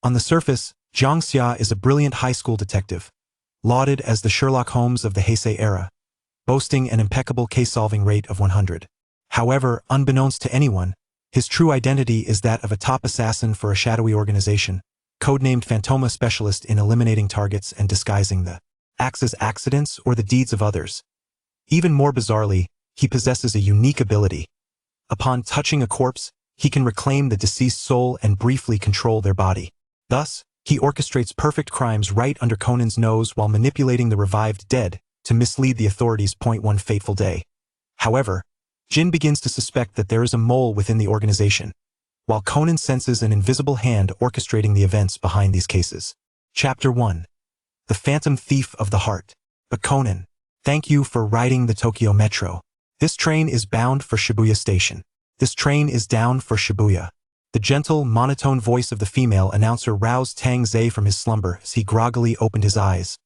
On the surface, Jiang Xia is a brilliant high school detective, lauded as the Sherlock Holmes of the Heisei era, boasting an impeccable case-solving rate of 100. However, unbeknownst to anyone, his true identity is that of a top assassin for a shadowy organization, codenamed Phantoma specialist in eliminating targets and disguising the acts as accidents or the deeds of others. Even more bizarrely, he possesses a unique ability. Upon touching a corpse, he can reclaim the deceased soul and briefly control their body. Thus, he orchestrates perfect crimes right under Conan's nose while manipulating the revived dead to mislead the authorities. One fateful day. However, Jin begins to suspect that there is a mole within the organization, while Conan senses an invisible hand orchestrating the events behind these cases. Chapter 1. The Phantom Thief of the Heart. But Conan, thank you for riding the Tokyo Metro. This train is bound for Shibuya Station. This train is down for Shibuya. The gentle, monotone voice of the female announcer roused Tang Zhe from his slumber as he groggily opened his eyes.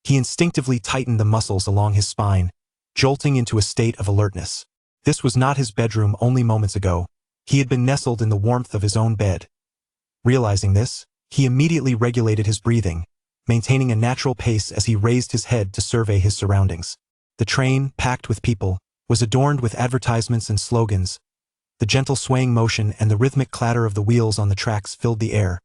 He instinctively tightened the muscles along his spine, jolting into a state of alertness. This was not his bedroom only moments ago. He had been nestled in the warmth of his own bed. Realizing this, he immediately regulated his breathing, maintaining a natural pace as he raised his head to survey his surroundings. The train, packed with people, was adorned with advertisements and slogans. The gentle swaying motion and the rhythmic clatter of the wheels on the tracks filled the air,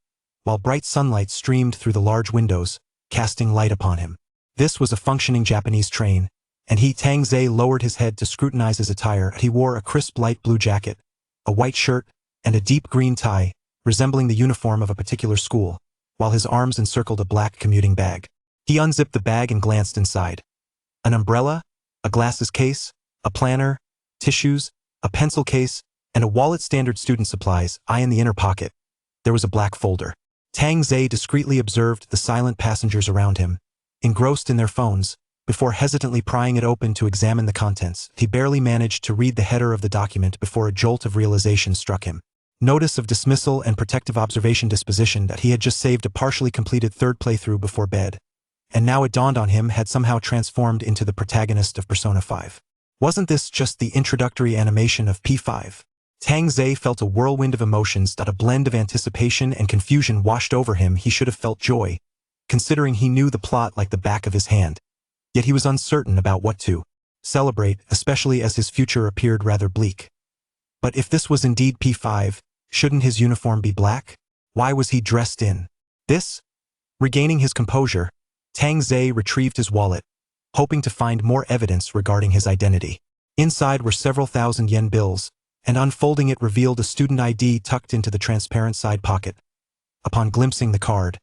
while bright sunlight streamed through the large windows, casting light upon him. This was a functioning Japanese train, and Tang Zhe lowered his head to scrutinize his attire. He wore a crisp light blue jacket, a white shirt, and a deep green tie, resembling the uniform of a particular school, while his arms encircled a black commuting bag. He unzipped the bag and glanced inside. An umbrella, a glasses case, a planner, tissues, a pencil case, and a wallet. Standard student supplies. In the inner pocket, there was a black folder. Tang Zhe discreetly observed the silent passengers around him, engrossed in their phones, before hesitantly prying it open to examine the contents. He barely managed to read the header of the document before a jolt of realization struck him. Notice of dismissal and protective observation disposition. That he had just saved a partially completed third playthrough before bed, and now it dawned on him had somehow transformed into the protagonist of Persona 5. Wasn't this just the introductory animation of P5? Tang Zhe felt a whirlwind of emotions. A blend of anticipation and confusion washed over him. He should have felt joy, considering he knew the plot like the back of his hand. Yet he was uncertain about what to celebrate, especially as his future appeared rather bleak. But if this was indeed P5, shouldn't his uniform be black? Why was he dressed in this? Regaining his composure, Tang Zhe retrieved his wallet, hoping to find more evidence regarding his identity. Inside were several thousand-yen bills, and unfolding it revealed a student ID tucked into the transparent side pocket. Upon glimpsing the card,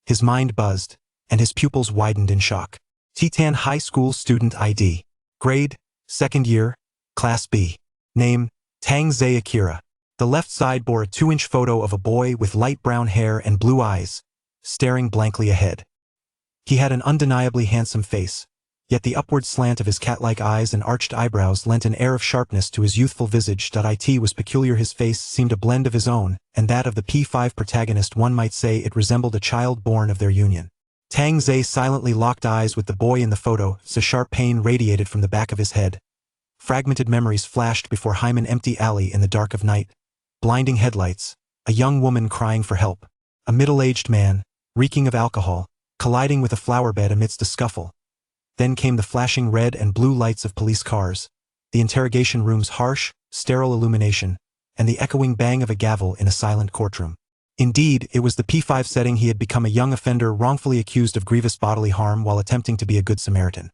his mind buzzed, and his pupils widened in shock. Titan High School Student ID. Grade, 2nd year, Class B. Name, Tang Zhe Akira. The left side bore a 2-inch photo of a boy with light brown hair and blue eyes, staring blankly ahead. He had an undeniably handsome face, yet the upward slant of his cat-like eyes and arched eyebrows lent an air of sharpness to his youthful visage. It was peculiar. His face seemed a blend of his own and that of the P5 protagonist. One might say it resembled a child born of their union. Tang Zhe silently locked eyes with the boy in the photo as a sharp pain radiated from the back of his head. Fragmented memories flashed before him. An empty alley in the dark of night, blinding headlights, a young woman crying for help, a middle-aged man, reeking of alcohol, colliding with a flower bed amidst a scuffle. Then came the flashing red and blue lights of police cars, the interrogation room's harsh, sterile illumination, and the echoing bang of a gavel in a silent courtroom. Indeed, it was the P5 setting. He had become a young offender wrongfully accused of grievous bodily harm while attempting to be a good Samaritan.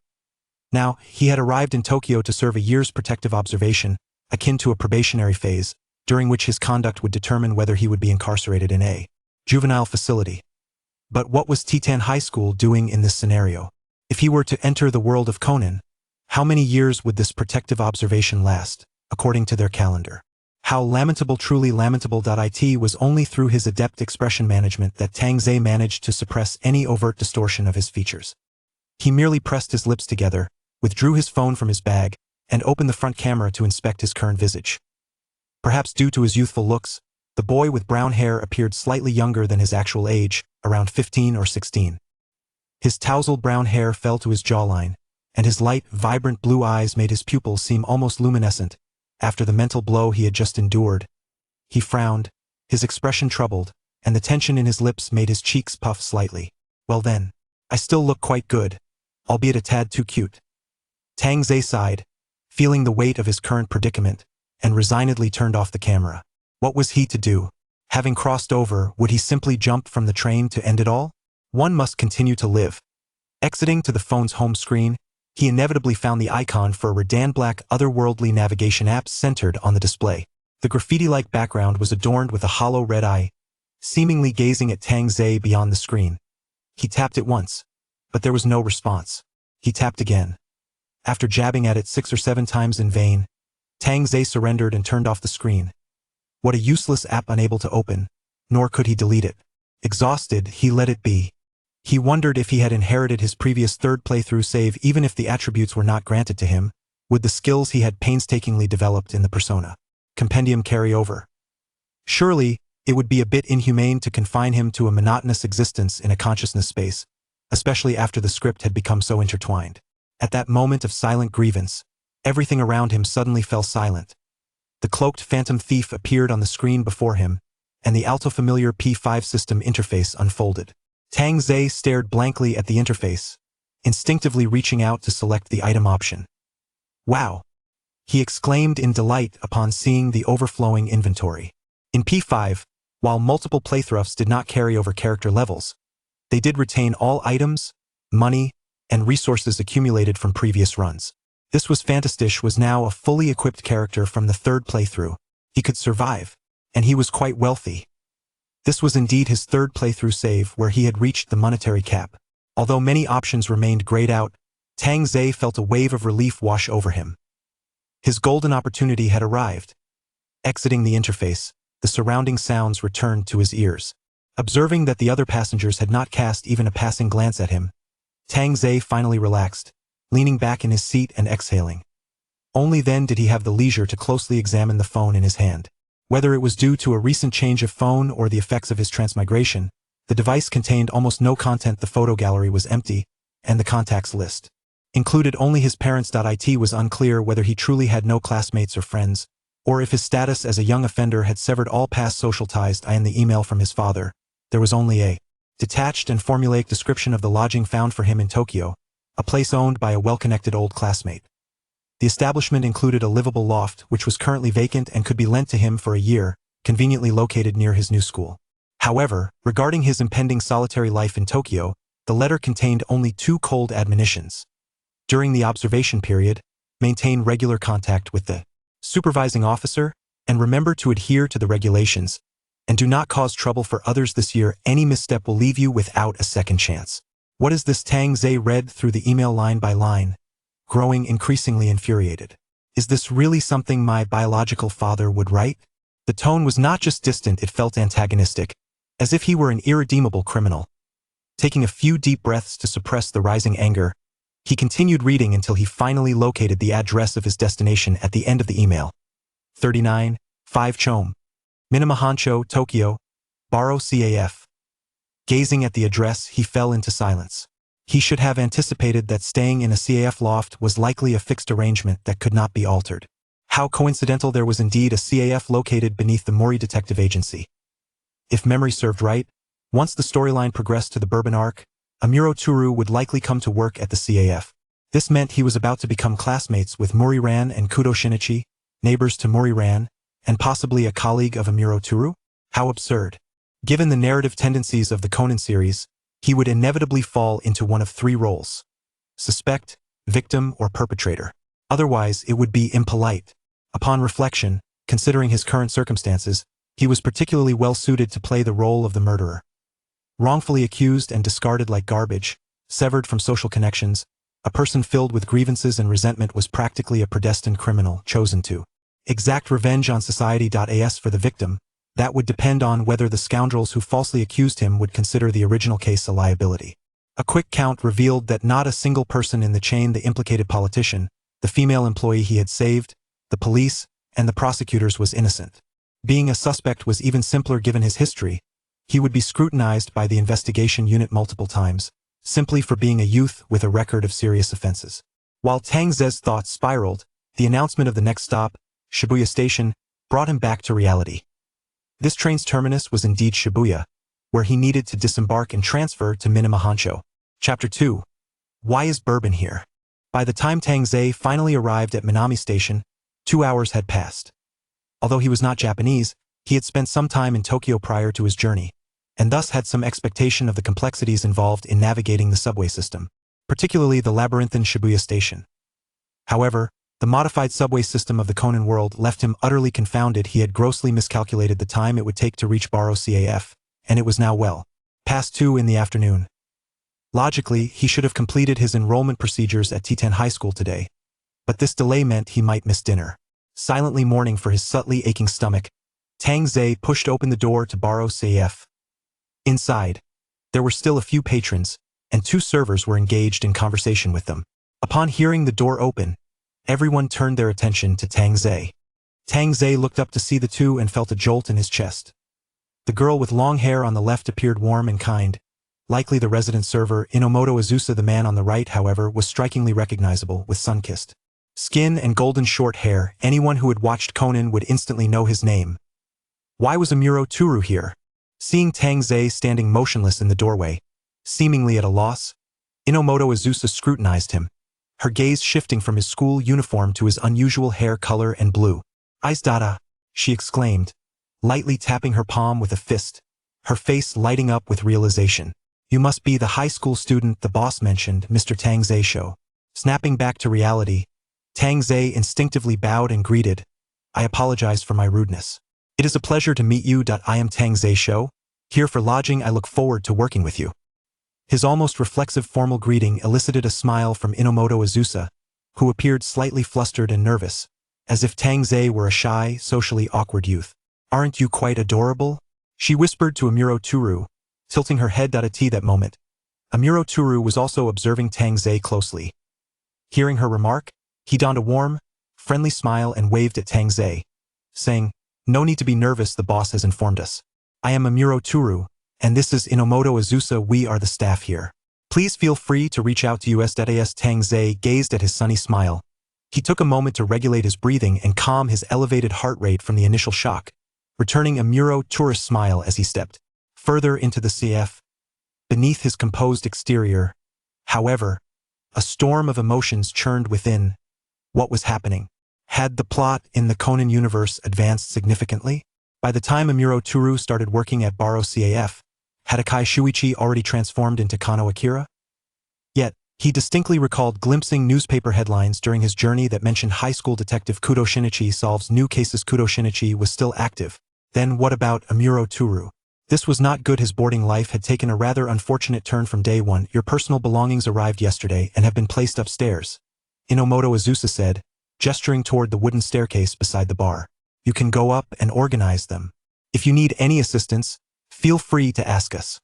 Now, he had arrived in Tokyo to serve a year's protective observation, akin to a probationary phase, during which his conduct would determine whether he would be incarcerated in a juvenile facility. But what was Titan High School doing in this scenario? If he were to enter the world of Conan, how many years would this protective observation last, according to their calendar? How lamentable, truly lamentable. It was only through his adept expression management that Tang Zhe managed to suppress any overt distortion of his features. He merely pressed his lips together, withdrew his phone from his bag, and opened the front camera to inspect his current visage. Perhaps due to his youthful looks, the boy with brown hair appeared slightly younger than his actual age, around 15 or 16. His tousled brown hair fell to his jawline, and his light, vibrant blue eyes made his pupils seem almost luminescent. After the mental blow he had just endured, he frowned, his expression troubled, and the tension in his lips made his cheeks puff slightly. Well then, I still look quite good, albeit a tad too cute. Tang Ze sighed, feeling the weight of his current predicament, and resignedly turned off the camera. What was he to do? Having crossed over, would he simply jump from the train to end it all? One must continue to live. Exiting to the phone's home screen, he inevitably found the icon for a Redan-black otherworldly navigation app centered on the display. The graffiti-like background was adorned with a hollow red eye, seemingly gazing at Tang Ze beyond the screen. He tapped it once, but there was no response. He tapped again. After jabbing at it 6 or 7 times in vain, Tang Ze surrendered and turned off the screen. What a useless app, unable to open, nor could he delete it. Exhausted, he let it be. He wondered if he had inherited his previous third playthrough save. Even if the attributes were not granted to him, would the skills he had painstakingly developed in the Persona Compendium carry over? Surely, it would be a bit inhumane to confine him to a monotonous existence in a consciousness space, especially after the script had become so intertwined. At that moment of silent grievance, everything around him suddenly fell silent. The cloaked phantom thief appeared on the screen before him, and the alto-familiar P5 system interface unfolded. Tang Ze stared blankly at the interface, instinctively reaching out to select the item option. Wow! He exclaimed in delight upon seeing the overflowing inventory. In P5, while multiple playthroughs did not carry over character levels, they did retain all items, money, and resources accumulated from previous runs. This was Fantastish was now a fully equipped character from the third playthrough. He could survive, and he was quite wealthy. This was indeed his third playthrough save where he had reached the monetary cap. Although many options remained grayed out, Tang Ze felt a wave of relief wash over him. His golden opportunity had arrived. Exiting the interface, the surrounding sounds returned to his ears. Observing that the other passengers had not cast even a passing glance at him, Tang Ze finally relaxed, leaning back in his seat and exhaling. Only then did he have the leisure to closely examine the phone in his hand. Whether it was due to a recent change of phone or the effects of his transmigration, the device contained almost no content. The photo gallery was empty, and the contacts list included only his parents. It was unclear whether he truly had no classmates or friends, or if his status as a young offender had severed all past social ties. In the email from his father, there was only a detached and formulaic description of the lodging found for him in Tokyo, a place owned by a well-connected old classmate. The establishment included a livable loft which was currently vacant and could be lent to him for a year, conveniently located near his new school. However, regarding his impending solitary life in Tokyo, the letter contained only 2 cold admonitions. During the observation period, maintain regular contact with the supervising officer, and remember to adhere to the regulations, and do not cause trouble for others this year. Any misstep will leave you without a second chance. What is this? Tang Ze read through the email line by line, growing increasingly infuriated. Is this really something my biological father would write? The tone was not just distant, it felt antagonistic, as if he were an irredeemable criminal. Taking a few deep breaths to suppress the rising anger, he continued reading until he finally located the address of his destination at the end of the email. 39, 5 Chome, Minamahancho, Tokyo, Baro CAF. Gazing at the address, he fell into silence. He should have anticipated that staying in a CAF loft was likely a fixed arrangement that could not be altered. How coincidental there was indeed a CAF located beneath the Mori Detective Agency. If memory served right, once the storyline progressed to the Bourbon arc, Amuro Turu would likely come to work at the CAF. This meant he was about to become classmates with Mori-ran and Kudo Shinichi, neighbors to Mori-ran, and possibly a colleague of Amuro Turu? How absurd. Given the narrative tendencies of the Conan series, he would inevitably fall into one of 3 roles: suspect, victim, or perpetrator. Otherwise, it would be impolite. Upon reflection, considering his current circumstances, he was particularly well suited to play the role of the murderer. Wrongfully accused and discarded like garbage, severed from social connections, a person filled with grievances and resentment was practically a predestined criminal chosen to exact revenge on society. As for the victim, that would depend on whether the scoundrels who falsely accused him would consider the original case a liability. A quick count revealed that not a single person in the chain, the implicated politician, the female employee he had saved, the police, and the prosecutors, was innocent. Being a suspect was even simpler given his history. He would be scrutinized by the investigation unit multiple times, simply for being a youth with a record of serious offenses. While Tang Ze's thoughts spiraled, the announcement of the next stop, Shibuya Station, brought him back to reality. This train's terminus was indeed Shibuya, where he needed to disembark and transfer to Minima Hancho. Chapter 2. Why is Bourbon here? By the time Tangze finally arrived at Minami Station, 2 hours had passed. Although he was not Japanese, he had spent some time in Tokyo prior to his journey, and thus had some expectation of the complexities involved in navigating the subway system, particularly the labyrinthine Shibuya Station. However, the modified subway system of the Conan world left him utterly confounded. He had grossly miscalculated the time it would take to reach Baro CAF, and it was now well past 2 in the afternoon. Logically, he should have completed his enrollment procedures at T10 High School today, but this delay meant he might miss dinner. Silently mourning for his subtly aching stomach, Tangze pushed open the door to Baro CAF. Inside, there were still a few patrons, and 2 servers were engaged in conversation with them. Upon hearing the door open, everyone turned their attention to Tangze. Tangze looked up to see the 2 and felt a jolt in his chest. The girl with long hair on the left appeared warm and kind, likely the resident server. Inomoto Azusa. The man on the right, however, was strikingly recognizable, with sun-kissed skin and golden short hair. Anyone who had watched Conan would instantly know his name. Why was Amuro Turu here? Seeing Tangze standing motionless in the doorway, seemingly at a loss, Inomoto Azusa scrutinized him, her gaze shifting from his school uniform to his unusual hair color and blue eyes. Dada, she exclaimed, lightly tapping her palm with a fist, her face lighting up with realization. You must be the high school student the boss mentioned, Mr. Tangze Sho. Snapping back to reality, Tangze instinctively bowed and greeted, I apologize for my rudeness. It is a pleasure to meet you. I am Tangze Sho, here for lodging. I look forward to working with you. His almost reflexive formal greeting elicited a smile from Inomoto Azusa, who appeared slightly flustered and nervous, as if Tangze were a shy, socially awkward youth. Aren't you quite adorable? She whispered to Amuro Turu, tilting her head. At that moment, Amuro Turu was also observing Tangze closely. Hearing her remark, he donned a warm, friendly smile and waved at Tangze, saying, No need to be nervous, the boss has informed us. I am Amuro Turu, and this is Inomoto Azusa. We are the staff here. Please feel free to reach out to us. As Tangze gazed at his sunny smile, he took a moment to regulate his breathing and calm his elevated heart rate from the initial shock, returning Amuro Turu's smile as he stepped further into the CF. Beneath his composed exterior, however, a storm of emotions churned within. What was happening? Had the plot in the Conan universe advanced significantly? By the time Amuro Turu started working at Baro CAF, had Akai Shuichi already transformed into Kano Akira? Yet, he distinctly recalled glimpsing newspaper headlines during his journey that mentioned high school detective Kudo Shinichi solves new cases. Kudo Shinichi was still active. Then what about Amuro Turu? This was not good. His boarding life had taken a rather unfortunate turn from day one. Your personal belongings arrived yesterday and have been placed upstairs, Inomoto Azusa said, gesturing toward the wooden staircase beside the bar. You can go up and organize them. If you need any assistance, feel free to ask us.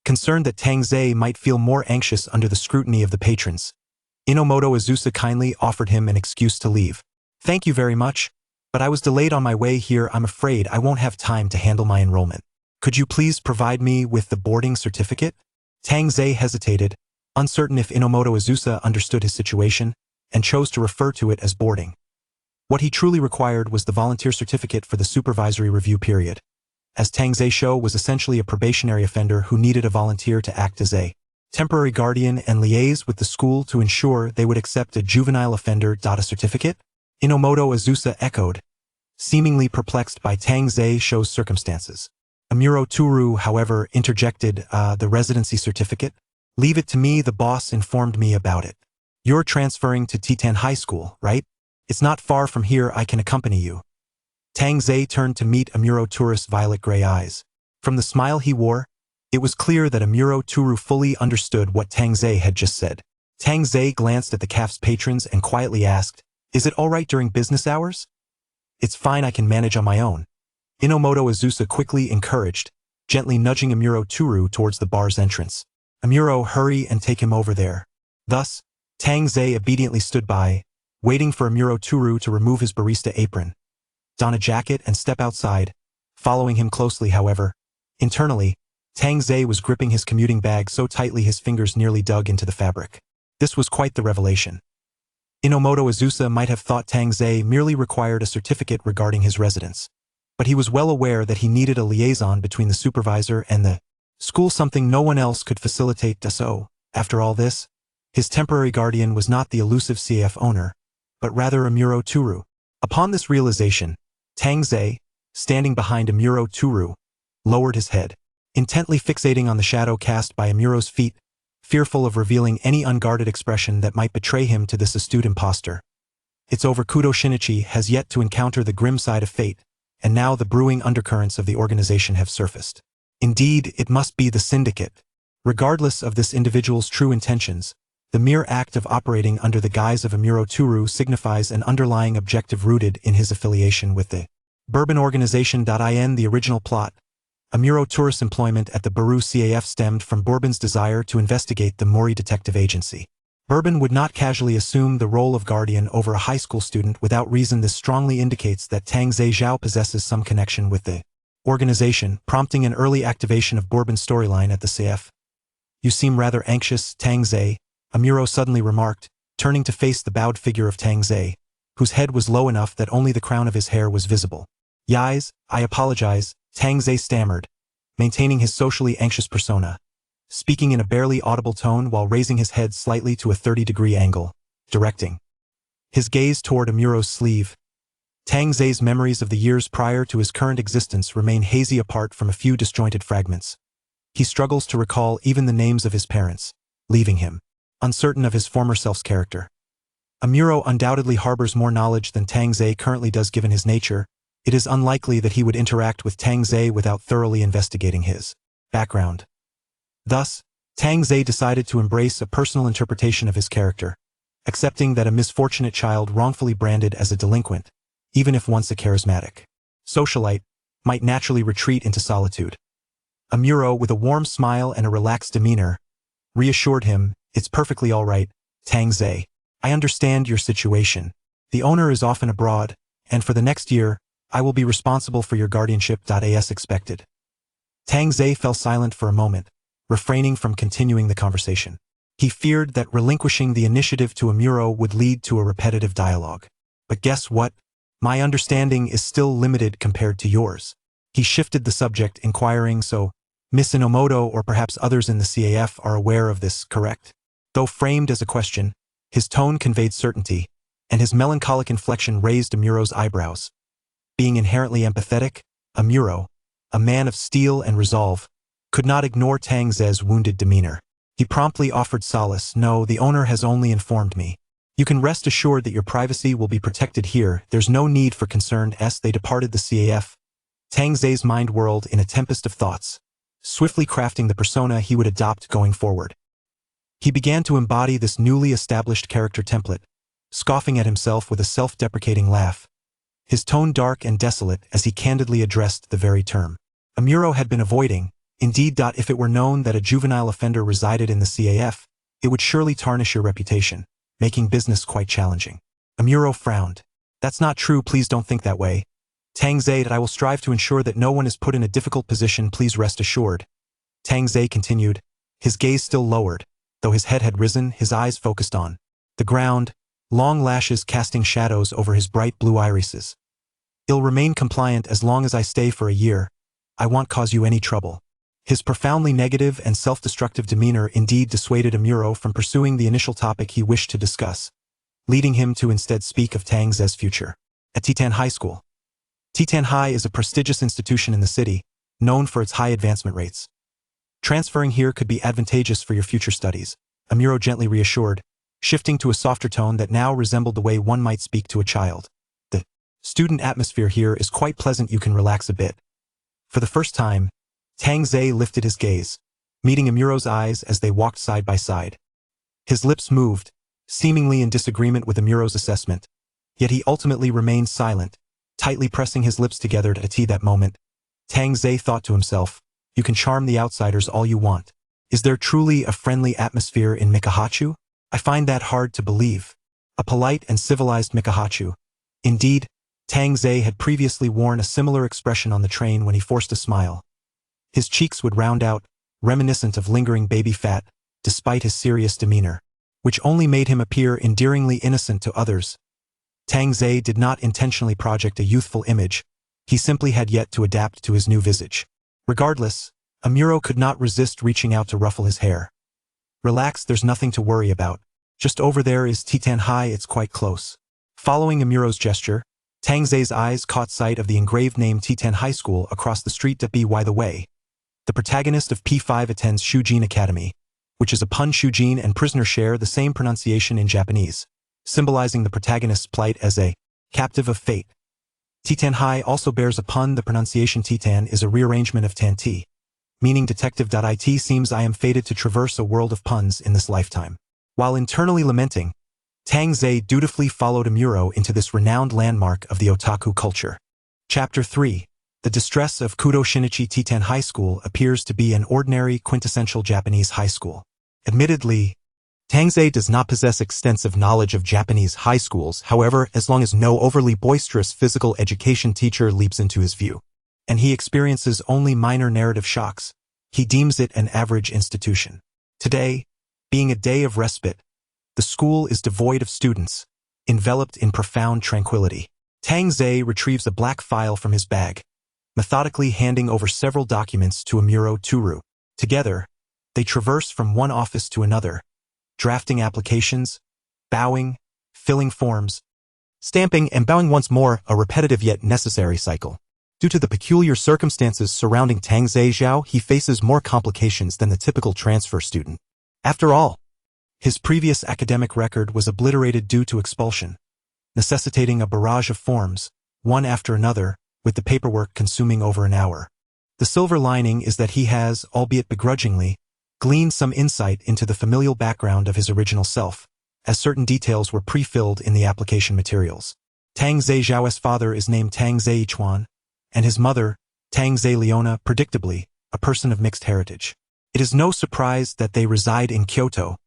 Concerned that Tangze might feel more anxious under the scrutiny of the patrons, Inomoto Azusa kindly offered him an excuse to leave. Thank you very much, but I was delayed on my way here. I'm afraid I won't have time to handle my enrollment. Could you please provide me with the boarding certificate? Tangze hesitated, uncertain if Inomoto Azusa understood his situation, and chose to refer to it as boarding. What he truly required was the volunteer certificate for the supervisory review period, as Tangze Sho was essentially a probationary offender who needed a volunteer to act as a temporary guardian and liaise with the school to ensure they would accept a juvenile offender. A certificate? Inomoto Azusa echoed, seemingly perplexed by Tangze Sho's circumstances. Amuro Turu, however, interjected, the residency certificate? Leave it to me, the boss informed me about it. You're transferring to T10 High School, right? It's not far from here. I can accompany you. Tangze turned to meet Amuro Turu's violet gray eyes. From the smile he wore, it was clear that Amuro Turu fully understood what Tangze had just said. Tangze glanced at the cafe's patrons and quietly asked, Is it all right during business hours? It's fine, I can manage on my own. Inomoto Azusa quickly encouraged, gently nudging Amuro Turu towards the bar's entrance. Amuro, hurry and take him over there. Thus, Tangze obediently stood by, waiting for Amuro Turu to remove his barista apron, don a jacket and step outside, following him closely. However, internally, Tangze was gripping his commuting bag so tightly his fingers nearly dug into the fabric. This was quite the revelation. Inomoto Azusa might have thought Tangze merely required a certificate regarding his residence, but he was well aware that he needed a liaison between the supervisor and the school, something no one else could facilitate. So, after all this, his temporary guardian was not the elusive CAF owner, but rather Amuro Turu. Upon this realization, Tang Ze, standing behind Amuro Turu, lowered his head, intently fixating on the shadow cast by Amuro's feet, fearful of revealing any unguarded expression that might betray him to this astute impostor. Its Overkudo Shinichi has yet to encounter the grim side of fate, and now the brewing undercurrents of the organization have surfaced. Indeed, it must be the syndicate. Regardless of this individual's true intentions, the mere act of operating under the guise of Amuro Turu signifies an underlying objective rooted in his affiliation with the Bourbon Organization. In the original plot, Amuro Turu's employment at the Baru CAF stemmed from Bourbon's desire to investigate the Mori Detective Agency. Bourbon would not casually assume the role of guardian over a high school student without reason. This strongly indicates that Tang Ze Zhao possesses some connection with the organization, prompting an early activation of Bourbon's storyline at the CAF. "You seem rather anxious, Tang Ze," Amuro suddenly remarked, turning to face the bowed figure of Tang Ze, whose head was low enough that only the crown of his hair was visible. "Yais, I apologize," Tang Ze stammered, maintaining his socially anxious persona, speaking in a barely audible tone while raising his head slightly to a 30-degree angle, directing his gaze toward Amuro's sleeve. Tang Ze's memories of the years prior to his current existence remain hazy apart from a few disjointed fragments. He struggles to recall even the names of his parents, leaving him uncertain of his former self's character. Amuro undoubtedly harbors more knowledge than Tang Ze currently does. Given his nature, it is unlikely that he would interact with Tang Ze without thoroughly investigating his background. Thus, Tang Ze decided to embrace a personal interpretation of his character, accepting that a misfortunate child wrongfully branded as a delinquent, even if once a charismatic socialite, might naturally retreat into solitude. Amuro, with a warm smile and a relaxed demeanor, reassured him, "It's perfectly all right, Tang Ze. I understand your situation. The owner is often abroad, and for the next year, I will be responsible for your guardianship. As expected." Tang Ze fell silent for a moment, refraining from continuing the conversation. He feared that relinquishing the initiative to Amuro would lead to a repetitive dialogue. "But guess what? My understanding is still limited compared to yours." He shifted the subject, inquiring, "So, Miss Inomoto or perhaps others in the CAF are aware of this, correct?" Though framed as a question, his tone conveyed certainty, and his melancholic inflection raised Amuro's eyebrows. Being inherently empathetic, Amuro, a man of steel and resolve, could not ignore Tang Ze's wounded demeanor. He promptly offered solace, "No, the owner has only informed me. You can rest assured that your privacy will be protected here. There's no need for concern." As they departed the CAF, Tang Ze's mind whirled in a tempest of thoughts, swiftly crafting the persona he would adopt going forward. He began to embody this newly established character template, scoffing at himself with a self-deprecating laugh, his tone dark and desolate as he candidly addressed the very term Amuro had been avoiding. Indeed, if it were known that a juvenile offender resided in the CAF, it would surely tarnish your reputation, making business quite challenging. Amuro frowned. "That's not true, please don't think that way. Tang Ze, I will strive to ensure that no one is put in a difficult position, please rest assured." Tang Ze continued, his gaze still lowered, though his head had risen, his eyes focused on the ground, long lashes casting shadows over his bright blue irises. "I'll remain compliant as long as I stay for a year. I won't cause you any trouble." His profoundly negative and self-destructive demeanor indeed dissuaded Amuro from pursuing the initial topic he wished to discuss, leading him to instead speak of Tang Ze's future. At Titan High School. Titan High is a prestigious institution in the city, known for its high advancement rates. "Transferring here could be advantageous for your future studies," Amuro gently reassured, shifting to a softer tone that now resembled the way one might speak to a child. "The student atmosphere here is quite pleasant, you can relax a bit." For the first time, Tang Ze lifted his gaze, meeting Amuro's eyes as they walked side by side. His lips moved, seemingly in disagreement with Amuro's assessment, yet he ultimately remained silent, tightly pressing his lips together to that moment. Tang Ze thought to himself, "You can charm the outsiders all you want. Is there truly a friendly atmosphere in Mikahachu? I find that hard to believe." A polite and civilized Mikahachu. Indeed, Tang Ze had previously worn a similar expression on the train when he forced a smile. His cheeks would round out, reminiscent of lingering baby fat, despite his serious demeanor, which only made him appear endearingly innocent to others. Tang Ze did not intentionally project a youthful image, He simply had yet to adapt to his new visage. Regardless, Amuro could not resist reaching out to ruffle his hair. Relax, there's nothing to worry about. Just over there is Titan High, it's quite close. Following Amuro's gesture, Tang Zei's eyes caught sight of the engraved name Titan High School across the street. By the way, the protagonist of P5 attends Shujin Academy, which is a pun. Shujin and prisoner share the same pronunciation in Japanese, symbolizing the protagonist's plight as a captive of fate. Titan High also bears a pun. The pronunciation Titan is a rearrangement of Tanti, meaning detective. It seems I am fated to traverse a world of puns in this lifetime. While internally lamenting, Tang Zei dutifully followed Amuro into this renowned landmark of the otaku culture. Chapter 3. The distress of Kudo Shinichi. Titan High School appears to be an ordinary, quintessential Japanese high school. Admittedly, Tang Zei does not possess extensive knowledge of Japanese high schools. However, as long as no overly boisterous physical education teacher leaps into his view, and he experiences only minor narrative shocks, he deems it an average institution. Today, being a day of respite, the school is devoid of students, enveloped in profound tranquility. Tang Zei retrieves a black file from his bag, methodically handing over several documents to Amuro Turu. Together, they traverse from one office to another, drafting applications, bowing, filling forms, stamping and bowing once more, a repetitive yet necessary cycle. Due to the peculiar circumstances surrounding Tang Zhejiao, he faces more complications than the typical transfer student. After all, his previous academic record was obliterated due to expulsion, necessitating a barrage of forms, one after another, with the paperwork consuming over an hour. The silver lining is that he has, albeit begrudgingly, gleaned some insight into the familial background of his original self, as certain details were pre-filled in the application materials. Tang Zhejiao's father is named Tang Zeichuan, and his mother, Tang Leona, predictably, a person of mixed heritage. It is no surprise that they reside in Kyoto,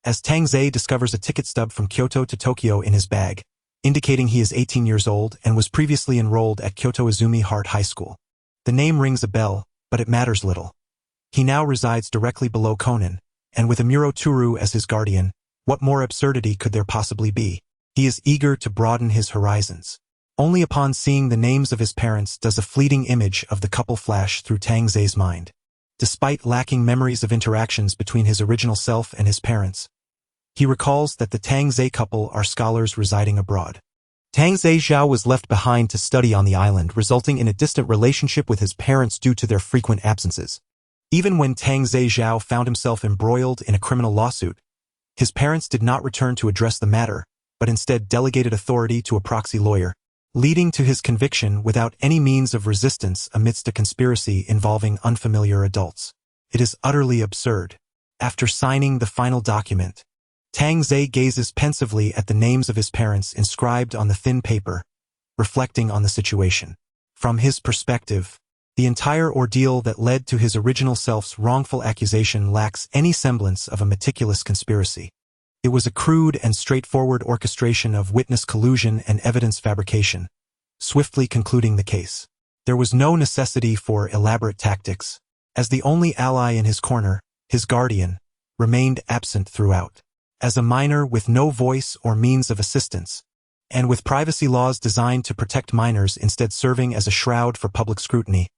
as Tang Zei discovers a ticket stub from Kyoto to Tokyo in his bag, indicating he is 18 years old and was previously enrolled at Kyoto Izumi Heart High School. The name rings a bell, but it matters little. He now resides directly below Conan, and with Amuro Turu as his guardian, what more absurdity could there possibly be? He is eager to broaden his horizons. Only upon seeing the names of his parents does a fleeting image of the couple flash through Tang Zei's mind. Despite lacking memories of interactions between his original self and his parents, he recalls that the Tang Zei couple are scholars residing abroad. Tang Zhejiao was left behind to study on the island, resulting in a distant relationship with his parents due to their frequent absences. Even when Tang Zhejiao found himself embroiled in a criminal lawsuit, his parents did not return to address the matter, but instead delegated authority to a proxy lawyer, leading to his conviction without any means of resistance amidst a conspiracy involving unfamiliar adults. It is utterly absurd. After signing the final document, Tang Zei gazes pensively at the names of his parents inscribed on the thin paper, reflecting on the situation. From his perspective, the entire ordeal that led to his original self's wrongful accusation lacks any semblance of a meticulous conspiracy. It was a crude and straightforward orchestration of witness collusion and evidence fabrication, swiftly concluding the case. There was no necessity for elaborate tactics, as the only ally in his corner, his guardian, remained absent throughout. As a minor with no voice or means of assistance, and with privacy laws designed to protect minors instead serving as a shroud for public scrutiny,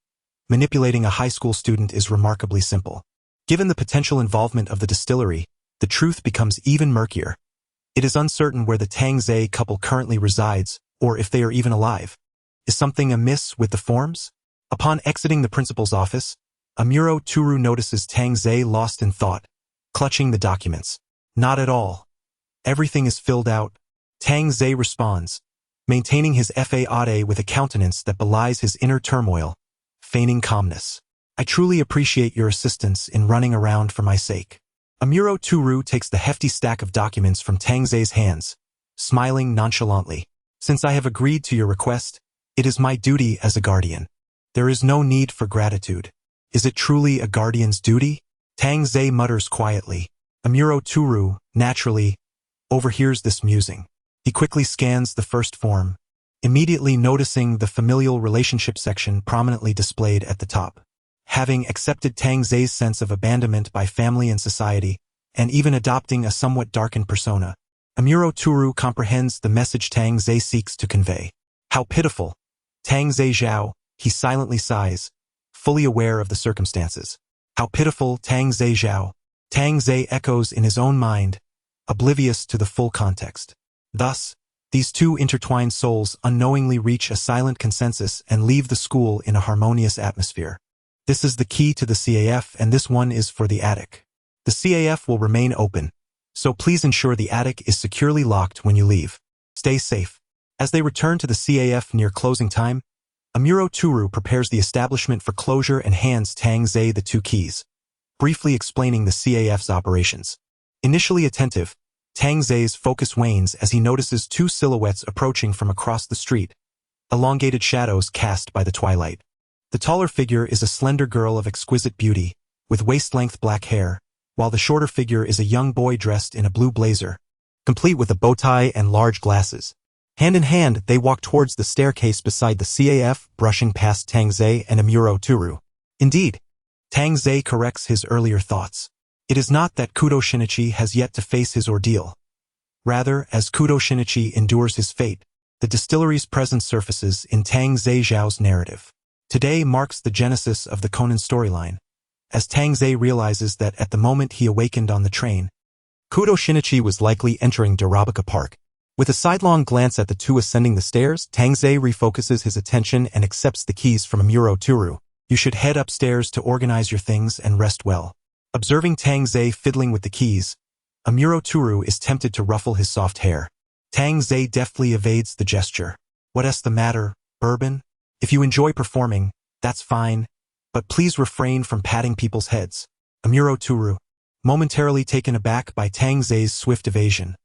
manipulating a high school student is remarkably simple. Given the potential involvement of the distillery, the truth becomes even murkier. It is uncertain where the Tang Zei couple currently resides, or if they are even alive. Is something amiss with the forms? Upon exiting the principal's office, Amuro Turu notices Tang Zei lost in thought, clutching the documents. Not at all. Everything is filled out. Tang Zei responds, maintaining his fa with a countenance that belies his inner turmoil, feigning calmness. I truly appreciate your assistance in running around for my sake. Amuro Turu takes the hefty stack of documents from Tang Zei's hands, smiling nonchalantly. Since I have agreed to your request, it is my duty as a guardian. There is no need for gratitude. Is it truly a guardian's duty? Tang Zei mutters quietly. Amuro Turu, naturally, overhears this musing. He quickly scans the first form, immediately noticing the familial relationship section prominently displayed at the top. Having accepted Tang Zei's sense of abandonment by family and society, and even adopting a somewhat darkened persona, Amuro Turu comprehends the message Tang Zei seeks to convey. How pitiful. Tang Zhe Zhao, he silently sighs, fully aware of the circumstances. How pitiful, Tang Zhe Zhao. Tang Zhe echoes in his own mind, oblivious to the full context. Thus, these two intertwined souls unknowingly reach a silent consensus and leave the school in a harmonious atmosphere. This is the key to the CAF, and this one is for the attic. The CAF will remain open, so please ensure the attic is securely locked when you leave. Stay safe. As they return to the CAF near closing time, Amuro Turu prepares the establishment for closure and hands Tang Zhe the two keys, briefly explaining the CAF's operations. Initially attentive, Tang Zhe's focus wanes as he notices two silhouettes approaching from across the street, elongated shadows cast by the twilight. The taller figure is a slender girl of exquisite beauty, with waist-length black hair, while the shorter figure is a young boy dressed in a blue blazer, complete with a bow tie and large glasses. Hand in hand, they walk towards the staircase beside the CAF, brushing past Tang Zhe and Amuro Turu. Indeed, Tang Zhe corrects his earlier thoughts. It is not that Kudo Shinichi has yet to face his ordeal. Rather, as Kudo Shinichi endures his fate, the distillery's presence surfaces in Tang Zhe Zhao's narrative. Today marks the genesis of the Conan storyline, as Tang Zhe realizes that at the moment he awakened on the train, Kudo Shinichi was likely entering Darabuka Park. With a sidelong glance at the two ascending the stairs, Tang Zhe refocuses his attention and accepts the keys from Amuro Turu. You should head upstairs to organize your things and rest well. Observing Tang Zhe fiddling with the keys, Amuro Turu is tempted to ruffle his soft hair. Tang Zhe deftly evades the gesture. What's the matter, Bourbon? If you enjoy performing, that's fine, but please refrain from patting people's heads. Amuro Turu, momentarily taken aback by Tang Zhe's swift evasion,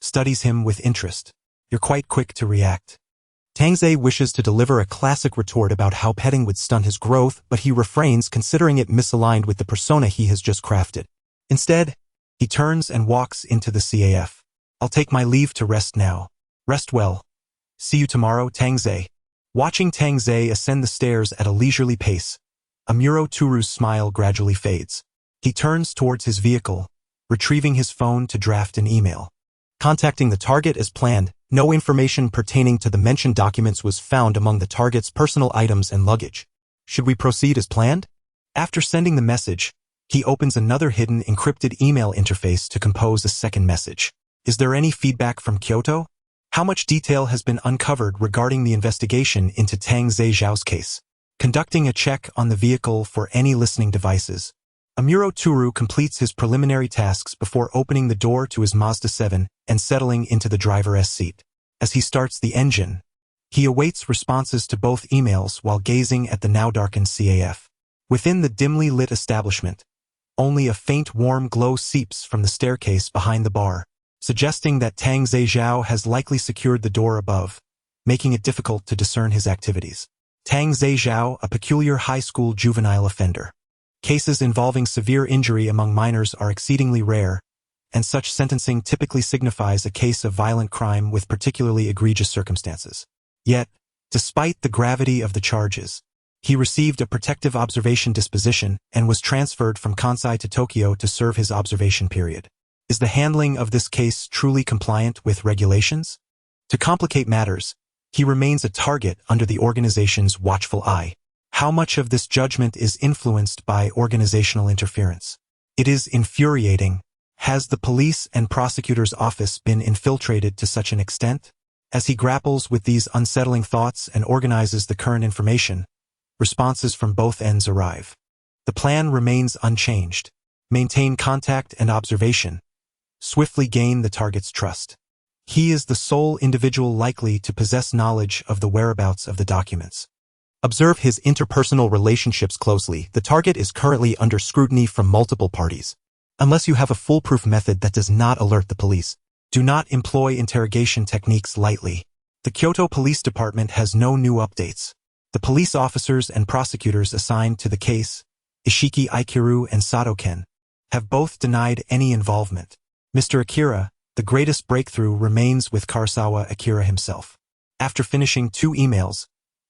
studies him with interest. You're quite quick to react. Tang Zhe wishes to deliver a classic retort about how petting would stunt his growth, but he refrains, considering it misaligned with the persona he has just crafted. Instead, he turns and walks into the CAF. I'll take my leave to rest now. Rest well. See you tomorrow, Tang Zhe. Watching Tang Zhe ascend the stairs at a leisurely pace, Amuro Turu's smile gradually fades. He turns towards his vehicle, retrieving his phone to draft an email. Contacting the target as planned, no information pertaining to the mentioned documents was found among the target's personal items and luggage. Should we proceed as planned? After sending the message, he opens another hidden encrypted email interface to compose a second message. Is there any feedback from Kyoto? How much detail has been uncovered regarding the investigation into Tang Zhe Zhao's case? Conducting a check on the vehicle for any listening devices, Amuro Turu completes his preliminary tasks before opening the door to his Mazda 7 and settling into the driver's seat. As he starts the engine, he awaits responses to both emails while gazing at the now darkened CAF. Within the dimly lit establishment, only a faint warm glow seeps from the staircase behind the bar, suggesting that Tang Zhe Zhao has likely secured the door above, making it difficult to discern his activities. Tang Zhe Zhao, a peculiar high school juvenile offender. Cases involving severe injury among minors are exceedingly rare, and such sentencing typically signifies a case of violent crime with particularly egregious circumstances. Yet, despite the gravity of the charges, he received a protective observation disposition and was transferred from Kansai to Tokyo to serve his observation period. Is the handling of this case truly compliant with regulations? To complicate matters, he remains a target under the organization's watchful eye. How much of this judgment is influenced by organizational interference? It is infuriating. Has the police and prosecutor's office been infiltrated to such an extent? As he grapples with these unsettling thoughts and organizes the current information, responses from both ends arrive. The plan remains unchanged. Maintain contact and observation. Swiftly gain the target's trust. He is the sole individual likely to possess knowledge of the whereabouts of the documents. Observe his interpersonal relationships closely. The target is currently under scrutiny from multiple parties. Unless you have a foolproof method that does not alert the police, do not employ interrogation techniques lightly. The Kyoto Police Department has no new updates. The police officers and prosecutors assigned to the case, Ishiki Aikiru and Sato Ken, have both denied any involvement. Mr. Akira, the greatest breakthrough remains with Karasawa Akira himself. After finishing 2 emails,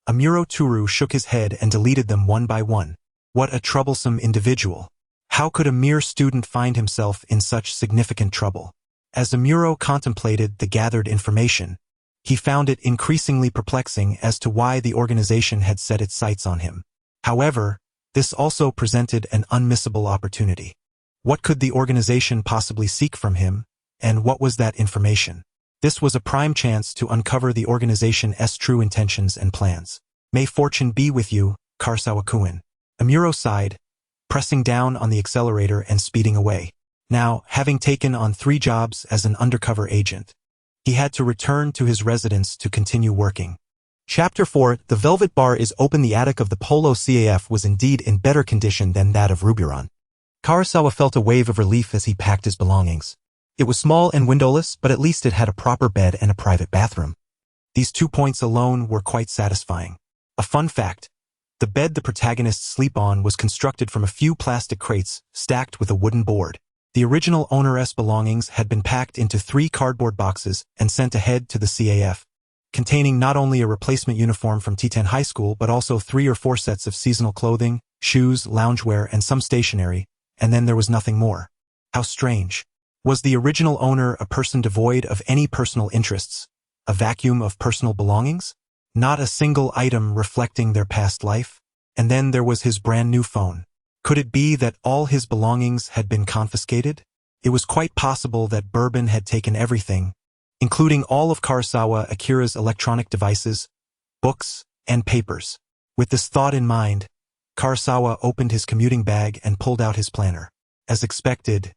Amuro Turu shook his head and deleted them one by one. What a troublesome individual. How could a mere student find himself in such significant trouble? As Amuro contemplated the gathered information, He found it increasingly perplexing as to why the organization had set its sights on him. However, this also presented an unmissable opportunity. What could the organization possibly seek from him, and what was that information? This was a prime chance to uncover the organization's true intentions and plans. May fortune be with you, Karasawa-kun. Amuro sighed, pressing down on the accelerator and speeding away. Now, having taken on 3 jobs as an undercover agent, he had to return to his residence to continue working. Chapter 4. The Velvet Bar is open. The attic of the Polo CAF was indeed in better condition than that of Ruburon. Karasawa felt a wave of relief as he packed his belongings. It was small and windowless, but at least it had a proper bed and a private bathroom. These 2 points alone were quite satisfying. A fun fact: the bed the protagonists sleep on was constructed from a few plastic crates stacked with a wooden board. The original owner's belongings had been packed into 3 cardboard boxes and sent ahead to the CAF, containing not only a replacement uniform from Titan High School but also 3 or 4 sets of seasonal clothing, shoes, loungewear, and some stationery, and then there was nothing more. How strange. Was the original owner a person devoid of any personal interests, a vacuum of personal belongings? Not a single item reflecting their past life? And then there was his brand new phone. Could it be that all his belongings had been confiscated? It was quite possible that Bourbon had taken everything, including all of Karasawa Akira's electronic devices, books, and papers. With this thought in mind, Karasawa opened his commuting bag and pulled out his planner. As expected,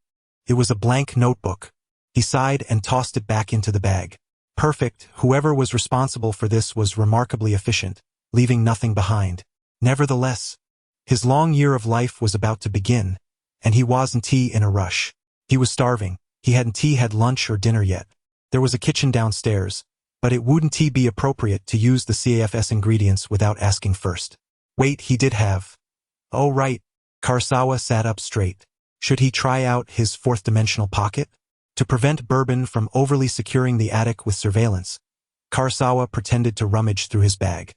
it was a blank notebook. He sighed and tossed it back into the bag. Perfect. Whoever was responsible for this was remarkably efficient, leaving nothing behind. Nevertheless, his long year of life was about to begin, and he wasn't in a rush. He was starving. He hadn't had lunch or dinner yet. There was a kitchen downstairs, but it wouldn't be appropriate to use the CAF's ingredients without asking first. Wait, he did have. Oh right. Karasawa sat up straight. Should he try out his 4th-dimensional pocket? To prevent Bourbon from overly securing the attic with surveillance, Karasawa pretended to rummage through his bag.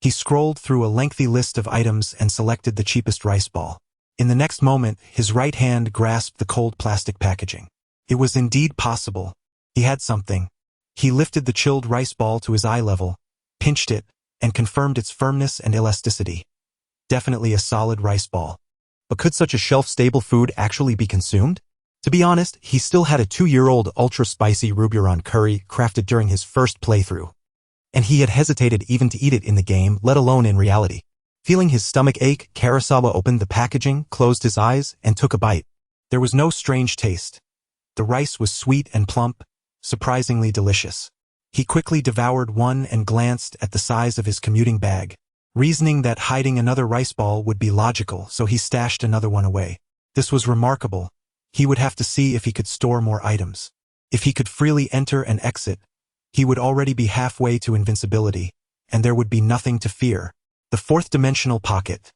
He scrolled through a lengthy list of items and selected the cheapest rice ball. In the next moment, his right hand grasped the cold plastic packaging. It was indeed possible. He had something. He lifted the chilled rice ball to his eye level, pinched it, and confirmed its firmness and elasticity. Definitely a solid rice ball. But could such a shelf-stable food actually be consumed? To be honest, he still had a 2-year-old ultra-spicy Ruburon curry crafted during his first playthrough, and he had hesitated even to eat it in the game, let alone in reality. Feeling his stomach ache, Karasawa opened the packaging, closed his eyes, and took a bite. There was no strange taste. The rice was sweet and plump, surprisingly delicious. He quickly devoured one and glanced at the size of his commuting bag, reasoning that hiding another rice ball would be logical, so he stashed another one away. This was remarkable. He would have to see if he could store more items. If he could freely enter and exit, he would already be halfway to invincibility, and there would be nothing to fear. The 4th-dimensional pocket.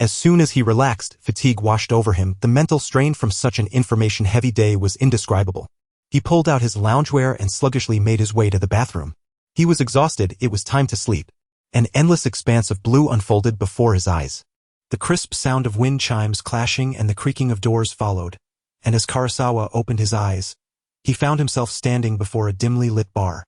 As soon as he relaxed, fatigue washed over him. The mental strain from such an information-heavy day was indescribable. He pulled out his loungewear and sluggishly made his way to the bathroom. He was exhausted. It was time to sleep. An endless expanse of blue unfolded before his eyes. The crisp sound of wind chimes clashing and the creaking of doors followed, and as Karasawa opened his eyes, he found himself standing before a dimly lit bar.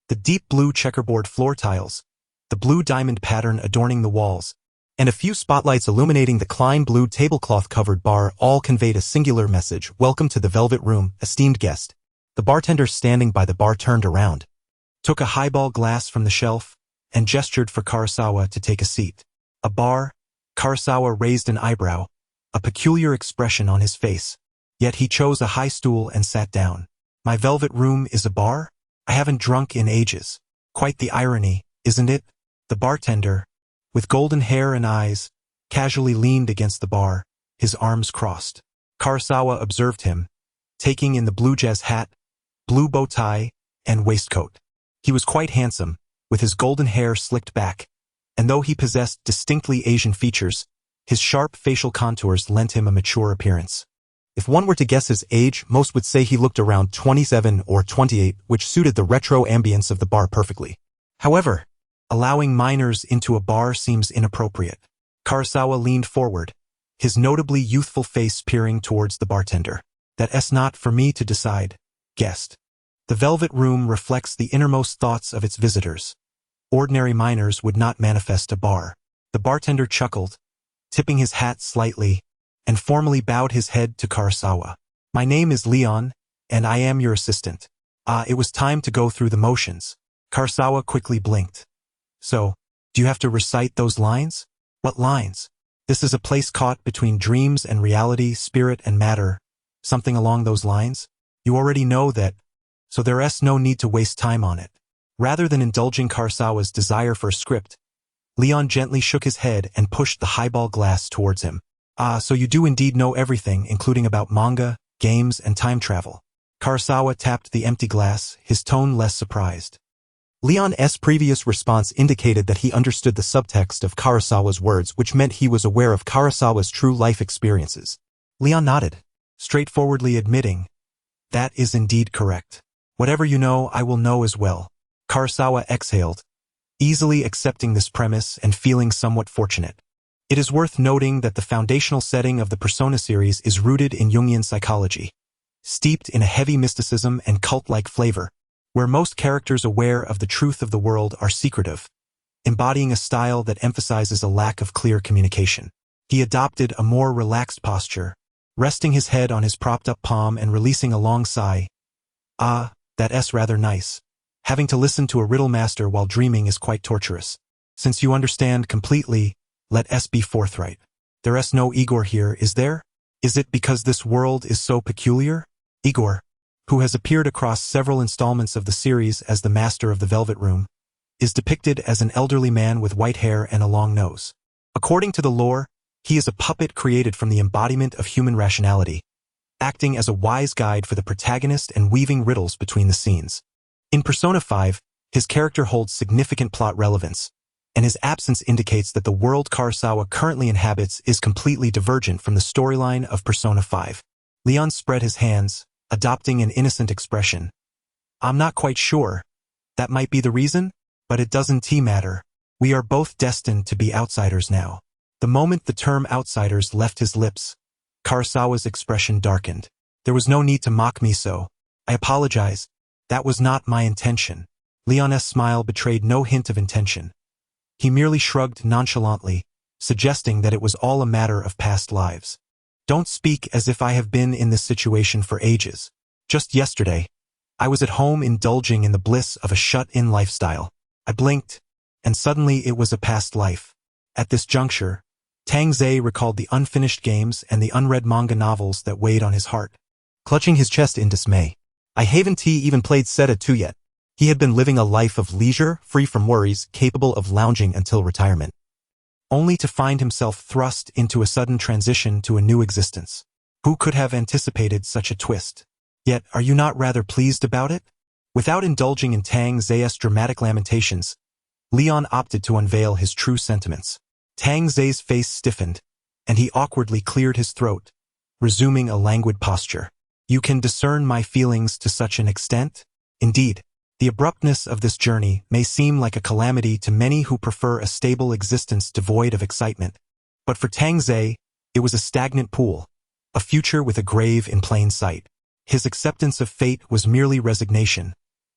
The deep blue checkerboard floor tiles, the blue diamond pattern adorning the walls, and a few spotlights illuminating the Klein blue tablecloth-covered bar all conveyed a singular message: "Welcome to the Velvet Room, esteemed guest." The bartender standing by the bar turned around, took a highball glass from the shelf, and gestured for Karasawa to take a seat. A bar? Karasawa raised an eyebrow, a peculiar expression on his face. Yet he chose a high stool and sat down. My velvet room is a bar? I haven't drunk in ages. Quite the irony, isn't it? The bartender, with golden hair and eyes, casually leaned against the bar, his arms crossed. Karasawa observed him, taking in the blue jazz hat, blue bow tie, and waistcoat. He was quite handsome, with his golden hair slicked back, and though he possessed distinctly Asian features, his sharp facial contours lent him a mature appearance. If one were to guess his age, most would say he looked around 27 or 28, which suited the retro ambience of the bar perfectly. However, allowing minors into a bar seems inappropriate. Karasawa leaned forward, his notably youthful face peering towards the bartender. That's not for me to decide, guest. The velvet room reflects the innermost thoughts of its visitors. Ordinary miners would not manifest a bar. The bartender chuckled, tipping his hat slightly, and formally bowed his head to Karasawa. My name is Leon, and I am your assistant. It was time to go through the motions. Karasawa quickly blinked. So, do you have to recite those lines? What lines? This is a place caught between dreams and reality, spirit and matter, something along those lines. You already know that, so there's no need to waste time on it. Rather than indulging Karasawa's desire for a script, Leon gently shook his head and pushed the highball glass towards him. So you do indeed know everything, including about manga, games, and time travel. Karasawa tapped the empty glass, his tone less surprised. Leon's previous response indicated that he understood the subtext of Karasawa's words, which meant he was aware of Karasawa's true life experiences. Leon nodded, straightforwardly admitting, that is indeed correct. Whatever you know, I will know as well. Karasawa exhaled, easily accepting this premise and feeling somewhat fortunate. It is worth noting that the foundational setting of the Persona series is rooted in Jungian psychology, steeped in a heavy mysticism and cult-like flavor, where most characters aware of the truth of the world are secretive, embodying a style that emphasizes a lack of clear communication. He adopted a more relaxed posture, resting his head on his propped-up palm and releasing a long sigh. That's rather nice. Having to listen to a riddle master while dreaming is quite torturous. Since you understand completely, let us be forthright. There's no Igor here, is there? Is it because this world is so peculiar? Igor, who has appeared across several installments of the series as the master of the Velvet Room, is depicted as an elderly man with white hair and a long nose. According to the lore, he is a puppet created from the embodiment of human rationality, acting as a wise guide for the protagonist and weaving riddles between the scenes. In Persona 5, his character holds significant plot relevance, and his absence indicates that the world Karasawa currently inhabits is completely divergent from the storyline of Persona 5. Leon spread his hands, adopting an innocent expression. I'm not quite sure. That might be the reason, but it doesn't matter. We are both destined to be outsiders now. The moment the term outsiders left his lips, Karasawa's expression darkened. There was no need to mock me so. I apologize. That was not my intention. Leon's smile betrayed no hint of intention. He merely shrugged nonchalantly, suggesting that it was all a matter of past lives. Don't speak as if I have been in this situation for ages. Just yesterday, I was at home indulging in the bliss of a shut-in lifestyle. I blinked, and suddenly it was a past life. At this juncture, Tang Zei recalled the unfinished games and the unread manga novels that weighed on his heart. Clutching his chest in dismay, I haven't even played Seta 2 yet. He had been living a life of leisure, free from worries, capable of lounging until retirement, only to find himself thrust into a sudden transition to a new existence. Who could have anticipated such a twist? Yet, are you not rather pleased about it? Without indulging in Tang Zei's dramatic lamentations, Leon opted to unveil his true sentiments. Tang Zei's face stiffened, and he awkwardly cleared his throat, resuming a languid posture. You can discern my feelings to such an extent? Indeed, the abruptness of this journey may seem like a calamity to many who prefer a stable existence devoid of excitement. But for Tang Zei, it was a stagnant pool, a future with a grave in plain sight. His acceptance of fate was merely resignation,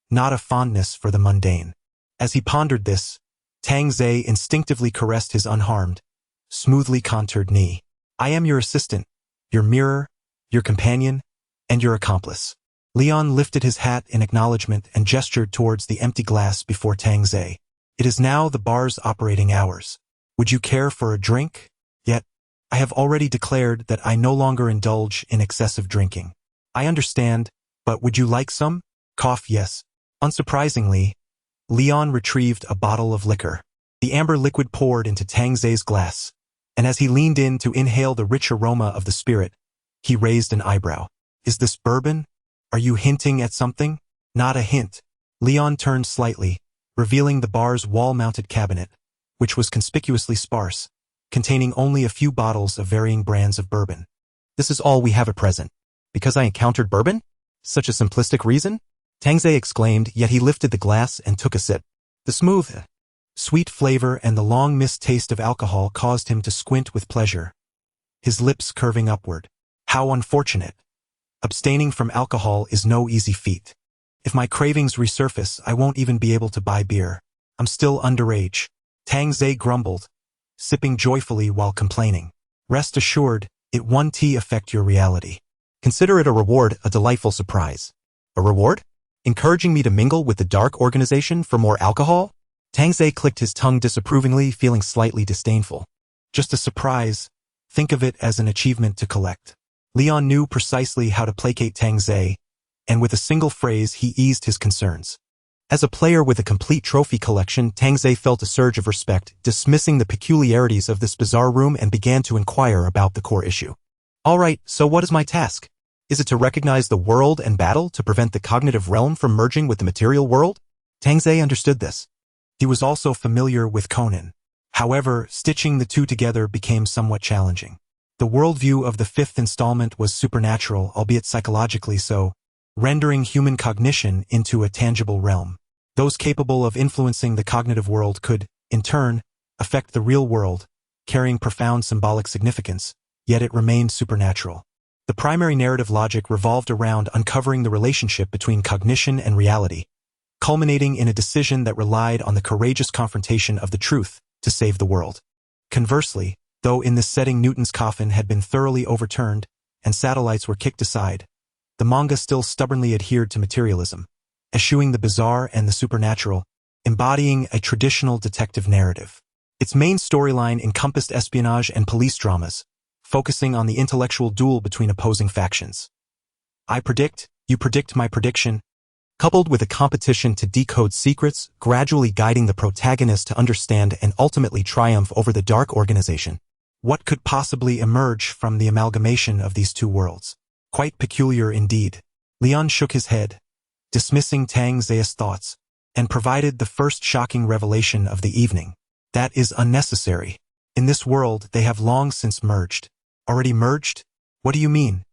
not a fondness for the mundane. As he pondered this, Tang Zei instinctively caressed his unharmed, smoothly contoured knee. I am your assistant, your mirror, your companion, and your accomplice. Leon lifted his hat in acknowledgement and gestured towards the empty glass before Tang Zei. It is now the bar's operating hours. Would you care for a drink? Yet, I have already declared that I no longer indulge in excessive drinking. I understand, but would you like some? Cough, yes. Unsurprisingly, Leon retrieved a bottle of liquor. The amber liquid poured into Tang Zei's glass, and as he leaned in to inhale the rich aroma of the spirit, he raised an eyebrow. Is this bourbon? Are you hinting at something? Not a hint. Leon turned slightly, revealing the bar's wall-mounted cabinet, which was conspicuously sparse, containing only a few bottles of varying brands of bourbon. This is all we have at present. Because I encountered bourbon? Such a simplistic reason? Tang Zei exclaimed, yet he lifted the glass and took a sip. The smooth, sweet flavor and the long-missed taste of alcohol caused him to squint with pleasure, his lips curving upward. How unfortunate. Abstaining from alcohol is no easy feat. If my cravings resurface, I won't even be able to buy beer. I'm still underage. Tang Zei grumbled, sipping joyfully while complaining. Rest assured, it won't affect your reality. Consider it a reward, a delightful surprise. A reward? Encouraging me to mingle with the dark organization for more alcohol? Tang Zei clicked his tongue disapprovingly, feeling slightly disdainful. Just a surprise. Think of it as an achievement to collect. Leon knew precisely how to placate Tang Zei, and with a single phrase he eased his concerns. As a player with a complete trophy collection, Tang Zei felt a surge of respect, dismissing the peculiarities of this bizarre room and began to inquire about the core issue. All right, so what is my task? Is it to recognize the world and battle to prevent the cognitive realm from merging with the material world? Tang Zei understood this. He was also familiar with Conan. However, stitching the two together became somewhat challenging. The worldview of the fifth installment was supernatural, albeit psychologically so, rendering human cognition into a tangible realm. Those capable of influencing the cognitive world could, in turn, affect the real world, carrying profound symbolic significance, yet it remained supernatural. The primary narrative logic revolved around uncovering the relationship between cognition and reality, culminating in a decision that relied on the courageous confrontation of the truth to save the world. Conversely, though in this setting Newton's coffin had been thoroughly overturned and satellites were kicked aside, the manga still stubbornly adhered to materialism, eschewing the bizarre and the supernatural, embodying a traditional detective narrative. Its main storyline encompassed espionage and police dramas, focusing on the intellectual duel between opposing factions. I predict, you predict my prediction, coupled with a competition to decode secrets, gradually guiding the protagonist to understand and ultimately triumph over the dark organization. What could possibly emerge from the amalgamation of these two worlds? Quite peculiar indeed. Leon shook his head, dismissing Tang Zei's thoughts, and provided the first shocking revelation of the evening. That is unnecessary. In this world, they have long since merged. Already merged? What do you mean?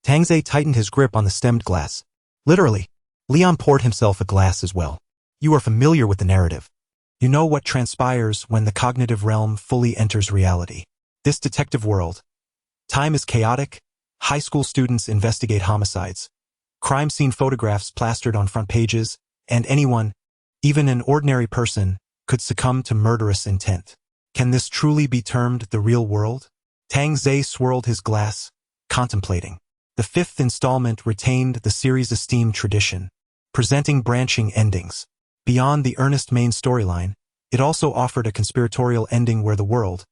Tang Zei tightened his grip on the stemmed glass. Literally. Leon poured himself a glass as well. You are familiar with the narrative. You know what transpires when the cognitive realm fully enters reality. This detective world. Time is chaotic. High school students investigate homicides. Crime scene photographs plastered on front pages, and anyone, even an ordinary person, could succumb to murderous intent. Can this truly be termed the real world? Tang Zei swirled his glass, contemplating. The fifth installment retained the series' esteemed tradition, presenting branching endings. Beyond the earnest main storyline, it also offered a conspiratorial ending where the world,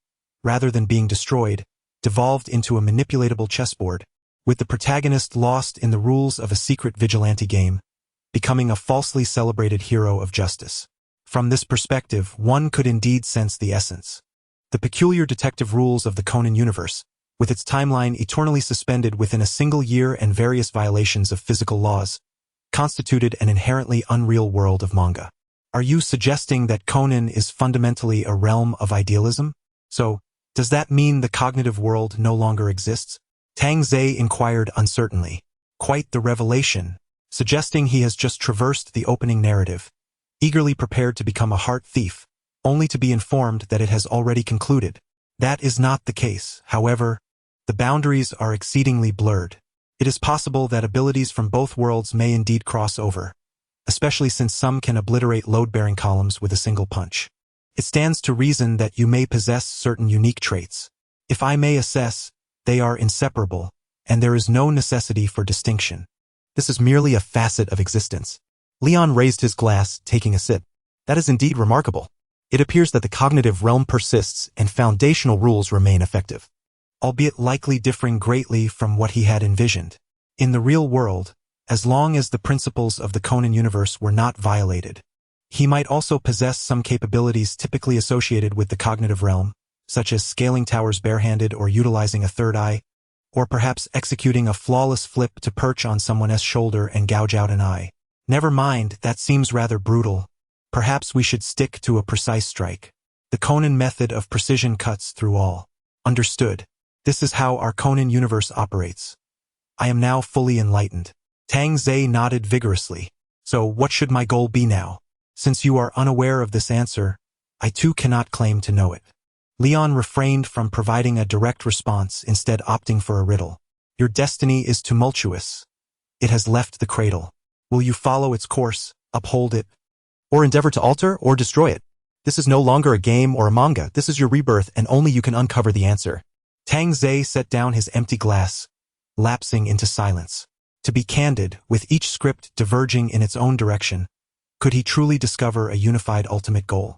rather than being destroyed, devolved into a manipulatable chessboard, with the protagonist lost in the rules of a secret vigilante game, becoming a falsely celebrated hero of justice. From this perspective, one could indeed sense the essence. The peculiar detective rules of the Conan universe, with its timeline eternally suspended within a single year and various violations of physical laws, constituted an inherently unreal world of manga. Are you suggesting that Conan is fundamentally a realm of idealism? So, does that mean the cognitive world no longer exists? Tang Zei inquired uncertainly. Quite the revelation, suggesting he has just traversed the opening narrative, eagerly prepared to become a heart thief, only to be informed that it has already concluded. That is not the case, however. The boundaries are exceedingly blurred. It is possible that abilities from both worlds may indeed cross over, especially since some can obliterate load-bearing columns with a single punch. It stands to reason that you may possess certain unique traits. If I may assess, they are inseparable, and there is no necessity for distinction. This is merely a facet of existence. Leon raised his glass, taking a sip. That is indeed remarkable. It appears that the cognitive realm persists and foundational rules remain effective, albeit likely differing greatly from what he had envisioned. In the real world, as long as the principles of the Conan universe were not violated, he might also possess some capabilities typically associated with the cognitive realm, such as scaling towers barehanded or utilizing a third eye, or perhaps executing a flawless flip to perch on someone's shoulder and gouge out an eye. Never mind, that seems rather brutal. Perhaps we should stick to a precise strike. The Conan method of precision cuts through all. Understood. This is how our Conan universe operates. I am now fully enlightened. Tang Zei nodded vigorously. So what should my goal be now? Since you are unaware of this answer, I too cannot claim to know it. Leon refrained from providing a direct response, instead opting for a riddle. Your destiny is tumultuous. It has left the cradle. Will you follow its course, uphold it, or endeavor to alter or destroy it? This is no longer a game or a manga, this is your rebirth and only you can uncover the answer. Tang Zhe set down his empty glass, lapsing into silence. To be candid, with each script diverging in its own direction, could he truly discover a unified ultimate goal?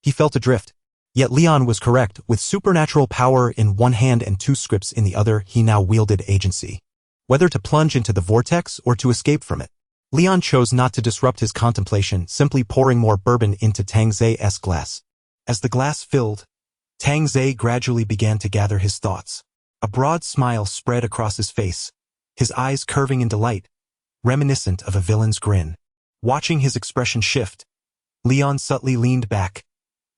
He felt adrift. Yet Leon was correct, with supernatural power in one hand and two scripts in the other, he now wielded agency. Whether to plunge into the vortex or to escape from it, Leon chose not to disrupt his contemplation, simply pouring more bourbon into Tang Ze's glass. As the glass filled, Tang Ze gradually began to gather his thoughts. A broad smile spread across his face, his eyes curving in delight, reminiscent of a villain's grin. Watching his expression shift, Leon subtly leaned back,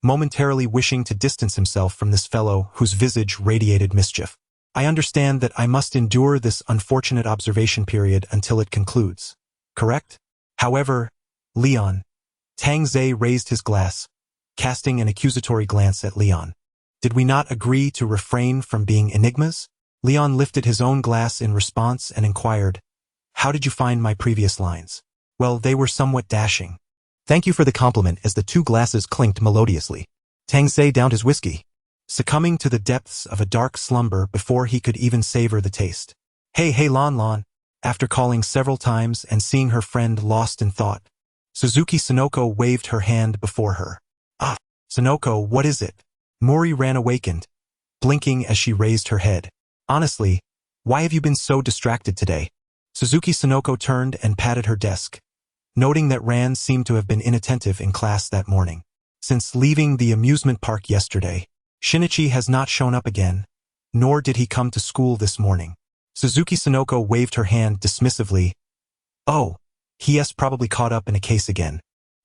momentarily wishing to distance himself from this fellow whose visage radiated mischief. I understand that I must endure this unfortunate observation period until it concludes. Correct? However, Leon. Tang Ze raised his glass, casting an accusatory glance at Leon. Did we not agree to refrain from being enigmas? Leon lifted his own glass in response and inquired, how did you find my previous lines? Well, they were somewhat dashing. Thank you for the compliment. As the two glasses clinked melodiously, Tang Ze downed his whiskey, succumbing to the depths of a dark slumber before he could even savor the taste. Hey Lon. After calling several times and seeing her friend lost in thought, Suzuki Sonoko waved her hand before her. Ah, Sonoko, what is it? Mori ran awakened, blinking as she raised her head. Honestly, why have you been so distracted today? Suzuki Sonoko turned and patted her desk, noting that Ran seemed to have been inattentive in class that morning. Since leaving the amusement park yesterday, Shinichi has not shown up again, nor did he come to school this morning. Suzuki Sonoko waved her hand dismissively. Oh, he has probably caught up in a case again.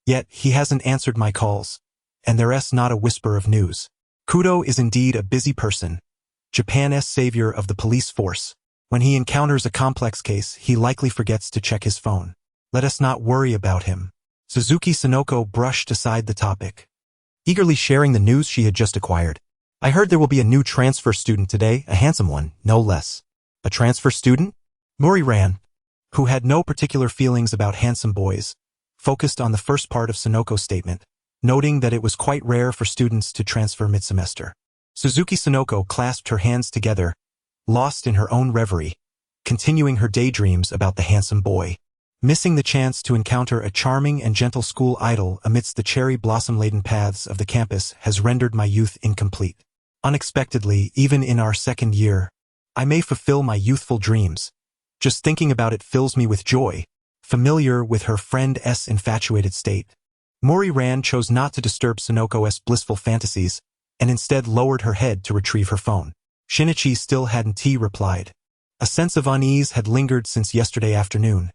Yet he hasn't answered my calls, and there's not a whisper of news. Kudo is indeed a busy person, Japan's savior of the police force. When he encounters a complex case, he likely forgets to check his phone. Let us not worry about him. Suzuki Sonoko brushed aside the topic, eagerly sharing the news she had just acquired. I heard there will be a new transfer student today, a handsome one, no less. A transfer student? Mori Ran, who had no particular feelings about handsome boys, focused on the first part of Sonoko's statement, noting that it was quite rare for students to transfer mid-semester. Suzuki Sonoko clasped her hands together, lost in her own reverie, continuing her daydreams about the handsome boy. Missing the chance to encounter a charming and gentle school idol amidst the cherry blossom-laden paths of the campus has rendered my youth incomplete. Unexpectedly, even in our second year, I may fulfill my youthful dreams. Just thinking about it fills me with joy, familiar with her friend's infatuated state. Mori Ran chose not to disturb Sonoko's blissful fantasies, and instead lowered her head to retrieve her phone. Shinichi still hadn't replied. A sense of unease had lingered since yesterday afternoon,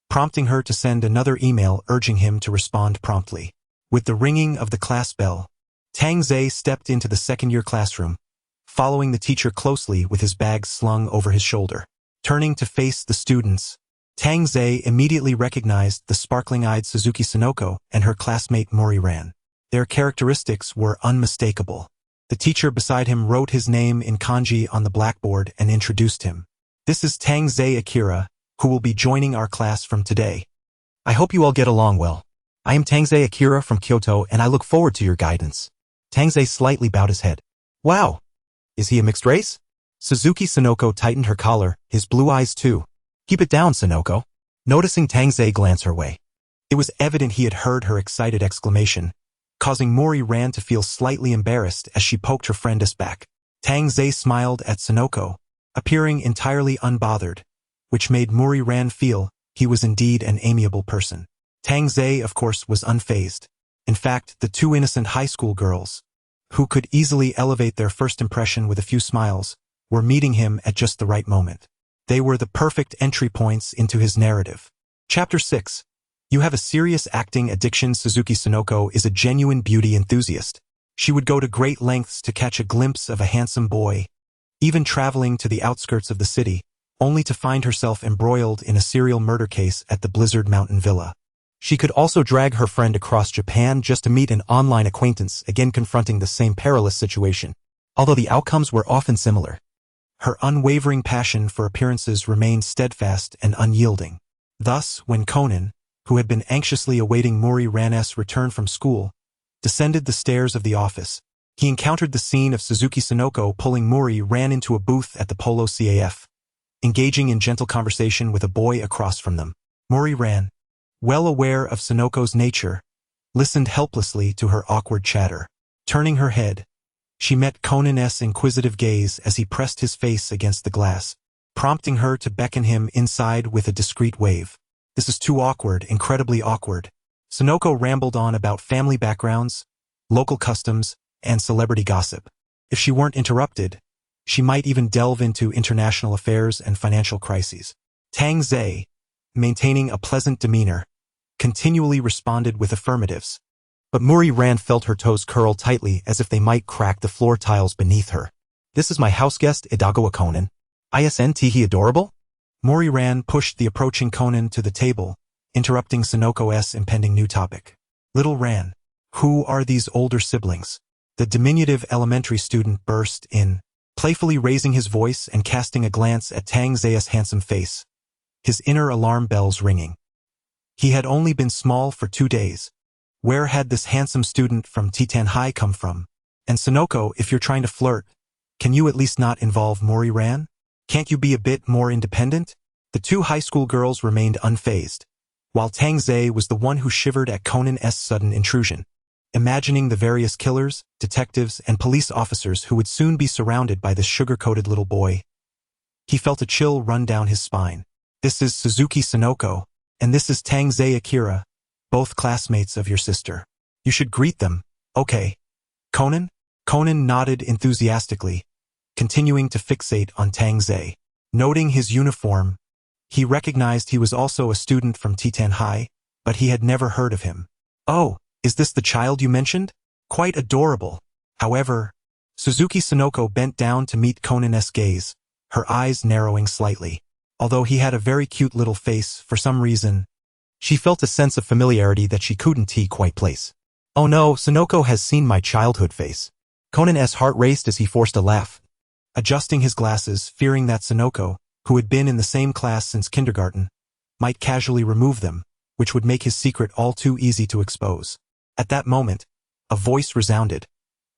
prompting her to send another email urging him to respond promptly. With the ringing of the class bell, Tang Ze stepped into the second-year classroom, following the teacher closely with his bag slung over his shoulder. Turning to face the students, Tang Ze immediately recognized the sparkling-eyed Suzuki Sonoko and her classmate Mori Ran. Their characteristics were unmistakable. The teacher beside him wrote his name in kanji on the blackboard and introduced him. This is Tang Ze Akira, who will be joining our class from today. I hope you all get along well. I am Tang Ze Akira from Kyoto and I look forward to your guidance. Tang Ze slightly bowed his head. Wow! Is he a mixed race? Suzuki Sonoko tightened her collar, his blue eyes too. Keep it down, Sonoko. Noticing Tang Ze glance her way, it was evident he had heard her excited exclamation, causing Mori Ran to feel slightly embarrassed as she poked her friendess back. Tang Ze smiled at Sonoko, appearing entirely unbothered, which made Mori Ran feel he was indeed an amiable person. Tang Ze, of course, was unfazed. In fact, the two innocent high school girls, who could easily elevate their first impression with a few smiles, were meeting him at just the right moment. They were the perfect entry points into his narrative. Chapter 6. You have a serious acting addiction. Suzuki Sonoko is a genuine beauty enthusiast. She would go to great lengths to catch a glimpse of a handsome boy, even traveling to the outskirts of the city, only to find herself embroiled in a serial murder case at the Blizzard Mountain Villa. She could also drag her friend across Japan just to meet an online acquaintance, again confronting the same perilous situation. Although the outcomes were often similar, her unwavering passion for appearances remained steadfast and unyielding. Thus, when Conan, who had been anxiously awaiting Mori Ran's return from school, descended the stairs of the office, he encountered the scene of Suzuki Sonoko pulling Mori Ran into a booth at the Polo CAF, engaging in gentle conversation with a boy across from them. Mori Ran, well aware of Sonoko's nature, listened helplessly to her awkward chatter. Turning her head, she met Conan's inquisitive gaze as he pressed his face against the glass, prompting her to beckon him inside with a discreet wave. This is too awkward, incredibly awkward. Sonoko rambled on about family backgrounds, local customs, and celebrity gossip. If she weren't interrupted, she might even delve into international affairs and financial crises. Tang Zei, maintaining a pleasant demeanor, continually responded with affirmatives. But Mori Ran felt her toes curl tightly as if they might crack the floor tiles beneath her. This is my house guest, Idagawa Conan. Isn't he adorable? Mori Ran pushed the approaching Conan to the table, interrupting Sonoko's impending new topic. Little Ran, who are these older siblings? The diminutive elementary student burst in, playfully raising his voice and casting a glance at Tang Zei's handsome face, his inner alarm bells ringing. He had only been small for 2 days. Where had this handsome student from Titan High come from? And Sonoko, if you're trying to flirt, can you at least not involve Mori Ran? Can't you be a bit more independent? The two high school girls remained unfazed, while Tang Zei was the one who shivered at Conan's sudden intrusion. Imagining the various killers, detectives, and police officers who would soon be surrounded by this sugar-coated little boy, he felt a chill run down his spine. This is Suzuki Sonoko, and this is Tang Zei Akira, both classmates of your sister. You should greet them, okay? Conan? Conan nodded enthusiastically, continuing to fixate on Tang Zei. Noting his uniform, he recognized he was also a student from Titan High, but he had never heard of him. Oh, is this the child you mentioned? Quite adorable. However, Suzuki Sonoko bent down to meet Conan's gaze, her eyes narrowing slightly. Although he had a very cute little face, for some reason, she felt a sense of familiarity that she couldn't quite place. Oh no, Sonoko has seen my childhood face. Conan's heart raced as he forced a laugh, adjusting his glasses, fearing that Sonoko, who had been in the same class since kindergarten, might casually remove them, which would make his secret all too easy to expose. At that moment, a voice resounded,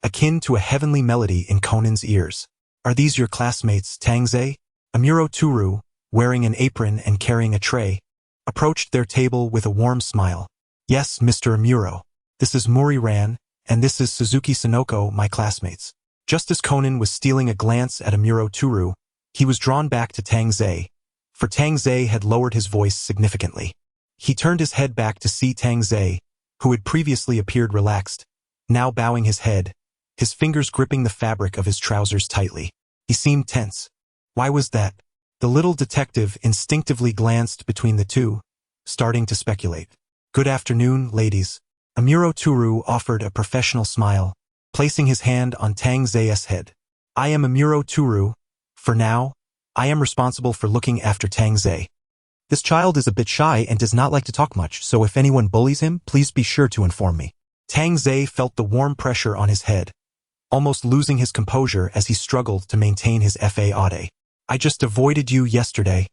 akin to a heavenly melody in Conan's ears. Are these your classmates, Tang Zei? Amuro Turu, wearing an apron and carrying a tray, approached their table with a warm smile. Yes, Mr. Amuro. This is Mori Ran, and this is Suzuki Sonoko, my classmates. Just as Conan was stealing a glance at Amuro Turu, he was drawn back to Tang Zei, for Tang Zei had lowered his voice significantly. He turned his head back to see Tang Zei, who had previously appeared relaxed, now bowing his head, his fingers gripping the fabric of his trousers tightly. He seemed tense. Why was that? The little detective instinctively glanced between the two, starting to speculate. Good afternoon, ladies. Amuro Turu offered a professional smile, placing his hand on Tang Zei's head. I am Amuro Turu. For now, I am responsible for looking after Tang Zei. This child is a bit shy and does not like to talk much, so if anyone bullies him, please be sure to inform me. Tang Zei felt the warm pressure on his head, almost losing his composure as he struggled to maintain his fa. I just avoided you yesterday.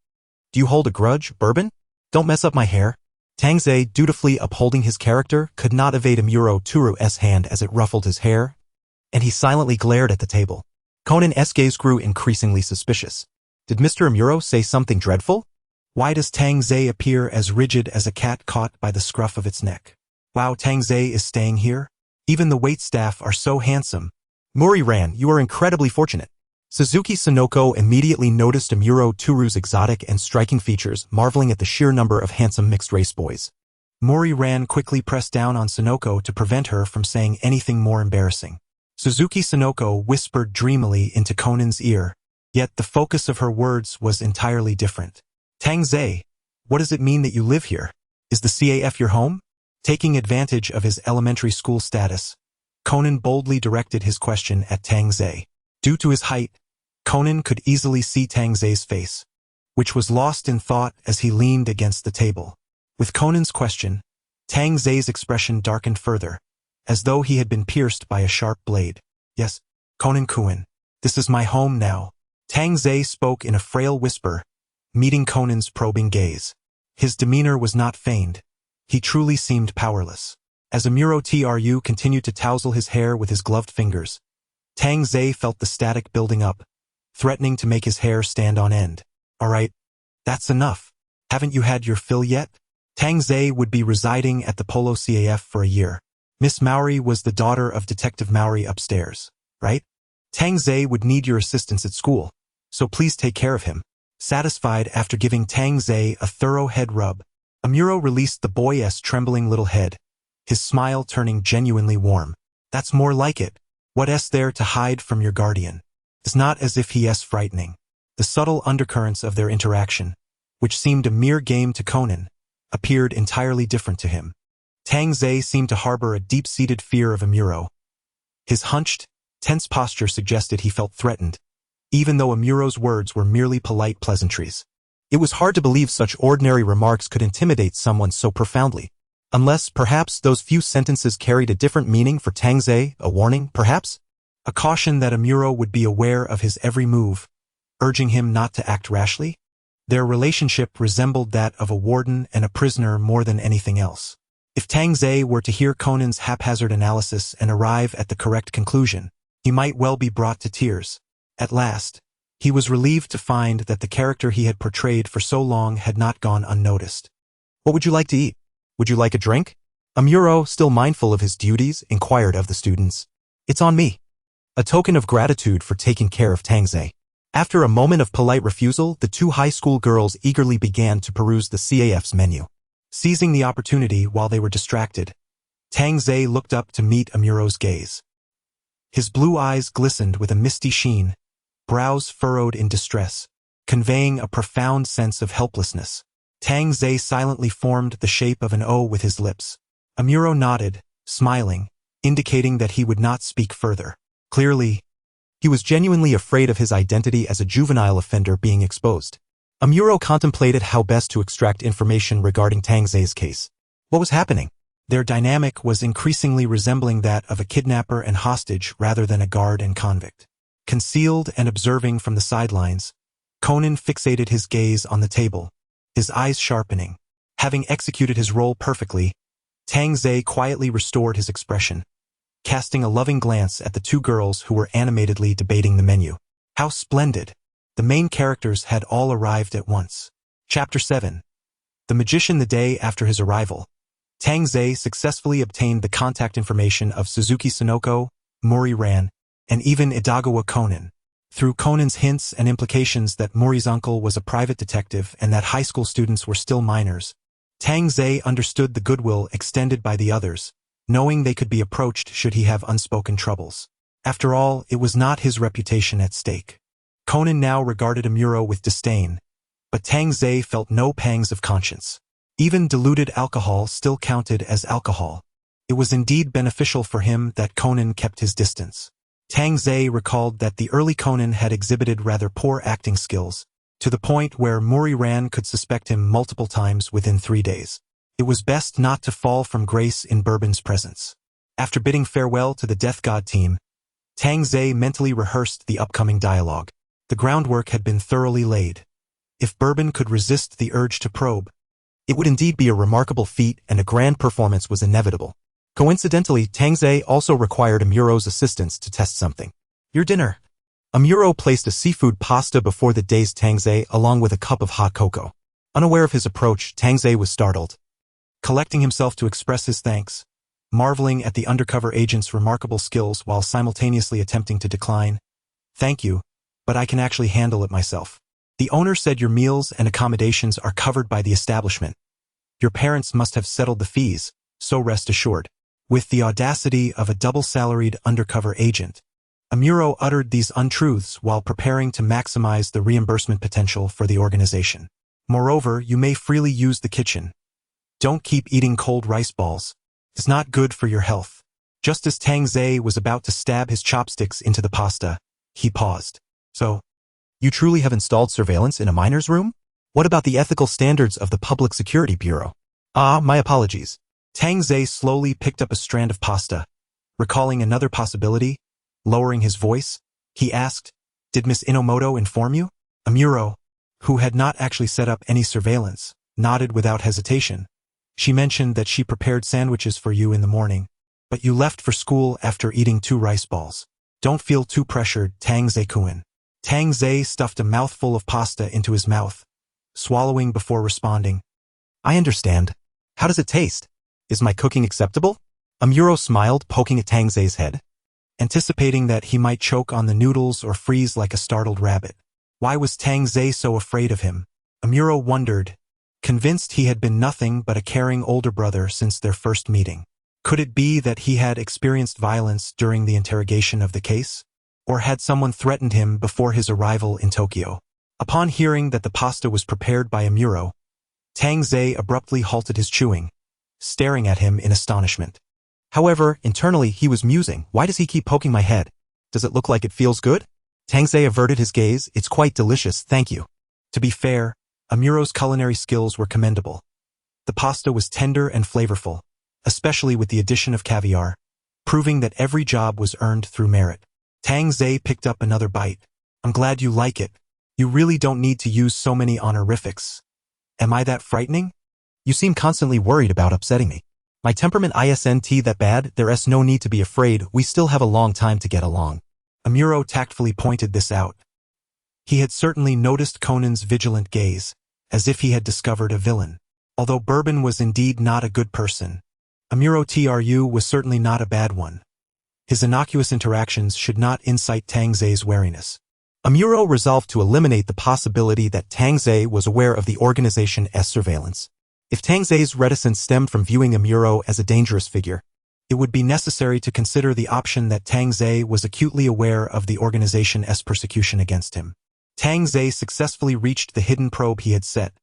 Do you hold a grudge, Bourbon? Don't mess up my hair. Tang Zei, dutifully upholding his character, could not evade Amuro Turu's hand as it ruffled his hair, and he silently glared at the table. Conan's gaze grew increasingly suspicious. Did Mr. Amuro say something dreadful? Why does Tang Zei appear as rigid as a cat caught by the scruff of its neck? Wow, Tang Zei is staying here? Even the waitstaff are so handsome. Mori Ran, you are incredibly fortunate. Suzuki Sonoko immediately noticed Amuro Turu's exotic and striking features, marveling at the sheer number of handsome mixed-race boys. Mori Ran quickly pressed down on Sonoko to prevent her from saying anything more embarrassing. Suzuki Sonoko whispered dreamily into Conan's ear, yet the focus of her words was entirely different. Tang Zei, what does it mean that you live here? Is the CAF your home? Taking advantage of his elementary school status, Conan boldly directed his question at Tang Zei. Due to his height, Conan could easily see Tang Zei's face, which was lost in thought as he leaned against the table. With Conan's question, Tang Zei's expression darkened further, as though he had been pierced by a sharp blade. Yes, Conan-kun, this is my home now. Tang Zei spoke in a frail whisper, meeting Conan's probing gaze. His demeanor was not feigned. He truly seemed powerless. As Amuro Tru continued to tousle his hair with his gloved fingers, Tang Zhe felt the static building up, threatening to make his hair stand on end. All right, that's enough. Haven't you had your fill yet? Tang Zhe would be residing at the Polo CAF for a year. Miss Maori was the daughter of Detective Maori upstairs, right? Tang Zhe would need your assistance at school, so please take care of him. Satisfied after giving Tang Zhe a thorough head rub, Amuro released the boy's trembling little head, his smile turning genuinely warm. That's more like it. What's there to hide from your guardian? It's not as if he's frightening. The subtle undercurrents of their interaction, which seemed a mere game to Conan, appeared entirely different to him. Tang Zhe seemed to harbor a deep-seated fear of Amuro. His hunched, tense posture suggested he felt threatened, even though Amuro's words were merely polite pleasantries. It was hard to believe such ordinary remarks could intimidate someone so profoundly. Unless, perhaps, those few sentences carried a different meaning for Tang Zhe, a warning, perhaps? A caution that Amuro would be aware of his every move, urging him not to act rashly? Their relationship resembled that of a warden and a prisoner more than anything else. If Tang Zhe were to hear Conan's haphazard analysis and arrive at the correct conclusion, he might well be brought to tears. At last, he was relieved to find that the character he had portrayed for so long had not gone unnoticed. What would you like to eat? Would you like a drink? Amuro, still mindful of his duties, inquired of the students. It's on me. A token of gratitude for taking care of Tang Zhe. After a moment of polite refusal, the two high school girls eagerly began to peruse the CAF's menu. Seizing the opportunity while they were distracted, Tang Zhe looked up to meet Amuro's gaze. His blue eyes glistened with a misty sheen, brows furrowed in distress, conveying a profound sense of helplessness. Tang Zhe silently formed the shape of an O with his lips. Amuro nodded, smiling, indicating that he would not speak further. Clearly, he was genuinely afraid of his identity as a juvenile offender being exposed. Amuro contemplated how best to extract information regarding Tang Zhe's case. What was happening? Their dynamic was increasingly resembling that of a kidnapper and hostage rather than a guard and convict. Concealed and observing from the sidelines, Conan fixated his gaze on the table, his eyes sharpening. Having executed his role perfectly, Tang Zhe quietly restored his expression, casting a loving glance at the two girls who were animatedly debating the menu. How splendid! The main characters had all arrived at once. Chapter 7. The Magician. The day after his arrival, Tang Zhe successfully obtained the contact information of Suzuki Sonoko, Mori Ran, and even Idagawa Conan. Through Conan's hints and implications that Mori's uncle was a private detective and that high school students were still minors, Tang Zhe understood the goodwill extended by the others, knowing they could be approached should he have unspoken troubles. After all, it was not his reputation at stake. Conan now regarded Amuro with disdain, but Tang Zhe felt no pangs of conscience. Even diluted alcohol still counted as alcohol. It was indeed beneficial for him that Conan kept his distance. Tang Zhe recalled that the early Conan had exhibited rather poor acting skills, to the point where Mori Ran could suspect him multiple times within 3 days. It was best not to fall from grace in Bourbon's presence. After bidding farewell to the Death God team, Tang Zhe mentally rehearsed the upcoming dialogue. The groundwork had been thoroughly laid. If Bourbon could resist the urge to probe, it would indeed be a remarkable feat and a grand performance was inevitable. Coincidentally, Tang Zhe also required Amuro's assistance to test something. Your dinner. Amuro placed a seafood pasta before the dazed Tang Zhe along with a cup of hot cocoa. Unaware of his approach, Tang Zhe was startled. Collecting himself to express his thanks, marveling at the undercover agent's remarkable skills while simultaneously attempting to decline. Thank you, but I can actually handle it myself. The owner said your meals and accommodations are covered by the establishment. Your parents must have settled the fees, so rest assured. With the audacity of a double-salaried undercover agent, Amuro uttered these untruths while preparing to maximize the reimbursement potential for the organization. Moreover, you may freely use the kitchen. Don't keep eating cold rice balls. It's not good for your health. Just as Tang Zhe was about to stab his chopsticks into the pasta, he paused. So, you truly have installed surveillance in a miner's room? What about the ethical standards of the Public Security Bureau? Ah, my apologies. Tang Zhe slowly picked up a strand of pasta. Recalling another possibility, lowering his voice, he asked, Did Miss Inomoto inform you? Amuro, who had not actually set up any surveillance, nodded without hesitation. She mentioned that she prepared sandwiches for you in the morning, but you left for school after eating 2 rice balls. Don't feel too pressured, Tang Zei-kun. Tang Zei stuffed a mouthful of pasta into his mouth, swallowing before responding. I understand. How does it taste? Is my cooking acceptable? Amuro smiled, poking at Tang Zei's head, anticipating that he might choke on the noodles or freeze like a startled rabbit. Why was Tang Zei so afraid of him? Amuro wondered, convinced he had been nothing but a caring older brother since their first meeting. Could it be that he had experienced violence during the interrogation of the case? Or had someone threatened him before his arrival in Tokyo? Upon hearing that the pasta was prepared by Amuro, Tang Zei abruptly halted his chewing, staring at him in astonishment. However, internally he was musing, why does he keep poking my head? Does it look like it feels good? Tang Zei averted his gaze, it's quite delicious, thank you. To be fair, Amuro's culinary skills were commendable. The pasta was tender and flavorful, especially with the addition of caviar, proving that every job was earned through merit. Tang Zei picked up another bite. I'm glad you like it. You really don't need to use so many honorifics. Am I that frightening? You seem constantly worried about upsetting me. My temperament isn't that bad, there's no need to be afraid, we still have a long time to get along. Amuro tactfully pointed this out. He had certainly noticed Conan's vigilant gaze, as if he had discovered a villain. Although Bourbon was indeed not a good person, Amuro Tru was certainly not a bad one. His innocuous interactions should not incite Tang Zei's wariness. Amuro resolved to eliminate the possibility that Tang Zei was aware of the organization's surveillance. If Tang Zei's reticence stemmed from viewing Amuro as a dangerous figure, it would be necessary to consider the option that Tang Zei was acutely aware of the organization's persecution against him. Tang Zei successfully reached the hidden probe he had set,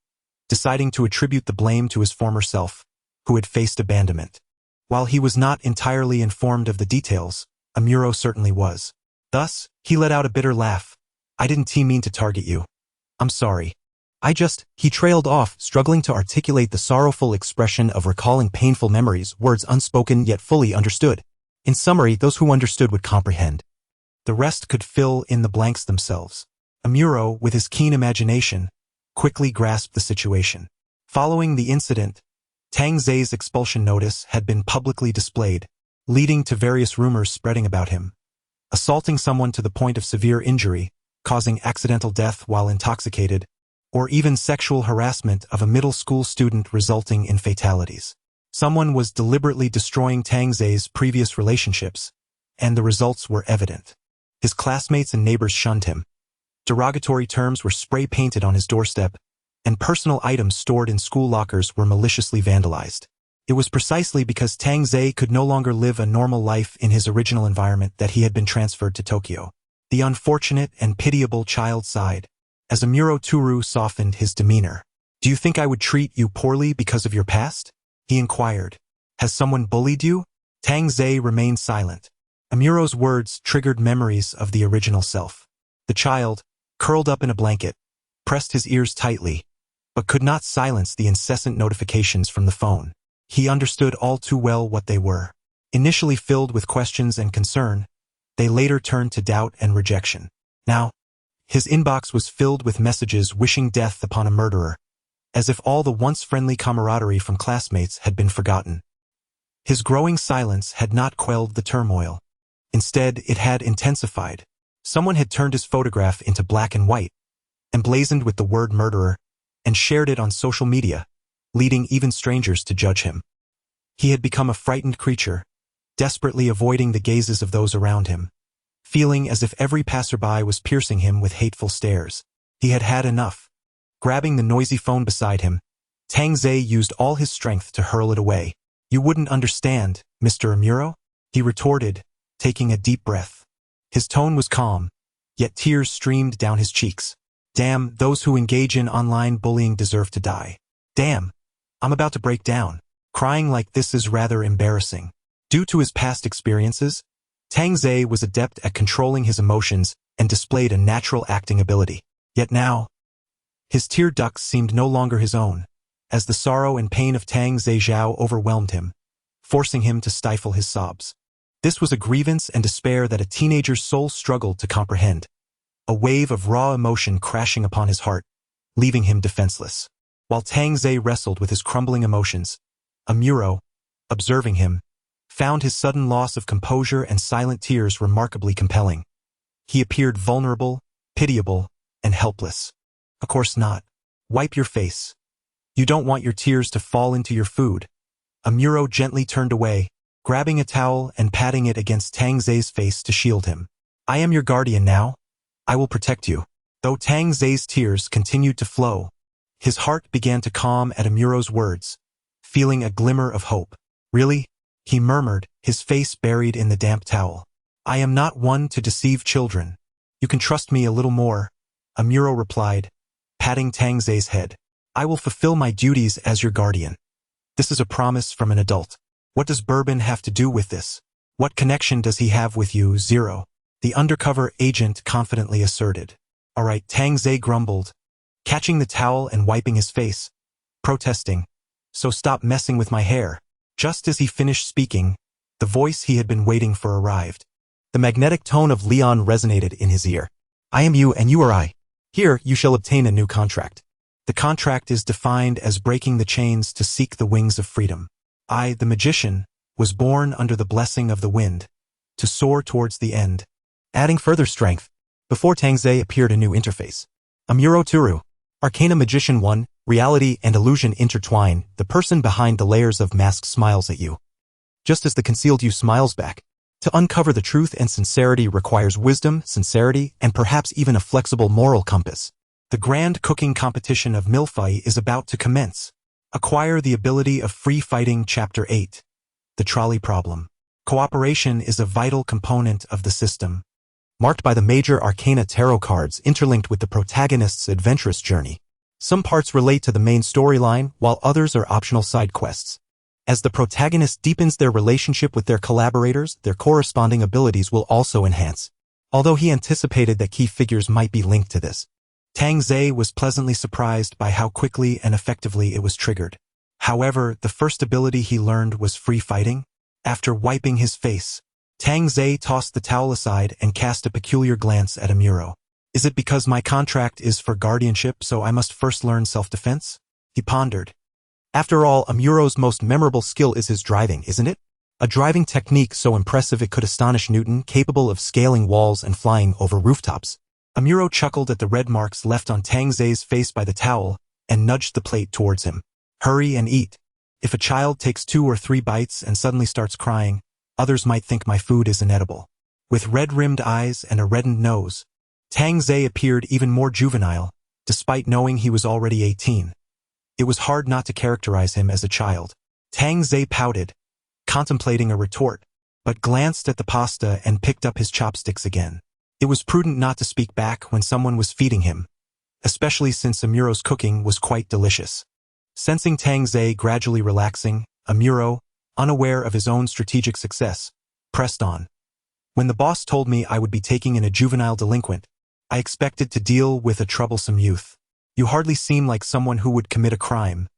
deciding to attribute the blame to his former self, who had faced abandonment. While he was not entirely informed of the details, Amuro certainly was. Thus, he let out a bitter laugh. I didn't mean to target you. I'm sorry. He trailed off, struggling to articulate the sorrowful expression of recalling painful memories, words unspoken yet fully understood. In summary, those who understood would comprehend. The rest could fill in the blanks themselves. Amuro, with his keen imagination, quickly grasped the situation. Following the incident, Tang Zei's expulsion notice had been publicly displayed, leading to various rumors spreading about him. Assaulting someone to the point of severe injury, causing accidental death while intoxicated, or even sexual harassment of a middle school student resulting in fatalities. Someone was deliberately destroying Tang Zei's previous relationships, and the results were evident. His classmates and neighbors shunned him. Derogatory terms were spray-painted on his doorstep, and personal items stored in school lockers were maliciously vandalized. It was precisely because Tang Zei could no longer live a normal life in his original environment that he had been transferred to Tokyo. The unfortunate and pitiable child sighed, as Amuro Tru softened his demeanor. Do you think I would treat you poorly because of your past? He inquired. Has someone bullied you? Tang Zei remained silent. Amuro's words triggered memories of the original self. The child, curled up in a blanket, pressed his ears tightly, but could not silence the incessant notifications from the phone. He understood all too well what they were. Initially filled with questions and concern, they later turned to doubt and rejection. Now, his inbox was filled with messages wishing death upon a murderer, as if all the once friendly camaraderie from classmates had been forgotten. His growing silence had not quelled the turmoil. Instead, it had intensified. Someone had turned his photograph into black and white, emblazoned with the word murderer, and shared it on social media, leading even strangers to judge him. He had become a frightened creature, desperately avoiding the gazes of those around him, feeling as if every passerby was piercing him with hateful stares. He had had enough. Grabbing the noisy phone beside him, Tang Zei used all his strength to hurl it away. You wouldn't understand, Mr. Amuro? He retorted, taking a deep breath. His tone was calm, yet tears streamed down his cheeks. Damn, those who engage in online bullying deserve to die. Damn, I'm about to break down. Crying like this is rather embarrassing. Due to his past experiences, Tang Zei was adept at controlling his emotions and displayed a natural acting ability. Yet now, his tear ducts seemed no longer his own, as the sorrow and pain of Tang Zei Zhao overwhelmed him, forcing him to stifle his sobs. This was a grievance and despair that a teenager's soul struggled to comprehend, a wave of raw emotion crashing upon his heart, leaving him defenseless. While Tang Ze wrestled with his crumbling emotions, Amuro, observing him, found his sudden loss of composure and silent tears remarkably compelling. He appeared vulnerable, pitiable, and helpless. Of course not. Wipe your face. You don't want your tears to fall into your food. Amuro gently turned away, grabbing a towel and patting it against Tang Ze's face to shield him. I am your guardian now. I will protect you. Though Tang Ze's tears continued to flow, his heart began to calm at Amuro's words, feeling a glimmer of hope. Really? He murmured, his face buried in the damp towel. I am not one to deceive children. You can trust me a little more, Amuro replied, patting Tang Ze's head. I will fulfill my duties as your guardian. This is a promise from an adult. What does Bourbon have to do with this? What connection does he have with you, Zero? The undercover agent confidently asserted. All right, Tang Ze grumbled, catching the towel and wiping his face, protesting. So stop messing with my hair. Just as he finished speaking, the voice he had been waiting for arrived. The magnetic tone of Leon resonated in his ear. I am you and you are I. Here you shall obtain a new contract. The contract is defined as breaking the chains to seek the wings of freedom. I, the magician, was born under the blessing of the wind, to soar towards the end. Adding further strength, before Tang Ze appeared a new interface. Amuro Turu. Arcana Magician 1, reality and illusion intertwine, the person behind the layers of mask smiles at you. Just as the concealed you smiles back. To uncover the truth and sincerity requires wisdom, sincerity, and perhaps even a flexible moral compass. The grand cooking competition of Milfai is about to commence. Acquire the ability of free fighting Chapter 8. The trolley problem. Cooperation is a vital component of the system, marked by the major arcana tarot cards interlinked with the protagonist's adventurous journey. Some parts relate to the main storyline, while others are optional side quests. As the protagonist deepens their relationship with their collaborators, their corresponding abilities will also enhance. Although he anticipated that key figures might be linked to this, Tang Ze was pleasantly surprised by how quickly and effectively it was triggered. However, the first ability he learned was free fighting. After wiping his face, Tang Ze tossed the towel aside and cast a peculiar glance at Amuro. Is it because my contract is for guardianship, so I must first learn self-defense? He pondered. After all, Amuro's most memorable skill is his driving, isn't it? A driving technique so impressive it could astonish Newton, capable of scaling walls and flying over rooftops. Amuro chuckled at the red marks left on Tang Ze's face by the towel and nudged the plate towards him. Hurry and eat. If a child takes 2 or 3 bites and suddenly starts crying, others might think my food is inedible. With red-rimmed eyes and a reddened nose, Tang Ze appeared even more juvenile, despite knowing he was already 18. It was hard not to characterize him as a child. Tang Ze pouted, contemplating a retort, but glanced at the pasta and picked up his chopsticks again. It was prudent not to speak back when someone was feeding him, especially since Amuro's cooking was quite delicious. Sensing Tang Ze gradually relaxing, Amuro, unaware of his own strategic success, pressed on. When the boss told me I would be taking in a juvenile delinquent, I expected to deal with a troublesome youth. You hardly seem like someone who would commit a crime.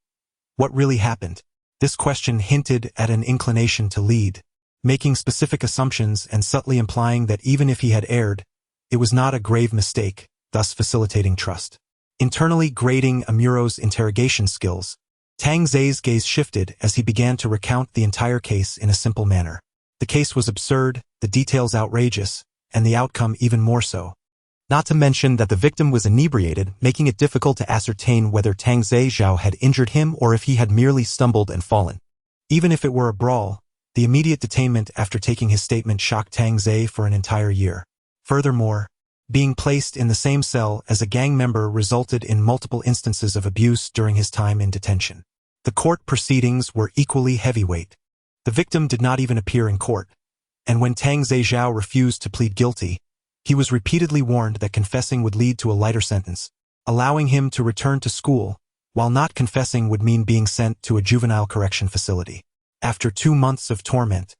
What really happened? This question hinted at an inclination to lead, making specific assumptions and subtly implying that even if he had erred, it was not a grave mistake, thus facilitating trust. Internally grading Amuro's interrogation skills, Tang Ze's gaze shifted as he began to recount the entire case in a simple manner. The case was absurd, the details outrageous, and the outcome even more so. Not to mention that the victim was inebriated, making it difficult to ascertain whether Tang Ze Zhao had injured him or if he had merely stumbled and fallen. Even if it were a brawl, the immediate detainment after taking his statement shocked Tang Ze for an entire year. Furthermore, being placed in the same cell as a gang member resulted in multiple instances of abuse during his time in detention. The court proceedings were equally heavyweight. The victim did not even appear in court, and when Tang Ze Zhao refused to plead guilty, he was repeatedly warned that confessing would lead to a lighter sentence, allowing him to return to school, while not confessing would mean being sent to a juvenile correction facility. After 2 months of torment,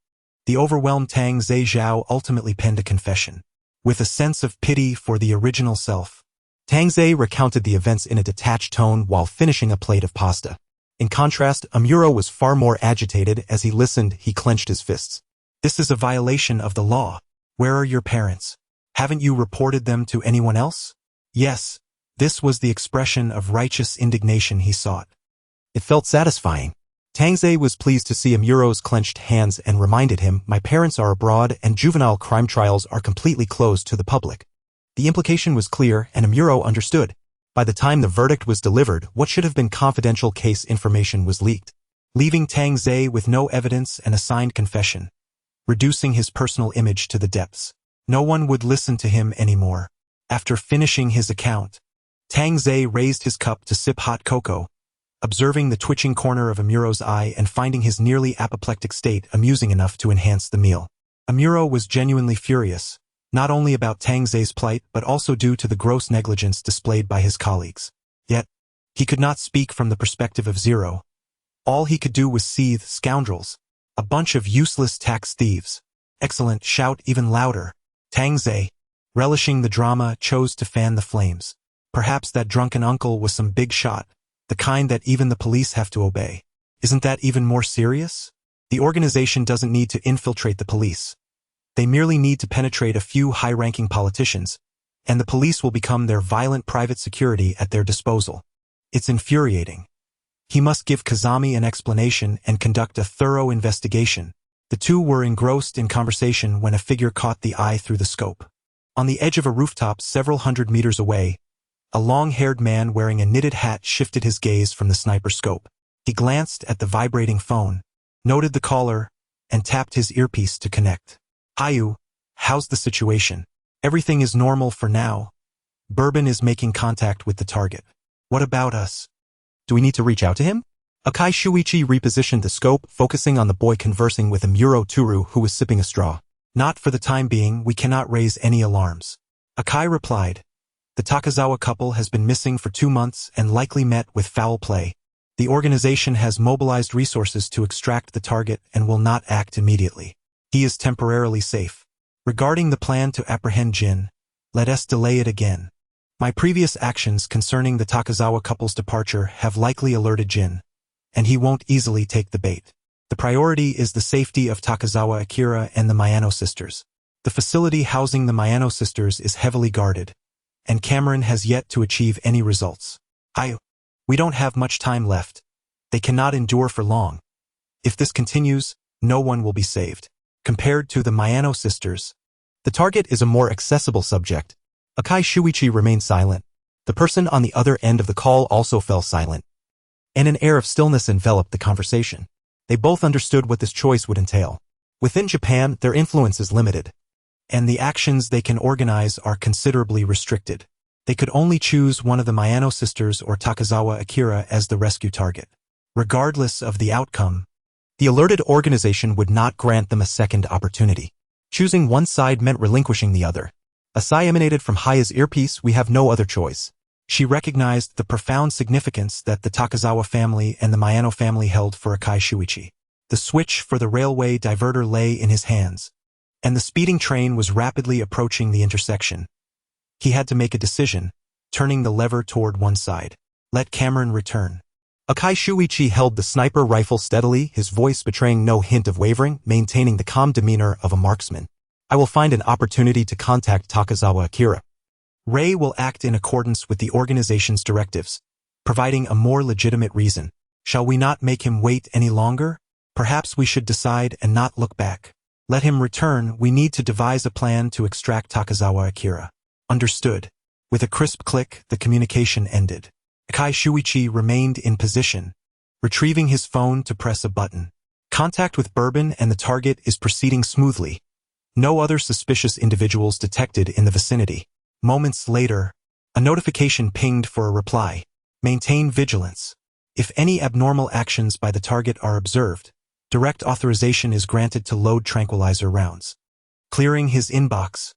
the overwhelmed Tang Ze Zhao ultimately penned a confession. With a sense of pity for the original self, Tang Ze recounted the events in a detached tone while finishing a plate of pasta. In contrast, Amuro was far more agitated. As he listened, he clenched his fists. This is a violation of the law. Where are your parents? Haven't you reported them to anyone else? Yes, This was the expression of righteous indignation he sought. It felt satisfying. Tangze was pleased to see Amuro's clenched hands and reminded him, "My parents are abroad and juvenile crime trials are completely closed to the public." The implication was clear and Amuro understood. By the time the verdict was delivered, what should have been confidential case information was leaked, leaving Tangze with no evidence and a signed confession, reducing his personal image to the depths. No one would listen to him anymore. After finishing his account, Tangze raised his cup to sip hot cocoa, observing the twitching corner of Amuro's eye and finding his nearly apoplectic state amusing enough to enhance the meal. Amuro was genuinely furious, not only about Tangze's plight but also due to the gross negligence displayed by his colleagues. Yet, he could not speak from the perspective of Zero. All he could do was seethe, "Scoundrels! A bunch of useless tax thieves! Excellent, shout even louder!" Tangze, relishing the drama, chose to fan the flames. Perhaps that drunken uncle was some big shot, the kind that even the police have to obey. Isn't that even more serious? The organization doesn't need to infiltrate the police. They merely need to penetrate a few high-ranking politicians, and the police will become their violent private security at their disposal. It's infuriating. He must give Kazami an explanation and conduct a thorough investigation. The two were engrossed in conversation when a figure caught the eye through the scope. On the edge of a rooftop several hundred meters away, a long-haired man wearing a knitted hat shifted his gaze from the sniper scope. He glanced at the vibrating phone, noted the caller, and tapped his earpiece to connect. "Hayu, how's the situation?" "Everything is normal for now. Bourbon is making contact with the target." "What about us? Do we need to reach out to him?" Akai Shuichi repositioned the scope, focusing on the boy conversing with Amuro Turu, who was sipping a straw. "Not for the time being, we cannot raise any alarms." Akai replied, "The Takazawa couple has been missing for 2 months and likely met with foul play. The organization has mobilized resources to extract the target and will not act immediately. He is temporarily safe. Regarding the plan to apprehend Jin, let us delay it again. My previous actions concerning the Takazawa couple's departure have likely alerted Jin, and he won't easily take the bait. The priority is the safety of Takazawa Akira and the Mayano sisters. The facility housing the Mayano sisters is heavily guarded, and Cameron has yet to achieve any results. We don't have much time left. They cannot endure for long. If this continues, no one will be saved." Compared to the Mayano sisters, the target is a more accessible subject. Akai Shuichi remained silent. The person on the other end of the call also fell silent, and an air of stillness enveloped the conversation. They both understood what this choice would entail. Within Japan, their influence is limited, and the actions they can organize are considerably restricted. They could only choose one of the Mayano sisters or Takazawa Akira as the rescue target. Regardless of the outcome, the alerted organization would not grant them a second opportunity. Choosing one side meant relinquishing the other. A sigh emanated from Haya's earpiece. "We have no other choice." She recognized the profound significance that the Takazawa family and the Mayano family held for Akai Shuichi. The switch for the railway diverter lay in his hands, and the speeding train was rapidly approaching the intersection. He had to make a decision, turning the lever toward one side. Let Cameron return. Akai Shuichi held the sniper rifle steadily, his voice betraying no hint of wavering, maintaining the calm demeanor of a marksman. "I will find an opportunity to contact Takazawa Akira. Ray will act in accordance with the organization's directives, providing a more legitimate reason. Shall we not make him wait any longer? Perhaps we should decide and not look back. Let him return. We need to devise a plan to extract Takazawa Akira." "Understood." With a crisp click, the communication ended. Akai Shuichi remained in position, retrieving his phone to press a button. Contact with Bourbon and the target is proceeding smoothly. No other suspicious individuals detected in the vicinity. Moments later, a notification pinged for a reply. Maintain vigilance. If any abnormal actions by the target are observed, direct authorization is granted to load tranquilizer rounds. Clearing his inbox,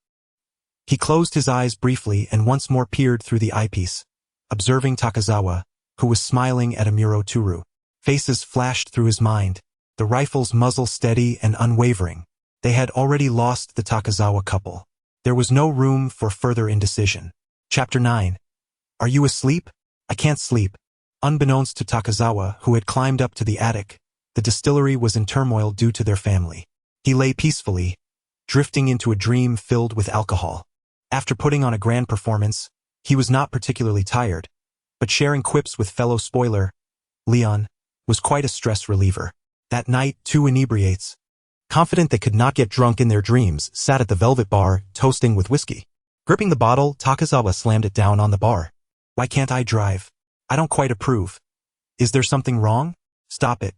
he closed his eyes briefly and once more peered through the eyepiece, observing Takazawa, who was smiling at Amuro Turu. Faces flashed through his mind, the rifle's muzzle steady and unwavering. They had already lost the Takazawa couple. There was no room for further indecision. Chapter 9. Are you asleep? I can't sleep. Unbeknownst to Takazawa, who had climbed up to the attic, the distillery was in turmoil due to their family. He lay peacefully, drifting into a dream filled with alcohol. After putting on a grand performance, He was not particularly tired, but sharing quips with fellow spoiler, Leon, was quite a stress reliever. That night, two inebriates, confident they could not get drunk in their dreams, sat at the velvet bar, toasting with whiskey. Gripping the bottle, Takazawa slammed it down on the bar. Why can't I drive? I don't quite approve. Is there something wrong? Stop it.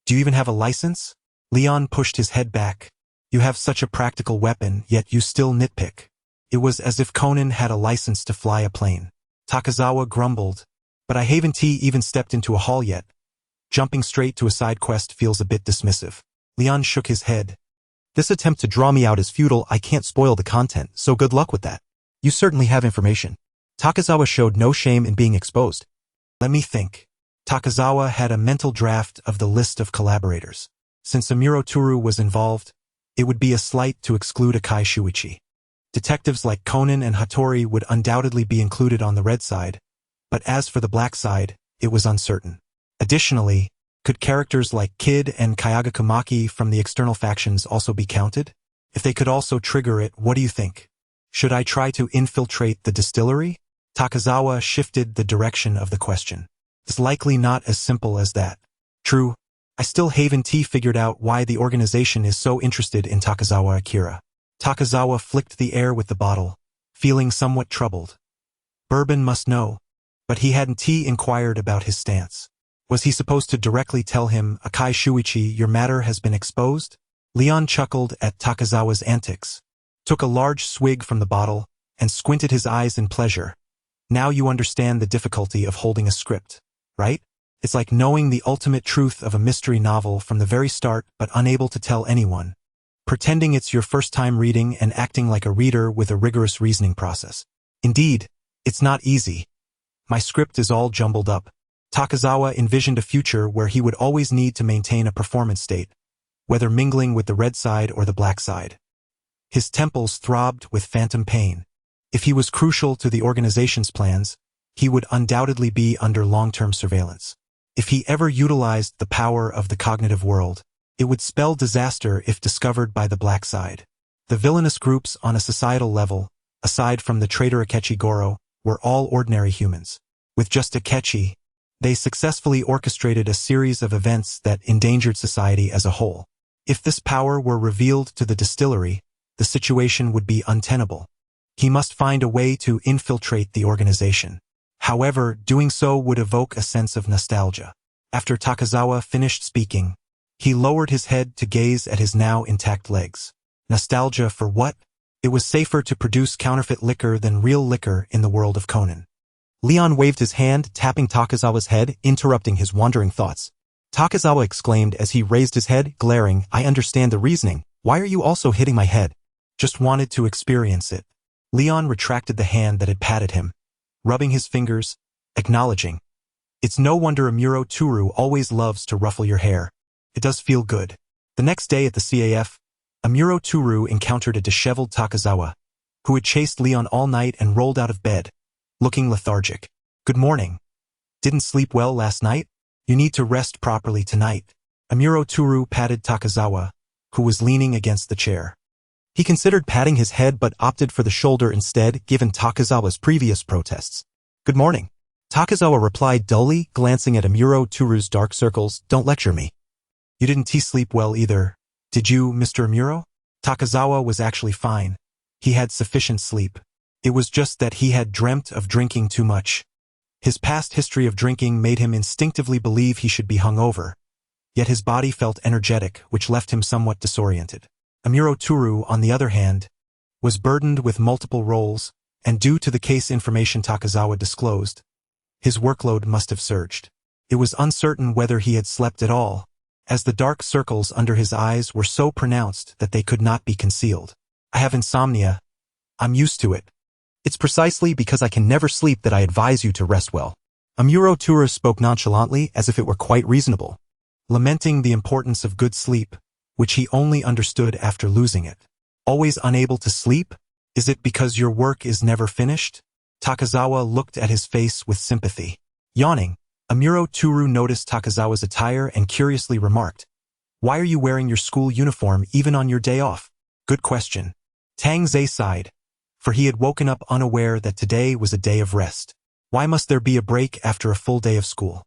Do you even have a license? Leon pushed his head back. You have such a practical weapon, yet you still nitpick. It was as if Conan had a license to fly a plane. Takazawa grumbled, but I haven't even stepped into a hall yet. Jumping straight to a side quest feels a bit dismissive. Leon shook his head. This attempt to draw me out is futile. I can't spoil the content, so good luck with that. You certainly have information. Takazawa showed no shame in being exposed. Let me think. Takazawa had a mental draft of the list of collaborators. Since Amuro Toru was involved, it would be a slight to exclude Akai Shuichi. Detectives like Conan and Hattori would undoubtedly be included on the red side, but as for the black side, it was uncertain. Additionally, could characters like Kid and Kyaga Kamaki from the external factions also be counted? If they could also trigger it, what do you think? Should I try to infiltrate the distillery? Takazawa shifted the direction of the question. It's likely not as simple as that. True, I still haven't figured out why the organization is so interested in Takazawa Akira. Takazawa flicked the air with the bottle, feeling somewhat troubled. Bourbon must know, but he hadn't inquired about his stance. Was he supposed to directly tell him, Akai Shuichi, your matter has been exposed? Leon chuckled at Takazawa's antics, took a large swig from the bottle, and squinted his eyes in pleasure. Now you understand the difficulty of holding a script, right? It's like knowing the ultimate truth of a mystery novel from the very start but unable to tell anyone. Pretending it's your first time reading and acting like a reader with a rigorous reasoning process. Indeed, it's not easy. My script is all jumbled up. Takazawa envisioned a future where he would always need to maintain a performance state, whether mingling with the red side or the black side. His temples throbbed with phantom pain. If he was crucial to the organization's plans, he would undoubtedly be under long-term surveillance. If he ever utilized the power of the cognitive world, it would spell disaster if discovered by the black side. The villainous groups on a societal level, aside from the traitor Akechi Goro, were all ordinary humans. With just Akechi, they successfully orchestrated a series of events that endangered society as a whole. If this power were revealed to the distillery, the situation would be untenable. He must find a way to infiltrate the organization. However, doing so would evoke a sense of nostalgia. After Takazawa finished speaking, he lowered his head to gaze at his now intact legs. Nostalgia for what? It was safer to produce counterfeit liquor than real liquor in the world of Conan. Leon waved his hand, tapping Takazawa's head, interrupting his wandering thoughts. Takazawa exclaimed as he raised his head, glaring, I understand the reasoning. Why are you also hitting my head? Just wanted to experience it. Leon retracted the hand that had patted him, rubbing his fingers, acknowledging. It's no wonder Amuro Toru always loves to ruffle your hair. It does feel good. The next day at the CAF, Amuro Toru encountered a disheveled Takazawa, who had chased Leon all night and rolled out of bed, looking lethargic. Good morning. Didn't sleep well last night? You need to rest properly tonight. Amuro Toru patted Takazawa, who was leaning against the chair. He considered patting his head but opted for the shoulder instead, given Takazawa's previous protests. Good morning. Takazawa replied dully, glancing at Amuro Toru's dark circles. Don't lecture me. You didn't sleep well either, did you, Mr. Amuro? Takazawa was actually fine. He had sufficient sleep. It was just that he had dreamt of drinking too much. His past history of drinking made him instinctively believe he should be hungover, yet his body felt energetic, which left him somewhat disoriented. Amuro Toru, on the other hand, was burdened with multiple roles, and due to the case information Takazawa disclosed, his workload must have surged. It was uncertain whether he had slept at all, as the dark circles under his eyes were so pronounced that they could not be concealed. I have insomnia. I'm used to it. It's precisely because I can never sleep that I advise you to rest well. Amuro Toru spoke nonchalantly as if it were quite reasonable, lamenting the importance of good sleep, which he only understood after losing it. Always unable to sleep? Is it because your work is never finished? Takazawa looked at his face with sympathy. Yawning, Amuro Toru noticed Takazawa's attire and curiously remarked, Why are you wearing your school uniform even on your day off? Good question. Tang Ze sighed. for he had woken up unaware that today was a day of rest. Why must there be a break after a full day of school?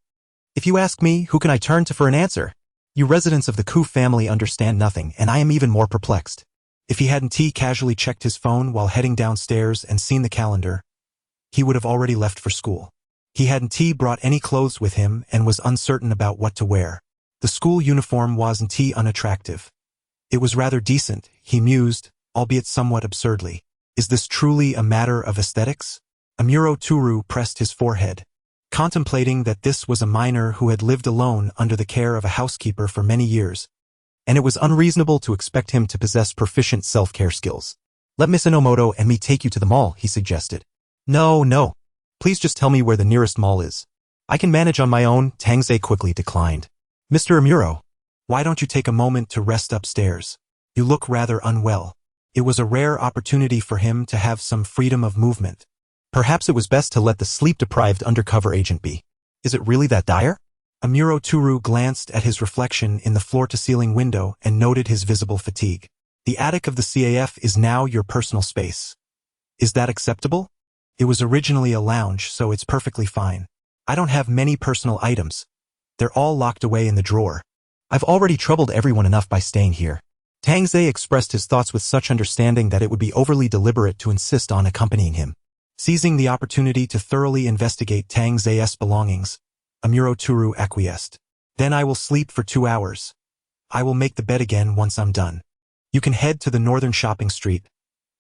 If you ask me, who can I turn to for an answer? You residents of the Ku family understand nothing, and I am even more perplexed. If he hadn't casually checked his phone while heading downstairs and seen the calendar, he would have already left for school. He hadn't brought any clothes with him and was uncertain about what to wear. The school uniform wasn't unattractive. It was rather decent, he mused, albeit somewhat absurdly. Is this truly a matter of aesthetics? Amuro Turu pressed his forehead, contemplating that this was a minor who had lived alone under the care of a housekeeper for many years, and it was unreasonable to expect him to possess proficient self-care skills. Let Miss Inomoto and me take you to the mall, he suggested. No. Please just tell me where the nearest mall is. I can manage on my own, Tangze quickly declined. Mr. Amuro, why don't you take a moment to rest upstairs? You look rather unwell. It was a rare opportunity for him to have some freedom of movement. Perhaps it was best to let the sleep-deprived undercover agent be. Is it really that dire? Amuro Turu glanced at his reflection in the floor-to-ceiling window and noted his visible fatigue. The attic of the CAF is now your personal space. Is that acceptable? It was originally a lounge, so it's perfectly fine. I don't have many personal items. They're all locked away in the drawer. I've already troubled everyone enough by staying here. Tangze expressed his thoughts with such understanding that it would be overly deliberate to insist on accompanying him. Seizing the opportunity to thoroughly investigate Tangze's belongings, Amuro Turu acquiesced. Then I will sleep for 2 hours. I will make the bed again once I'm done. You can head to the northern shopping street.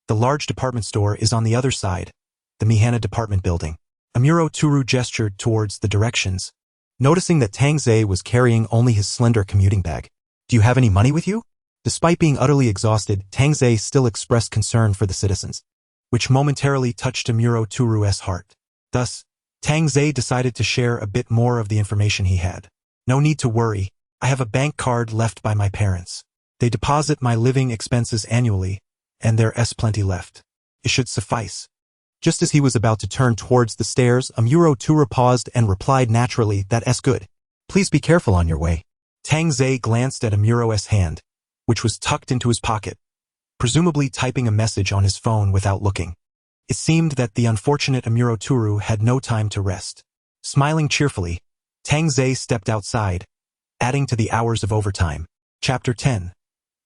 The large department store is on the other side, the Mihana department building. Amuro Turu gestured towards the directions, noticing that Tangze was carrying only his slender commuting bag. Do you have any money with you? Despite being utterly exhausted, Tangze still expressed concern for the citizens, which momentarily touched Amuro Turu's heart. Thus, Tangze decided to share a bit more of the information he had. No need to worry, I have a bank card left by my parents. They deposit my living expenses annually, and there's plenty left. It should suffice. Just as he was about to turn towards the stairs, Amuro Turu paused and replied naturally, that's good. Please be careful on your way. Tangze glanced at Amuro's hand, which was tucked into his pocket, presumably typing a message on his phone without looking. It seemed that the unfortunate Amuro Turu had no time to rest. Smiling cheerfully, Tangze stepped outside, adding to the hours of overtime. Chapter 10.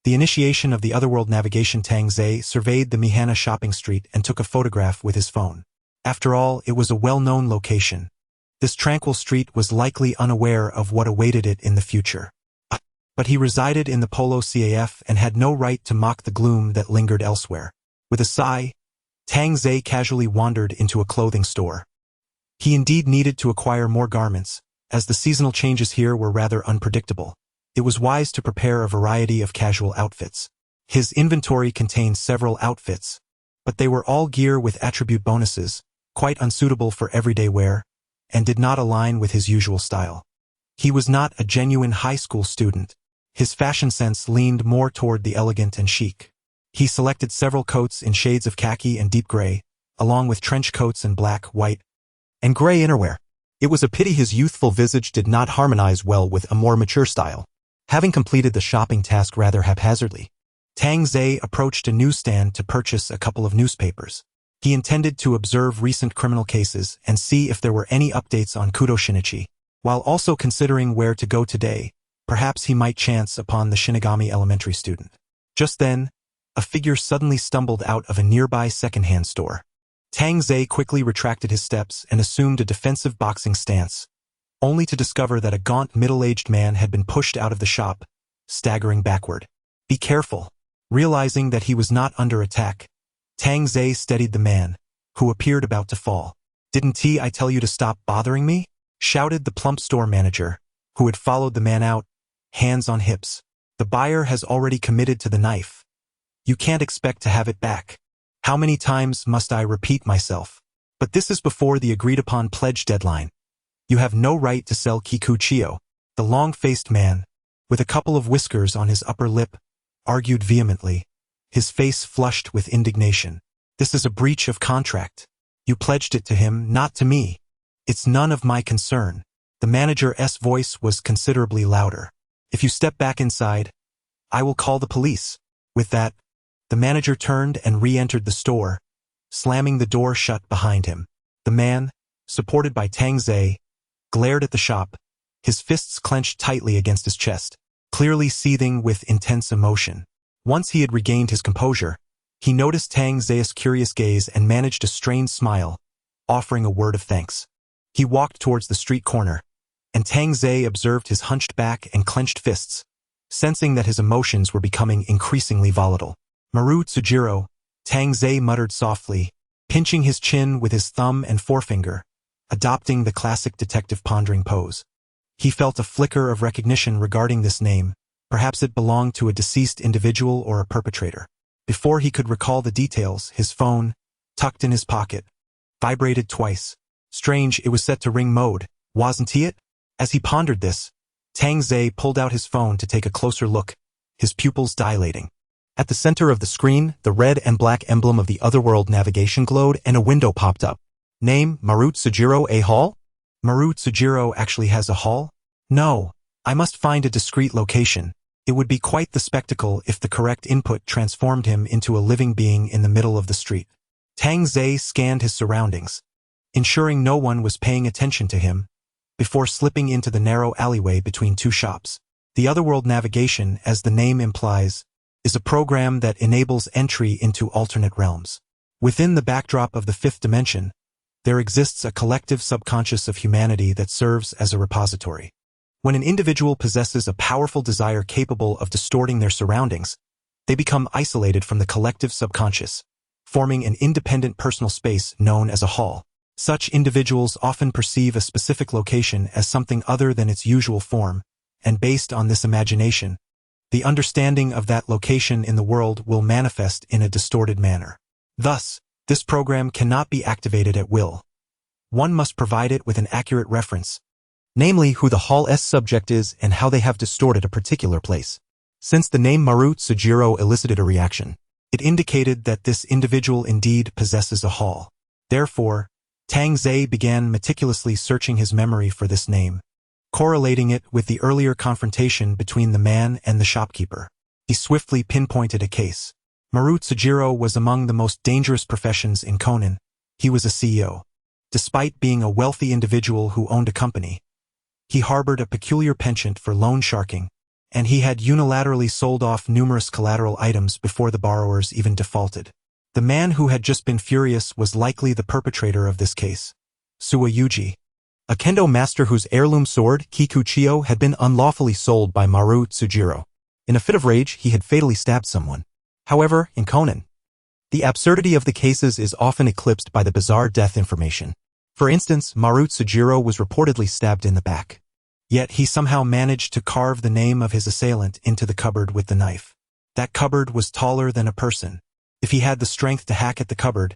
The initiation of the Otherworld navigation. Tangze surveyed the Mihana shopping street and took a photograph with his phone. After all, it was a well-known location. This tranquil street was likely unaware of what awaited it in the future. But he resided in the Polo CAF and had no right to mock the gloom that lingered elsewhere. With a sigh, Tangze casually wandered into a clothing store. He indeed needed to acquire more garments, as the seasonal changes here were rather unpredictable. It was wise to prepare a variety of casual outfits. His inventory contained several outfits, but they were all gear with attribute bonuses, quite unsuitable for everyday wear, and did not align with his usual style. He was not a genuine high school student. His fashion sense leaned more toward the elegant and chic. He selected several coats in shades of khaki and deep gray, along with trench coats and black, white, and gray innerwear. It was a pity his youthful visage did not harmonize well with a more mature style. Having completed the shopping task rather haphazardly, Tangze approached a newsstand to purchase a couple of newspapers. He intended to observe recent criminal cases and see if there were any updates on Kudo Shinichi, while also considering where to go today. Perhaps he might chance upon the Shinigami elementary student. Just then, a figure suddenly stumbled out of a nearby second-hand store. Tangze quickly retracted his steps and assumed a defensive boxing stance, only to discover that a gaunt middle-aged man had been pushed out of the shop, staggering backward. Be careful. Realizing that he was not under attack, Tangze steadied the man, who appeared about to fall. Didn't I tell you to stop bothering me? Shouted the plump store manager, who had followed the man out, hands on hips. The buyer has already committed to the knife. You can't expect to have it back. How many times must I repeat myself? But this is before the agreed-upon pledge deadline. You have no right to sell Kikuchiyo. The long-faced man, with a couple of whiskers on his upper lip, argued vehemently, his face flushed with indignation. This is a breach of contract. You pledged it to him, not to me. It's none of my concern. The manager's voice was considerably louder. If you step back inside, I will call the police. With that, the manager turned and re-entered the store, slamming the door shut behind him. The man, supported by Tang Zhe, glared at the shop, his fists clenched tightly against his chest, clearly seething with intense emotion. Once he had regained his composure, he noticed Tang Zhe's curious gaze and managed a strained smile, offering a word of thanks. He walked towards the street corner, and Tang Zhe observed his hunched back and clenched fists, sensing that his emotions were becoming increasingly volatile. "Maru Tsujiro," Tang Zhe muttered softly, pinching his chin with his thumb and forefinger, adopting the classic detective pondering pose. He felt a flicker of recognition regarding this name. Perhaps it belonged to a deceased individual or a perpetrator. Before he could recall the details, his phone, tucked in his pocket, vibrated twice. Strange, it was set to ring mode, wasn't it? As he pondered this, Tang Zhe pulled out his phone to take a closer look, his pupils dilating. At the center of the screen, the red and black emblem of the Otherworld navigation glowed and a window popped up. Name, Maru Tsujiro, a hall? Maru Tsujiro actually has a hall? No, I must find a discreet location. It would be quite the spectacle if the correct input transformed him into a living being in the middle of the street. Tang Zhe scanned his surroundings, ensuring no one was paying attention to him, before slipping into the narrow alleyway between two shops. The Otherworld navigation, as the name implies, is a program that enables entry into alternate realms. Within the backdrop of the fifth dimension, there exists a collective subconscious of humanity that serves as a repository. When an individual possesses a powerful desire capable of distorting their surroundings, they become isolated from the collective subconscious, forming an independent personal space known as a hall. Such individuals often perceive a specific location as something other than its usual form, and based on this imagination, the understanding of that location in the world will manifest in a distorted manner. Thus, this program cannot be activated at will. One must provide it with an accurate reference, namely who the Hall's subject is and how they have distorted a particular place. Since the name Maru Tsujiro elicited a reaction, it indicated that this individual indeed possesses a hall. Therefore, Tang Zhe began meticulously searching his memory for this name, correlating it with the earlier confrontation between the man and the shopkeeper. He swiftly pinpointed a case. Maru Tsujiro was among the most dangerous professions in Conan. He was a CEO. Despite being a wealthy individual who owned a company, he harbored a peculiar penchant for loan sharking, and he had unilaterally sold off numerous collateral items before the borrowers even defaulted. The man who had just been furious was likely the perpetrator of this case, Suwa Yuji, a kendo master whose heirloom sword, Kikuchiyo, had been unlawfully sold by Maru Tsujiro. In a fit of rage, he had fatally stabbed someone. However, in Conan, the absurdity of the cases is often eclipsed by the bizarre death information. For instance, Maru Tsujiro was reportedly stabbed in the back. Yet he somehow managed to carve the name of his assailant into the cupboard with the knife. That cupboard was taller than a person. If he had the strength to hack at the cupboard,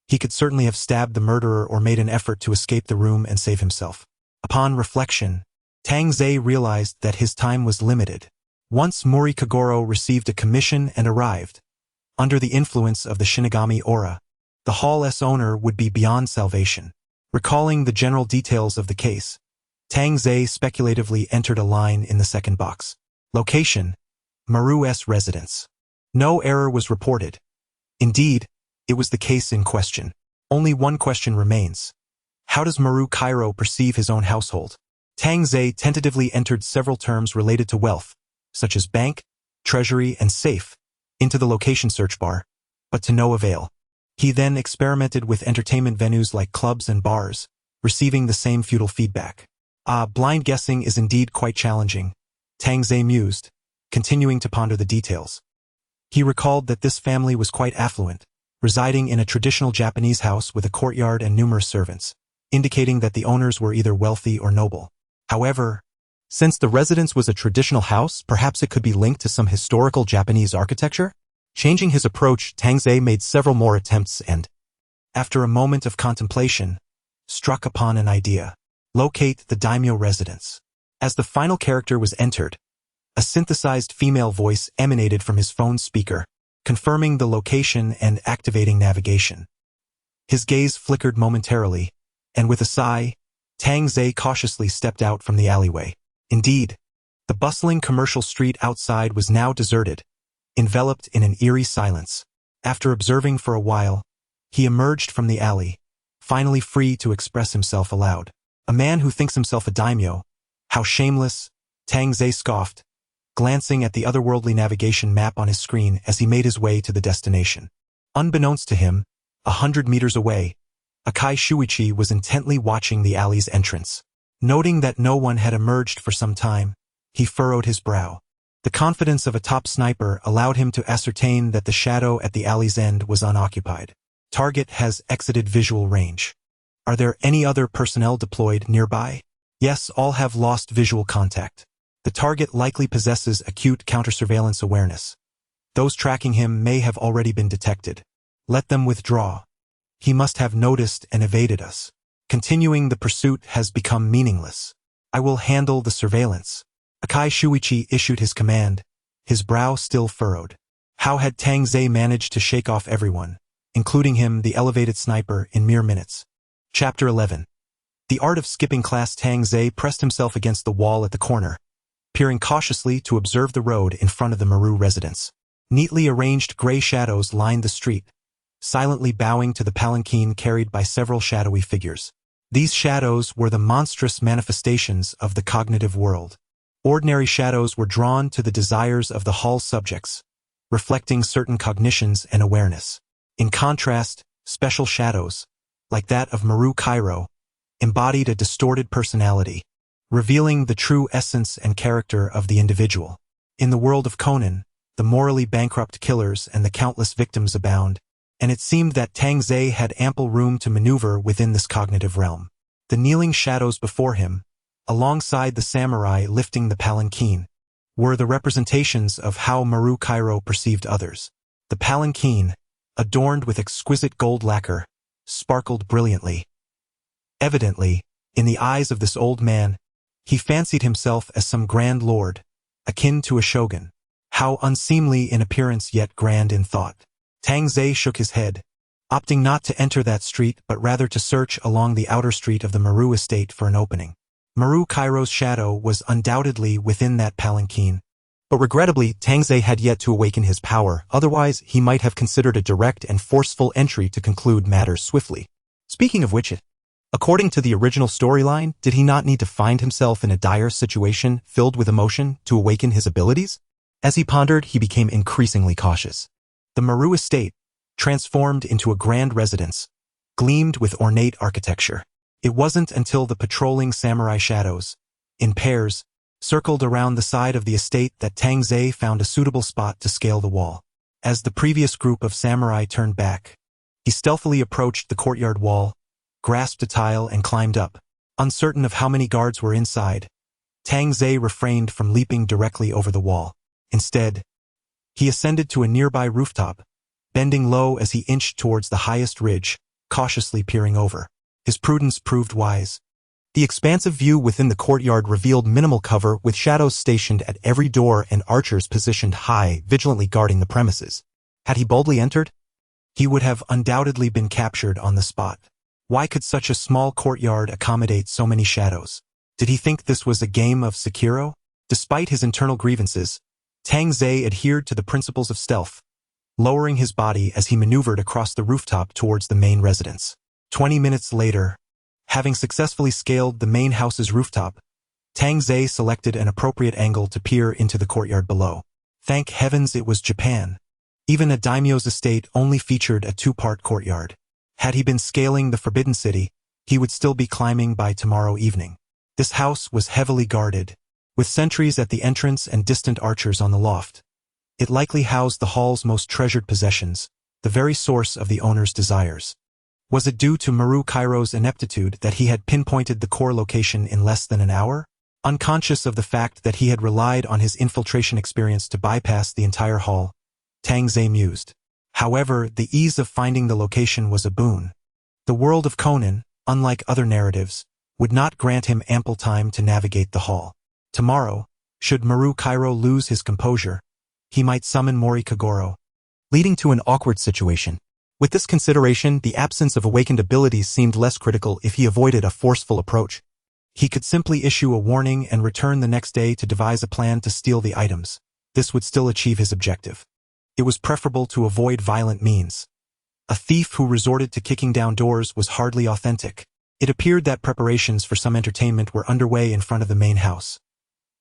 he could certainly have stabbed the murderer or made an effort to escape the room and save himself. Upon reflection, Tang Zhe realized that his time was limited. Once Mori Kagoro received a commission and arrived, under the influence of the Shinigami aura, the Hall's owner would be beyond salvation. Recalling the general details of the case, Tang Zhe speculatively entered a line in the second box. Location: Maru's residence. No error was reported. Indeed, it was the case in question. Only one question remains. How does Maru Cairo perceive his own household? Tang Zhe tentatively entered several terms related to wealth, such as bank, treasury, and safe, into the location search bar, but to no avail. He then experimented with entertainment venues like clubs and bars, receiving the same futile feedback. Blind guessing is indeed quite challenging, Tang Zhe mused, continuing to ponder the details. He recalled that this family was quite affluent, residing in a traditional Japanese house with a courtyard and numerous servants, indicating that the owners were either wealthy or noble. However, since the residence was a traditional house, perhaps it could be linked to some historical Japanese architecture? Changing his approach, Tang Zhe made several more attempts and, after a moment of contemplation, struck upon an idea. Locate the daimyo residence. As the final character was entered, a synthesized female voice emanated from his phone speaker, confirming the location and activating navigation. His gaze flickered momentarily, and with a sigh, Tang Zhe cautiously stepped out from the alleyway. Indeed, the bustling commercial street outside was now deserted, enveloped in an eerie silence. After observing for a while, He emerged from the alley, finally free to express himself aloud. A man who thinks himself a daimyo. How shameless, Tang Ze scoffed, glancing at the otherworldly navigation map on his screen as he made his way to the destination. Unbeknownst to him, 100 meters away, Akai Shuichi was intently watching the alley's entrance. Noting that no one had emerged for some time, he furrowed his brow. The confidence of a top sniper allowed him to ascertain that the shadow at the alley's end was unoccupied. Target has exited visual range. Are there any other personnel deployed nearby? Yes, all have lost visual contact. The target likely possesses acute counter-surveillance awareness. Those tracking him may have already been detected. Let them withdraw. He must have noticed and evaded us. Continuing the pursuit has become meaningless. I will handle the surveillance. Akai Shuichi issued his command, his brow still furrowed. How had Tang Ze managed to shake off everyone, including him, the elevated sniper, in mere minutes? Chapter 11. The art of skipping class. Tang Ze pressed himself against the wall at the corner, peering cautiously to observe the road in front of the Maru residence. Neatly arranged gray shadows lined the street, silently bowing to the palanquin carried by several shadowy figures. These shadows were the monstrous manifestations of the cognitive world. Ordinary shadows were drawn to the desires of the hall's subjects, reflecting certain cognitions and awareness. In contrast, special shadows, like that of Maru Cairo, embodied a distorted personality, revealing the true essence and character of the individual. In the world of Conan, the morally bankrupt killers and the countless victims abound, and it seemed that Tang Ze had ample room to maneuver within this cognitive realm. The kneeling shadows before him, alongside the samurai lifting the palanquin, were the representations of how Maru Cairo perceived others. The palanquin, adorned with exquisite gold lacquer, sparkled brilliantly. Evidently, in the eyes of this old man, he fancied himself as some grand lord, akin to a shogun. How unseemly in appearance yet grand in thought. Tang Ze shook his head, opting not to enter that street but rather to search along the outer street of the Maru estate for an opening. Maru Cairo's shadow was undoubtedly within that palanquin, but regrettably Tang Ze had yet to awaken his power, otherwise he might have considered a direct and forceful entry to conclude matters swiftly. Speaking of which, according to the original storyline, did he not need to find himself in a dire situation filled with emotion to awaken his abilities? As he pondered, he became increasingly cautious. The Maru estate, transformed into a grand residence, gleamed with ornate architecture. It wasn't until the patrolling samurai shadows, in pairs, circled around the side of the estate that Tang Ze found a suitable spot to scale the wall. As the previous group of samurai turned back, he stealthily approached the courtyard wall, grasped a tile and climbed up. Uncertain of how many guards were inside, Tang Ze refrained from leaping directly over the wall. Instead, he ascended to a nearby rooftop, bending low as he inched towards the highest ridge, cautiously peering over. His prudence proved wise. The expansive view within the courtyard revealed minimal cover with shadows stationed at every door and archers positioned high, vigilantly guarding the premises. Had he boldly entered, he would have undoubtedly been captured on the spot. Why could such a small courtyard accommodate so many shadows? Did he think this was a game of Sekiro? Despite his internal grievances, Tang Ze adhered to the principles of stealth, lowering his body as he maneuvered across the rooftop towards the main residence. 20 minutes later, having successfully scaled the main house's rooftop, Tang Ze selected an appropriate angle to peer into the courtyard below. Thank heavens it was Japan. Even a daimyo's estate only featured a two-part courtyard. Had he been scaling the Forbidden City, he would still be climbing by tomorrow evening. This house was heavily guarded, with sentries at the entrance and distant archers on the loft. It likely housed the hall's most treasured possessions, the very source of the owner's desires. Was it due to Maru Cairo's ineptitude that he had pinpointed the core location in less than an hour? Unconscious of the fact that he had relied on his infiltration experience to bypass the entire hall, Tang Ze mused. However, the ease of finding the location was a boon. The world of Conan, unlike other narratives, would not grant him ample time to navigate the hall. Tomorrow, should Maru Cairo lose his composure, he might summon Mori Kagoro, leading to an awkward situation. With this consideration, the absence of awakened abilities seemed less critical if he avoided a forceful approach. He could simply issue a warning and return the next day to devise a plan to steal the items. This would still achieve his objective. It was preferable to avoid violent means. A thief who resorted to kicking down doors was hardly authentic. It appeared that preparations for some entertainment were underway in front of the main house.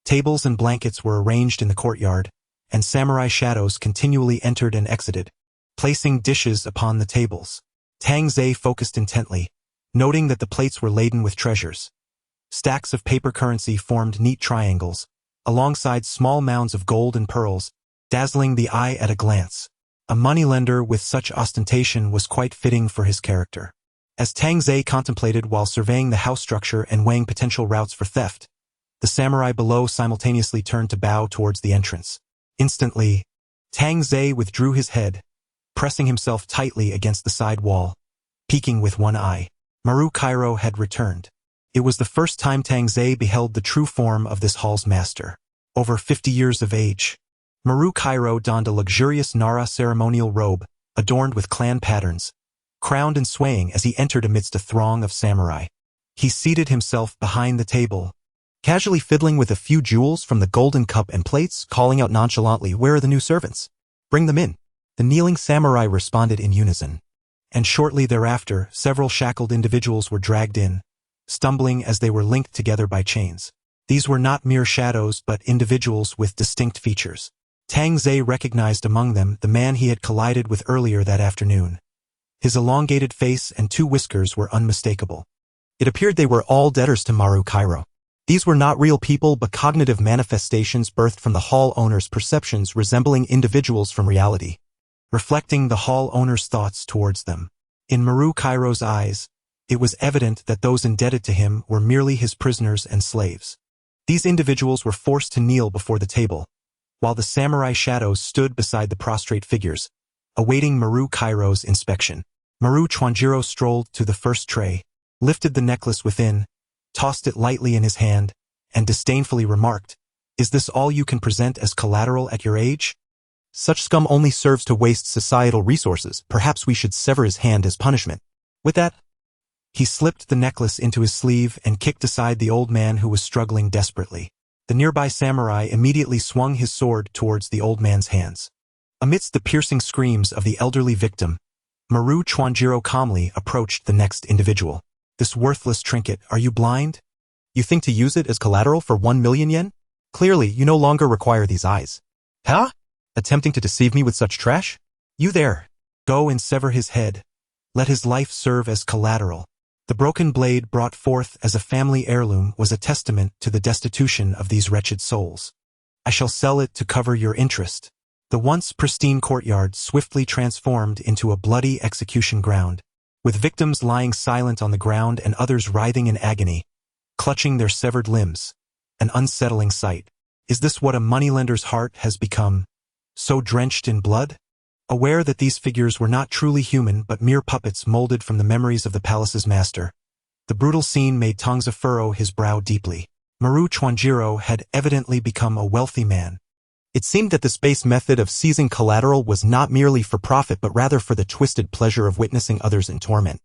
Tables and blankets were arranged in the courtyard, and samurai shadows continually entered and exited, placing dishes upon the tables. Tang Ze focused intently, noting that the plates were laden with treasures. Stacks of paper currency formed neat triangles, alongside small mounds of gold and pearls, dazzling the eye at a glance. A moneylender with such ostentation was quite fitting for his character. As Tang Ze contemplated while surveying the house structure and weighing potential routes for theft, the samurai below simultaneously turned to bow towards the entrance. Instantly, Tang Ze withdrew his head, pressing himself tightly against the side wall, peeking with one eye. Maru Cairo had returned. It was the first time Tang Ze beheld the true form of this hall's master. Over 50 years of age, Maru Cairo donned a luxurious Nara ceremonial robe, adorned with clan patterns, crowned and swaying as he entered amidst a throng of samurai. He seated himself behind the table, casually fiddling with a few jewels from the golden cup and plates, calling out nonchalantly, "Where are the new servants? Bring them in." The kneeling samurai responded in unison. And shortly thereafter, several shackled individuals were dragged in, stumbling as they were linked together by chains. These were not mere shadows but individuals with distinct features. Tang Ze recognized among them the man he had collided with earlier that afternoon. His elongated face and 2 whiskers were unmistakable. It appeared they were all debtors to Maru Cairo. These were not real people but cognitive manifestations birthed from the hall owner's perceptions resembling individuals from reality, reflecting the hall owner's thoughts towards them. In Maru Cairo's eyes, it was evident that those indebted to him were merely his prisoners and slaves. These individuals were forced to kneel before the table, while the samurai shadows stood beside the prostrate figures, awaiting Maru Cairo's inspection. Maru Chuanjiro strolled to the first tray, lifted the necklace within, tossed it lightly in his hand, and disdainfully remarked, "Is this all you can present as collateral at your age? Such scum only serves to waste societal resources. Perhaps we should sever his hand as punishment." With that, he slipped the necklace into his sleeve and kicked aside the old man who was struggling desperately. The nearby samurai immediately swung his sword towards the old man's hands. Amidst the piercing screams of the elderly victim, Maru Chuanjiro calmly approached the next individual. "This worthless trinket, are you blind? You think to use it as collateral for 1 million yen? Clearly, you no longer require these eyes. Huh? Attempting to deceive me with such trash? You there. Go and sever his head. Let his life serve as collateral." The broken blade brought forth as a family heirloom was a testament to the destitution of these wretched souls. "I shall sell it to cover your interest." The once pristine courtyard swiftly transformed into a bloody execution ground, with victims lying silent on the ground and others writhing in agony, clutching their severed limbs. An unsettling sight. Is this what a moneylender's heart has become, so drenched in blood? Aware that these figures were not truly human but mere puppets molded from the memories of the palace's master, the brutal scene made Tang Ze furrow his brow deeply. Maru Chuanjiro had evidently become a wealthy man. It seemed that this base method of seizing collateral was not merely for profit but rather for the twisted pleasure of witnessing others in torment,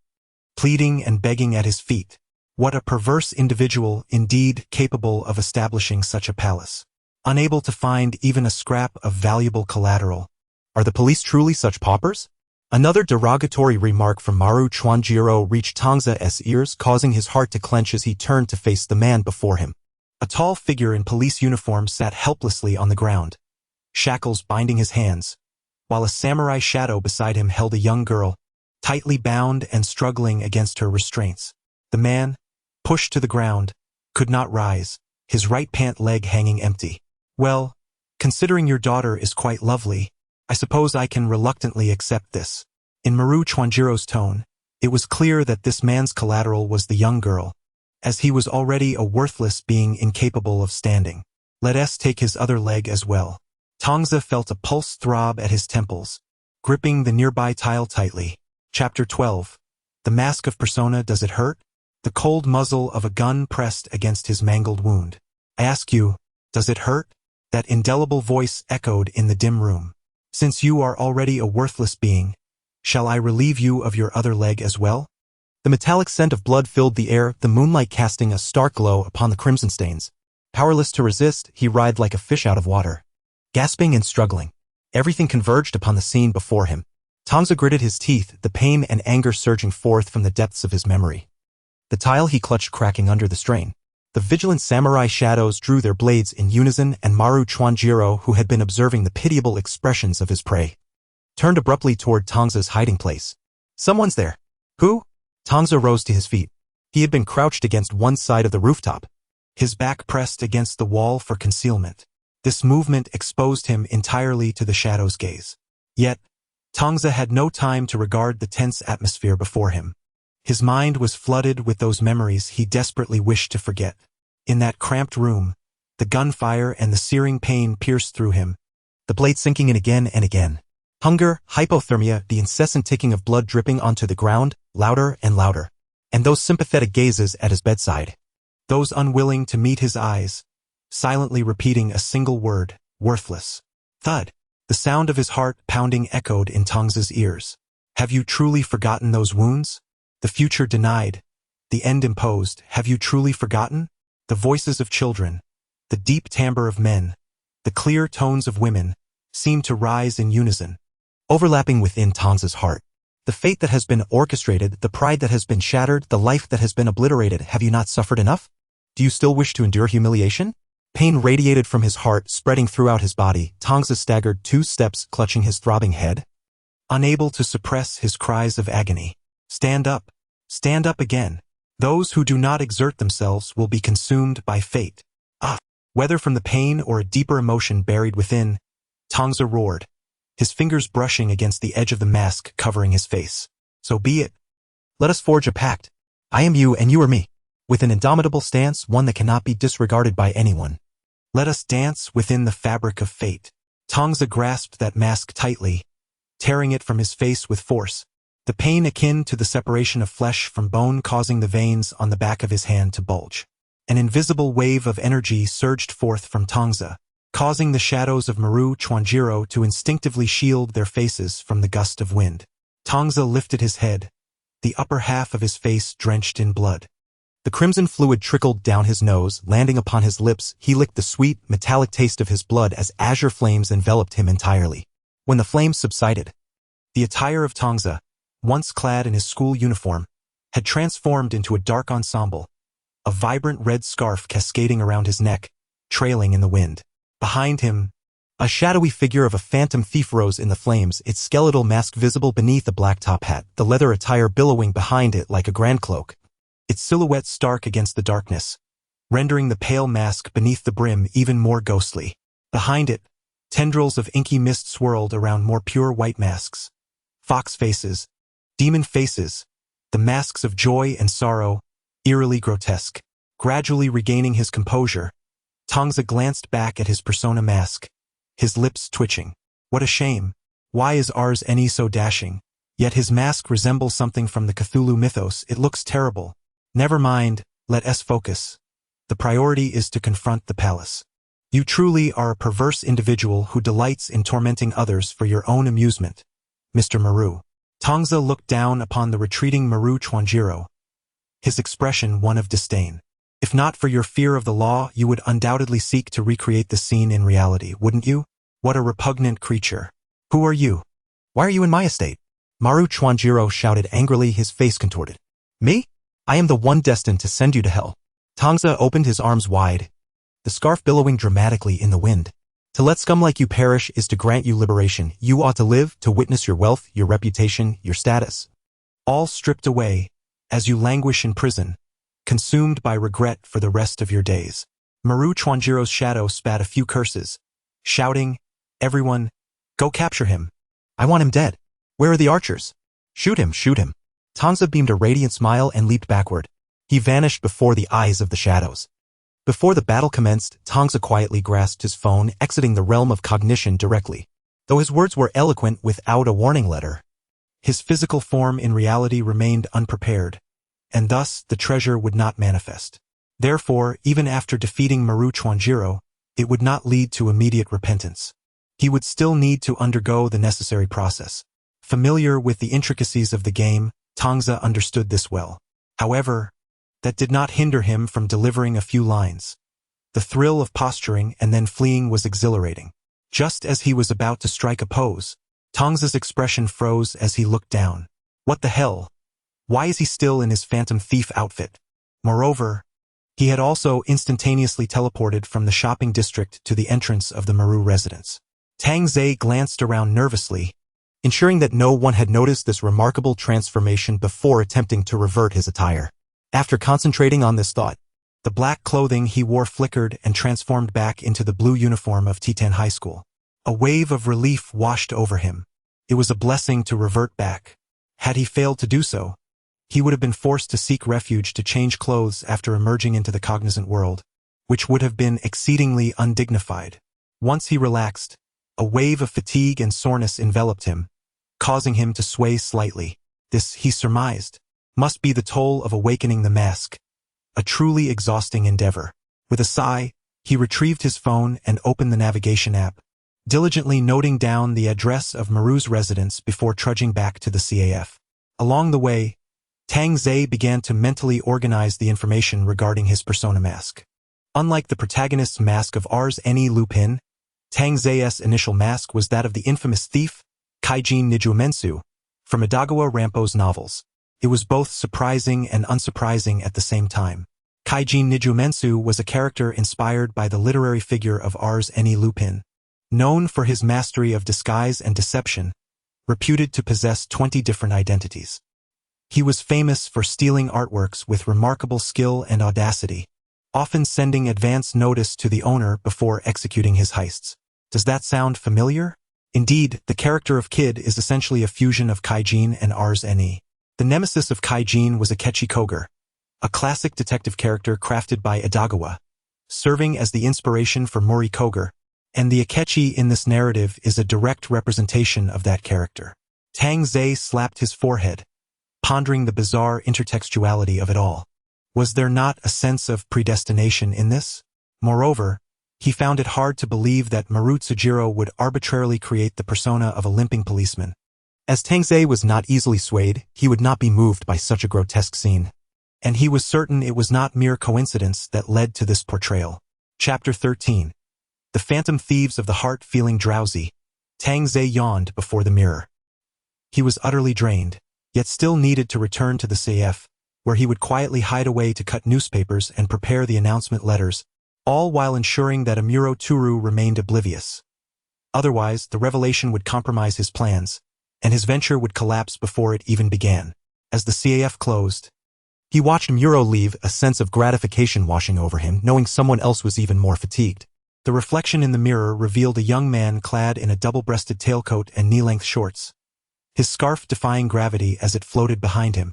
pleading and begging at his feet. What a perverse individual, indeed capable of establishing such a palace. Unable to find even a scrap of valuable collateral. Are the police truly such paupers? Another derogatory remark from Maru Chuanjiro reached Tang Ze's ears, causing his heart to clench as he turned to face the man before him. A tall figure in police uniform sat helplessly on the ground, shackles binding his hands, while a samurai shadow beside him held a young girl, tightly bound and struggling against her restraints. The man, pushed to the ground, could not rise, his right pant leg hanging empty. "Well, considering your daughter is quite lovely, I suppose I can reluctantly accept this." In Maru Chuanjiro's tone, it was clear that this man's collateral was the young girl, as he was already a worthless being incapable of standing. Let us take his other leg as well. Tang Ze felt a pulse throb at his temples, gripping the nearby tile tightly. Chapter 12. The Mask of Persona. Does it hurt? The cold muzzle of a gun pressed against his mangled wound. "I ask you, does it hurt?" That indelible voice echoed in the dim room. "Since you are already a worthless being, shall I relieve you of your other leg as well?" The metallic scent of blood filled the air, the moonlight casting a stark glow upon the crimson stains. Powerless to resist, he writhed like a fish out of water. Gasping and struggling, everything converged upon the scene before him. Tangza gritted his teeth, the pain and anger surging forth from the depths of his memory. The tile he clutched cracking under the strain. The vigilant samurai shadows drew their blades in unison, and Maru Chuanjiro, who had been observing the pitiable expressions of his prey, turned abruptly toward Tangza's hiding place. "Someone's there." "Who?" Tangza rose to his feet. He had been crouched against one side of the rooftop, his back pressed against the wall for concealment. This movement exposed him entirely to the shadow's gaze. Yet, Tangza had no time to regard the tense atmosphere before him. His mind was flooded with those memories he desperately wished to forget. In that cramped room, the gunfire and the searing pain pierced through him, the blade sinking in again and again. Hunger, hypothermia, the incessant ticking of blood dripping onto the ground, louder and louder. And those sympathetic gazes at his bedside. Those unwilling to meet his eyes, silently repeating a single word, worthless. Thud. The sound of his heart pounding echoed in Tangza's ears. Have you truly forgotten those wounds? The future denied, the end imposed. Have you truly forgotten? The voices of children, the deep timbre of men, the clear tones of women, seemed to rise in unison, overlapping within Tangza's heart. The fate that has been orchestrated, the pride that has been shattered, the life that has been obliterated. Have you not suffered enough? Do you still wish to endure humiliation? Pain radiated from his heart, spreading throughout his body. Tangza staggered 2 steps, clutching his throbbing head, unable to suppress his cries of agony. Stand up. Stand up again. Those who do not exert themselves will be consumed by fate. Ah! Whether from the pain or a deeper emotion buried within, Tangza roared, his fingers brushing against the edge of the mask covering his face. So be it. Let us forge a pact. I am you and you are me. With an indomitable stance, one that cannot be disregarded by anyone. Let us dance within the fabric of fate. Tangza grasped that mask tightly, tearing it from his face with force. The pain akin to the separation of flesh from bone causing the veins on the back of his hand to bulge. An invisible wave of energy surged forth from Tangza, causing the shadows of Maru Chuanjiro to instinctively shield their faces from the gust of wind. Tangza lifted his head, the upper half of his face drenched in blood. The crimson fluid trickled down his nose, landing upon his lips. He licked the sweet, metallic taste of his blood as azure flames enveloped him entirely. When the flames subsided, the attire of Tangza, once clad in his school uniform, had transformed into a dark ensemble, a vibrant red scarf cascading around his neck, trailing in the wind. Behind him, a shadowy figure of a phantom thief rose in the flames, its skeletal mask visible beneath a black top hat, the leather attire billowing behind it like a grand cloak, its silhouette stark against the darkness, rendering the pale mask beneath the brim even more ghostly. Behind it, tendrils of inky mist swirled around more pure white masks. Fox faces, demon faces, the masks of joy and sorrow, eerily grotesque. Gradually regaining his composure, Tangza glanced back at his persona mask, his lips twitching. What a shame. Why is ours any so dashing? Yet his mask resembles something from the Cthulhu mythos. It looks terrible. Never mind, let us focus. The priority is to confront the palace. You truly are a perverse individual who delights in tormenting others for your own amusement, Mr. Maru. Tangza looked down upon the retreating Maru Chuanjiro, his expression one of disdain. If not for your fear of the law, you would undoubtedly seek to recreate the scene in reality, wouldn't you? What a repugnant creature. Who are you? Why are you in my estate? Maru Chuanjiro shouted angrily, his face contorted. Me? I am the one destined to send you to hell. Tangza opened his arms wide, the scarf billowing dramatically in the wind. To let scum like you perish is to grant you liberation. You ought to live, to witness your wealth, your reputation, your status, all stripped away, as you languish in prison, consumed by regret for the rest of your days. Maru Chuanjiro's shadow spat a few curses, shouting, Everyone, go capture him. I want him dead. Where are the archers? Shoot him, shoot him. Tangza beamed a radiant smile and leaped backward. He vanished before the eyes of the shadows. Before the battle commenced, Tangza quietly grasped his phone, exiting the realm of cognition directly. Though his words were eloquent without a warning letter, his physical form in reality remained unprepared, and thus the treasure would not manifest. Therefore, even after defeating Maru Chuanjiro, it would not lead to immediate repentance. He would still need to undergo the necessary process. Familiar with the intricacies of the game, Tangza understood this well. However, that did not hinder him from delivering a few lines. The thrill of posturing and then fleeing was exhilarating. Just as he was about to strike a pose, Tong's expression froze as he looked down. What the hell? Why is he still in his phantom thief outfit? Moreover, he had also instantaneously teleported from the shopping district to the entrance of the Maru residence. Tang Zhe glanced around nervously, ensuring that no one had noticed this remarkable transformation before attempting to revert his attire. After concentrating on this thought, the black clothing he wore flickered and transformed back into the blue uniform of Titan High School. A wave of relief washed over him. It was a blessing to revert back. Had he failed to do so, he would have been forced to seek refuge to change clothes after emerging into the cognizant world, which would have been exceedingly undignified. Once he relaxed, a wave of fatigue and soreness enveloped him, causing him to sway slightly. This, he surmised, must be the toll of awakening the mask, a truly exhausting endeavor. With a sigh, he retrieved his phone and opened the navigation app, diligently noting down the address of Maru's residence before trudging back to the CAF. Along the way, Tang Zhe began to mentally organize the information regarding his persona mask. Unlike the protagonist's mask of Ars Eni Lupin, Tang Zhe's initial mask was that of the infamous thief, Kaijin Nijumensu, from Idagawa Rampo's novels. It was both surprising and unsurprising at the same time. Kaijin Nijumensu was a character inspired by the literary figure of Ars Eni Lupin, known for his mastery of disguise and deception, reputed to possess 20 different identities. He was famous for stealing artworks with remarkable skill and audacity, often sending advance notice to the owner before executing his heists. Does that sound familiar? Indeed, the character of Kid is essentially a fusion of Kaijin and Ars Eni. The nemesis of Kaijin was Akechi Koger, a classic detective character crafted by Idagawa, serving as the inspiration for Mori Koger, and the Akechi in this narrative is a direct representation of that character. Tang Zhe slapped his forehead, pondering the bizarre intertextuality of it all. Was there not a sense of predestination in this? Moreover, he found it hard to believe that Maru Tsujiro would arbitrarily create the persona of a limping policeman. As Tang Zhe was not easily swayed, he would not be moved by such a grotesque scene. And he was certain it was not mere coincidence that led to this portrayal. Chapter 13. The Phantom Thieves of the Heart. Feeling drowsy, Tang Zhe yawned before the mirror. He was utterly drained, yet still needed to return to the CF, where he would quietly hide away to cut newspapers and prepare the announcement letters, all while ensuring that Amuro Turu remained oblivious. Otherwise, the revelation would compromise his plans, and his venture would collapse before it even began. As the CAF closed, he watched Muro leave, a sense of gratification washing over him, knowing someone else was even more fatigued. The reflection in the mirror revealed a young man clad in a double-breasted tailcoat and knee-length shorts, his scarf defying gravity as it floated behind him,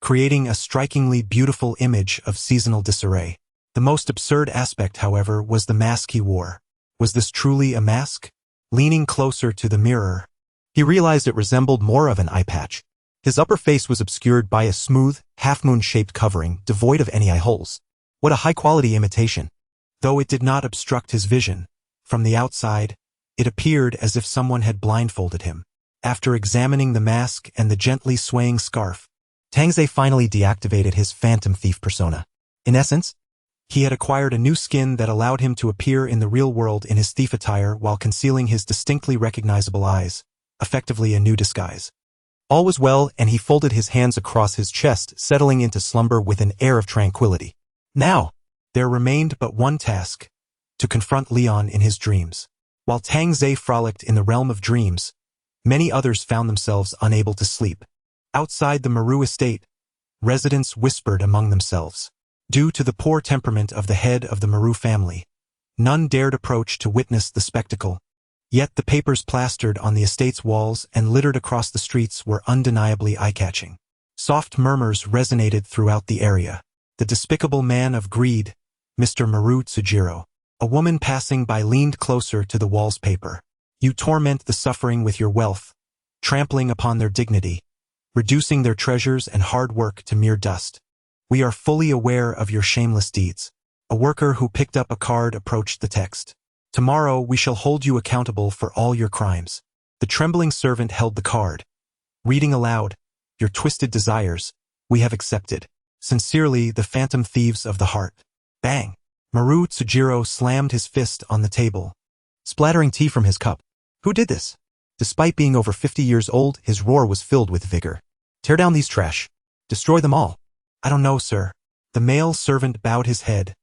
creating a strikingly beautiful image of seasonal disarray. The most absurd aspect, however, was the mask he wore. Was this truly a mask? Leaning closer to the mirror, he realized it resembled more of an eye patch. His upper face was obscured by a smooth, half-moon-shaped covering devoid of any eye holes. What a high-quality imitation! Though it did not obstruct his vision, from the outside, it appeared as if someone had blindfolded him. After examining the mask and the gently swaying scarf, Tang Zhe finally deactivated his phantom thief persona. In essence, he had acquired a new skin that allowed him to appear in the real world in his thief attire while concealing his distinctly recognizable eyes, effectively a new disguise. All was well, and he folded his hands across his chest, settling into slumber with an air of tranquility. Now, there remained but one task: to confront Leon in his dreams. While Tang Zhe frolicked in the realm of dreams, many others found themselves unable to sleep. Outside the Maru estate, residents whispered among themselves. Due to the poor temperament of the head of the Maru family, none dared approach to witness the spectacle. Yet the papers plastered on the estate's walls and littered across the streets were undeniably eye-catching. Soft murmurs resonated throughout the area. The despicable man of greed, Mr. Maru Tsujiro. A woman passing by leaned closer to the wall's paper. You torment the suffering with your wealth, trampling upon their dignity, reducing their treasures and hard work to mere dust. We are fully aware of your shameless deeds. A worker who picked up a card approached the text. Tomorrow we shall hold you accountable for all your crimes. The trembling servant held the card, reading aloud, Your twisted desires, we have accepted. Sincerely, the Phantom Thieves of the Heart. Bang! Maru Tsujiro slammed his fist on the table, splattering tea from his cup. Who did this? Despite being over 50 years old, his roar was filled with vigor. Tear down these trash. Destroy them all. I don't know, sir. The male servant bowed his head,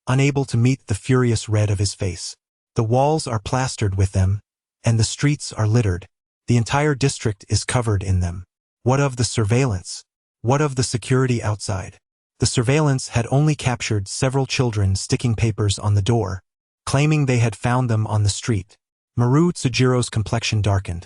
unable to meet the furious red of his face. The walls are plastered with them, and the streets are littered. The entire district is covered in them. What of the surveillance? What of the security outside? The surveillance had only captured several children sticking papers on the door, claiming they had found them on the street. Maru Tsujiro's complexion darkened.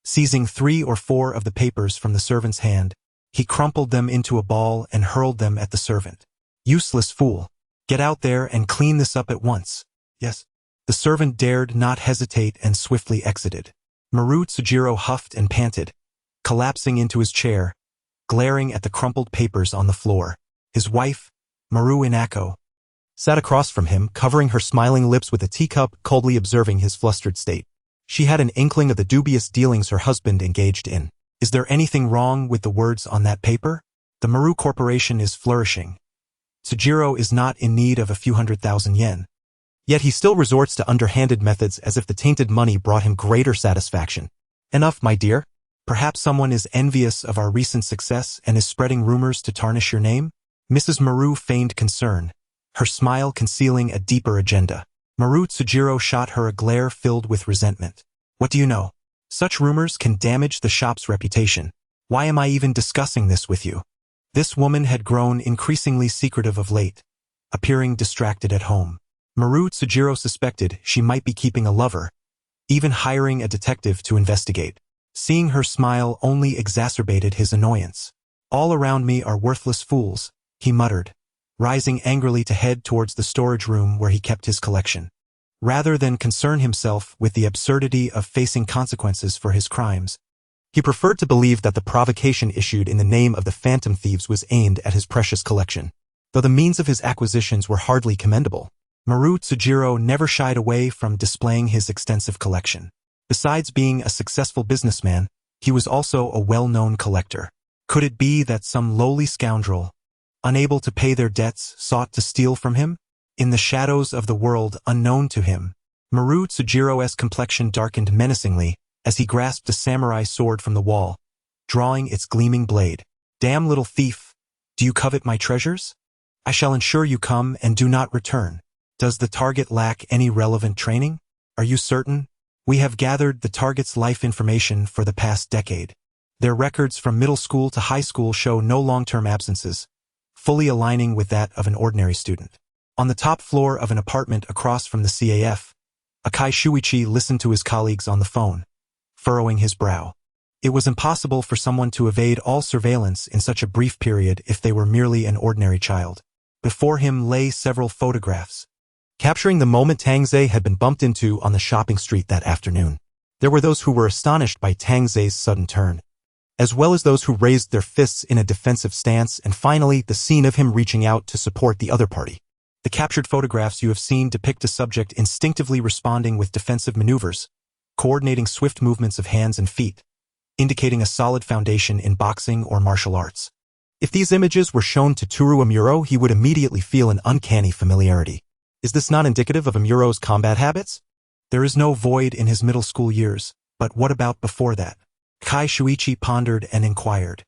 Seizing 3 or 4 of the papers from the servant's hand, he crumpled them into a ball and hurled them at the servant. Useless fool. Get out there and clean this up at once. Yes. The servant dared not hesitate and swiftly exited. Maru Tsujiro huffed and panted, collapsing into his chair, glaring at the crumpled papers on the floor. His wife, Maru Inako, sat across from him, covering her smiling lips with a teacup, coldly observing his flustered state. She had an inkling of the dubious dealings her husband engaged in. Is there anything wrong with the words on that paper? The Maru Corporation is flourishing. Tsujiro is not in need of a few 100,000 yen. Yet he still resorts to underhanded methods as if the tainted money brought him greater satisfaction. Enough, my dear. Perhaps someone is envious of our recent success and is spreading rumors to tarnish your name? Mrs. Maru feigned concern, her smile concealing a deeper agenda. Maru Tsujiro shot her a glare filled with resentment. What do you know? Such rumors can damage the shop's reputation. Why am I even discussing this with you? This woman had grown increasingly secretive of late, appearing distracted at home. Maru Tsujiro suspected she might be keeping a lover, even hiring a detective to investigate. Seeing her smile only exacerbated his annoyance. All around me are worthless fools, he muttered, rising angrily to head towards the storage room where he kept his collection. Rather than concern himself with the absurdity of facing consequences for his crimes, he preferred to believe that the provocation issued in the name of the phantom thieves was aimed at his precious collection. Though the means of his acquisitions were hardly commendable, Maru Tsujiro never shied away from displaying his extensive collection. Besides being a successful businessman, he was also a well-known collector. Could it be that some lowly scoundrel, unable to pay their debts, sought to steal from him? In the shadows of the world unknown to him, Maru Tsujiro's complexion darkened menacingly as he grasped a samurai sword from the wall, drawing its gleaming blade. Damn little thief! Do you covet my treasures? I shall ensure you come and do not return. Does the target lack any relevant training? Are you certain? We have gathered the target's life information for the past decade. Their records from middle school to high school show no long-term absences, fully aligning with that of an ordinary student. On the top floor of an apartment across from the CAF, Akai Shuichi listened to his colleagues on the phone, furrowing his brow. It was impossible for someone to evade all surveillance in such a brief period if they were merely an ordinary child. Before him lay several photographs, capturing the moment Tangze had been bumped into on the shopping street that afternoon. There were those who were astonished by Tangze's sudden turn, as well as those who raised their fists in a defensive stance, and finally the scene of him reaching out to support the other party. The captured photographs you have seen depict a subject instinctively responding with defensive maneuvers, coordinating swift movements of hands and feet, indicating a solid foundation in boxing or martial arts. If these images were shown to Toru Amuro, he would immediately feel an uncanny familiarity. Is this not indicative of Amuro's combat habits? There is no void in his middle school years, but what about before that? Kai Shuichi pondered and inquired.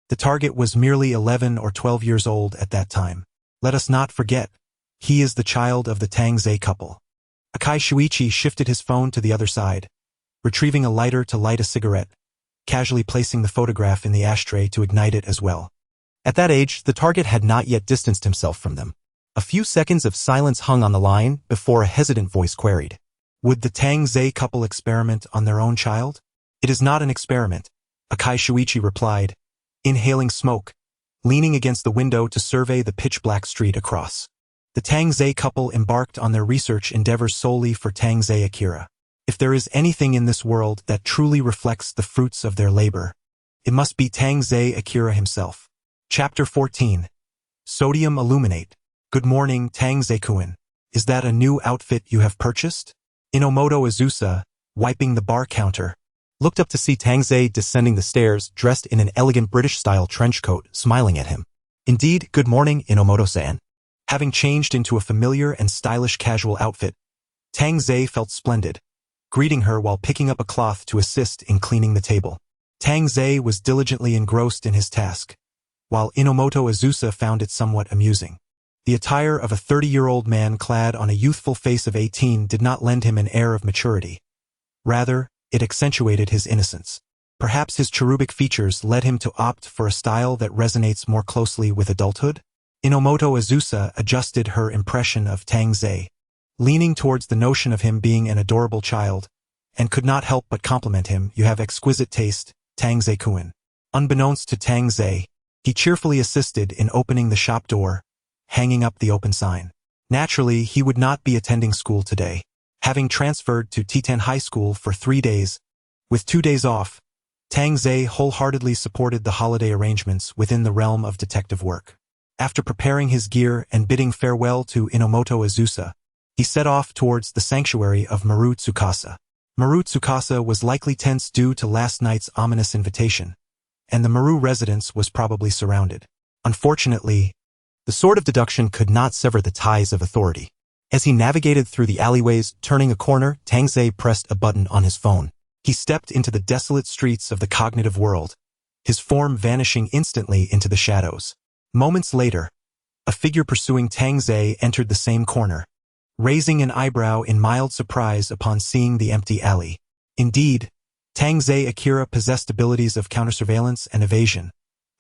The target was merely 11 or 12 years old at that time. Let us not forget, he is the child of the Tangze couple. Akai Shuichi shifted his phone to the other side, retrieving a lighter to light a cigarette, casually placing the photograph in the ashtray to ignite it as well. At that age, the target had not yet distanced himself from them. A few seconds of silence hung on the line before a hesitant voice queried. Would the Tangze couple experiment on their own child? It is not an experiment, Akai Shuichi replied, inhaling smoke, leaning against the window to survey the pitch-black street across. The Tangze couple embarked on their research endeavors solely for Tangze Akira. If there is anything in this world that truly reflects the fruits of their labor, it must be Tangze Akira himself. Chapter 14. Sodium Illuminate. Good morning, Tangze-kun. Is that a new outfit you have purchased? Inomoto Azusa, wiping the bar counter, looked up to see Tangze descending the stairs dressed in an elegant British-style trench coat, smiling at him. Indeed, good morning, Inomoto-san. Having changed into a familiar and stylish casual outfit, Tangze felt splendid, greeting her while picking up a cloth to assist in cleaning the table. Tang Zei was diligently engrossed in his task, while Inomoto Azusa found it somewhat amusing. The attire of a 30-year-old man clad on a youthful face of 18 did not lend him an air of maturity. Rather, it accentuated his innocence. Perhaps his cherubic features led him to opt for a style that resonates more closely with adulthood? Inomoto Azusa adjusted her impression of Tang Zei, leaning towards the notion of him being an adorable child, and could not help but compliment him. "You have exquisite taste, Tang Zei-kun." Unbeknownst to Tang Zei, he cheerfully assisted in opening the shop door, hanging up the open sign. Naturally, he would not be attending school today, having transferred to Titan High School for 3 days. With 2 days off, Tang Zei wholeheartedly supported the holiday arrangements within the realm of detective work. After preparing his gear and bidding farewell to Inomoto Azusa, he set off towards the sanctuary of Maru Tsukasa. Maru Tsukasa was likely tense due to last night's ominous invitation, and the Maru residence was probably surrounded. Unfortunately, the sword of deduction could not sever the ties of authority. As he navigated through the alleyways, turning a corner, Tang Zei pressed a button on his phone. He stepped into the desolate streets of the cognitive world, his form vanishing instantly into the shadows. Moments later, a figure pursuing Tang Zei entered the same corner, raising an eyebrow in mild surprise upon seeing the empty alley. Indeed, Tang Zei Akira possessed abilities of countersurveillance and evasion.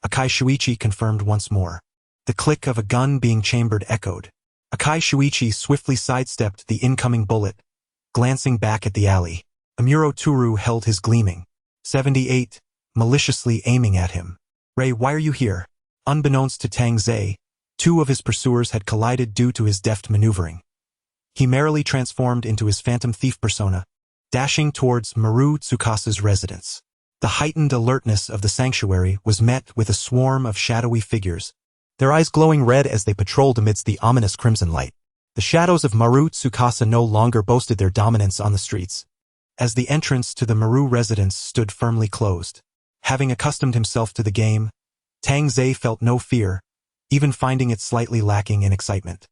Akai Shuichi confirmed once more. The click of a gun being chambered echoed. Akai Shuichi swiftly sidestepped the incoming bullet, glancing back at the alley. Amuro Turu held his gleaming 78, maliciously aiming at him. "Ray, why are you here?" Unbeknownst to Tang Zei, 2 of his pursuers had collided due to his deft maneuvering. He merrily transformed into his phantom thief persona, dashing towards Maru Tsukasa's residence. The heightened alertness of the sanctuary was met with a swarm of shadowy figures, their eyes glowing red as they patrolled amidst the ominous crimson light. The shadows of Maru Tsukasa no longer boasted their dominance on the streets, as the entrance to the Maru residence stood firmly closed. Having accustomed himself to the game, Tang Zei felt no fear, even finding it slightly lacking in excitement.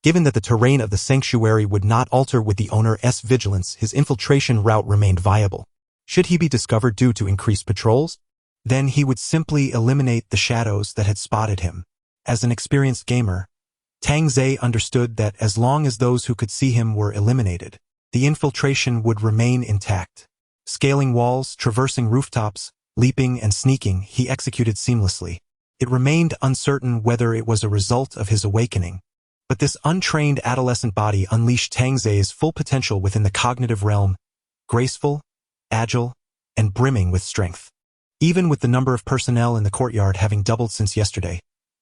Given that the terrain of the sanctuary would not alter with the owner's vigilance, his infiltration route remained viable. Should he be discovered due to increased patrols? Then he would simply eliminate the shadows that had spotted him. As an experienced gamer, Tang Zei understood that as long as those who could see him were eliminated, the infiltration would remain intact. Scaling walls, traversing rooftops, leaping and sneaking, he executed seamlessly. It remained uncertain whether it was a result of his awakening, but this untrained adolescent body unleashed Tang Zei's full potential within the cognitive realm, graceful, agile, and brimming with strength. Even with the number of personnel in the courtyard having doubled since yesterday,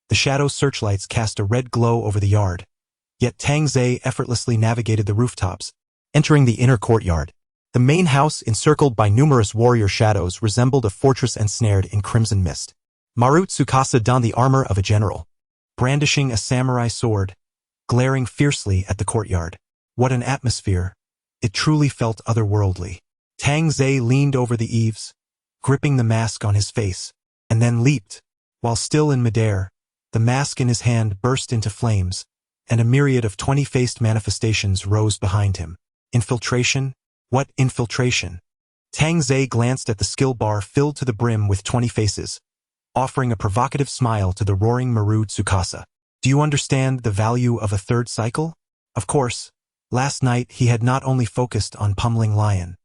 the shadow searchlights cast a red glow over the yard, yet Tang Zei effortlessly navigated the rooftops, entering the inner courtyard. The main house, encircled by numerous warrior shadows, resembled a fortress ensnared in crimson mist. Maru Tsukasa donned the armor of a general, brandishing a samurai sword, glaring fiercely at the courtyard. What an atmosphere! It truly felt otherworldly. Tang Zei leaned over the eaves, gripping the mask on his face, and then leaped. While still in midair, the mask in his hand burst into flames, and a myriad of 20-faced manifestations rose behind him. Infiltration? What infiltration? Tang Zei glanced at the skill bar filled to the brim with 20 faces, offering a provocative smile to the roaring Maru Tsukasa. Do you understand the value of a third cycle? Of course, last night he had not only focused on pummeling Lion.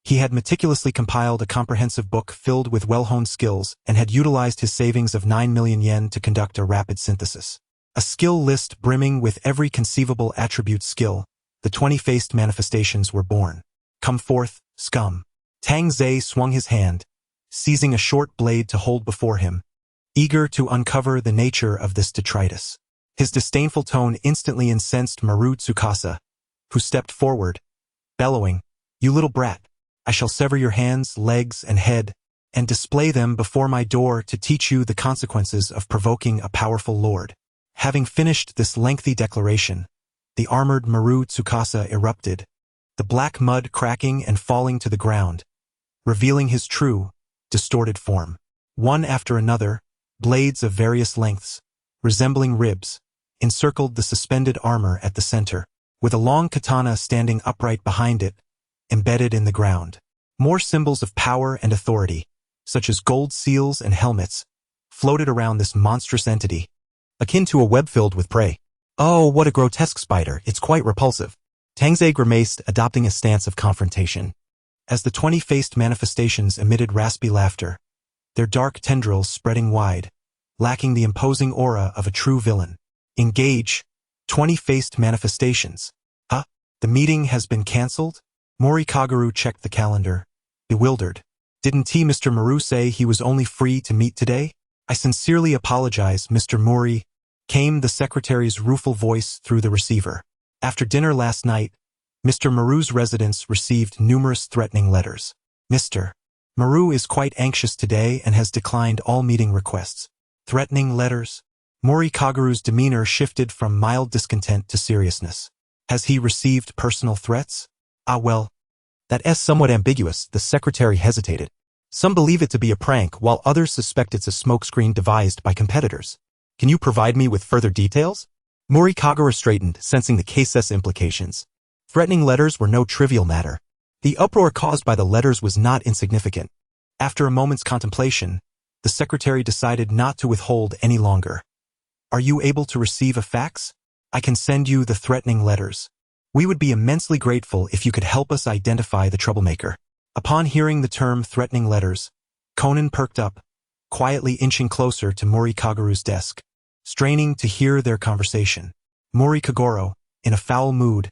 He had meticulously compiled a comprehensive book filled with well-honed skills and had utilized his savings of 9 million yen to conduct a rapid synthesis. A skill list brimming with every conceivable attribute skill, the 20-faced manifestations were born. Come forth, scum. Tang Zei swung his hand, seizing a short blade to hold before him, eager to uncover the nature of this detritus. His disdainful tone instantly incensed Maru Tsukasa, who stepped forward, bellowing, "You little brat, I shall sever your hands, legs, and head, and display them before my door to teach you the consequences of provoking a powerful lord." Having finished this lengthy declaration, the armored Maru Tsukasa erupted, the black mud cracking and falling to the ground, revealing his true, distorted form. One after another, blades of various lengths, resembling ribs, encircled the suspended armor at the center. With a long katana standing upright behind it, embedded in the ground. More symbols of power and authority, such as gold seals and helmets, floated around this monstrous entity, akin to a web filled with prey. Oh, what a grotesque spider, it's quite repulsive. Tangze grimaced, adopting a stance of confrontation. As the 20-faced manifestations emitted raspy laughter, their dark tendrils spreading wide, lacking the imposing aura of a true villain. Engage. 20-faced manifestations. Huh? The meeting has been cancelled? Mori Kaguru checked the calendar, bewildered. Didn't Mr. Maru say he was only free to meet today? I sincerely apologize, Mr. Mori, came the secretary's rueful voice through the receiver. After dinner last night, Mr. Maru's residence received numerous threatening letters. Mr. Maru is quite anxious today and has declined all meeting requests. Threatening letters? Mori Kaguru's demeanor shifted from mild discontent to seriousness. Has he received personal threats? Ah well, that is somewhat ambiguous, the secretary hesitated. Some believe it to be a prank, while others suspect it's a smokescreen devised by competitors. Can you provide me with further details? Mori Kagura straightened, sensing the case's implications. Threatening letters were no trivial matter. The uproar caused by the letters was not insignificant. After a moment's contemplation, the secretary decided not to withhold any longer. Are you able to receive a fax? I can send you the threatening letters. We would be immensely grateful if you could help us identify the troublemaker. Upon hearing the term threatening letters, Conan perked up, quietly inching closer to Mori Kaguru's desk, straining to hear their conversation. Mori Kaguro, in a foul mood,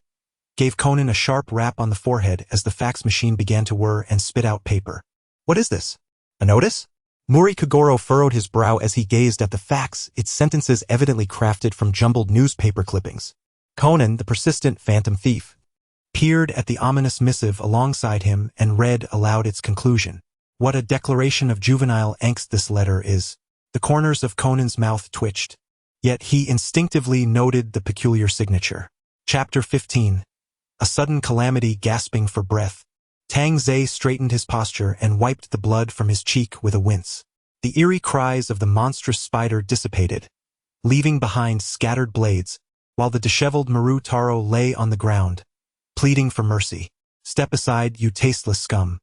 gave Conan a sharp rap on the forehead as the fax machine began to whir and spit out paper. What is this? A notice? Mori Kaguro furrowed his brow as he gazed at the fax, its sentences evidently crafted from jumbled newspaper clippings. Conan, the persistent phantom thief, peered at the ominous missive alongside him and read aloud its conclusion. What a declaration of juvenile angst this letter is. The corners of Conan's mouth twitched, yet he instinctively noted the peculiar signature. Chapter 15. A sudden calamity gasping for breath. Tang Zhe straightened his posture and wiped the blood from his cheek with a wince. The eerie cries of the monstrous spider dissipated, leaving behind scattered blades, while the disheveled Maru Taro lay on the ground, pleading for mercy. Step aside, you tasteless scum.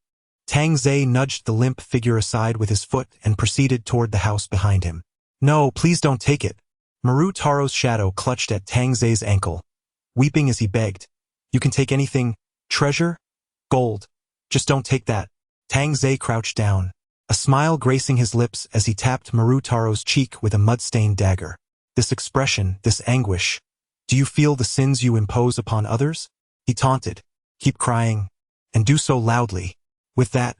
Tang Zhe nudged the limp figure aside with his foot and proceeded toward the house behind him. No, please don't take it. Maru Taro's shadow clutched at Tang Zhe's ankle, weeping as he begged. You can take anything, treasure, gold. Just don't take that. Tang Zhe crouched down, a smile gracing his lips as he tapped Maru Taro's cheek with a mud-stained dagger. This expression, this anguish. Do you feel the sins you impose upon others? He taunted. Keep crying, and do so loudly. With that,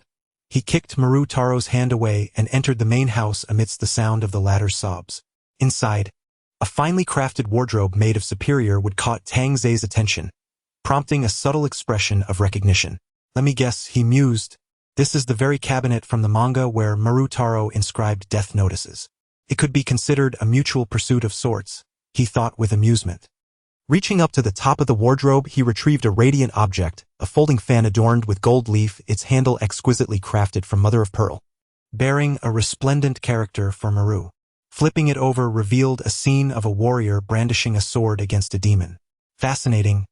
he kicked Maru Taro's hand away and entered the main house amidst the sound of the latter's sobs. Inside, a finely crafted wardrobe made of superior wood caught Tang Zhe's attention, prompting a subtle expression of recognition. Let me guess, he mused. This is the very cabinet from the manga where Maru Taro inscribed death notices. It could be considered a mutual pursuit of sorts, he thought with amusement. Reaching up to the top of the wardrobe, he retrieved a radiant object, a folding fan adorned with gold leaf, its handle exquisitely crafted from mother of pearl, bearing a resplendent character for Maru. Flipping it over revealed a scene of a warrior brandishing a sword against a demon. Fascinating.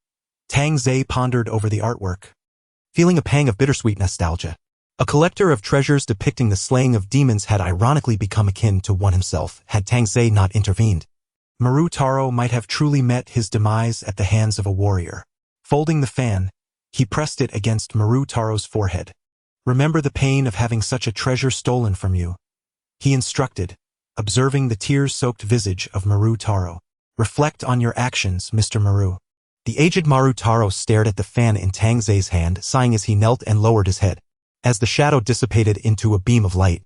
Tang Zhe pondered over the artwork, feeling a pang of bittersweet nostalgia. A collector of treasures depicting the slaying of demons had ironically become akin to one himself had Tang Zhe not intervened. Maru Taro might have truly met his demise at the hands of a warrior. Folding the fan, he pressed it against Maru Taro's forehead. Remember the pain of having such a treasure stolen from you, he instructed, observing the tear-soaked visage of Maru Taro. Reflect on your actions, Mr. Maru. The aged Maru Taro stared at the fan in Tang Zhe's hand, sighing as he knelt and lowered his head. As the shadow dissipated into a beam of light,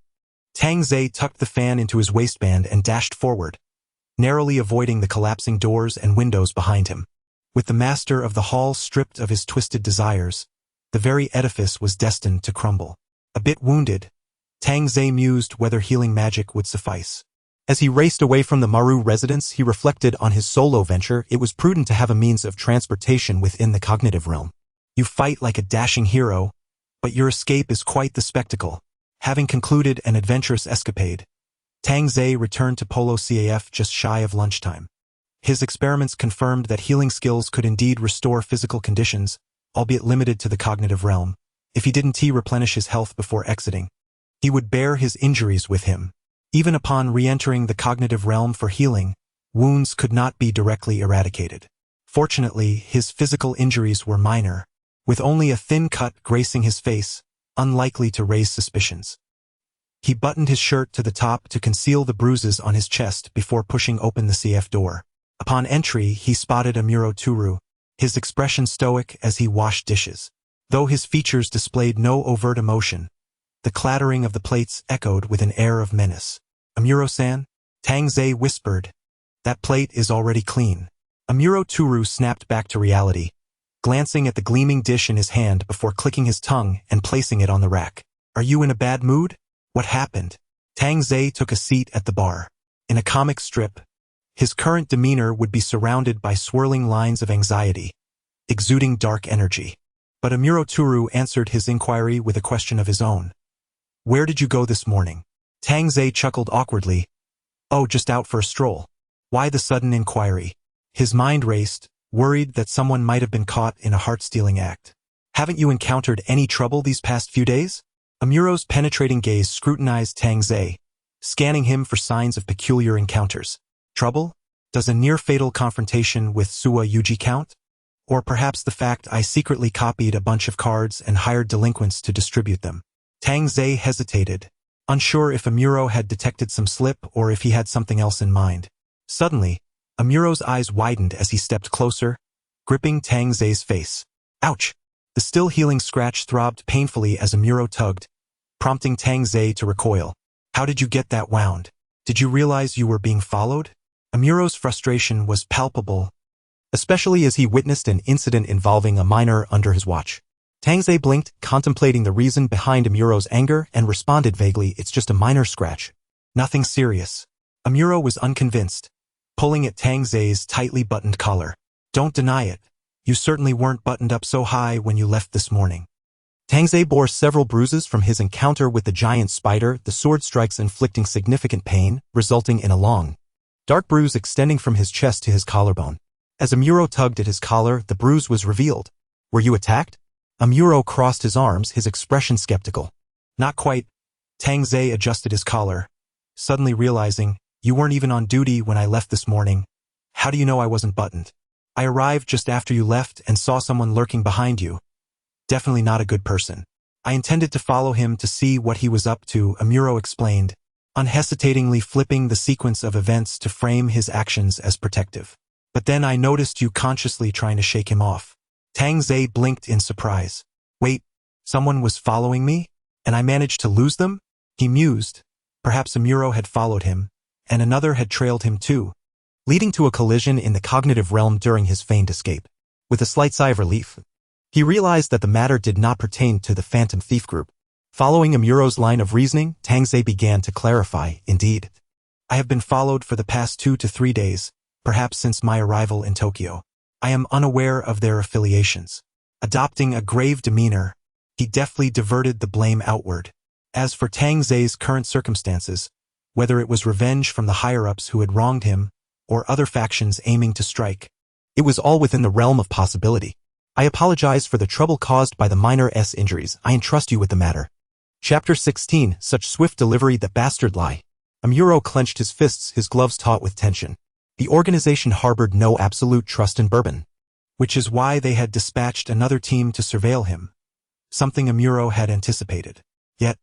Tang Zhe tucked the fan into his waistband and dashed forward, narrowly avoiding the collapsing doors and windows behind him. With the master of the hall stripped of his twisted desires, the very edifice was destined to crumble. A bit wounded, Tang Zhe mused whether healing magic would suffice. As he raced away from the Maru residence, he reflected on his solo venture. It was prudent to have a means of transportation within the cognitive realm. You fight like a dashing hero, but your escape is quite the spectacle. Having concluded an adventurous escapade, Tang Zhe returned to Polo CAF just shy of lunchtime. His experiments confirmed that healing skills could indeed restore physical conditions, albeit limited to the cognitive realm. If he didn't replenish his health before exiting, he would bear his injuries with him. Even upon re-entering the cognitive realm for healing, wounds could not be directly eradicated. Fortunately, his physical injuries were minor, with only a thin cut gracing his face, unlikely to raise suspicions. He buttoned his shirt to the top to conceal the bruises on his chest before pushing open the CF door. Upon entry, he spotted Amuro Turu, his expression stoic as he washed dishes. Though his features displayed no overt emotion, the clattering of the plates echoed with an air of menace. "Amuro-san?" Tang Zei whispered. "That plate is already clean." Amuro Turu snapped back to reality, glancing at the gleaming dish in his hand before clicking his tongue and placing it on the rack. "Are you in a bad mood? What happened?" Tang Zei took a seat at the bar. In a comic strip, his current demeanor would be surrounded by swirling lines of anxiety, exuding dark energy. But Amuro Turu answered his inquiry with a question of his own. "Where did you go this morning?" Tang Zei chuckled awkwardly. "Oh, just out for a stroll." Why the sudden inquiry? His mind raced, worried that someone might have been caught in a heart-stealing act. "Haven't you encountered any trouble these past few days?" Amuro's penetrating gaze scrutinized Tang Zei, scanning him for signs of peculiar encounters. "Trouble? Does a near-fatal confrontation with Suwa Yuji count? Or perhaps the fact I secretly copied a bunch of cards and hired delinquents to distribute them?" Tang Zei hesitated, unsure if Amuro had detected some slip or if he had something else in mind. Suddenly, Amuro's eyes widened as he stepped closer, gripping Tang Zei's face. "Ouch!" The still healing scratch throbbed painfully as Amuro tugged, prompting Tang Zei to recoil. "How did you get that wound? Did you realize you were being followed?" Amuro's frustration was palpable, especially as he witnessed an incident involving a minor under his watch. Tang Zei blinked, contemplating the reason behind Amuro's anger, and responded vaguely, "It's just a minor scratch. Nothing serious." Amuro was unconvinced, pulling at Tang Zei's tightly buttoned collar. "Don't deny it. You certainly weren't buttoned up so high when you left this morning." Tang Zei bore several bruises from his encounter with the giant spider, the sword strikes inflicting significant pain, resulting in a long, dark bruise extending from his chest to his collarbone. As Amuro tugged at his collar, the bruise was revealed. "Were you attacked?" Amuro crossed his arms, his expression skeptical. "Not quite." Tang Zei adjusted his collar, suddenly realizing, "You weren't even on duty when I left this morning. How do you know I wasn't buttoned?" "I arrived just after you left and saw someone lurking behind you. Definitely not a good person. I intended to follow him to see what he was up to," Amuro explained, unhesitatingly flipping the sequence of events to frame his actions as protective. "But then I noticed you consciously trying to shake him off." Tang Zei blinked in surprise. "Wait, someone was following me? And I managed to lose them?" He mused. Perhaps Amuro had followed him, and another had trailed him too, leading to a collision in the cognitive realm during his feigned escape. With a slight sigh of relief, he realized that the matter did not pertain to the Phantom Thief group. Following Amuro's line of reasoning, Tang Zei began to clarify, "Indeed, I have been followed for the past 2 to 3 days, perhaps since my arrival in Tokyo. I am unaware of their affiliations." Adopting a grave demeanor, he deftly diverted the blame outward. As for Tang Zei's current circumstances, whether it was revenge from the higher-ups who had wronged him, or other factions aiming to strike, it was all within the realm of possibility. "I apologize for the trouble caused by the minor injuries. I entrust you with the matter." Chapter 16, Such swift delivery that bastard lie. Amuro clenched his fists, his gloves taut with tension. The organization harbored no absolute trust in Bourbon, which is why they had dispatched another team to surveil him, something Amuro had anticipated. Yet,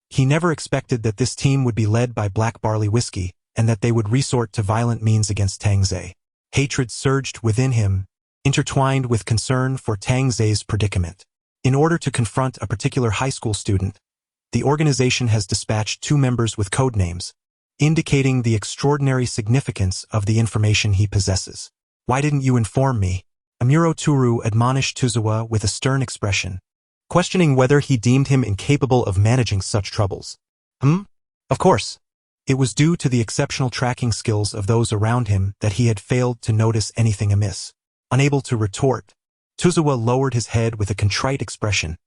he never expected that this team would be led by Black Barley Whiskey, and that they would resort to violent means against Tang Zei. Hatred surged within him, intertwined with concern for Tang Zei's predicament. In order to confront a particular high school student, the organization has dispatched 2 members with code names, indicating the extraordinary significance of the information he possesses. "Why didn't you inform me?" Amuro Turu admonished Tuzawa with a stern expression, questioning whether he deemed him incapable of managing such troubles. Of course. It was due to the exceptional tracking skills of those around him that he had failed to notice anything amiss." Unable to retort, Tuzawa lowered his head with a contrite expression.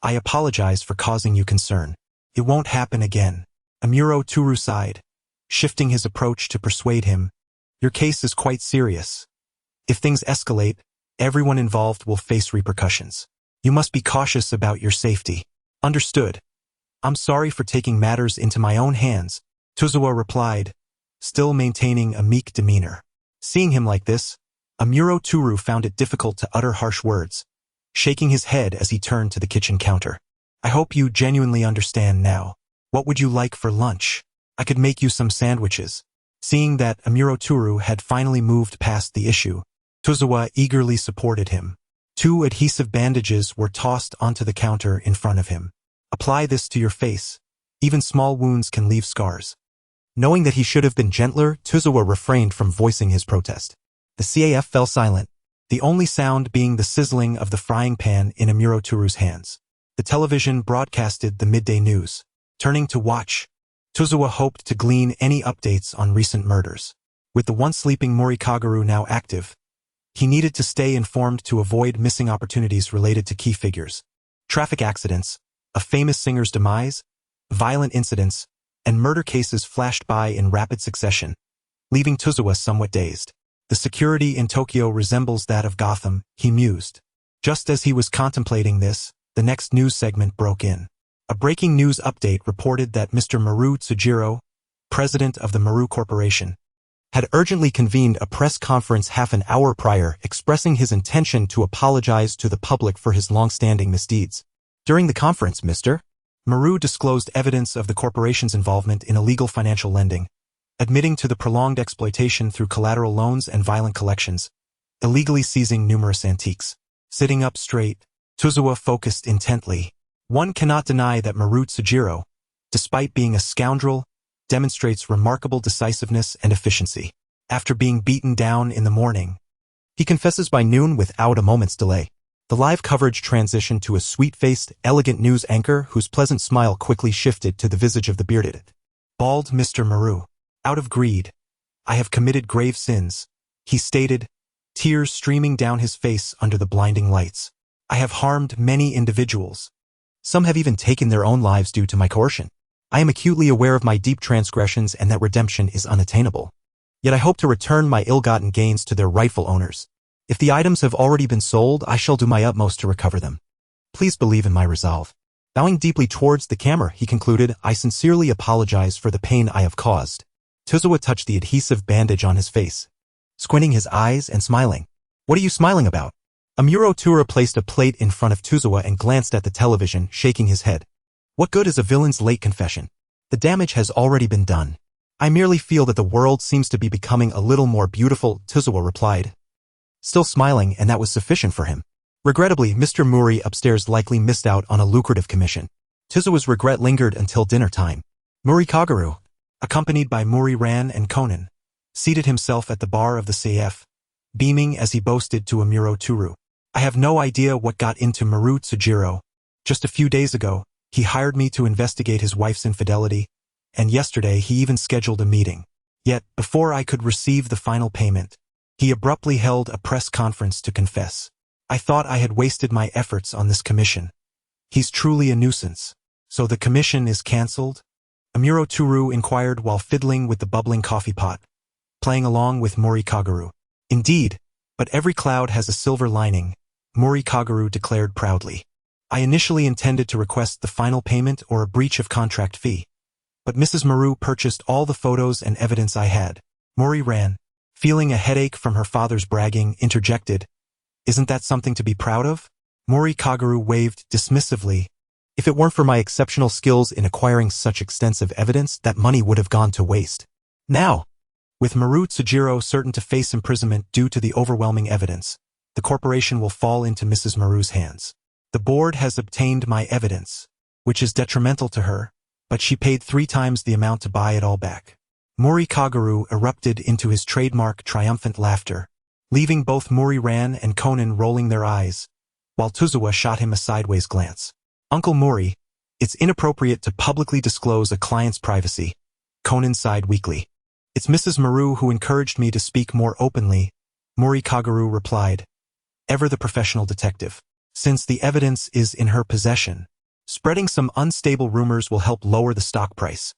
"I apologize for causing you concern. It won't happen again." Amuro Turu sighed, shifting his approach to persuade him. "Your case is quite serious. If things escalate, everyone involved will face repercussions." You must be cautious about your safety. Understood. I'm sorry for taking matters into my own hands, Tozawa replied, still maintaining a meek demeanor. Seeing him like this, Amuro Toru found it difficult to utter harsh words, shaking his head as he turned to the kitchen counter. I hope you genuinely understand now. What would you like for lunch? I could make you some sandwiches. Seeing that Amuro Toru had finally moved past the issue, Tozawa eagerly supported him. 2 adhesive bandages were tossed onto the counter in front of him. Apply this to your face. Even small wounds can leave scars. Knowing that he should have been gentler, Tozawa refrained from voicing his protest. The CAF fell silent, the only sound being the sizzling of the frying pan in Amuro Toru's hands. The television broadcasted the midday news. Turning to watch, Tozawa hoped to glean any updates on recent murders. With the once sleeping Morikagaru now active, he needed to stay informed to avoid missing opportunities related to key figures. Traffic accidents, a famous singer's demise, violent incidents, and murder cases flashed by in rapid succession, leaving Tozawa somewhat dazed. The security in Tokyo resembles that of Gotham, he mused. Just as he was contemplating this, the next news segment broke in. A breaking news update reported that Mr. Maru Tsujiro, president of the Maru Corporation, had urgently convened a press conference half an hour prior expressing his intention to apologize to the public for his long-standing misdeeds. During the conference, Mr. Maru disclosed evidence of the corporation's involvement in illegal financial lending, admitting to the prolonged exploitation through collateral loans and violent collections, illegally seizing numerous antiques. Sitting up straight, Tozawa focused intently. One cannot deny that Maru Tsujiro, despite being a scoundrel, demonstrates remarkable decisiveness and efficiency. After being beaten down in the morning, he confesses by noon without a moment's delay. The live coverage transitioned to a sweet-faced, elegant news anchor whose pleasant smile quickly shifted to the visage of the bearded, bald Mr. Maru. Out of greed, I have committed grave sins, he stated, tears streaming down his face under the blinding lights. I have harmed many individuals. Some have even taken their own lives due to my coercion. I am acutely aware of my deep transgressions and that redemption is unattainable. Yet I hope to return my ill-gotten gains to their rightful owners. If the items have already been sold, I shall do my utmost to recover them. Please believe in my resolve. Bowing deeply towards the camera, he concluded, I sincerely apologize for the pain I have caused. Tozawa touched the adhesive bandage on his face, squinting his eyes and smiling. What are you smiling about? Amuro Toru placed a plate in front of Tozawa and glanced at the television, shaking his head. What good is a villain's late confession? The damage has already been done. I merely feel that the world seems to be becoming a little more beautiful, Tozawa replied, still smiling, and that was sufficient for him. Regrettably, Mr. Muri upstairs likely missed out on a lucrative commission. Tozawa's regret lingered until dinner time. Morikagaru, accompanied by Muri-ran and Conan, seated himself at the bar of the CF, beaming as he boasted to Amuro Toru. I have no idea what got into Maru Tsujiro. Just a few days ago, he hired me to investigate his wife's infidelity, and yesterday he even scheduled a meeting. Yet, before I could receive the final payment, he abruptly held a press conference to confess. I thought I had wasted my efforts on this commission. He's truly a nuisance. So the commission is cancelled? Amuro Toru inquired while fiddling with the bubbling coffee pot, playing along with Morikagaru. Indeed, but every cloud has a silver lining, Morikagaru declared proudly. I initially intended to request the final payment or a breach of contract fee, but Mrs. Maru purchased all the photos and evidence I had. Muri-ran, feeling a headache from her father's bragging, interjected, Isn't that something to be proud of? Morikagaru waved dismissively. If it weren't for my exceptional skills in acquiring such extensive evidence, that money would have gone to waste. Now, with Maru Tsujiro certain to face imprisonment due to the overwhelming evidence, the corporation will fall into Mrs. Maru's hands. The board has obtained my evidence, which is detrimental to her, but she paid 3 times the amount to buy it all back. Morikagaru erupted into his trademark triumphant laughter, leaving both Muri-ran and Conan rolling their eyes, while Tozawa shot him a sideways glance. Uncle Mori, it's inappropriate to publicly disclose a client's privacy, Conan sighed weakly. It's Mrs. Maru who encouraged me to speak more openly, Morikagaru replied, ever the professional detective. Since the evidence is in her possession, spreading some unstable rumors will help lower the stock price.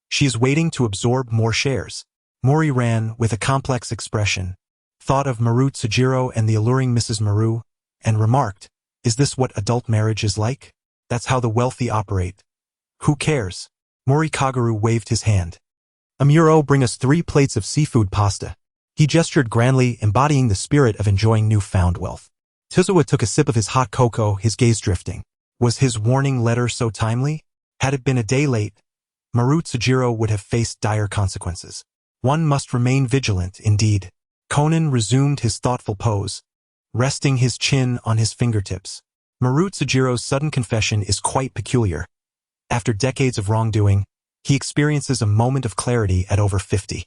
She is waiting to absorb more shares. Muri-ran, with a complex expression, thought of Maru Tsujiro and the alluring Mrs. Maru, and remarked, Is this what adult marriage is like? That's how the wealthy operate. Who cares? Morikagaru waved his hand. Amuro, bring us 3 plates of seafood pasta. He gestured grandly, embodying the spirit of enjoying newfound wealth. Tozawa took a sip of his hot cocoa, his gaze drifting. Was his warning letter so timely? Had it been a day late, Maru Tsujiro would have faced dire consequences. One must remain vigilant, indeed. Conan resumed his thoughtful pose, resting his chin on his fingertips. Maru Tsujiro's sudden confession is quite peculiar. After decades of wrongdoing, he experiences a moment of clarity at over 50.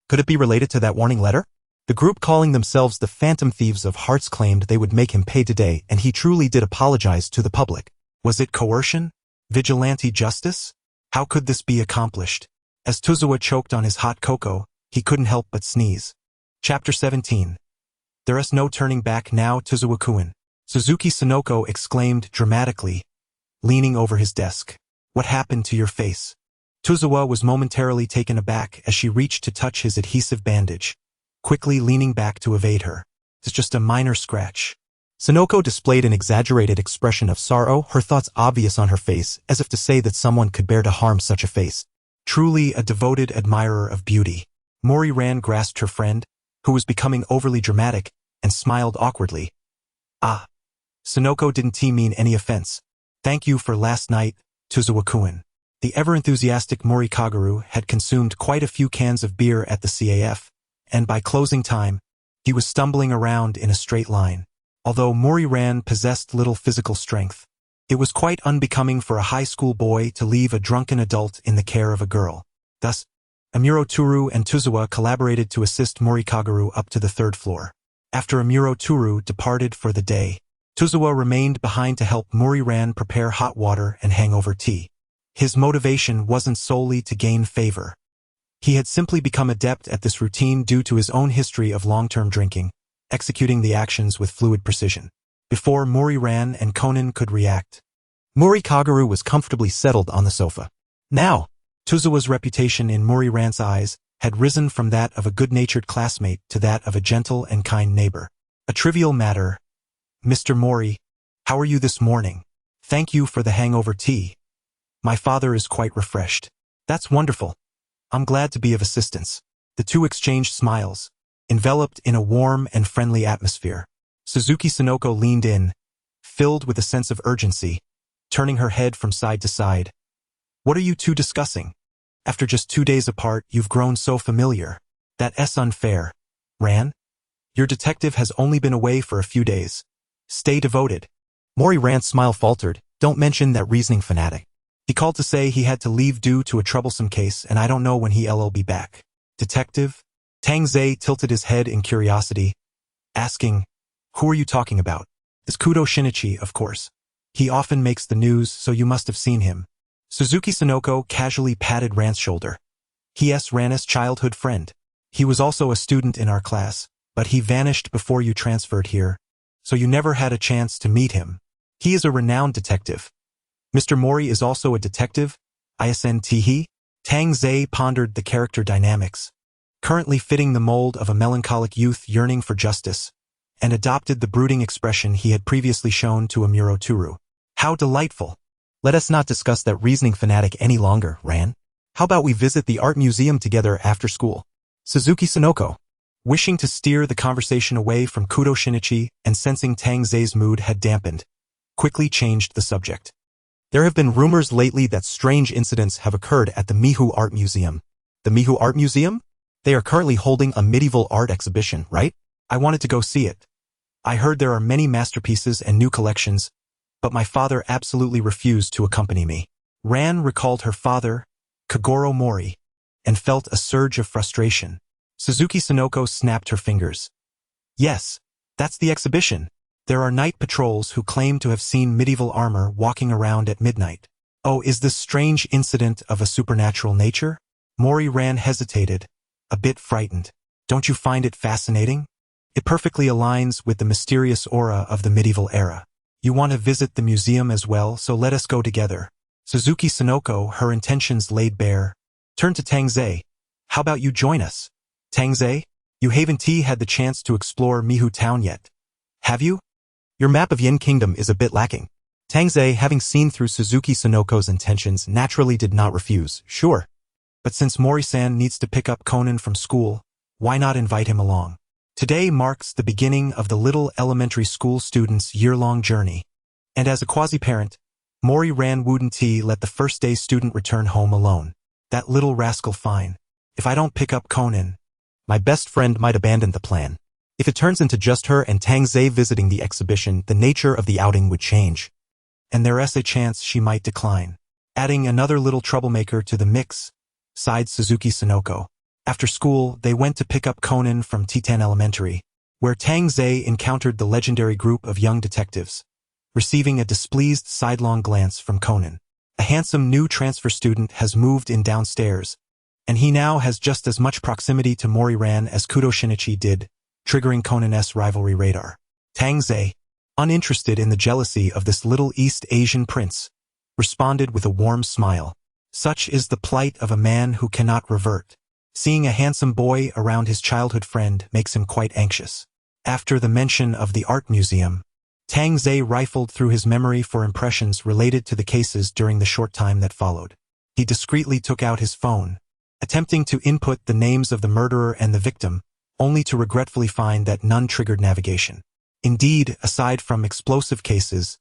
Could it be related to that warning letter? The group calling themselves the Phantom Thieves of Hearts claimed they would make him pay today, and he truly did apologize to the public. Was it coercion? Vigilante justice? How could this be accomplished? As Tozawa choked on his hot cocoa, he couldn't help but sneeze. Chapter 17. There is no turning back now, Tozawa-kun. Suzuki Sonoko exclaimed dramatically, leaning over his desk. What happened to your face? Tozawa was momentarily taken aback as she reached to touch his adhesive bandage, quickly leaning back to evade her. It's just a minor scratch. Sonoko displayed an exaggerated expression of sorrow, her thoughts obvious on her face, as if to say that someone could bear to harm such a face. Truly a devoted admirer of beauty. Mori Ran grasped her friend, who was becoming overly dramatic, and smiled awkwardly. Ah. Sonoko didn't mean any offense. Thank you for last night, Tozawa-kun. The ever-enthusiastic Morikagaru had consumed quite a few cans of beer at the CAF, and by closing time, he was stumbling around in a straight line. Although Mori Ran possessed little physical strength, it was quite unbecoming for a high school boy to leave a drunken adult in the care of a girl. Thus, Amuro Turu and Tozawa collaborated to assist Morikagaru up to the 3rd floor. After Amuro Turu departed for the day, Tozawa remained behind to help Mori Ran prepare hot water and hangover tea. His motivation wasn't solely to gain favor. He had simply become adept at this routine due to his own history of long-term drinking, executing the actions with fluid precision. Before Mori Ran and Conan could react, Morikagaru was comfortably settled on the sofa. Now, Tozawa's reputation in Mori Ran's eyes had risen from that of a good-natured classmate to that of a gentle and kind neighbor. A trivial matter. Mr. Mori, how are you this morning? Thank you for the hangover tea. My father is quite refreshed. That's wonderful. I'm glad to be of assistance. The two exchanged smiles, enveloped in a warm and friendly atmosphere. Suzuki Sonoko leaned in, filled with a sense of urgency, turning her head from side to side. What are you two discussing? After just 2 days apart, you've grown so familiar. That's unfair. Ran? Your detective has only been away for a few days. Stay devoted. Mori Ran's smile faltered. Don't mention that reasoning fanatic. He called to say he had to leave due to a troublesome case, and I don't know when he'll be back. Detective? Tang Zei tilted his head in curiosity, asking, who are you talking about? It's Kudo Shinichi, of course. He often makes the news, so you must have seen him. Suzuki Sonoko casually patted Ran's shoulder. He's Ran's childhood friend. He was also a student in our class, but he vanished before you transferred here, so you never had a chance to meet him. He is a renowned detective. Mr. Mori is also a detective, ISNTE? Tang Zei pondered the character dynamics, currently fitting the mold of a melancholic youth yearning for justice, and adopted the brooding expression he had previously shown to Amuro Turu. How delightful! Let us not discuss that reasoning fanatic any longer, Ran. How about we visit the art museum together after school? Suzuki Sonoko, wishing to steer the conversation away from Kudo Shinichi and sensing Tang Zei's mood had dampened, quickly changed the subject. There have been rumors lately that strange incidents have occurred at the Mihu Art Museum. The Mihu Art Museum? They are currently holding a medieval art exhibition, right? I wanted to go see it. I heard there are many masterpieces and new collections, but my father absolutely refused to accompany me. Ran recalled her father, Kagoro Mori, and felt a surge of frustration. Suzuki Sonoko snapped her fingers. Yes, that's the exhibition. There are night patrols who claim to have seen medieval armor walking around at midnight. Oh, is this strange incident of a supernatural nature? Mori Ran hesitated, a bit frightened. Don't you find it fascinating? It perfectly aligns with the mysterious aura of the medieval era. You want to visit the museum as well, so let us go together. Suzuki Sonoko, her intentions laid bare, turned to Tang Zei. How about you join us? Tang Zei, you haven't had the chance to explore Mihu Town yet. Have you? Your map of Yin Kingdom is a bit lacking. Tangze, having seen through Suzuki Sonoko's intentions, naturally did not refuse. Sure. But since Mori-san needs to pick up Conan from school, why not invite him along? Today marks the beginning of the little elementary school student's year-long journey. And as a quasi-parent, Mori-ran wouldn't let the first-day student return home alone. That little rascal fine. If I don't pick up Conan, my best friend might abandon the plan. If it turns into just her and Tangze visiting the exhibition, the nature of the outing would change. And there's a chance she might decline. Adding another little troublemaker to the mix, sighed Suzuki Sonoko. After school, they went to pick up Conan from Titan Elementary, where Tangze encountered the legendary group of young detectives, receiving a displeased sidelong glance from Conan. A handsome new transfer student has moved in downstairs, and he now has just as much proximity to Mori-ran as Kudo Shinichi did, triggering Conan's rivalry radar. Tangze, uninterested in the jealousy of this little East Asian prince, responded with a warm smile. Such is the plight of a man who cannot revert. Seeing a handsome boy around his childhood friend makes him quite anxious. After the mention of the art museum, Tangze rifled through his memory for impressions related to the cases during the short time that followed. He discreetly took out his phone, attempting to input the names of the murderer and the victim, only to regretfully find that none triggered navigation. Indeed, aside from explosive cases,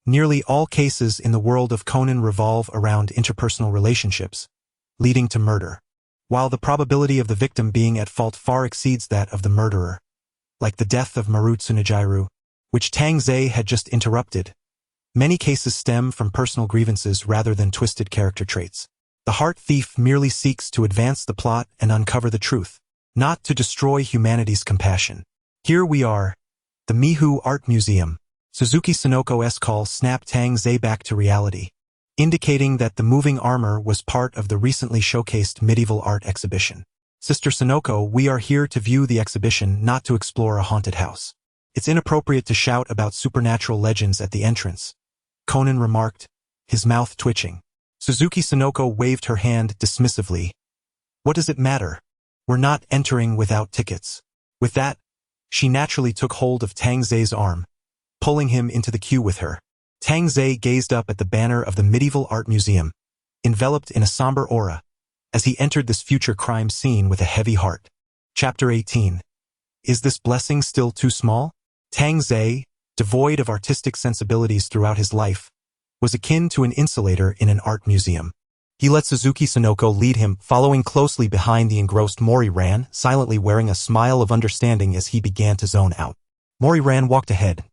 nearly all cases in the world of Conan revolve around interpersonal relationships, leading to murder. While the probability of the victim being at fault far exceeds that of the murderer, like the death of Maru Tsunejiru, which Tangze had just interrupted, many cases stem from personal grievances rather than twisted character traits. The heart thief merely seeks to advance the plot and uncover the truth, not to destroy humanity's compassion. Here we are, the Mihu Art Museum. Suzuki Sonoko's call snapped Tangze back to reality, indicating that the moving armor was part of the recently showcased medieval art exhibition. Sister Sonoko, we are here to view the exhibition, not to explore a haunted house. It's inappropriate to shout about supernatural legends at the entrance, Conan remarked, his mouth twitching. Suzuki Sonoko waved her hand dismissively. What does it matter? We're not entering without tickets. With that, she naturally took hold of Tangze's arm, pulling him into the queue with her. Tangze gazed up at the banner of the Medieval Art Museum, enveloped in a somber aura, as he entered this future crime scene with a heavy heart. Chapter 18. Is this blessing still too small? Tangze, devoid of artistic sensibilities throughout his life, was akin to an insulator in an art museum. He let Suzuki Sonoko lead him, following closely behind the engrossed Mori-ran, silently wearing a smile of understanding as he began to zone out. Mori-ran walked ahead,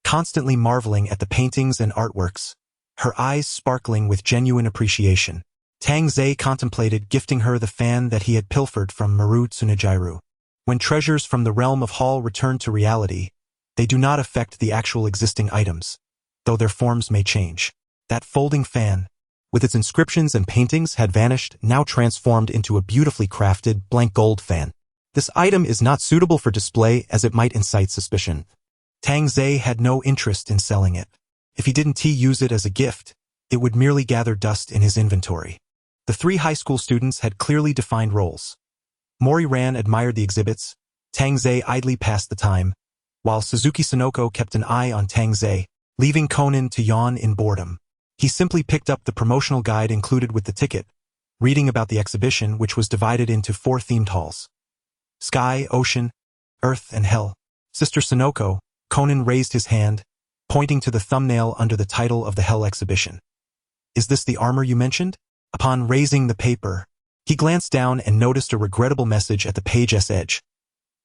constantly marveling at the paintings and artworks, her eyes sparkling with genuine appreciation. Tangze contemplated gifting her the fan that he had pilfered from Maru Tsunejiru. When treasures from the realm of Hall return to reality, they do not affect the actual existing items, though their forms may change. That folding fan, with its inscriptions and paintings, had vanished, now transformed into a beautifully crafted, blank gold fan. This item is not suitable for display as it might incite suspicion. Tangze had no interest in selling it. If he didn't use it as a gift, it would merely gather dust in his inventory. The three high school students had clearly defined roles. Mori-ran admired the exhibits, Tangze idly passed the time, while Suzuki Sonoko kept an eye on Tangze, leaving Conan to yawn in boredom. He simply picked up the promotional guide included with the ticket, reading about the exhibition, which was divided into 4 themed halls: Sky, Ocean, Earth, and Hell. Sister Sonoko, Conan raised his hand, pointing to the thumbnail under the title of the Hell exhibition. Is this the armor you mentioned? Upon raising the paper, he glanced down and noticed a regrettable message at the page's edge.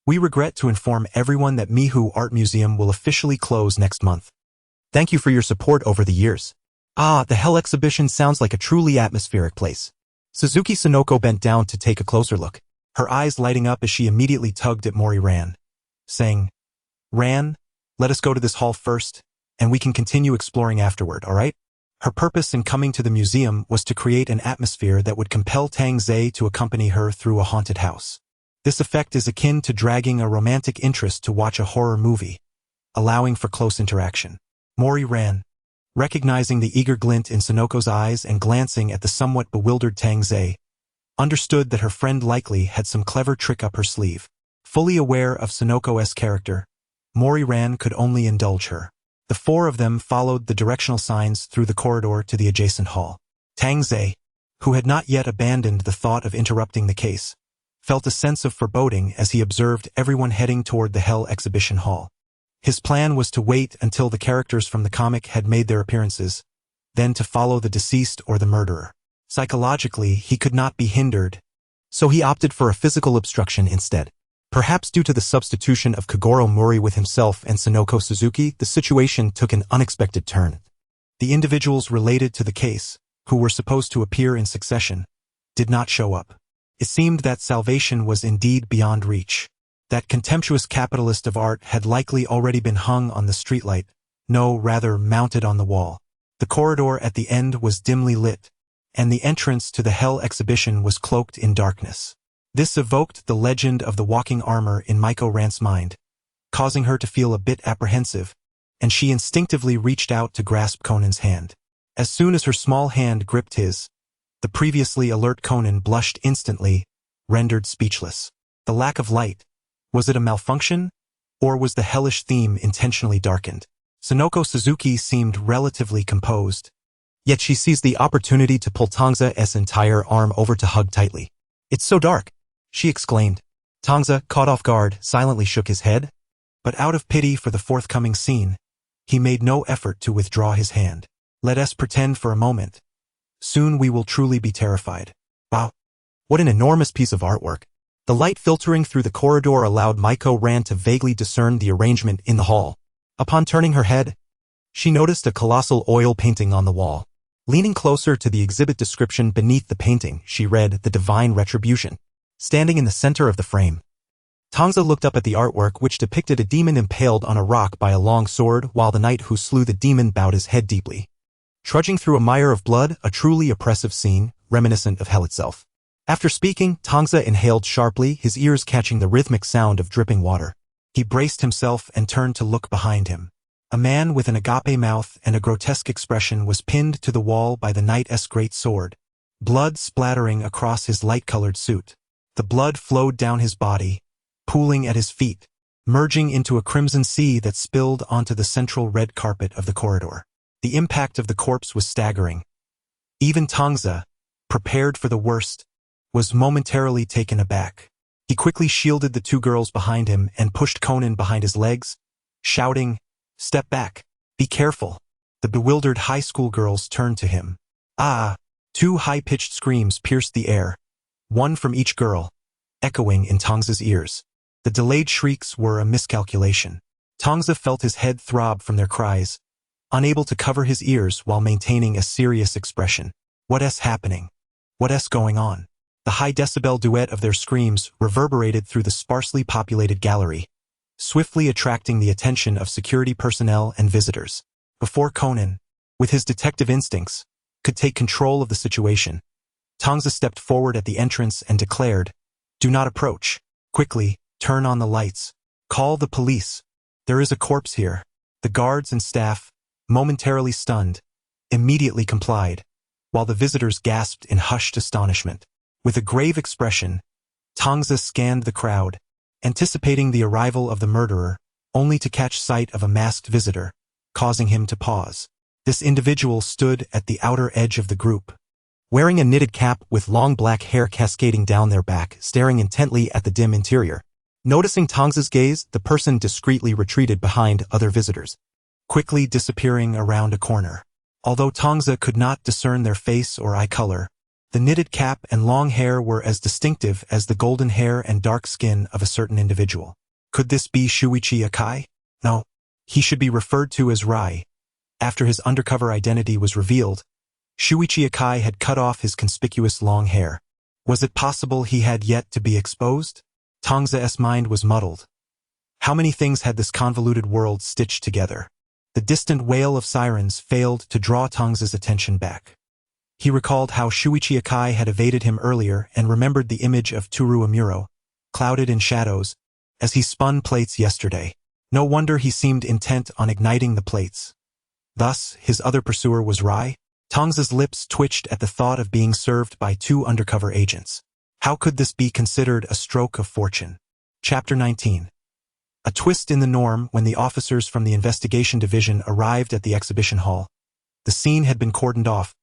We regret to inform everyone that Mihu Art Museum will officially close next month. Thank you for your support over the years. Ah, the Hell exhibition sounds like a truly atmospheric place. Suzuki Sonoko bent down to take a closer look, her eyes lighting up as she immediately tugged at Mori-ran, saying, Ran, let us go to this hall first, and we can continue exploring afterward, all right? Her purpose in coming to the museum was to create an atmosphere that would compel Tangze to accompany her through a haunted house. This effect is akin to dragging a romantic interest to watch a horror movie, allowing for close interaction. Mori-ran, recognizing the eager glint in Sonoko's eyes and glancing at the somewhat bewildered Tangze, understood that her friend likely had some clever trick up her sleeve. Fully aware of Sonoko's character, Mori-ran could only indulge her. The four of them followed the directional signs through the corridor to the adjacent hall. Tang Zhe, who had not yet abandoned the thought of interrupting the case, felt a sense of foreboding as he observed everyone heading toward the Hell exhibition hall. His plan was to wait until the characters from the comic had made their appearances, then to follow the deceased or the murderer. Psychologically, he could not be hindered, so he opted for a physical obstruction instead. Perhaps due to the substitution of Kagoro Mori with himself and Sonoko Suzuki, the situation took an unexpected turn. The individuals related to the case, who were supposed to appear in succession, did not show up. It seemed that salvation was indeed beyond reach. That contemptuous capitalist of art had likely already been hung on the streetlight, no, rather mounted on the wall. The corridor at the end was dimly lit, and the entrance to the Hell exhibition was cloaked in darkness. This evoked the legend of the walking armor in Maiko Rant's mind, causing her to feel a bit apprehensive, and she instinctively reached out to grasp Conan's hand. As soon as her small hand gripped his, the previously alert Conan blushed instantly, rendered speechless. The lack of light, was it a malfunction, or was the hellish theme intentionally darkened? Sonoko Suzuki seemed relatively composed, yet she seized the opportunity to pull Tangza's entire arm over to hug tightly. "It's so dark," she exclaimed. Tangza, caught off guard, silently shook his head, but out of pity for the forthcoming scene, he made no effort to withdraw his hand. "Let us pretend for a moment. Soon we will truly be terrified." Wow, what an enormous piece of artwork. The light filtering through the corridor allowed Maiko Rant to vaguely discern the arrangement in the hall. Upon turning her head, she noticed a colossal oil painting on the wall. Leaning closer to the exhibit description beneath the painting, she read "The Divine Retribution." Standing in the center of the frame, Tangza looked up at the artwork, which depicted a demon impaled on a rock by a long sword, while the knight who slew the demon bowed his head deeply. Trudging through a mire of blood, a truly oppressive scene, reminiscent of hell itself. After speaking, Tangza inhaled sharply, his ears catching the rhythmic sound of dripping water. He braced himself and turned to look behind him. A man with an agape mouth and a grotesque expression was pinned to the wall by the knight's great sword, blood splattering across his light-colored suit. The blood flowed down his body, pooling at his feet, merging into a crimson sea that spilled onto the central red carpet of the corridor. The impact of the corpse was staggering. Even Tangza, prepared for the worst, was momentarily taken aback. He quickly shielded the two girls behind him and pushed Conan behind his legs, shouting, "Step back. Be careful." The bewildered high school girls turned to him. "Ah!" Two high-pitched screams pierced the air, one from each girl, echoing in Tangza's ears. The delayed shrieks were a miscalculation. Tangza felt his head throb from their cries, unable to cover his ears while maintaining a serious expression. What's happening? What's going on? The high-decibel duet of their screams reverberated through the sparsely populated gallery, swiftly attracting the attention of security personnel and visitors. Before Conan, with his detective instincts, could take control of the situation, Tangza stepped forward at the entrance and declared, "Do not approach. Quickly, turn on the lights. Call the police. There is a corpse here." The guards and staff, momentarily stunned, immediately complied, while the visitors gasped in hushed astonishment. With a grave expression, Tangza scanned the crowd, anticipating the arrival of the murderer, only to catch sight of a masked visitor, causing him to pause. This individual stood at the outer edge of the group, wearing a knitted cap with long black hair cascading down their back, staring intently at the dim interior. Noticing Tangza's gaze, the person discreetly retreated behind other visitors, quickly disappearing around a corner. Although Tangza could not discern their face or eye color, the knitted cap and long hair were as distinctive as the golden hair and dark skin of a certain individual. Could this be Shuichi Akai? No, he should be referred to as Rai. After his undercover identity was revealed, Shuichi Akai had cut off his conspicuous long hair. Was it possible he had yet to be exposed? Tangza's mind was muddled. How many things had this convoluted world stitched together? The distant wail of sirens failed to draw Tangza's attention back. He recalled how Shuichi Akai had evaded him earlier and remembered the image of Toru Amuro, clouded in shadows, as he spun plates yesterday. No wonder he seemed intent on igniting the plates. Thus, his other pursuer was Rai? Tangza's lips twitched at the thought of being served by two undercover agents. How could this be considered a stroke of fortune? Chapter 19. A twist in the norm when the officers from the investigation division arrived at the exhibition hall. The scene had been cordoned off,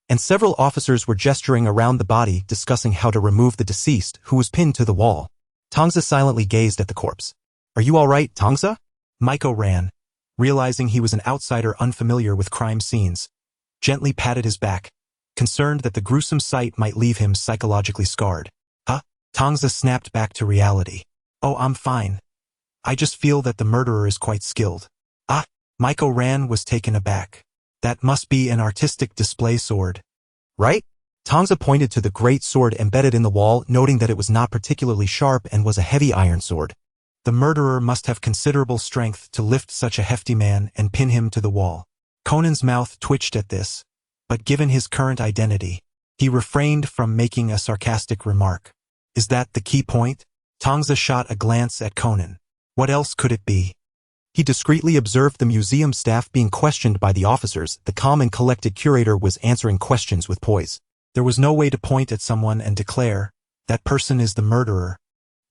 and several officers were gesturing around the body, discussing how to remove the deceased, who was pinned to the wall. Tongza silently gazed at the corpse. "Are you all right, Tongza?" Maiko ran, realizing he was an outsider unfamiliar with crime scenes, gently patted his back, concerned that the gruesome sight might leave him psychologically scarred. "Huh?" Tongza snapped back to reality. "Oh, I'm fine. I just feel that the murderer is quite skilled." "Ah!" Maiko Ran was taken aback. "That must be an artistic display sword, right?" Tongza pointed to the great sword embedded in the wall, noting that it was not particularly sharp and was a heavy iron sword. The murderer must have considerable strength to lift such a hefty man and pin him to the wall. Conan's mouth twitched at this, but given his current identity, he refrained from making a sarcastic remark. "Is that the key point?" Tongza shot a glance at Conan. What else could it be? He discreetly observed the museum staff being questioned by the officers. The calm and collected curator was answering questions with poise. There was no way to point at someone and declare, "That person is the murderer,"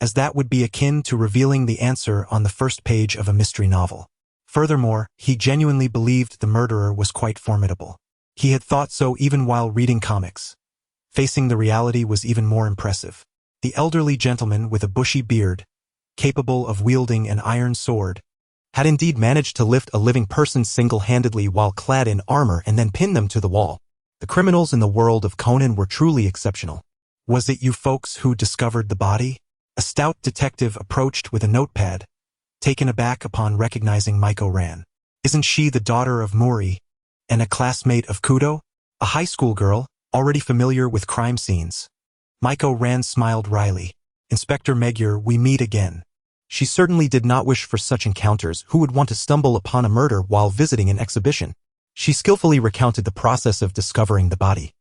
as that would be akin to revealing the answer on the first page of a mystery novel. Furthermore, he genuinely believed the murderer was quite formidable. He had thought so even while reading comics. Facing the reality was even more impressive. The elderly gentleman with a bushy beard, capable of wielding an iron sword, had indeed managed to lift a living person single-handedly while clad in armor and then pin them to the wall. The criminals in the world of Conan were truly exceptional. "Was it you folks who discovered the body?" A stout detective approached with a notepad, taken aback upon recognizing Maiko Ran. "Isn't she the daughter of Muri, and a classmate of Kudo? A high school girl, already familiar with crime scenes?" Maiko Ran smiled wryly. "Inspector Magyar, we meet again." She certainly did not wish for such encounters. Who would want to stumble upon a murder while visiting an exhibition? She skillfully recounted the process of discovering the body,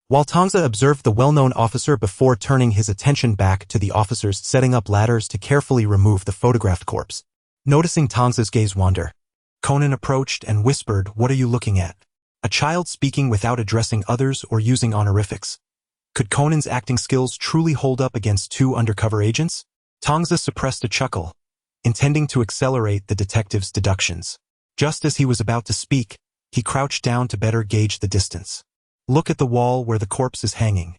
while Tongza observed the well-known officer before turning his attention back to the officers setting up ladders to carefully remove the photographed corpse. Noticing Tongza's gaze wander, Conan approached and whispered, "What are you looking at?" A child speaking without addressing others or using honorifics. Could Conan's acting skills truly hold up against two undercover agents? Tongza suppressed a chuckle, intending to accelerate the detective's deductions. Just as he was about to speak, he crouched down to better gauge the distance. "Look at the wall where the corpse is hanging.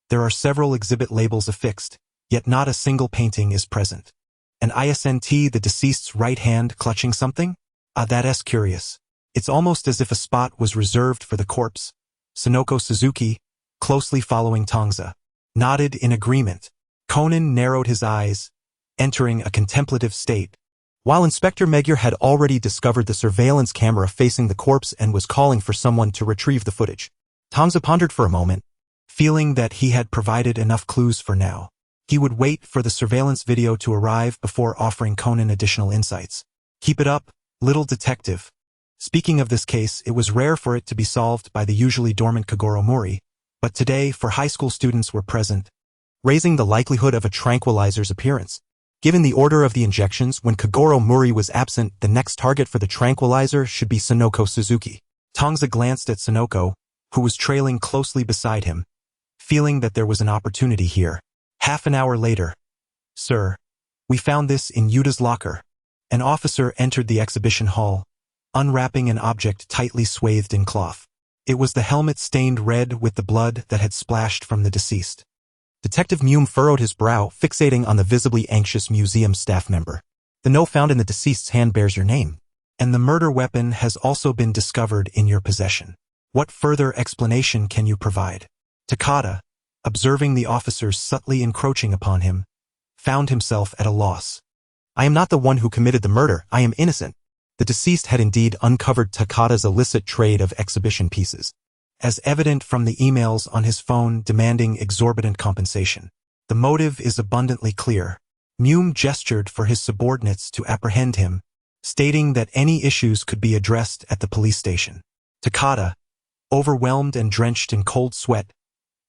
There are several exhibit labels affixed, yet not a single painting is present. And isn't the deceased's right hand clutching something? That's curious. It's almost as if a spot was reserved for the corpse." Sonoko Suzuki, closely following Tongza, nodded in agreement. Conan narrowed his eyes, entering a contemplative state, while Inspector Magyar had already discovered the surveillance camera facing the corpse and was calling for someone to retrieve the footage. Tongza pondered for a moment, feeling that he had provided enough clues for now. He would wait for the surveillance video to arrive before offering Conan additional insights. "Keep it up, little detective." Speaking of this case, it was rare for it to be solved by the usually dormant Kagoro Mori, but today, four high school students were present, raising the likelihood of a tranquilizer's appearance. Given the order of the injections, when Kagoro Mori was absent, the next target for the tranquilizer should be Sonoko Suzuki. Tongza glanced at Sonoko, who was trailing closely beside him, feeling that there was an opportunity here. Half an hour later, "Sir, we found this in Yuta's locker." An officer entered the exhibition hall, unwrapping an object tightly swathed in cloth. It was the helmet stained red with the blood that had splashed from the deceased. Detective Mume furrowed his brow, fixating on the visibly anxious museum staff member. "The note found in the deceased's hand bears your name, and the murder weapon has also been discovered in your possession. What further explanation can you provide?" Takada, observing the officers subtly encroaching upon him, found himself at a loss. "I am not the one who committed the murder. I am innocent." The deceased had indeed uncovered Takada's illicit trade of exhibition pieces, as evident from the emails on his phone demanding exorbitant compensation. The motive is abundantly clear. Mume gestured for his subordinates to apprehend him, stating that any issues could be addressed at the police station. Takada, overwhelmed and drenched in cold sweat,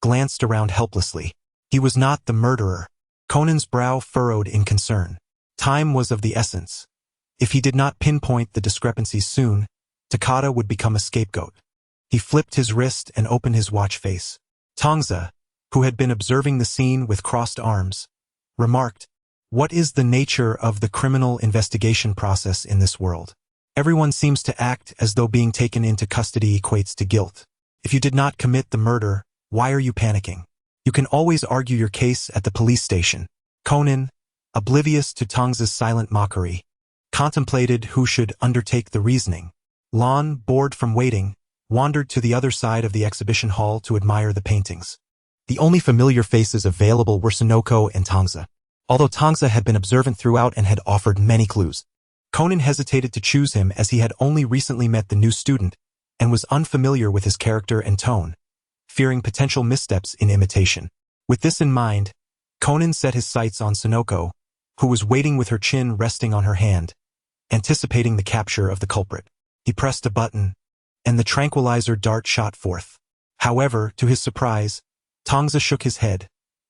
glanced around helplessly. He was not the murderer. Conan's brow furrowed in concern. Time was of the essence. If he did not pinpoint the discrepancies soon, Takada would become a scapegoat. He flipped his wrist and opened his watch face. Tongza, who had been observing the scene with crossed arms, remarked, What is the nature of the criminal investigation process in this world? Everyone seems to act as though being taken into custody equates to guilt. If you did not commit the murder, why are you panicking? You can always argue your case at the police station. Conan, oblivious to Tongza's silent mockery, contemplated who should undertake the reasoning. Lon, bored from waiting, wandered to the other side of the exhibition hall to admire the paintings. The only familiar faces available were Sonoko and Tongza. Although Tongza had been observant throughout and had offered many clues, Conan hesitated to choose him as he had only recently met the new student and was unfamiliar with his character and tone, fearing potential missteps in imitation. With this in mind, Conan set his sights on Sonoko, who was waiting with her chin resting on her hand, anticipating the capture of the culprit. He pressed a button, and the tranquilizer dart shot forth. However, to his surprise, Tongza shook his head,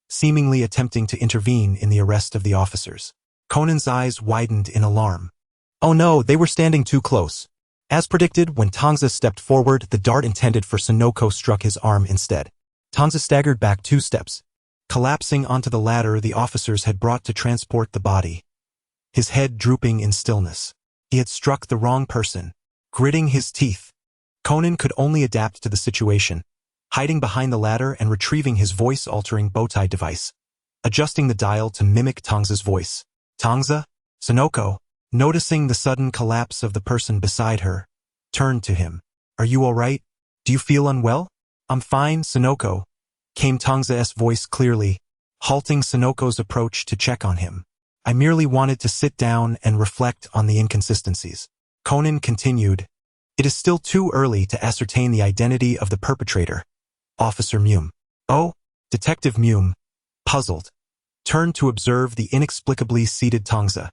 seemingly attempting to intervene in the arrest of the officers. Conan's eyes widened in alarm. Oh no, they were standing too close. As predicted, when Tongza stepped forward, the dart intended for Sonoko struck his arm instead. Tongza staggered back 2 steps, collapsing onto the ladder the officers had brought to transport the body, his head drooping in stillness. He had struck the wrong person. Gritting his teeth, Conan could only adapt to the situation, hiding behind the ladder and retrieving his voice-altering bowtie device, adjusting the dial to mimic Tongza's voice. Tongza? Sonoko, noticing the sudden collapse of the person beside her, turned to him. Are you all right? Do you feel unwell? I'm fine, Sonoko, came Tongza's voice clearly, halting Sonoko's approach to check on him. I merely wanted to sit down and reflect on the inconsistencies. Conan continued, It is still too early to ascertain the identity of the perpetrator. Officer Mume. Oh? Detective Mume, puzzled, turned to observe the inexplicably seated Tongza,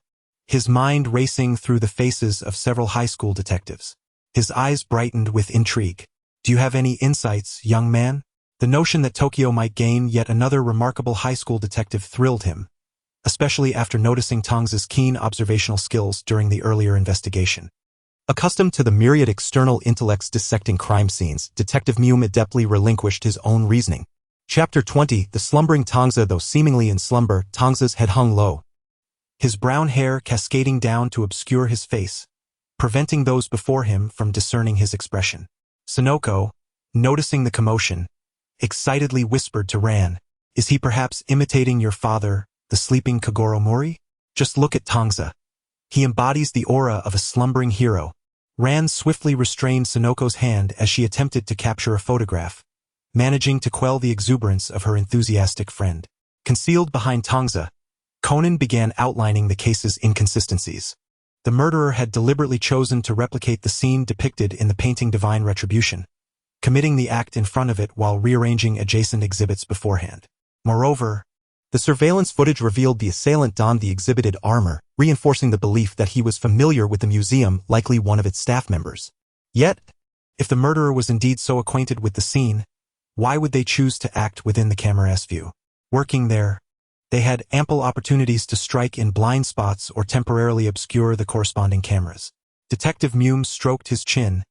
his mind racing through the faces of several high school detectives. His eyes brightened with intrigue. Do you have any insights, young man? The notion that Tokyo might gain yet another remarkable high school detective thrilled him, especially after noticing Tongza's keen observational skills during the earlier investigation. Accustomed to the myriad external intellects dissecting crime scenes, Detective Mume adeptly relinquished his own reasoning. Chapter 20. The slumbering Tongza. Though seemingly in slumber, Tongza's head hung low, his brown hair cascading down to obscure his face, preventing those before him from discerning his expression. Sonoko, noticing the commotion, excitedly whispered to Ran, Is he perhaps imitating your father, the sleeping Kagoro Mori? Just look at Tongza. He embodies the aura of a slumbering hero. Ran swiftly restrained Sonoko's hand as she attempted to capture a photograph, managing to quell the exuberance of her enthusiastic friend. Concealed behind Tongza, Conan began outlining the case's inconsistencies. The murderer had deliberately chosen to replicate the scene depicted in the painting Divine Retribution, committing the act in front of it while rearranging adjacent exhibits beforehand. Moreover, the surveillance footage revealed the assailant donned the exhibited armor, reinforcing the belief that he was familiar with the museum, likely one of its staff members. Yet, if the murderer was indeed so acquainted with the scene, why would they choose to act within the camera's view? Working there, they had ample opportunities to strike in blind spots or temporarily obscure the corresponding cameras. Detective Mume stroked his chin,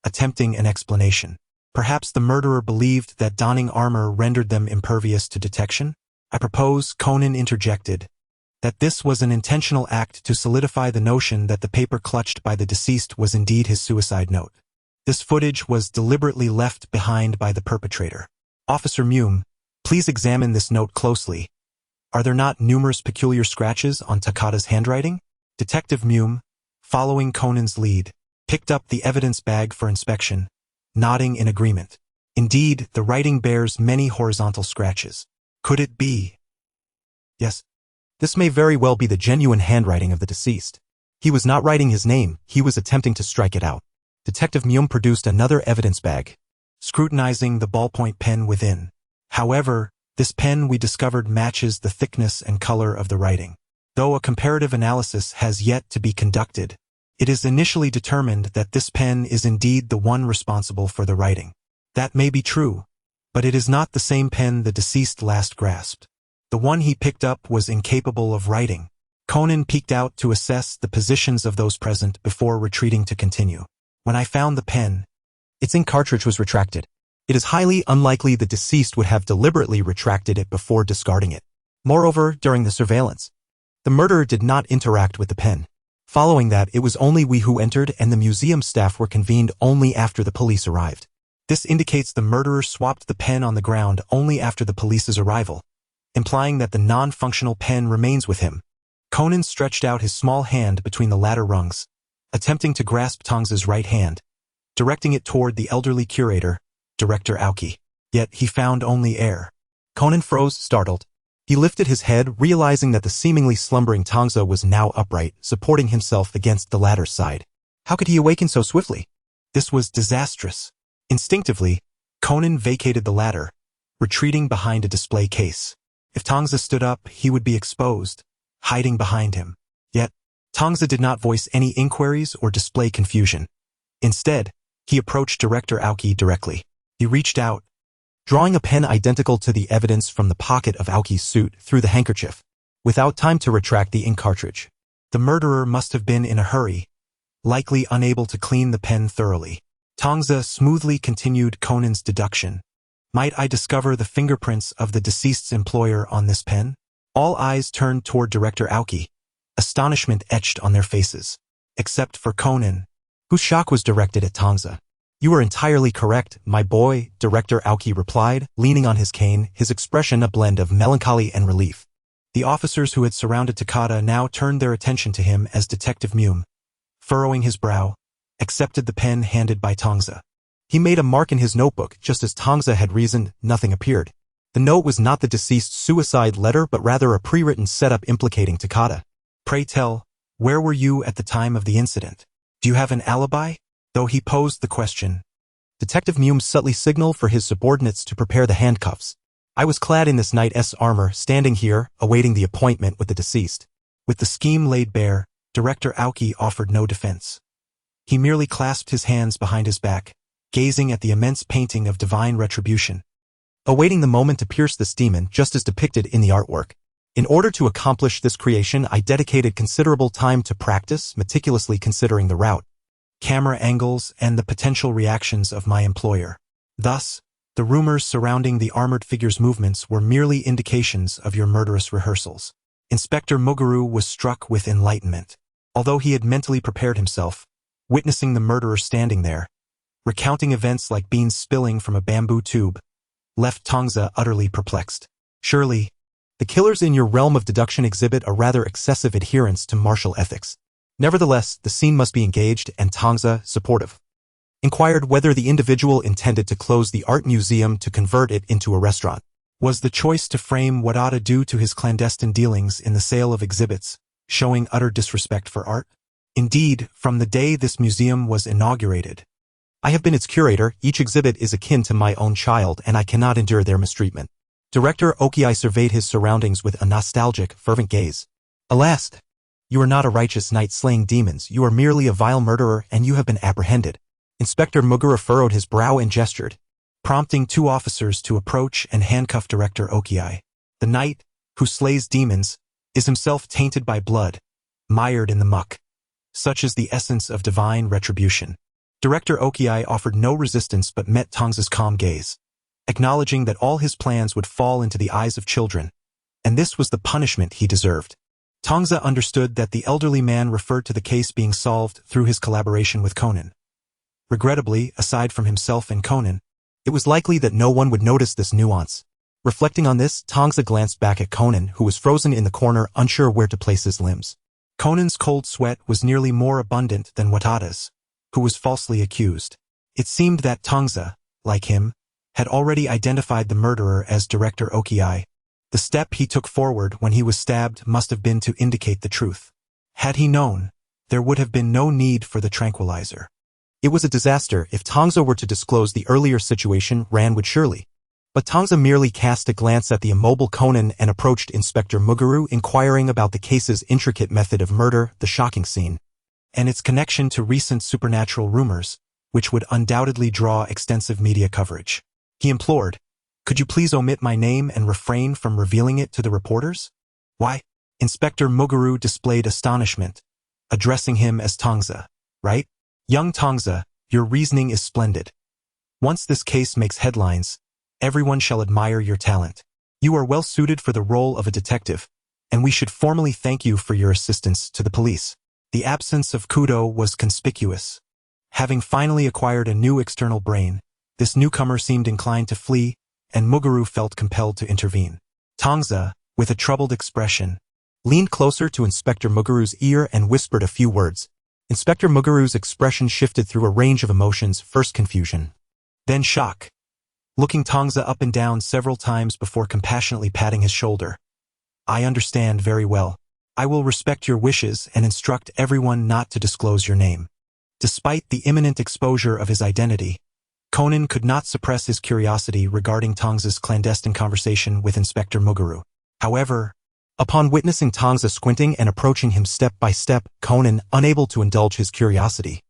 attempting an explanation. Perhaps the murderer believed that donning armor rendered them impervious to detection? I propose, Conan interjected, that this was an intentional act to solidify the notion that the paper clutched by the deceased was indeed his suicide note. This footage was deliberately left behind by the perpetrator. Officer Mume, please examine this note closely. Are there not numerous peculiar scratches on Takada's handwriting? Detective Mume, following Conan's lead, picked up the evidence bag for inspection, nodding in agreement. Indeed, the writing bears many horizontal scratches. Could it be? Yes. This may very well be the genuine handwriting of the deceased. He was not writing his name, he was attempting to strike it out. Detective Mume produced another evidence bag, scrutinizing the ballpoint pen within. However, this pen we discovered matches the thickness and color of the writing. Though a comparative analysis has yet to be conducted, it is initially determined that this pen is indeed the one responsible for the writing. That may be true, but it is not the same pen the deceased last grasped. The one he picked up was incapable of writing. Conan peeked out to assess the positions of those present before retreating to continue. When I found the pen, its ink cartridge was retracted. It is highly unlikely the deceased would have deliberately retracted it before discarding it. Moreover, during the surveillance, The murderer did not interact with the pen. Following that, it was only we who entered, and the museum staff were convened only after the police arrived. This indicates the murderer swapped the pen on the ground only after the police's arrival, implying that the non-functional pen remains with him. Conan stretched out his small hand between the ladder rungs, attempting to grasp Tongza's right hand, directing it toward the elderly curator, Director Aoki. Yet he found only air. Conan froze, startled. He lifted his head, realizing that the seemingly slumbering Tongza was now upright, supporting himself against the ladder's side. How could he awaken so swiftly? This was disastrous. Instinctively, Conan vacated the ladder, retreating behind a display case. If Tongza stood up, he would be exposed, hiding behind him. Yet, Tongza did not voice any inquiries or display confusion. Instead, he approached Director Aoki directly. He reached out, drawing a pen identical to the evidence from the pocket of Aoki's suit through the handkerchief, without time to retract the ink cartridge. The murderer must have been in a hurry, likely unable to clean the pen thoroughly. Tongza smoothly continued Conan's deduction. Might I discover the fingerprints of the deceased's employer on this pen? All eyes turned toward Director Aoki, astonishment etched on their faces, except for Conan, whose shock was directed at Tongza. You are entirely correct, my boy, Director Aoki replied, leaning on his cane, his expression a blend of melancholy and relief. The officers who had surrounded Takada now turned their attention to him as Detective Mume, furrowing his brow, accepted the pen handed by Tongza. He made a mark in his notebook. Just as Tongza had reasoned, nothing appeared. The note was not the deceased's suicide letter but rather a pre-written setup implicating Takada. Pray tell, where were you at the time of the incident? Do you have an alibi? Though he posed the question, Detective Mume subtly signaled for his subordinates to prepare the handcuffs. I was clad in this knight's armor, standing here, awaiting the appointment with the deceased. With the scheme laid bare, Director Aoki offered no defense. He merely clasped his hands behind his back, gazing at the immense painting of divine retribution, awaiting the moment to pierce this demon just as depicted in the artwork. In order to accomplish this creation, I dedicated considerable time to practice, meticulously considering the route, camera angles, and the potential reactions of my employer. Thus, the rumors surrounding the armored figure's movements were merely indications of your murderous rehearsals. Inspector Muguru was struck with enlightenment. Although he had mentally prepared himself, witnessing the murderer standing there, recounting events like beans spilling from a bamboo tube, left Tongza utterly perplexed. Surely, the killers in your realm of deduction exhibit a rather excessive adherence to martial ethics. Nevertheless, the scene must be engaged, and Tongza, supportive, inquired whether the individual intended to close the art museum to convert it into a restaurant. Was the choice to frame Wadada due to his clandestine dealings in the sale of exhibits, showing utter disrespect for art? Indeed, from the day this museum was inaugurated, I have been its curator. Each exhibit is akin to my own child, and I cannot endure their mistreatment. Director Oki surveyed his surroundings with a nostalgic, fervent gaze. Alas, you are not a righteous knight slaying demons, you are merely a vile murderer, and you have been apprehended. Inspector Muguru furrowed his brow and gestured, prompting two officers to approach and handcuff Director Oki. The knight, who slays demons, is himself tainted by blood, mired in the muck. Such is the essence of divine retribution. Director Oki offered no resistance but met Tongza's calm gaze, acknowledging that all his plans would fall into the eyes of children, and this was the punishment he deserved. Tongza understood that the elderly man referred to the case being solved through his collaboration with Conan. Regrettably, aside from himself and Conan, it was likely that no one would notice this nuance. Reflecting on this, Tongza glanced back at Conan, who was frozen in the corner, unsure where to place his limbs. Conan's cold sweat was nearly more abundant than Watada's, who was falsely accused. It seemed that Tongza, like him, had already identified the murderer as Director Oki. The step he took forward when he was stabbed must have been to indicate the truth. Had he known, there would have been no need for the tranquilizer. It was a disaster if Tongza were to disclose the earlier situation. Ran would surely. But Tongza merely cast a glance at the immobile Conan and approached Inspector Muguru, inquiring about the case's intricate method of murder, the shocking scene, and its connection to recent supernatural rumors, which would undoubtedly draw extensive media coverage. He implored, "Could you please omit my name and refrain from revealing it to the reporters?" "Why?" Inspector Muguru displayed astonishment, addressing him as Tongza. "Right? Young Tongza, your reasoning is splendid. Once this case makes headlines, everyone shall admire your talent. You are well suited for the role of a detective, and we should formally thank you for your assistance to the police. The absence of Kudo was conspicuous. Having finally acquired a new external brain, this newcomer seemed inclined to flee, and Muguru felt compelled to intervene. Tongza, with a troubled expression, leaned closer to Inspector Muguru's ear and whispered a few words. Inspector Muguru's expression shifted through a range of emotions, first confusion, then shock, looking Tongza up and down several times before compassionately patting his shoulder. I understand very well. I will respect your wishes and instruct everyone not to disclose your name. Despite the imminent exposure of his identity, Conan could not suppress his curiosity regarding Tongza's clandestine conversation with Inspector Muguru. However, upon witnessing Tongza squinting and approaching him step by step, Conan, unable to indulge his curiosity,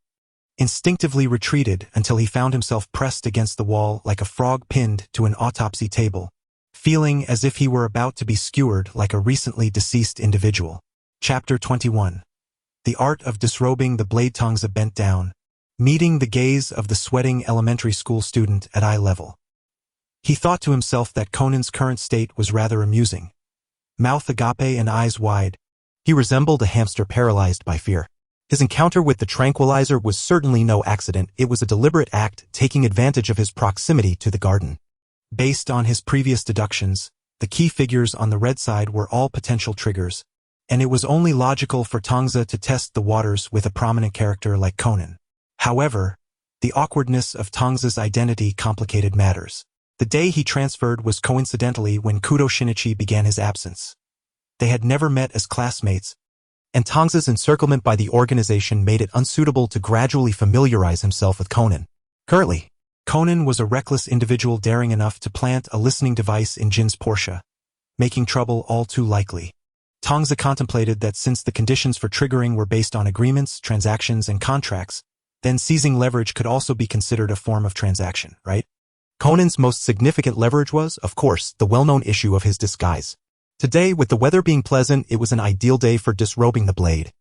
instinctively retreated until he found himself pressed against the wall like a frog pinned to an autopsy table, feeling as if he were about to be skewered like a recently deceased individual. Chapter 21. The Art of Disrobing the Blade. Tongza bent down, meeting the gaze of the sweating elementary school student at eye level. He thought to himself that Conan's current state was rather amusing. Mouth agape and eyes wide, he resembled a hamster paralyzed by fear. His encounter with the tranquilizer was certainly no accident. It was a deliberate act, taking advantage of his proximity to the garden. Based on his previous deductions, the key figures on the red side were all potential triggers, and it was only logical for Tongza to test the waters with a prominent character like Conan. However, the awkwardness of Tongza's identity complicated matters. The day he transferred was coincidentally when Kudo Shinichi began his absence. They had never met as classmates, and Tongza's encirclement by the organization made it unsuitable to gradually familiarize himself with Conan. Currently, Conan was a reckless individual daring enough to plant a listening device in Jin's Porsche, making trouble all too likely. Tongza contemplated that since the conditions for triggering were based on agreements, transactions, and contracts, then seizing leverage could also be considered a form of transaction, right? Conan's most significant leverage was, of course, the well-known issue of his disguise. Today, with the weather being pleasant, it was an ideal day for disrobing the blade.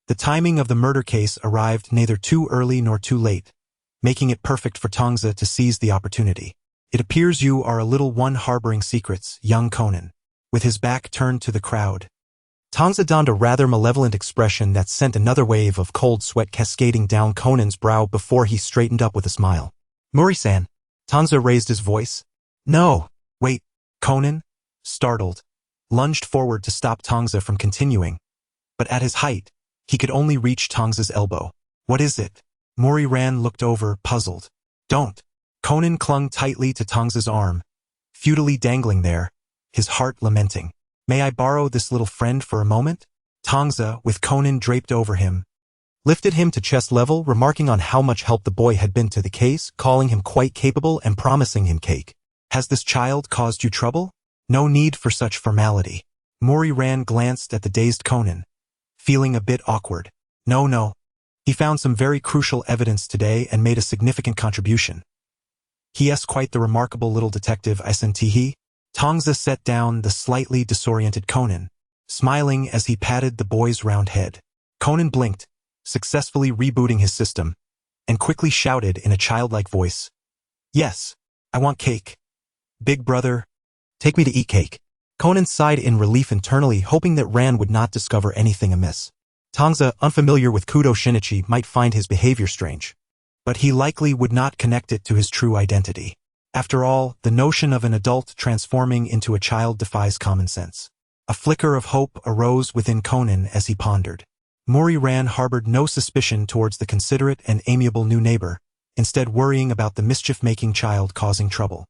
The timing of the murder case arrived neither too early nor too late, making it perfect for Tongza to seize the opportunity. It appears you are a little one harboring secrets, young Conan. With his back turned to the crowd, Tongza donned a rather malevolent expression that sent another wave of cold sweat cascading down Conan's brow before he straightened up with a smile. Mori-san. Tongza raised his voice. No, wait. Conan, startled, lunged forward to stop Tongza from continuing, but at his height, he could only reach Tongza's elbow. What is it? Mori-ran looked over, puzzled. Don't. Conan clung tightly to Tongza's arm, futilely dangling there, his heart lamenting. May I borrow this little friend for a moment? Tongza, with Conan draped over him, lifted him to chest level, remarking on how much help the boy had been to the case, calling him quite capable and promising him cake. Has this child caused you trouble? No need for such formality. Mori-ran glanced at the dazed Conan, feeling a bit awkward. No. He found some very crucial evidence today and made a significant contribution. He is quite the remarkable little detective, isn't he? Tongza set down the slightly disoriented Conan, smiling as he patted the boy's round head. Conan blinked, successfully rebooting his system, and quickly shouted in a childlike voice. Yes, I want cake. Big brother, take me to eat cake. Conan sighed in relief internally, hoping that Ran would not discover anything amiss. Tongza, unfamiliar with Kudo Shinichi, might find his behavior strange, but he likely would not connect it to his true identity. After all, the notion of an adult transforming into a child defies common sense. A flicker of hope arose within Conan as he pondered. Mori-ran harbored no suspicion towards the considerate and amiable new neighbor, instead worrying about the mischief-making child causing trouble.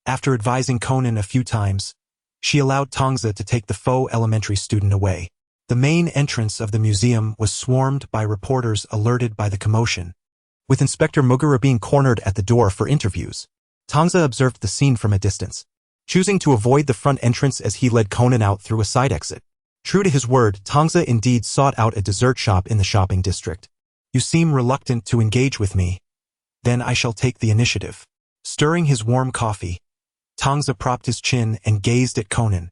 After advising Conan a few times, she allowed Tongza to take the faux elementary student away. The main entrance of the museum was swarmed by reporters alerted by the commotion, with Inspector Muguru being cornered at the door for interviews. Tongza observed the scene from a distance, choosing to avoid the front entrance as he led Conan out through a side exit. True to his word, Tongza indeed sought out a dessert shop in the shopping district. You seem reluctant to engage with me. Then I shall take the initiative. Stirring his warm coffee, Tongza propped his chin and gazed at Conan,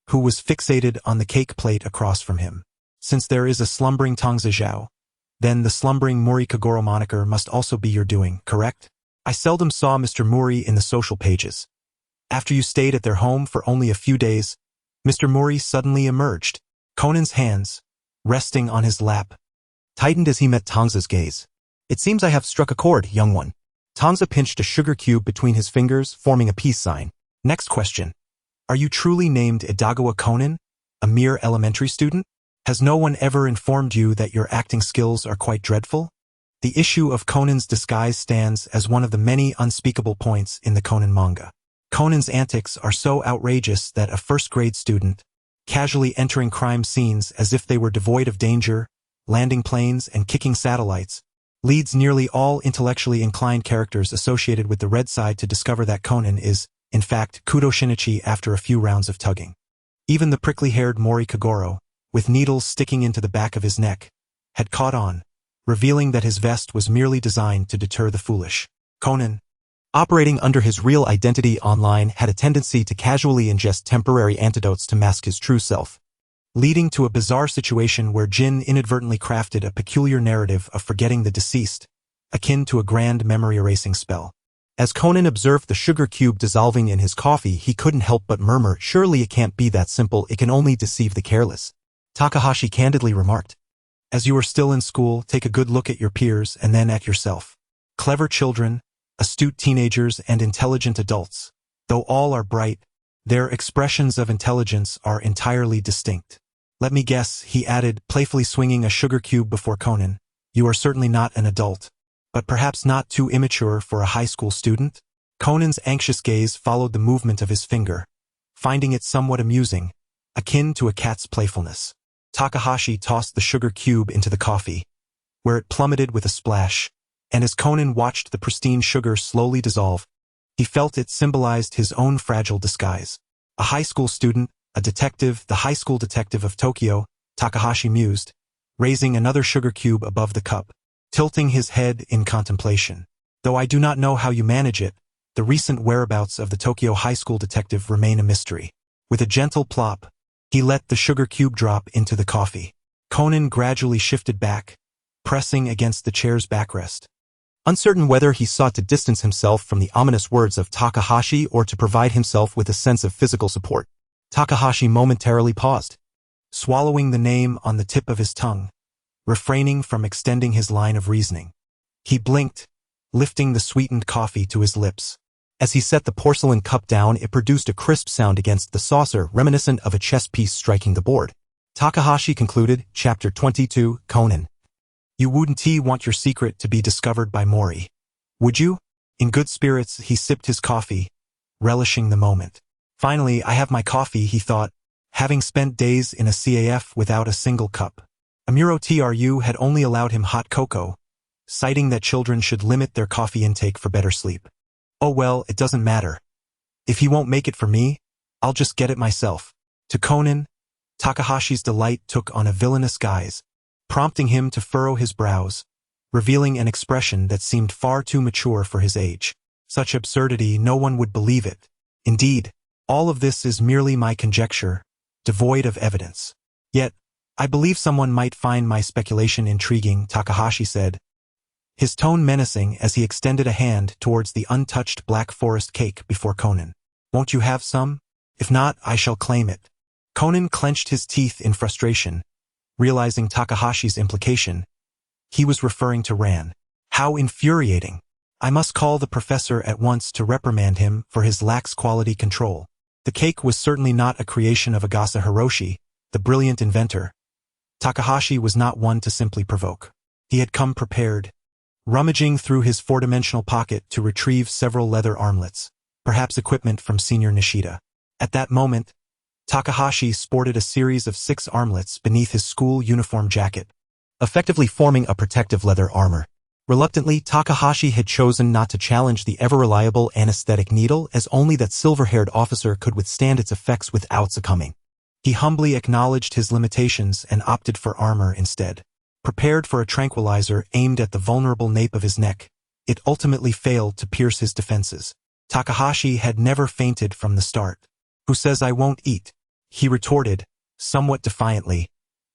who was fixated on the cake plate across from him. Since there is a slumbering Tongza Zhao, then the slumbering Mori Kagoro moniker must also be your doing, correct? I seldom saw Mr. Mori in the social pages. After you stayed at their home for only a few days, Mr. Mori suddenly emerged. Conan's hands, resting on his lap, tightened as he met Tangza's gaze. "It seems I have struck a chord, young one." Tangza pinched a sugar cube between his fingers, forming a peace sign. "Next question. Are you truly named Edagawa Conan, a mere elementary student? Has no one ever informed you that your acting skills are quite dreadful?" The issue of Conan's disguise stands as one of the many unspeakable points in the Conan manga. Conan's antics are so outrageous that a first-grade student, casually entering crime scenes as if they were devoid of danger, landing planes and kicking satellites, leads nearly all intellectually inclined characters associated with the red side to discover that Conan is, in fact, Kudo Shinichi after a few rounds of tugging. Even the prickly-haired Mori Kagoro, with needles sticking into the back of his neck, had caught on, revealing that his vest was merely designed to deter the foolish. Conan, operating under his real identity online, had a tendency to casually ingest temporary antidotes to mask his true self, leading to a bizarre situation where Jin inadvertently crafted a peculiar narrative of forgetting the deceased, akin to a grand memory-erasing spell. As Conan observed the sugar cube dissolving in his coffee, he couldn't help but murmur, "Surely it can't be that simple, it can only deceive the careless." Takahashi candidly remarked, "As you are still in school, take a good look at your peers and then at yourself. Clever children, astute teenagers, and intelligent adults, though all are bright, their expressions of intelligence are entirely distinct. Let me guess," he added, playfully swinging a sugar cube before Conan, "you are certainly not an adult, but perhaps not too immature for a high school student?" Conan's anxious gaze followed the movement of his finger, finding it somewhat amusing, akin to a cat's playfulness. Takahashi tossed the sugar cube into the coffee, where it plummeted with a splash, and as Conan watched the pristine sugar slowly dissolve, he felt it symbolized his own fragile disguise. A high school student, a detective, the high school detective of Tokyo, Takahashi mused, raising another sugar cube above the cup, tilting his head in contemplation. "Though I do not know how you manage it, the recent whereabouts of the Tokyo high school detective remain a mystery." With a gentle plop, he let the sugar cube drop into the coffee. Conan gradually shifted back, pressing against the chair's backrest, uncertain whether he sought to distance himself from the ominous words of Takahashi or to provide himself with a sense of physical support. Takahashi momentarily paused, swallowing the name on the tip of his tongue, refraining from extending his line of reasoning. He blinked, lifting the sweetened coffee to his lips. As he set the porcelain cup down, it produced a crisp sound against the saucer, reminiscent of a chess piece striking the board. Takahashi concluded, Chapter 22, Conan. "You wouldn't want your secret to be discovered by Mori, would you?" In good spirits, he sipped his coffee, relishing the moment. "Finally, I have my coffee," he thought, having spent days in a CAF without a single cup. Amuro Tru had only allowed him hot cocoa, citing that children should limit their coffee intake for better sleep. "Oh well, it doesn't matter. If he won't make it for me, I'll just get it myself." To Conan, Takahashi's delight took on a villainous guise, prompting him to furrow his brows, revealing an expression that seemed far too mature for his age. "Such absurdity, no one would believe it. Indeed, all of this is merely my conjecture, devoid of evidence. Yet, I believe someone might find my speculation intriguing," Takahashi said, his tone menacing as he extended a hand towards the untouched Black Forest cake before Conan. "Won't you have some? If not, I shall claim it." Conan clenched his teeth in frustration, realizing Takahashi's implication. He was referring to Ran. How infuriating! I must call the professor at once to reprimand him for his lax quality control. The cake was certainly not a creation of Agasa Hiroshi, the brilliant inventor. Takahashi was not one to simply provoke. He had come prepared, rummaging through his four-dimensional pocket to retrieve several leather armlets, perhaps equipment from Senior Nishida. At that moment, Takahashi sported a series of 6 armlets beneath his school uniform jacket, effectively forming a protective leather armor. Reluctantly, Takahashi had chosen not to challenge the ever-reliable anesthetic needle, as only that silver-haired officer could withstand its effects without succumbing. He humbly acknowledged his limitations and opted for armor instead. Prepared for a tranquilizer aimed at the vulnerable nape of his neck, it ultimately failed to pierce his defenses. Takahashi had never fainted from the start. "Who says I won't eat?" he retorted, somewhat defiantly,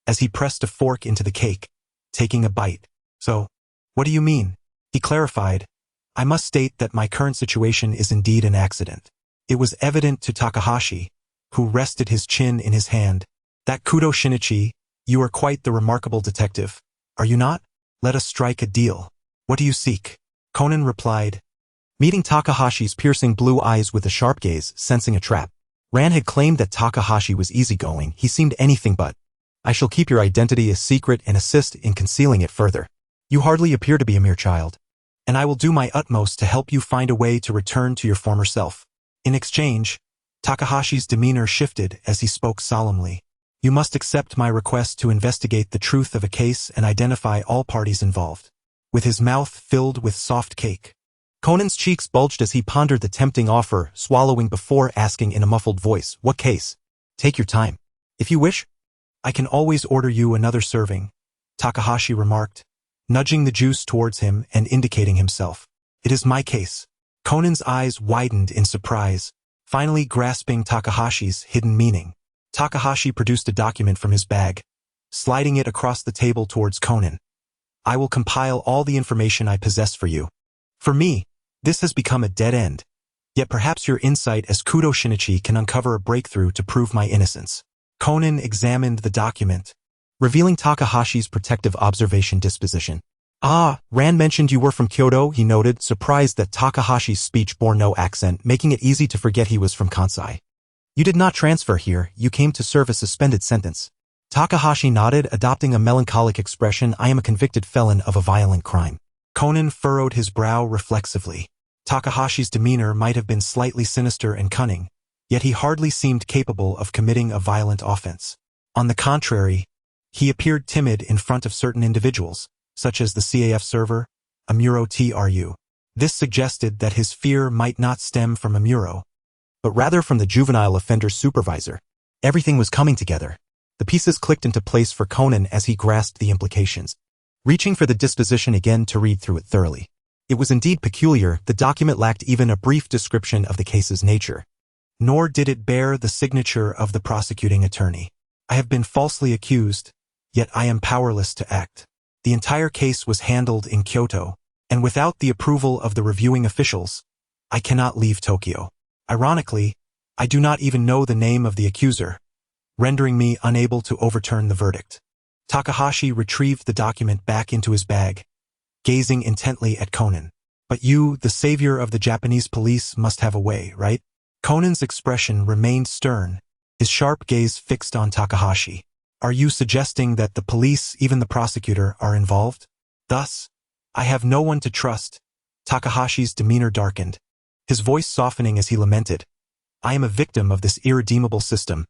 as he pressed a fork into the cake, taking a bite. "So, what do you mean?" he clarified. "I must state that my current situation is indeed an accident." It was evident to Takahashi, who rested his chin in his hand. That Kudo Shinichi, you are quite the remarkable detective. Are you not? Let us strike a deal. What do you seek? Conan replied, meeting Takahashi's piercing blue eyes with a sharp gaze, sensing a trap. Ran had claimed that Takahashi was easygoing. He seemed anything but. I shall keep your identity a secret and assist in concealing it further. You hardly appear to be a mere child. And I will do my utmost to help you find a way to return to your former self. In exchange, Takahashi's demeanor shifted as he spoke solemnly. You must accept my request to investigate the truth of a case and identify all parties involved. With his mouth filled with soft cake, Conan's cheeks bulged as he pondered the tempting offer, swallowing before asking in a muffled voice, what case? Take your time. If you wish, I can always order you another serving, Takahashi remarked, nudging the juice towards him and indicating himself. It is my case. Conan's eyes widened in surprise, finally grasping Takahashi's hidden meaning. Takahashi produced a document from his bag, sliding it across the table towards Conan. I will compile all the information I possess for you. For me, this has become a dead end. Yet perhaps your insight as Kudo Shinichi can uncover a breakthrough to prove my innocence. Conan examined the document, revealing Takahashi's protective observation disposition. Ah, Ran mentioned you were from Kyoto, he noted, surprised that Takahashi's speech bore no accent, making it easy to forget he was from Kansai. You did not transfer here, you came to serve a suspended sentence. Takahashi nodded, adopting a melancholic expression. I am a convicted felon of a violent crime. Conan furrowed his brow reflexively. Takahashi's demeanor might have been slightly sinister and cunning, yet he hardly seemed capable of committing a violent offense. On the contrary, he appeared timid in front of certain individuals, such as the CAF server, Amuro Tru. This suggested that his fear might not stem from Amuro, but rather from the juvenile offender supervisor. Everything was coming together. The pieces clicked into place for Conan as he grasped the implications, reaching for the disposition again to read through it thoroughly. It was indeed peculiar. The document lacked even a brief description of the case's nature, nor did it bear the signature of the prosecuting attorney. I have been falsely accused, yet I am powerless to act. The entire case was handled in Kyoto, and without the approval of the reviewing officials, I cannot leave Tokyo. Ironically, I do not even know the name of the accuser, rendering me unable to overturn the verdict. Takahashi retrieved the document back into his bag, gazing intently at Conan. But you, the savior of the Japanese police, must have a way, right? Conan's expression remained stern, his sharp gaze fixed on Takahashi. Are you suggesting that the police, even the prosecutor, are involved? Thus, I have no one to trust. Takahashi's demeanor darkened, his voice softening as he lamented. I am a victim of this irredeemable system,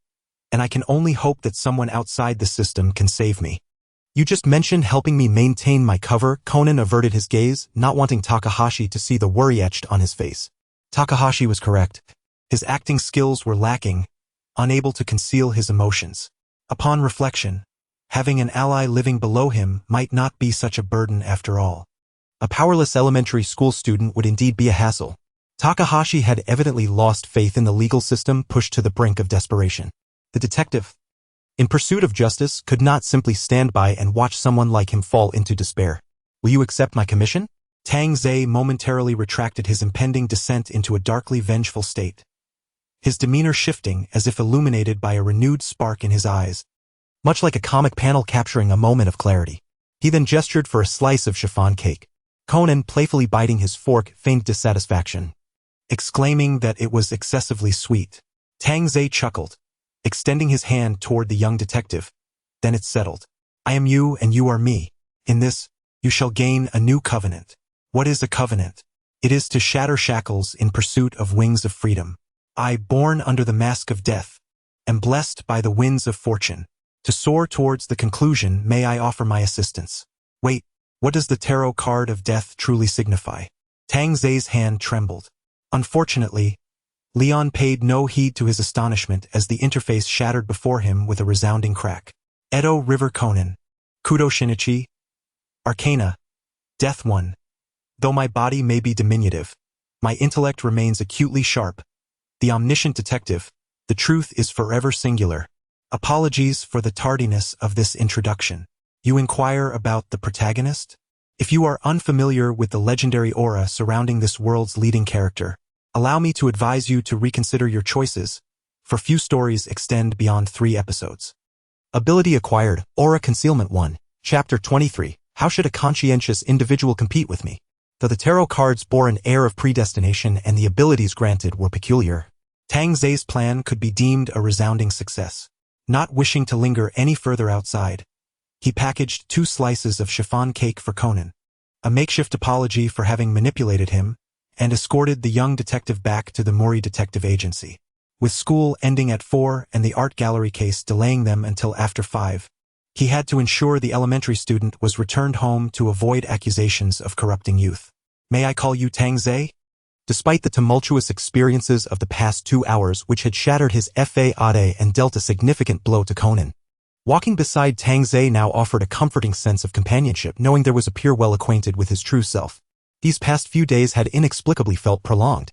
and I can only hope that someone outside the system can save me. You just mentioned helping me maintain my cover. Conan averted his gaze, not wanting Takahashi to see the worry etched on his face. Takahashi was correct. His acting skills were lacking, unable to conceal his emotions. Upon reflection, having an ally living below him might not be such a burden after all. A powerless elementary school student would indeed be a hassle. Takahashi had evidently lost faith in the legal system, pushed to the brink of desperation. The detective, in pursuit of justice, could not simply stand by and watch someone like him fall into despair. Will you accept my commission? Tang Zhe momentarily retracted his impending descent into a darkly vengeful state, his demeanor shifting as if illuminated by a renewed spark in his eyes, much like a comic panel capturing a moment of clarity. He then gestured for a slice of chiffon cake. Conan, playfully biting his fork, feigned dissatisfaction, exclaiming that it was excessively sweet. Tang Zhe chuckled, extending his hand toward the young detective. Then it's settled. I am you and you are me. In this, you shall gain a new covenant. What is a covenant? It is to shatter shackles in pursuit of wings of freedom. I, born under the mask of death, am blessed by the winds of fortune. To soar towards the conclusion, may I offer my assistance. Wait, what does the tarot card of death truly signify? Tang Zhe's hand trembled. Unfortunately, Leon paid no heed to his astonishment as the interface shattered before him with a resounding crack. Edo River Conan, Kudo Shinichi, Arcana, Death 1. Though my body may be diminutive, my intellect remains acutely sharp. The omniscient detective, the truth is forever singular. Apologies for the tardiness of this introduction. You inquire about the protagonist? If you are unfamiliar with the legendary aura surrounding this world's leading character, allow me to advise you to reconsider your choices, for few stories extend beyond 3 episodes. Ability acquired, Aura Concealment 1, Chapter 23, How should a conscientious individual compete with me? Though the tarot cards bore an air of predestination and the abilities granted were peculiar, Tang Zai's plan could be deemed a resounding success. Not wishing to linger any further outside, he packaged 2 slices of chiffon cake for Conan, a makeshift apology for having manipulated him, and escorted the young detective back to the Mori Detective Agency. With school ending at 4 and the art gallery case delaying them until after 5, he had to ensure the elementary student was returned home to avoid accusations of corrupting youth. May I call you Tang Zai? Despite the tumultuous experiences of the past 2 hours which had shattered his faade and dealt a significant blow to Conan, walking beside Tang Zai now offered a comforting sense of companionship, knowing there was a peer well acquainted with his true self. These past few days had inexplicably felt prolonged.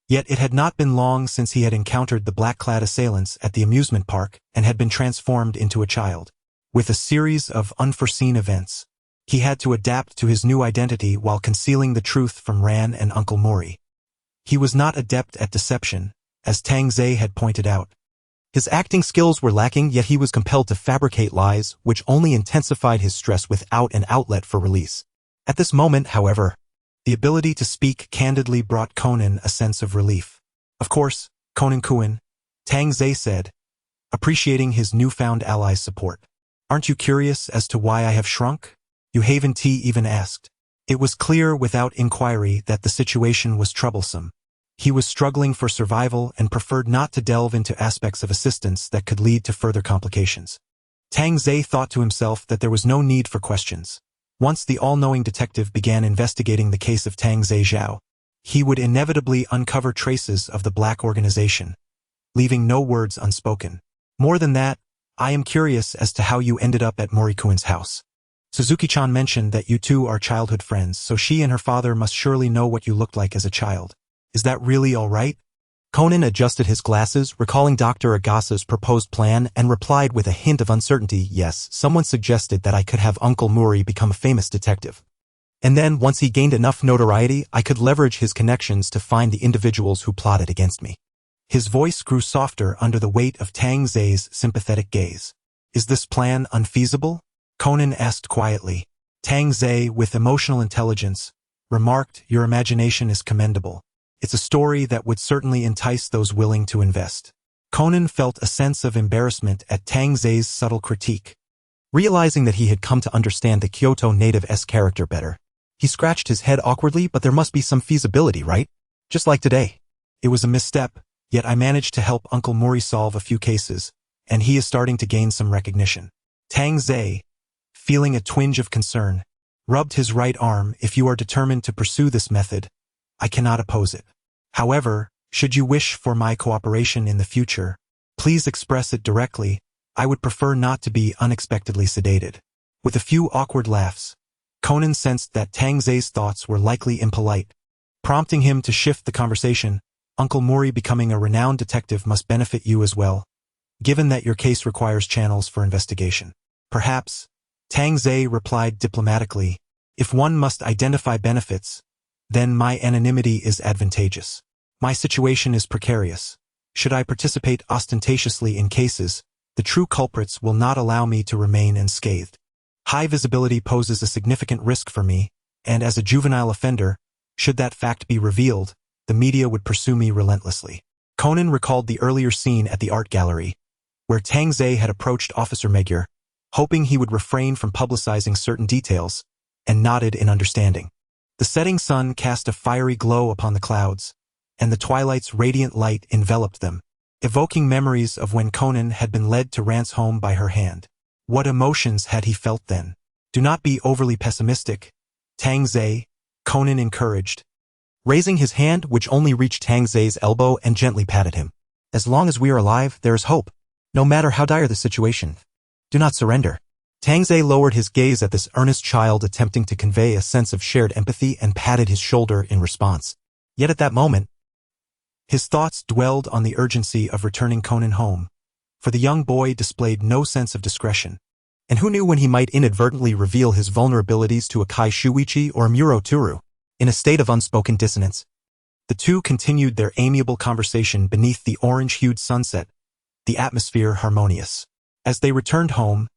Yet it had not been long since he had encountered the black-clad assailants at the amusement park and had been transformed into a child. With a series of unforeseen events, he had to adapt to his new identity while concealing the truth from Ran and Uncle Mori. He was not adept at deception, as Tang Zai had pointed out. His acting skills were lacking, yet he was compelled to fabricate lies, which only intensified his stress without an outlet for release. At this moment, however, the ability to speak candidly brought Conan a sense of relief. Of course, Conan-kun, Tang Zai said, appreciating his newfound ally's support. Aren't you curious as to why I have shrunk? Yuhaven T even asked. It was clear without inquiry that the situation was troublesome. He was struggling for survival and preferred not to delve into aspects of assistance that could lead to further complications. Tang Zai thought to himself that there was no need for questions. Once the all-knowing detective began investigating the case of Tang Zai Zhao, he would inevitably uncover traces of the black organization, leaving no words unspoken. More than that, I am curious as to how you ended up at Morikuin's house. Suzuki-chan mentioned that you two are childhood friends, so she and her father must surely know what you looked like as a child. Is that really all right? Conan adjusted his glasses, recalling Dr. Agasa's proposed plan, and replied with a hint of uncertainty, yes, someone suggested that I could have Uncle Mori become a famous detective. And then, once he gained enough notoriety, I could leverage his connections to find the individuals who plotted against me. His voice grew softer under the weight of Tang Zai's sympathetic gaze. Is this plan unfeasible? Conan asked quietly. Tang Zai, with emotional intelligence, remarked, your imagination is commendable. It's a story that would certainly entice those willing to invest. Conan felt a sense of embarrassment at Tang Zai's subtle critique. Realizing that he had come to understand the Kyoto native's character better, he scratched his head awkwardly, but there must be some feasibility, right? Just like today. It was a misstep, yet I managed to help Uncle Mori solve a few cases, and he is starting to gain some recognition. Tang Zai, feeling a twinge of concern, rubbed his right arm. If you are determined to pursue this method, I cannot oppose it. However, should you wish for my cooperation in the future, please express it directly. I would prefer not to be unexpectedly sedated. With a few awkward laughs, Conan sensed that Tang Zai's thoughts were likely impolite, prompting him to shift the conversation. Uncle Mori becoming a renowned detective must benefit you as well, given that your case requires channels for investigation. Perhaps, Tang Zai replied diplomatically, if one must identify benefits, then my anonymity is advantageous. My situation is precarious. Should I participate ostentatiously in cases, the true culprits will not allow me to remain unscathed. High visibility poses a significant risk for me, and as a juvenile offender, should that fact be revealed, the media would pursue me relentlessly. Conan recalled the earlier scene at the art gallery, where Tang Zai had approached Officer Magyar, hoping he would refrain from publicizing certain details, and nodded in understanding. The setting sun cast a fiery glow upon the clouds, and the twilight's radiant light enveloped them, evoking memories of when Conan had been led to Rant's home by her hand. What emotions had he felt then? Do not be overly pessimistic, Tang Zai, Conan encouraged, raising his hand which only reached Tang Zai's elbow and gently patted him. As long as we are alive, there is hope. No matter how dire the situation, do not surrender. Tang Zai lowered his gaze at this earnest child, attempting to convey a sense of shared empathy, and patted his shoulder in response. Yet at that moment, his thoughts dwelled on the urgency of returning Conan home, for the young boy displayed no sense of discretion. And who knew when he might inadvertently reveal his vulnerabilities to a Kai Shuichi or a Muro Turu? In a state of unspoken dissonance, the two continued their amiable conversation beneath the orange-hued sunset, the atmosphere harmonious. As they returned home,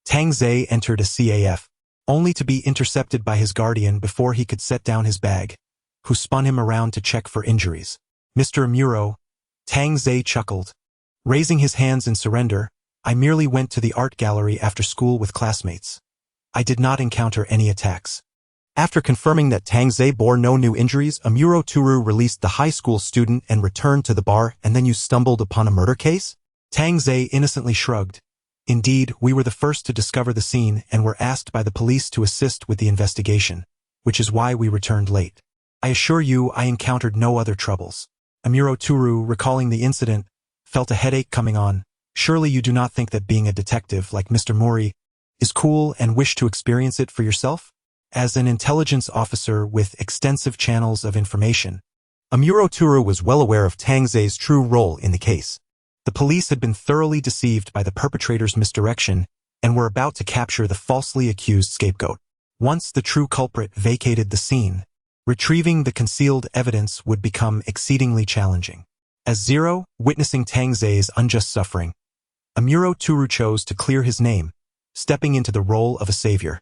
Tang Zhe entered a CAF, only to be intercepted by his guardian before he could set down his bag, who spun him around to check for injuries. Mr. Amuro, Tang Zhe chuckled. Raising his hands in surrender, I merely went to the art gallery after school with classmates. I did not encounter any attacks. After confirming that Tang Zhe bore no new injuries, Amuro Turu released the high school student and returned to the bar, and then you stumbled upon a murder case? Tang Zhe innocently shrugged. Indeed, we were the first to discover the scene and were asked by the police to assist with the investigation, which is why we returned late. I assure you I encountered no other troubles. Amuro Turu, recalling the incident, felt a headache coming on. Surely you do not think that being a detective like Mr. Mori is cool and wish to experience it for yourself? As an intelligence officer with extensive channels of information, Amuro Turu was well aware of Tang Zhe's true role in the case. The police had been thoroughly deceived by the perpetrator's misdirection and were about to capture the falsely accused scapegoat. Once the true culprit vacated the scene, retrieving the concealed evidence would become exceedingly challenging. As Zero, witnessing Tang Zhe's unjust suffering, Amuro Turu chose to clear his name, stepping into the role of a savior.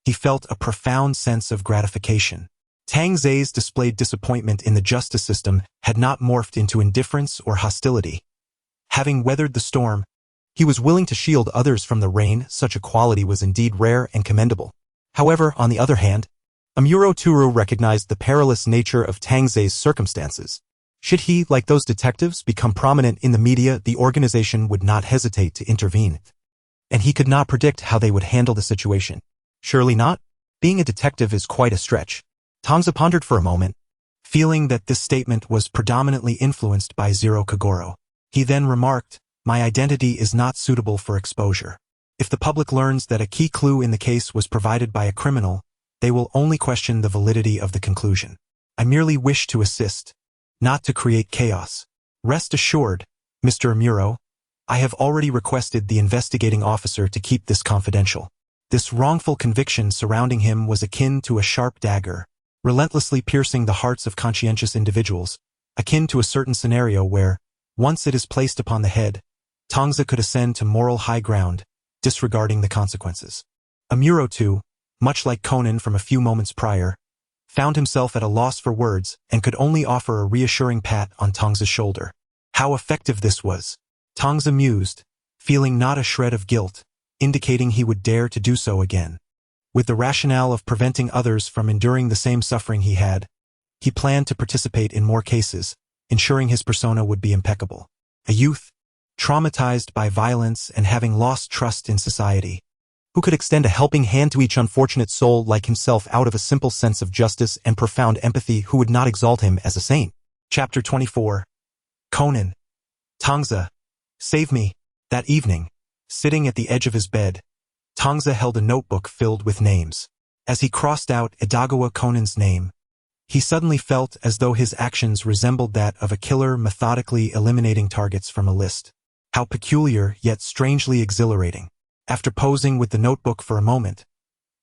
He felt a profound sense of gratification. Tang Zhe's displayed disappointment in the justice system had not morphed into indifference or hostility. Having weathered the storm, he was willing to shield others from the rain. Such a quality was indeed rare and commendable. However, on the other hand, Amuro Turu recognized the perilous nature of Tang Zhe's circumstances. Should he, like those detectives, become prominent in the media, the organization would not hesitate to intervene. And he could not predict how they would handle the situation. Surely not? Being a detective is quite a stretch. Tangza pondered for a moment, feeling that this statement was predominantly influenced by Zero Kagoro. He then remarked, "My identity is not suitable for exposure. If the public learns that a key clue in the case was provided by a criminal, they will only question the validity of the conclusion. I merely wish to assist, not to create chaos. Rest assured, Mr. Amuro, I have already requested the investigating officer to keep this confidential." This wrongful conviction surrounding him was akin to a sharp dagger, relentlessly piercing the hearts of conscientious individuals, akin to a certain scenario where, once it is placed upon the head, Tangza could ascend to moral high ground, disregarding the consequences. Amuro, too, much like Conan from a few moments prior, found himself at a loss for words and could only offer a reassuring pat on Tangza's shoulder. How effective this was! Tangza mused, feeling not a shred of guilt, indicating he would dare to do so again. With the rationale of preventing others from enduring the same suffering he had, he planned to participate in more cases, ensuring his persona would be impeccable. A youth, traumatized by violence and having lost trust in society, who could extend a helping hand to each unfortunate soul like himself out of a simple sense of justice and profound empathy, who would not exalt him as a saint. Chapter 24. Conan. Tangza, save me. That evening, sitting at the edge of his bed, Tangza held a notebook filled with names. As he crossed out Edagawa Conan's name, he suddenly felt as though his actions resembled that of a killer methodically eliminating targets from a list. How peculiar, yet strangely exhilarating. After posing with the notebook for a moment,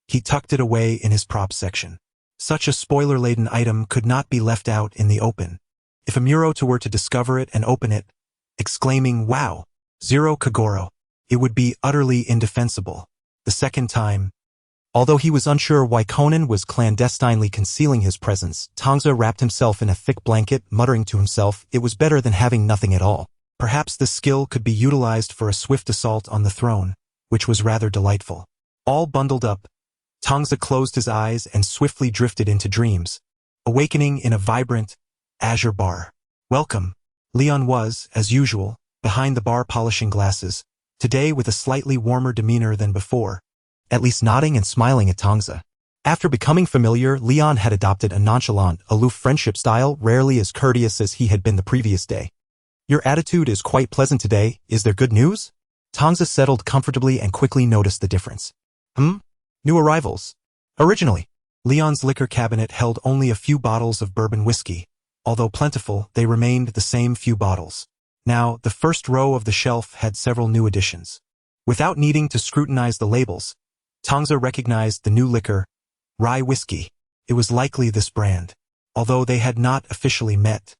he tucked it away in his props section. Such a spoiler-laden item could not be left out in the open. If Amuro were to discover it and open it, exclaiming, "Wow, Zero Kagoro," it would be utterly indefensible. The second time, although he was unsure why Conan was clandestinely concealing his presence, Tangza wrapped himself in a thick blanket, muttering to himself, it was better than having nothing at all. Perhaps this skill could be utilized for a swift assault on the throne, which was rather delightful. All bundled up, Tangza closed his eyes and swiftly drifted into dreams, awakening in a vibrant, azure bar. Welcome. Leon was, as usual, behind the bar polishing glasses, today with a slightly warmer demeanor than before, at least nodding and smiling at Tangza. After becoming familiar, Leon had adopted a nonchalant, aloof friendship style, rarely as courteous as he had been the previous day. Your attitude is quite pleasant today, is there good news? Tangza settled comfortably and quickly noticed the difference. New arrivals. Originally, Leon's liquor cabinet held only a few bottles of bourbon whiskey. Although plentiful, they remained the same few bottles. Now, the first row of the shelf had several new additions. Without needing to scrutinize the labels, Tangza recognized the new liquor, rye whiskey. It was likely this brand. Although they had not officially met,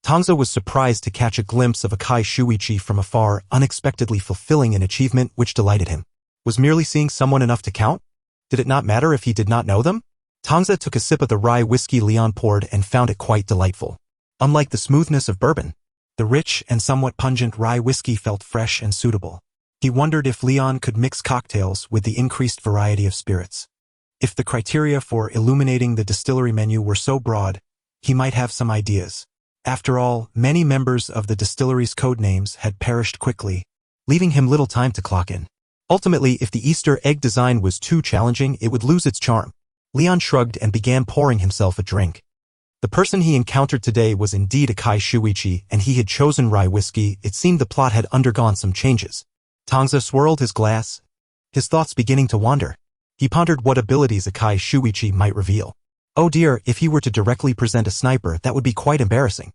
Tangza was surprised to catch a glimpse of Akai Shuichi from afar, unexpectedly fulfilling an achievement which delighted him. Was merely seeing someone enough to count? Did it not matter if he did not know them? Tangza took a sip of the rye whiskey Leon poured and found it quite delightful. Unlike the smoothness of bourbon, the rich and somewhat pungent rye whiskey felt fresh and suitable. He wondered if Leon could mix cocktails with the increased variety of spirits. If the criteria for illuminating the distillery menu were so broad, he might have some ideas. After all, many members of the distillery's code names had perished quickly, leaving him little time to clock in. Ultimately, if the Easter egg design was too challenging, it would lose its charm. Leon shrugged and began pouring himself a drink. The person he encountered today was indeed Akai Shuichi, and he had chosen rye whiskey. It seemed the plot had undergone some changes. Tangza swirled his glass, his thoughts beginning to wander. He pondered what abilities Akai Shuichi might reveal. Oh dear, if he were to directly present a sniper, that would be quite embarrassing.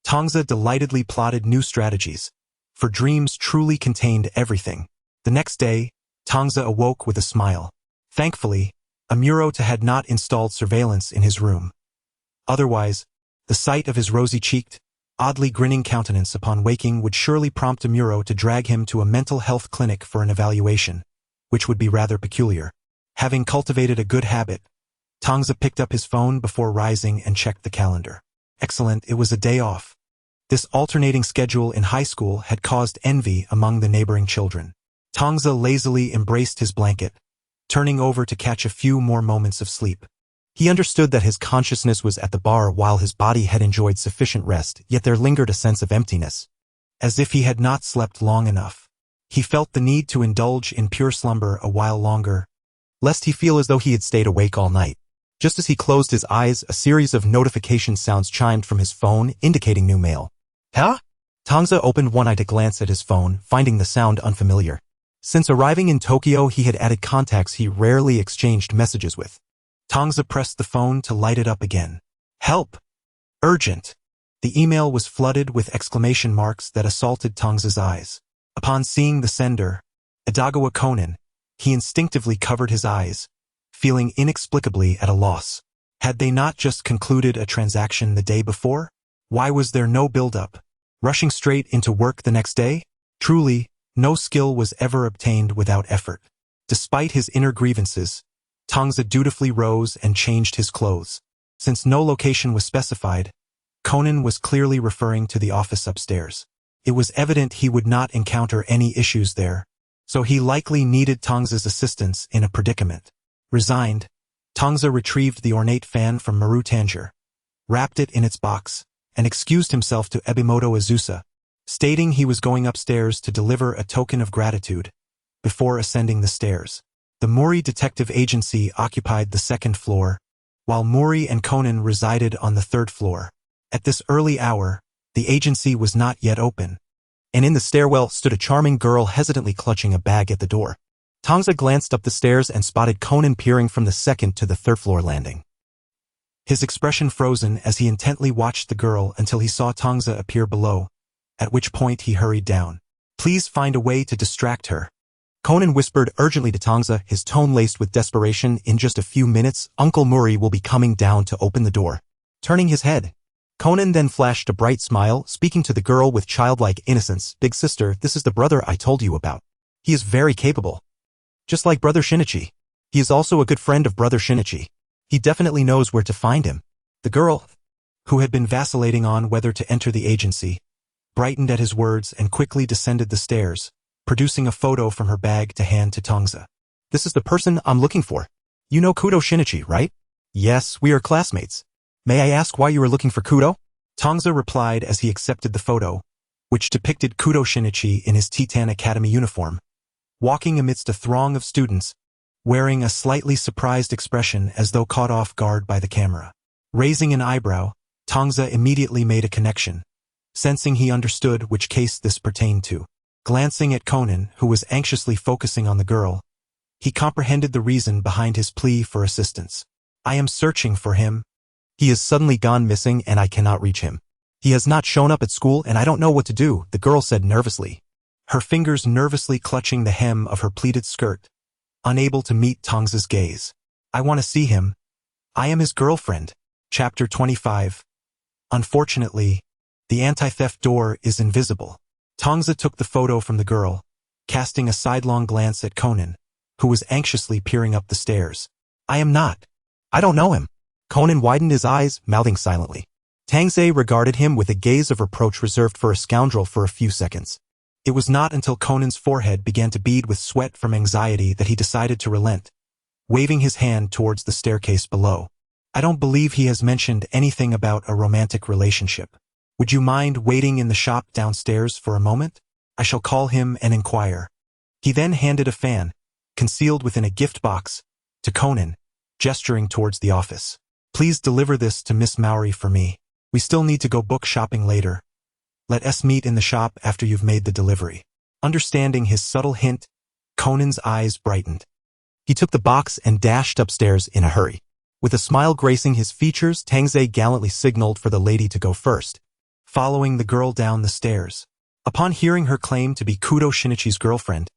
Tangza delightedly plotted new strategies, for dreams truly contained everything. The next day, Tangza awoke with a smile. Thankfully, Amuro had not installed surveillance in his room. Otherwise, the sight of his rosy-cheeked, oddly grinning countenance upon waking would surely prompt Amuro to drag him to a mental health clinic for an evaluation, which would be rather peculiar. Having cultivated a good habit, Tangza picked up his phone before rising and checked the calendar. Excellent, it was a day off. This alternating schedule in high school had caused envy among the neighboring children. Tangza lazily embraced his blanket, turning over to catch a few more moments of sleep. He understood that his consciousness was at the bar while his body had enjoyed sufficient rest, yet there lingered a sense of emptiness, as if he had not slept long enough. He felt the need to indulge in pure slumber a while longer, lest he feel as though he had stayed awake all night. Just as he closed his eyes, a series of notification sounds chimed from his phone, indicating new mail. Huh? Tangza opened one eye to glance at his phone, finding the sound unfamiliar. Since arriving in Tokyo, he had added contacts he rarely exchanged messages with. Tangza pressed the phone to light it up again. Help! Urgent! The email was flooded with exclamation marks that assaulted Tangza's eyes. Upon seeing the sender, Adagawa Conan, he instinctively covered his eyes, feeling inexplicably at a loss. Had they not just concluded a transaction the day before? Why was there no build-up? Rushing straight into work the next day? Truly, no skill was ever obtained without effort. Despite his inner grievances, Tangza dutifully rose and changed his clothes. Since no location was specified, Conan was clearly referring to the office upstairs. It was evident he would not encounter any issues there, so he likely needed Tangza's assistance in a predicament. Resigned, Tangza retrieved the ornate fan from Maru Tangier, wrapped it in its box, and excused himself to Ebimoto Azusa, stating he was going upstairs to deliver a token of gratitude before ascending the stairs. The Mori Detective Agency occupied the second floor, while Mori and Conan resided on the third floor. At this early hour, the agency was not yet open, and in the stairwell stood a charming girl hesitantly clutching a bag at the door. Tangza glanced up the stairs and spotted Conan peering from the second to the third floor landing. His expression frozen as he intently watched the girl until he saw Tangza appear below, at which point he hurried down. Please find a way to distract her. Conan whispered urgently to Tangza, his tone laced with desperation. In just a few minutes, Uncle Murray will be coming down to open the door. Turning his head, Conan then flashed a bright smile, speaking to the girl with childlike innocence. Big sister, this is the brother I told you about. He is very capable. Just like Brother Shinichi. He is also a good friend of Brother Shinichi. He definitely knows where to find him. The girl, who had been vacillating on whether to enter the agency, brightened at his words and quickly descended the stairs, producing a photo from her bag to hand to Tangza. This is the person I'm looking for. You know Kudo Shinichi, right? Yes, we are classmates. May I ask why you are looking for Kudo? Tangza replied as he accepted the photo, which depicted Kudo Shinichi in his Titan Academy uniform, walking amidst a throng of students, wearing a slightly surprised expression as though caught off guard by the camera. Raising an eyebrow, Tangza immediately made a connection, sensing he understood which case this pertained to. Glancing at Conan, who was anxiously focusing on the girl, he comprehended the reason behind his plea for assistance. I am searching for him. He has suddenly gone missing and I cannot reach him. He has not shown up at school and I don't know what to do, the girl said nervously, her fingers nervously clutching the hem of her pleated skirt, unable to meet Tangza's gaze. I want to see him. I am his girlfriend. Chapter 25. Unfortunately, The anti-theft door is invisible. Tongza took the photo from the girl, casting a sidelong glance at Conan, who was anxiously peering up the stairs. I am not. I don't know him. Conan widened his eyes, mouthing silently. Tangze regarded him with a gaze of reproach reserved for a scoundrel for a few seconds. It was not until Conan's forehead began to bead with sweat from anxiety that he decided to relent, waving his hand towards the staircase below. I don't believe he has mentioned anything about a romantic relationship. Would you mind waiting in the shop downstairs for a moment? I shall call him and inquire. He then handed a fan, concealed within a gift box, to Conan, gesturing towards the office. Please deliver this to Miss Mowry for me. We still need to go book shopping later. Let us meet in the shop after you've made the delivery. Understanding his subtle hint, Conan's eyes brightened. He took the box and dashed upstairs in a hurry. With a smile gracing his features, Tangze gallantly signaled for the lady to go first, following the girl down the stairs. Upon hearing her claim to be Kudo Shinichi's girlfriend,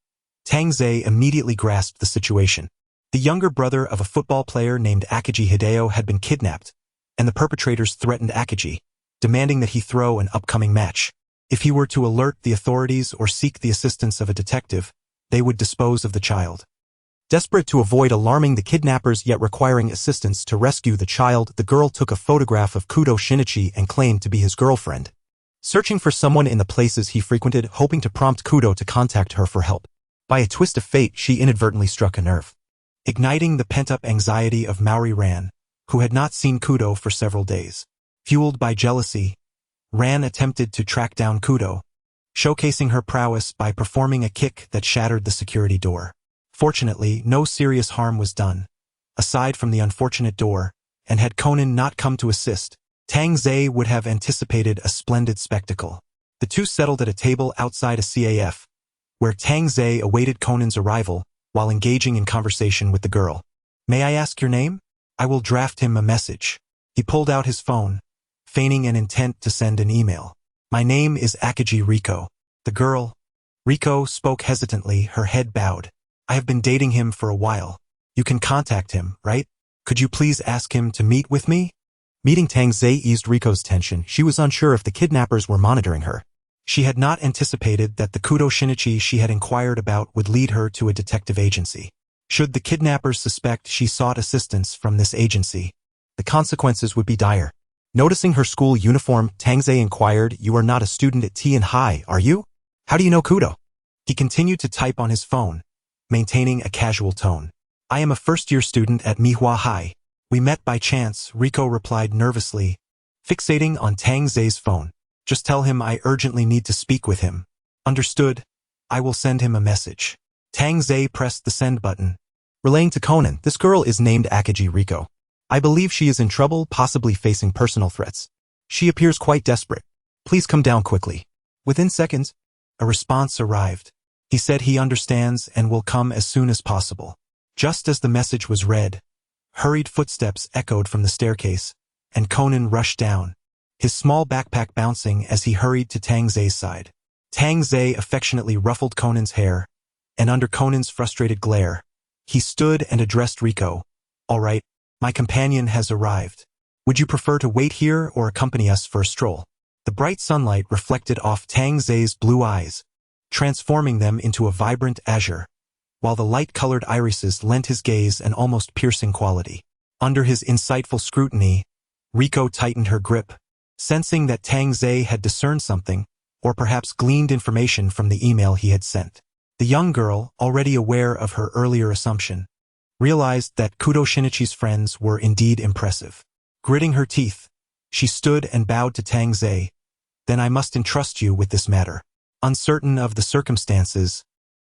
Tangze immediately grasped the situation. The younger brother of a football player named Akiji Hideo had been kidnapped, and the perpetrators threatened Akiji, demanding that he throw an upcoming match. If he were to alert the authorities or seek the assistance of a detective, they would dispose of the child. Desperate to avoid alarming the kidnappers yet requiring assistance to rescue the child, the girl took a photograph of Kudo Shinichi and claimed to be his girlfriend. Searching for someone in the places he frequented, hoping to prompt Kudo to contact her for help. By a twist of fate, she inadvertently struck a nerve, igniting the pent-up anxiety of Mowry Ran, who had not seen Kudo for several days. Fueled by jealousy, Ran attempted to track down Kudo, showcasing her prowess by performing a kick that shattered the security door. Fortunately, no serious harm was done, aside from the unfortunate door, and had Conan not come to assist, Tangze would have anticipated a splendid spectacle. The two settled at a table outside a CAF, where Tangze awaited Conan's arrival while engaging in conversation with the girl. May I ask your name? I will draft him a message. He pulled out his phone, feigning an intent to send an email. My name is Akiji Riko. The girl, Riko, spoke hesitantly, her head bowed. I have been dating him for a while. You can contact him, right? Could you please ask him to meet with me? Meeting Tangze eased Riko's tension. She was unsure if the kidnappers were monitoring her. She had not anticipated that the Kudo Shinichi she had inquired about would lead her to a detective agency. Should the kidnappers suspect she sought assistance from this agency, the consequences would be dire. Noticing her school uniform, Tangze inquired, You are not a student at T and High, are you? How do you know Kudo? He continued to type on his phone, maintaining a casual tone. I am a first-year student at Mihua High. We met by chance, Riko replied nervously, fixating on Tangze's phone. Just tell him I urgently need to speak with him. Understood. I will send him a message. Tangze pressed the send button. Relaying to Conan, this girl is named Akiji Riko. I believe she is in trouble, possibly facing personal threats. She appears quite desperate. Please come down quickly. Within seconds, a response arrived. He said he understands and will come as soon as possible. Just as the message was read, hurried footsteps echoed from the staircase, and Conan rushed down, his small backpack bouncing as he hurried to Tangze's side. Tangze affectionately ruffled Conan's hair, and under Conan's frustrated glare, he stood and addressed Riko. All right, my companion has arrived. Would you prefer to wait here or accompany us for a stroll? The bright sunlight reflected off Tangze's blue eyes, transforming them into a vibrant azure, while the light-colored irises lent his gaze an almost piercing quality. Under his insightful scrutiny, Riko tightened her grip, sensing that Tangze had discerned something, or perhaps gleaned information from the email he had sent. The young girl, already aware of her earlier assumption, realized that Kudo Shinichi's friends were indeed impressive. Gritting her teeth, she stood and bowed to Tangze. Then I must entrust you with this matter. Uncertain of the circumstances,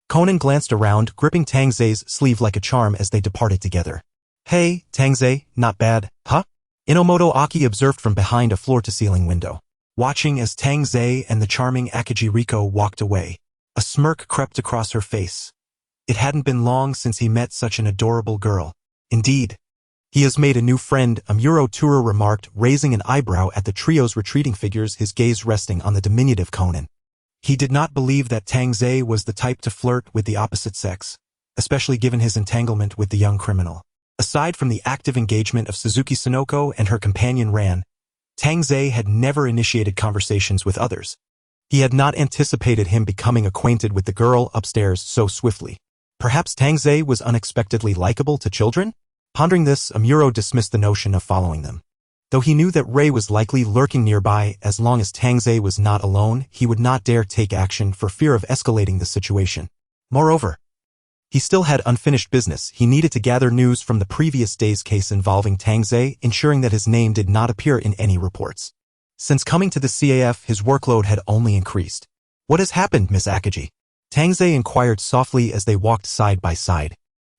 Conan glanced around, gripping Tangze's sleeve like a charm as they departed together. Hey, Tangze, not bad, huh? Inomoto Aki observed from behind a floor-to-ceiling window. Watching as Tangze and the charming Akiji Riko walked away, a smirk crept across her face. It hadn't been long since he met such an adorable girl. Indeed, he has made a new friend, Amuro Tura remarked, raising an eyebrow at the trio's retreating figures, his gaze resting on the diminutive Conan. He did not believe that Tangze was the type to flirt with the opposite sex, especially given his entanglement with the young criminal. Aside from the active engagement of Suzuki Sonoko and her companion Ran, Tang Zhe had never initiated conversations with others. He had not anticipated him becoming acquainted with the girl upstairs so swiftly. Perhaps Tang Zhe was unexpectedly likable to children? Pondering this, Amuro dismissed the notion of following them. Though he knew that Ray was likely lurking nearby, as long as Tang Zhe was not alone, he would not dare take action for fear of escalating the situation. Moreover, he still had unfinished business. He needed to gather news from the previous day's case involving Tang Zhe, ensuring that his name did not appear in any reports. Since coming to the CAF, his workload had only increased. "What has happened, Miss Akagi?" Tang Zhe inquired softly as they walked side by side.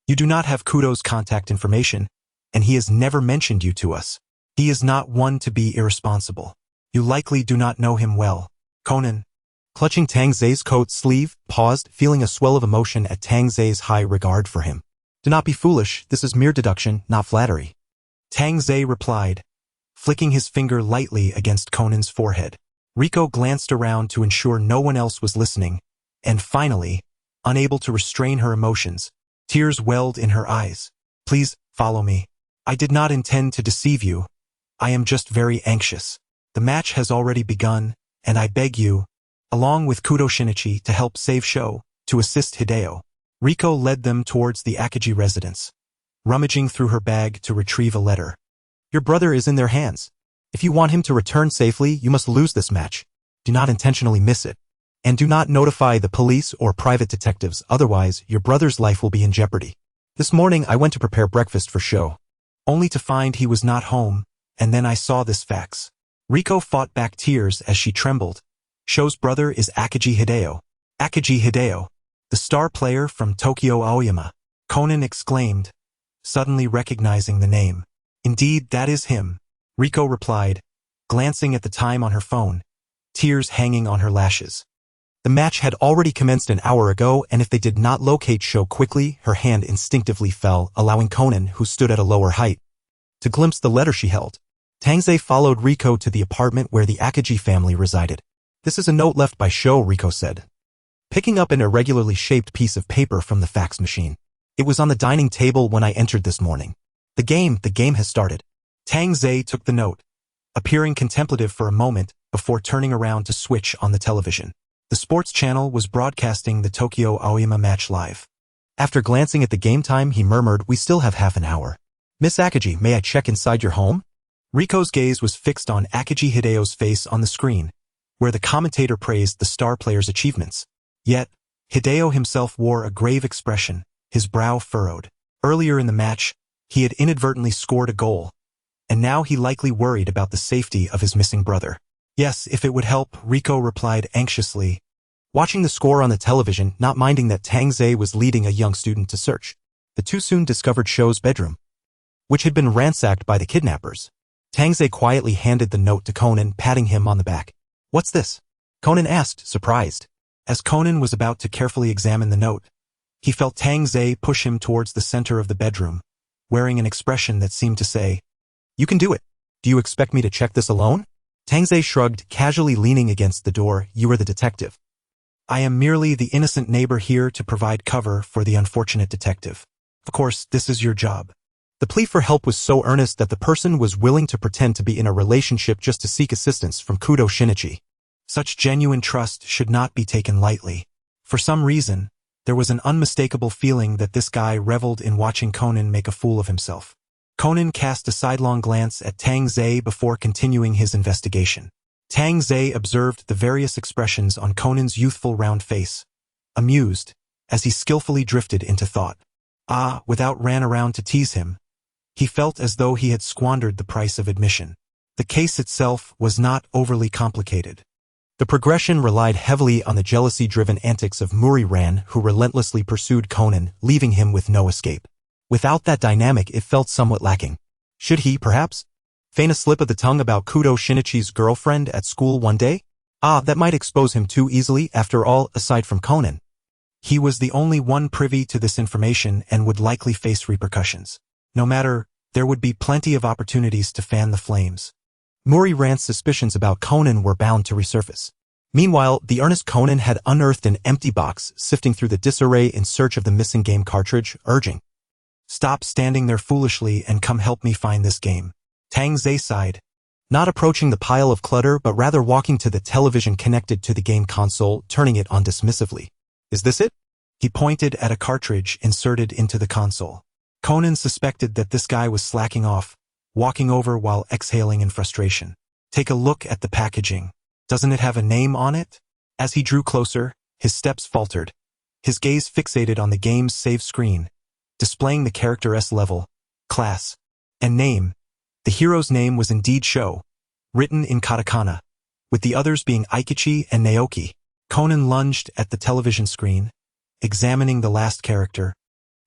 "You do not have Kudo's contact information, and he has never mentioned you to us. He is not one to be irresponsible. You likely do not know him well." Conan, clutching Tang Zhe's coat sleeve, paused, feeling a swell of emotion at Tang Zhe's high regard for him. "Do not be foolish, this is mere deduction, not flattery." Tang Zhe replied, flicking his finger lightly against Conan's forehead. Riko glanced around to ensure no one else was listening, and finally, unable to restrain her emotions, tears welled in her eyes. "Please, follow me. I did not intend to deceive you. I am just very anxious. The match has already begun, and I beg you, along with Kudo Shinichi, to help save Sho, to assist Hideo." Riko led them towards the Akagi residence, rummaging through her bag to retrieve a letter. "Your brother is in their hands. If you want him to return safely, you must lose this match. Do not intentionally miss it. And do not notify the police or private detectives, otherwise your brother's life will be in jeopardy. This morning I went to prepare breakfast for Sho, only to find he was not home, and then I saw this fax." Riko fought back tears as she trembled. "Sho's brother is Akagi Hideo." "Akagi Hideo, the star player from Tokyo Aoyama," Conan exclaimed, suddenly recognizing the name. "Indeed, that is him," Riko replied, glancing at the time on her phone, tears hanging on her lashes. The match had already commenced an hour ago, and if they did not locate Sho quickly, her hand instinctively fell, allowing Conan, who stood at a lower height, to glimpse the letter she held. Tang Zhe followed Riko to the apartment where the Akagi family resided. "This is a note left by Sho," Riko said, picking up an irregularly shaped piece of paper from the fax machine. "It was on the dining table when I entered this morning. The game has started." Tang Zhe took the note, appearing contemplative for a moment before turning around to switch on the television. The sports channel was broadcasting the Tokyo Aoyama match live. After glancing at the game time, he murmured, "We still have half an hour. Miss Akagi, may I check inside your home?" Riko's gaze was fixed on Akagi Hideo's face on the screen, where the commentator praised the star player's achievements. Yet, Hideo himself wore a grave expression, his brow furrowed. Earlier in the match, he had inadvertently scored a goal, and now he likely worried about the safety of his missing brother. "Yes, if it would help," Riko replied anxiously, watching the score on the television, not minding that Tang Zhe was leading a young student to search. The two soon discovered Sho's bedroom, which had been ransacked by the kidnappers. Tang Zhe quietly handed the note to Conan, patting him on the back. "What's this?" Conan asked, surprised. As Conan was about to carefully examine the note, he felt Tang Zhe push him towards the center of the bedroom, wearing an expression that seemed to say, "You can do it. Do you expect me to check this alone?" Tang Zhe shrugged, casually leaning against the door. "You are the detective. I am merely the innocent neighbor here to provide cover for the unfortunate detective. Of course, this is your job." The plea for help was so earnest that the person was willing to pretend to be in a relationship just to seek assistance from Kudo Shinichi. Such genuine trust should not be taken lightly. For some reason, there was an unmistakable feeling that this guy reveled in watching Conan make a fool of himself. Conan cast a sidelong glance at Tang Zhe before continuing his investigation. Tang Zhe observed the various expressions on Conan's youthful round face, amused, as he skillfully drifted into thought. Without ran around to tease him. He felt as though he had squandered the price of admission. The case itself was not overly complicated. The progression relied heavily on the jealousy-driven antics of Muri Ran, who relentlessly pursued Conan, leaving him with no escape. Without that dynamic, it felt somewhat lacking. Should he, perhaps, feign a slip of the tongue about Kudo Shinichi's girlfriend at school one day? That might expose him too easily. After all, aside from Conan, he was the only one privy to this information and would likely face repercussions. No matter, there would be plenty of opportunities to fan the flames. Muri Ran's suspicions about Conan were bound to resurface. Meanwhile, the earnest Conan had unearthed an empty box, sifting through the disarray in search of the missing game cartridge, urging, "Stop standing there foolishly and come help me find this game." Tang Zhe sighed, not approaching the pile of clutter but rather walking to the television connected to the game console, turning it on dismissively. Is this it? He pointed at a cartridge inserted into the console. Conan suspected that this guy was slacking off, walking over while exhaling in frustration. Take a look at the packaging. Doesn't it have a name on it? As he drew closer, his steps faltered, his gaze fixated on the game's save screen, displaying the character S-level, class, and name. The hero's name was indeed Sho, written in katakana, with the others being Aikichi and Naoki. Conan lunged at the television screen, examining the last character,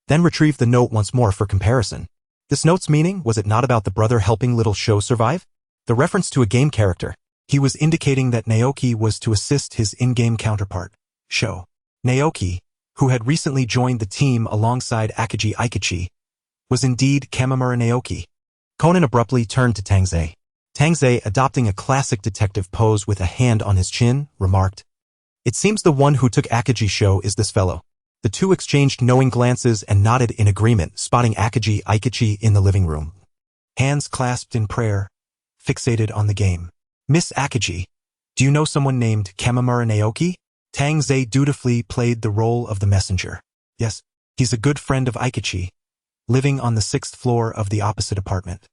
then retrieved the note once more for comparison. This note's meaning, was it not about the brother helping little Sho survive? The reference to a game character. He was indicating that Naoki was to assist his in-game counterpart, Sho. Naoki, who had recently joined the team alongside Akiji Aikichi, was indeed Kamimura Naoki. Conan abruptly turned to Tangze. Tangze, adopting a classic detective pose with a hand on his chin, remarked, "It seems the one who took Akiji's Sho is this fellow." The two exchanged knowing glances and nodded in agreement, spotting Akiji Aikichi in the living room. Hands clasped in prayer, fixated on the game. "Miss Akiji, do you know someone named Kamimura Naoki?" Tangze dutifully played the role of the messenger. "Yes, he's a good friend of Aikichi, living on the 6th floor of the opposite apartment.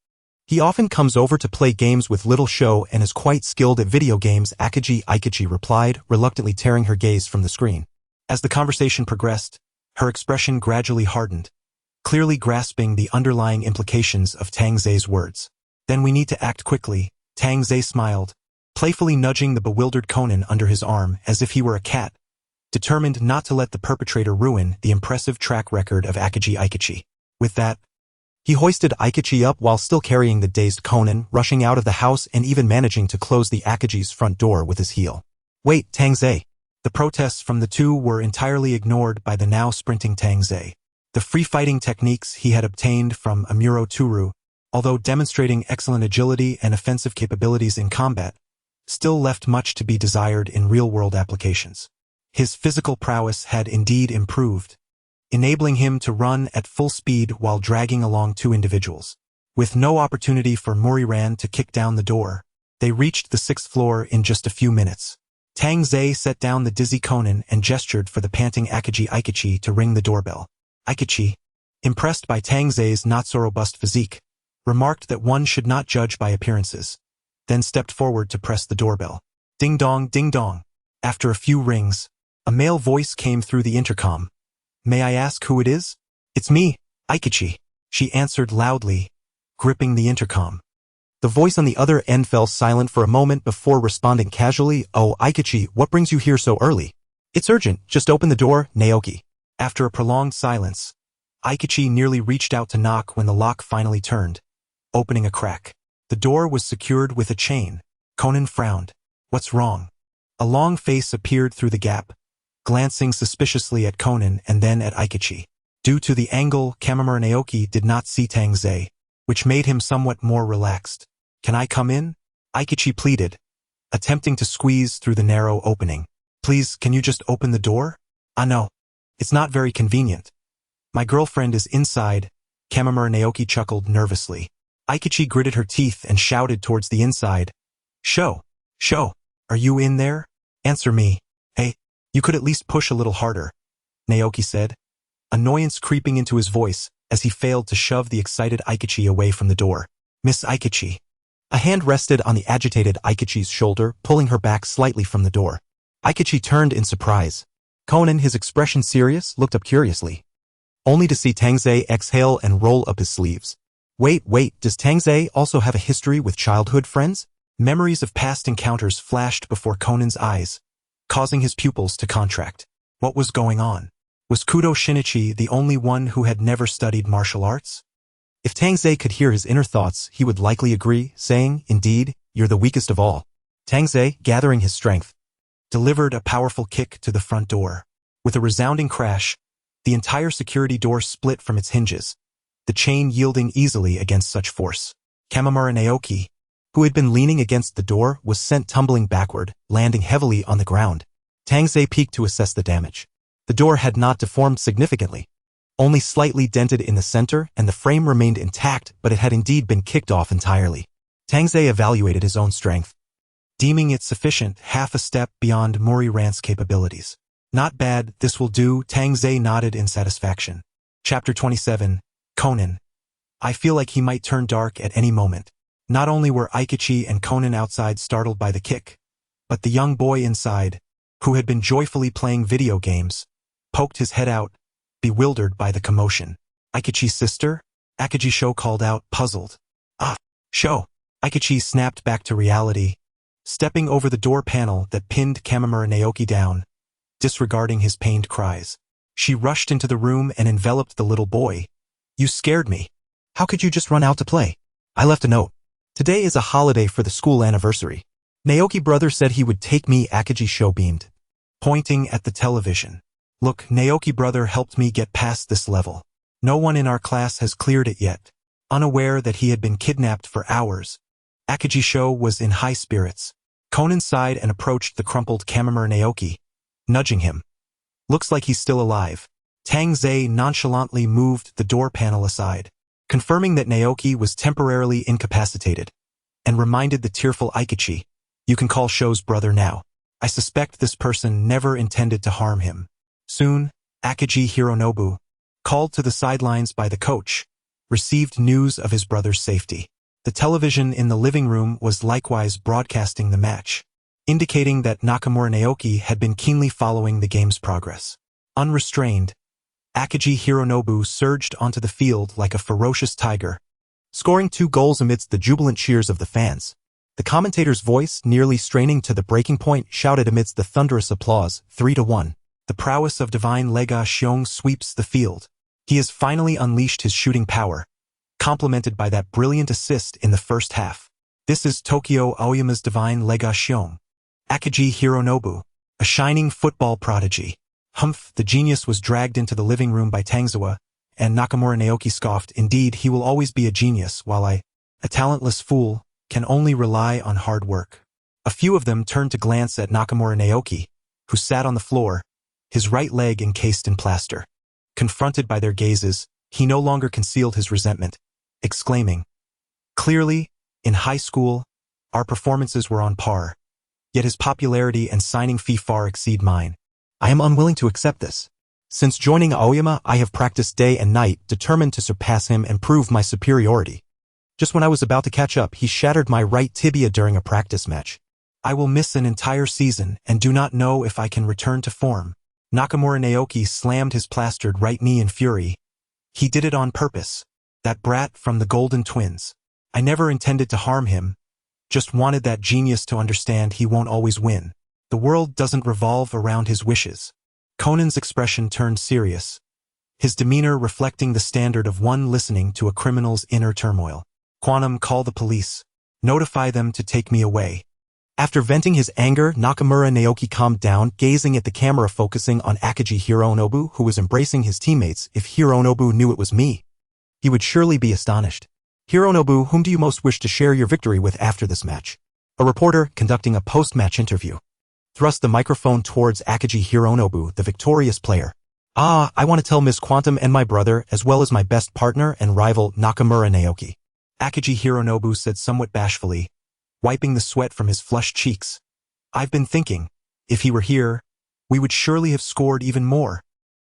He often comes over to play games with little Sho and is quite skilled at video games," Akiji Aikichi replied, reluctantly tearing her gaze from the screen. As the conversation progressed, her expression gradually hardened, clearly grasping the underlying implications of Tangze's words. "Then we need to act quickly," Tangze smiled, playfully nudging the bewildered Conan under his arm as if he were a cat, determined not to let the perpetrator ruin the impressive track record of Akiji Aikichi. With that, he hoisted Aikichi up while still carrying the dazed Conan, rushing out of the house and even managing to close the Akiji's front door with his heel. "Wait, Tangze." The protests from the two were entirely ignored by the now sprinting Tangze. The free-fighting techniques he had obtained from Amuro Turu, although demonstrating excellent agility and offensive capabilities in combat, still left much to be desired in real-world applications. His physical prowess had indeed improved, enabling him to run at full speed while dragging along two individuals. With no opportunity for Muriran to kick down the door, they reached the 6th floor in just a few minutes. Tangze set down the dizzy Conan and gestured for the panting Akiji Aikichi to ring the doorbell. Aikichi, impressed by Tangze's not-so-robust physique, remarked that one should not judge by appearances, then stepped forward to press the doorbell. Ding-dong, ding-dong. After a few rings, a male voice came through the intercom. "May I ask who it is?" "It's me, Aikichi," she answered loudly, gripping the intercom. The voice on the other end fell silent for a moment before responding casually, "Oh, Aikichi, what brings you here so early?" "It's urgent, just open the door, Naoki." After a prolonged silence, Aikichi nearly reached out to knock when the lock finally turned, opening a crack. The door was secured with a chain. Conan frowned. "What's wrong?" A long face appeared through the gap, glancing suspiciously at Conan and then at Aikichi. Due to the angle, Kamimura Naoki did not see Tangze, which made him somewhat more relaxed. "Can I come in?" Aikichi pleaded, attempting to squeeze through the narrow opening. "Please, can you just open the door?" "Ah no. It's not very convenient. My girlfriend is inside," Kamimura Naoki chuckled nervously. Aikichi gritted her teeth and shouted towards the inside. Sho, are you in there? Answer me. Hey, you could at least push a little harder," Naoki said, annoyance creeping into his voice as he failed to shove the excited Aikichi away from the door. "Miss Aikichi." A hand rested on the agitated Aikichi's shoulder, pulling her back slightly from the door. Aikichi turned in surprise. Conan, his expression serious, looked up curiously, only to see Tangze exhale and roll up his sleeves. Wait, does Tangze also have a history with childhood friends? Memories of past encounters flashed before Conan's eyes, causing his pupils to contract. What was going on? Was Kudo Shinichi the only one who had never studied martial arts? If Tangze could hear his inner thoughts, he would likely agree, saying, "Indeed, you're the weakest of all." Tangze, gathering his strength, delivered a powerful kick to the front door. With a resounding crash, the entire security door split from its hinges, the chain yielding easily against such force. Kamimura Naoki, who had been leaning against the door, was sent tumbling backward, landing heavily on the ground. Tangze peeked to assess the damage. The door had not deformed significantly, only slightly dented in the center, and the frame remained intact, but it had indeed been kicked off entirely. Tangze evaluated his own strength, deeming it sufficient, half a step beyond Mori Rant's capabilities. Not bad, this will do, Tangze nodded in satisfaction. Chapter 27, Conan. I feel like he might turn dark at any moment. Not only were Aikichi and Conan outside startled by the kick, but the young boy inside, who had been joyfully playing video games, poked his head out, bewildered by the commotion. Aikichi's sister? Akichi Sho called out, puzzled. Ah, Sho. Aikichi snapped back to reality, stepping over the door panel that pinned Kamimura Naoki down, disregarding his pained cries. She rushed into the room and enveloped the little boy. You scared me. How could you just run out to play? I left a note. Today is a holiday for the school anniversary. Naoki brother said he would take me, Akichi Sho beamed, pointing at the television. Look, Naoki brother helped me get past this level. No one in our class has cleared it yet. Unaware that he had been kidnapped for hours, Akichi Sho was in high spirits. Conan sighed and approached the crumpled Kamimura Naoki, nudging him. Looks like he's still alive. Tangze nonchalantly moved the door panel aside, confirming that Naoki was temporarily incapacitated, and reminded the tearful Aikichi, you can call Sho's brother now. I suspect this person never intended to harm him. Soon, Akiji Hironobu, called to the sidelines by the coach, received news of his brother's safety. The television in the living room was likewise broadcasting the match, indicating that Nakamura Naoki had been keenly following the game's progress. Unrestrained, Akiji Hironobu surged onto the field like a ferocious tiger, scoring 2 goals amidst the jubilant cheers of the fans. The commentator's voice, nearly straining to the breaking point, shouted amidst the thunderous applause, 3-1. The prowess of Divine Lega Xiong sweeps the field. He has finally unleashed his shooting power, complemented by that brilliant assist in the first half. This is Tokyo Aoyama's Divine Lega Xiong. Akiji Hironobu, a shining football prodigy. Humph, the genius was dragged into the living room by Tangzawa, and Nakamura Naoki scoffed, indeed, he will always be a genius, while I, a talentless fool, can only rely on hard work. A few of them turned to glance at Nakamura Naoki, who sat on the floor, his right leg encased in plaster. Confronted by their gazes, he no longer concealed his resentment, exclaiming, clearly, in high school, our performances were on par, yet his popularity and signing fee far exceed mine. I am unwilling to accept this. Since joining Aoyama, I have practiced day and night, determined to surpass him and prove my superiority. Just when I was about to catch up, he shattered my right tibia during a practice match. I will miss an entire season and do not know if I can return to form. Nakamura Naoki slammed his plastered right knee in fury. He did it on purpose. That brat from the Golden Twins. I never intended to harm him, just wanted that genius to understand he won't always win. The world doesn't revolve around his wishes. Conan's expression turned serious, his demeanor reflecting the standard of one listening to a criminal's inner turmoil. Quantum, call the police. Notify them to take me away. After venting his anger, Nakamura Naoki calmed down, gazing at the camera focusing on Akiji Hironobu, who was embracing his teammates. If Hironobu knew it was me, he would surely be astonished. Hironobu, whom do you most wish to share your victory with after this match? A reporter, conducting a post-match interview, thrust the microphone towards Akiji Hironobu, the victorious player. I want to tell Miss Quantum and my brother, as well as my best partner and rival Nakamura Naoki. Akiji Hironobu said somewhat bashfully, wiping the sweat from his flushed cheeks. I've been thinking, if he were here, we would surely have scored even more.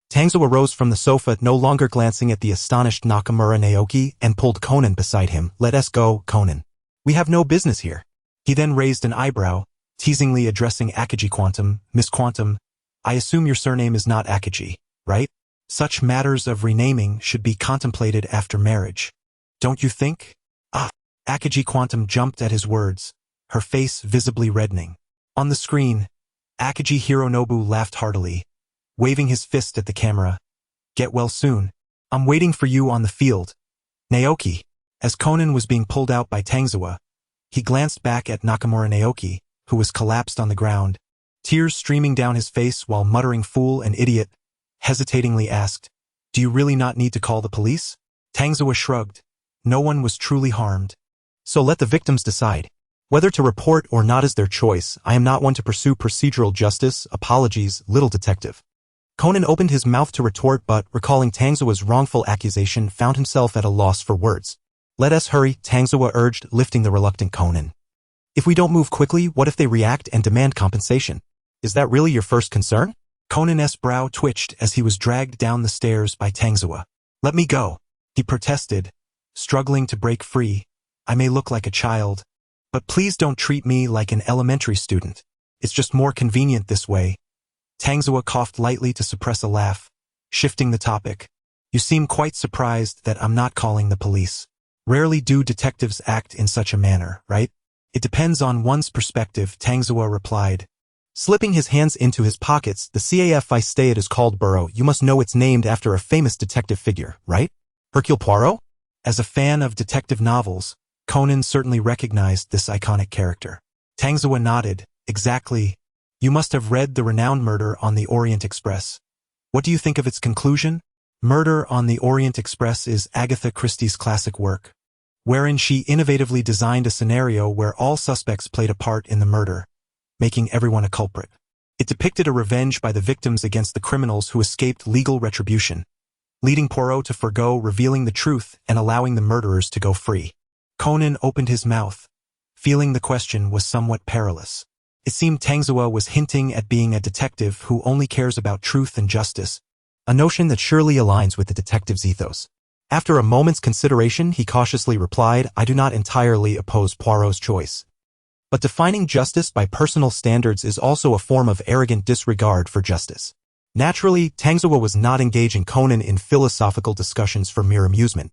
Tangzawa rose from the sofa, no longer glancing at the astonished Nakamura Naoki, and pulled Conan beside him. Let us go, Conan. We have no business here. He then raised an eyebrow, teasingly addressing Akiji Quantum. Miss Quantum, I assume your surname is not Akiji, right? Such matters of renaming should be contemplated after marriage. Don't you think? Akiji Quantum jumped at his words, her face visibly reddening. On the screen, Akiji Hironobu laughed heartily, waving his fist at the camera. Get well soon. I'm waiting for you on the field. Naoki. As Conan was being pulled out by Tangzawa, he glanced back at Nakamura Naoki, who was collapsed on the ground, tears streaming down his face while muttering fool and idiot, hesitatingly asked, Do you really not need to call the police? Tangzawa shrugged. No one was truly harmed. So let the victims decide. Whether to report or not is their choice. I am not one to pursue procedural justice. Apologies, little detective. Conan opened his mouth to retort, but, recalling Tangzawa's wrongful accusation, found himself at a loss for words. Let us hurry, Tangzawa urged, lifting the reluctant Conan. If we don't move quickly, what if they react and demand compensation? Is that really your first concern? Conan's brow twitched as he was dragged down the stairs by Tangzawa. Let me go, he protested, struggling to break free. I may look like a child, but please don't treat me like an elementary student. It's just more convenient this way. Tangzawa coughed lightly to suppress a laugh, shifting the topic. You seem quite surprised that I'm not calling the police. Rarely do detectives act in such a manner, right? It depends on one's perspective, Tangzawa replied. Slipping his hands into his pockets, the CAF I stay at is called Burrow. You must know it's named after a famous detective figure, right? Hercule Poirot? As a fan of detective novels, Conan certainly recognized this iconic character. Tangzawa nodded. Exactly. You must have read the renowned Murder on the Orient Express. What do you think of its conclusion? Murder on the Orient Express is Agatha Christie's classic work, wherein she innovatively designed a scenario where all suspects played a part in the murder, making everyone a culprit. It depicted a revenge by the victims against the criminals who escaped legal retribution, leading Poirot to forgo revealing the truth and allowing the murderers to go free. Conan opened his mouth, feeling the question was somewhat perilous. It seemed Tangzawa was hinting at being a detective who only cares about truth and justice, a notion that surely aligns with the detective's ethos. After a moment's consideration, he cautiously replied, I do not entirely oppose Poirot's choice. But defining justice by personal standards is also a form of arrogant disregard for justice. Naturally, Tangzawa was not engaging Conan in philosophical discussions for mere amusement.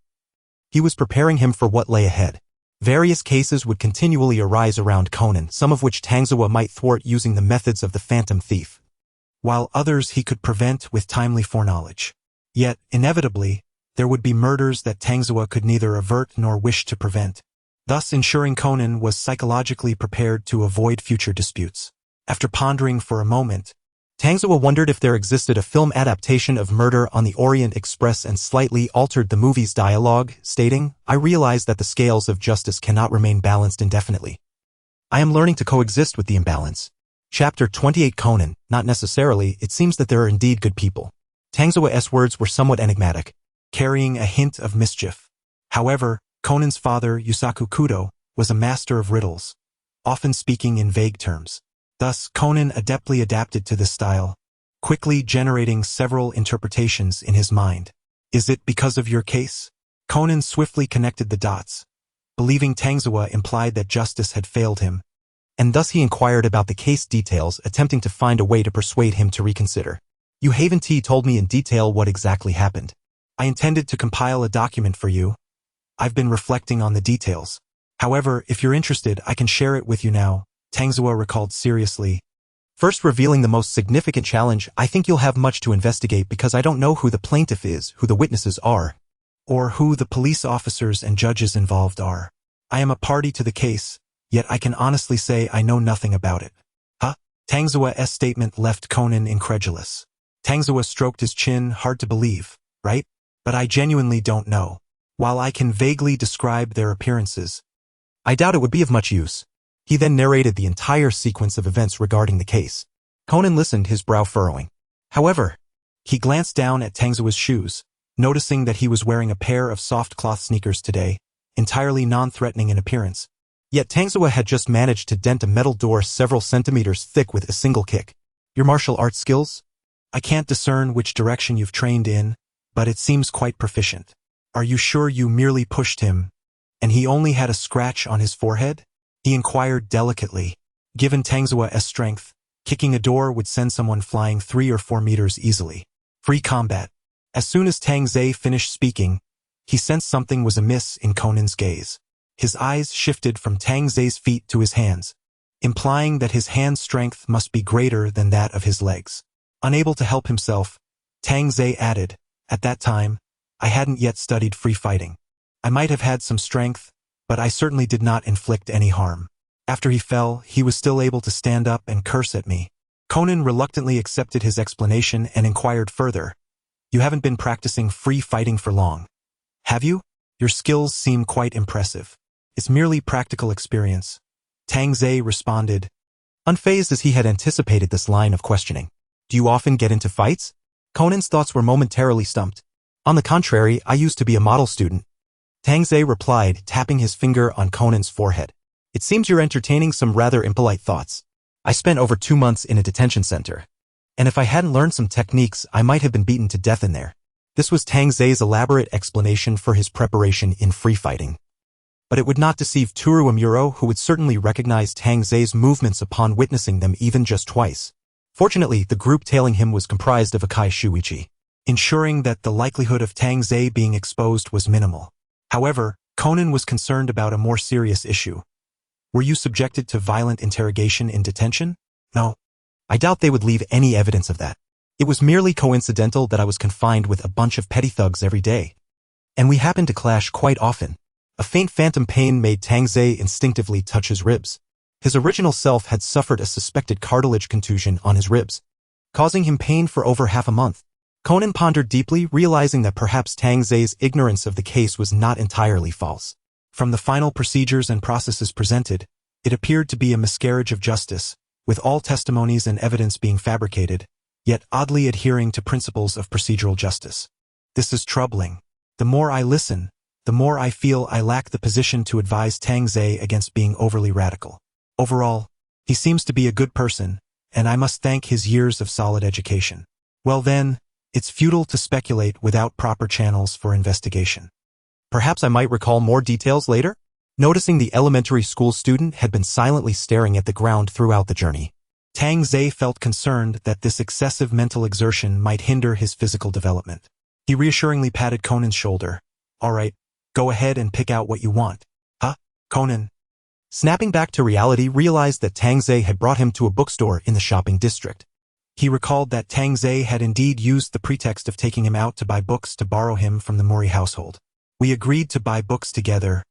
He was preparing him for what lay ahead. Various cases would continually arise around Conan, some of which Tangzawa might thwart using the methods of the phantom thief, while others he could prevent with timely foreknowledge. Yet, inevitably, there would be murders that Tangzawa could neither avert nor wish to prevent, thus ensuring Conan was psychologically prepared to avoid future disputes. After pondering for a moment, Tangzawa wondered if there existed a film adaptation of Murder on the Orient Express and slightly altered the movie's dialogue, stating, I realize that the scales of justice cannot remain balanced indefinitely. I am learning to coexist with the imbalance. Chapter 28 Conan, not necessarily, it seems that there are indeed good people. Tangzawa's words were somewhat enigmatic, carrying a hint of mischief. However, Conan's father, Yusaku Kudo, was a master of riddles, often speaking in vague terms. Thus, Conan adeptly adapted to this style, quickly generating several interpretations in his mind. Is it because of your case? Conan swiftly connected the dots, believing Tangzawa implied that justice had failed him, and thus he inquired about the case details, attempting to find a way to persuade him to reconsider. You haven't told me in detail what exactly happened. I intended to compile a document for you. I've been reflecting on the details. However, if you're interested, I can share it with you now, Tangzawa recalled seriously. First, revealing the most significant challenge, I think you'll have much to investigate because I don't know who the plaintiff is, who the witnesses are, or who the police officers and judges involved are. I am a party to the case, yet I can honestly say I know nothing about it. Huh? Tangzawa's statement left Conan incredulous. Tangzawa stroked his chin, hard to believe, right? But I genuinely don't know. While I can vaguely describe their appearances, I doubt it would be of much use. He then narrated the entire sequence of events regarding the case. Conan listened, his brow furrowing. However, he glanced down at Tangzawa's shoes, noticing that he was wearing a pair of soft cloth sneakers today, entirely non-threatening in appearance. Yet Tangzawa had just managed to dent a metal door several centimeters thick with a single kick. Your martial arts skills? I can't discern which direction you've trained in, but it seems quite proficient. Are you sure you merely pushed him, and he only had a scratch on his forehead? He inquired delicately. Given Tangzawa's strength, kicking a door would send someone flying 3 or 4 meters easily. Free combat. As soon as Tangzawa finished speaking, he sensed something was amiss in Conan's gaze. His eyes shifted from Tangzawa's feet to his hands, implying that his hand strength must be greater than that of his legs. Unable to help himself, Tangzawa added, at that time, I hadn't yet studied free fighting. I might have had some strength, but I certainly did not inflict any harm. After he fell, he was still able to stand up and curse at me. Conan reluctantly accepted his explanation and inquired further. You haven't been practicing free fighting for long, have you? Your skills seem quite impressive. It's merely practical experience. Tangzawa responded, unfazed as he had anticipated this line of questioning. Do you often get into fights? Conan's thoughts were momentarily stumped. On the contrary, I used to be a model student. Tang Ze replied, tapping his finger on Conan's forehead. It seems you're entertaining some rather impolite thoughts. I spent over 2 months in a detention center. And if I hadn't learned some techniques, I might have been beaten to death in there. This was Tang Ze's elaborate explanation for his preparation in free fighting. But it would not deceive Toru Amuro, who would certainly recognize Tang Ze's movements upon witnessing them even just twice. Fortunately, the group tailing him was comprised of Akai Shuichi, ensuring that the likelihood of Tang Ze being exposed was minimal. However, Conan was concerned about a more serious issue. Were you subjected to violent interrogation in detention? No. I doubt they would leave any evidence of that. It was merely coincidental that I was confined with a bunch of petty thugs every day. And we happened to clash quite often. A faint phantom pain made Tang Ze instinctively touch his ribs. His original self had suffered a suspected cartilage contusion on his ribs, causing him pain for over half a month. Conan pondered deeply, realizing that perhaps Tang Ze's ignorance of the case was not entirely false. From the final procedures and processes presented, it appeared to be a miscarriage of justice, with all testimonies and evidence being fabricated, yet oddly adhering to principles of procedural justice. This is troubling. The more I listen, the more I feel I lack the position to advise Tang Ze against being overly radical. Overall, he seems to be a good person, and I must thank his years of solid education. Well then, it's futile to speculate without proper channels for investigation. Perhaps I might recall more details later? Noticing the elementary school student had been silently staring at the ground throughout the journey, Tang Ze felt concerned that this excessive mental exertion might hinder his physical development. He reassuringly patted Conan's shoulder. All right, go ahead and pick out what you want. Huh? Conan, snapping back to reality, realized that Tang Ze had brought him to a bookstore in the shopping district. He recalled that Tang Ze had indeed used the pretext of taking him out to buy books to borrow him from the Mori household. We agreed to buy books together.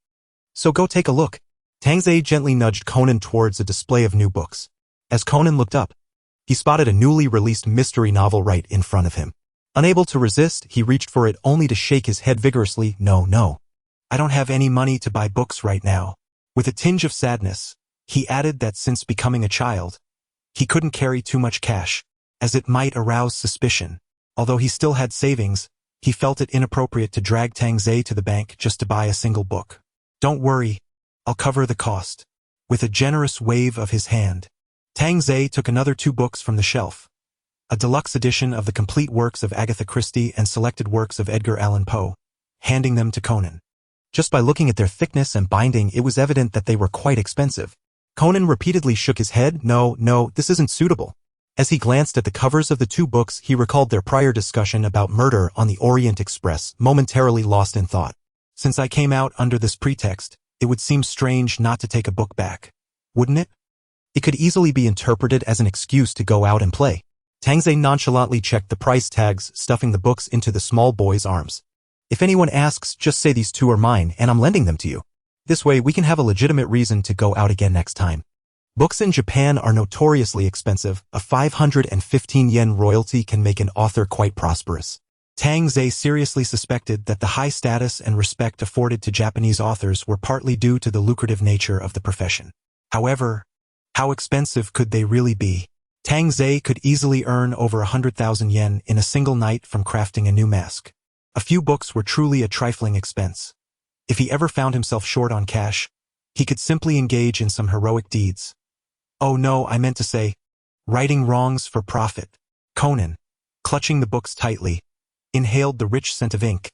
So go take a look. Tang Ze gently nudged Conan towards a display of new books. As Conan looked up, he spotted a newly released mystery novel right in front of him. Unable to resist, he reached for it only to shake his head vigorously. No. I don't have any money to buy books right now. With a tinge of sadness, he added that since becoming a child, he couldn't carry too much cash, as it might arouse suspicion. Although he still had savings, he felt it inappropriate to drag Tang Ze to the bank just to buy a single book. Don't worry, I'll cover the cost. With a generous wave of his hand, Tang Ze took another 2 books from the shelf. A deluxe edition of the complete works of Agatha Christie and selected works of Edgar Allan Poe, handing them to Conan. Just by looking at their thickness and binding, it was evident that they were quite expensive. Conan repeatedly shook his head. No, this isn't suitable. As he glanced at the covers of the 2 books, he recalled their prior discussion about murder on the Orient Express, momentarily lost in thought. Since I came out under this pretext, it would seem strange not to take a book back, wouldn't it? It could easily be interpreted as an excuse to go out and play. Tang Ze nonchalantly checked the price tags, stuffing the books into the small boy's arms. If anyone asks, just say these 2 are mine and I'm lending them to you. This way we can have a legitimate reason to go out again next time. Books in Japan are notoriously expensive. A 515 yen royalty can make an author quite prosperous. Tang Ze seriously suspected that the high status and respect afforded to Japanese authors were partly due to the lucrative nature of the profession. However, how expensive could they really be? Tang Ze could easily earn over 100,000 yen in a single night from crafting a new mask. A few books were truly a trifling expense. If he ever found himself short on cash, he could simply engage in some heroic deeds. Oh no, I meant to say, righting wrongs for profit. Conan, clutching the books tightly, inhaled the rich scent of ink,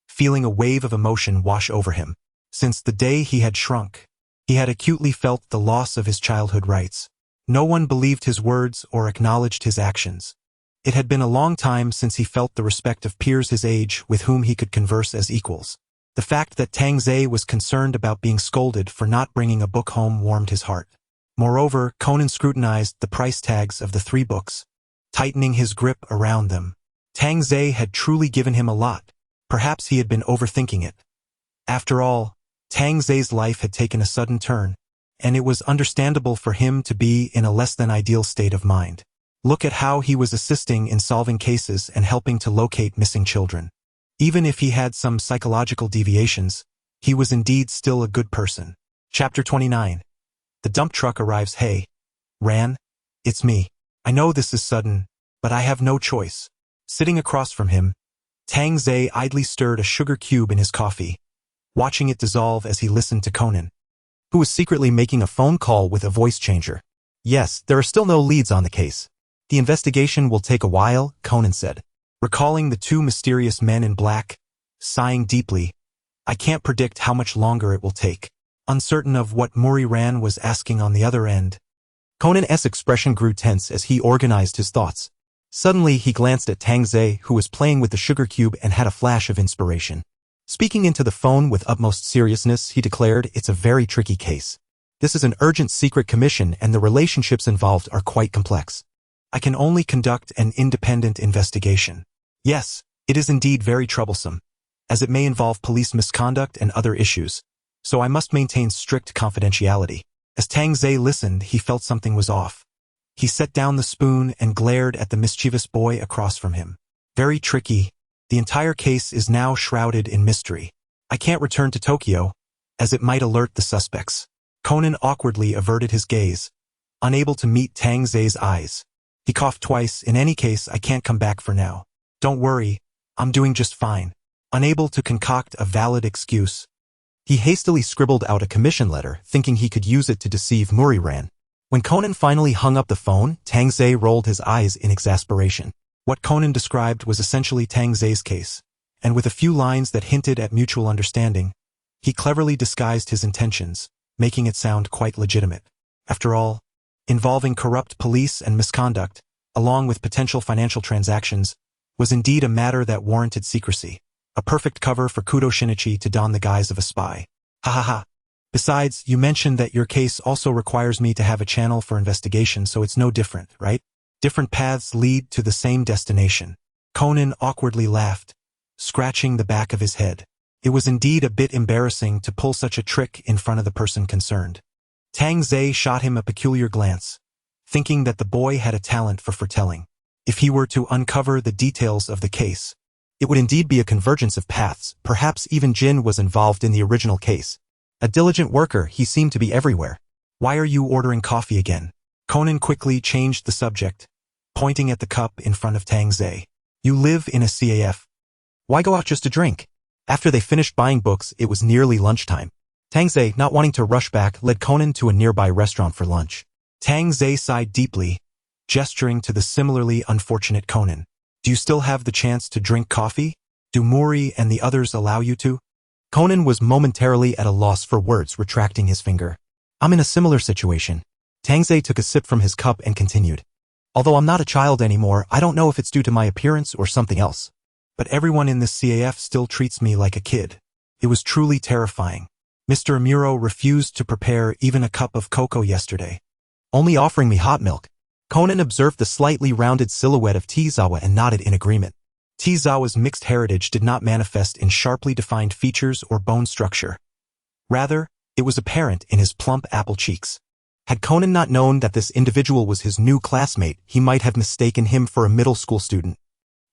feeling a wave of emotion wash over him. Since the day he had shrunk, he had acutely felt the loss of his childhood rights. No one believed his words or acknowledged his actions. It had been a long time since he felt the respect of peers his age with whom he could converse as equals. The fact that Tang Ze was concerned about being scolded for not bringing a book home warmed his heart. Moreover, Conan scrutinized the price tags of the 3 books, tightening his grip around them. Tang Ze had truly given him a lot. Perhaps he had been overthinking it. After all, Tang Ze's life had taken a sudden turn, and it was understandable for him to be in a less than ideal state of mind. Look at how he was assisting in solving cases and helping to locate missing children. Even if he had some psychological deviations, he was indeed still a good person. Chapter 29. The dump truck arrives. Hey, Ran, it's me. I know this is sudden, but I have no choice. Sitting across from him, Tang Ze idly stirred a sugar cube in his coffee, watching it dissolve as he listened to Conan, who was secretly making a phone call with a voice changer. Yes, there are still no leads on the case. The investigation will take a while, Conan said, recalling the two mysterious men in black, sighing deeply. I can't predict how much longer it will take. Uncertain of what Muriran was asking on the other end, Conan's expression grew tense as he organized his thoughts. Suddenly he glanced at Tangze, who was playing with the sugar cube, and had a flash of inspiration. Speaking into the phone with utmost seriousness, he declared, "It's a very tricky case. This is an urgent secret commission and the relationships involved are quite complex. I can only conduct an independent investigation. Yes, it is indeed very troublesome, as it may involve police misconduct and other issues, so I must maintain strict confidentiality." As Tangze listened, he felt something was off. He set down the spoon and glared at the mischievous boy across from him. Very tricky. The entire case is now shrouded in mystery. I can't return to Tokyo, as it might alert the suspects. Conan awkwardly averted his gaze, unable to meet Tangze's eyes. He coughed twice. In any case, I can't come back for now. Don't worry, I'm doing just fine. Unable to concoct a valid excuse, he hastily scribbled out a commission letter, thinking he could use it to deceive Muriran. When Conan finally hung up the phone, Tangze rolled his eyes in exasperation. What Conan described was essentially Tangze's case, and with a few lines that hinted at mutual understanding, he cleverly disguised his intentions, making it sound quite legitimate. After all, involving corrupt police and misconduct, along with potential financial transactions, was indeed a matter that warranted secrecy. A perfect cover for Kudo Shinichi to don the guise of a spy. Ha ha ha. Besides, you mentioned that your case also requires me to have a channel for investigation, so it's no different, right? Different paths lead to the same destination. Conan awkwardly laughed, scratching the back of his head. It was indeed a bit embarrassing to pull such a trick in front of the person concerned. Tangze shot him a peculiar glance, thinking that the boy had a talent for foretelling. If he were to uncover the details of the case, it would indeed be a convergence of paths. Perhaps even Jin was involved in the original case. A diligent worker, he seemed to be everywhere. Why are you ordering coffee again? Conan quickly changed the subject, pointing at the cup in front of Tangze. You live in a CAF. Why go out just to drink? After they finished buying books, it was nearly lunchtime. Tangze, not wanting to rush back, led Conan to a nearby restaurant for lunch. Tangze sighed deeply, gesturing to the similarly unfortunate Conan. Do you still have the chance to drink coffee? Do Muri and the others allow you to? Conan was momentarily at a loss for words, retracting his finger. I'm in a similar situation. Tangze took a sip from his cup and continued. Although I'm not a child anymore, I don't know if it's due to my appearance or something else. But everyone in this CAF still treats me like a kid. It was truly terrifying. Mr. Amuro refused to prepare even a cup of cocoa yesterday, only offering me hot milk. Conan observed the slightly rounded silhouette of Tezawa and nodded in agreement. Tezawa's mixed heritage did not manifest in sharply defined features or bone structure. Rather, it was apparent in his plump apple cheeks. Had Conan not known that this individual was his new classmate, he might have mistaken him for a middle school student,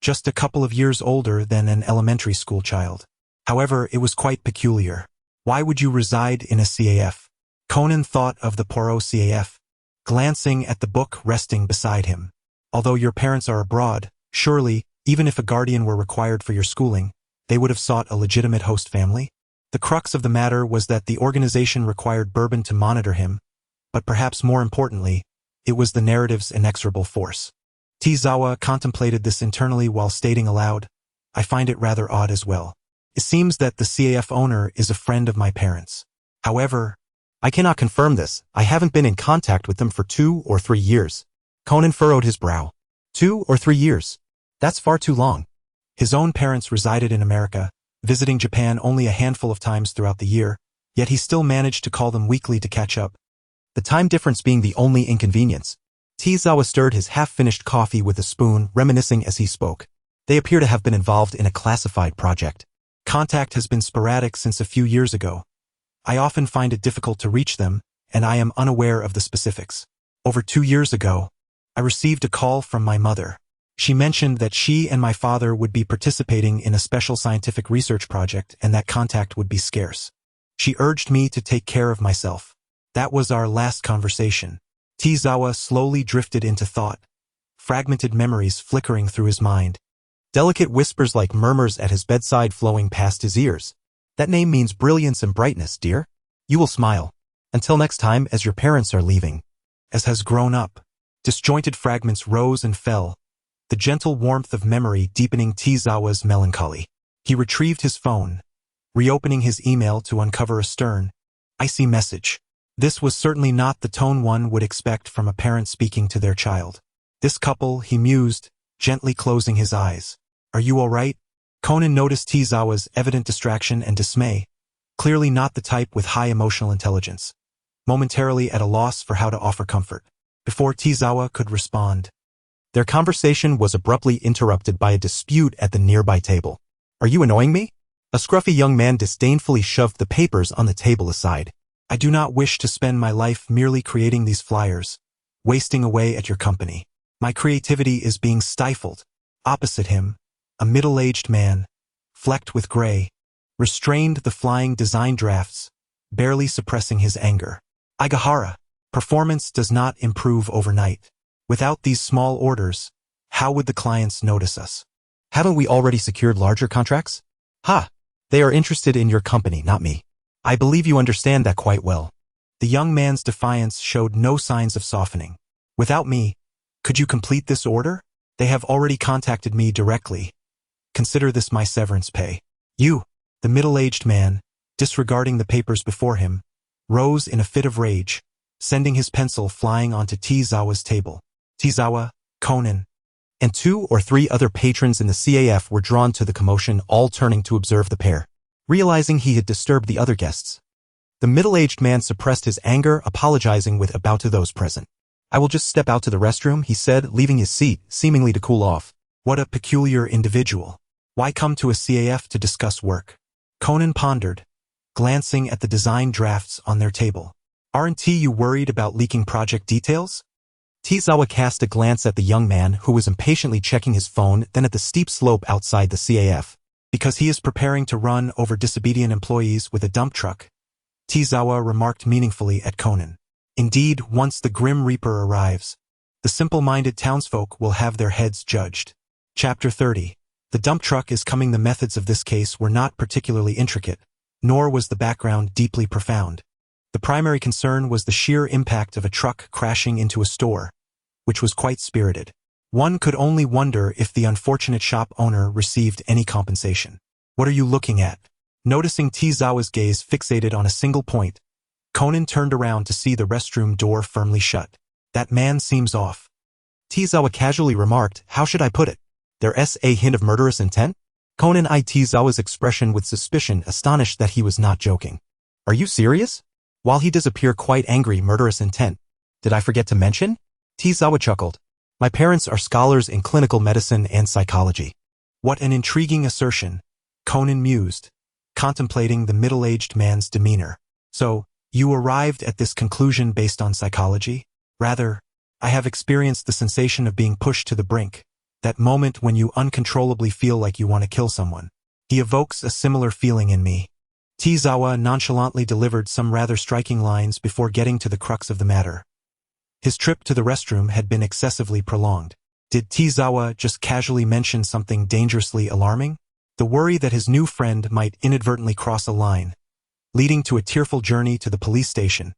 just a couple of years older than an elementary school child. However, it was quite peculiar. Why would you reside in a CAF? Conan thought of the Poro CAF, glancing at the book resting beside him. Although your parents are abroad, surely, even if a guardian were required for your schooling, they would have sought a legitimate host family? The crux of the matter was that the organization required Bourbon to monitor him, but perhaps more importantly, it was the narrative's inexorable force. Tezawa contemplated this internally while stating aloud, I find it rather odd as well. It seems that the CAF owner is a friend of my parents. However, I cannot confirm this. I haven't been in contact with them for 2 or 3 years. Conan furrowed his brow. 2 or 3 years. That's far too long. His own parents resided in America, visiting Japan only a handful of times throughout the year, yet he still managed to call them weekly to catch up. The time difference being the only inconvenience. Tezawa stirred his half-finished coffee with a spoon, reminiscing as he spoke. They appear to have been involved in a classified project. Contact has been sporadic since a few years ago. I often find it difficult to reach them, and I am unaware of the specifics. Over 2 years ago, I received a call from my mother. She mentioned that she and my father would be participating in a special scientific research project and that contact would be scarce. She urged me to take care of myself. That was our last conversation. Tezawa slowly drifted into thought, fragmented memories flickering through his mind. Delicate whispers like murmurs at his bedside flowing past his ears. That name means brilliance and brightness, dear. You will smile. Until next time, as your parents are leaving. As has grown up. Disjointed fragments rose and fell, the gentle warmth of memory deepening Tezawa's melancholy. He retrieved his phone, reopening his email to uncover a stern, icy message. This was certainly not the tone one would expect from a parent speaking to their child. This couple, he mused, gently closing his eyes. Are you all right? Conan noticed Tezawa's evident distraction and dismay, clearly not the type with high emotional intelligence. Momentarily at a loss for how to offer comfort. Before Tezawa could respond, their conversation was abruptly interrupted by a dispute at the nearby table. Are you annoying me? A scruffy young man disdainfully shoved the papers on the table aside. I do not wish to spend my life merely creating these flyers, wasting away at your company. My creativity is being stifled. Opposite him, a middle-aged man, flecked with gray, restrained the flying design drafts, barely suppressing his anger. Aigahara, performance does not improve overnight. Without these small orders, how would the clients notice us? Haven't we already secured larger contracts? Ha! They are interested in your company, not me. I believe you understand that quite well. The young man's defiance showed no signs of softening. Without me, could you complete this order? They have already contacted me directly. Consider this my severance pay. You, the middle-aged man, disregarding the papers before him, rose in a fit of rage, sending his pencil flying onto Tezawa's table. Tezawa, Conan, and 2 or 3 other patrons in the CAF were drawn to the commotion, all turning to observe the pair. Realizing he had disturbed the other guests, the middle-aged man suppressed his anger, apologizing with a bow to those present. I will just step out to the restroom, he said, leaving his seat, seemingly to cool off. What a peculiar individual. Why come to a CAF to discuss work? Conan pondered, glancing at the design drafts on their table. Aren't you worried about leaking project details? Tezawa cast a glance at the young man who was impatiently checking his phone, then at the steep slope outside the CAF. Because he is preparing to run over disobedient employees with a dump truck, Tezawa remarked meaningfully at Conan. Indeed, once the Grim Reaper arrives, the simple-minded townsfolk will have their heads judged. Chapter 30. The dump truck is coming. The methods of this case were not particularly intricate, nor was the background deeply profound. The primary concern was the sheer impact of a truck crashing into a store, which was quite spirited. One could only wonder if the unfortunate shop owner received any compensation. What are you looking at? Noticing Tezawa's gaze fixated on a single point, Conan turned around to see the restroom door firmly shut. That man seems off. Tezawa casually remarked, how should I put it? There's a hint of murderous intent? Conan eyed Tezawa's expression with suspicion, astonished that he was not joking. Are you serious? While he does appear quite angry, murderous intent. Did I forget to mention? Tezawa chuckled. My parents are scholars in clinical medicine and psychology. What an intriguing assertion, Conan mused, contemplating the middle-aged man's demeanor. So, you arrived at this conclusion based on psychology? Rather, I have experienced the sensation of being pushed to the brink, that moment when you uncontrollably feel like you want to kill someone. He evokes a similar feeling in me. Tezawa nonchalantly delivered some rather striking lines before getting to the crux of the matter. His trip to the restroom had been excessively prolonged. Did Tezawa just casually mention something dangerously alarming? The worry that his new friend might inadvertently cross a line, leading to a tearful journey to the police station,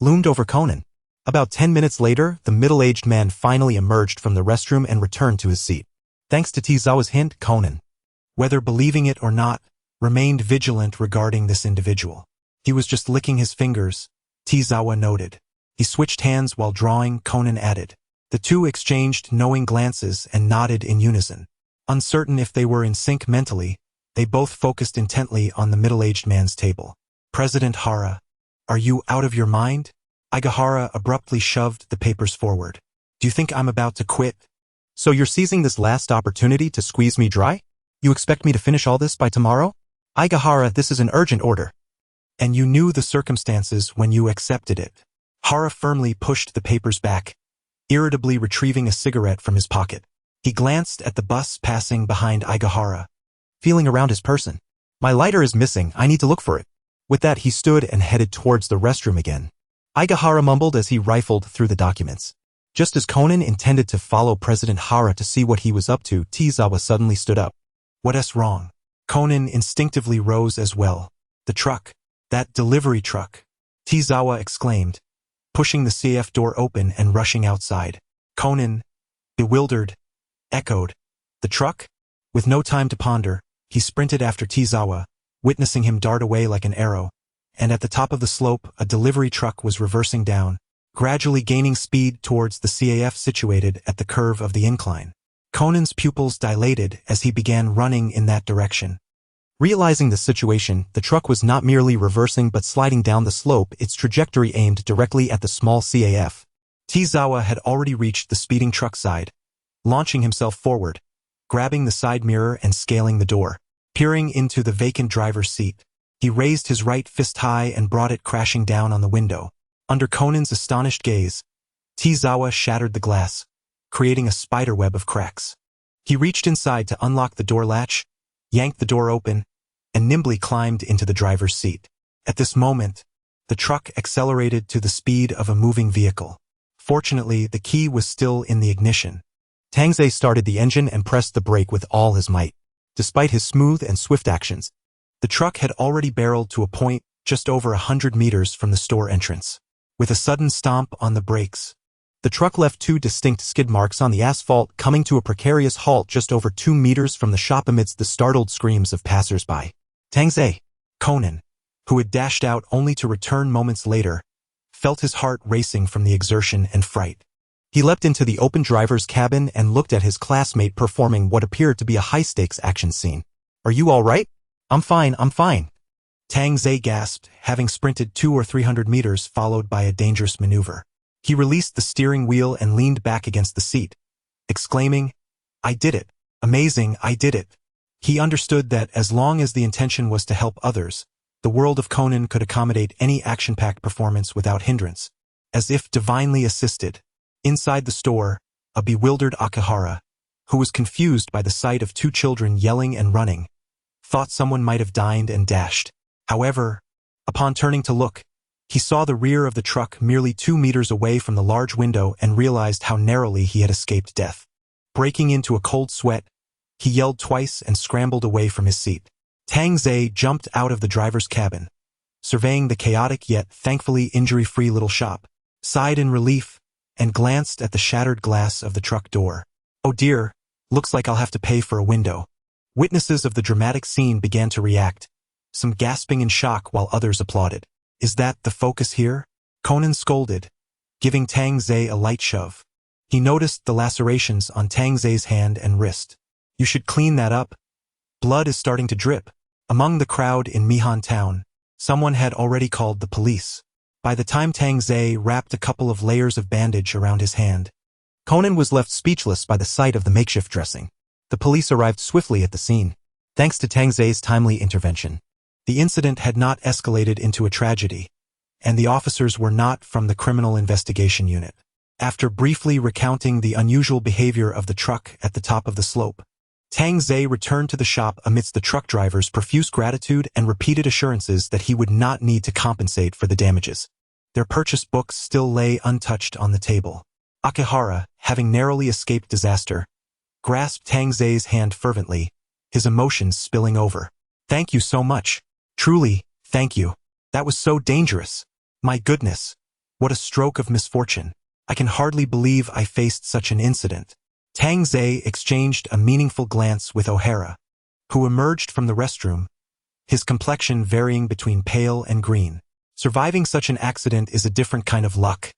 loomed over Conan. About 10 minutes later, the middle-aged man finally emerged from the restroom and returned to his seat. Thanks to Tezawa's hint, Conan, whether believing it or not, remained vigilant regarding this individual. He was just licking his fingers, Tezawa noted. He switched hands while drawing, Conan added. The two exchanged knowing glances and nodded in unison. Uncertain if they were in sync mentally, they both focused intently on the middle-aged man's table. President Hara, are you out of your mind? Aigahara abruptly shoved the papers forward. Do you think I'm about to quit? So you're seizing this last opportunity to squeeze me dry? You expect me to finish all this by tomorrow? Aigahara, this is an urgent order. And you knew the circumstances when you accepted it. Hara firmly pushed the papers back, irritably retrieving a cigarette from his pocket. He glanced at the bus passing behind Aigahara, feeling around his person. My lighter is missing, I need to look for it. With that, he stood and headed towards the restroom again. Aigahara mumbled as he rifled through the documents. Just as Conan intended to follow President Hara to see what he was up to, Tezawa suddenly stood up. What's wrong? Conan instinctively rose as well. The truck. That delivery truck. Tizawa exclaimed, pushing the CF door open and rushing outside. Conan, bewildered, echoed, "The truck?" With no time to ponder, he sprinted after Tizawa, witnessing him dart away like an arrow. And at the top of the slope, a delivery truck was reversing down, gradually gaining speed towards the CAF situated at the curve of the incline. Conan's pupils dilated as he began running in that direction. Realizing the situation, the truck was not merely reversing but sliding down the slope, its trajectory aimed directly at the small CAF. Tizawa had already reached the speeding truck side, launching himself forward, grabbing the side mirror and scaling the door. Peering into the vacant driver's seat, he raised his right fist high and brought it crashing down on the window. Under Conan's astonished gaze, Tizawa shattered the glass, creating a spiderweb of cracks. He reached inside to unlock the door latch, yanked the door open, and nimbly climbed into the driver's seat. At this moment, the truck accelerated to the speed of a moving vehicle. Fortunately, the key was still in the ignition. Tangze started the engine and pressed the brake with all his might. Despite his smooth and swift actions, the truck had already barreled to a point just over 100 meters from the store entrance. With a sudden stomp on the brakes, the truck left 2 distinct skid marks on the asphalt, coming to a precarious halt just over 2 meters from the shop amidst the startled screams of passers-by. Tangze! Conan, who had dashed out only to return moments later, felt his heart racing from the exertion and fright. He leapt into the open driver's cabin and looked at his classmate performing what appeared to be a high-stakes action scene. "Are you all right?" I'm fine. Tangze gasped, having sprinted 200 or 300 meters followed by a dangerous maneuver. He released the steering wheel and leaned back against the seat, exclaiming, "I did it. Amazing, I did it." He understood that as long as the intention was to help others, the world of Conan could accommodate any action-packed performance without hindrance. As if divinely assisted, inside the store, a bewildered Akihara, who was confused by the sight of 2 children yelling and running, thought someone might have dined and dashed. However, upon turning to look, he saw the rear of the truck merely 2 meters away from the large window and realized how narrowly he had escaped death. Breaking into a cold sweat, he yelled twice and scrambled away from his seat. Tangze jumped out of the driver's cabin, surveying the chaotic yet thankfully injury-free little shop, sighed in relief, and glanced at the shattered glass of the truck door. "Oh dear, looks like I'll have to pay for a window." Witnesses of the dramatic scene began to react, some gasping in shock while others applauded. "Is that the focus here?" Conan scolded, giving Tangze a light shove. He noticed the lacerations on Tangze's hand and wrist. "You should clean that up. Blood is starting to drip." Among the crowd in Mihan town, someone had already called the police. By the time Tangze wrapped a couple of layers of bandage around his hand, Conan was left speechless by the sight of the makeshift dressing. The police arrived swiftly at the scene. Thanks to Tangze's timely intervention, the incident had not escalated into a tragedy, and the officers were not from the Criminal Investigation Unit. After briefly recounting the unusual behavior of the truck at the top of the slope, Tangze returned to the shop amidst the truck driver's profuse gratitude and repeated assurances that he would not need to compensate for the damages. Their purchase books still lay untouched on the table. Akihara, having narrowly escaped disaster, grasped Tangze's hand fervently, his emotions spilling over. "Thank you so much. Truly, thank you. That was so dangerous. My goodness, what a stroke of misfortune. I can hardly believe I faced such an incident." Tangze exchanged a meaningful glance with O'Hara, who emerged from the restroom, his complexion varying between pale and green. "Surviving such an accident is a different kind of luck.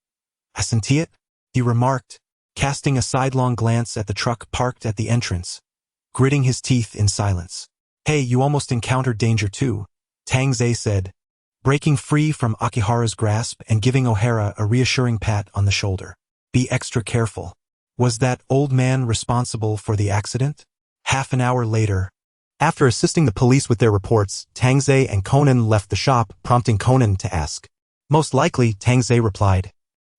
Isn't it?" he remarked, casting a sidelong glance at the truck parked at the entrance, gritting his teeth in silence. "Hey, you almost encountered danger too," Tangze said, breaking free from Akihara's grasp and giving O'Hara a reassuring pat on the shoulder. "Be extra careful. Was that old man responsible for the accident?" Half an hour later, after assisting the police with their reports, Tangze and Conan left the shop, prompting Conan to ask. "Most likely," Tangze replied,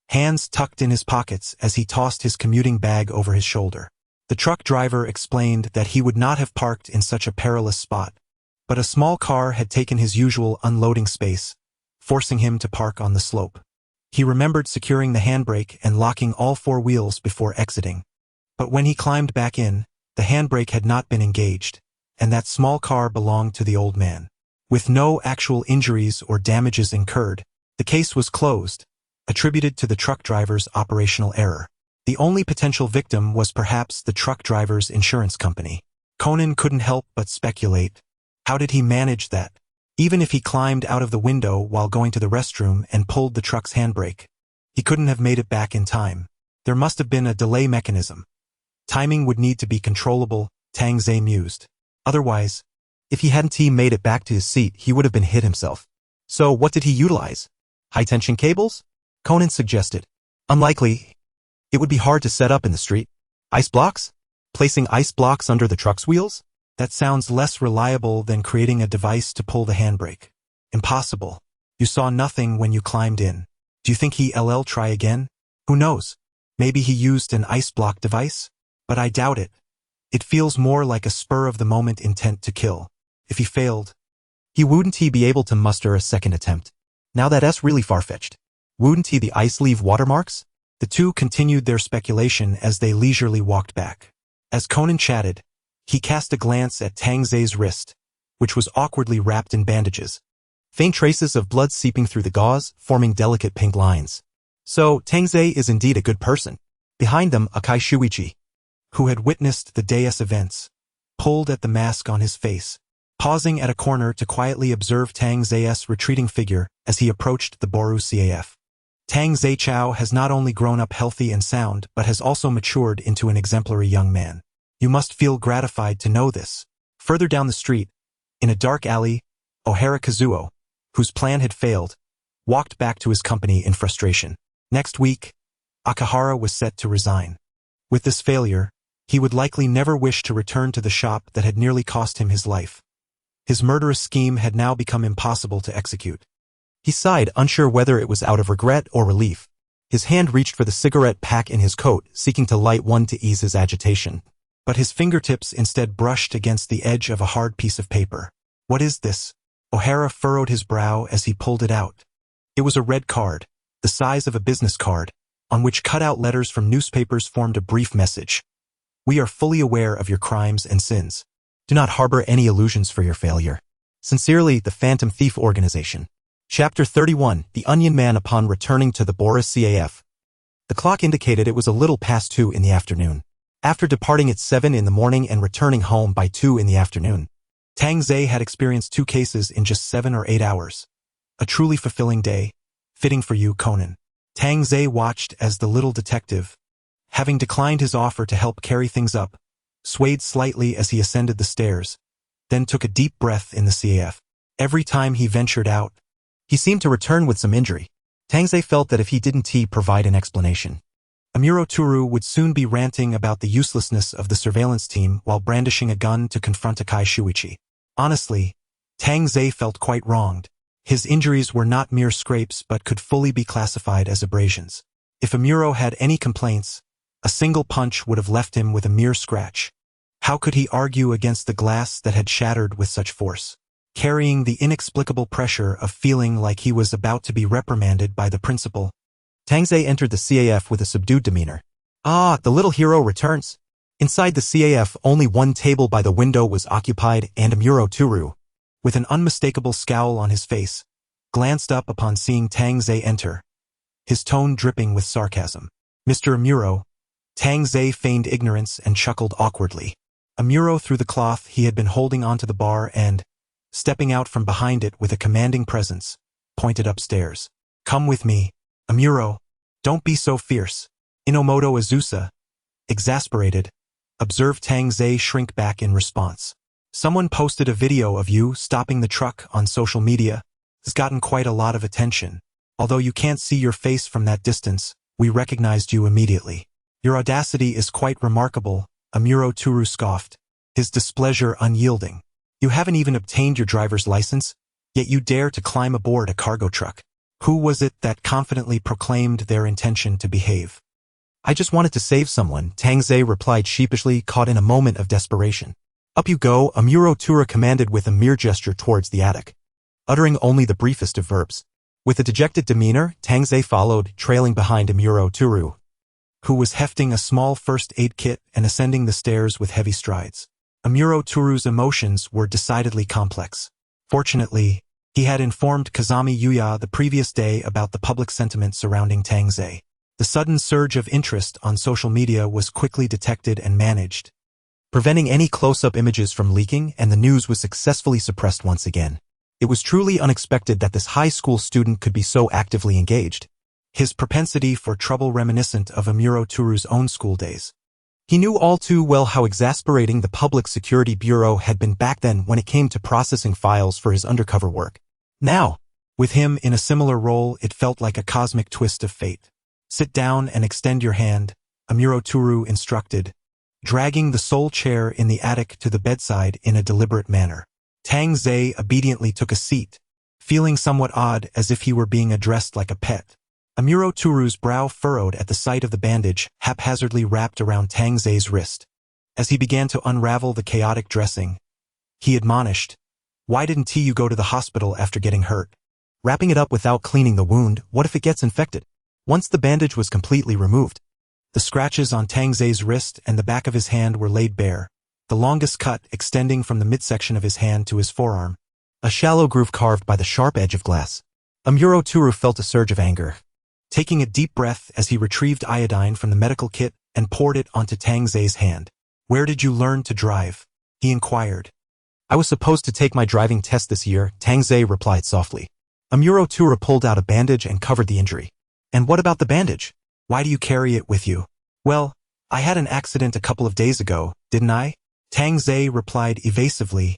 hands tucked in his pockets as he tossed his commuting bag over his shoulder. The truck driver explained that he would not have parked in such a perilous spot, but a small car had taken his usual unloading space, forcing him to park on the slope. He remembered securing the handbrake and locking all 4 wheels before exiting. But when he climbed back in, the handbrake had not been engaged, and that small car belonged to the old man. With no actual injuries or damages incurred, the case was closed, attributed to the truck driver's operational error. The only potential victim was perhaps the truck driver's insurance company. Conan couldn't help but speculate. How did he manage that? Even if he climbed out of the window while going to the restroom and pulled the truck's handbrake, he couldn't have made it back in time. There must have been a delay mechanism. Timing would need to be controllable, Tang Zhe mused. Otherwise, If he hadn't made it back to his seat, he would have been hit himself. So what did he utilize? High-tension cables? Conan suggested. Unlikely. It would be hard to set up in the street. Ice blocks? Placing ice blocks under the truck's wheels? that sounds less reliable than creating a device to pull the handbrake. Impossible. You saw nothing when you climbed in. Do you think he'll try again? Who knows? Maybe he used an ice block device? But I doubt it. It feels more like a spur-of-the-moment intent to kill. If he failed, Wouldn't he be able to muster a second attempt? Now that's really far-fetched. Wouldn't the ice leave watermarks? the two continued their speculation as they leisurely walked back. As Conan chatted, he cast a glance at Tang Zhe's wrist, which was awkwardly wrapped in bandages. Faint traces of blood seeping through the gauze, forming delicate pink lines. So, Tang Zhe is indeed a good person. Behind them, Akai Shuichi, who had witnessed the day's events, pulled at the mask on his face, pausing at a corner to quietly observe Tang Zhe's retreating figure as he approached the Boru CAF. Tang Zhe Chao has not only grown up healthy and sound but has also matured into an exemplary young man. You must feel gratified to know this. Further down the street, in a dark alley, Ohara Kazuo, whose plan had failed, walked back to his company in frustration. Next week, Akahara was set to resign. With this failure, he would likely never wish to return to the shop that had nearly cost him his life. His murderous scheme had now become impossible to execute. He sighed, unsure whether it was out of regret or relief. His hand reached for the cigarette pack in his coat, seeking to light one to ease his agitation. But his fingertips instead brushed against the edge of a hard piece of paper. What is this? Ohara furrowed his brow as he pulled it out. It was a red card, the size of a business card, on which cut-out letters from newspapers formed a brief message. We are fully aware of your crimes and sins. Do not harbor any illusions for your failure. Sincerely, the Phantom Thief Organization. Chapter 31, The Onion Man upon returning to the Boris CAF. The clock indicated it was a little past 2 in the afternoon. After departing at 7 in the morning and returning home by 2 in the afternoon, Tang Zhe had experienced 2 cases in just 7 or 8 hours. A truly fulfilling day, fitting for you, Conan. Tang Zhe watched as the little detective, having declined his offer to help carry things up, swayed slightly as he ascended the stairs, then took a deep breath in the CAF. Every time he ventured out, he seemed to return with some injury. Tang Zhe felt that if he didn't provide an explanation, Amuro Turu would soon be ranting about the uselessness of the surveillance team while brandishing a gun to confront Akai Shuichi. Honestly, Tang Zhe felt quite wronged. His injuries were not mere scrapes but could fully be classified as abrasions. If Amuro had any complaints, a single punch would have left him with a mere scratch. How could he argue against the glass that had shattered with such force? Carrying the inexplicable pressure of feeling like he was about to be reprimanded by the principal, Tang Zhe entered the CAF with a subdued demeanor. Ah, the little hero returns. Inside the CAF, only one table by the window was occupied, and Amuro Turu, with an unmistakable scowl on his face, glanced up upon seeing Tang Zhe enter, his tone dripping with sarcasm. Mr. Amuro. Tang Zhe feigned ignorance and chuckled awkwardly. Amuro threw the cloth he had been holding onto the bar and, stepping out from behind it with a commanding presence, pointed upstairs. Come with me, Amuro. Don't be so fierce. Inomoto Azusa, exasperated, observed Tang Zhe shrink back in response. Someone posted a video of you stopping the truck on social media. It's gotten quite a lot of attention. Although you can't see your face from that distance, we recognized you immediately. Your audacity is quite remarkable, Amuro Turu scoffed, his displeasure unyielding. You haven't even obtained your driver's license, yet you dare to climb aboard a cargo truck. Who was it that confidently proclaimed their intention to behave? I just wanted to save someone, Tang Zhe replied sheepishly, caught in a moment of desperation. Up you go, Amuro Turu commanded with a mere gesture towards the attic, uttering only the briefest of verbs. With a dejected demeanor, Tang Zhe followed, trailing behind Amuro Turu, who was hefting a small first aid kit and ascending the stairs with heavy strides. Amuro Turu's emotions were decidedly complex. Fortunately, he had informed Kazami Yuya the previous day about the public sentiment surrounding Tang Zei. The sudden surge of interest on social media was quickly detected and managed, preventing any close-up images from leaking, and the news was successfully suppressed once again. It was truly unexpected that this high school student could be so actively engaged. His propensity for trouble reminiscent of Amuro Turu's own school days. He knew all too well how exasperating the Public Security Bureau had been back then when it came to processing files for his undercover work. Now, with him in a similar role, it felt like a cosmic twist of fate. "Sit down and extend your hand," Amuro Turu instructed, dragging the sole chair in the attic to the bedside in a deliberate manner. Tang Zei obediently took a seat, feeling somewhat odd as if he were being addressed like a pet. Amuro Turu's brow furrowed at the sight of the bandage haphazardly wrapped around Tang Zei's wrist. As he began to unravel the chaotic dressing, he admonished, "Why didn't you go to the hospital after getting hurt? Wrapping it up without cleaning the wound, what if it gets infected?" Once the bandage was completely removed, the scratches on Tang Zei's wrist and the back of his hand were laid bare, the longest cut extending from the midsection of his hand to his forearm, a shallow groove carved by the sharp edge of glass. Amuro Turu felt a surge of anger. Taking a deep breath as he retrieved iodine from the medical kit and poured it onto Tang Zei's hand. "Where did you learn to drive?" he inquired. "I was supposed to take my driving test this year," Tang Zei replied softly. Amuro Turu pulled out a bandage and covered the injury. "And what about the bandage? Why do you carry it with you?" "Well, I had an accident a couple of days ago, didn't I?" Tang Zei replied evasively,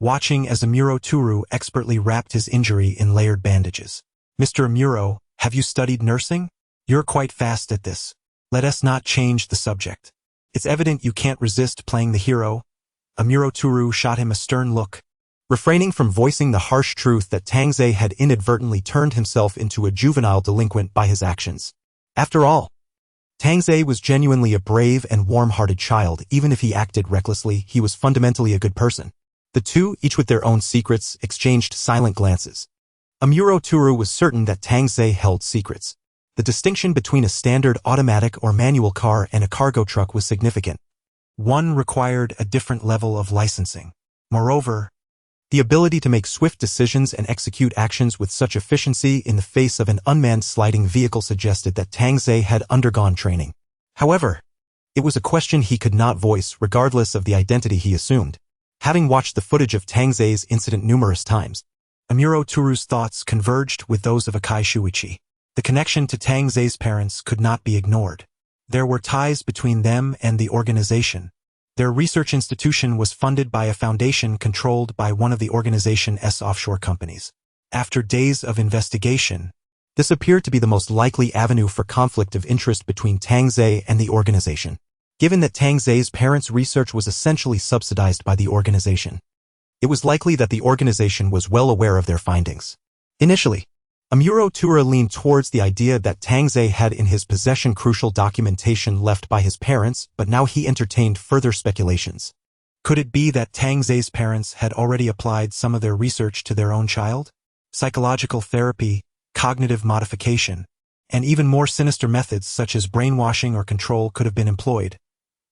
watching as Amuro Turu expertly wrapped his injury in layered bandages. "Mr. Amuro, have you studied nursing? You're quite fast at this. Let us not change the subject. It's evident you can't resist playing the hero." Amuro Turu shot him a stern look, refraining from voicing the harsh truth that Tang Zei had inadvertently turned himself into a juvenile delinquent by his actions. After all, Tang Zei was genuinely a brave and warm-hearted child. Even if he acted recklessly, he was fundamentally a good person. The two, each with their own secrets, exchanged silent glances. Amuro Turu was certain that Tang Zei held secrets. The distinction between a standard automatic or manual car and a cargo truck was significant. One required a different level of licensing. Moreover, the ability to make swift decisions and execute actions with such efficiency in the face of an unmanned sliding vehicle suggested that Tang Zei had undergone training. However, it was a question he could not voice regardless of the identity he assumed. Having watched the footage of Tang Zei's incident numerous times, Amuro Turu's thoughts converged with those of Akai Shuichi. The connection to Tang Zei's parents could not be ignored. There were ties between them and the organization. Their research institution was funded by a foundation controlled by one of the organization's offshore companies. After days of investigation, this appeared to be the most likely avenue for conflict of interest between Tang Zei and the organization, given that Tang Zei's parents' research was essentially subsidized by the organization. It was likely that the organization was well aware of their findings. Initially, Amuro Turu leaned towards the idea that Tang Zei had in his possession crucial documentation left by his parents, but now he entertained further speculations. Could it be that Tang Zei's parents had already applied some of their research to their own child? Psychological therapy, cognitive modification, and even more sinister methods such as brainwashing or control could have been employed,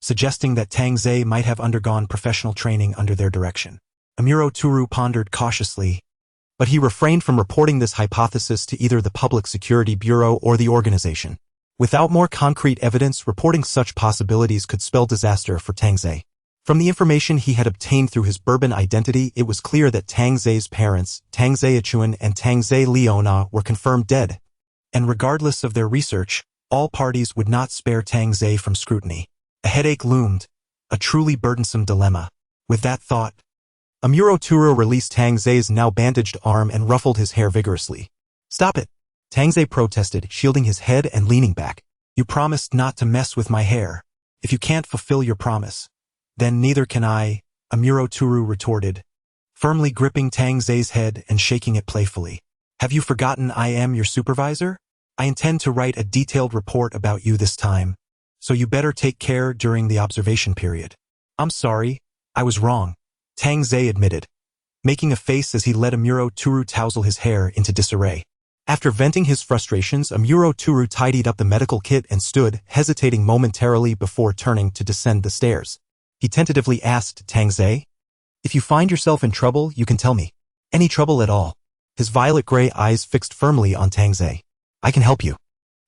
suggesting that Tang Zei might have undergone professional training under their direction. Amuro Turu pondered cautiously, but he refrained from reporting this hypothesis to either the Public Security Bureau or the organization. Without more concrete evidence, reporting such possibilities could spell disaster for Tang Zei. From the information he had obtained through his Bourbon identity, it was clear that Tang Zei's parents, Tang Zei Achuan and Tang Zei Leona, were confirmed dead. And regardless of their research, all parties would not spare Tang Zei from scrutiny. A headache loomed, a truly burdensome dilemma. With that thought, Amuro Turu released Tang Zei's now bandaged arm and ruffled his hair vigorously. "Stop it!" Tang Zei protested, shielding his head and leaning back. "You promised not to mess with my hair. If you can't fulfill your promise, then neither can I," Amuro Turu retorted, firmly gripping Tang Zei's head and shaking it playfully. "Have you forgotten I am your supervisor? I intend to write a detailed report about you this time, so you better take care during the observation period." "I'm sorry, I was wrong," Tang Zei admitted, making a face as he let Amuro Turu tousle his hair into disarray. After venting his frustrations, Amuro Turu tidied up the medical kit and stood, hesitating momentarily before turning to descend the stairs. He tentatively asked Tang Zhe. If you find yourself in trouble, you can tell me. Any trouble at all. His violet-gray eyes fixed firmly on Tang Zhe. I can help you.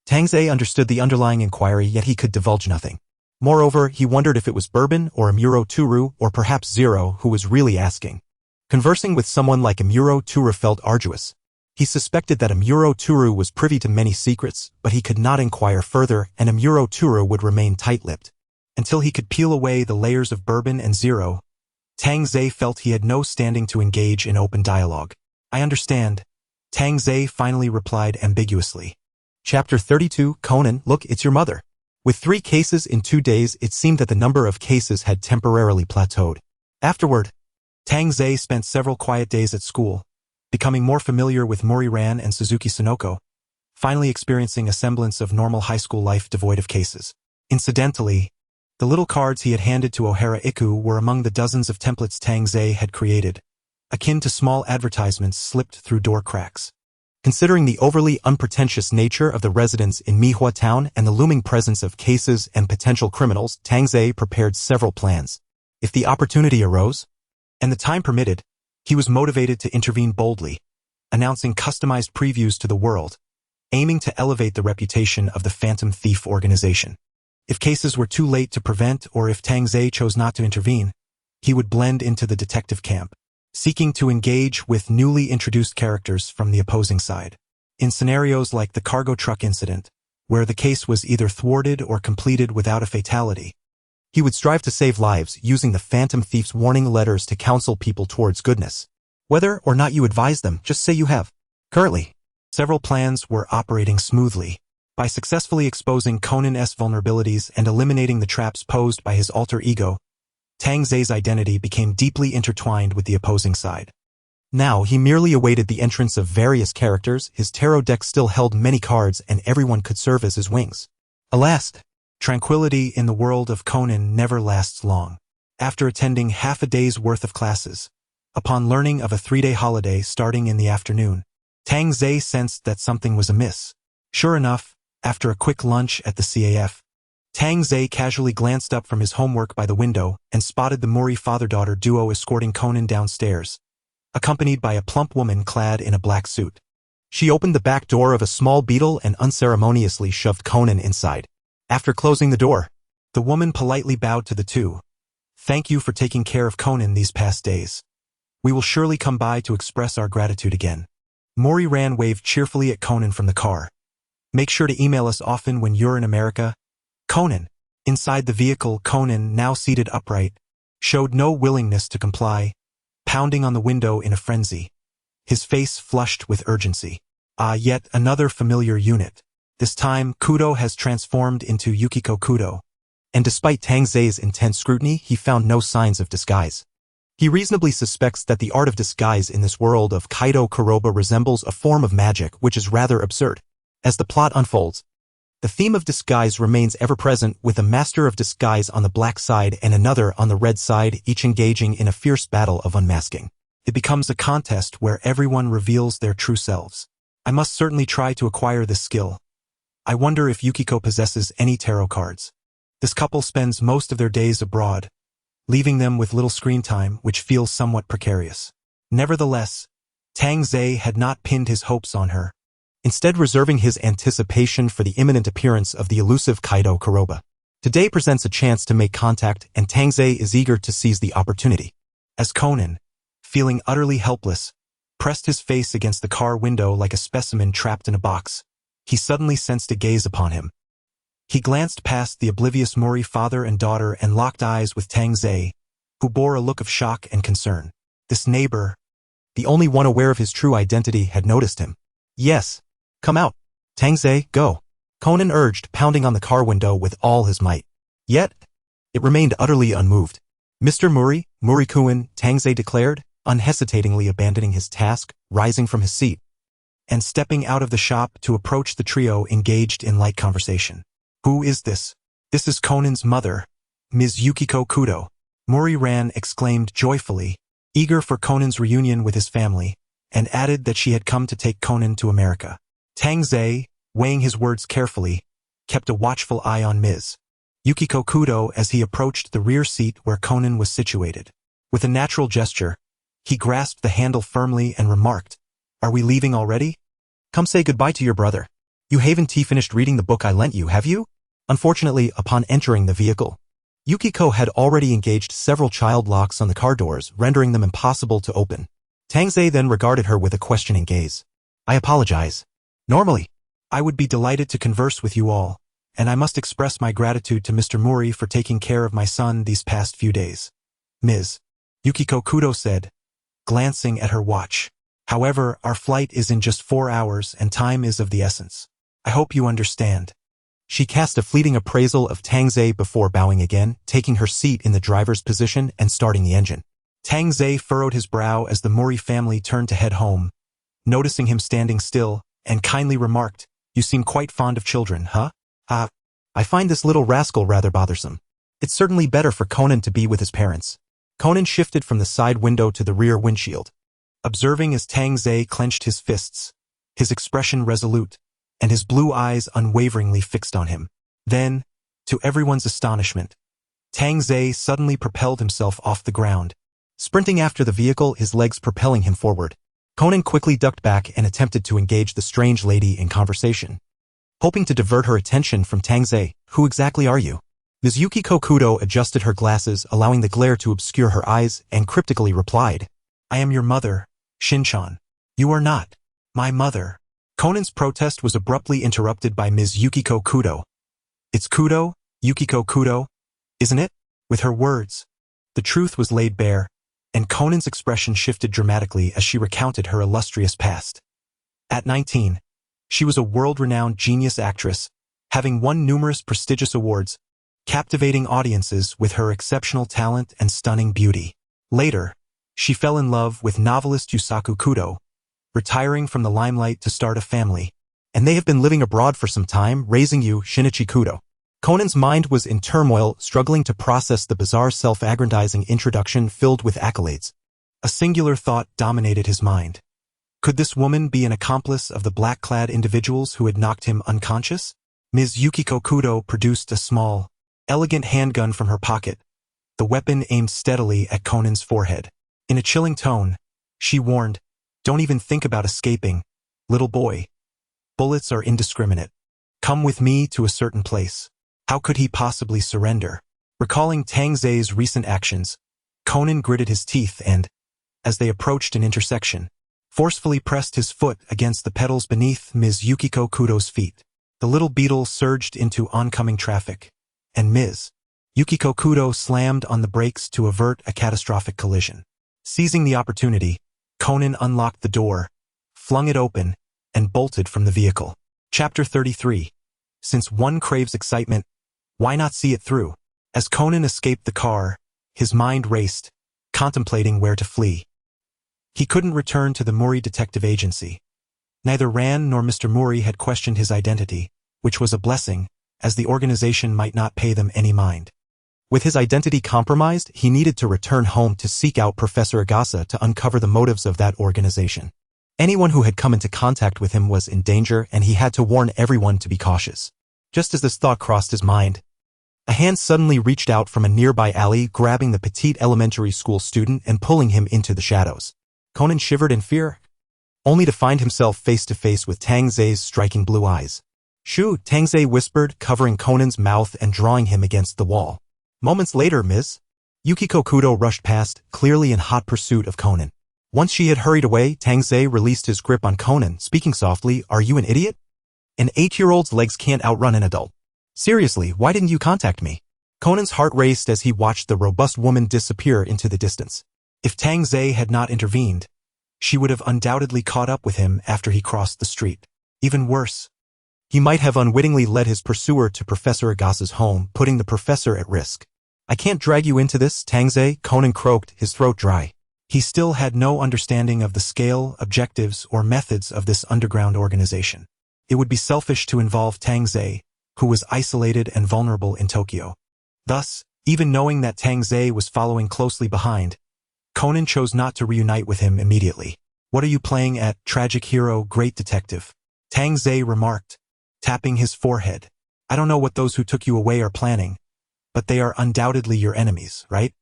Tang Zhe understood the underlying inquiry, yet he could divulge nothing. Moreover, he wondered if it was Bourbon or Amuro Turu or perhaps Zero who was really asking. Conversing with someone like Amuro Turu felt arduous. He suspected that Amuro Turu was privy to many secrets, but he could not inquire further, and Amuro Turu would remain tight-lipped. Until he could peel away the layers of Bourbon and Zero, Tang Zhe felt he had no standing to engage in open dialogue. I understand. Tang Zhe finally replied ambiguously. Chapter 32, Conan, look, it's your mother. With 3 cases in 2 days, it seemed that the number of cases had temporarily plateaued. Afterward, Tang Zhe spent several quiet days at school, becoming more familiar with Mori Ran and Suzuki Sonoko, finally experiencing a semblance of normal high school life devoid of cases. Incidentally, the little cards he had handed to Ohara Iku were among the dozens of templates Tang Zhe had created, akin to small advertisements slipped through door cracks. Considering the overly unpretentious nature of the residents in Mihua Town and the looming presence of cases and potential criminals, Tang Zhe prepared several plans. If the opportunity arose, and the time permitted, he was motivated to intervene boldly, announcing customized previews to the world, aiming to elevate the reputation of the Phantom Thief organization. If cases were too late to prevent or if Tang Zhe chose not to intervene, he would blend into the detective camp, seeking to engage with newly introduced characters from the opposing side. In scenarios like the cargo truck incident, where the case was either thwarted or completed without a fatality, he would strive to save lives using the Phantom Thief's warning letters to counsel people towards goodness. Whether or not you advise them, just say you have. Currently, several plans were operating smoothly. By successfully exposing Conan's vulnerabilities and eliminating the traps posed by his alter ego, Tang Zhe's identity became deeply intertwined with the opposing side. Now he merely awaited the entrance of various characters, his tarot deck still held many cards and everyone could serve as his wings. Alas, tranquility in the world of Conan never lasts long. After attending half a day's worth of classes, upon learning of a 3-day holiday starting in the afternoon, Tang Zhe sensed that something was amiss. Sure enough, after a quick lunch at the CAF, Tang Zhe casually glanced up from his homework by the window and spotted the Mori father-daughter duo escorting Conan downstairs, accompanied by a plump woman clad in a black suit. She opened the back door of a small beetle and unceremoniously shoved Conan inside. After closing the door, the woman politely bowed to the two. Thank you for taking care of Conan these past days. We will surely come by to express our gratitude again. Mori Ran waved cheerfully at Conan from the car. Make sure to email us often when you're in America. Conan. Inside the vehicle, Conan, now seated upright, showed no willingness to comply, pounding on the window in a frenzy. His face flushed with urgency. Yet another familiar unit. This time, Kudo has transformed into Yukiko Kudo. And despite Tang Zhe's intense scrutiny, he found no signs of disguise. He reasonably suspects that the art of disguise in this world of Kaido Kuroba resembles a form of magic which is rather absurd. As the plot unfolds, the theme of disguise remains ever-present with a master of disguise on the black side and another on the red side, each engaging in a fierce battle of unmasking. It becomes a contest where everyone reveals their true selves. I must certainly try to acquire this skill. I wonder if Yukiko possesses any tarot cards. This couple spends most of their days abroad, leaving them with little screen time, which feels somewhat precarious. Nevertheless, Tang Zhe had not pinned his hopes on her, instead reserving his anticipation for the imminent appearance of the elusive Kaido Kuroba. Today presents a chance to make contact, and Tang Zhe is eager to seize the opportunity. As Conan, feeling utterly helpless, pressed his face against the car window like a specimen trapped in a box, he suddenly sensed a gaze upon him. He glanced past the oblivious Mori father and daughter and locked eyes with Tang Zhe, who bore a look of shock and concern. This neighbor, the only one aware of his true identity, had noticed him. Yes. Come out. Tang Zhe, go. Conan urged, pounding on the car window with all his might. Yet, it remained utterly unmoved. Mr. Muri-kun, Tang Zhe declared, unhesitatingly abandoning his task, rising from his seat, and stepping out of the shop to approach the trio engaged in light conversation. Who is this? This is Conan's mother, Ms. Yukiko Kudo. Mori Ran exclaimed joyfully, eager for Conan's reunion with his family, and added that she had come to take Conan to America. Tang Zhe, weighing his words carefully, kept a watchful eye on Ms. Yukiko Kudo as he approached the rear seat where Conan was situated. With a natural gesture, he grasped the handle firmly and remarked, "Are we leaving already? Come say goodbye to your brother. You haven't finished reading the book I lent you, have you?" Unfortunately, upon entering the vehicle, Yukiko had already engaged several child locks on the car doors, rendering them impossible to open. Tangze then regarded her with a questioning gaze. "I apologize. Normally, I would be delighted to converse with you all, and I must express my gratitude to Mr. Mori for taking care of my son these past few days." Ms. Yukiko Kudo said, glancing at her watch. "However, our flight is in just 4 hours and time is of the essence. I hope you understand." She cast a fleeting appraisal of Tangze before bowing again, taking her seat in the driver's position and starting the engine. Tangze furrowed his brow as the Mori family turned to head home, noticing him standing still, and kindly remarked, "You seem quite fond of children, huh?" I find this little rascal rather bothersome. It's certainly better for Conan to be with his parents." Conan shifted from the side window to the rear windshield, observing as Tangze clenched his fists, his expression resolute, and his blue eyes unwaveringly fixed on him. Then, to everyone's astonishment, Tangze suddenly propelled himself off the ground, sprinting after the vehicle, his legs propelling him forward. Conan quickly ducked back and attempted to engage the strange lady in conversation, hoping to divert her attention from Tangze. "Who exactly are you?" Ms. Yukiko Kudo adjusted her glasses, allowing the glare to obscure her eyes, and cryptically replied, "I am your mother, Shinchan." "You are not my mother." Conan's protest was abruptly interrupted by Ms. Yukiko Kudo. "It's Kudo, Yukiko Kudo, isn't it?" With her words, the truth was laid bare, and Conan's expression shifted dramatically as she recounted her illustrious past. At 19, she was a world-renowned genius actress, having won numerous prestigious awards, captivating audiences with her exceptional talent and stunning beauty. Later, she fell in love with novelist Yusaku Kudo, retiring from the limelight to start a family. "And they have been living abroad for some time, raising you, Shinichi Kudo." Conan's mind was in turmoil, struggling to process the bizarre self-aggrandizing introduction filled with accolades. A singular thought dominated his mind. Could this woman be an accomplice of the black-clad individuals who had knocked him unconscious? Ms. Yukiko Kudo produced a small, elegant handgun from her pocket, the weapon aimed steadily at Conan's forehead. In a chilling tone, she warned, "Don't even think about escaping, little boy. Bullets are indiscriminate. Come with me to a certain place." How could he possibly surrender? Recalling Tangze's recent actions, Conan gritted his teeth and, as they approached an intersection, forcefully pressed his foot against the pedals beneath Ms. Yukiko Kudo's feet. The little beetle surged into oncoming traffic, and Ms. Yukiko Kudo slammed on the brakes to avert a catastrophic collision. Seizing the opportunity, Conan unlocked the door, flung it open, and bolted from the vehicle. Chapter 33. Since one craves excitement, why not see it through? As Conan escaped the car, his mind raced, contemplating where to flee. He couldn't return to the Mori Detective Agency. Neither Ran nor Mr. Mori had questioned his identity, which was a blessing, as the organization might not pay them any mind. With his identity compromised, he needed to return home to seek out Professor Agasa to uncover the motives of that organization. Anyone who had come into contact with him was in danger, and he had to warn everyone to be cautious. Just as this thought crossed his mind, a hand suddenly reached out from a nearby alley, grabbing the petite elementary school student and pulling him into the shadows. Conan shivered in fear, only to find himself face to face with Tangze's striking blue eyes. "Shoo," Tangze whispered, covering Conan's mouth and drawing him against the wall. Moments later, Ms. Yukiko Kudo rushed past, clearly in hot pursuit of Conan. Once she had hurried away, Tangze released his grip on Conan, speaking softly, "Are you an idiot? An 8-year-old's legs can't outrun an adult. Seriously, why didn't you contact me?" Conan's heart raced as he watched the robust woman disappear into the distance. If Tangze had not intervened, she would have undoubtedly caught up with him after he crossed the street. Even worse, he might have unwittingly led his pursuer to Professor Agasa's home, putting the professor at risk. "I can't drag you into this, Tangze," Conan croaked, his throat dry. He still had no understanding of the scale, objectives, or methods of this underground organization. It would be selfish to involve Tangze, who was isolated and vulnerable in Tokyo. Thus, even knowing that Tangze was following closely behind, Conan chose not to reunite with him immediately. "What are you playing at, tragic hero, great detective?" Tangze remarked, tapping his forehead. "I don't know what those who took you away are planning, but they are undoubtedly your enemies, right?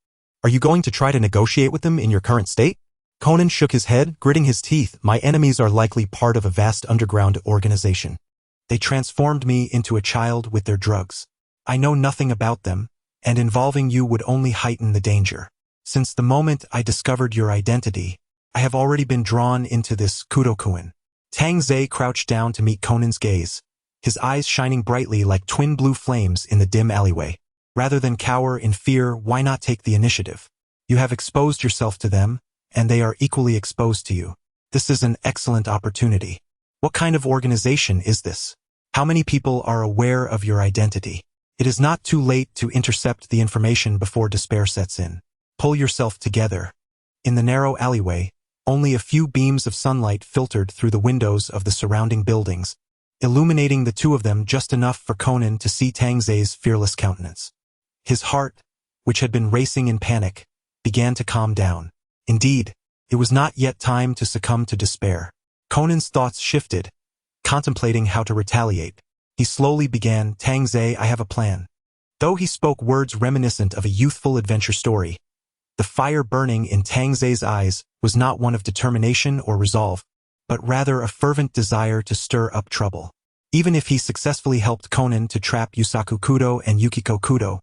Are you going to try to negotiate with them in your current state? Conan shook his head, gritting his teeth. My enemies are likely part of a vast underground organization. They transformed me into a child with their drugs. I know nothing about them, and involving you would only heighten the danger. Since the moment I discovered your identity, I have already been drawn into this Kudokuin. Tang Zei crouched down to meet Conan's gaze, his eyes shining brightly like twin blue flames in the dim alleyway. Rather than cower in fear, why not take the initiative? You have exposed yourself to them, and they are equally exposed to you. This is an excellent opportunity. What kind of organization is this? How many people are aware of your identity? It is not too late to intercept the information before despair sets in. Pull yourself together. In the narrow alleyway, only a few beams of sunlight filtered through the windows of the surrounding buildings, illuminating the two of them just enough for Conan to see Tang Zei's fearless countenance. His heart, which had been racing in panic, began to calm down. Indeed, it was not yet time to succumb to despair. Conan's thoughts shifted, contemplating how to retaliate. He slowly began, Tang Zei, I have a plan. Though he spoke words reminiscent of a youthful adventure story, the fire burning in Tang Zei's eyes was not one of determination or resolve, but rather a fervent desire to stir up trouble. Even if he successfully helped Conan to trap Yusaku Kudo and Yukiko Kudo,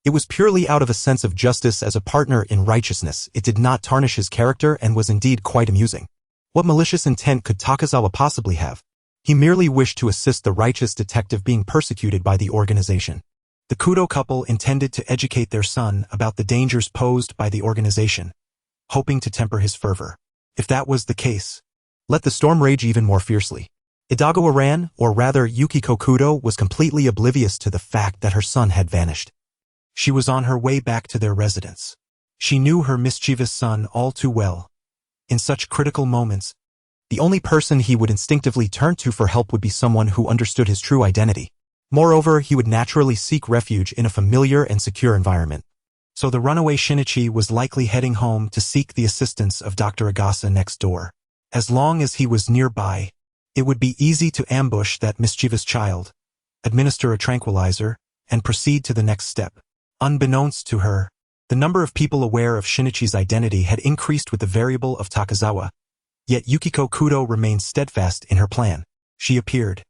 it was purely out of a sense of justice as a partner in righteousness. It did not tarnish his character and was indeed quite amusing. What malicious intent could Takazawa possibly have? He merely wished to assist the righteous detective being persecuted by the organization. The Kudo couple intended to educate their son about the dangers posed by the organization, hoping to temper his fervor. If that was the case, let the storm rage even more fiercely. Idagawa ran, or rather Yukiko Kudo was completely oblivious to the fact that her son had vanished. She was on her way back to their residence. She knew her mischievous son all too well. In such critical moments, the only person he would instinctively turn to for help would be someone who understood his true identity. Moreover, he would naturally seek refuge in a familiar and secure environment. So the runaway Shinichi was likely heading home to seek the assistance of Dr. Agasa next door. As long as he was nearby, it would be easy to ambush that mischievous child, administer a tranquilizer, and proceed to the next step. Unbeknownst to her, the number of people aware of Shinichi's identity had increased with the variable of Takazawa, yet Yukiko Kudo remained steadfast in her plan. She appeared,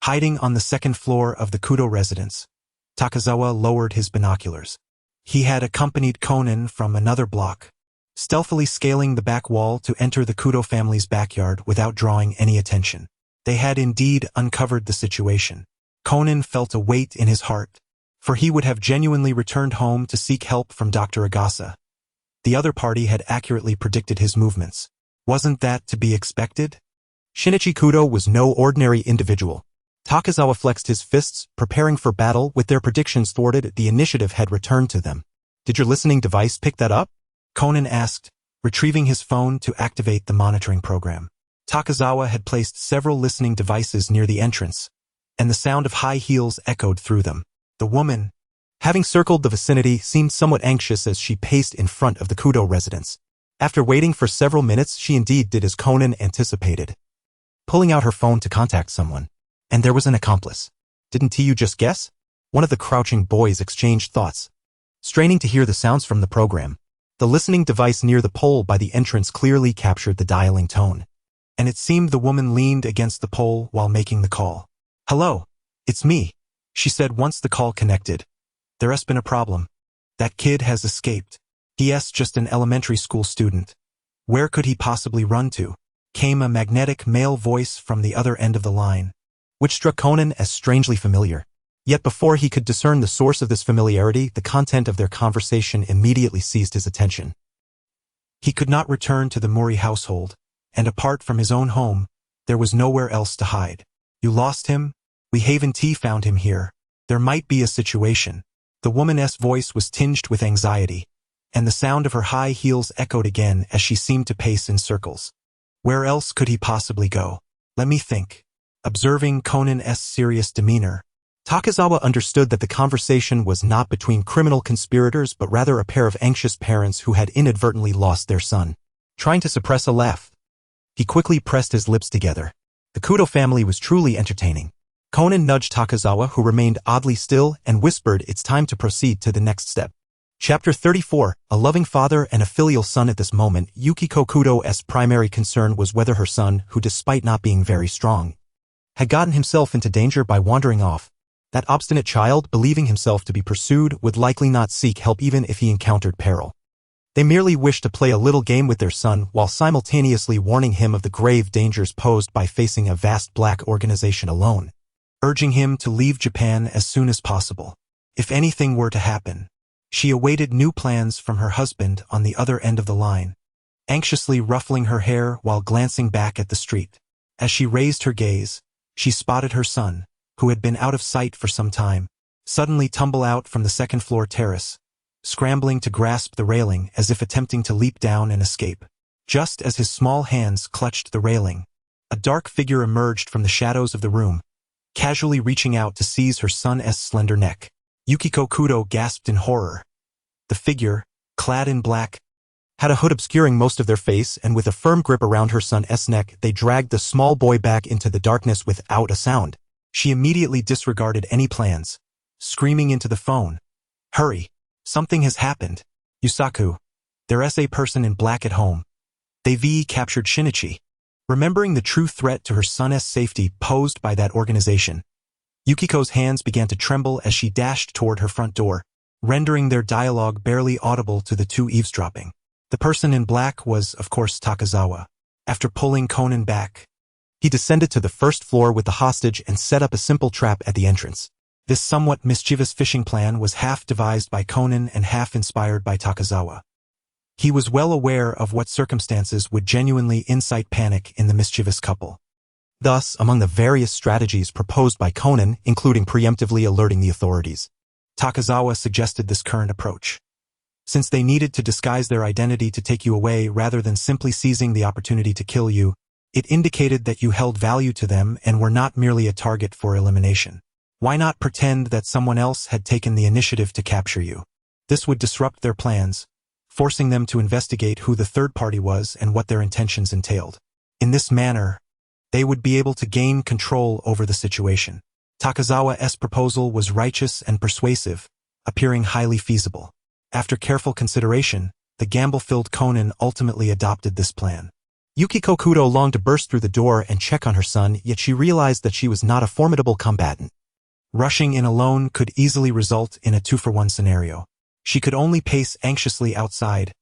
hiding on the second floor of the Kudo residence. Takazawa lowered his binoculars. He had accompanied Conan from another block, stealthily scaling the back wall to enter the Kudo family's backyard without drawing any attention. They had indeed uncovered the situation. Conan felt a weight in his heart, for he would have genuinely returned home to seek help from Dr. Agasa. The other party had accurately predicted his movements. Wasn't that to be expected? Shinichi Kudo was no ordinary individual. Takazawa flexed his fists, preparing for battle. With their predictions thwarted, the initiative had returned to them. Did your listening device pick that up? Conan asked, retrieving his phone to activate the monitoring program. Takazawa had placed several listening devices near the entrance, and the sound of high heels echoed through them. The woman, having circled the vicinity, seemed somewhat anxious as she paced in front of the Kudo residence. After waiting for several minutes, she indeed did as Conan anticipated, pulling out her phone to contact someone. And there was an accomplice. Didn't you just guess? One of the crouching boys exchanged thoughts, straining to hear the sounds from the program. The listening device near the pole by the entrance clearly captured the dialing tone, and it seemed the woman leaned against the pole while making the call. Hello, it's me, she said once the call connected. There has been a problem. That kid has escaped. He's just an elementary school student. Where could he possibly run to? Came a magnetic male voice from the other end of the line, which struck Conan as strangely familiar. Yet before he could discern the source of this familiarity, the content of their conversation immediately seized his attention. He could not return to the Mori household, and apart from his own home, there was nowhere else to hide. You lost him? We Haven T found him here. There might be a situation. The woman's voice was tinged with anxiety, and the sound of her high heels echoed again as she seemed to pace in circles. Where else could he possibly go? Let me think. Observing Conan's serious demeanor, Takazawa understood that the conversation was not between criminal conspirators but rather a pair of anxious parents who had inadvertently lost their son. Trying to suppress a laugh, he quickly pressed his lips together. The Kudo family was truly entertaining. Conan nudged Takazawa, who remained oddly still, and whispered it's time to proceed to the next step. Chapter 34. A loving father and a filial son. At this moment, Yukiko Kudo's primary concern was whether her son, who despite not being very strong, had gotten himself into danger by wandering off. That obstinate child, believing himself to be pursued, would likely not seek help even if he encountered peril. They merely wished to play a little game with their son while simultaneously warning him of the grave dangers posed by facing a vast black organization alone, urging him to leave Japan as soon as possible. If anything were to happen, she awaited new plans from her husband on the other end of the line, anxiously ruffling her hair while glancing back at the street. As she raised her gaze, she spotted her son, who had been out of sight for some time, suddenly tumble out from the second-floor terrace, scrambling to grasp the railing as if attempting to leap down and escape. Just as his small hands clutched the railing, a dark figure emerged from the shadows of the room, casually reaching out to seize her son's slender neck. Yukiko Kudo gasped in horror. The figure, clad in black, had a hood obscuring most of their face, and with a firm grip around her son's neck, they dragged the small boy back into the darkness without a sound. She immediately disregarded any plans, screaming into the phone, "Hurry! Something has happened. Yusaku, there's a person in black at home. They've captured Shinichi." Remembering the true threat to her son's safety posed by that organization, Yukiko's hands began to tremble as she dashed toward her front door, rendering their dialogue barely audible to the two eavesdropping. The person in black was, of course, Takazawa. After pulling Conan back, he descended to the first floor with the hostage and set up a simple trap at the entrance. This somewhat mischievous fishing plan was half devised by Conan and half inspired by Takazawa. He was well aware of what circumstances would genuinely incite panic in the mischievous couple. Thus, among the various strategies proposed by Conan, including preemptively alerting the authorities, Takazawa suggested this current approach. Since they needed to disguise their identity to take you away rather than simply seizing the opportunity to kill you, it indicated that you held value to them and were not merely a target for elimination. Why not pretend that someone else had taken the initiative to capture you? This would disrupt their plans, forcing them to investigate who the third party was and what their intentions entailed. In this manner, they would be able to gain control over the situation. Takazawa's proposal was righteous and persuasive, appearing highly feasible. After careful consideration, the gamble-filled Conan ultimately adopted this plan. Yukiko Kudo longed to burst through the door and check on her son, yet she realized that she was not a formidable combatant. Rushing in alone could easily result in a 2-for-1 scenario. She could only pace anxiously outside,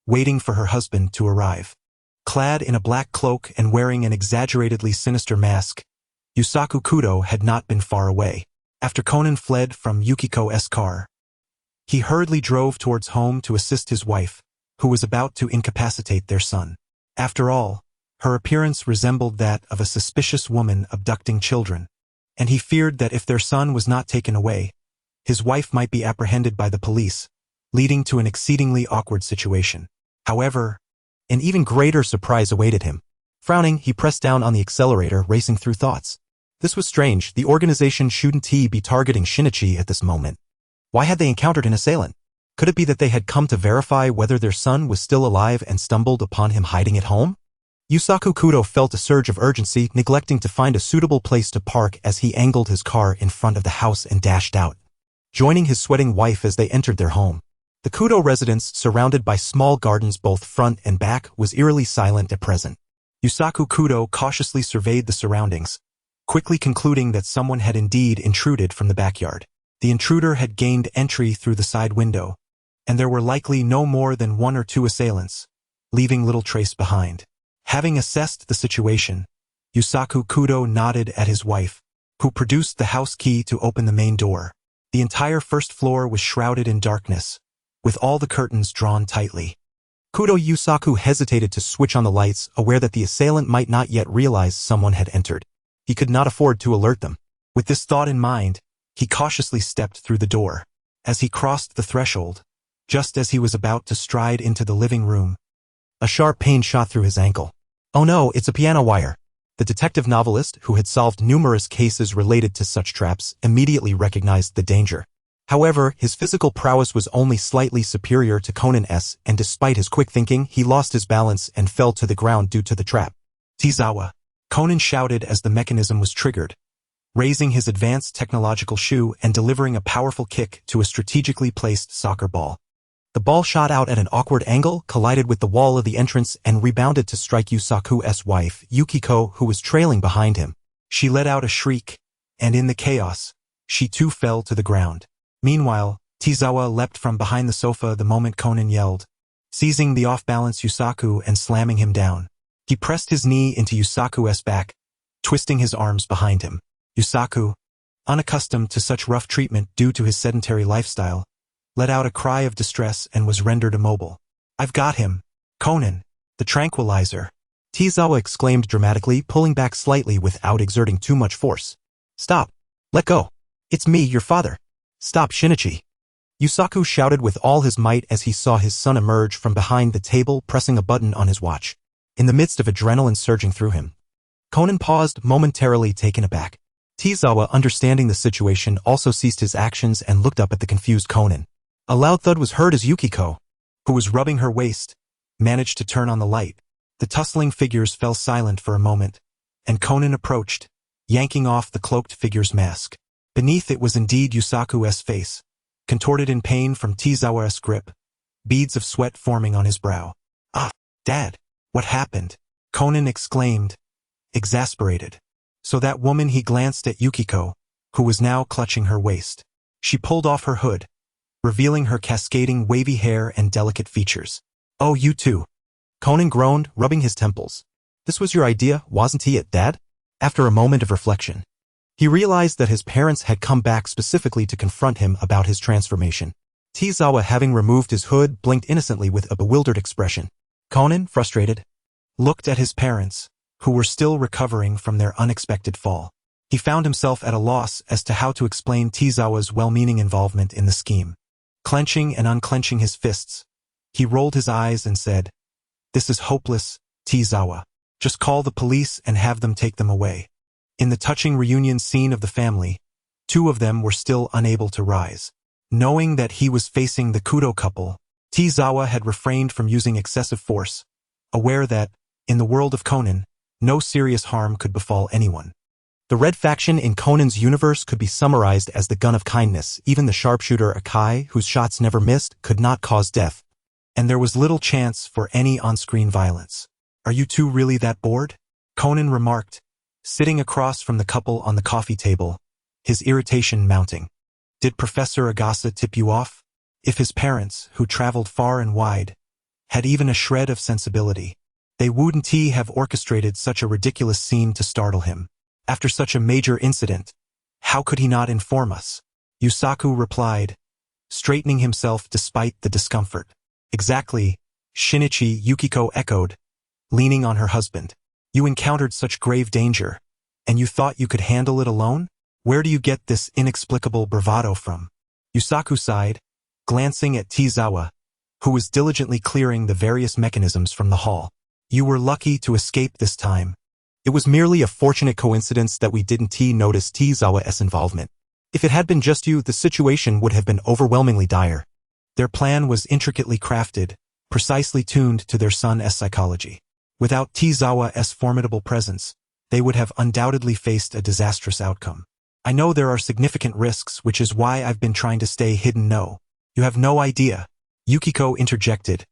waiting for her husband to arrive. Clad in a black cloak and wearing an exaggeratedly sinister mask, Yusaku Kudo had not been far away. After Conan fled from Yukiko's car, he hurriedly drove towards home to assist his wife, who was about to incapacitate their son. After all, her appearance resembled that of a suspicious woman abducting children, and he feared that if their son was not taken away, his wife might be apprehended by the police, leading to an exceedingly awkward situation. However, an even greater surprise awaited him. Frowning, he pressed down on the accelerator, racing through thoughts. This was strange. The organization shouldn't be targeting Shinichi at this moment. Why had they encountered an assailant? Could it be that they had come to verify whether their son was still alive and stumbled upon him hiding at home? Yusaku Kudo felt a surge of urgency, neglecting to find a suitable place to park as he angled his car in front of the house and dashed out, joining his sweating wife as they entered their home. The Kudo residence, surrounded by small gardens both front and back, was eerily silent at present. Yusaku Kudo cautiously surveyed the surroundings, quickly concluding that someone had indeed intruded from the backyard. The intruder had gained entry through the side window, and there were likely no more than 1 or 2 assailants, leaving little trace behind. Having assessed the situation, Yusaku Kudo nodded at his wife, who produced the house key to open the main door. The entire first floor was shrouded in darkness, with all the curtains drawn tightly. Yusaku hesitated to switch on the lights, aware that the assailant might not yet realize someone had entered. He could not afford to alert them. With this thought in mind, he cautiously stepped through the door. As he crossed the threshold, just as he was about to stride into the living room, a sharp pain shot through his ankle. Oh no, it's a piano wire. The detective novelist, who had solved numerous cases related to such traps, immediately recognized the danger. However, his physical prowess was only slightly superior to Conan's, and despite his quick thinking, he lost his balance and fell to the ground due to the trap. "Tizawa!" Conan shouted as the mechanism was triggered, raising his advanced technological shoe and delivering a powerful kick to a strategically placed soccer ball. The ball shot out at an awkward angle, collided with the wall of the entrance, and rebounded to strike Yusaku's wife, Yukiko, who was trailing behind him. She let out a shriek, and in the chaos, she too fell to the ground. Meanwhile, Tezawa leapt from behind the sofa the moment Conan yelled, seizing the off-balance Yusaku and slamming him down. He pressed his knee into Yusaku's back, twisting his arms behind him. Yusaku, unaccustomed to such rough treatment due to his sedentary lifestyle, let out a cry of distress and was rendered immobile. "I've got him! Conan, the tranquilizer!" Tezawa exclaimed dramatically, pulling back slightly without exerting too much force. "Stop! Let go! It's me, your father! Stop, Shinichi!" Yusaku shouted with all his might as he saw his son emerge from behind the table, pressing a button on his watch. In the midst of adrenaline surging through him, Conan paused, momentarily taken aback. Tezawa, understanding the situation, also ceased his actions and looked up at the confused Conan. A loud thud was heard as Yukiko, who was rubbing her waist, managed to turn on the light. The tussling figures fell silent for a moment, and Conan approached, yanking off the cloaked figure's mask. Beneath it was indeed Yusaku's face, contorted in pain from Tezawa's grip, beads of sweat forming on his brow. "Ah, Dad, what happened?" Conan exclaimed, exasperated. So that woman, he glanced at Yukiko, who was now clutching her waist. She pulled off her hood, revealing her cascading wavy hair and delicate features. "Oh, you too." Conan groaned, rubbing his temples. "This was your idea, wasn't it, Dad?" After a moment of reflection, he realized that his parents had come back specifically to confront him about his transformation. Tezawa, having removed his hood, blinked innocently with a bewildered expression. Conan, frustrated, looked at his parents, who were still recovering from their unexpected fall. He found himself at a loss as to how to explain Tezawa's well-meaning involvement in the scheme. Clenching and unclenching his fists, he rolled his eyes and said, "This is hopeless, Tezawa. Just call the police and have them take them away." In the touching reunion scene of the family, two of them were still unable to rise. Knowing that he was facing the Kudo couple, Tezawa had refrained from using excessive force, aware that, in the world of Conan, no serious harm could befall anyone. The red faction in Conan's universe could be summarized as the gun of kindness. Even the sharpshooter Akai, whose shots never missed, could not cause death. And there was little chance for any on-screen violence. "Are you two really that bored?" Conan remarked, sitting across from the couple on the coffee table, his irritation mounting. "Did Professor Agasa tip you off?" If his parents, who traveled far and wide, had even a shred of sensibility, they wouldn't have orchestrated such a ridiculous scene to startle him. After such a major incident, how could he not inform us? Yusaku replied, straightening himself despite the discomfort. "Exactly," Shinichi, Yukiko echoed, leaning on her husband. "You encountered such grave danger, and you thought you could handle it alone? Where do you get this inexplicable bravado from?" Yusaku sighed, glancing at Tezawa, who was diligently clearing the various mechanisms from the hall. "You were lucky to escape this time. It was merely a fortunate coincidence that we didn't notice Tezawa's involvement. If it had been just you, the situation would have been overwhelmingly dire." Their plan was intricately crafted, precisely tuned to their son's psychology. Without Tezawa's formidable presence, they would have undoubtedly faced a disastrous outcome. "I know there are significant risks, which is why I've been trying to stay hidden." "No, you have no idea," Yukiko interjected,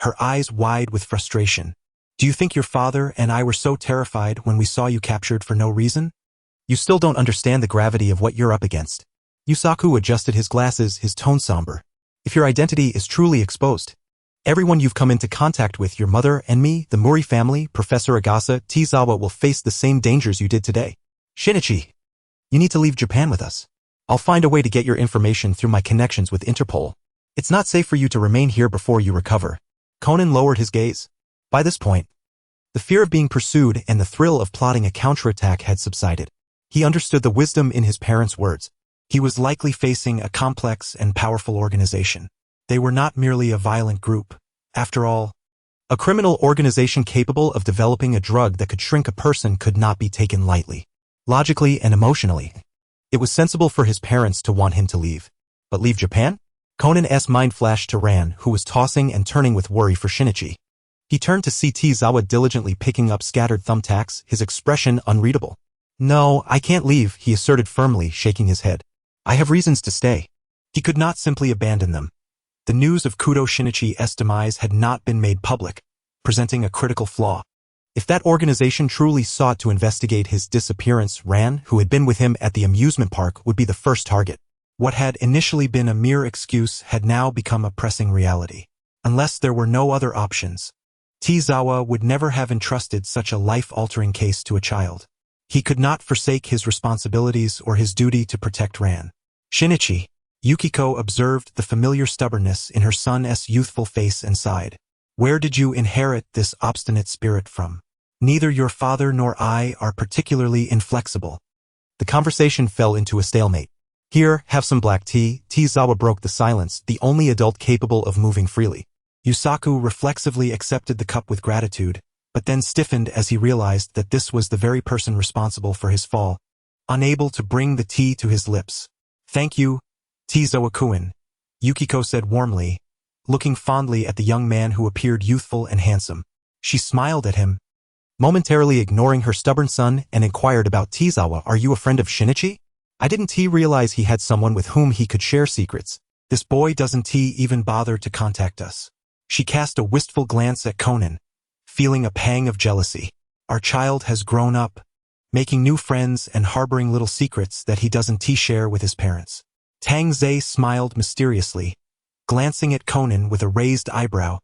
her eyes wide with frustration. "Do you think your father and I were so terrified when we saw you captured for no reason? You still don't understand the gravity of what you're up against." Yusaku adjusted his glasses, his tone somber. "If your identity is truly exposed, everyone you've come into contact with, your mother and me, the Mori family, Professor Agasa, Tezawa, will face the same dangers you did today. Shinichi, you need to leave Japan with us. I'll find a way to get your information through my connections with Interpol. It's not safe for you to remain here before you recover." Conan lowered his gaze. By this point, the fear of being pursued and the thrill of plotting a counterattack had subsided. He understood the wisdom in his parents' words. He was likely facing a complex and powerful organization. They were not merely a violent group. After all, a criminal organization capable of developing a drug that could shrink a person could not be taken lightly. Logically and emotionally, it was sensible for his parents to want him to leave. But leave Japan? Conan's mind flashed to Ran, who was tossing and turning with worry for Shinichi. He turned to see Tezawa diligently picking up scattered thumbtacks, his expression unreadable. No, I can't leave, he asserted firmly, shaking his head. I have reasons to stay. He could not simply abandon them. The news of Kudo Shinichi's demise had not been made public, presenting a critical flaw. If that organization truly sought to investigate his disappearance, Ran, who had been with him at the amusement park, would be the first target. What had initially been a mere excuse had now become a pressing reality. Unless there were no other options, Tezawa would never have entrusted such a life-altering case to a child. He could not forsake his responsibilities or his duty to protect Ran. Shinichi, Yukiko observed the familiar stubbornness in her son's youthful face and sighed. Where did you inherit this obstinate spirit from? Neither your father nor I are particularly inflexible. The conversation fell into a stalemate. Here, have some black tea. Tezawa broke the silence, the only adult capable of moving freely. Yusaku reflexively accepted the cup with gratitude, but then stiffened as he realized that this was the very person responsible for his fall, unable to bring the tea to his lips. Thank you, Tezawa-kun, Yukiko said warmly, looking fondly at the young man who appeared youthful and handsome. She smiled at him, momentarily ignoring her stubborn son, and inquired about Tezawa. Are you a friend of Shinichi? I didn't realize he had someone with whom he could share secrets. This boy doesn't even bother to contact us. She cast a wistful glance at Conan, feeling a pang of jealousy. Our child has grown up, making new friends and harboring little secrets that he doesn't share with his parents. Tangze smiled mysteriously, glancing at Conan with a raised eyebrow,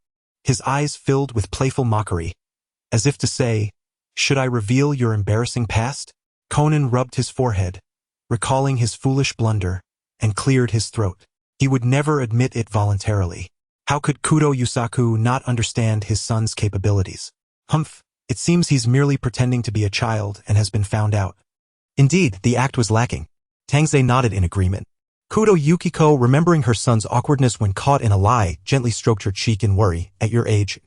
his eyes filled with playful mockery, as if to say, should I reveal your embarrassing past? Conan rubbed his forehead, recalling his foolish blunder, and cleared his throat. He would never admit it voluntarily. How could Kudo Yusaku not understand his son's capabilities? Humph, it seems he's merely pretending to be a child and has been found out. Indeed, the act was lacking. Tangze nodded in agreement. Kudo Yukiko, remembering her son's awkwardness when caught in a lie, gently stroked her cheek in worry. At your age,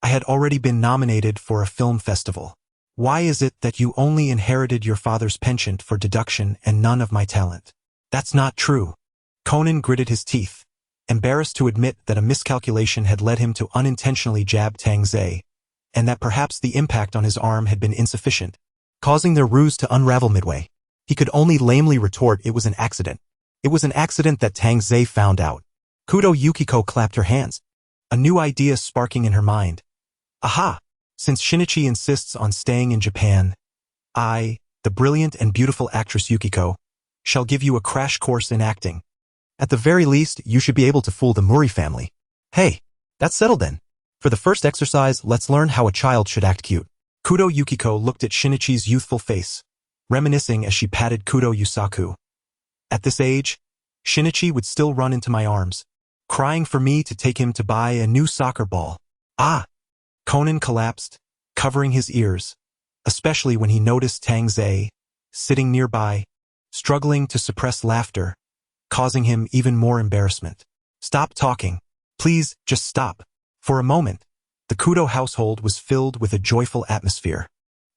I had already been nominated for a film festival. Why is it that you only inherited your father's penchant for deduction and none of my talent? That's not true. Conan gritted his teeth, embarrassed to admit that a miscalculation had led him to unintentionally jab Tangze, and that perhaps the impact on his arm had been insufficient, causing their ruse to unravel midway. He could only lamely retort it was an accident. It was an accident that Tangze found out. Kudo Yukiko clapped her hands, a new idea sparking in her mind. Aha! Since Shinichi insists on staying in Japan, I, the brilliant and beautiful actress Yukiko, shall give you a crash course in acting. At the very least, you should be able to fool the Mori family. Hey, that's settled then. For the first exercise, let's learn how a child should act cute. Kudo Yukiko looked at Shinichi's youthful face, reminiscing as she patted Kudo Yusaku. At this age, Shinichi would still run into my arms, crying for me to take him to buy a new soccer ball. Ah! Conan collapsed, covering his ears, especially when he noticed Tangze, sitting nearby, struggling to suppress laughter, causing him even more embarrassment. Stop talking. Please, just stop. For a moment, the Kudo household was filled with a joyful atmosphere.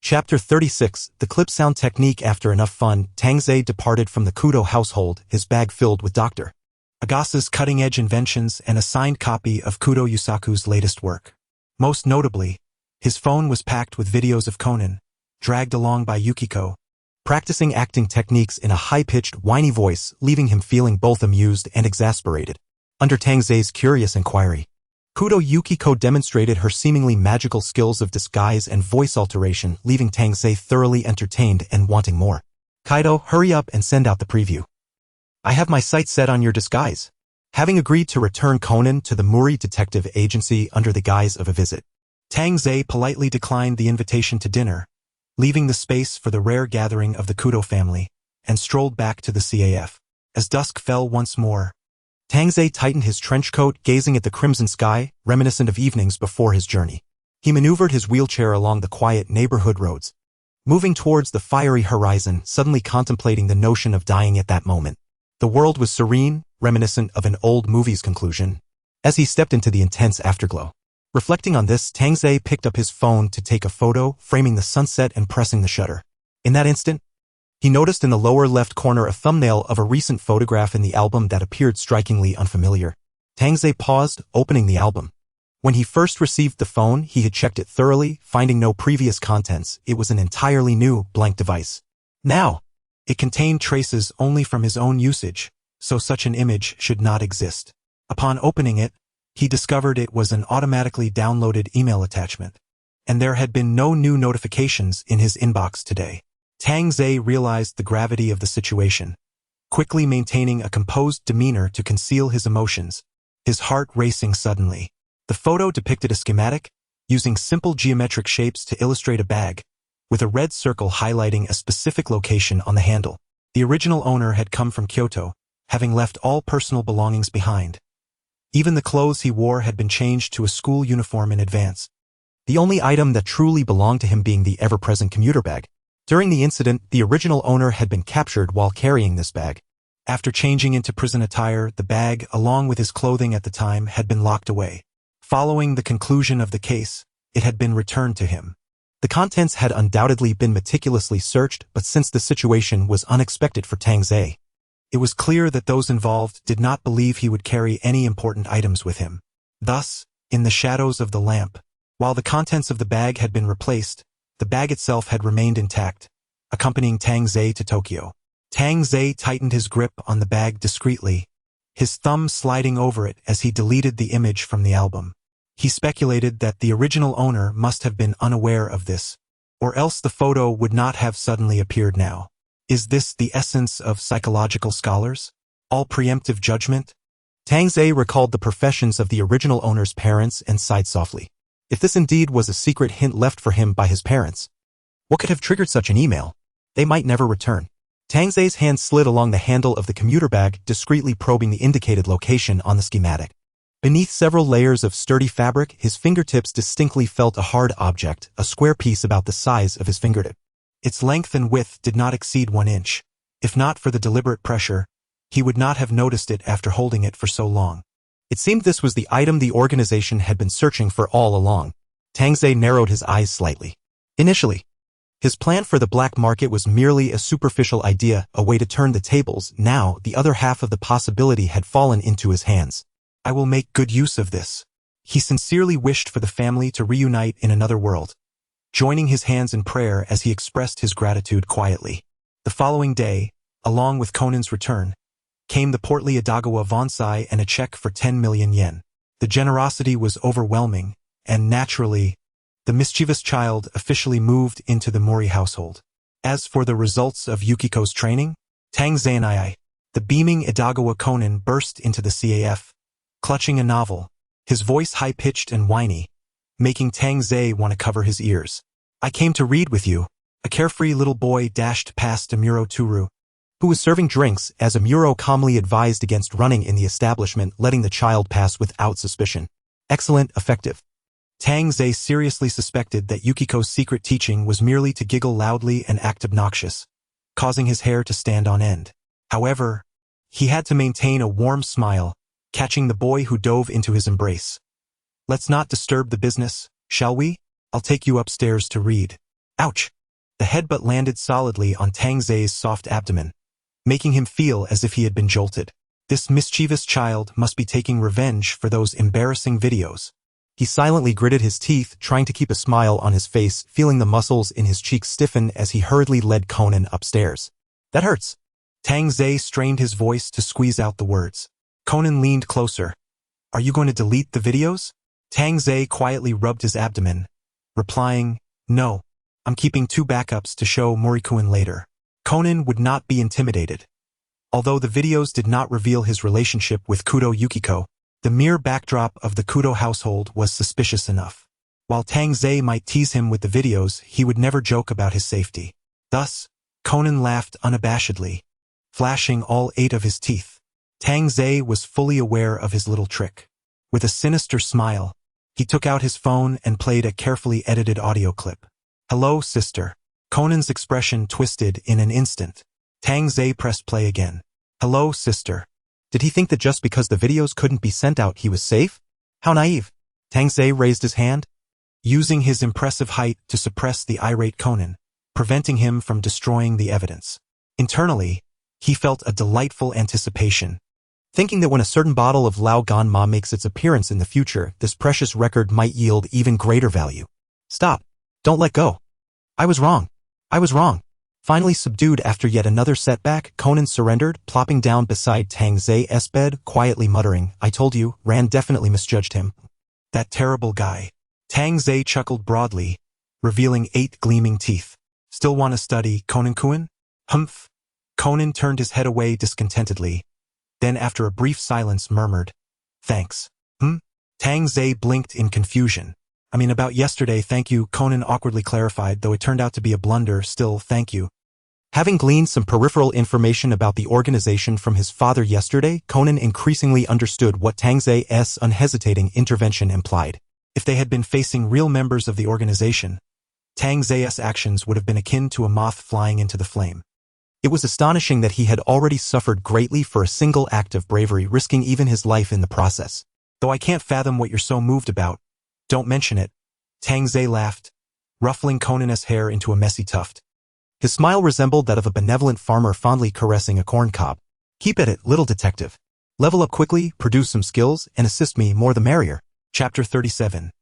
Chapter 36, The Clip Sound Technique. After enough fun, Tangze departed from the Kudo household, his bag filled with Dr. Agasa's cutting-edge inventions and a signed copy of Kudo Yusaku's latest work. Most notably, his phone was packed with videos of Conan, dragged along by Yukiko, practicing acting techniques in a high-pitched, whiny voice, leaving him feeling both amused and exasperated. Under Tangze's curious inquiry, Kudo Yukiko demonstrated her seemingly magical skills of disguise and voice alteration, leaving Tangze thoroughly entertained and wanting more. Kaido, hurry up and send out the preview. I have my sights set on your disguise. Having agreed to return Conan to the Muri Detective Agency under the guise of a visit, Tangze politely declined the invitation to dinner, leaving the space for the rare gathering of the Kudo family, and strolled back to the CAF. As dusk fell once more, Tangze tightened his trench coat, gazing at the crimson sky, reminiscent of evenings before his journey. He maneuvered his wheelchair along the quiet neighborhood roads, moving towards the fiery horizon, suddenly contemplating the notion of dying at that moment. The world was serene, reminiscent of an old movie's conclusion, as he stepped into the intense afterglow. Reflecting on this, Tangze picked up his phone to take a photo, framing the sunset and pressing the shutter. In that instant, he noticed in the lower left corner a thumbnail of a recent photograph in the album that appeared strikingly unfamiliar. Tangze paused, opening the album. When he first received the phone, he had checked it thoroughly, finding no previous contents. It was an entirely new, blank device. Now, It contained traces only from his own usage, so such an image should not exist. Upon opening it, he discovered it was an automatically downloaded email attachment, and there had been no new notifications in his inbox today. Tang Zhe realized the gravity of the situation, quickly maintaining a composed demeanor to conceal his emotions, his heart racing suddenly. The photo depicted a schematic, using simple geometric shapes to illustrate a bag, with a red circle highlighting a specific location on the handle. The original owner had come from Kyoto, having left all personal belongings behind. Even the clothes he wore had been changed to a school uniform in advance, the only item that truly belonged to him being the ever-present commuter bag. During the incident, the original owner had been captured while carrying this bag. After changing into prison attire, the bag, along with his clothing at the time, had been locked away. Following the conclusion of the case, it had been returned to him. The contents had undoubtedly been meticulously searched, but since the situation was unexpected for Tang Zhe, it was clear that those involved did not believe he would carry any important items with him. Thus, in the shadows of the lamp, while the contents of the bag had been replaced, the bag itself had remained intact, accompanying Tang Zhe to Tokyo. Tang Zhe tightened his grip on the bag discreetly, his thumb sliding over it as he deleted the image from the album. He speculated that the original owner must have been unaware of this, or else the photo would not have suddenly appeared now. Is this the essence of psychological scholars? All preemptive judgment? Tang Zhe recalled the professions of the original owner's parents and sighed softly. If this indeed was a secret hint left for him by his parents, what could have triggered such an email? They might never return. Tang Zhe's hand slid along the handle of the commuter bag, discreetly probing the indicated location on the schematic. Beneath several layers of sturdy fabric, his fingertips distinctly felt a hard object, a square piece about the size of his fingertip. Its length and width did not exceed 1 inch. If not for the deliberate pressure, he would not have noticed it after holding it for so long. It seemed this was the item the organization had been searching for all along. Tang Zhe narrowed his eyes slightly. Initially, his plan for the black market was merely a superficial idea, a way to turn the tables. Now, the other half of the possibility had fallen into his hands. I will make good use of this. He sincerely wished for the family to reunite in another world, joining his hands in prayer as he expressed his gratitude quietly. The following day, along with Conan's return, came the portly Edagawa Vonsai and a check for 10 million yen. The generosity was overwhelming, and naturally, the mischievous child officially moved into the Mori household. As for the results of Yukiko's training, Tang Zhe and the beaming Edagawa Conan burst into the CAF, clutching a novel, his voice high-pitched and whiny, making Tang Zhe want to cover his ears. I came to read with you. A carefree little boy dashed past Amuro Turu, who was serving drinks, as Amuro calmly advised against running in the establishment, letting the child pass without suspicion. Excellent, effective. Tang Zhe seriously suspected that Yukiko's secret teaching was merely to giggle loudly and act obnoxious, causing his hair to stand on end. However, he had to maintain a warm smile, catching the boy who dove into his embrace. Let's not disturb the business, shall we? I'll take you upstairs to read. Ouch! The headbutt landed solidly on Tang Zhe's soft abdomen, making him feel as if he had been jolted. This mischievous child must be taking revenge for those embarrassing videos. He silently gritted his teeth, trying to keep a smile on his face, feeling the muscles in his cheeks stiffen as he hurriedly led Conan upstairs. That hurts. Tang Zhe strained his voice to squeeze out the words. Conan leaned closer. Are you going to delete the videos? Tang Zhe quietly rubbed his abdomen, replying, No, I'm keeping 2 backups to show Morikuin later. Conan would not be intimidated. Although the videos did not reveal his relationship with Kudo Yukiko, the mere backdrop of the Kudo household was suspicious enough. While Tang Zhe might tease him with the videos, he would never joke about his safety. Thus, Conan laughed unabashedly, flashing all 8 of his teeth. Tang Zhe was fully aware of his little trick. With a sinister smile, he took out his phone and played a carefully edited audio clip. Hello, sister. Conan's expression twisted in an instant. Tang Zhe pressed play again. Hello, sister. Did he think that just because the videos couldn't be sent out he was safe? How naive. Tang Zhe raised his hand, using his impressive height to suppress the irate Conan, preventing him from destroying the evidence. Internally, he felt a delightful anticipation, thinking that when a certain bottle of Lao Gan Ma makes its appearance in the future, this precious record might yield even greater value. Stop. Don't let go. I was wrong. I was wrong. Finally subdued after yet another setback, Conan surrendered, plopping down beside Tang Zai's bed, quietly muttering, "I told you, Ran definitely misjudged him." That terrible guy. Tang Zai chuckled broadly, revealing 8 gleaming teeth. Still want to study, Conan-kun? Humph. Conan turned his head away discontentedly, then after a brief silence murmured, "Thanks." Tang Zai blinked in confusion. "I mean about yesterday, thank you," Conan awkwardly clarified, though it turned out to be a blunder, still thank you. Having gleaned some peripheral information about the organization from his father yesterday, Conan increasingly understood what Tang Zai's unhesitating intervention implied. If they had been facing real members of the organization, Tang Zai's actions would have been akin to a moth flying into the flame. It was astonishing that he had already suffered greatly for a single act of bravery, risking even his life in the process. "Though I can't fathom what you're so moved about. Don't mention it." Tang Zai laughed, ruffling Conan's hair into a messy tuft. His smile resembled that of a benevolent farmer fondly caressing a corn cob. "Keep at it, little detective. Level up quickly, produce some skills, and assist me, more the merrier." Chapter 37.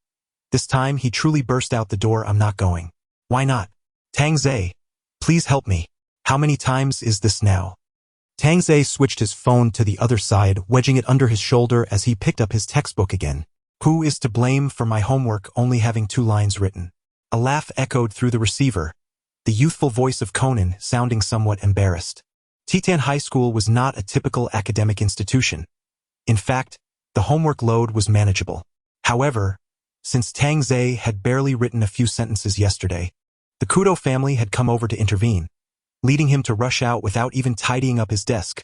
This time he truly burst out the door. "I'm not going." "Why not?" "Tang Zai, please help me. How many times is this now?" Tang Zai switched his phone to the other side, wedging it under his shoulder as he picked up his textbook again. "Who is to blame for my homework only having 2 lines written?" A laugh echoed through the receiver, the youthful voice of Conan sounding somewhat embarrassed. Titan High School was not a typical academic institution. In fact, the homework load was manageable. However, since Tang Zai had barely written a few sentences yesterday, the Kudo family had come over to intervene, leading him to rush out without even tidying up his desk,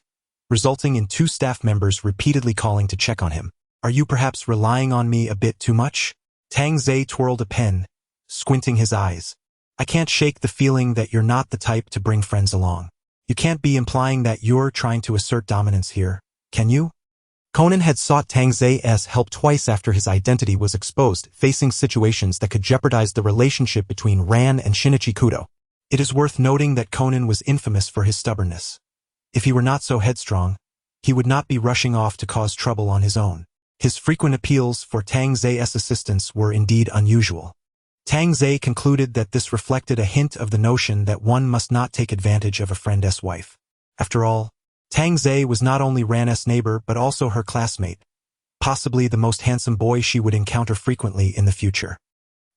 resulting in 2 staff members repeatedly calling to check on him. "Are you perhaps relying on me a bit too much?" Tang Zai twirled a pen, squinting his eyes. "I can't shake the feeling that you're not the type to bring friends along. You can't be implying that you're trying to assert dominance here, can you?" Conan had sought Tang Zai's help twice after his identity was exposed, facing situations that could jeopardize the relationship between Ran and Shinichi Kudo. It is worth noting that Conan was infamous for his stubbornness. If he were not so headstrong, he would not be rushing off to cause trouble on his own. His frequent appeals for Tang Zai's assistance were indeed unusual. Tang Zai concluded that this reflected a hint of the notion that one must not take advantage of a friend's wife. After all, Tang Zai was not only Ran's neighbor but also her classmate, possibly the most handsome boy she would encounter frequently in the future.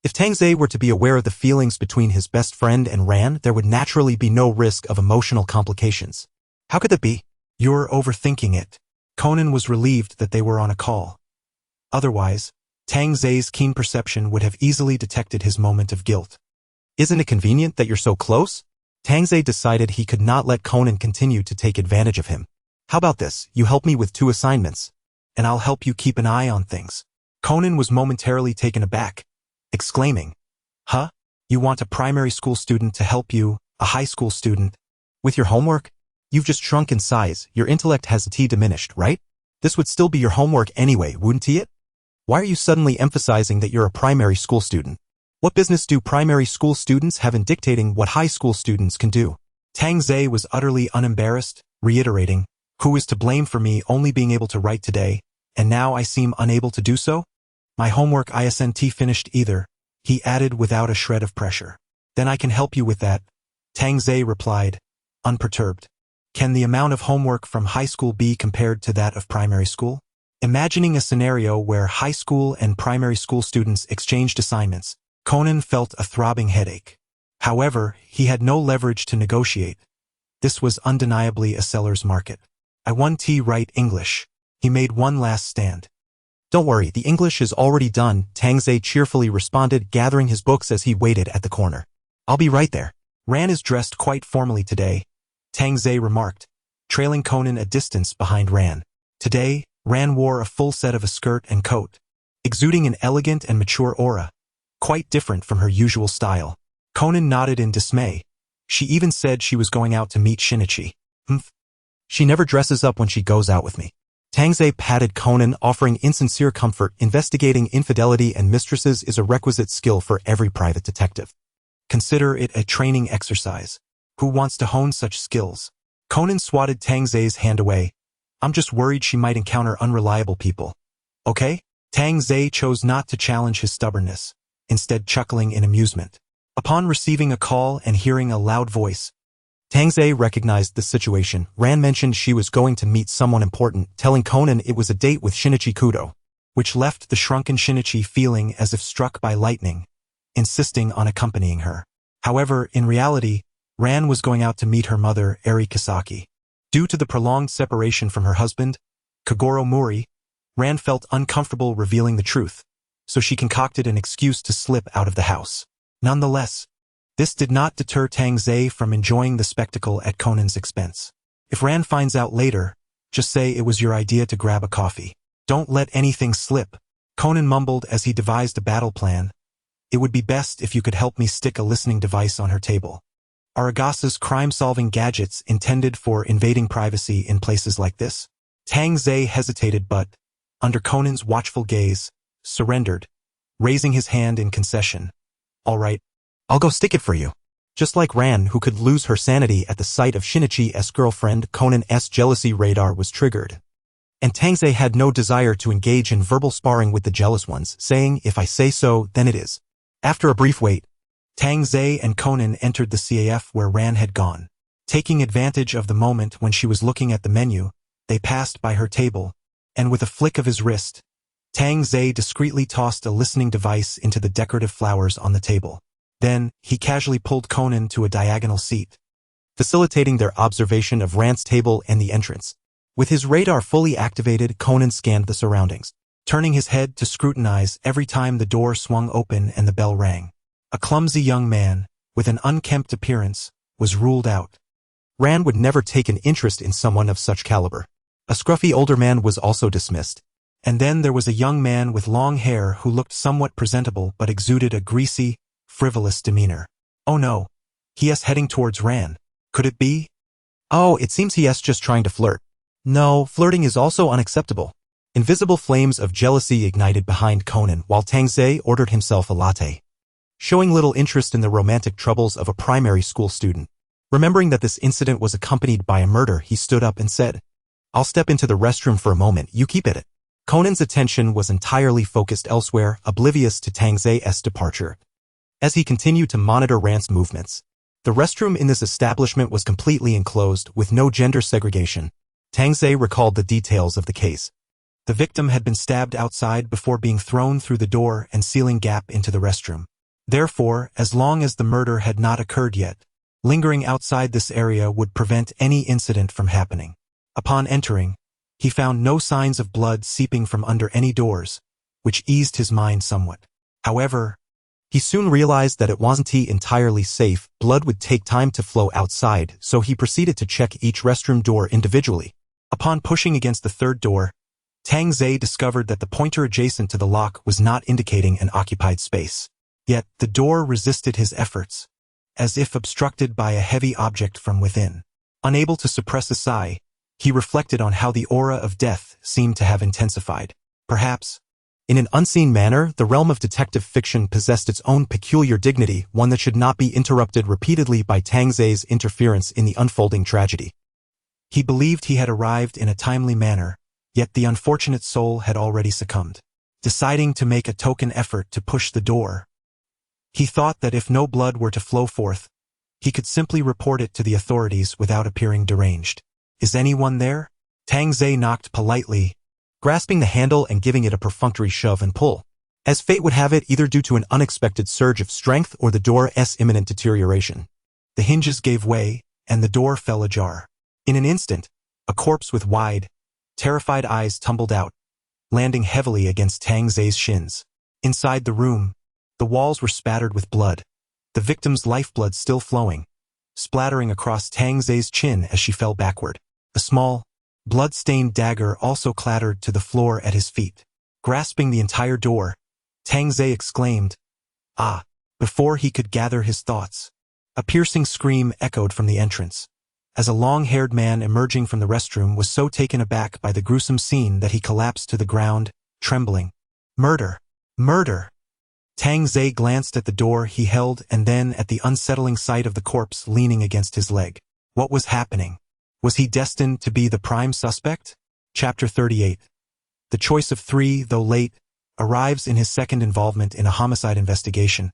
If Tang Zai were to be aware of the feelings between his best friend and Ran, there would naturally be no risk of emotional complications. How could that be? "You're overthinking it." Conan was relieved that they were on a call. Otherwise, Tang Zai's keen perception would have easily detected his moment of guilt. "Isn't it convenient that you're so close?" Tang Zai decided he could not let Conan continue to take advantage of him. "How about this, you help me with 2 assignments, and I'll help you keep an eye on things." Conan was momentarily taken aback, exclaiming, "Huh? You want a primary school student to help you, a high school student, with your homework? You've just shrunk in size, your intellect has diminished, right? This would still be your homework anyway, wouldn't it? Why are you suddenly emphasizing that you're a primary school student? What business do primary school students have in dictating what high school students can do?" Tang Zai was utterly unembarrassed, reiterating, "Who is to blame for me only being able to write today, and now I seem unable to do so? My homework isn't finished either," he added without a shred of pressure. "Then I can help you with that," Tang Zai replied, unperturbed. "Can the amount of homework from high school be compared to that of primary school?" Imagining a scenario where high school and primary school students exchanged assignments, Conan felt a throbbing headache. However, he had no leverage to negotiate. This was undeniably a seller's market. "I want to write English." He made one last stand. "Don't worry, the English is already done," Tang Zai cheerfully responded, gathering his books as he waited at the corner. "I'll be right there." "Ran is dressed quite formally today," Tang Zai remarked, trailing Conan a distance behind Ran. Today, Ran wore a full set of a skirt and coat, exuding an elegant and mature aura, quite different from her usual style. Conan nodded in dismay. She even said she was going out to meet Shinichi. She never dresses up when she goes out with me." Tang Zai patted Conan, offering insincere comfort. Investigating infidelity and mistresses is a requisite skill for every private detective. Consider it a training exercise. Who wants to hone such skills? Conan swatted Tang Zai's hand away. "I'm just worried she might encounter unreliable people." "Okay?" Tang Zai chose not to challenge his stubbornness, instead chuckling in amusement. Upon receiving a call and hearing a loud voice, Tang Ze recognized the situation. Ran mentioned she was going to meet someone important, telling Conan it was a date with Shinichi Kudo, which left the shrunken Shinichi feeling as if struck by lightning, insisting on accompanying her. However, in reality, Ran was going out to meet her mother, Eri Kisaki. Due to the prolonged separation from her husband, Kagoro Mori, Ran felt uncomfortable revealing the truth, so she concocted an excuse to slip out of the house. Nonetheless, this did not deter Tang Ze from enjoying the spectacle at Conan's expense. If Ran finds out later, just say it was your idea to grab a coffee. Don't let anything slip. Conan mumbled as he devised a battle plan. It would be best if you could help me stick a listening device on her table. Aragasa's crime-solving gadgets intended for invading privacy in places like this? Tang Ze hesitated but, under Conan's watchful gaze, surrendered, raising his hand in concession. All right, I'll go stick it for you. Just like Ran, who could lose her sanity at the sight of Shinichi's girlfriend, Conan's jealousy radar was triggered. And Tang Ze had no desire to engage in verbal sparring with the jealous ones, saying, if I say so, then it is. After a brief wait, Tang Ze and Conan entered the CAF where Ran had gone. Taking advantage of the moment when she was looking at the menu, they passed by her table, and with a flick of his wrist, Tang Ze discreetly tossed a listening device into the decorative flowers on the table. Then, he casually pulled Conan to a diagonal seat, facilitating their observation of Ran's table and the entrance. With his radar fully activated, Conan scanned the surroundings, turning his head to scrutinize every time the door swung open and the bell rang. A clumsy young man, with an unkempt appearance, was ruled out. Ran would never take an interest in someone of such caliber. A scruffy older man was also dismissed. And then there was a young man with long hair who looked somewhat presentable but exuded a greasy, frivolous demeanor. Oh no, he's heading towards Ran. Could it be? Oh, it seems he's just trying to flirt. No, flirting is also unacceptable. Invisible flames of jealousy ignited behind Conan while Tang Ze ordered himself a latte. Showing little interest in the romantic troubles of a primary school student. Remembering that this incident was accompanied by a murder, he stood up and said, I'll step into the restroom for a moment, you keep it. Conan's attention was entirely focused elsewhere, oblivious to Tang Ze's departure. As he continued to monitor Ran's movements, the restroom in this establishment was completely enclosed with no gender segregation. Tang Ze recalled the details of the case. The victim had been stabbed outside before being thrown through the door and ceiling gap into the restroom. Therefore, as long as the murder had not occurred yet, lingering outside this area would prevent any incident from happening. Upon entering, he found no signs of blood seeping from under any doors, which eased his mind somewhat. However, he soon realized that it wasn't entirely safe. Blood would take time to flow outside, so he proceeded to check each restroom door individually. Upon pushing against the third door, Tang Ze discovered that the pointer adjacent to the lock was not indicating an occupied space. Yet, the door resisted his efforts, as if obstructed by a heavy object from within. Unable to suppress a sigh, he reflected on how the aura of death seemed to have intensified. Perhaps, in an unseen manner, the realm of detective fiction possessed its own peculiar dignity, one that should not be interrupted repeatedly by Tang Ze's interference in the unfolding tragedy. He believed he had arrived in a timely manner, yet the unfortunate soul had already succumbed. Deciding to make a token effort to push the door, he thought that if no blood were to flow forth, he could simply report it to the authorities without appearing deranged. Is anyone there? Tang Ze knocked politely, grasping the handle and giving it a perfunctory shove and pull. As fate would have it, either due to an unexpected surge of strength or the door's imminent deterioration, the hinges gave way, and the door fell ajar. In an instant, a corpse with wide, terrified eyes tumbled out, landing heavily against Tang Ze's shins. Inside the room, the walls were spattered with blood, the victim's lifeblood still flowing, splattering across Tang Ze's chin as she fell backward. A small, blood-stained dagger also clattered to the floor at his feet. Grasping the entire door, Tang Ze exclaimed, "Ah!" before he could gather his thoughts. A piercing scream echoed from the entrance, as a long-haired man emerging from the restroom was so taken aback by the gruesome scene that he collapsed to the ground, trembling. Murder! Murder! Tang Ze glanced at the door he held and then at the unsettling sight of the corpse leaning against his leg. What was happening? Was he destined to be the prime suspect? Chapter 38. The choice of three, though late, arrives in his second involvement in a homicide investigation.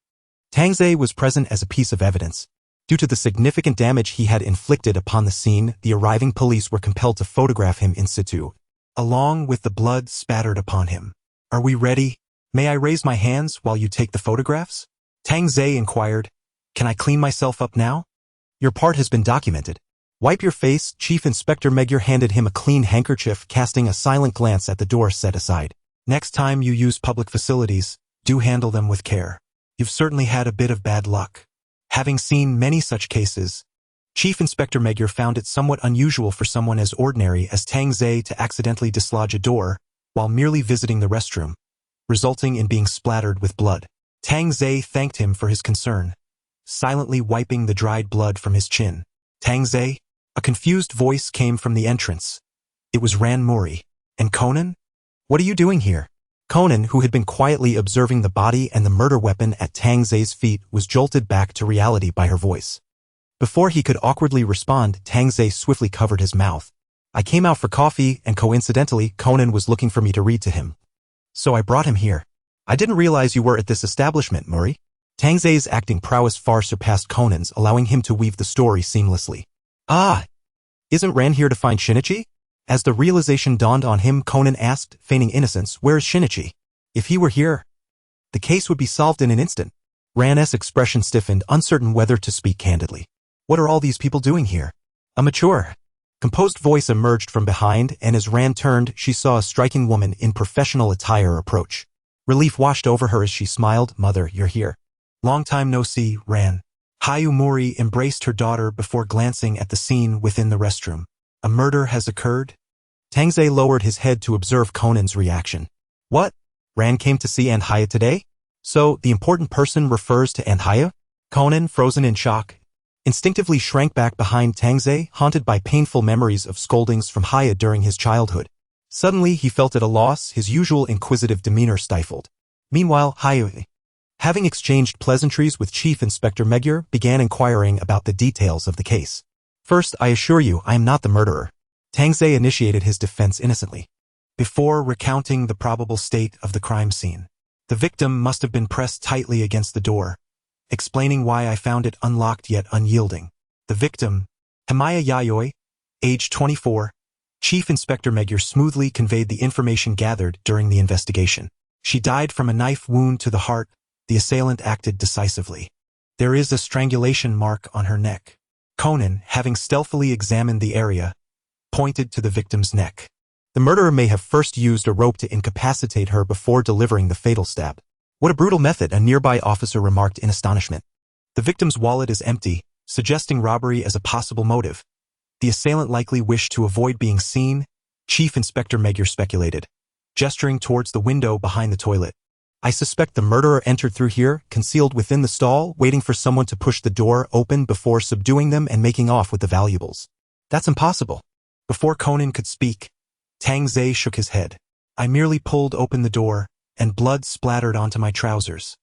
Tang Ze was present as a piece of evidence. Due to the significant damage he had inflicted upon the scene, the arriving police were compelled to photograph him in situ, along with the blood spattered upon him. Are we ready? May I raise my hands while you take the photographs? Tang Zhe inquired. Can I clean myself up now? Your part has been documented. Wipe your face. Chief Inspector Magyar handed him a clean handkerchief, casting a silent glance at the door set aside. Next time you use public facilities, do handle them with care. You've certainly had a bit of bad luck. Having seen many such cases, Chief Inspector Magyar found it somewhat unusual for someone as ordinary as Tang Zhe to accidentally dislodge a door while merely visiting the restroom, resulting in being splattered with blood. Tang Zhe thanked him for his concern, silently wiping the dried blood from his chin. Tang Zhe? A confused voice came from the entrance. It was Ran Mori. And Conan? What are you doing here? Conan, who had been quietly observing the body and the murder weapon at Tang Zhe's feet, was jolted back to reality by her voice. Before he could awkwardly respond, Tang Zhe swiftly covered his mouth. I came out for coffee, and coincidentally, Conan was looking for me to read to him. So I brought him here. I didn't realize you were at this establishment, Mori. Tang Zhe's acting prowess far surpassed Conan's, allowing him to weave the story seamlessly. Ah! Isn't Ran here to find Shinichi? As the realization dawned on him, Conan asked, feigning innocence, where is Shinichi? If he were here, the case would be solved in an instant. Ran's expression stiffened, uncertain whether to speak candidly. What are all these people doing here? A mature, composed voice emerged from behind, and as Ran turned, she saw a striking woman in professional attire approach. Relief washed over her as she smiled. Mother, you're here. Long time no see, Ran. Hayu Mori embraced her daughter before glancing at the scene within the restroom. A murder has occurred? Tang Zhe lowered his head to observe Conan's reaction. What? Ran came to see Anhaya today? So, the important person refers to Anhaya? Conan, frozen in shock, instinctively shrank back behind Tang Zhe, haunted by painful memories of scoldings from Haya during his childhood. Suddenly, he felt at a loss, his usual inquisitive demeanor stifled. Meanwhile, Haya, having exchanged pleasantries with Chief Inspector Magyar, began inquiring about the details of the case. First, I assure you, I am not the murderer. Tang Zhe initiated his defense innocently. Before recounting the probable state of the crime scene, the victim must have been pressed tightly against the door, explaining why I found it unlocked yet unyielding. The victim, Hamaya Yayoi, age 24, Chief Inspector Magyar smoothly conveyed the information gathered during the investigation. She died from a knife wound to the heart. The assailant acted decisively. There is a strangulation mark on her neck. Conan, having stealthily examined the area, pointed to the victim's neck. The murderer may have first used a rope to incapacitate her before delivering the fatal stab. What a brutal method, a nearby officer remarked in astonishment. The victim's wallet is empty, suggesting robbery as a possible motive. The assailant likely wished to avoid being seen, Chief Inspector Magyar speculated, gesturing towards the window behind the toilet. I suspect the murderer entered through here, concealed within the stall, waiting for someone to push the door open before subduing them and making off with the valuables. That's impossible. Before Conan could speak, Tang Zhe shook his head. I merely pulled open the door, and blood splattered onto my trousers.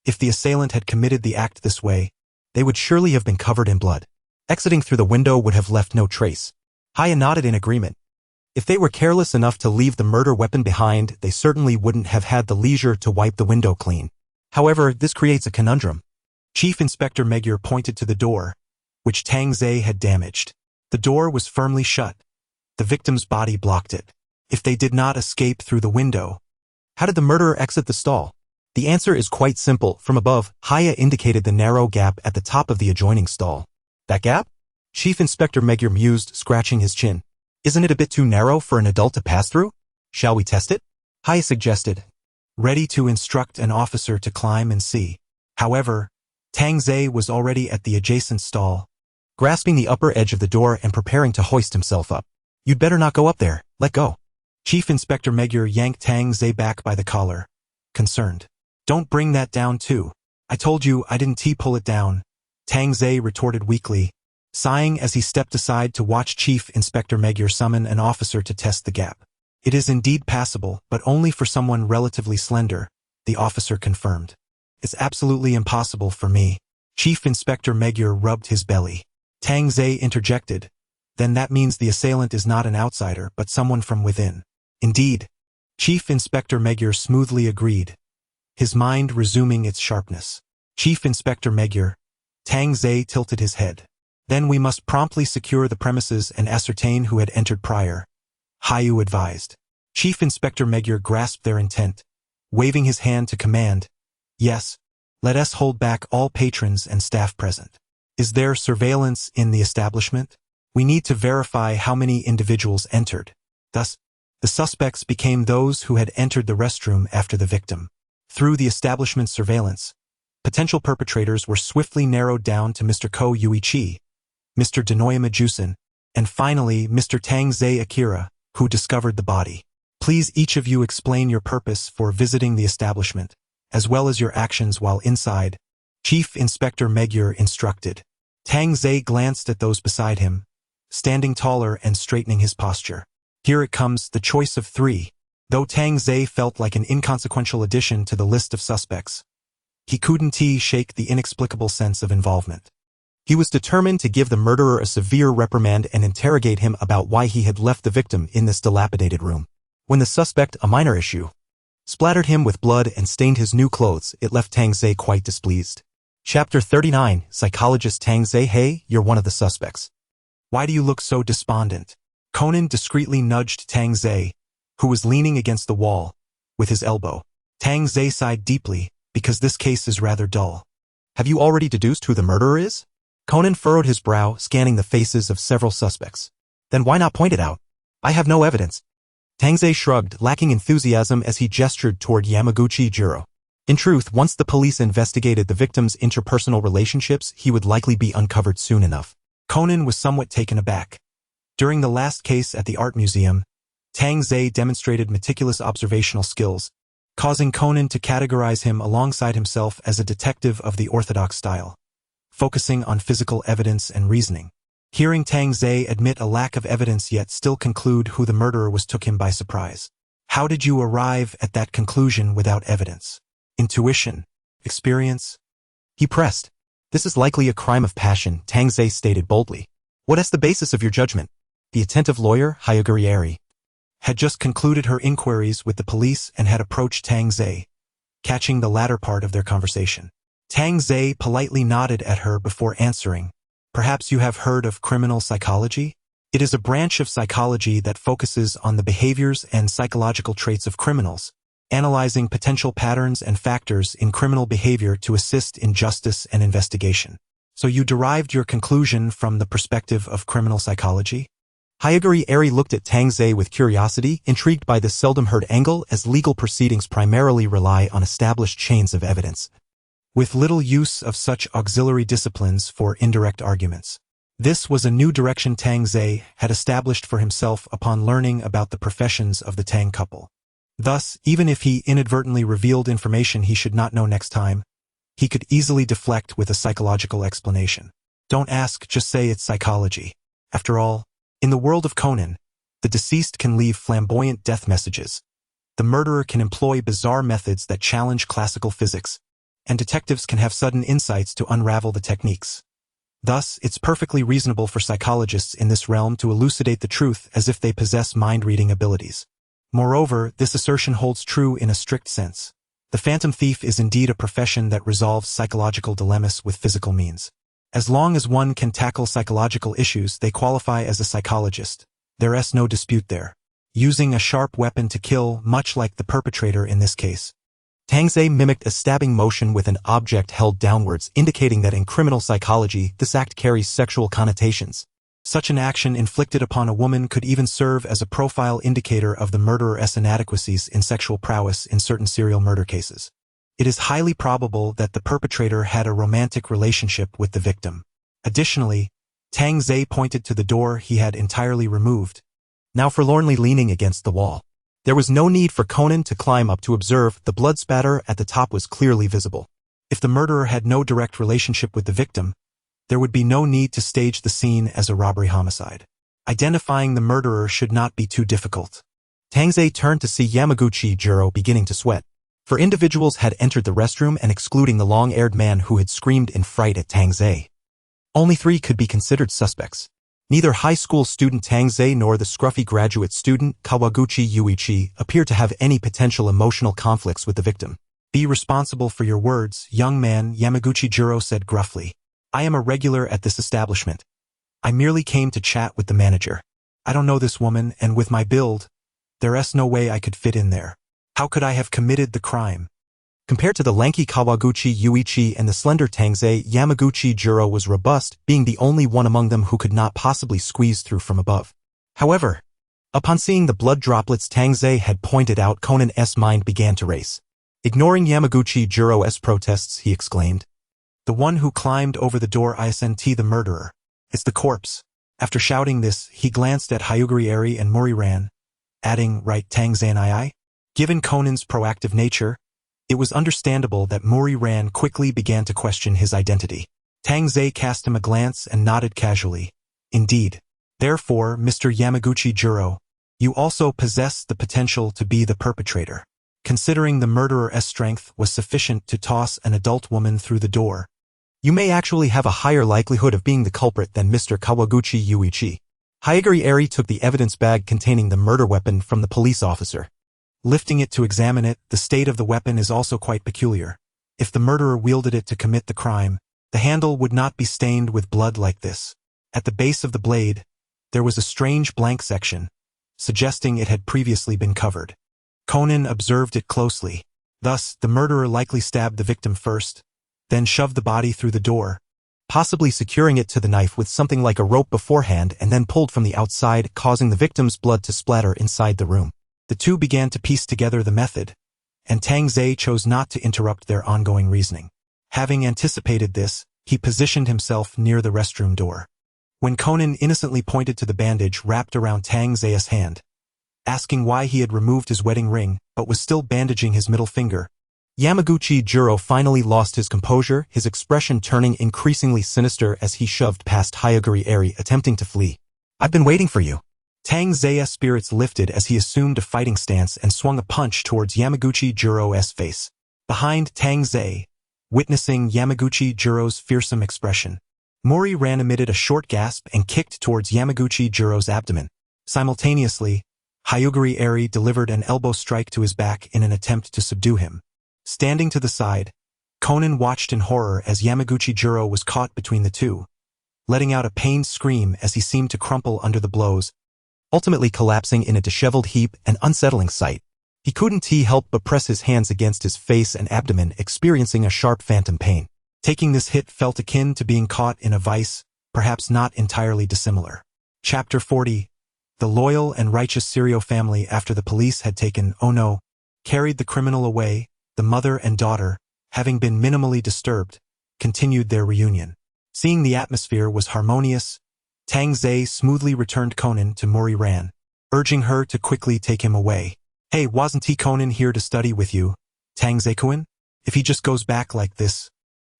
If the assailant had committed the act this way, they would surely have been covered in blood. Exiting through the window would have left no trace. Haya nodded in agreement. If they were careless enough to leave the murder weapon behind, they certainly wouldn't have had the leisure to wipe the window clean. However, this creates a conundrum. Chief Inspector Magyar pointed to the door, which Tang Zhe had damaged. The door was firmly shut. The victim's body blocked it. If they did not escape through the window, how did the murderer exit the stall? The answer is quite simple. From above, Haya indicated the narrow gap at the top of the adjoining stall. That gap? Chief Inspector Magyar mused, scratching his chin. Isn't it a bit too narrow for an adult to pass through? Shall we test it? Haya suggested, ready to instruct an officer to climb and see. However, Tang Zhe was already at the adjacent stall, grasping the upper edge of the door and preparing to hoist himself up. You'd better not go up there. Let go. Chief Inspector Magyar yanked Tang Zhe back by the collar, concerned. Don't bring that down too. I told you I didn't pull it down, Tang Zhe retorted weakly, sighing as he stepped aside to watch Chief Inspector Magyar summon an officer to test the gap. It is indeed passable, but only for someone relatively slender, the officer confirmed. It's absolutely impossible for me. Chief Inspector Magyar rubbed his belly. Tang Zhe interjected. Then that means the assailant is not an outsider, but someone from within. Indeed. Chief Inspector Magyar smoothly agreed, his mind resuming its sharpness. Chief Inspector Magyar, Tang Zei tilted his head. Then we must promptly secure the premises and ascertain who had entered prior, Hayu advised. Chief Inspector Magyar grasped their intent, waving his hand to command. Yes, let us hold back all patrons and staff present. Is there surveillance in the establishment? We need to verify how many individuals entered. Thus, the suspects became those who had entered the restroom after the victim. Through the establishment's surveillance, potential perpetrators were swiftly narrowed down to Mr. Ko Yuichi, Mr. Denoyama Jusen, and finally Mr. Tang Zei Akira, who discovered the body. Please each of you explain your purpose for visiting the establishment, as well as your actions while inside, Chief Inspector Magyar instructed. Tang Zei glanced at those beside him, standing taller and straightening his posture. Here it comes, the choice of three. Though Tang Zei felt like an inconsequential addition to the list of suspects, he couldn't shake the inexplicable sense of involvement. He was determined to give the murderer a severe reprimand and interrogate him about why he had left the victim in this dilapidated room. When the suspect, a minor issue, splattered him with blood and stained his new clothes, it left Tang Zei quite displeased. Chapter 39, Psychologist Tang Zei. Hey, you're one of the suspects. Why do you look so despondent? Conan discreetly nudged Tang Zei, who was leaning against the wall, with his elbow. Tang Zei sighed deeply, because this case is rather dull. Have you already deduced who the murderer is? Conan furrowed his brow, scanning the faces of several suspects. Then why not point it out? I have no evidence. Tang Zei shrugged, lacking enthusiasm as he gestured toward Yamaguchi Jiro. In truth, once the police investigated the victim's interpersonal relationships, he would likely be uncovered soon enough. Conan was somewhat taken aback. During the last case at the art museum, Tang Zei demonstrated meticulous observational skills, causing Conan to categorize him alongside himself as a detective of the orthodox style, focusing on physical evidence and reasoning. Hearing Tang Zei admit a lack of evidence yet still conclude who the murderer was took him by surprise. How did you arrive at that conclusion without evidence? Intuition? Experience? He pressed. This is likely a crime of passion, Tang Zei stated boldly. What is the basis of your judgment? The attentive lawyer, Hayaguri, had just concluded her inquiries with the police and had approached Tang Zei, catching the latter part of their conversation. Tang Zei politely nodded at her before answering. Perhaps you have heard of criminal psychology? It is a branch of psychology that focuses on the behaviors and psychological traits of criminals, analyzing potential patterns and factors in criminal behavior to assist in justice and investigation. So you derived your conclusion from the perspective of criminal psychology? Hayaguri looked at Tang Zei with curiosity, intrigued by this seldom-heard angle as legal proceedings primarily rely on established chains of evidence, with little use of such auxiliary disciplines for indirect arguments. This was a new direction Tang Zei had established for himself upon learning about the professions of the Tang couple. Thus, even if he inadvertently revealed information he should not know next time, he could easily deflect with a psychological explanation. Don't ask, just say it's psychology. After all, in the world of Conan, the deceased can leave flamboyant death messages. The murderer can employ bizarre methods that challenge classical physics, and detectives can have sudden insights to unravel the techniques. Thus, it's perfectly reasonable for psychologists in this realm to elucidate the truth as if they possess mind-reading abilities. Moreover, this assertion holds true in a strict sense. The phantom thief is indeed a profession that resolves psychological dilemmas with physical means. As long as one can tackle psychological issues, they qualify as a psychologist. There's no dispute there. Using a sharp weapon to kill, much like the perpetrator in this case. Tang Zei mimicked a stabbing motion with an object held downwards, indicating that in criminal psychology, this act carries sexual connotations. Such an action inflicted upon a woman could even serve as a profile indicator of the murderer's inadequacies in sexual prowess in certain serial murder cases. It is highly probable that the perpetrator had a romantic relationship with the victim. Additionally, Tang Zei pointed to the door he had entirely removed, now forlornly leaning against the wall. There was no need for Conan to climb up to observe. The blood spatter at the top was clearly visible. If the murderer had no direct relationship with the victim, there would be no need to stage the scene as a robbery homicide. Identifying the murderer should not be too difficult. Tang Zei turned to see Yamaguchi Jiro beginning to sweat. For individuals had entered the restroom and excluding the long-haired man who had screamed in fright at Tang Zei, only 3 could be considered suspects. Neither high school student Tang Zei nor the scruffy graduate student Kawaguchi Yuichi appeared to have any potential emotional conflicts with the victim. Be responsible for your words, young man, Yamaguchi Jiro said gruffly. I am a regular at this establishment. I merely came to chat with the manager. I don't know this woman, and with my build, there's no way I could fit in there. How could I have committed the crime? Compared to the lanky Kawaguchi Yuichi and the slender Tangze, Yamaguchi Jiro was robust, being the only one among them who could not possibly squeeze through from above. However, upon seeing the blood droplets Tangze had pointed out, Conan's mind began to race. Ignoring Yamaguchi Jiro's protests, he exclaimed, "The one who climbed over the door isn't the murderer. It's the corpse." After shouting this, he glanced at Hyuguri Eri and Mori-ran, adding, "Right, Tangze and I?" Given Conan's proactive nature, it was understandable that Mori-ran quickly began to question his identity. Tangze cast him a glance and nodded casually. "Indeed. Therefore, Mr. Yamaguchi Jiro, you also possess the potential to be the perpetrator." Considering the murderer's strength was sufficient to toss an adult woman through the door, "You may actually have a higher likelihood of being the culprit than Mr. Kawaguchi Yuichi." Hyuguri Eri took the evidence bag containing the murder weapon from the police officer. Lifting it to examine it, the state of the weapon is also quite peculiar. If the murderer wielded it to commit the crime, the handle would not be stained with blood like this. At the base of the blade, there was a strange blank section, suggesting it had previously been covered. Conan observed it closely. Thus, the murderer likely stabbed the victim first, then shoved the body through the door, possibly securing it to the knife with something like a rope beforehand, and then pulled from the outside, causing the victim's blood to splatter inside the room. The two began to piece together the method, and Tangze chose not to interrupt their ongoing reasoning. Having anticipated this, he positioned himself near the restroom door. When Conan innocently pointed to the bandage wrapped around Tangze's hand, asking why he had removed his wedding ring but was still bandaging his middle finger, Yamaguchi Jiro finally lost his composure, his expression turning increasingly sinister as he shoved past Hyuguri Eri, attempting to flee. "I've been waiting for you." Tangze's spirits lifted as he assumed a fighting stance and swung a punch towards Yamaguchi Jiro's face. Behind Tangze, witnessing Yamaguchi Jiro's fearsome expression, Mori-ran emitted a short gasp and kicked towards Yamaguchi Jiro's abdomen. Simultaneously, Hyuguri Eri delivered an elbow strike to his back in an attempt to subdue him. Standing to the side, Conan watched in horror as Yamaguchi Jiro was caught between the two, letting out a pained scream as he seemed to crumple under the blows, ultimately collapsing in a disheveled heap, an unsettling sight. He couldn't help but press his hands against his face and abdomen, experiencing a sharp phantom pain. Taking this hit felt akin to being caught in a vice, perhaps not entirely dissimilar. Chapter 40. The loyal and righteous Sirio family, after the police had taken, carried the criminal away, the mother and daughter, having been minimally disturbed, continued their reunion. Seeing the atmosphere was harmonious, Tangze smoothly returned Conan to Mori-ran, urging her to quickly take him away. "Hey, wasn't Conan here to study with you, Tangze-kun? If he just goes back like this..."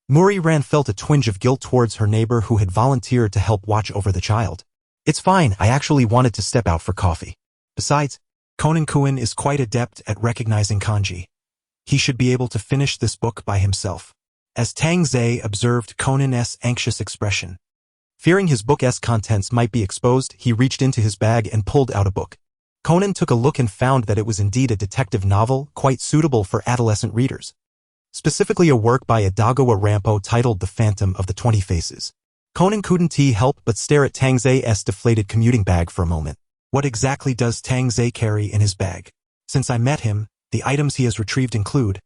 Mori-ran felt a twinge of guilt towards her neighbor who had volunteered to help watch over the child. "It's fine, I actually wanted to step out for coffee. Besides, Conan-kun is quite adept at recognizing kanji. He should be able to finish this book by himself." As Tangze observed Conan's anxious expression, fearing his book's contents might be exposed, he reached into his bag and pulled out a book. Conan took a look and found that it was indeed a detective novel, quite suitable for adolescent readers. Specifically a work by Adagawa Rampo titled The Phantom of the 20 Faces. Conan couldn't help but stare at Tangze's deflated commuting bag for a moment. What exactly does Tangze carry in his bag? Since I met him, the items he has retrieved include,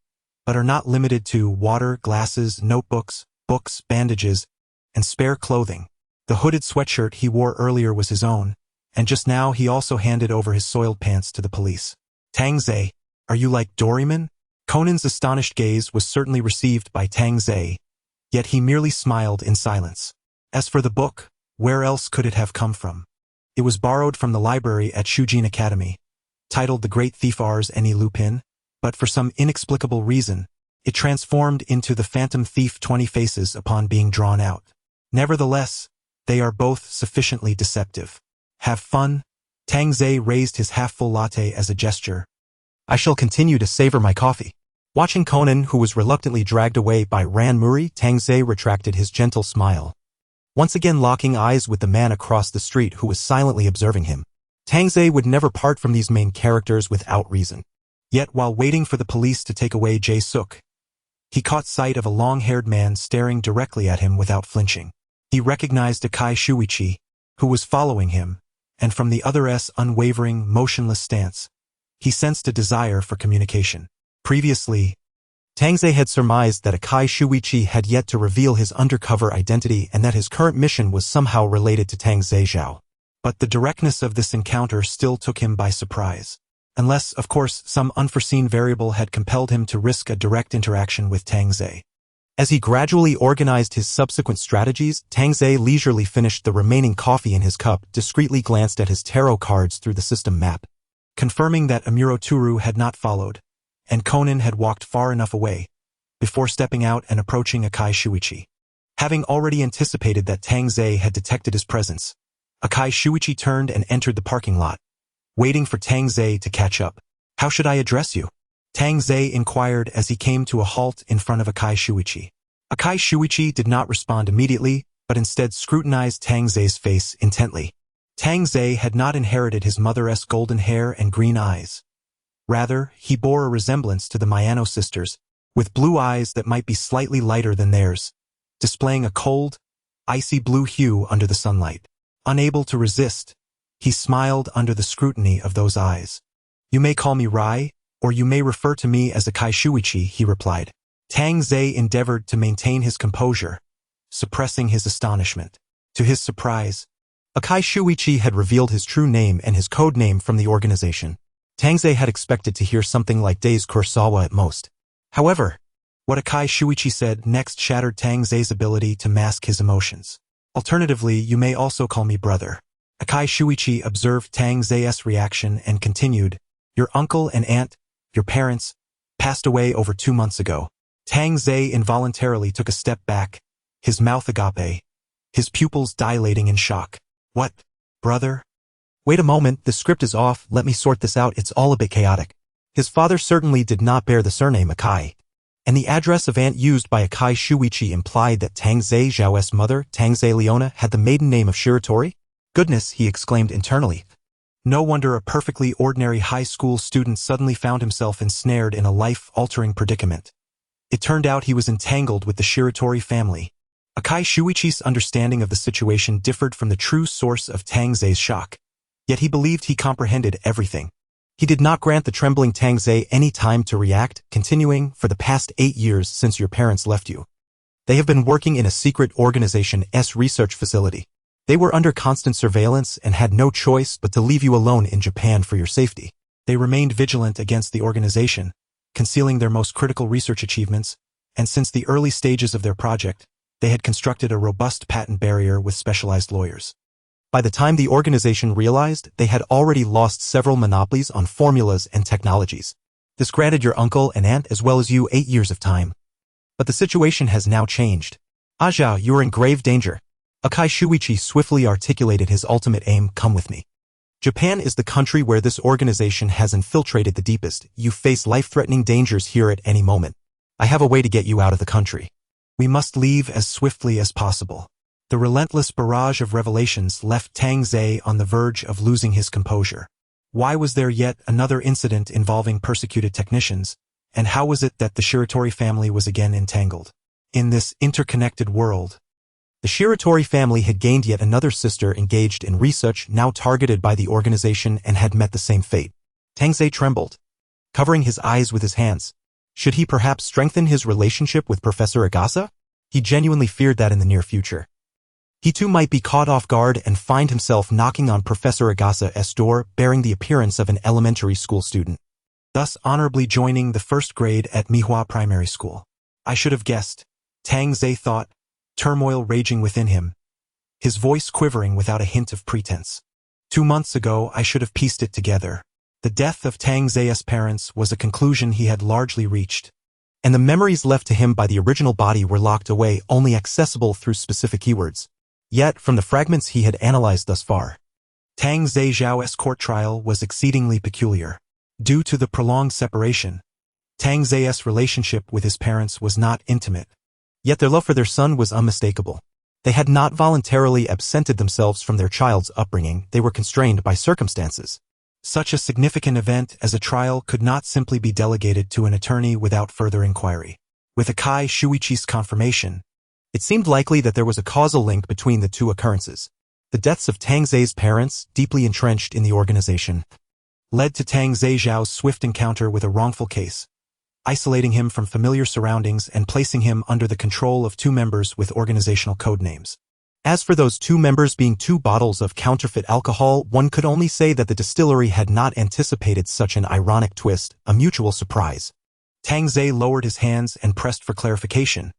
but are not limited to, water, glasses, notebooks, books, bandages, and spare clothing. The hooded sweatshirt he wore earlier was his own, and just now he also handed over his soiled pants to the police. "Tangze, are you like Doraemon?" Conan's astonished gaze was certainly received by Tangze, yet he merely smiled in silence. As for the book, where else could it have come from? It was borrowed from the library at Shujin Academy, titled The Great Thief Rs. Lupin, but for some inexplicable reason, it transformed into the Phantom Thief 20 Faces upon being drawn out. Nevertheless, they are both sufficiently deceptive. "Have fun?" Tangze raised his half-full latte as a gesture. "I shall continue to savor my coffee." Watching Conan, who was reluctantly dragged away by Ran Muri, Tangze retracted his gentle smile, once again locking eyes with the man across the street who was silently observing him. Tangze would never part from these main characters without reason. Yet while waiting for the police to take away Jae-suk, He caught sight of a long-haired man staring directly at him without flinching. He recognized Akai Shuichi, who was following him, and from the other's unwavering, motionless stance, he sensed a desire for communication. Previously, Tangze had surmised that Akai Shuichi had yet to reveal his undercover identity and that his current mission was somehow related to Tangze Zhao. But the directness of this encounter still took him by surprise. Unless, of course, some unforeseen variable had compelled him to risk a direct interaction with Tangze. As he gradually organized his subsequent strategies, Tangze leisurely finished the remaining coffee in his cup, discreetly glanced at his tarot cards through the system map, confirming that Amuro had not followed, and Conan had walked far enough away, before stepping out and approaching Akai Shuichi. Having already anticipated that Tangze had detected his presence, Akai Shuichi turned and entered the parking lot, waiting for Tangze to catch up. "How should I address you?" Tangze inquired as he came to a halt in front of Akai Shuichi. Akai Shuichi did not respond immediately, but instead scrutinized Tangze's face intently. Tangze had not inherited his mother's golden hair and green eyes. Rather, he bore a resemblance to the Mayano sisters, with blue eyes that might be slightly lighter than theirs, displaying a cold, icy blue hue under the sunlight. Unable to resist, he smiled under the scrutiny of those eyes. "You may call me Rai, or you may refer to me as Akai Shuichi," he replied. Tangze endeavored to maintain his composure, suppressing his astonishment. To his surprise, Akai Shuichi had revealed his true name and his code name from the organization. Tangze had expected to hear something like Thief Karasawa at most. However, what Akai Shuichi said next shattered Tangze's ability to mask his emotions. "Alternatively, you may also call me brother." Akai Shuichi observed Tangze's reaction and continued, "Your uncle and aunt, your parents, passed away over 2 months ago." Tangze involuntarily took a step back, his mouth agape, his pupils dilating in shock. "What, brother?" "Wait a moment, the script is off, let me sort this out, it's all a bit chaotic." His father certainly did not bear the surname Akai, and the address of aunt used by Akai Shuichi implied that Tangze Zhao's mother, Tangze Leona, had the maiden name of Shiratori? "Goodness," he exclaimed internally. No wonder a perfectly ordinary high school student suddenly found himself ensnared in a life-altering predicament. It turned out he was entangled with the Shiratori family. Akai Shuichi's understanding of the situation differed from the true source of Tangze's shock. Yet he believed he comprehended everything. He did not grant the trembling Tangze any time to react, continuing, "For the past 8 years since your parents left you, they have been working in a secret organization's research facility. They were under constant surveillance and had no choice but to leave you alone in Japan for your safety. They remained vigilant against the organization, concealing their most critical research achievements, and since the early stages of their project, they had constructed a robust patent barrier with specialized lawyers. By the time the organization realized, they had already lost several monopolies on formulas and technologies. This granted your uncle and aunt as well as you 8 years of time. But the situation has now changed. Aja, you are in grave danger." Akai Shuichi swiftly articulated his ultimate aim, "Come with me. Japan is the country where this organization has infiltrated the deepest. You face life-threatening dangers here at any moment. I have a way to get you out of the country. We must leave as swiftly as possible." The relentless barrage of revelations left Tangze on the verge of losing his composure. Why was there yet another incident involving persecuted technicians, and how was it that the Shiratori family was again entangled? In this interconnected world, the Shiratori family had gained yet another sister engaged in research now targeted by the organization and had met the same fate. Tangze trembled, covering his eyes with his hands. Should he perhaps strengthen his relationship with Professor Agasa? He genuinely feared that in the near future, he too might be caught off guard and find himself knocking on Professor Agasa's door bearing the appearance of an elementary school student, thus honorably joining the first grade at Mihua Primary School. "I should have guessed," Tangze thought, turmoil raging within him, his voice quivering without a hint of pretense. 2 months ago I should have pieced it together. The death of Tangze's parents was a conclusion he had largely reached, and the memories left to him by the original body were locked away, only accessible through specific keywords. Yet, from the fragments he had analyzed thus far, Tangze Zhao's court trial was exceedingly peculiar. Due to the prolonged separation, Tangze's relationship with his parents was not intimate. Yet their love for their son was unmistakable. They had not voluntarily absented themselves from their child's upbringing, they were constrained by circumstances. Such a significant event as a trial could not simply be delegated to an attorney without further inquiry. With Akai Shuichi's confirmation, it seemed likely that there was a causal link between the two occurrences. The deaths of Tang Zai's parents, deeply entrenched in the organization, led to Tang Zaijiao's swift encounter with a wrongful case, isolating him from familiar surroundings and placing him under the control of two members with organizational code names. As for those two members being two bottles of counterfeit alcohol, one could only say that the distillery had not anticipated such an ironic twist, a mutual surprise. Tang Zai lowered his hands and pressed for clarification.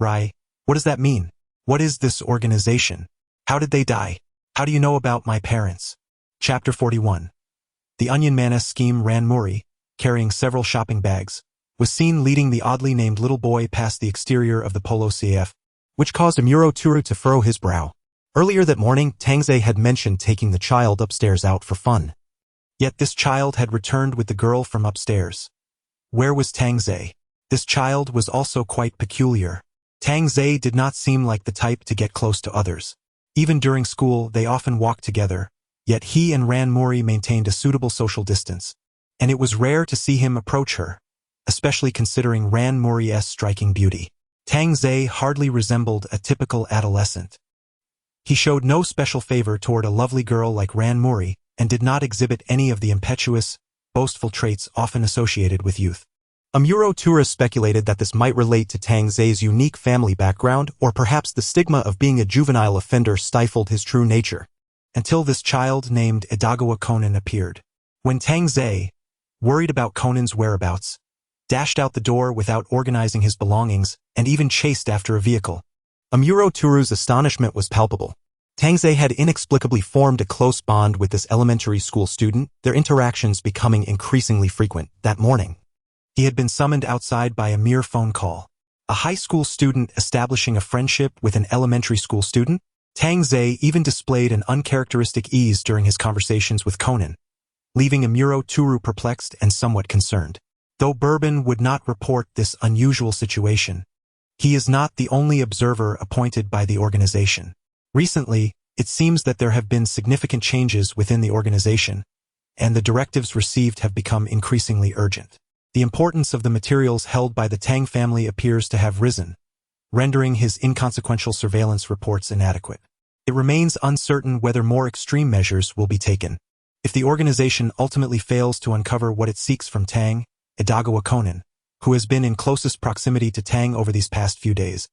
Rai, what does that mean? What is this organization? How did they die? How do you know about my parents? Chapter 41. The Onion Man's scheme Ran Mori, carrying several shopping bags, was seen leading the oddly named little boy past the exterior of the Polo CF, which caused Amuro Turu to furrow his brow. Earlier that morning, Tang Zai had mentioned taking the child upstairs out for fun. Yet this child had returned with the girl from upstairs. Where was Tang Zai? This child was also quite peculiar. Tang Zai did not seem like the type to get close to others. Even during school, they often walked together, yet he and Ran Mori maintained a suitable social distance, and it was rare to see him approach her, especially considering Ran Mori's striking beauty. Tang Zai hardly resembled a typical adolescent. He showed no special favor toward a lovely girl like Ran Mori and did not exhibit any of the impetuous, boastful traits often associated with youth. Amuro Turu speculated that this might relate to Tang Zai's unique family background, or perhaps the stigma of being a juvenile offender stifled his true nature. Until this child named Edagawa Conan appeared. When Tang Zai, worried about Conan's whereabouts, dashed out the door without organizing his belongings and even chased after a vehicle. Amuro Turu's astonishment was palpable. Tang Zai had inexplicably formed a close bond with this elementary school student, their interactions becoming increasingly frequent. That morning, he had been summoned outside by a mere phone call. A high school student establishing a friendship with an elementary school student? Tang Zai even displayed an uncharacteristic ease during his conversations with Conan, leaving Amuro Turu perplexed and somewhat concerned. Though Bourbon would not report this unusual situation, he is not the only observer appointed by the organization. Recently, it seems that there have been significant changes within the organization, and the directives received have become increasingly urgent. The importance of the materials held by the Tang family appears to have risen, rendering his inconsequential surveillance reports inadequate. It remains uncertain whether more extreme measures will be taken. If the organization ultimately fails to uncover what it seeks from Tang, Edagawa Conan, who has been in closest proximity to Tang over these past few days,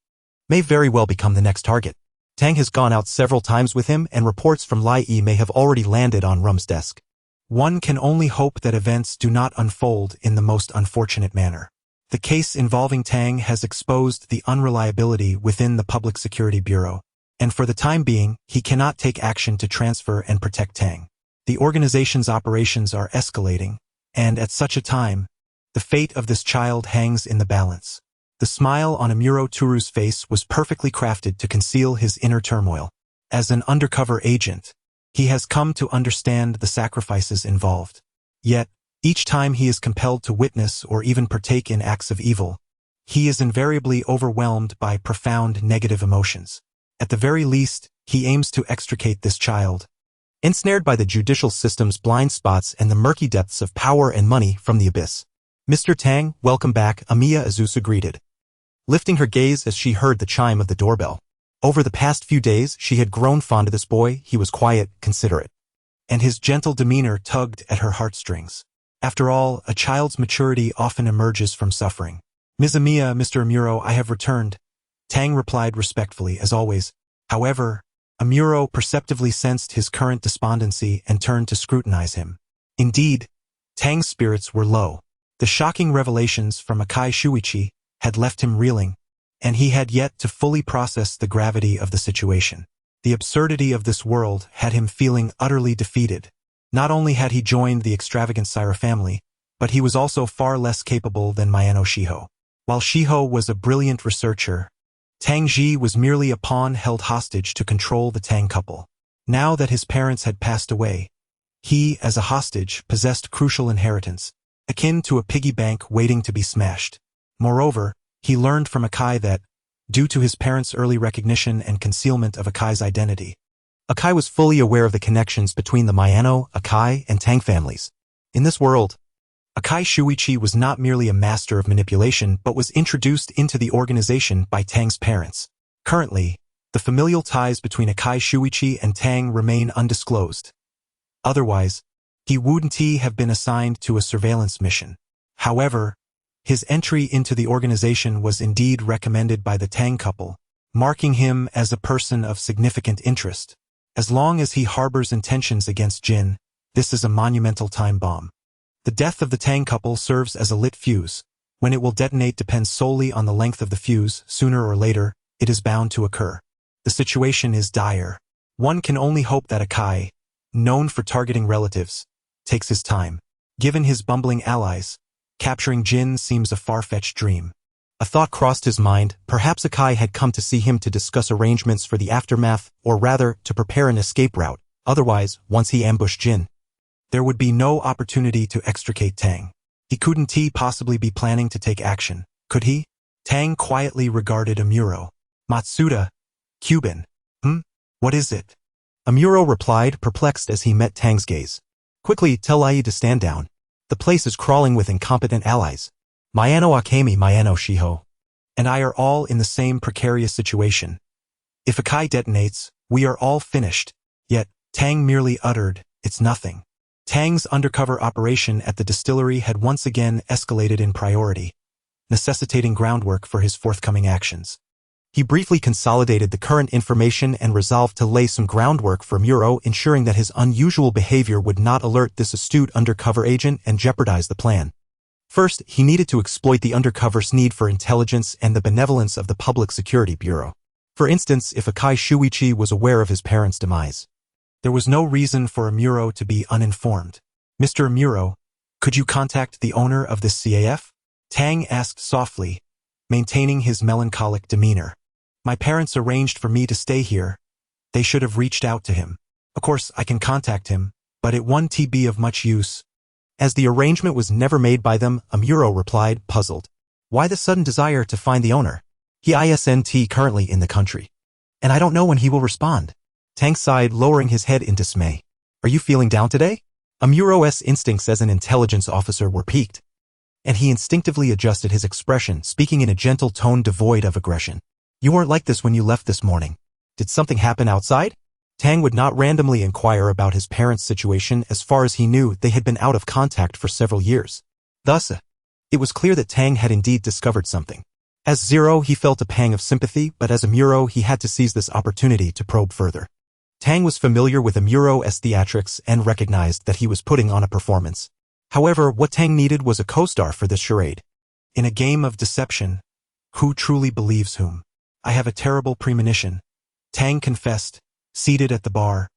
may very well become the next target. Tang has gone out several times with him, and reports from Lai Yi may have already landed on Rum's desk. One can only hope that events do not unfold in the most unfortunate manner. The case involving Tang has exposed the unreliability within the Public Security Bureau, and for the time being, he cannot take action to transfer and protect Tang. The organization's operations are escalating, and at such a time, the fate of this child hangs in the balance. The smile on Amuro Turu's face was perfectly crafted to conceal his inner turmoil. As an undercover agent, he has come to understand the sacrifices involved. Yet, each time he is compelled to witness or even partake in acts of evil, he is invariably overwhelmed by profound negative emotions. At the very least, he aims to extricate this child, ensnared by the judicial system's blind spots and the murky depths of power and money, from the abyss. "Mr. Tang, welcome back," Amiya Azusa greeted, lifting her gaze as she heard the chime of the doorbell. Over the past few days, she had grown fond of this boy. He was quiet, considerate, and his gentle demeanor tugged at her heartstrings. After all, a child's maturity often emerges from suffering. "Ms. Amiya, Mr. Amuro, I have returned," Tang replied respectfully, as always. However, Amuro perceptively sensed his current despondency and turned to scrutinize him. Indeed, Tang's spirits were low. The shocking revelations from Akai Shuichi had left him reeling, and he had yet to fully process the gravity of the situation. The absurdity of this world had him feeling utterly defeated. Not only had he joined the extravagant Saira family, but he was also far less capable than Mayano Shiho. While Shiho was a brilliant researcher, Tang Ji was merely a pawn held hostage to control the Tang couple. Now that his parents had passed away, he, as a hostage, possessed crucial inheritance, akin to a piggy bank waiting to be smashed. Moreover, he learned from Akai that, due to his parents' early recognition and concealment of Akai's identity, Akai was fully aware of the connections between the Mayano, Akai, and Tang families. In this world, Akai Shuichi was not merely a master of manipulation but was introduced into the organization by Tang's parents. Currently, the familial ties between Akai Shuichi and Tang remain undisclosed. Otherwise, he wouldn't have been assigned to a surveillance mission. However, his entry into the organization was indeed recommended by the Tang couple, marking him as a person of significant interest. As long as he harbors intentions against Jin, this is a monumental time bomb. The death of the Tang couple serves as a lit fuse. When it will detonate depends solely on the length of the fuse. Sooner or later, it is bound to occur. The situation is dire. One can only hope that Akai, known for targeting relatives, takes his time. Given his bumbling allies, capturing Jin seems a far-fetched dream. A thought crossed his mind. Perhaps Akai had come to see him to discuss arrangements for the aftermath, or rather, to prepare an escape route. Otherwise, once he ambushed Jin, there would be no opportunity to extricate Tang. He couldn't possibly be planning to take action, could he? Tang quietly regarded Amuro. Matsuda, Cuban. What is it? Amuro replied, perplexed as he met Tang's gaze. Quickly, tell Ai to stand down. The place is crawling with incompetent allies. Mayano Akemi, Mayano Shiho. And I are all in the same precarious situation. If Akai detonates, we are all finished. Yet, Tang merely uttered, it's nothing. Tang's undercover operation at the distillery had once again escalated in priority, necessitating groundwork for his forthcoming actions. He briefly consolidated the current information and resolved to lay some groundwork for Amuro, ensuring that his unusual behavior would not alert this astute undercover agent and jeopardize the plan. First, he needed to exploit the undercover's need for intelligence and the benevolence of the Public Security Bureau. For instance, if Akai Shuichi was aware of his parents' demise, there was no reason for Amuro to be uninformed. Mr. Amuro, could you contact the owner of this CAF? Tang asked softly, maintaining his melancholic demeanor. My parents arranged for me to stay here. They should have reached out to him. Of course, I can contact him, but it won't be of much use. As the arrangement was never made by them, Amuro replied, puzzled. Why the sudden desire to find the owner? He isn't currently in the country. And I don't know when he will respond. Tang sighed, lowering his head in dismay. Are you feeling down today? Amuro's instincts as an intelligence officer were piqued, and he instinctively adjusted his expression, speaking in a gentle tone devoid of aggression. You weren't like this when you left this morning. Did something happen outside? Tang would not randomly inquire about his parents' situation. As far as he knew, they had been out of contact for several years. Thus, it was clear that Tang had indeed discovered something. As Zero, he felt a pang of sympathy, but as Amuro, he had to seize this opportunity to probe further. Tang was familiar with Amuro's theatrics and recognized that he was putting on a performance. However, what Tang needed was a co-star for this charade. In a game of deception, who truly believes whom? I have a terrible premonition, Tang confessed, seated at the bar,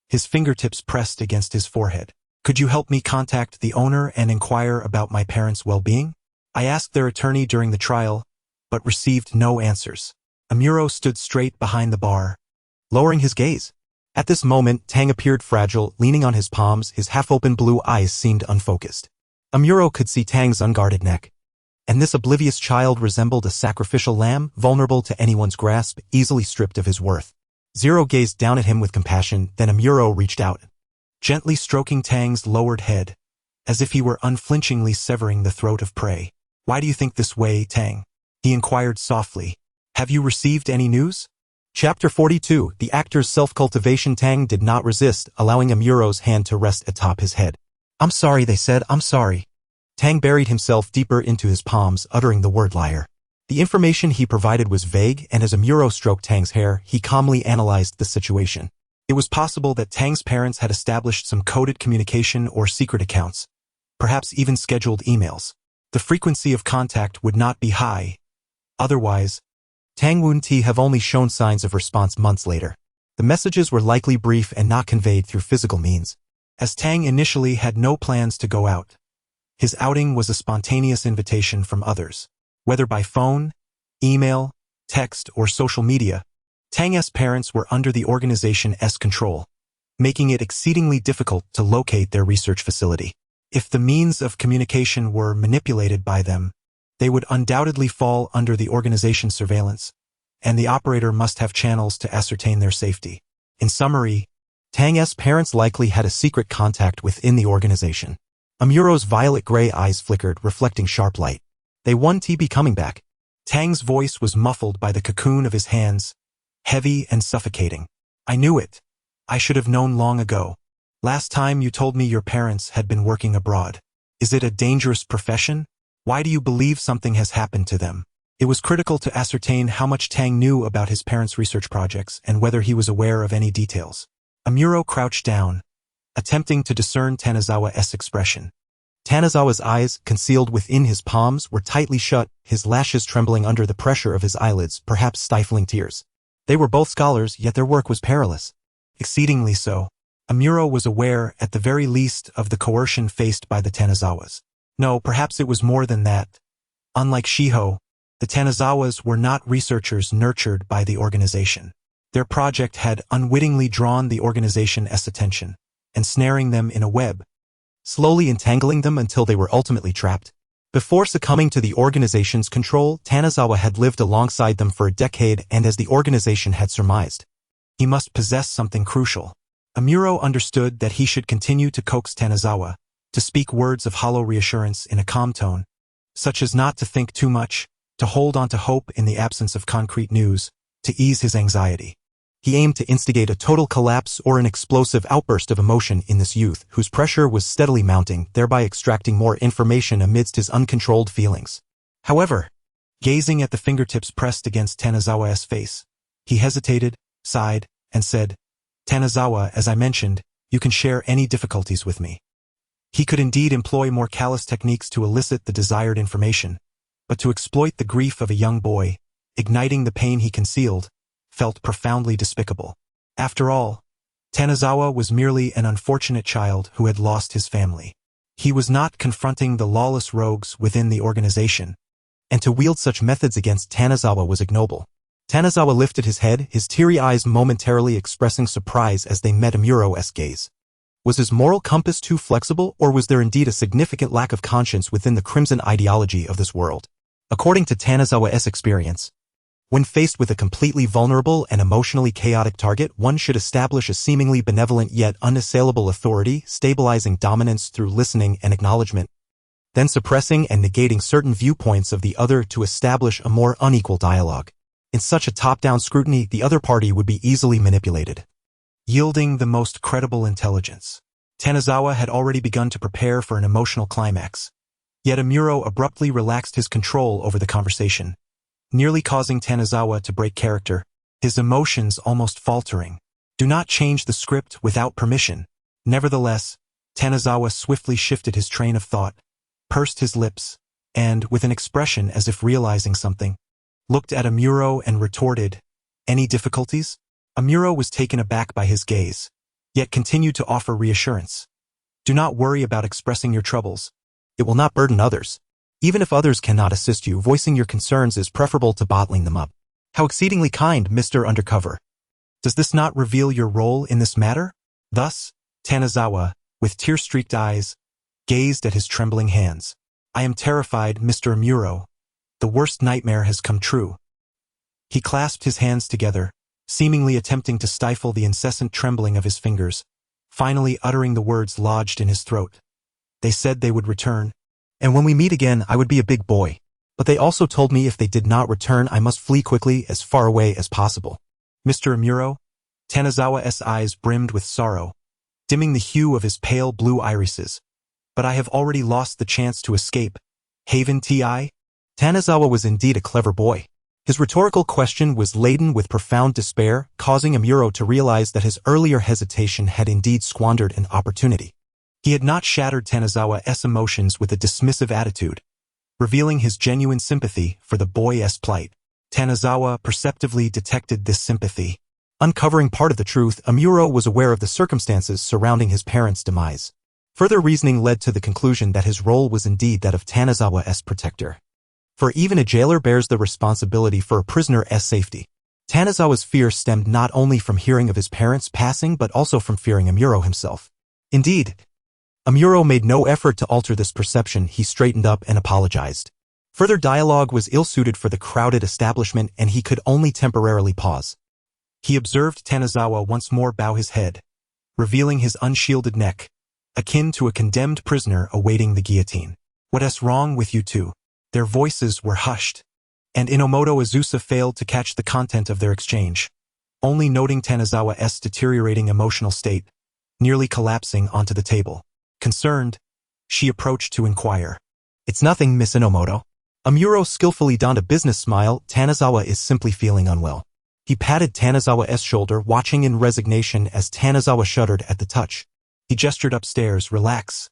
his fingertips pressed against his forehead. Could you help me contact the owner and inquire about my parents' well-being? I asked their attorney during the trial, but received no answers. Amuro stood straight behind the bar, lowering his gaze. At this moment, Tang appeared fragile, leaning on his palms, his half-open blue eyes seemed unfocused. Amuro could see Tang's unguarded neck. And this oblivious child resembled a sacrificial lamb, vulnerable to anyone's grasp, easily stripped of his worth. Zero gazed down at him with compassion, then Amuro reached out, gently stroking Tang's lowered head, as if he were unflinchingly severing the throat of prey. Why do you think this way, Tang? He inquired softly. Have you received any news? Chapter 42, The Actor's Self-Cultivation. Tang did not resist, allowing Amuro's hand to rest atop his head. I'm sorry, they said, I'm sorry. Tang buried himself deeper into his palms, uttering the word liar. The information he provided was vague, and as Amuro stroked Tang's hair, he calmly analyzed the situation. It was possible that Tang's parents had established some coded communication or secret accounts, perhaps even scheduled emails. The frequency of contact would not be high. Otherwise, Tang wouldn't have only shown signs of response months later. The messages were likely brief and not conveyed through physical means. As Tang initially had no plans to go out, his outing was a spontaneous invitation from others. Whether by phone, email, text, or social media, Tang's parents were under the organization's control, making it exceedingly difficult to locate their research facility. If the means of communication were manipulated by them, they would undoubtedly fall under the organization's surveillance, and the operator must have channels to ascertain their safety. In summary, Tang's parents likely had a secret contact within the organization. Amuro's violet-gray eyes flickered, reflecting sharp light. They won TB coming back. Tang's voice was muffled by the cocoon of his hands, heavy and suffocating. I knew it. I should have known long ago. Last time you told me your parents had been working abroad. Is it a dangerous profession? Why do you believe something has happened to them? It was critical to ascertain how much Tang knew about his parents' research projects and whether he was aware of any details. Amuro crouched down, attempting to discern Tanazawa's expression. Tanazawa's eyes, concealed within his palms, were tightly shut, his lashes trembling under the pressure of his eyelids, perhaps stifling tears. They were both scholars, yet their work was perilous. Exceedingly so. Amuro was aware, at the very least, of the coercion faced by the Tanazawas. No, perhaps it was more than that. Unlike Shiho, the Tanazawas were not researchers nurtured by the organization. Their project had unwittingly drawn the organization's attention, ensnaring them in a web, slowly entangling them until they were ultimately trapped. Before succumbing to the organization's control, Tanazawa had lived alongside them for a decade, and as the organization had surmised, he must possess something crucial. Amuro understood that he should continue to coax Tanazawa, to speak words of hollow reassurance in a calm tone, such as not to think too much, to hold on to hope in the absence of concrete news, to ease his anxiety. He aimed to instigate a total collapse or an explosive outburst of emotion in this youth, whose pressure was steadily mounting, thereby extracting more information amidst his uncontrolled feelings. However, gazing at the fingertips pressed against Tanazawa's face, he hesitated, sighed, and said, Tanazawa, as I mentioned, you can share any difficulties with me. He could indeed employ more callous techniques to elicit the desired information, but to exploit the grief of a young boy, igniting the pain he concealed, felt profoundly despicable. After all, Tanazawa was merely an unfortunate child who had lost his family. He was not confronting the lawless rogues within the organization, and to wield such methods against Tanazawa was ignoble. Tanazawa lifted his head, his teary eyes momentarily expressing surprise as they met Amuro's gaze. Was his moral compass too flexible, or was there indeed a significant lack of conscience within the crimson ideology of this world? According to Tanazawa's experience, when faced with a completely vulnerable and emotionally chaotic target, one should establish a seemingly benevolent yet unassailable authority, stabilizing dominance through listening and acknowledgement, then suppressing and negating certain viewpoints of the other to establish a more unequal dialogue. In such a top-down scrutiny, the other party would be easily manipulated, yielding the most credible intelligence. Tanazawa had already begun to prepare for an emotional climax, yet Amuro abruptly relaxed his control over the conversation, nearly causing Tanazawa to break character, his emotions almost faltering. Do not change the script without permission. Nevertheless, Tanazawa swiftly shifted his train of thought, pursed his lips, and, with an expression as if realizing something, looked at Amuro and retorted, Any difficulties? Amuro was taken aback by his gaze, yet continued to offer reassurance. Do not worry about expressing your troubles. It will not burden others. Even if others cannot assist you, voicing your concerns is preferable to bottling them up. How exceedingly kind, Mr. Undercover. Does this not reveal your role in this matter? Thus, Tanazawa, with tear-streaked eyes, gazed at his trembling hands. I am terrified, Mr. Amuro. The worst nightmare has come true. He clasped his hands together, seemingly attempting to stifle the incessant trembling of his fingers, finally uttering the words lodged in his throat. They said they would return, and when we meet again I would be a big boy. But they also told me if they did not return I must flee quickly, as far away as possible. Mr. Amuro? Tanazawa's eyes brimmed with sorrow, dimming the hue of his pale blue irises. But I have already lost the chance to escape. Haven Ti? Tanazawa was indeed a clever boy. His rhetorical question was laden with profound despair, causing Amuro to realize that his earlier hesitation had indeed squandered an opportunity. He had not shattered Tanazawa's emotions with a dismissive attitude, revealing his genuine sympathy for the boy's plight. Tanazawa perceptively detected this sympathy. Uncovering part of the truth, Amuro was aware of the circumstances surrounding his parents' demise. Further reasoning led to the conclusion that his role was indeed that of Tanazawa's protector. For even a jailer bears the responsibility for a prisoner's safety. Tanazawa's fear stemmed not only from hearing of his parents' passing but also from fearing Amuro himself. Indeed, Amuro made no effort to alter this perception. He straightened up and apologized. Further dialogue was ill-suited for the crowded establishment, and he could only temporarily pause. He observed Tanazawa once more bow his head, revealing his unshielded neck, akin to a condemned prisoner awaiting the guillotine. "What's wrong with you two?" Their voices were hushed, and Inomoto Azusa failed to catch the content of their exchange, only noting Tanazawa's deteriorating emotional state, nearly collapsing onto the table. Concerned, she approached to inquire. "It's nothing, Miss Inomoto." Amuro skillfully donned a business smile. "Tanazawa is simply feeling unwell." He patted Tanazawa's shoulder, watching in resignation as Tanazawa shuddered at the touch. He gestured upstairs. "Relax.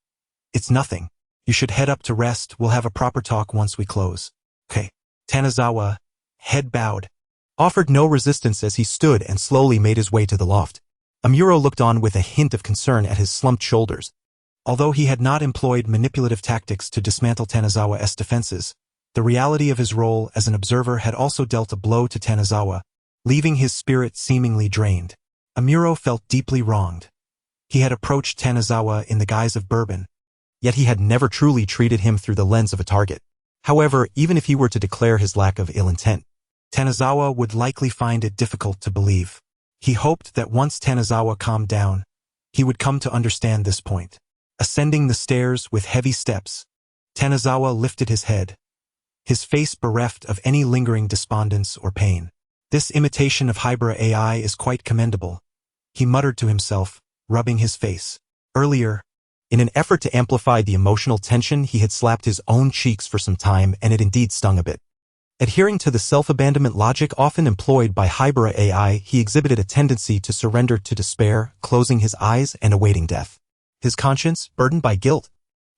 It's nothing. You should head up to rest. We'll have a proper talk once we close." "Okay." Tanazawa, head bowed, offered no resistance as he stood and slowly made his way to the loft. Amuro looked on with a hint of concern at his slumped shoulders. Although he had not employed manipulative tactics to dismantle Tanazawa's defenses, the reality of his role as an observer had also dealt a blow to Tanazawa, leaving his spirit seemingly drained. Amuro felt deeply wronged. He had approached Tanazawa in the guise of bourbon, yet he had never truly treated him through the lens of a target. However, even if he were to declare his lack of ill intent, Tanazawa would likely find it difficult to believe. He hoped that once Tanazawa calmed down, he would come to understand this point. Ascending the stairs with heavy steps, Tanazawa lifted his head, his face bereft of any lingering despondence or pain. "This imitation of Hybrid AI is quite commendable," he muttered to himself, rubbing his face. Earlier, in an effort to amplify the emotional tension, he had slapped his own cheeks for some time, and it indeed stung a bit. Adhering to the self-abandonment logic often employed by Hybrid AI, he exhibited a tendency to surrender to despair, closing his eyes and awaiting death. His conscience, burdened by guilt,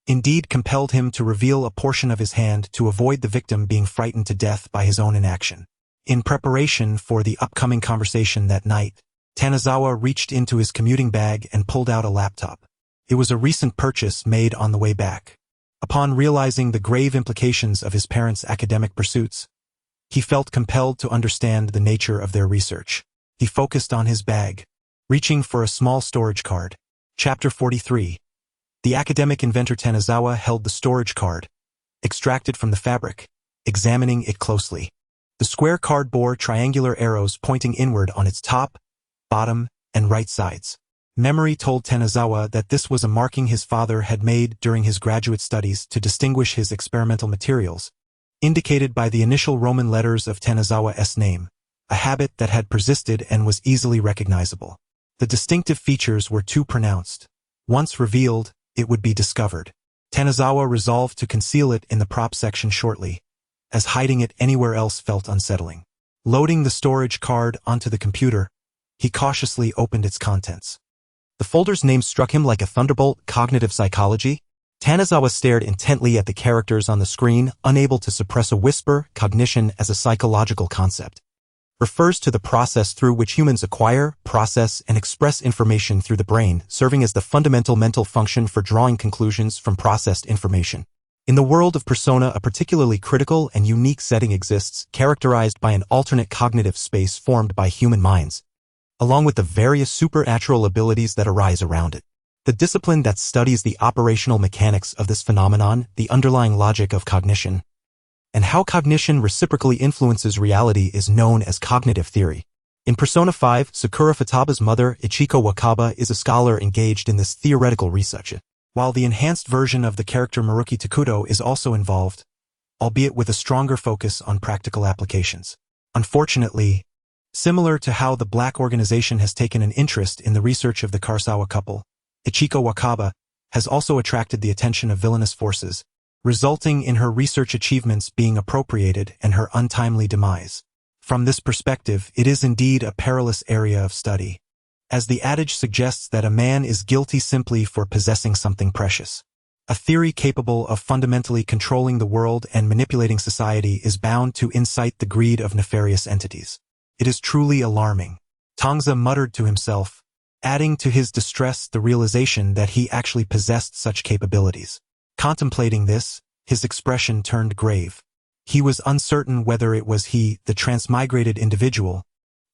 indeed compelled him to reveal a portion of his hand to avoid the victim being frightened to death by his own inaction. In preparation for the upcoming conversation that night, Tanazawa reached into his commuting bag and pulled out a laptop. It was a recent purchase made on the way back. Upon realizing the grave implications of his parents' academic pursuits, he felt compelled to understand the nature of their research. He focused on his bag, reaching for a small storage card. Chapter 43. The academic inventor Tanazawa held the storage card, extracted from the fabric, examining it closely. The square card bore triangular arrows pointing inward on its top, bottom, and right sides. Memory told Tanazawa that this was a marking his father had made during his graduate studies to distinguish his experimental materials, indicated by the initial Roman letters of Tanazawa's name, a habit that had persisted and was easily recognizable. The distinctive features were too pronounced. Once revealed, it would be discovered. Tanazawa resolved to conceal it in the prop section shortly, as hiding it anywhere else felt unsettling. Loading the storage card onto the computer, he cautiously opened its contents. The folder's name struck him like a thunderbolt. Cognitive psychology. Tanazawa stared intently at the characters on the screen, unable to suppress a whisper. Cognition as a psychological concept refers to the process through which humans acquire, process, and express information through the brain, serving as the fundamental mental function for drawing conclusions from processed information. In the world of Persona, a particularly critical and unique setting exists, characterized by an alternate cognitive space formed by human minds, along with the various supernatural abilities that arise around it. The discipline that studies the operational mechanics of this phenomenon, the underlying logic of cognition, and how cognition reciprocally influences reality is known as cognitive theory. In Persona 5, Sakura Futaba's mother, Ichiko Wakaba, is a scholar engaged in this theoretical research, while the enhanced version of the character Maruki Takuto is also involved, albeit with a stronger focus on practical applications. Unfortunately, similar to how the Black organization has taken an interest in the research of the Karasawa couple, Ichiko Wakaba has also attracted the attention of villainous forces, resulting in her research achievements being appropriated and her untimely demise. From this perspective, it is indeed a perilous area of study, as the adage suggests that a man is guilty simply for possessing something precious. A theory capable of fundamentally controlling the world and manipulating society is bound to incite the greed of nefarious entities. It is truly alarming. Tongza muttered to himself, adding to his distress the realization that he actually possessed such capabilities. Contemplating this, his expression turned grave. He was uncertain whether it was he, the transmigrated individual,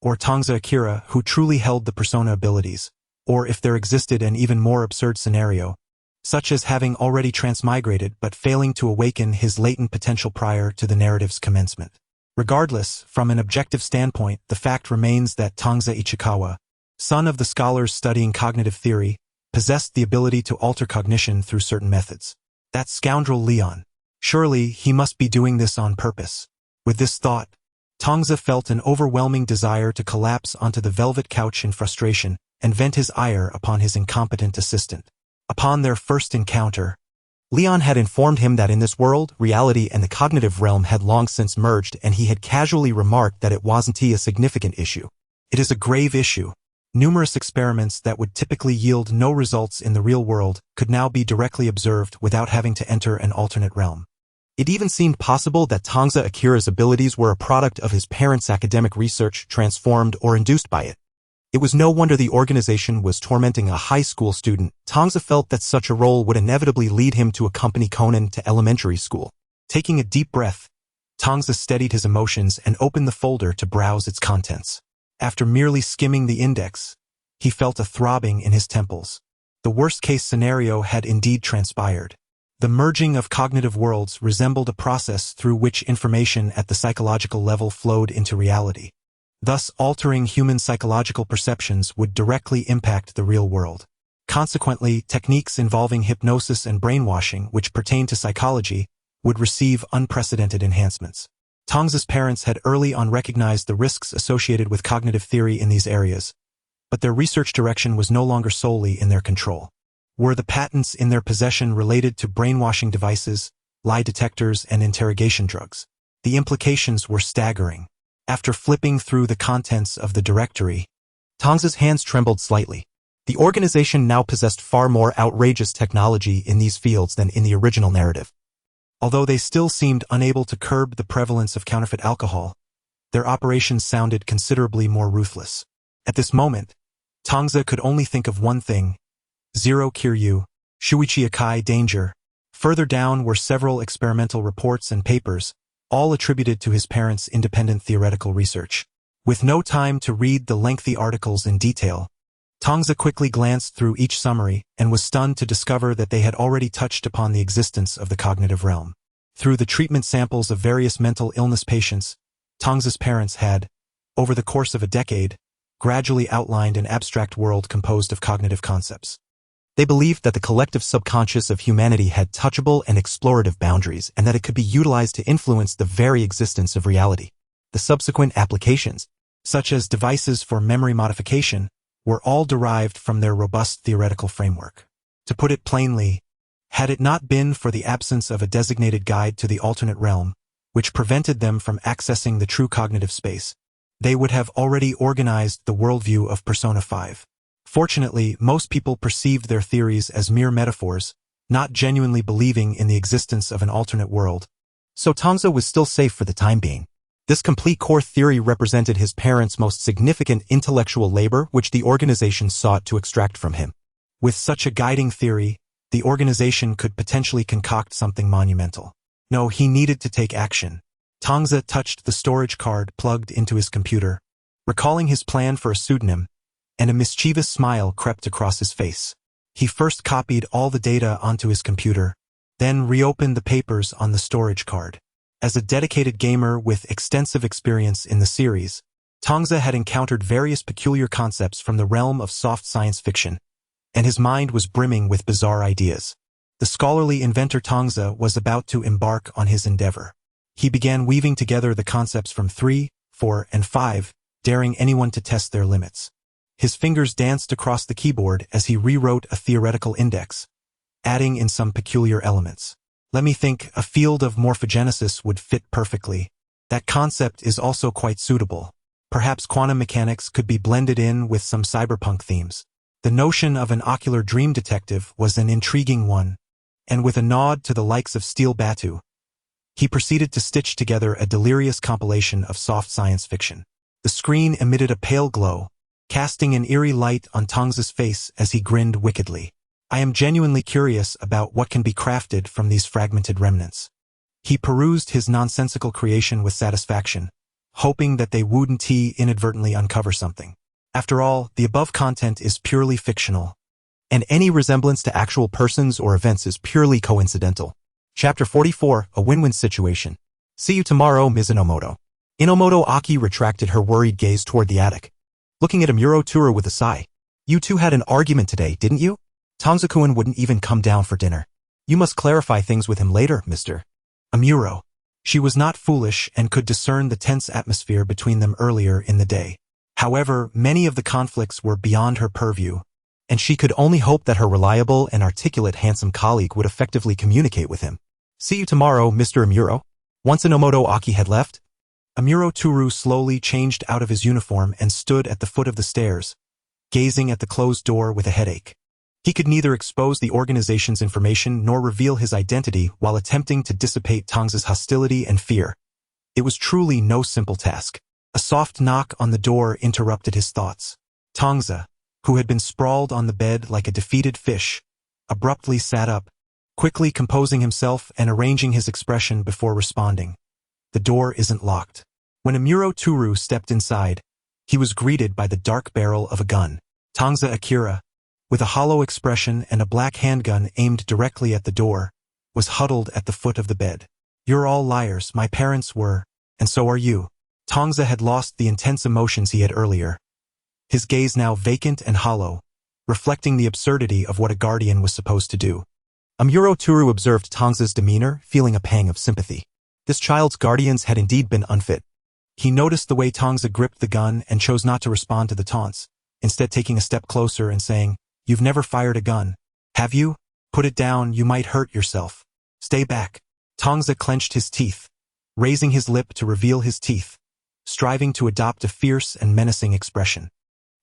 or Tongza Akira who truly held the persona abilities, or if there existed an even more absurd scenario, such as having already transmigrated but failing to awaken his latent potential prior to the narrative's commencement. Regardless, from an objective standpoint, the fact remains that Tongza Ichikawa, son of the scholars studying cognitive theory, possessed the ability to alter cognition through certain methods. That scoundrel Leon. Surely he must be doing this on purpose. With this thought, Tongza felt an overwhelming desire to collapse onto the velvet couch in frustration and vent his ire upon his incompetent assistant. Upon their first encounter, Leon had informed him that in this world, reality and the cognitive realm had long since merged, and he had casually remarked that it wasn't a significant issue. It is a grave issue. Numerous experiments that would typically yield no results in the real world could now be directly observed without having to enter an alternate realm. It even seemed possible that Tongza Akira's abilities were a product of his parents' academic research, transformed or induced by it. It was no wonder the organization was tormenting a high school student. Tongza felt that such a role would inevitably lead him to accompany Conan to elementary school. Taking a deep breath, Tongza steadied his emotions and opened the folder to browse its contents. After merely skimming the index, he felt a throbbing in his temples. The worst-case scenario had indeed transpired. The merging of cognitive worlds resembled a process through which information at the psychological level flowed into reality. Thus, altering human psychological perceptions would directly impact the real world. Consequently, techniques involving hypnosis and brainwashing, which pertain to psychology, would receive unprecedented enhancements. Tongza's parents had early on recognized the risks associated with cognitive theory in these areas, but their research direction was no longer solely in their control. Were the patents in their possession related to brainwashing devices, lie detectors, and interrogation drugs? The implications were staggering. After flipping through the contents of the directory, Tongza's hands trembled slightly. The organization now possessed far more outrageous technology in these fields than in the original narrative. Although they still seemed unable to curb the prevalence of counterfeit alcohol, their operations sounded considerably more ruthless. At this moment, Tongza could only think of one thing: Zero Kiryu, Shuichi Akai danger. Further down were several experimental reports and papers, all attributed to his parents' independent theoretical research. With no time to read the lengthy articles in detail, Tongza quickly glanced through each summary and was stunned to discover that they had already touched upon the existence of the cognitive realm. Through the treatment samples of various mental illness patients, Tongza's parents had, over the course of a decade, gradually outlined an abstract world composed of cognitive concepts. They believed that the collective subconscious of humanity had touchable and explorative boundaries, and that it could be utilized to influence the very existence of reality. The subsequent applications, such as devices for memory modification, were all derived from their robust theoretical framework. To put it plainly, had it not been for the absence of a designated guide to the alternate realm, which prevented them from accessing the true cognitive space, they would have already organized the worldview of Persona 5. Fortunately, most people perceived their theories as mere metaphors, not genuinely believing in the existence of an alternate world. So Tongza was still safe for the time being. This complete core theory represented his parents' most significant intellectual labor, which the organization sought to extract from him. With such a guiding theory, the organization could potentially concoct something monumental. No, he needed to take action. Tongza touched the storage card plugged into his computer, recalling his plan for a pseudonym, and a mischievous smile crept across his face. He first copied all the data onto his computer, then reopened the papers on the storage card. As a dedicated gamer with extensive experience in the series, Tongza had encountered various peculiar concepts from the realm of soft science fiction, and his mind was brimming with bizarre ideas. The scholarly inventor Tongza was about to embark on his endeavor. He began weaving together the concepts from 3, 4, and 5, daring anyone to test their limits. His fingers danced across the keyboard as he rewrote a theoretical index, adding in some peculiar elements. Let me think, a field of morphogenesis would fit perfectly. That concept is also quite suitable. Perhaps quantum mechanics could be blended in with some cyberpunk themes. The notion of an ocular dream detective was an intriguing one, and with a nod to the likes of Steel Batu, he proceeded to stitch together a delirious compilation of soft science fiction. The screen emitted a pale glow, casting an eerie light on Tongza's face as he grinned wickedly. I am genuinely curious about what can be crafted from these fragmented remnants. He perused his nonsensical creation with satisfaction, hoping that they wouldn't inadvertently uncover something. After all, the above content is purely fictional, and any resemblance to actual persons or events is purely coincidental. Chapter 44, A Win-Win Situation. See you tomorrow, Ms. Inomoto. Inomoto Aki retracted her worried gaze toward the attic, looking at Amuro Tura with a sigh. You two had an argument today, didn't you? Tongza-kun wouldn't even come down for dinner. You must clarify things with him later, Mr. Amuro. She was not foolish and could discern the tense atmosphere between them earlier in the day. However, many of the conflicts were beyond her purview, and she could only hope that her reliable and articulate handsome colleague would effectively communicate with him. See you tomorrow, Mr. Amuro. Once Inomoto Aki had left, Amuro Toru slowly changed out of his uniform and stood at the foot of the stairs, gazing at the closed door with a headache. He could neither expose the organization's information nor reveal his identity while attempting to dissipate Tongza's hostility and fear. It was truly no simple task. A soft knock on the door interrupted his thoughts. Tongza, who had been sprawled on the bed like a defeated fish, abruptly sat up, quickly composing himself and arranging his expression before responding. The door isn't locked. When Amuro Toru stepped inside, he was greeted by the dark barrel of a gun. Tongza Akira, with a hollow expression and a black handgun aimed directly at the door, was huddled at the foot of the bed. You're all liars, my parents were, and so are you. Tongza had lost the intense emotions he had earlier, his gaze now vacant and hollow, reflecting the absurdity of what a guardian was supposed to do. Amuro Toru observed Tongza's demeanor, feeling a pang of sympathy. This child's guardians had indeed been unfit. He noticed the way Tongza gripped the gun and chose not to respond to the taunts, instead taking a step closer and saying, "You've never fired a gun, have you? Put it down, you might hurt yourself. Stay back." Tongza clenched his teeth, raising his lip to reveal his teeth, striving to adopt a fierce and menacing expression.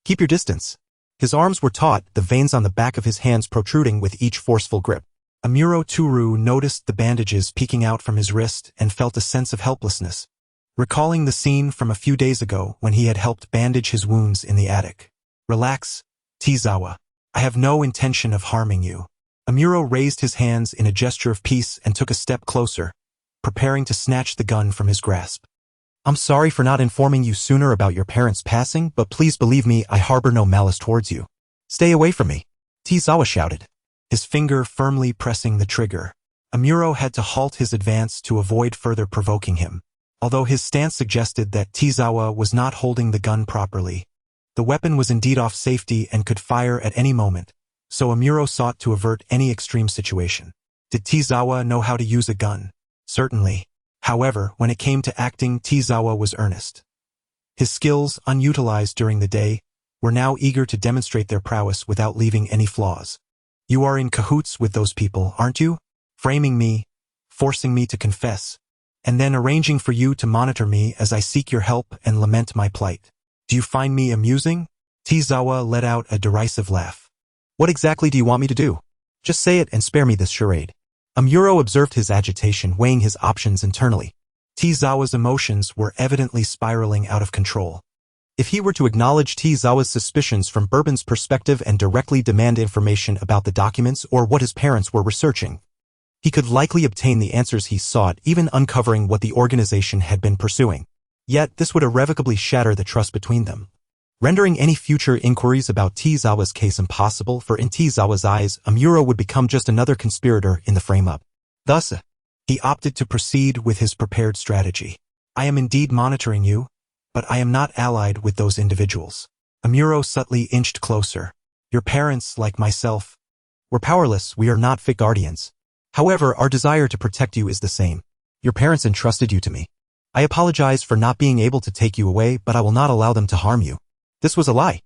Keep your distance. His arms were taut, the veins on the back of his hands protruding with each forceful grip. Amuro Toru noticed the bandages peeking out from his wrist and felt a sense of helplessness, recalling the scene from a few days ago when he had helped bandage his wounds in the attic. Relax, Tezawa. I have no intention of harming you. Amuro raised his hands in a gesture of peace and took a step closer, preparing to snatch the gun from his grasp. I'm sorry for not informing you sooner about your parents' passing, but please believe me, I harbor no malice towards you. Stay away from me, Tezawa shouted, his finger firmly pressing the trigger. Amuro had to halt his advance to avoid further provoking him. Although his stance suggested that Tezawa was not holding the gun properly, the weapon was indeed off safety and could fire at any moment, so Amuro sought to avert any extreme situation. Did Tezawa know how to use a gun? Certainly. However, when it came to acting, Tezawa was earnest. His skills, unutilized during the day, were now eager to demonstrate their prowess without leaving any flaws. You are in cahoots with those people, aren't you? Framing me, forcing me to confess, and then arranging for you to monitor me as I seek your help and lament my plight. Do you find me amusing? Tezawa let out a derisive laugh. What exactly do you want me to do? Just say it and spare me this charade. Amuro observed his agitation, weighing his options internally. Tezawa's emotions were evidently spiraling out of control. If he were to acknowledge Tezawa's suspicions from Bourbon's perspective and directly demand information about the documents or what his parents were researching, he could likely obtain the answers he sought, even uncovering what the organization had been pursuing. Yet this would irrevocably shatter the trust between them, rendering any future inquiries about Tezawa's case impossible, for in Tezawa's eyes, Amuro would become just another conspirator in the frame-up. Thus, he opted to proceed with his prepared strategy. I am indeed monitoring you, but I am not allied with those individuals. Amuro subtly inched closer. Your parents, like myself, were powerless. We are not fit guardians. However, our desire to protect you is the same. Your parents entrusted you to me. I apologize for not being able to take you away, but I will not allow them to harm you. This was a lie.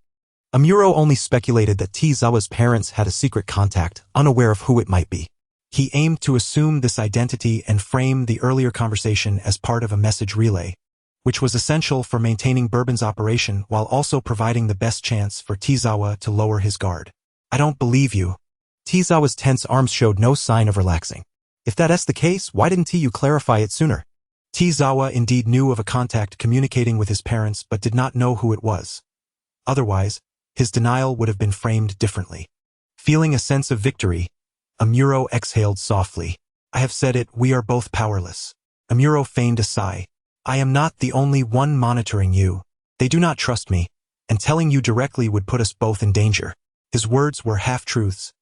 Amuro only speculated that Tezawa's parents had a secret contact, unaware of who it might be. He aimed to assume this identity and frame the earlier conversation as part of a message relay, which was essential for maintaining Bourbon's operation while also providing the best chance for Tezawa to lower his guard. I don't believe you. Tezawa's tense arms showed no sign of relaxing. If that's the case, why didn't you clarify it sooner? Tezawa indeed knew of a contact communicating with his parents but did not know who it was. Otherwise, his denial would have been framed differently. Feeling a sense of victory, Amuro exhaled softly. I have said it, we are both powerless. Amuro feigned a sigh. I am not the only one monitoring you. They do not trust me, and telling you directly would put us both in danger. His words were half-truths,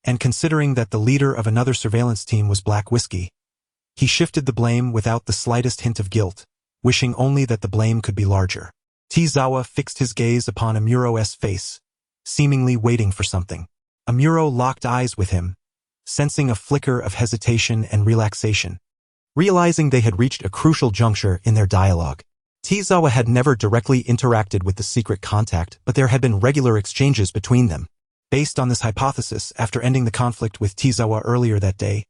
and considering that the leader of another surveillance team was Black Whiskey, he shifted the blame without the slightest hint of guilt, wishing only that the blame could be larger. Tezawa fixed his gaze upon Amuro's face, seemingly waiting for something. Amuro locked eyes with him, sensing a flicker of hesitation and relaxation. Realizing they had reached a crucial juncture in their dialogue. Tezawa had never directly interacted with the secret contact, but there had been regular exchanges between them. Based on this hypothesis, after ending the conflict with Tezawa earlier that day,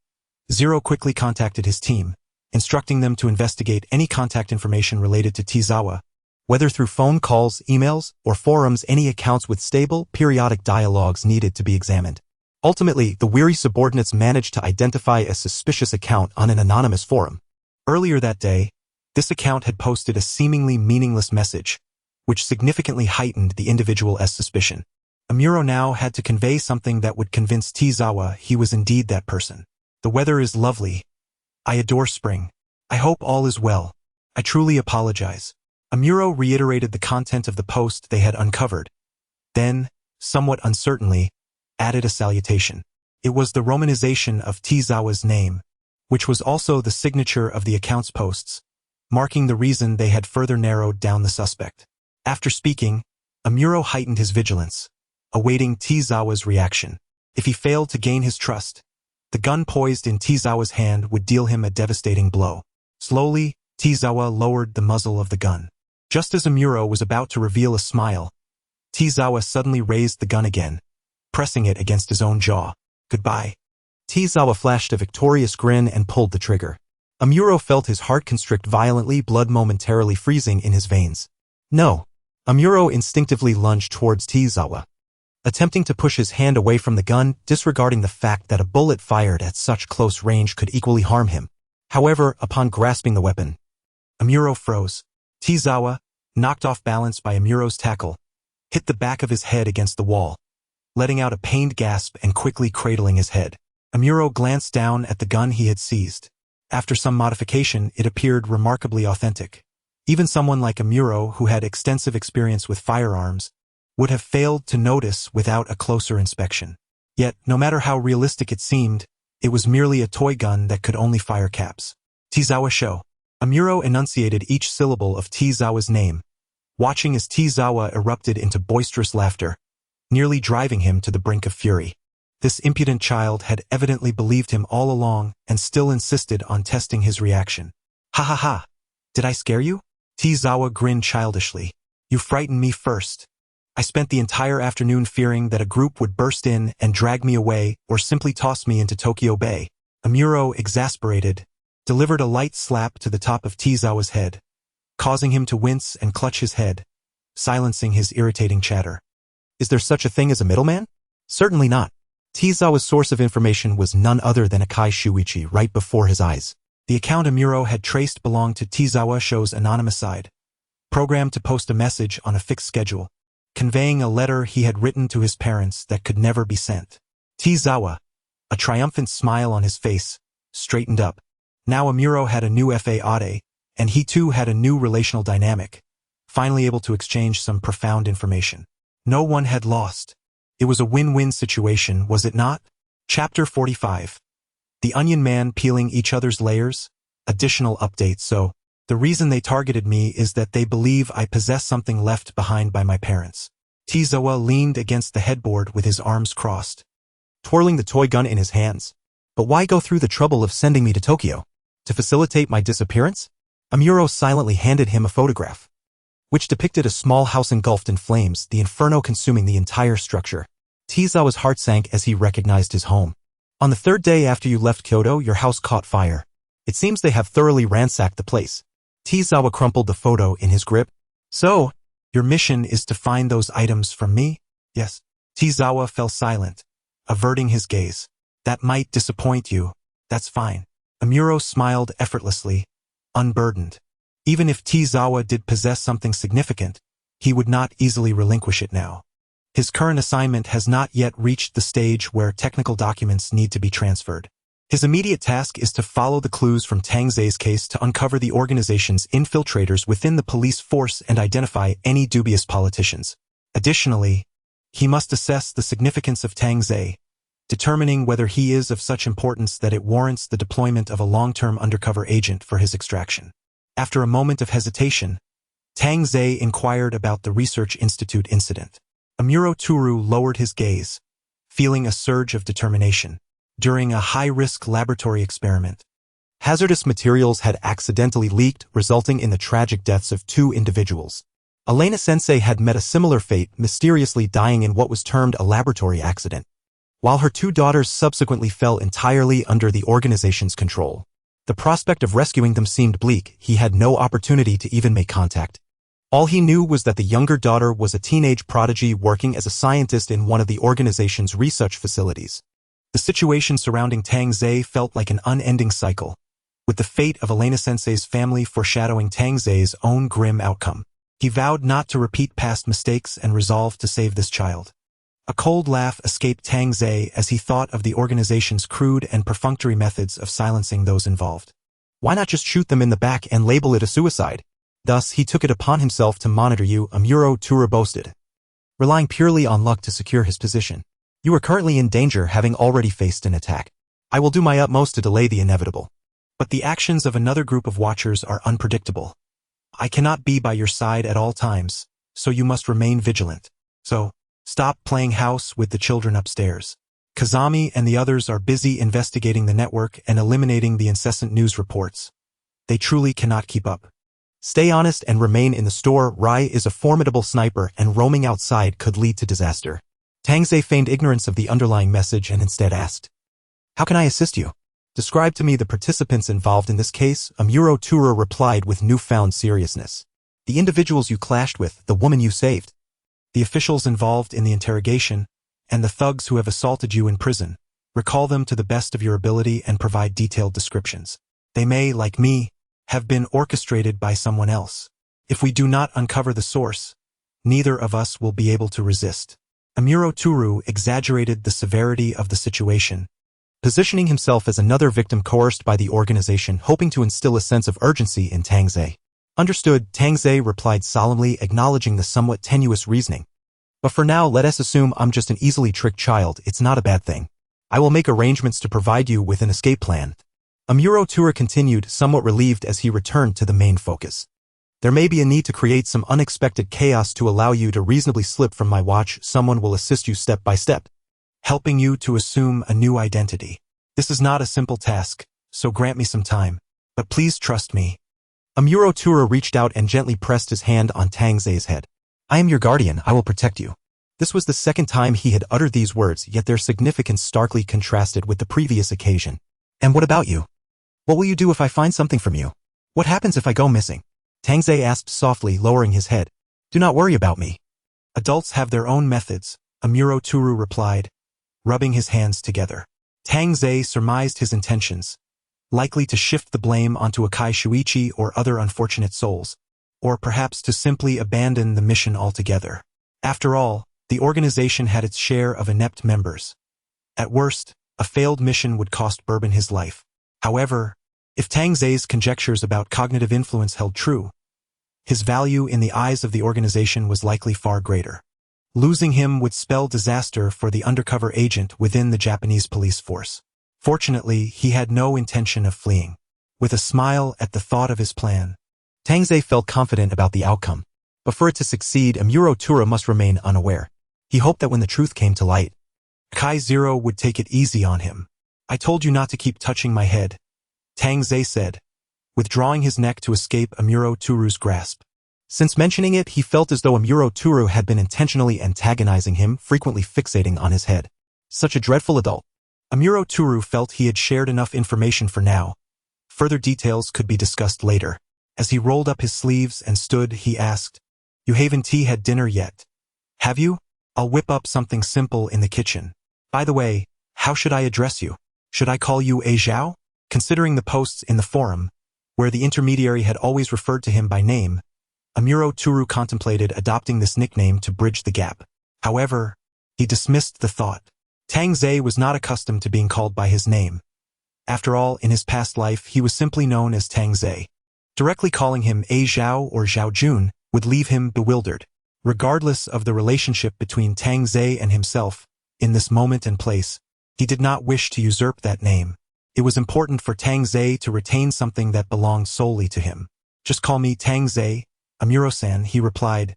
Zero quickly contacted his team, instructing them to investigate any contact information related to Tezawa. Whether through phone calls, emails, or forums, any accounts with stable, periodic dialogues needed to be examined. Ultimately, the weary subordinates managed to identify a suspicious account on an anonymous forum. Earlier that day, this account had posted a seemingly meaningless message, which significantly heightened the individual's suspicion. Amuro now had to convey something that would convince Tezawa he was indeed that person. The weather is lovely. I adore spring. I hope all is well. I truly apologize. Amuro reiterated the content of the post they had uncovered. Then, somewhat uncertainly, added a salutation. It was the romanization of Tezawa's name, which was also the signature of the account's posts, marking the reason they had further narrowed down the suspect. After speaking, Amuro heightened his vigilance, awaiting Tezawa's reaction. If he failed to gain his trust, the gun poised in Tezawa's hand would deal him a devastating blow. Slowly, Tezawa lowered the muzzle of the gun. Just as Amuro was about to reveal a smile, Tezawa suddenly raised the gun again, pressing it against his own jaw. Goodbye. Tezawa flashed a victorious grin and pulled the trigger. Amuro felt his heart constrict violently, blood momentarily freezing in his veins. No. Amuro instinctively lunged towards Tezawa, attempting to push his hand away from the gun, disregarding the fact that a bullet fired at such close range could equally harm him. However, upon grasping the weapon, Amuro froze. Tezawa, knocked off balance by Amuro's tackle, hit the back of his head against the wall, letting out a pained gasp and quickly cradling his head. Amuro glanced down at the gun he had seized. After some modification, it appeared remarkably authentic. Even someone like Amuro, who had extensive experience with firearms, would have failed to notice without a closer inspection. Yet, no matter how realistic it seemed, it was merely a toy gun that could only fire caps. Tezawa Sho. Amuro enunciated each syllable of Tezawa's name, watching as Tezawa erupted into boisterous laughter, nearly driving him to the brink of fury. This impudent child had evidently believed him all along and still insisted on testing his reaction. Ha ha ha! Did I scare you? Tezawa grinned childishly. You frightened me first. I spent the entire afternoon fearing that a group would burst in and drag me away or simply toss me into Tokyo Bay. Amuro, exasperated, delivered a light slap to the top of Tezawa's head, causing him to wince and clutch his head, silencing his irritating chatter. Is there such a thing as a middleman? Certainly not. Tezawa's source of information was none other than Akai Shuichi right before his eyes. The account Amuro had traced belonged to Tezawa Sho's anonymous side, programmed to post a message on a fixed schedule, conveying a letter he had written to his parents that could never be sent. Tezawa, a triumphant smile on his face, straightened up. Now Amuro had a new FA, and he too had a new relational dynamic, finally able to exchange some profound information. No one had lost. It was a win-win situation, was it not? Chapter 45. The Onion Man peeling each other's layers? Additional update. So, the reason they targeted me is that they believe I possess something left behind by my parents. Tezawa leaned against the headboard with his arms crossed, twirling the toy gun in his hands. But why go through the trouble of sending me to Tokyo? To facilitate my disappearance? Amuro silently handed him a photograph, which depicted a small house engulfed in flames, the inferno consuming the entire structure. Tezawa's heart sank as he recognized his home. On the third day after you left Kyoto, your house caught fire. It seems they have thoroughly ransacked the place. Tezawa crumpled the photo in his grip. So, your mission is to find those items from me? Yes. Tezawa fell silent, averting his gaze. That might disappoint you. That's fine. Amuro smiled effortlessly, unburdened. Even if Tezawa did possess something significant, he would not easily relinquish it now. His current assignment has not yet reached the stage where technical documents need to be transferred. His immediate task is to follow the clues from Tang Zhe's case to uncover the organization's infiltrators within the police force and identify any dubious politicians. Additionally, he must assess the significance of Tang Zhe, determining whether he is of such importance that it warrants the deployment of a long-term undercover agent for his extraction. After a moment of hesitation, Tang Zhe inquired about the Research Institute incident. Amuro Turu lowered his gaze, feeling a surge of determination. During a high-risk laboratory experiment, hazardous materials had accidentally leaked, resulting in the tragic deaths of 2 individuals. Elena-sensei had met a similar fate, mysteriously dying in what was termed a laboratory accident, while her 2 daughters subsequently fell entirely under the organization's control. The prospect of rescuing them seemed bleak. He had no opportunity to even make contact. All he knew was that the younger daughter was a teenage prodigy working as a scientist in one of the organization's research facilities. The situation surrounding Tang Zei felt like an unending cycle, with the fate of Elena-sensei's family foreshadowing Tang Zei's own grim outcome. He vowed not to repeat past mistakes and resolved to save this child. A cold laugh escaped Tang Zei as he thought of the organization's crude and perfunctory methods of silencing those involved. Why not just shoot them in the back and label it a suicide? Thus, he took it upon himself to monitor you, Amuro Tura boasted, relying purely on luck to secure his position. You are currently in danger, having already faced an attack. I will do my utmost to delay the inevitable. But the actions of another group of watchers are unpredictable. I cannot be by your side at all times, so you must remain vigilant. So, stop playing house with the children upstairs. Kazami and the others are busy investigating the network and eliminating the incessant news reports. They truly cannot keep up. Stay honest and remain in the store. Rai is a formidable sniper, and roaming outside could lead to disaster. Tang Zei feigned ignorance of the underlying message and instead asked, "How can I assist you? Describe to me the participants involved in this case." Amuro Tura replied with newfound seriousness. "The individuals you clashed with, the woman you saved, the officials involved in the interrogation, and the thugs who have assaulted you in prison. Recall them to the best of your ability and provide detailed descriptions. They may, like me, have been orchestrated by someone else. If we do not uncover the source, neither of us will be able to resist." Amuro Tura exaggerated the severity of the situation, positioning himself as another victim coerced by the organization, hoping to instill a sense of urgency in Tang Zei. "Understood," Tang Zei replied solemnly, acknowledging the somewhat tenuous reasoning. "But for now, let us assume I'm just an easily tricked child. It's not a bad thing. I will make arrangements to provide you with an escape plan." Amuro Tura continued, somewhat relieved as he returned to the main focus. "There may be a need to create some unexpected chaos to allow you to reasonably slip from my watch. Someone will assist you step by step, helping you to assume a new identity. This is not a simple task, so grant me some time. But please trust me." Amuro Tura reached out and gently pressed his hand on Tang Zei's head. "I am your guardian. I will protect you." This was the second time he had uttered these words, yet their significance starkly contrasted with the previous occasion. "And what about you? What will you do if I find something from you? What happens if I go missing?" Tang Zei asked softly, lowering his head. "Do not worry about me." "Adults have their own methods," Amuro Tura replied, rubbing his hands together. Tang Zei surmised his intentions, likely to shift the blame onto Akai Shuichi or other unfortunate souls, or perhaps to simply abandon the mission altogether. After all, the organization had its share of inept members. At worst, a failed mission would cost Bourbon his life. However, if Tang Zei's conjectures about cognitive influence held true, his value in the eyes of the organization was likely far greater. Losing him would spell disaster for the undercover agent within the Japanese police force. Fortunately, he had no intention of fleeing. With a smile at the thought of his plan, Tang Zei felt confident about the outcome. But for it to succeed, Amuro Tura must remain unaware. He hoped that when the truth came to light, Kai Zero would take it easy on him. "I told you not to keep touching my head," Tang Zei said, withdrawing his neck to escape Amuro Tura's grasp. Since mentioning it, he felt as though Amuro Tura had been intentionally antagonizing him, frequently fixating on his head. Such a dreadful adult. Amuro Tura felt he had shared enough information for now. Further details could be discussed later. As he rolled up his sleeves and stood, he asked, "You haven't had dinner yet, have you? I'll whip up something simple in the kitchen. By the way, how should I address you? Should I call you A Zhao?" Considering the posts in the forum, where the intermediary had always referred to him by name, Amuro Tura contemplated adopting this nickname to bridge the gap. However, he dismissed the thought. Tang Zei was not accustomed to being called by his name. After all, in his past life, he was simply known as Tang Zei. Directly calling him A Zhao or Zhao Jun would leave him bewildered. Regardless of the relationship between Tang Zei and himself, in this moment and place, he did not wish to usurp that name. It was important for Tang Zei to retain something that belonged solely to him. "Just call me Tang Zei, Amuro-san," he replied,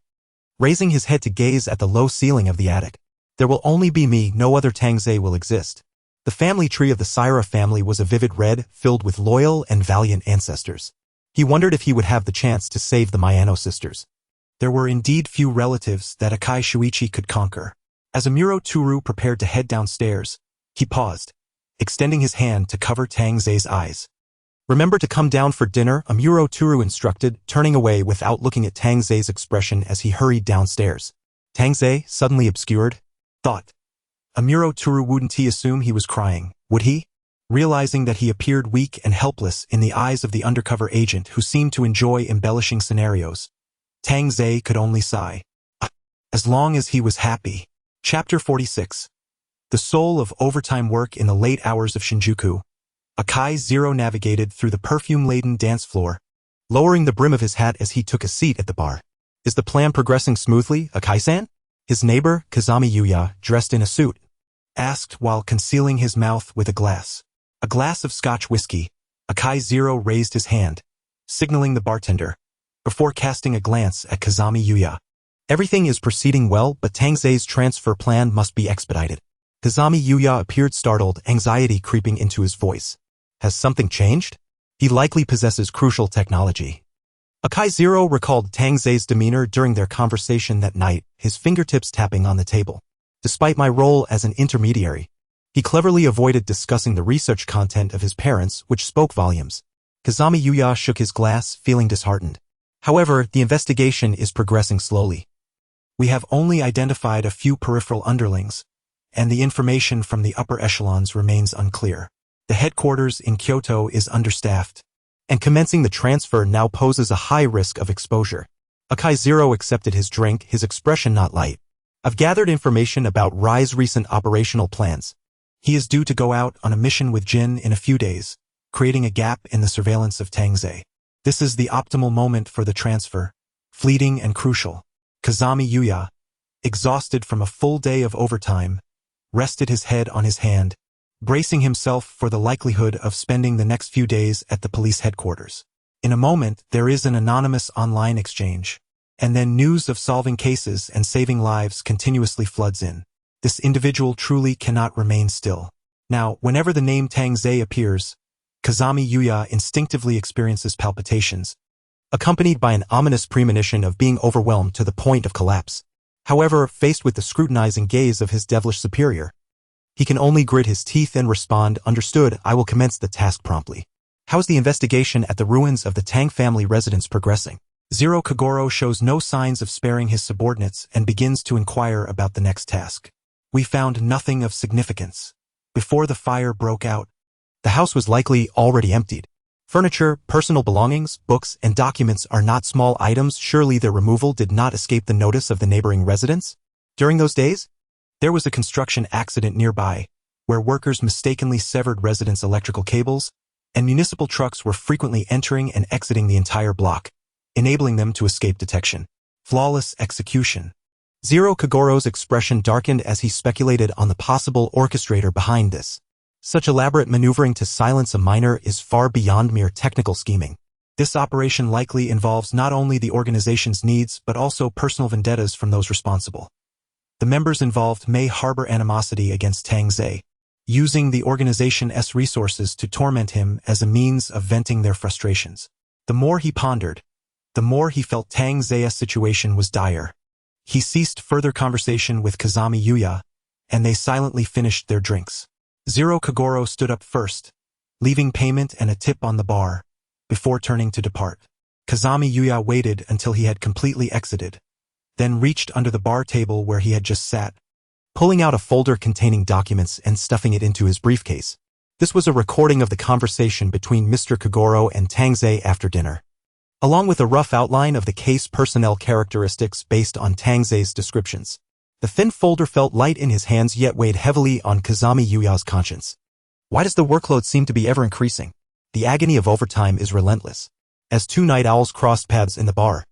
raising his head to gaze at the low ceiling of the attic. There will only be me, no other Tangze will exist. The family tree of the Saira family was a vivid red, filled with loyal and valiant ancestors. He wondered if he would have the chance to save the Mayano sisters. There were indeed few relatives that Akai Shuichi could conquer. As Amuro Turu prepared to head downstairs, he paused, extending his hand to cover Tangze's eyes. Remember to come down for dinner, Amuro Turu instructed, turning away without looking at Tangze's expression as he hurried downstairs. Tangze, suddenly obscured, thought. Amuro Turu wouldn't he assume he was crying, would he? Realizing that he appeared weak and helpless in the eyes of the undercover agent who seemed to enjoy embellishing scenarios, Tangze could only sigh. As long as he was happy. Chapter 46. The soul of overtime work in the late hours of Shinjuku. Akai Zero navigated through the perfume-laden dance floor, lowering the brim of his hat as he took a seat at the bar. Is the plan progressing smoothly, Akai-san? His neighbor, Kazami Yuya, dressed in a suit, asked while concealing his mouth with a glass. A glass of Scotch whiskey. Akai Zero raised his hand, signaling the bartender, before casting a glance at Kazami Yuya. Everything is proceeding well, but Tangze's transfer plan must be expedited. Kazami Yuya appeared startled, anxiety creeping into his voice. Has something changed? He likely possesses crucial technology. Akai Zero recalled Tangze's demeanor during their conversation that night, his fingertips tapping on the table. Despite my role as an intermediary, he cleverly avoided discussing the research content of his parents, which spoke volumes. Kazami Yuya shook his glass, feeling disheartened. However, the investigation is progressing slowly. We have only identified a few peripheral underlings, and the information from the upper echelons remains unclear. The headquarters in Kyoto is understaffed, and commencing the transfer now poses a high risk of exposure. Akai Zero accepted his drink, his expression not light. I've gathered information about Rai's recent operational plans. He is due to go out on a mission with Jin in a few days, creating a gap in the surveillance of Tangze. This is the optimal moment for the transfer, fleeting and crucial. Kazami Yuya, exhausted from a full day of overtime, rested his head on his hand, bracing himself for the likelihood of spending the next few days at the police headquarters. In a moment, there is an anonymous online exchange, and then news of solving cases and saving lives continuously floods in. This individual truly cannot remain still. Now, whenever the name Tangze appears, Kazami Yuya instinctively experiences palpitations, accompanied by an ominous premonition of being overwhelmed to the point of collapse. However, faced with the scrutinizing gaze of his devilish superior, he can only grit his teeth and respond, understood, I will commence the task promptly. How is the investigation at the ruins of the Tang family residence progressing? Zero Kagoro shows no signs of sparing his subordinates and begins to inquire about the next task. We found nothing of significance. Before the fire broke out, the house was likely already emptied. Furniture, personal belongings, books, and documents are not small items. Surely their removal did not escape the notice of the neighboring residents? During those days, there was a construction accident nearby, where workers mistakenly severed residents' electrical cables, and municipal trucks were frequently entering and exiting the entire block, enabling them to escape detection. Flawless execution. Zero Kagoro's expression darkened as he speculated on the possible orchestrator behind this. Such elaborate maneuvering to silence a minor is far beyond mere technical scheming. This operation likely involves not only the organization's needs but also personal vendettas from those responsible. The members involved may harbor animosity against Tangze, using the organization's resources to torment him as a means of venting their frustrations. The more he pondered, the more he felt Tangze's situation was dire. He ceased further conversation with Kazami Yuya, and they silently finished their drinks. Zero Kagoro stood up first, leaving payment and a tip on the bar, before turning to depart. Kazami Yuya waited until he had completely exited, then reached under the bar table where he had just sat, pulling out a folder containing documents and stuffing it into his briefcase. This was a recording of the conversation between Mr. Kagoro and Tangze after dinner, along with a rough outline of the case personnel characteristics based on Tangze's descriptions. The thin folder felt light in his hands yet weighed heavily on Kazami Yuya's conscience. Why does the workload seem to be ever increasing? The agony of overtime is relentless. As two night owls crossed paths in the bar,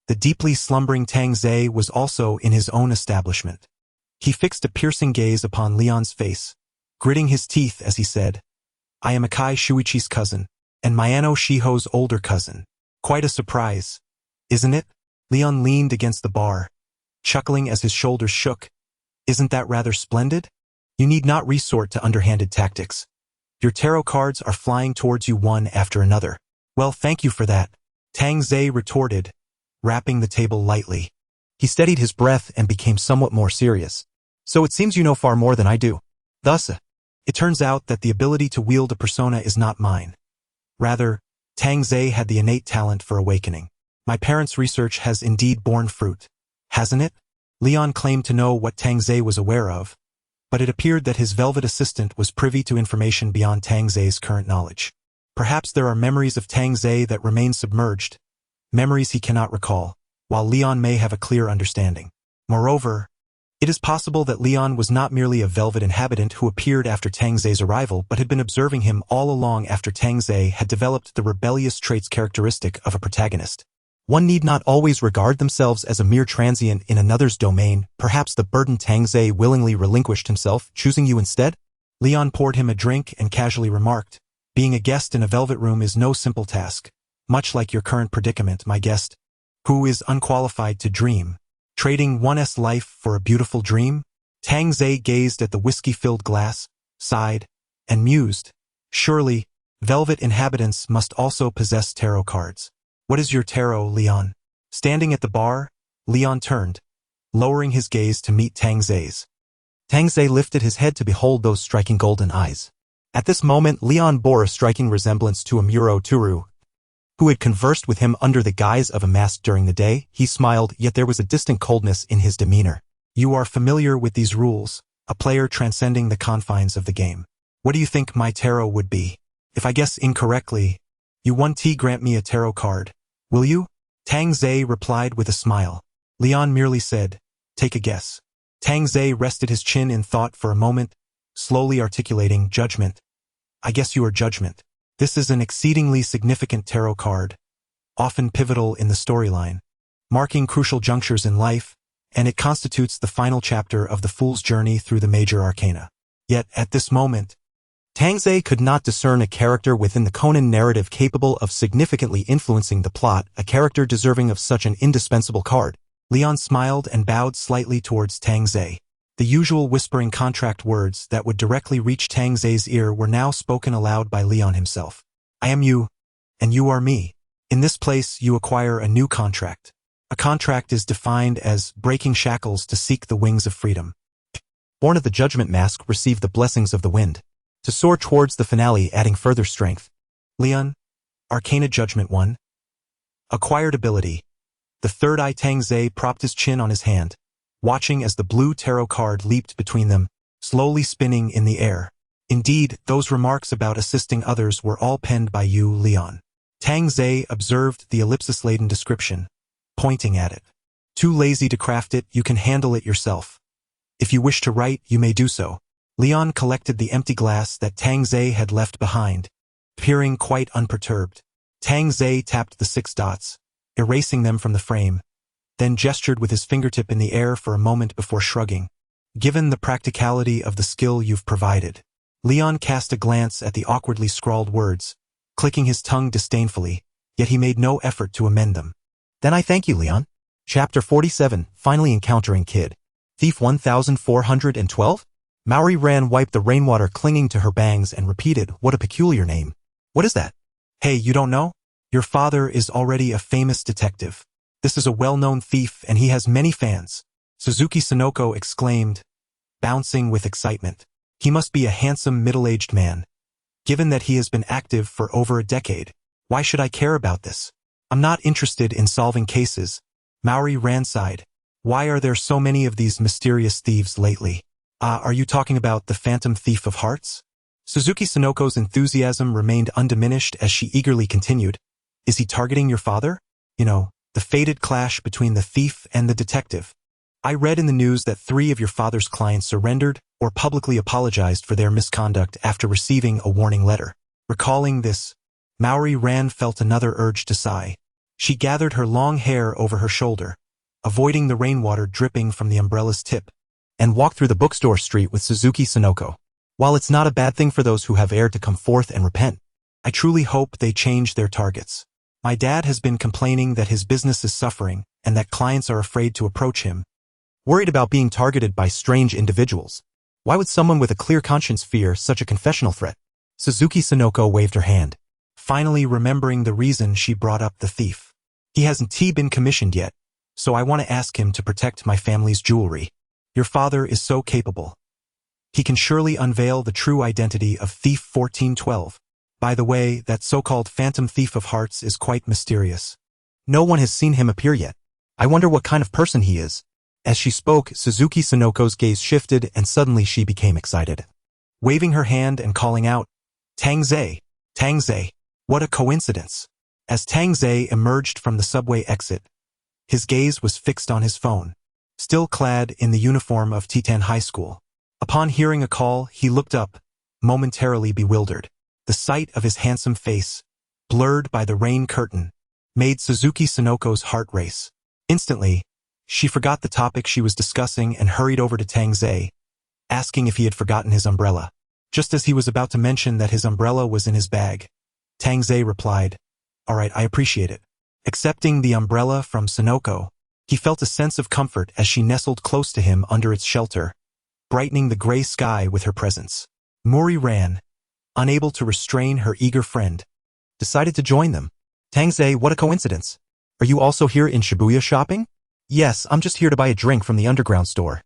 the deeply slumbering Tangze was also in his own establishment. He fixed a piercing gaze upon Leon's face, gritting his teeth as he said, I am Akai Shuichi's cousin, and Mayano Shiho's older cousin. Quite a surprise, isn't it? Leon leaned against the bar, chuckling as his shoulders shook, Isn't that rather splendid? You need not resort to underhanded tactics. Your tarot cards are flying towards you one after another. Well, thank you for that, Tang Zhe retorted, rapping the table lightly. He steadied his breath and became somewhat more serious. So it seems you know far more than I do. Thus, it turns out that the ability to wield a persona is not mine. Rather, Tang Zhe had the innate talent for awakening. My parents' research has indeed borne fruit, hasn't it? Leon claimed to know what Tang Zhe was aware of, but it appeared that his velvet assistant was privy to information beyond Tang Zhe's current knowledge. Perhaps there are memories of Tang Zhe that remain submerged, memories he cannot recall, while Leon may have a clear understanding. Moreover, it is possible that Leon was not merely a velvet inhabitant who appeared after Tang Zhe's arrival but had been observing him all along after Tang Zhe had developed the rebellious traits characteristic of a protagonist. One need not always regard themselves as a mere transient in another's domain. Perhaps the burdened Tang Zhe willingly relinquished himself, choosing you instead? Leon poured him a drink and casually remarked, being a guest in a velvet room is no simple task, much like your current predicament, my guest, who is unqualified to dream. Trading one's life for a beautiful dream? Tang Zhe gazed at the whiskey-filled glass, sighed, and mused. Surely, velvet inhabitants must also possess tarot cards. What is your tarot, Leon? Standing at the bar, Leon turned, lowering his gaze to meet Tang Zhe's. Tang Zhe lifted his head to behold those striking golden eyes. At this moment, Leon bore a striking resemblance to a Muro Turu, who had conversed with him under the guise of a mask during the day. He smiled, yet there was a distant coldness in his demeanor. You are familiar with these rules, a player transcending the confines of the game. What do you think my tarot would be? If I guess incorrectly, you 1T grant me a tarot card. Will you? Tang Zhe replied with a smile. Leon merely said, take a guess. Tang Zhe rested his chin in thought for a moment, slowly articulating judgment. I guess you are judgment. This is an exceedingly significant tarot card, often pivotal in the storyline, marking crucial junctures in life, and it constitutes the final chapter of the fool's journey through the major arcana. Yet, at this moment, Tang Zhe could not discern a character within the Conan narrative capable of significantly influencing the plot, a character deserving of such an indispensable card. Leon smiled and bowed slightly towards Tang Zhe. The usual whispering contract words that would directly reach Tang Zhe's ear were now spoken aloud by Leon himself. I am you, and you are me. In this place you acquire a new contract. A contract is defined as breaking shackles to seek the wings of freedom. Born of the judgment mask, receive the blessings of the wind, to soar towards the finale, adding further strength. Leon, Arcana Judgment 1. Acquired ability. The third eye. Tang Zhe propped his chin on his hand, watching as the blue tarot card leaped between them, slowly spinning in the air. Indeed, those remarks about assisting others were all penned by you, Leon. Tang Zhe observed the ellipsis-laden description, pointing at it. Too lazy to craft it, you can handle it yourself. If you wish to write, you may do so. Leon collected the empty glass that Tang Zhe had left behind, appearing quite unperturbed. Tang Zhe tapped the 6 dots, erasing them from the frame, then gestured with his fingertip in the air for a moment before shrugging. Given the practicality of the skill you've provided. Leon cast a glance at the awkwardly scrawled words, clicking his tongue disdainfully, yet he made no effort to amend them. Then I thank you, Leon. Chapter 47, Finally Encountering Kid. Thief 1412? Maori Ran wiped the rainwater clinging to her bangs and repeated, what a peculiar name. What is that? Hey, you don't know? Your father is already a famous detective. This is a well-known thief and he has many fans. Suzuki Sonoko exclaimed, bouncing with excitement. He must be a handsome middle-aged man. Given that he has been active for over a decade, why should I care about this? I'm not interested in solving cases. Maori Ran sighed. Why are there so many of these mysterious thieves lately? Are you talking about the phantom thief of hearts? Suzuki Sonoko's enthusiasm remained undiminished as she eagerly continued. Is he targeting your father? You know, the fated clash between the thief and the detective. I read in the news that 3 of your father's clients surrendered or publicly apologized for their misconduct after receiving a warning letter. Recalling this, Maori Ran felt another urge to sigh. She gathered her long hair over her shoulder, avoiding the rainwater dripping from the umbrella's tip, and walked through the bookstore street with Suzuki Sonoko. While it's not a bad thing for those who have erred to come forth and repent, I truly hope they change their targets. My dad has been complaining that his business is suffering and that clients are afraid to approach him. worried about being targeted by strange individuals. Why would someone with a clear conscience fear such a confessional threat? Suzuki Sonoko waved her hand, finally remembering the reason she brought up the thief. He hasn't been commissioned yet, so I want to ask him to protect my family's jewelry. Your father is so capable. He can surely unveil the true identity of Thief 1412. By the way, that so-called Phantom Thief of Hearts is quite mysterious. No one has seen him appear yet. I wonder what kind of person he is. As she spoke, Suzuki Sonoko's gaze shifted and suddenly she became excited. Waving her hand and calling out, Tangze! Tangze! What a coincidence! As Tangze emerged from the subway exit, his gaze was fixed on his phone, still clad in the uniform of Titan High School. Upon hearing a call, he looked up, momentarily bewildered. The sight of his handsome face, blurred by the rain curtain, made Suzuki Sonoko's heart race. Instantly, she forgot the topic she was discussing and hurried over to Tangze, asking if he had forgotten his umbrella. Just as he was about to mention that his umbrella was in his bag, Tangze replied, "All right, I appreciate it." Accepting the umbrella from Sonoko, he felt a sense of comfort as she nestled close to him under its shelter, brightening the gray sky with her presence. Mori ran, unable to restrain her eager friend, decided to join them. Tangze, what a coincidence. Are you also here in Shibuya shopping? Yes, I'm just here to buy a drink from the underground store.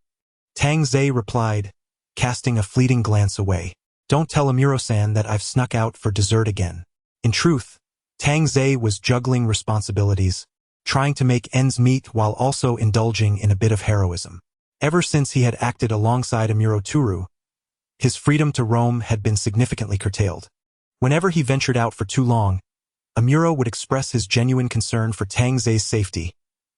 Tangze replied, casting a fleeting glance away. Don't tell Amuro-san that I've snuck out for dessert again. In truth, Tangze was juggling responsibilities, trying to make ends meet while also indulging in a bit of heroism. Ever since he had acted alongside Amuro Toru, his freedom to roam had been significantly curtailed. Whenever he ventured out for too long, Amuro would express his genuine concern for Tangze's safety,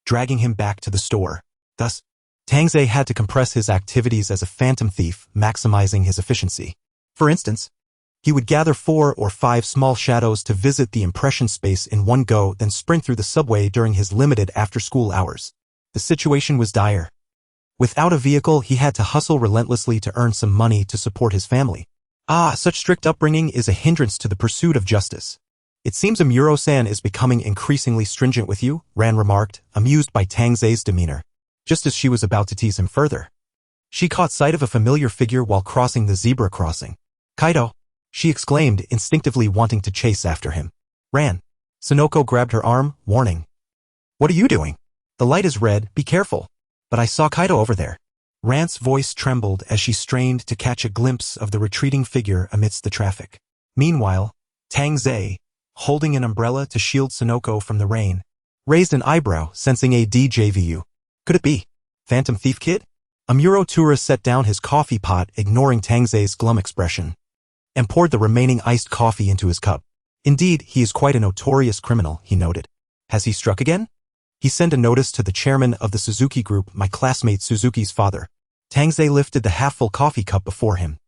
dragging him back to the store. Thus, Tangze had to compress his activities as a phantom thief, maximizing his efficiency. For instance, he would gather 4 or 5 small shadows to visit the impression space in one go, then sprint through the subway during his limited after-school hours. The situation was dire. Without a vehicle, he had to hustle relentlessly to earn some money to support his family. Such strict upbringing is a hindrance to the pursuit of justice. It seems Amuro-san is becoming increasingly stringent with you, Ran remarked, amused by Tangze's demeanor. Just as she was about to tease him further, she caught sight of a familiar figure while crossing the zebra crossing. Kaido, she exclaimed, instinctively wanting to chase after him. Ran. Sonoko grabbed her arm, warning. What are you doing? The light is red, be careful. But I saw Kaido over there. Ran's voice trembled as she strained to catch a glimpse of the retreating figure amidst the traffic. Meanwhile, Tangze, holding an umbrella to shield Sonoko from the rain, raised an eyebrow, sensing a DJVU. Could it be Phantom Thief Kid? Amuro Toru set down his coffee pot, ignoring Tangze's glum expression, and poured the remaining iced coffee into his cup. Indeed, he is quite a notorious criminal, he noted. Has he struck again? He sent a notice to the chairman of the Suzuki group, my classmate Suzuki's father. Tangze lifted the half-full coffee cup before him,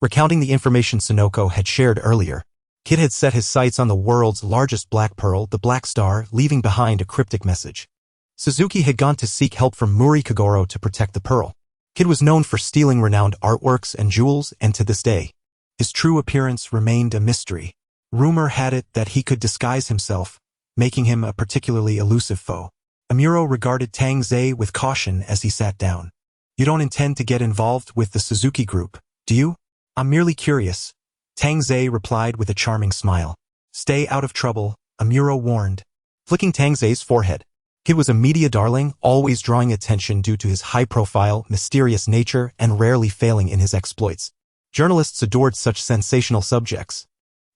recounting the information Sonoko had shared earlier. Kid had set his sights on the world's largest black pearl, the Black Star, leaving behind a cryptic message. Suzuki had gone to seek help from Muri Kagoro to protect the pearl. Kid was known for stealing renowned artworks and jewels, and to this day, his true appearance remained a mystery. Rumor had it that he could disguise himself, making him a particularly elusive foe. Amuro regarded Tangze with caution as he sat down. You don't intend to get involved with the Suzuki group, do you? I'm merely curious, Tangze replied with a charming smile. Stay out of trouble, Amuro warned, flicking Tangze's forehead. Kid was a media darling, always drawing attention due to his high-profile, mysterious nature and rarely failing in his exploits. Journalists adored such sensational subjects,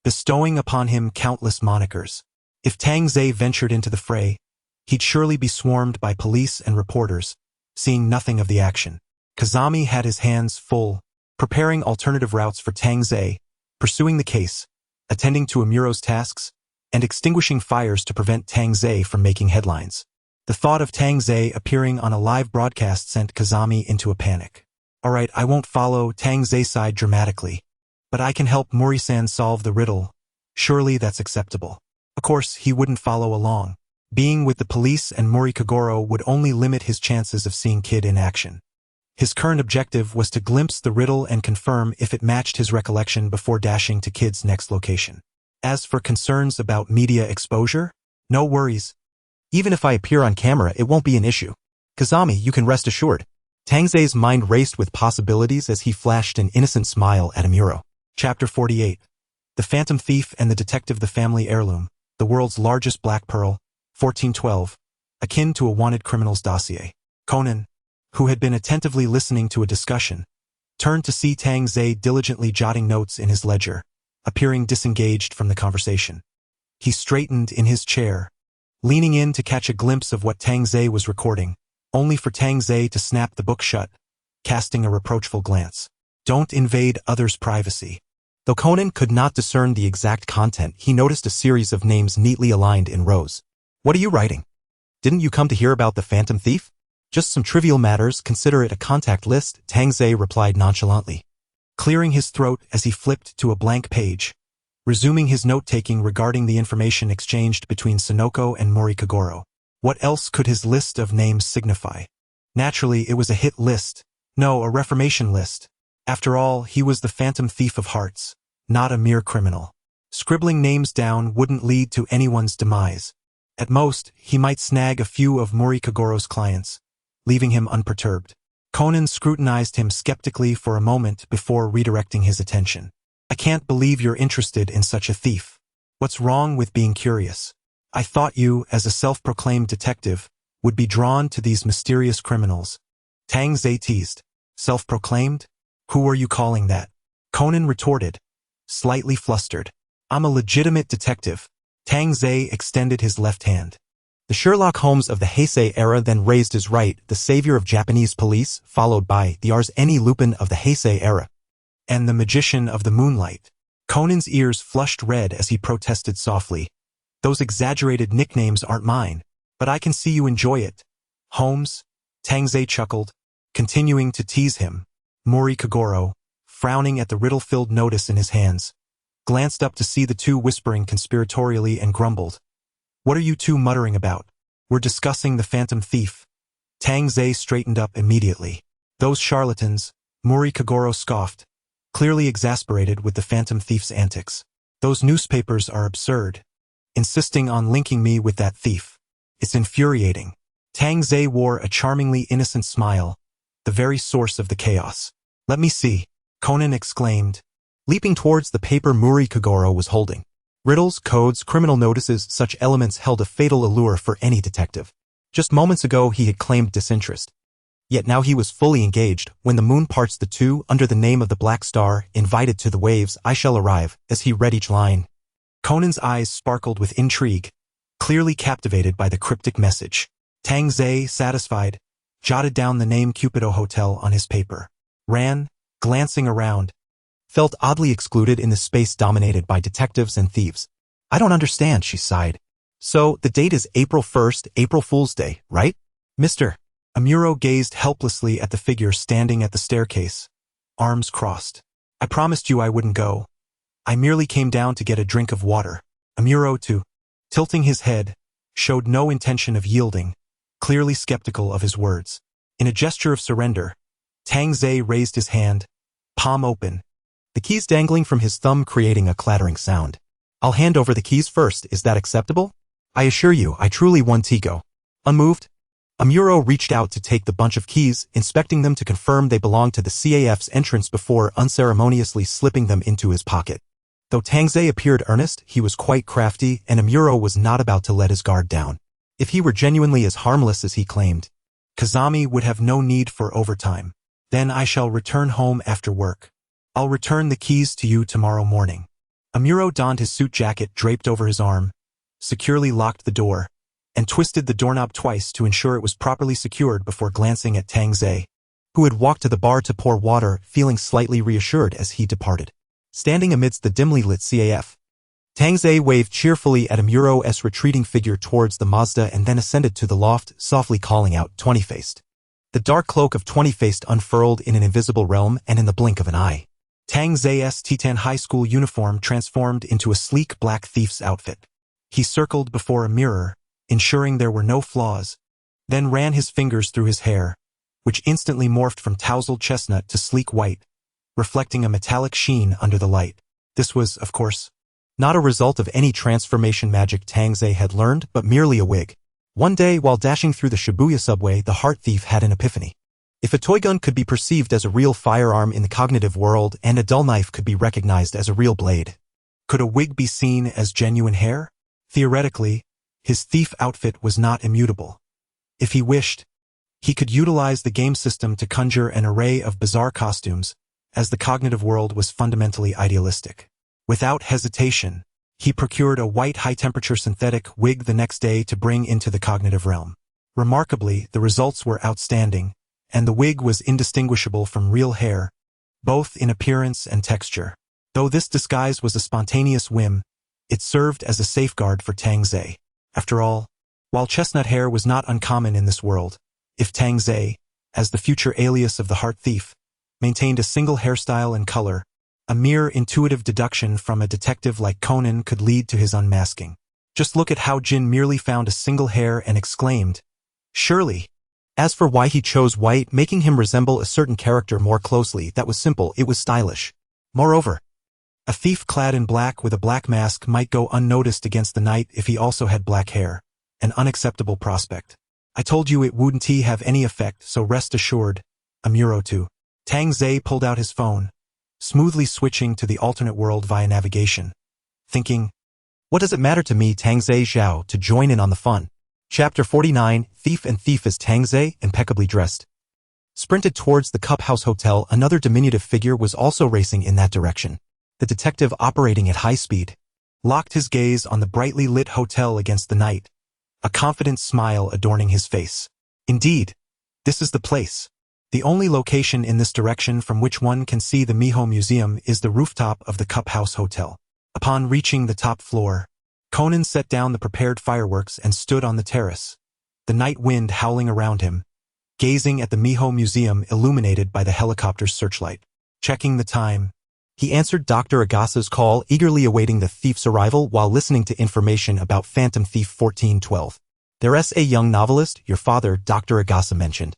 bestowing upon him countless monikers. If Tangze ventured into the fray, he'd surely be swarmed by police and reporters, seeing nothing of the action. Kazami had his hands full, preparing alternative routes for Tangze, pursuing the case, attending to Amuro's tasks, and extinguishing fires to prevent Tangze from making headlines. The thought of Tangze appearing on a live broadcast sent Kazami into a panic. Alright, I won't follow, Tangze sighed dramatically, but I can help Mori-san solve the riddle. Surely that's acceptable. Of course, he wouldn't follow along. Being with the police and Mori Kagoro would only limit his chances of seeing Kid in action. His current objective was to glimpse the riddle and confirm if it matched his recollection before dashing to Kid's next location. As for concerns about media exposure, no worries. Even if I appear on camera, it won't be an issue. Kazami, you can rest assured. Tang Zei's mind raced with possibilities as he flashed an innocent smile at Amuro. Chapter 48. The Phantom Thief and the Detective. The Family Heirloom, the world's largest black pearl, 1412, akin to a wanted criminal's dossier. Conan, who had been attentively listening to a discussion, turned to see Tang Zei diligently jotting notes in his ledger, appearing disengaged from the conversation. He straightened in his chair, leaning in to catch a glimpse of what Tang Zei was recording, only for Tang Zei to snap the book shut, casting a reproachful glance. Don't invade others' privacy. Though Conan could not discern the exact content, he noticed a series of names neatly aligned in rows. What are you writing? Didn't you come to hear about the Phantom Thief? Just some trivial matters, consider it a contact list, Tang Zei replied nonchalantly, clearing his throat as he flipped to a blank page, resuming his note-taking regarding the information exchanged between Sonoko and Mori Kagoro. What else could his list of names signify? Naturally, it was a hit list. No, a reformation list. After all, he was the Phantom Thief of Hearts, not a mere criminal. Scribbling names down wouldn't lead to anyone's demise. At most, he might snag a few of Mori Kagoro's clients, leaving him unperturbed. Conan scrutinized him skeptically for a moment before redirecting his attention. I can't believe you're interested in such a thief. What's wrong with being curious? I thought you, as a self-proclaimed detective, would be drawn to these mysterious criminals. Tang Zei teased. Self-proclaimed? Who are you calling that? Conan retorted, slightly flustered. I'm a legitimate detective. Tang Zei extended his left hand. The Sherlock Holmes of the Heisei era then raised his right, the savior of Japanese police, followed by the Arsène Lupin of the Heisei era. And the magician of the moonlight. Conan's ears flushed red as he protested softly. Those exaggerated nicknames aren't mine, but I can see you enjoy it. Holmes? Tang Zei chuckled, continuing to tease him. Mori Kagoro, frowning at the riddle-filled notice in his hands, glanced up to see the two whispering conspiratorially and grumbled. What are you two muttering about? We're discussing the Phantom Thief. Tang Zei straightened up immediately. Those charlatans, Mori Kagoro scoffed, clearly exasperated with the Phantom Thief's antics. Those newspapers are absurd, insisting on linking me with that thief. It's infuriating. Tang Zei wore a charmingly innocent smile, the very source of the chaos. Let me see, Conan exclaimed, leaping towards the paper Mori Kagoro was holding. Riddles, codes, criminal notices, such elements held a fatal allure for any detective. Just moments ago he had claimed disinterest. Yet now he was fully engaged. When the moon parts the two, under the name of the Black Star, invited to the waves, I shall arrive, as he read each line. Conan's eyes sparkled with intrigue, clearly captivated by the cryptic message. Tang Zei, satisfied, jotted down the name Cupido Hotel on his paper. Ran, glancing around, felt oddly excluded in the space dominated by detectives and thieves. I don't understand, she sighed. So, the date is April 1st, April Fool's Day, right? Mr. Amuro gazed helplessly at the figure standing at the staircase, arms crossed. I promised you I wouldn't go. I merely came down to get a drink of water. Amuro, too, tilting his head, showed no intention of yielding, clearly skeptical of his words. In a gesture of surrender, Tang Zei raised his hand, palm open, the keys dangling from his thumb creating a clattering sound. I'll hand over the keys first, is that acceptable? I assure you, I truly won Tico. Unmoved, Amuro reached out to take the bunch of keys, inspecting them to confirm they belonged to the CAF's entrance before unceremoniously slipping them into his pocket. Though Tang Zei appeared earnest, he was quite crafty, and Amuro was not about to let his guard down. If he were genuinely as harmless as he claimed, Kazami would have no need for overtime. Then I shall return home after work. I'll return the keys to you tomorrow morning. Amuro donned his suit jacket draped over his arm, securely locked the door, and twisted the doorknob twice to ensure it was properly secured before glancing at Tang Zei, who had walked to the bar to pour water, feeling slightly reassured as he departed. Standing amidst the dimly lit CAF, Tang Zei waved cheerfully at Amuro's retreating figure towards the Mazda and then ascended to the loft, softly calling out, 20-faced. The dark cloak of 20-faced unfurled in an invisible realm, and in the blink of an eye, Tang Zei's Titan high school uniform transformed into a sleek black thief's outfit. He circled before a mirror, ensuring there were no flaws, then ran his fingers through his hair, which instantly morphed from tousled chestnut to sleek white, reflecting a metallic sheen under the light. This was, of course, not a result of any transformation magic Tang Zei had learned, but merely a wig. One day, while dashing through the Shibuya subway, the heart thief had an epiphany. If a toy gun could be perceived as a real firearm in the cognitive world and a dull knife could be recognized as a real blade, could a wig be seen as genuine hair? Theoretically, his thief outfit was not immutable. If he wished, he could utilize the game system to conjure an array of bizarre costumes, as the cognitive world was fundamentally idealistic. Without hesitation, he procured a white high-temperature synthetic wig the next day to bring into the cognitive realm. Remarkably, the results were outstanding, and the wig was indistinguishable from real hair, both in appearance and texture. Though this disguise was a spontaneous whim, it served as a safeguard for Tang Zhe. After all, while chestnut hair was not uncommon in this world, if Tang Zhe, as the future alias of the Heart Thief, maintained a single hairstyle and color, a mere intuitive deduction from a detective like Conan could lead to his unmasking. Just look at how Jin merely found a single hair and exclaimed, "Surely!" As for why he chose white, making him resemble a certain character more closely, that was simple, it was stylish. Moreover, a thief clad in black with a black mask might go unnoticed against the night if he also had black hair, an unacceptable prospect. I told you it wouldn't have any effect, so rest assured, Amuro 2. Tang Zhe pulled out his phone, smoothly switching to the alternate world via navigation, thinking, what does it matter to me, Tang Zhe Zhao, to join in on the fun? Chapter 49, Thief and Thief. As Tang Zhe, impeccably dressed, sprinted towards the Cup House Hotel, another diminutive figure was also racing in that direction. The detective, operating at high speed, locked his gaze on the brightly lit hotel against the night, a confident smile adorning his face. Indeed, this is the place. The only location in this direction from which one can see the Miho Museum is the rooftop of the Cup House Hotel. Upon reaching the top floor, Conan set down the prepared fireworks and stood on the terrace, the night wind howling around him, gazing at the Miho Museum illuminated by the helicopter's searchlight. Checking the time, he answered Dr. Agasa's call, eagerly awaiting the thief's arrival while listening to information about Phantom Thief 1412. There's a young novelist, your father, Dr. Agasa mentioned.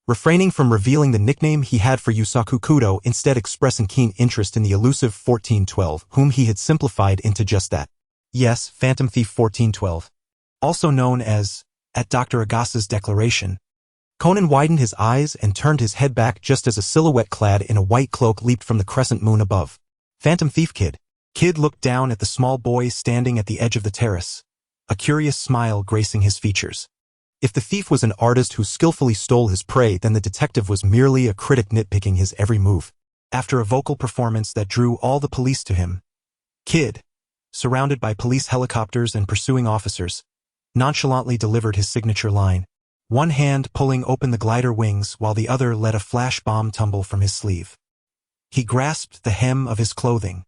Refraining from revealing the nickname he had for Yusaku Kudo, instead expressing keen interest in the elusive 1412, whom he had simplified into just that. Yes, Phantom Thief 1412. Also known as, at Dr. Agasa's declaration, Conan widened his eyes and turned his head back just as a silhouette clad in a white cloak leaped from the crescent moon above. Phantom Thief Kid. Kid looked down at the small boy standing at the edge of the terrace, a curious smile gracing his features. If the thief was an artist who skillfully stole his prey, then the detective was merely a critic nitpicking his every move. After a vocal performance that drew all the police to him, Kid, surrounded by police helicopters and pursuing officers, nonchalantly delivered his signature line, one hand pulling open the glider wings while the other let a flash bomb tumble from his sleeve. He grasped the hem of his clothing,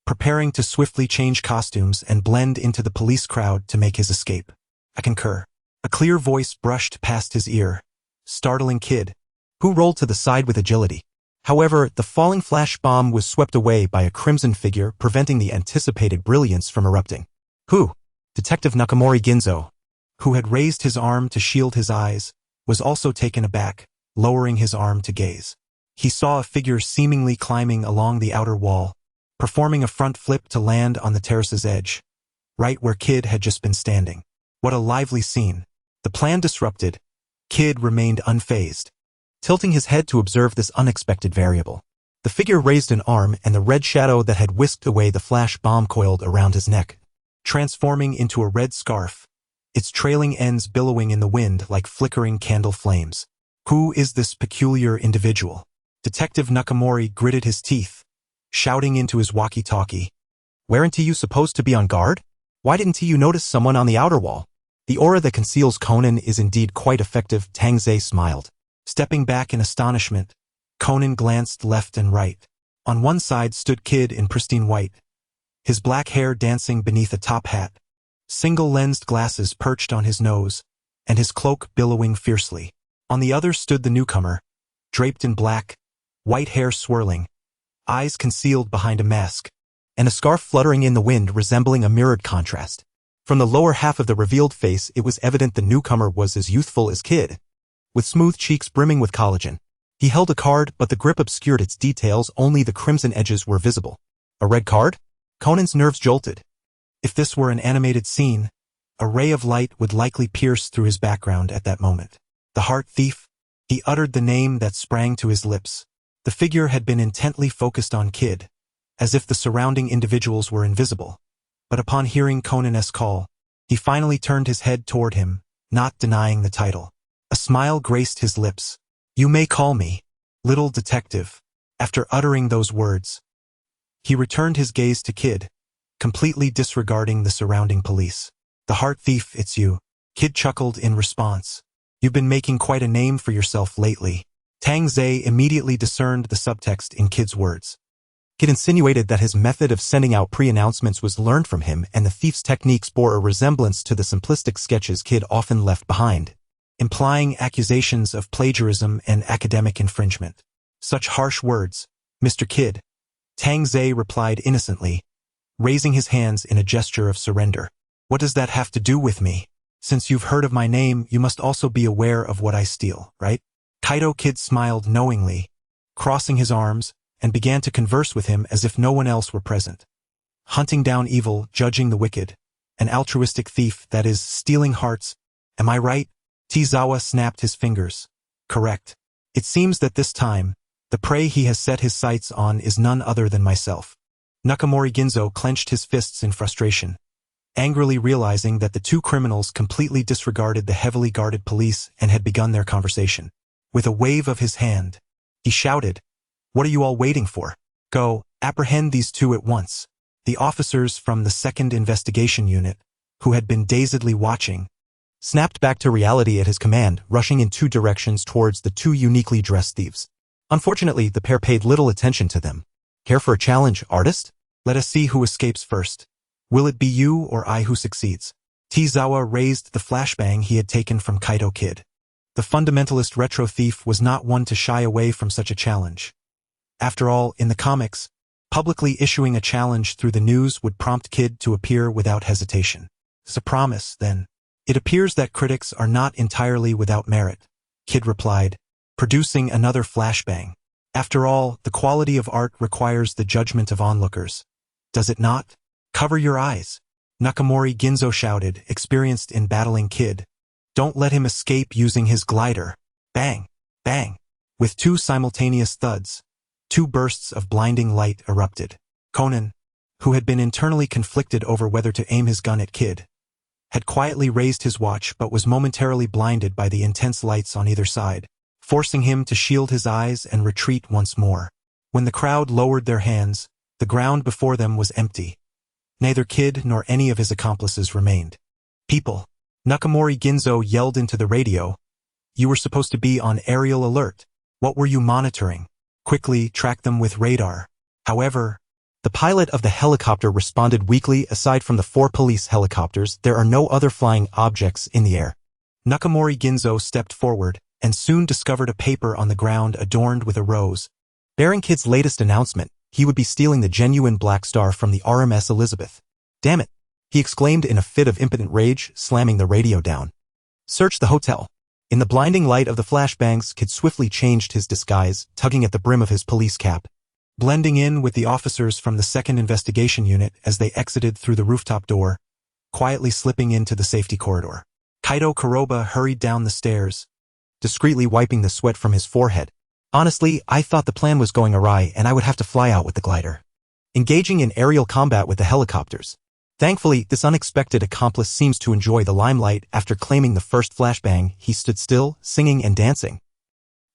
preparing to swiftly change costumes and blend into the police crowd to make his escape. I concur. A clear voice brushed past his ear, startling Kid, who rolled to the side with agility. However, the falling flash bomb was swept away by a crimson figure, preventing the anticipated brilliance from erupting. Who? Detective Nakamori Ginzo, who had raised his arm to shield his eyes, was also taken aback, lowering his arm to gaze. He saw a figure seemingly climbing along the outer wall, performing a front flip to land on the terrace's edge, right where Kid had just been standing. What a lively scene. The plan disrupted, Kid remained unfazed, tilting his head to observe this unexpected variable. The figure raised an arm and the red shadow that had whisked away the flash bomb coiled around his neck, transforming into a red scarf, its trailing ends billowing in the wind like flickering candle flames. Who is this peculiar individual? Detective Nakamori gritted his teeth, shouting into his walkie-talkie. Weren't you supposed to be on guard? Why didn't you notice someone on the outer wall? The aura that conceals Conan is indeed quite effective, Tang Zhe smiled. Stepping back in astonishment, Conan glanced left and right. On one side stood Kid in pristine white, his black hair dancing beneath a top hat, single-lensed glasses perched on his nose, and his cloak billowing fiercely. On the other stood the newcomer, draped in black, white hair swirling, eyes concealed behind a mask, and a scarf fluttering in the wind resembling a mirrored contrast. From the lower half of the revealed face, it was evident the newcomer was as youthful as Kid, with smooth cheeks brimming with collagen. He held a card, but the grip obscured its details, only the crimson edges were visible. A red card? Conan's nerves jolted. If this were an animated scene, a ray of light would likely pierce through his background at that moment. The Heart Thief? He uttered the name that sprang to his lips. The figure had been intently focused on Kid, as if the surrounding individuals were invisible. But upon hearing Conan's call, he finally turned his head toward him, not denying the title. A smile graced his lips. "You may call me Little Detective." After uttering those words, he returned his gaze to Kid, completely disregarding the surrounding police. "The Heart Thief, it's you." Kid chuckled in response. "You've been making quite a name for yourself lately." Tang Zhe immediately discerned the subtext in Kid's words. Kid insinuated that his method of sending out pre-announcements was learned from him, and the thief's techniques bore a resemblance to the simplistic sketches Kid often left behind, implying accusations of plagiarism and academic infringement. "Such harsh words, Mr. Kid," Tang Zhe replied innocently, raising his hands in a gesture of surrender. "What does that have to do with me? Since you've heard of my name, you must also be aware of what I steal, right?" Kaido Kid smiled knowingly, crossing his arms, and began to converse with him as if no one else were present. "Hunting down evil, judging the wicked, an altruistic thief, that is, stealing hearts. Am I right?" Tizawa snapped his fingers. "Correct. It seems that this time, the prey he has set his sights on is none other than myself." Nakamori Ginzo clenched his fists in frustration, angrily realizing that the two criminals completely disregarded the heavily guarded police and had begun their conversation. With a wave of his hand, he shouted, "What are you all waiting for? Go, apprehend these two at once." The officers from the 2nd Investigation Unit, who had been dazedly watching, snapped back to reality at his command, rushing in two directions towards the two uniquely dressed thieves. Unfortunately, the pair paid little attention to them. "Care for a challenge, artist? Let us see who escapes first. Will it be you or I who succeeds?" Tizawa raised the flashbang he had taken from Kaido Kid. The fundamentalist retro thief was not one to shy away from such a challenge. After all, in the comics, publicly issuing a challenge through the news would prompt Kid to appear without hesitation. "It's a promise, then." "It appears that critics are not entirely without merit," Kid replied, producing another flashbang. "After all, the quality of art requires the judgment of onlookers. Does it not? Cover your eyes," Nakamori Ginzo shouted, experienced in battling Kid. "Don't let him escape using his glider." Bang! Bang! With two simultaneous thuds, two bursts of blinding light erupted. Conan, who had been internally conflicted over whether to aim his gun at Kid, had quietly raised his watch but was momentarily blinded by the intense lights on either side, forcing him to shield his eyes and retreat once more. When the crowd lowered their hands, the ground before them was empty. Neither Kid nor any of his accomplices remained. "People," Nakamori Ginzo yelled into the radio, "you were supposed to be on aerial alert. What were you monitoring? Quickly track them with radar." However, the pilot of the helicopter responded weakly. "Aside from the 4 police helicopters, there are no other flying objects in the air." Nakamori Ginzo stepped forward, and soon discovered a paper on the ground adorned with a rose, bearing Kid's latest announcement. He would be stealing the genuine Black Star from the RMS Elizabeth. "Damn it!" he exclaimed in a fit of impotent rage, slamming the radio down. "Search the hotel." In the blinding light of the flashbangs, Kid swiftly changed his disguise, tugging at the brim of his police cap, blending in with the officers from the 2nd Investigation Unit as they exited through the rooftop door, quietly slipping into the safety corridor. Kaido Kuroba hurried down the stairs, discreetly wiping the sweat from his forehead. "Honestly, I thought the plan was going awry and I would have to fly out with the glider, engaging in aerial combat with the helicopters. Thankfully, this unexpected accomplice seems to enjoy the limelight. After claiming the first flashbang, he stood still, singing and dancing,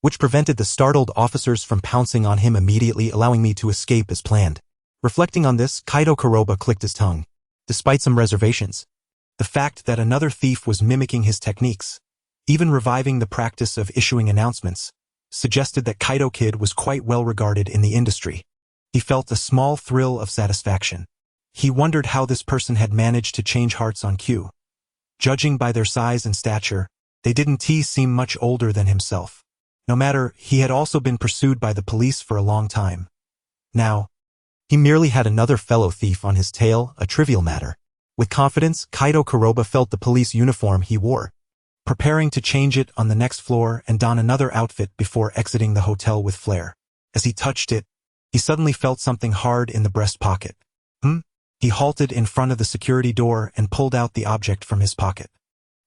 which prevented the startled officers from pouncing on him immediately, allowing me to escape as planned." Reflecting on this, Kaido Kuroba clicked his tongue. Despite some reservations, the fact that another thief was mimicking his techniques, even reviving the practice of issuing announcements, suggested that Kaido Kid was quite well regarded in the industry. He felt a small thrill of satisfaction. He wondered how this person had managed to change hearts on cue. Judging by their size and stature, they didn't seem much older than himself. No matter, he had also been pursued by the police for a long time. Now, he merely had another fellow thief on his tail, a trivial matter. With confidence, Kaido Kuroba felt the police uniform he wore, preparing to change it on the next floor and don another outfit before exiting the hotel with flair. As he touched it, he suddenly felt something hard in the breast pocket. He halted in front of the security door and pulled out the object from his pocket.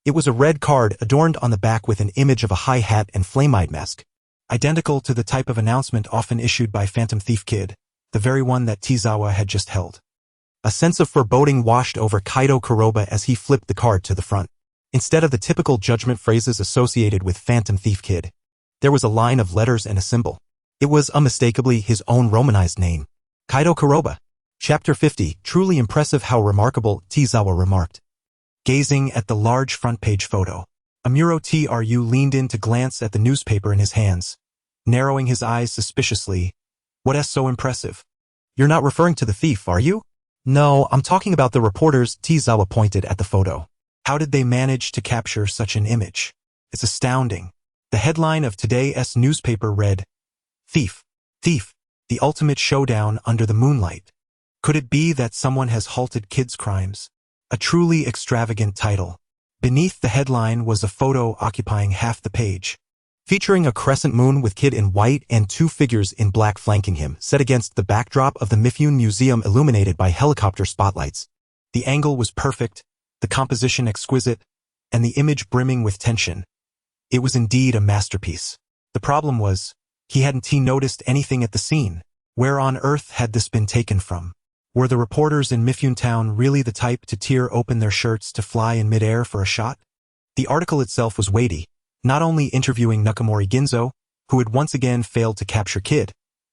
It was a red card adorned on the back with an image of a high hat and flame-eyed mask. Identical to the type of announcement often issued by Phantom Thief Kid, the very one that Tezawa had just held. A sense of foreboding washed over Kaido Kuroba as he flipped the card to the front. Instead of the typical judgment phrases associated with Phantom Thief Kid, there was a line of letters and a symbol. It was unmistakably his own romanized name. Kaido Kuroba. Chapter 50, truly impressive how remarkable, Tezawa remarked. Gazing at the large front-page photo, Amuro Tru leaned in to glance at the newspaper in his hands, narrowing his eyes suspiciously. What's so impressive? You're not referring to the thief, are you? No, I'm talking about the reporters. Tezawa pointed at the photo. How did they manage to capture such an image? It's astounding. The headline of today's newspaper read, Thief, Thief, the ultimate showdown under the moonlight. Could it be that someone has halted kids' crimes? A truly extravagant title. Beneath the headline was a photo occupying half the page, featuring a crescent moon with Kid in white and two figures in black flanking him, set against the backdrop of the Mifune Museum illuminated by helicopter spotlights. The angle was perfect, the composition exquisite, and the image brimming with tension. It was indeed a masterpiece. The problem was, he hadn't noticed anything at the scene. Where on earth had this been taken from? Were the reporters in Mifune Town really the type to tear open their shirts to fly in midair for a shot? The article itself was weighty, not only interviewing Nakamori Ginzo, who had once again failed to capture Kid,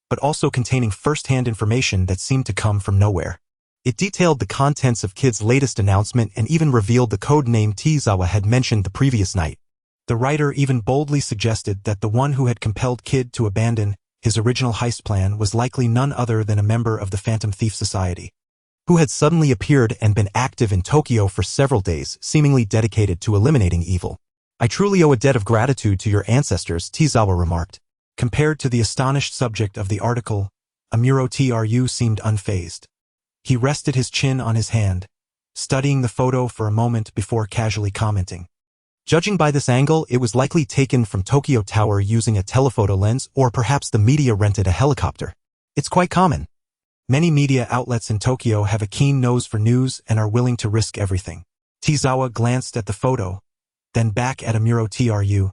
but also containing first-hand information that seemed to come from nowhere. It detailed the contents of Kid's latest announcement and even revealed the code name Tezawa had mentioned the previous night. The writer even boldly suggested that the one who had compelled Kid to abandon his original heist plan was likely none other than a member of the Phantom Thief Society, who had suddenly appeared and been active in Tokyo for several days, seemingly dedicated to eliminating evil. I truly owe a debt of gratitude to your ancestors, Tezawa remarked. Compared to the astonished subject of the article, Amuro Tru seemed unfazed. He rested his chin on his hand, studying the photo for a moment before casually commenting. Judging by this angle, it was likely taken from Tokyo Tower using a telephoto lens, or perhaps the media rented a helicopter. It's quite common. Many media outlets in Tokyo have a keen nose for news and are willing to risk everything. Tezawa glanced at the photo, then back at Amuro Tru.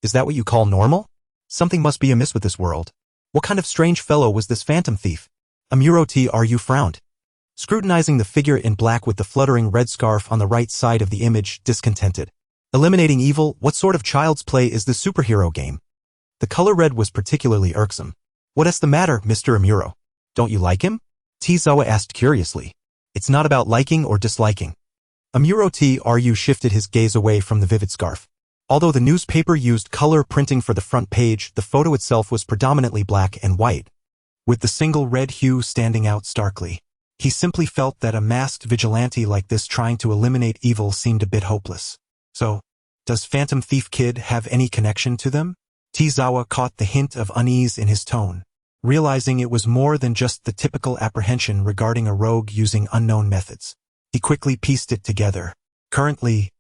Is that what you call normal? Something must be amiss with this world. What kind of strange fellow was this phantom thief? Amuro Tru frowned, scrutinizing the figure in black with the fluttering red scarf on the right side of the image, discontented. Eliminating evil, what sort of child's play is this superhero game? The color red was particularly irksome. What's the matter, Mr. Amuro? Don't you like him? Tezawa asked curiously. It's not about liking or disliking. Amuro Tru shifted his gaze away from the vivid scarf. Although the newspaper used color printing for the front page, the photo itself was predominantly black and white, with the single red hue standing out starkly. He simply felt that a masked vigilante like this trying to eliminate evil seemed a bit hopeless. So, does Phantom Thief Kid have any connection to them? Tezawa caught the hint of unease in his tone, realizing it was more than just the typical apprehension regarding a rogue using unknown methods. He quickly pieced it together. Currently,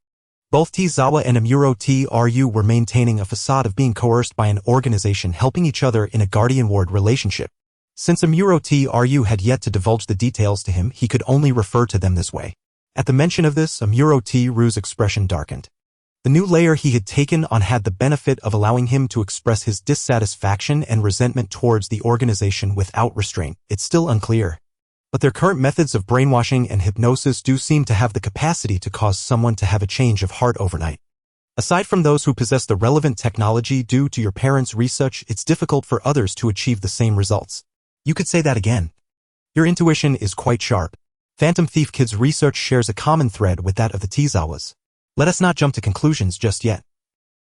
both Tezawa and Amuro Tru were maintaining a facade of being coerced by an organization helping each other in a guardian-ward relationship. Since Amuro Tru had yet to divulge the details to him, he could only refer to them this way. At the mention of this, Amuro Tru's expression darkened. The new layer he had taken on had the benefit of allowing him to express his dissatisfaction and resentment towards the organization without restraint. It's still unclear, but their current methods of brainwashing and hypnosis do seem to have the capacity to cause someone to have a change of heart overnight. Aside from those who possess the relevant technology due to your parents' research, it's difficult for others to achieve the same results. You could say that again. Your intuition is quite sharp. Phantom Thief Kid's research shares a common thread with that of the Tezawas. Let us not jump to conclusions just yet.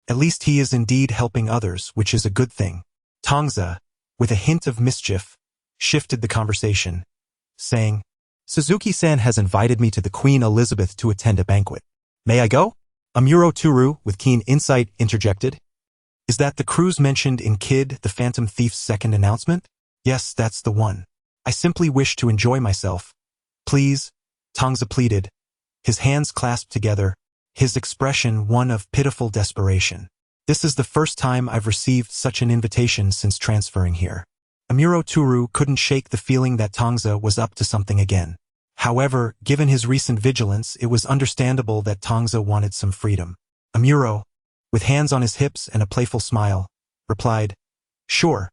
At least he is indeed helping others, which is a good thing. Tongza, with a hint of mischief, shifted the conversation, saying, Suzuki-san has invited me to the Queen Elizabeth to attend a banquet. May I go? Amuro Tru, with keen insight, interjected. Is that the cruise mentioned in Kid the Phantom Thief's second announcement? Yes, that's the one. I simply wish to enjoy myself. Please, Tongza pleaded, his hands clasped together, his expression one of pitiful desperation. This is the first time I've received such an invitation since transferring here. Amuro Tru couldn't shake the feeling that Tongza was up to something again. However, given his recent vigilance, it was understandable that Tongza wanted some freedom. Amuro, with hands on his hips and a playful smile, replied, "Sure,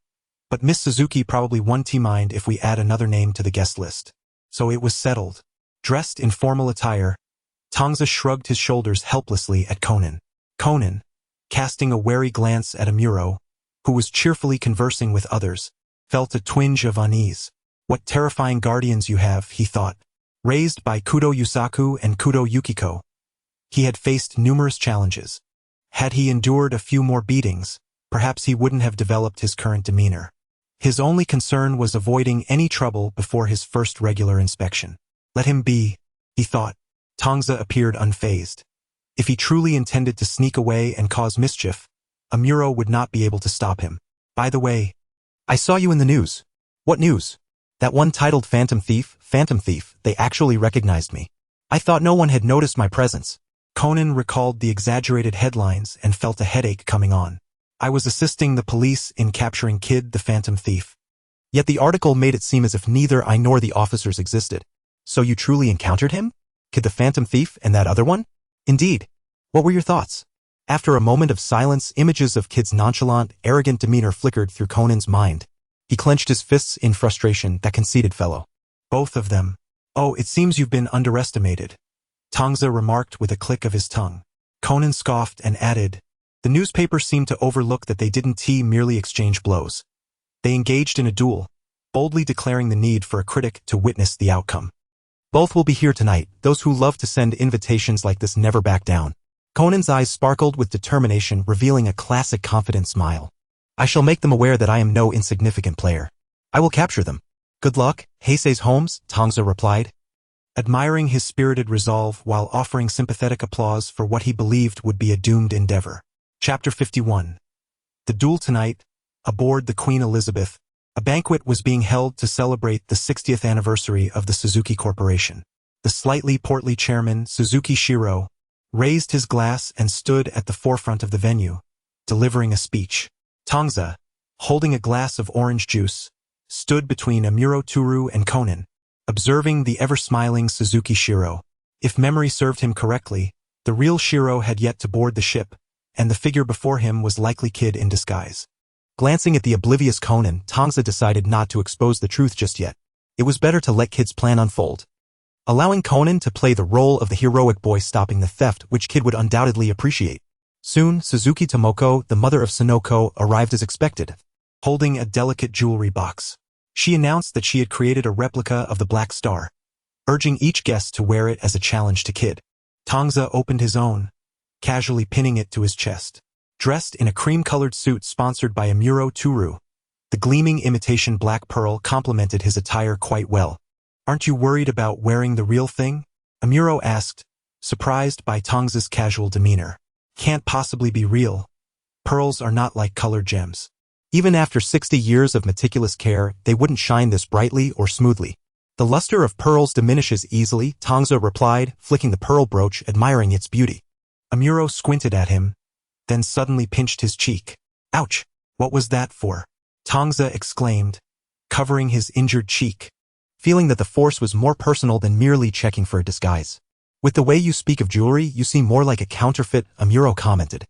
but Miss Suzuki probably won't mind if we add another name to the guest list." So it was settled. Dressed in formal attire, Tongza shrugged his shoulders helplessly at Conan. Conan, casting a wary glance at Amuro, who was cheerfully conversing with others, felt a twinge of unease. "What terrifying guardians you have," he thought. Raised by Kudo Yusaku and Kudo Yukiko, he had faced numerous challenges. Had he endured a few more beatings, perhaps he wouldn't have developed his current demeanor. His only concern was avoiding any trouble before his first regular inspection. Let him be, he thought. Tongza appeared unfazed. If he truly intended to sneak away and cause mischief, Amuro would not be able to stop him. "By the way, I saw you in the news." "What news?" "That one titled Phantom Thief, they actually recognized me. I thought no one had noticed my presence." Conan recalled the exaggerated headlines and felt a headache coming on. "I was assisting the police in capturing Kid the Phantom Thief." Yet the article made it seem as if neither I nor the officers existed. "So you truly encountered him? Kid the Phantom Thief and that other one?" "Indeed. What were your thoughts?" After a moment of silence, images of Kid's nonchalant, arrogant demeanor flickered through Conan's mind. He clenched his fists in frustration. That conceited fellow. "Both of them. Oh, it seems you've been underestimated," Tongza remarked with a click of his tongue. Conan scoffed and added, "The newspaper seemed to overlook that they didn't merely exchange blows. They engaged in a duel, boldly declaring the need for a critic to witness the outcome." "Both will be here tonight. Those who love to send invitations like this never back down." Conan's eyes sparkled with determination, revealing a classic confident smile. "I shall make them aware that I am no insignificant player. I will capture them." "Good luck, Heisei's Holmes," Tongza replied, admiring his spirited resolve while offering sympathetic applause for what he believed would be a doomed endeavor. Chapter 51. The duel tonight, aboard the Queen Elizabeth. A banquet was being held to celebrate the 60th anniversary of the Suzuki Corporation. The slightly portly chairman, Suzuki Shiro, raised his glass and stood at the forefront of the venue, delivering a speech. Tongza, holding a glass of orange juice, stood between Amuro Toru and Conan, observing the ever-smiling Suzuki Shiro. If memory served him correctly, the real Shiro had yet to board the ship, and the figure before him was likely Kid in disguise. Glancing at the oblivious Conan, Tongza decided not to expose the truth just yet. It was better to let Kid's plan unfold, allowing Conan to play the role of the heroic boy stopping the theft, which Kid would undoubtedly appreciate. Soon, Suzuki Tomoko, the mother of Sonoko, arrived as expected, holding a delicate jewelry box. She announced that she had created a replica of the Black Star, urging each guest to wear it as a challenge to Kid. Tongza opened his own, casually pinning it to his chest. Dressed in a cream-colored suit sponsored by Amuro Toru, the gleaming imitation black pearl complemented his attire quite well. "Aren't you worried about wearing the real thing?" Amuro asked, surprised by Tongza's casual demeanor. "Can't possibly be real. Pearls are not like colored gems. Even after 60 years of meticulous care, they wouldn't shine this brightly or smoothly." "The luster of pearls diminishes easily," Tongza replied, flicking the pearl brooch, admiring its beauty. Amuro squinted at him, then suddenly pinched his cheek. "Ouch! What was that for?" Tongza exclaimed, covering his injured cheek, feeling that the force was more personal than merely checking for a disguise. "With the way you speak of jewelry, you seem more like a counterfeit," Amuro commented,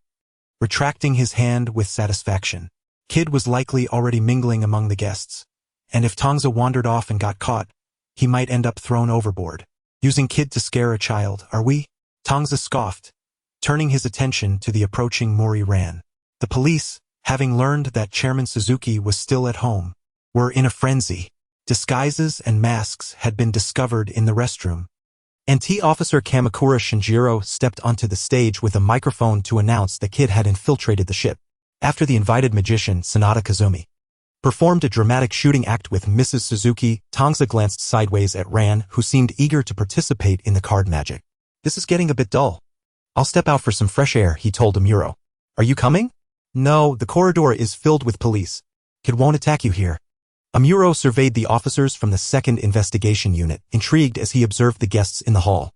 retracting his hand with satisfaction. Kid was likely already mingling among the guests, and if Tongza wandered off and got caught, he might end up thrown overboard. "Using Kid to scare a child, are we?" Tongza scoffed, turning his attention to the approaching Mori Ran. The police, having learned that Chairman Suzuki was still at home, were in a frenzy. Disguises and masks had been discovered in the restroom. NT Officer Kamakura Shinjiro stepped onto the stage with a microphone to announce that Kid had infiltrated the ship. After the invited magician, Sanada Kazumi, performed a dramatic shooting act with Mrs. Suzuki, Tongza glanced sideways at Ran, who seemed eager to participate in the card magic. "This is getting a bit dull. I'll step out for some fresh air," he told Amuro. "Are you coming?" "No, the corridor is filled with police. Kid won't attack you here." Amuro surveyed the officers from the 2nd Investigation Unit, intrigued as he observed the guests in the hall.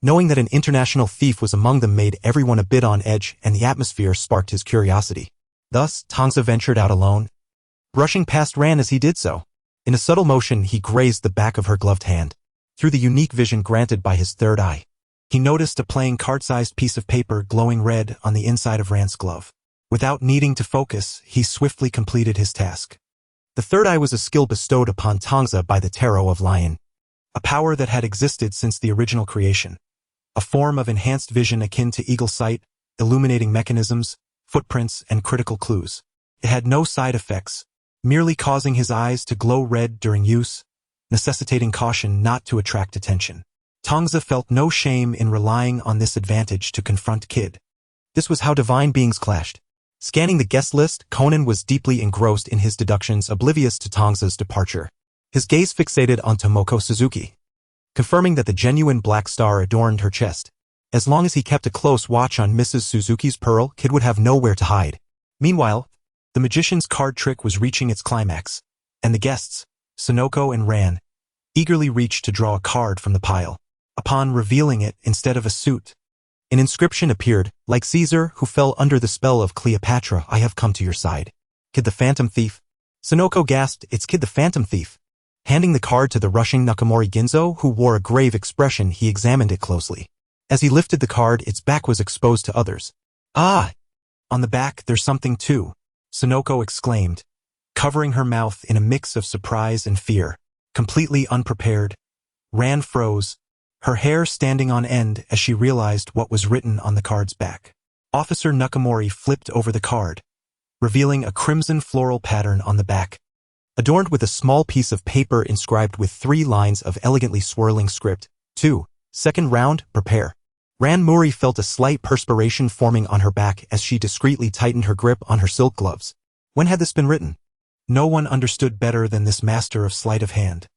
Knowing that an international thief was among them made everyone a bit on edge, and the atmosphere sparked his curiosity. Thus, Tongza ventured out alone, brushing past Ran as he did so. In a subtle motion, he grazed the back of her gloved hand. through the unique vision granted by his third eye. He noticed a playing card-sized piece of paper glowing red on the inside of Ran's glove. Without needing to focus, he swiftly completed his task. The third eye was a skill bestowed upon Tongza by the Tarot of Lion, a power that had existed since the original creation. A form of enhanced vision akin to eagle sight, illuminating mechanisms, footprints, and critical clues. It had no side effects, merely causing his eyes to glow red during use, necessitating caution not to attract attention. Tongza felt no shame in relying on this advantage to confront Kid. This was how divine beings clashed. Scanning the guest list, Conan was deeply engrossed in his deductions, oblivious to Tongza's departure. His gaze fixated on Tomoko Suzuki, confirming that the genuine black star adorned her chest. As long as he kept a close watch on Mrs. Suzuki's pearl, Kid would have nowhere to hide. Meanwhile, the magician's card trick was reaching its climax, and the guests, Sonoko and Ran, eagerly reached to draw a card from the pile. Upon revealing it, instead of a suit, an inscription appeared, like Caesar who fell under the spell of Cleopatra, I have come to your side. Kid the Phantom Thief. Sonoko gasped, it's Kid the Phantom Thief. Handing the card to the rushing Nakamori Ginzo, who wore a grave expression, he examined it closely. As he lifted the card, its back was exposed to others. Ah! On the back, there's something too, Sonoko exclaimed, covering her mouth in a mix of surprise and fear. Completely unprepared, Ran froze, her hair standing on end as she realized what was written on the card's back. Officer Nakamori flipped over the card, revealing a crimson floral pattern on the back, adorned with a small piece of paper inscribed with 3 lines of elegantly swirling script. 2. Second round, prepare. Ran Muri felt a slight perspiration forming on her back as she discreetly tightened her grip on her silk gloves. When had this been written? No one understood better than this master of sleight of hand.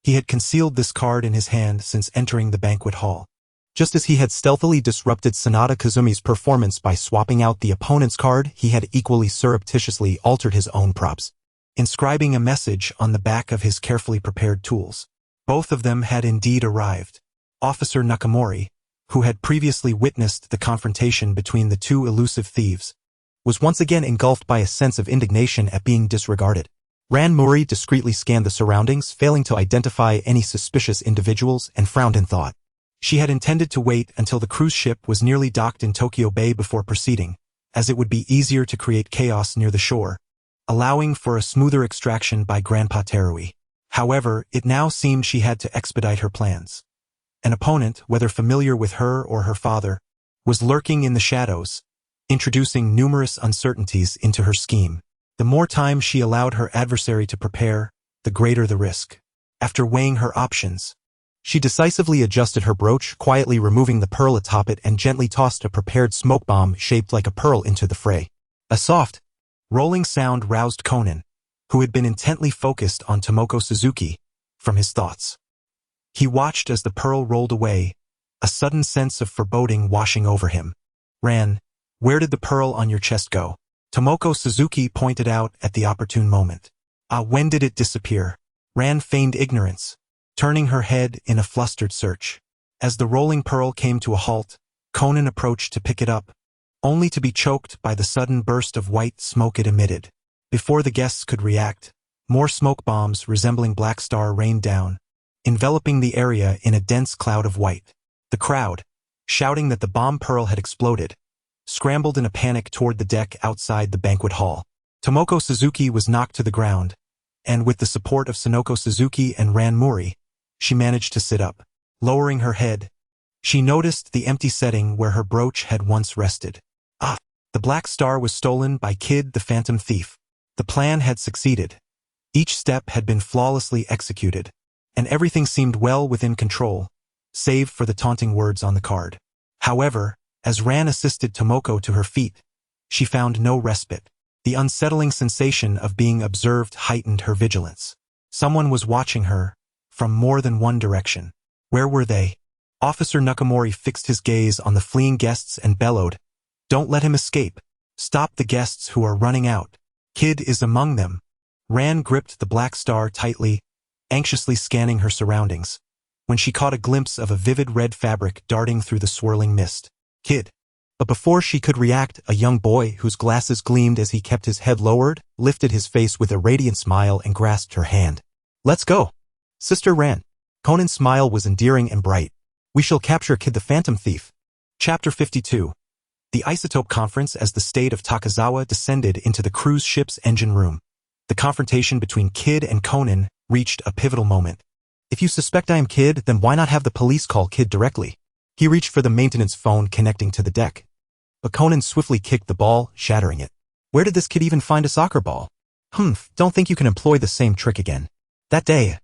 He had concealed this card in his hand since entering the banquet hall. Just as he had stealthily disrupted Sanada Kazumi's performance by swapping out the opponent's card, he had equally surreptitiously altered his own props, inscribing a message on the back of his carefully prepared tools. Both of them had indeed arrived. Officer Nakamori, who had previously witnessed the confrontation between the two elusive thieves, was once again engulfed by a sense of indignation at being disregarded. Ran Muri discreetly scanned the surroundings, failing to identify any suspicious individuals, and frowned in thought. She had intended to wait until the cruise ship was nearly docked in Tokyo Bay before proceeding, as it would be easier to create chaos near the shore, allowing for a smoother extraction by Grandpa Terui. However, it now seemed she had to expedite her plans. An opponent, whether familiar with her or her father, was lurking in the shadows, introducing numerous uncertainties into her scheme. The more time she allowed her adversary to prepare, the greater the risk. After weighing her options, she decisively adjusted her brooch, quietly removing the pearl atop it, and gently tossed a prepared smoke bomb shaped like a pearl into the fray. A soft, rolling sound roused Conan, who had been intently focused on Tomoko Suzuki, from his thoughts. He watched as the pearl rolled away, a sudden sense of foreboding washing over him. Ran, where did the pearl on your chest go? Tomoko Suzuki pointed out at the opportune moment. When did it disappear? Ran feigned ignorance, turning her head in a flustered search. As the rolling pearl came to a halt, Conan approached to pick it up, only to be choked by the sudden burst of white smoke it emitted. Before the guests could react, more smoke bombs resembling Black Star rained down, enveloping the area in a dense cloud of white. The crowd, shouting that the bomb pearl had exploded, scrambled in a panic toward the deck outside the banquet hall. Tomoko Suzuki was knocked to the ground, and with the support of Sonoko Suzuki and Ran Muri, she managed to sit up. Lowering her head, she noticed the empty setting where her brooch had once rested. The Black Star was stolen by Kid the Phantom Thief. The plan had succeeded. Each step had been flawlessly executed, and everything seemed well within control, save for the taunting words on the card. However, as Ran assisted Tomoko to her feet, she found no respite. The unsettling sensation of being observed heightened her vigilance. Someone was watching her, from more than one direction. Where were they? Officer Nakamori fixed his gaze on the fleeing guests and bellowed, "Don't let him escape. Stop the guests who are running out. Kid is among them." Ran gripped the Black Star tightly, anxiously scanning her surroundings, when she caught a glimpse of a vivid red fabric darting through the swirling mist. Kid. But before she could react, a young boy whose glasses gleamed as he kept his head lowered, lifted his face with a radiant smile and grasped her hand. "Let's go. Sister Ran." Conan's smile was endearing and bright. We shall capture Kid the Phantom Thief. Chapter 52. The Isotope Conference. As the state of Takazawa descended into the cruise ship's engine room, the confrontation between Kid and Conan reached a pivotal moment. If you suspect I am Kid, then why not have the police call Kid directly? He reached for the maintenance phone connecting to the deck. But Conan swiftly kicked the ball, shattering it. Where did this kid even find a soccer ball? Don't think you can employ the same trick again. That day,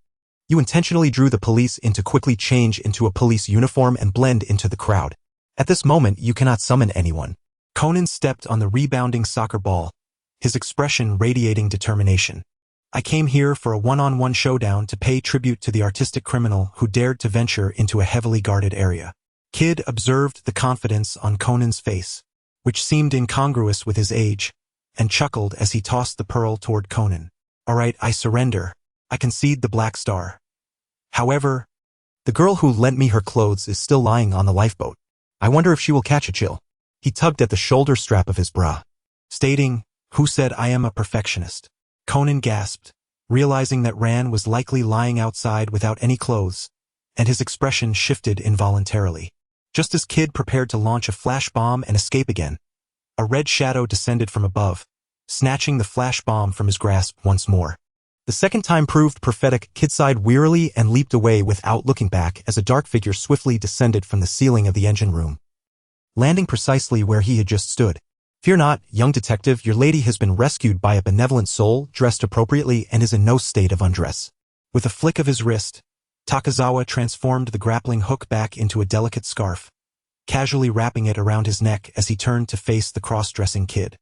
you intentionally drew the police in to quickly change into a police uniform and blend into the crowd. At this moment, you cannot summon anyone. Conan stepped on the rebounding soccer ball, his expression radiating determination. I came here for a one-on-one showdown to pay tribute to the artistic criminal who dared to venture into a heavily guarded area. Kid observed the confidence on Conan's face, which seemed incongruous with his age, and chuckled as he tossed the pearl toward Conan. All right, I surrender. I concede the black star. However, the girl who lent me her clothes is still lying on the lifeboat. I wonder if she will catch a chill. He tugged at the shoulder strap of his bra, stating, "Who said I am a perfectionist?" Conan gasped, realizing that Ran was likely lying outside without any clothes, and his expression shifted involuntarily. Just as Kid prepared to launch a flash bomb and escape again, a red shadow descended from above, snatching the flash bomb from his grasp once more. The second time proved prophetic. Kid sighed wearily and leaped away without looking back as a dark figure swiftly descended from the ceiling of the engine room, landing precisely where he had just stood. Fear not, young detective, your lady has been rescued by a benevolent soul, dressed appropriately, and is in no state of undress. With a flick of his wrist, Takazawa transformed the grappling hook back into a delicate scarf, casually wrapping it around his neck as he turned to face the cross-dressing Kid.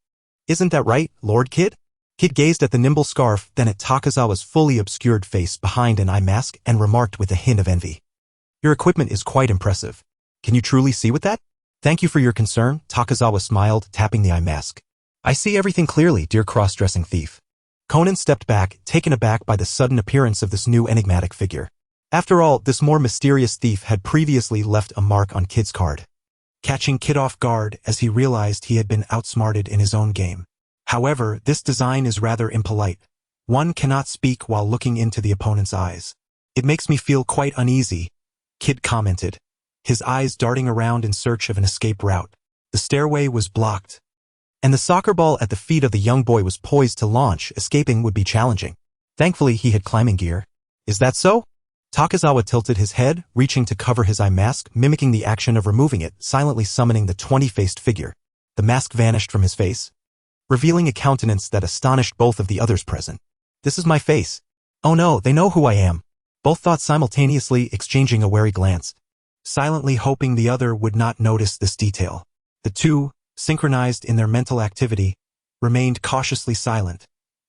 Isn't that right, Lord Kid? Kid gazed at the nimble scarf, then at Takazawa's fully obscured face behind an eye mask and remarked with a hint of envy. Your equipment is quite impressive. Can you truly see with that? Thank you for your concern, Takazawa smiled, tapping the eye mask. I see everything clearly, dear cross-dressing thief. Conan stepped back, taken aback by the sudden appearance of this new enigmatic figure. After all, this more mysterious thief had previously left a mark on Kid's card, catching Kid off guard as he realized he had been outsmarted in his own game. However, this design is rather impolite. One cannot speak while looking into the opponent's eyes. It makes me feel quite uneasy, Kid commented, his eyes darting around in search of an escape route. The stairway was blocked, and the soccer ball at the feet of the young boy was poised to launch. Escaping would be challenging. Thankfully, he had climbing gear. Is that so? Takazawa tilted his head, reaching to cover his eye mask, mimicking the action of removing it, silently summoning the 20-faced figure. The mask vanished from his face, revealing a countenance that astonished both of the others present. This is my face. Oh no, they know who I am. Both thought simultaneously, exchanging a wary glance, silently hoping the other would not notice this detail. The two, synchronized in their mental activity, remained cautiously silent,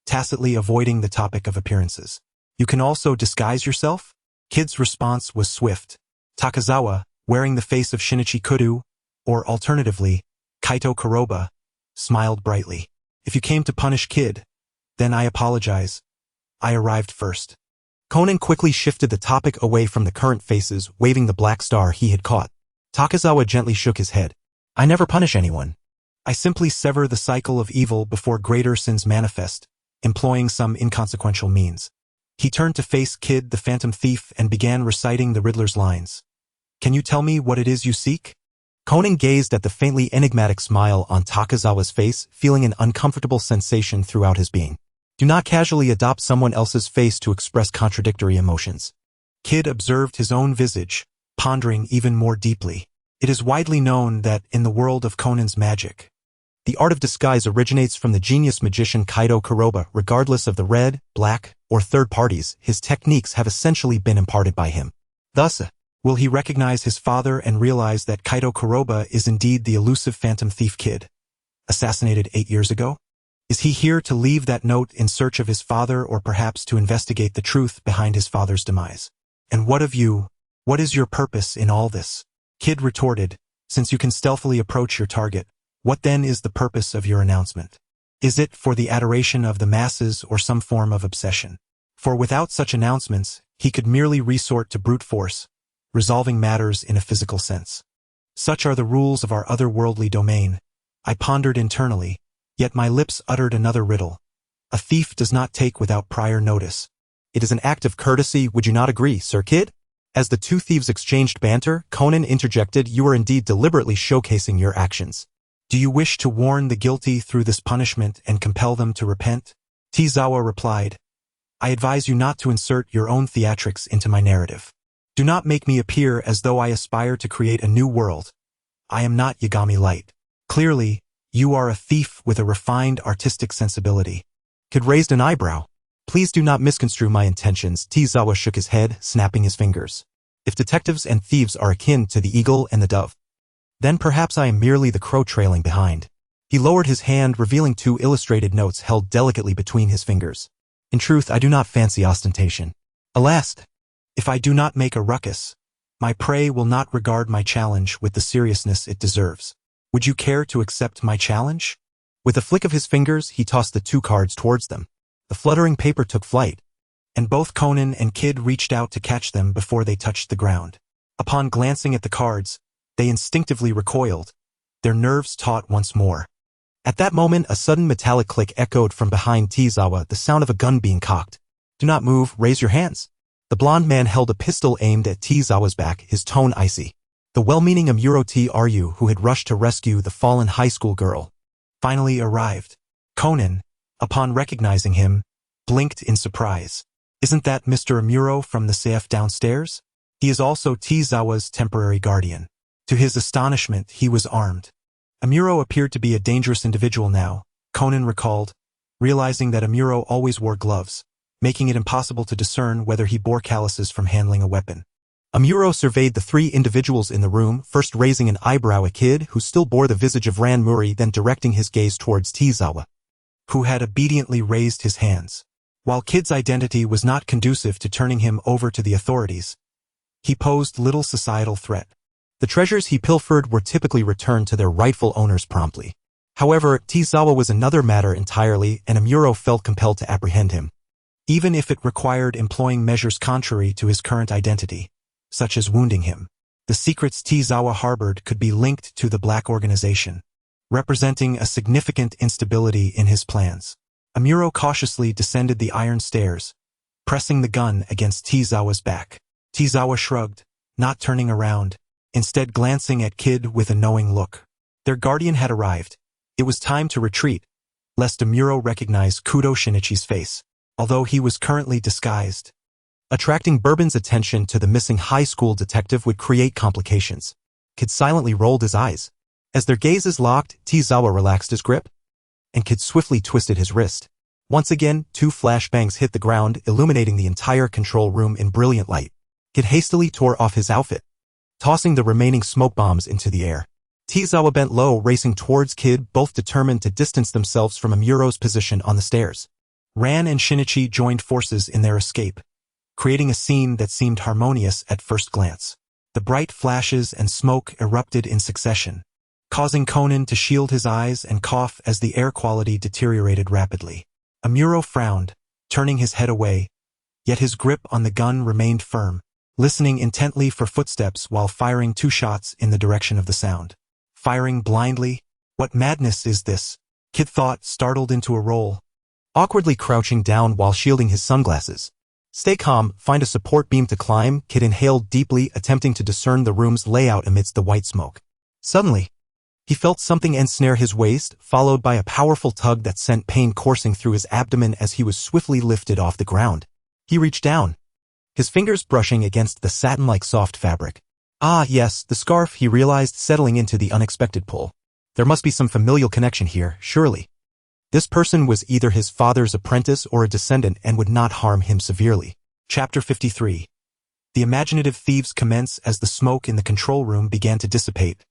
tacitly avoiding the topic of appearances. You can also disguise yourself? Kid's response was swift. Takazawa, wearing the face of Shinichi Kudo, or alternatively, Kaito Kuroba, smiled brightly. If you came to punish Kid, then I apologize. I arrived first. Conan quickly shifted the topic away from the current faces, waving the black star he had caught. Takazawa gently shook his head. I never punish anyone. I simply sever the cycle of evil before greater sins manifest, employing some inconsequential means. He turned to face Kid the Phantom Thief and began reciting the Riddler's lines. Can you tell me what it is you seek? Conan gazed at the faintly enigmatic smile on Takazawa's face, feeling an uncomfortable sensation throughout his being. Do not casually adopt someone else's face to express contradictory emotions. Kid observed his own visage, pondering even more deeply. It is widely known that, in the world of Conan's magic, the art of disguise originates from the genius magician Kaito Kuroba. Regardless of the red, black, or third parties, his techniques have essentially been imparted by him. Thus, will he recognize his father and realize that Kaito Kuroba is indeed the elusive Phantom Thief Kid, assassinated 8 years ago? Is he here to leave that note in search of his father, or perhaps to investigate the truth behind his father's demise? And what of you? What is your purpose in all this? Kid retorted, since you can stealthily approach your target, what then is the purpose of your announcement? Is it for the adoration of the masses or some form of obsession? For without such announcements, he could merely resort to brute force, resolving matters in a physical sense. Such are the rules of our otherworldly domain. I pondered internally, yet my lips uttered another riddle. A thief does not take without prior notice. It is an act of courtesy, would you not agree, Sir Kid? As the two thieves exchanged banter, Conan interjected, "You are indeed deliberately showcasing your actions. Do you wish to warn the guilty through this punishment and compel them to repent?" Thizawa replied, "I advise you not to insert your own theatrics into my narrative. Do not make me appear as though I aspire to create a new world. I am not Yagami Light. Clearly, you are a thief with a refined artistic sensibility." Kid raised an eyebrow. "Please do not misconstrue my intentions." Thizawa shook his head, snapping his fingers. "If detectives and thieves are akin to the eagle and the dove, then perhaps I am merely the crow trailing behind." He lowered his hand, revealing 2 illustrated notes held delicately between his fingers. "In truth, I do not fancy ostentation. Alas, If I do not make a ruckus, my prey will not regard my challenge with the seriousness it deserves. Would you care to accept my challenge?" With a flick of his fingers, he tossed the 2 cards towards them. The fluttering paper took flight, and both Conan and Kid reached out to catch them before they touched the ground. Upon glancing at the cards, they instinctively recoiled, their nerves taut once more. At that moment, a sudden metallic click echoed from behind Thizawa, the sound of a gun being cocked. "Do not move, raise your hands." The blond man held a pistol aimed at Thizawa's back, his tone icy. The well-meaning Amuro Tru, who had rushed to rescue the fallen high school girl, finally arrived. Conan, upon recognizing him, blinked in surprise. "Isn't that Mr. Amuro from the safe downstairs? He is also Thizawa's temporary guardian." To his astonishment, he was armed. Amuro appeared to be a dangerous individual now, Conan recalled, realizing that Amuro always wore gloves, making it impossible to discern whether he bore calluses from handling a weapon. Amuro surveyed the 3 individuals in the room, first raising an eyebrow at Kid, who still bore the visage of Ran Muri, then directing his gaze towards Thizawa, who had obediently raised his hands. While Kid's identity was not conducive to turning him over to the authorities, he posed little societal threat. The treasures he pilfered were typically returned to their rightful owners promptly. However, Thizawa was another matter entirely, and Amuro felt compelled to apprehend him, even if it required employing measures contrary to his current identity, such as wounding him. The secrets Thizawa harbored could be linked to the Black Organization, representing a significant instability in his plans. Amuro cautiously descended the iron stairs, pressing the gun against Thizawa's back. Thizawa shrugged, not turning around, instead glancing at Kid with a knowing look. Their guardian had arrived. It was time to retreat, lest Amuro recognize Kudo Shinichi's face, although he was currently disguised. Attracting Bourbon's attention to the missing high school detective would create complications. Kid silently rolled his eyes. As their gazes locked, Thizawa relaxed his grip, and Kid swiftly twisted his wrist. Once again, 2 flashbangs hit the ground, illuminating the entire control room in brilliant light. Kid hastily tore off his outfit, tossing the remaining smoke bombs into the air. Thizawa bent low, racing towards Kid, both determined to distance themselves from Amuro's position on the stairs. Ran and Shinichi joined forces in their escape, creating a scene that seemed harmonious at first glance. The bright flashes and smoke erupted in succession, causing Conan to shield his eyes and cough as the air quality deteriorated rapidly. Amuro frowned, turning his head away, yet his grip on the gun remained firm, listening intently for footsteps while firing 2 shots in the direction of the sound. Firing blindly? What madness is this? Kid thought, startled into a roll, awkwardly crouching down while shielding his sunglasses. "Stay calm, find a support beam to climb." Kid inhaled deeply, attempting to discern the room's layout amidst the white smoke. Suddenly, he felt something ensnare his waist, followed by a powerful tug that sent pain coursing through his abdomen as he was swiftly lifted off the ground. He reached down, his fingers brushing against the satin-like soft fabric. Ah, yes, the scarf, he realized, settling into the unexpected pull. There must be some familial connection here, surely. This person was either his father's apprentice or a descendant and would not harm him severely. Chapter 53. The imaginative thieves commence as the smoke in the control room began to dissipate.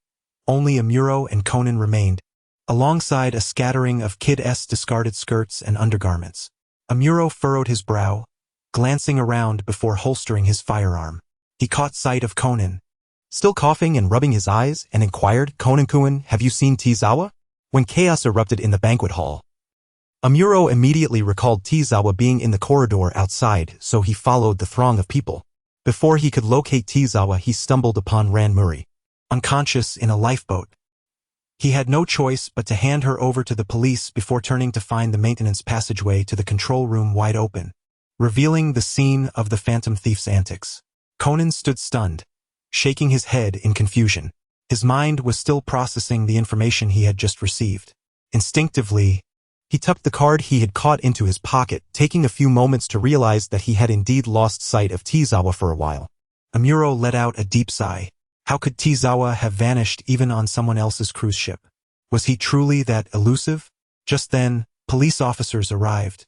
Only Amuro and Conan remained, alongside a scattering of Kid's discarded skirts and undergarments. Amuro furrowed his brow, glancing around before holstering his firearm. He caught sight of Conan, still coughing and rubbing his eyes, and inquired, "Conan-kun, have you seen Thizawa?" When chaos erupted in the banquet hall, Amuro immediately recalled Thizawa being in the corridor outside, so he followed the throng of people. Before he could locate Thizawa, he stumbled upon Ran Muri, unconscious in a lifeboat. He had no choice but to hand her over to the police before turning to find the maintenance passageway to the control room wide open, revealing the scene of the phantom thief's antics. Conan stood stunned, shaking his head in confusion. His mind was still processing the information he had just received. Instinctively, he tucked the card he had caught into his pocket, taking a few moments to realize that he had indeed lost sight of Tezawa for a while. Amuro let out a deep sigh. How could Tezawa have vanished even on someone else's cruise ship? Was he truly that elusive? Just then, police officers arrived.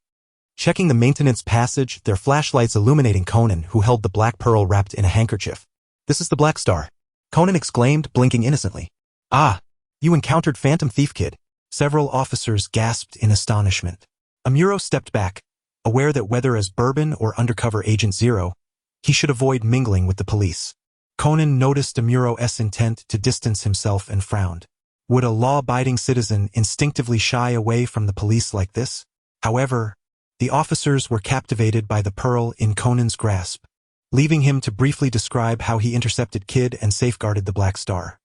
Checking the maintenance passage, their flashlights illuminating Conan, who held the black pearl wrapped in a handkerchief. "This is the Black Star," Conan exclaimed, blinking innocently. "Ah, you encountered Phantom Thief Kid." Several officers gasped in astonishment. Amuro stepped back, aware that whether as Bourbon or undercover Agent Zero, he should avoid mingling with the police. Conan noticed Amuro's intent to distance himself and frowned. Would a law-abiding citizen instinctively shy away from the police like this? However, the officers were captivated by the pearl in Conan's grasp, leaving him to briefly describe how he intercepted Kid and safeguarded the Black Star.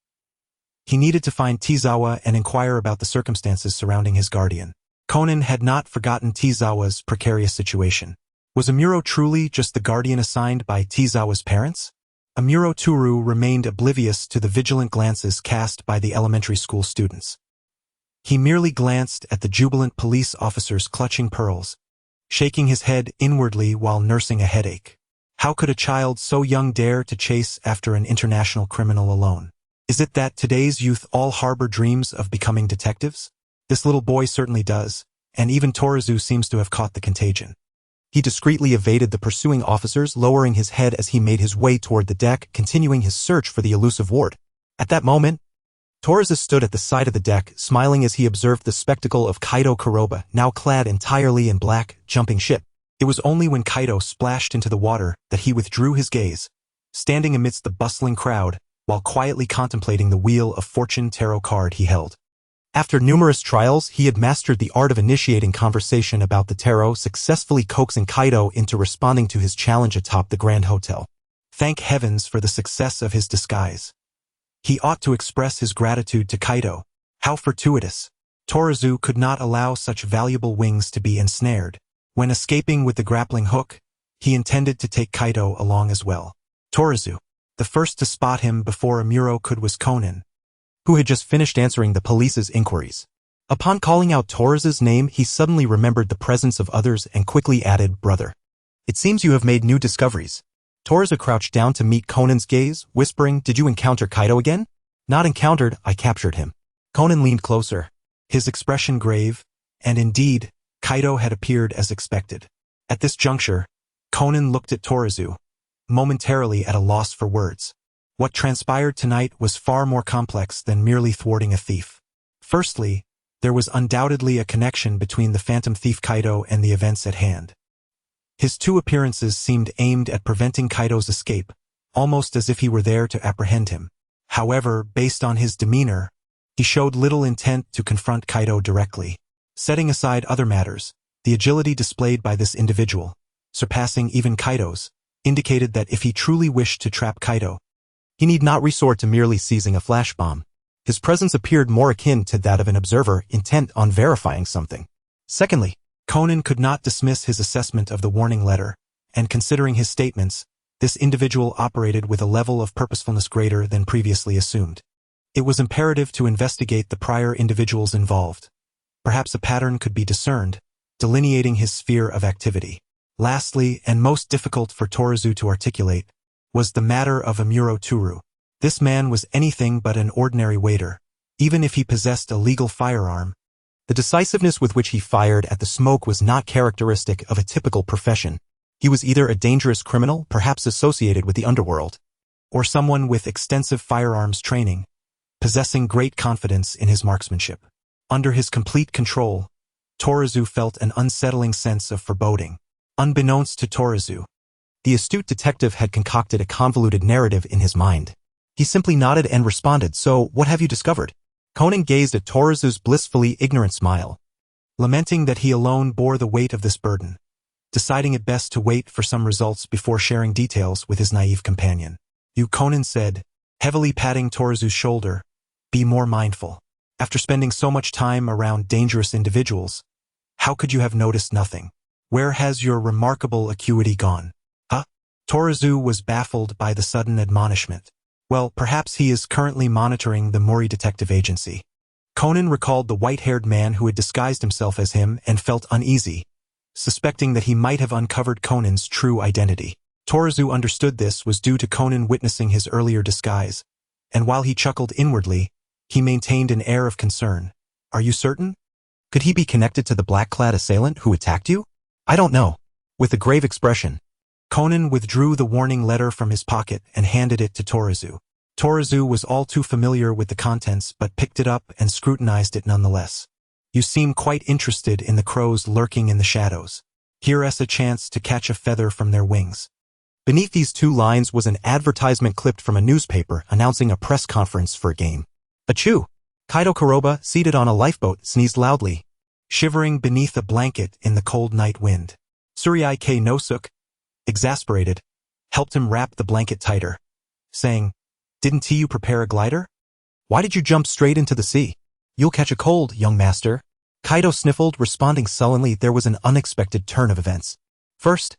He needed to find Tezawa and inquire about the circumstances surrounding his guardian. Conan had not forgotten Tezawa's precarious situation. Was Amuro truly just the guardian assigned by Tezawa's parents? Amuro Turu remained oblivious to the vigilant glances cast by the elementary school students. He merely glanced at the jubilant police officers clutching pearls, shaking his head inwardly while nursing a headache. How could a child so young dare to chase after an international criminal alone? Is it that today's youth all harbor dreams of becoming detectives? This little boy certainly does, and even Torizu seems to have caught the contagion. He discreetly evaded the pursuing officers, lowering his head as he made his way toward the deck, continuing his search for the elusive ward. At that moment, Torizu stood at the side of the deck, smiling as he observed the spectacle of Kaido Kuroba, now clad entirely in black, jumping ship. It was only when Kaido splashed into the water that he withdrew his gaze, standing amidst the bustling crowd, while quietly contemplating the Wheel of Fortune tarot card he held. After numerous trials, he had mastered the art of initiating conversation about the tarot, successfully coaxing Kaido into responding to his challenge atop the Grand Hotel. Thank heavens for the success of his disguise. He ought to express his gratitude to Kaido. How fortuitous. Torizu could not allow such valuable wings to be ensnared. When escaping with the grappling hook, he intended to take Kaido along as well. Torizu. The first to spot him before Amuro could was Conan, who had just finished answering the police's inquiries. Upon calling out Torizu's name, he suddenly remembered the presence of others and quickly added, "Brother. It seems you have made new discoveries." Torizu crouched down to meet Conan's gaze, whispering, "Did you encounter Kaido again?" "Not encountered, I captured him." Conan leaned closer, his expression grave, and indeed, Kaido had appeared as expected. At this juncture, Conan looked at Torizu, momentarily at a loss for words. What transpired tonight was far more complex than merely thwarting a thief. Firstly, there was undoubtedly a connection between the Phantom Thief Kaido and the events at hand. His two appearances seemed aimed at preventing Kaido's escape, almost as if he were there to apprehend him. However, based on his demeanor, he showed little intent to confront Kaido directly. Setting aside other matters, the agility displayed by this individual, surpassing even Kaido's, indicated that if he truly wished to trap Kaido, he need not resort to merely seizing a flash bomb. His presence appeared more akin to that of an observer intent on verifying something. Secondly, Conan could not dismiss his assessment of the warning letter, and considering his statements, this individual operated with a level of purposefulness greater than previously assumed. It was imperative to investigate the prior individuals involved. Perhaps a pattern could be discerned, delineating his sphere of activity. Lastly, and most difficult for Torizu to articulate, was the matter of Amuro Turu. This man was anything but an ordinary waiter, even if he possessed a legal firearm. The decisiveness with which he fired at the smoke was not characteristic of a typical profession. He was either a dangerous criminal, perhaps associated with the underworld, or someone with extensive firearms training, possessing great confidence in his marksmanship. Under his complete control, Torizu felt an unsettling sense of foreboding. Unbeknownst to Torizu, the astute detective had concocted a convoluted narrative in his mind. He simply nodded and responded, "So, what have you discovered?" Conan gazed at Torizu's blissfully ignorant smile, lamenting that he alone bore the weight of this burden, deciding it best to wait for some results before sharing details with his naive companion. "You," Conan said, heavily patting Torizu's shoulder, "be more mindful. After spending so much time around dangerous individuals, how could you have noticed nothing? Where has your remarkable acuity gone?" "Huh?" Torizu was baffled by the sudden admonishment. Well, perhaps he is currently monitoring the Mori Detective Agency. Conan recalled the white-haired man who had disguised himself as him and felt uneasy, suspecting that he might have uncovered Conan's true identity. Torizu understood this was due to Conan witnessing his earlier disguise, and while he chuckled inwardly, he maintained an air of concern. Are you certain? Could he be connected to the black-clad assailant who attacked you? I don't know. With a grave expression, Conan withdrew the warning letter from his pocket and handed it to Torizu. Torizu was all too familiar with the contents but picked it up and scrutinized it nonetheless. You seem quite interested in the crows lurking in the shadows. Here's a chance to catch a feather from their wings. Beneath these 2 lines was an advertisement clipped from a newspaper announcing a press conference for a game. Achoo! Kaido Kuroba, seated on a lifeboat, sneezed loudly, shivering beneath a blanket in the cold night wind. Tsurei Nosuke, exasperated, helped him wrap the blanket tighter, saying, "Didn't you prepare a glider? Why did you jump straight into the sea? You'll catch a cold, young master." Kaido sniffled, responding sullenly. There was an unexpected turn of events. First,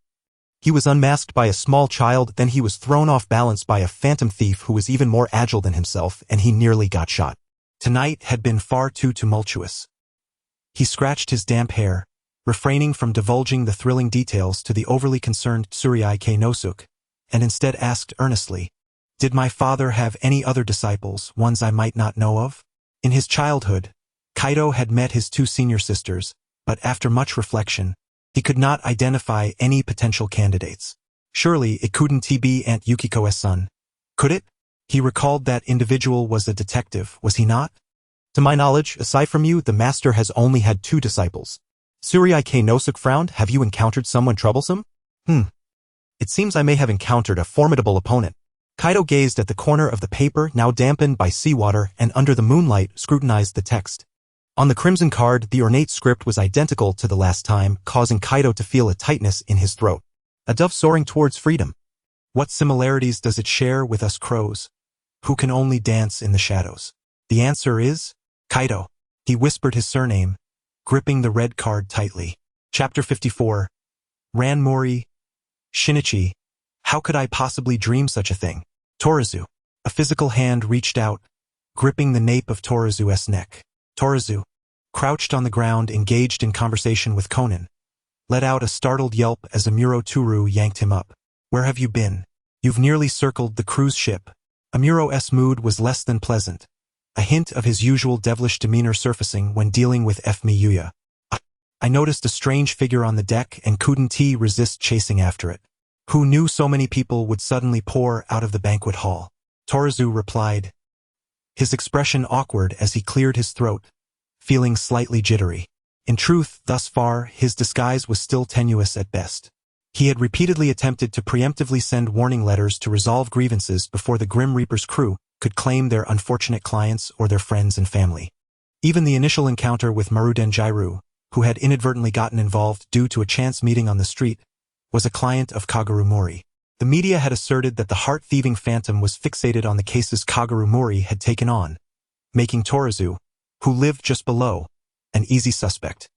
he was unmasked by a small child, then he was thrown off balance by a phantom thief who was even more agile than himself, and he nearly got shot. Tonight had been far too tumultuous. He scratched his damp hair, refraining from divulging the thrilling details to the overly concerned Tsurei Nosuke, and instead asked earnestly, "Did my father have any other disciples, ones I might not know of?" In his childhood, Kaido had met his 2 senior sisters, but after much reflection, he could not identify any potential candidates. Surely it couldn't be Aunt Yukiko's son, could it? He recalled that individual was a detective, was he not? To my knowledge, aside from you, the master has only had 2 disciples. Tsurei Nosuke frowned. Have you encountered someone troublesome? It seems I may have encountered a formidable opponent. Kaido gazed at the corner of the paper, now dampened by seawater, and under the moonlight scrutinized the text. On the crimson card, the ornate script was identical to the last time, causing Kaido to feel a tightness in his throat. A dove soaring towards freedom. What similarities does it share with us crows, who can only dance in the shadows? The answer is Kaido. He whispered his surname, gripping the red card tightly. Chapter 54. Ran Mori. Shinichi. How could I possibly dream such a thing? Torizu. A physical hand reached out, gripping the nape of Torizu's neck. Torizu, crouched on the ground engaged in conversation with Conan, let out a startled yelp as Amuro Toru yanked him up. Where have you been? You've nearly circled the cruise ship. Amuro's mood was less than pleasant, a hint of his usual devilish demeanor surfacing when dealing with Miyuya. I noticed a strange figure on the deck and couldn't resist chasing after it. Who knew so many people would suddenly pour out of the banquet hall? Torizu replied, his expression awkward as he cleared his throat, feeling slightly jittery. In truth, thus far, his disguise was still tenuous at best. He had repeatedly attempted to preemptively send warning letters to resolve grievances before the Grim Reaper's crew could claim their unfortunate clients or their friends and family. Even the initial encounter with Maruden Jairu, who had inadvertently gotten involved due to a chance meeting on the street, was a client of Kaguru Mori. The media had asserted that the heart-thieving phantom was fixated on the cases Kaguru Mori had taken on, making Torizu, who lived just below, an easy suspect.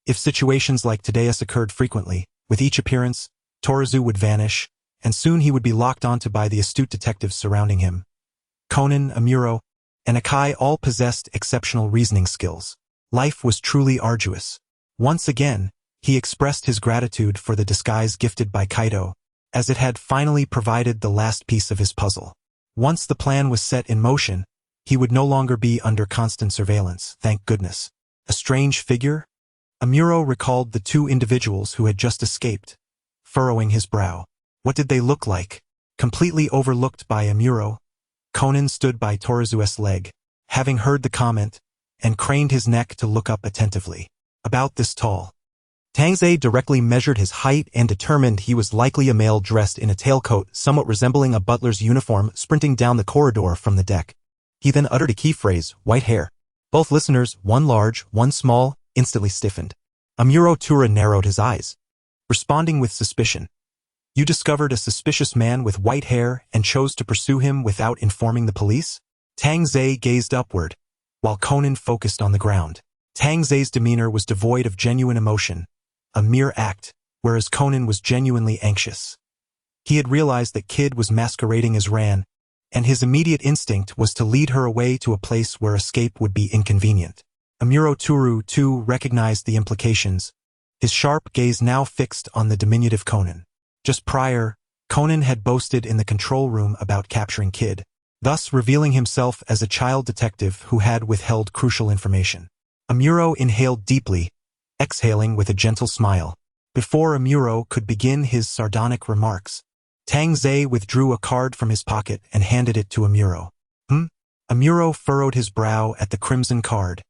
If situations like today's occurred frequently, with each appearance, Torizu would vanish, and soon he would be locked onto by the astute detectives surrounding him. Conan, Amuro, and Akai all possessed exceptional reasoning skills. Life was truly arduous. Once again, he expressed his gratitude for the disguise gifted by Kaido, as it had finally provided the last piece of his puzzle. Once the plan was set in motion, he would no longer be under constant surveillance, thank goodness. A strange figure? Amuro recalled the 2 individuals who had just escaped, furrowing his brow. What did they look like? Completely overlooked by Amuro, Conan stood by Torizu's leg, having heard the comment, and craned his neck to look up attentively. About this tall. Tangze directly measured his height and determined he was likely a male dressed in a tailcoat somewhat resembling a butler's uniform sprinting down the corridor from the deck. He then uttered a key phrase, white hair. Both listeners, one large, one small, instantly stiffened. Amuro Tura narrowed his eyes, responding with suspicion. You discovered a suspicious man with white hair and chose to pursue him without informing the police? Tangze gazed upward, while Conan focused on the ground. Tangze's demeanor was devoid of genuine emotion, a mere act, whereas Conan was genuinely anxious. He had realized that Kid was masquerading as Ran, and his immediate instinct was to lead her away to a place where escape would be inconvenient. Amuro Turu, too, recognized the implications, his sharp gaze now fixed on the diminutive Conan. Just prior, Conan had boasted in the control room about capturing Kid, thus revealing himself as a child detective who had withheld crucial information. Amuro inhaled deeply, exhaling with a gentle smile. Before Amuro could begin his sardonic remarks, Tang Zhe withdrew a card from his pocket and handed it to Amuro. Amuro furrowed his brow at the crimson card,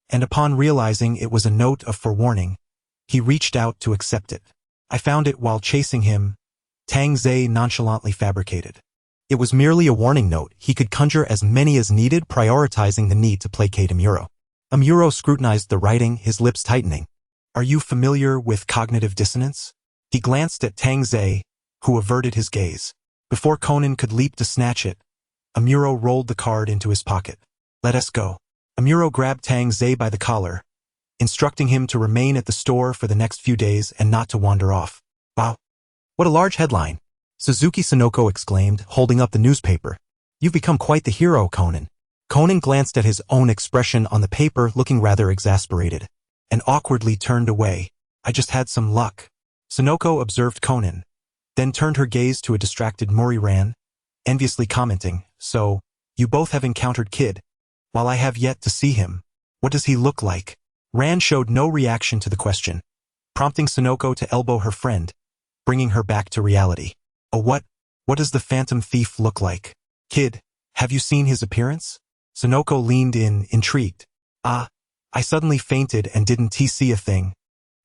and upon realizing it was a note of forewarning, he reached out to accept it. I found it while chasing him, Tang Zhe nonchalantly fabricated. It was merely a warning note. He could conjure as many as needed, prioritizing the need to placate Amuro. Amuro scrutinized the writing, his lips tightening. Are you familiar with cognitive dissonance? He glanced at Tang Zhe, who averted his gaze. Before Conan could leap to snatch it, Amuro rolled the card into his pocket. Let us go. Amuro grabbed Tang Zhe by the collar, instructing him to remain at the store for the next few days and not to wander off. Wow. What a large headline. Suzuki Sonoko exclaimed, holding up the newspaper. You've become quite the hero, Conan. Conan glanced at his own expression on the paper, looking rather exasperated, and awkwardly turned away. I just had some luck. Sonoko observed Conan, then turned her gaze to a distracted Mori-ran, enviously commenting, So, you both have encountered Kid. While I have yet to see him, what does he look like? Ran showed no reaction to the question, prompting Sonoko to elbow her friend, bringing her back to reality. Oh, what does the phantom thief look like? Kid, have you seen his appearance? Sonoko leaned in, intrigued. I suddenly fainted and didn't see a thing.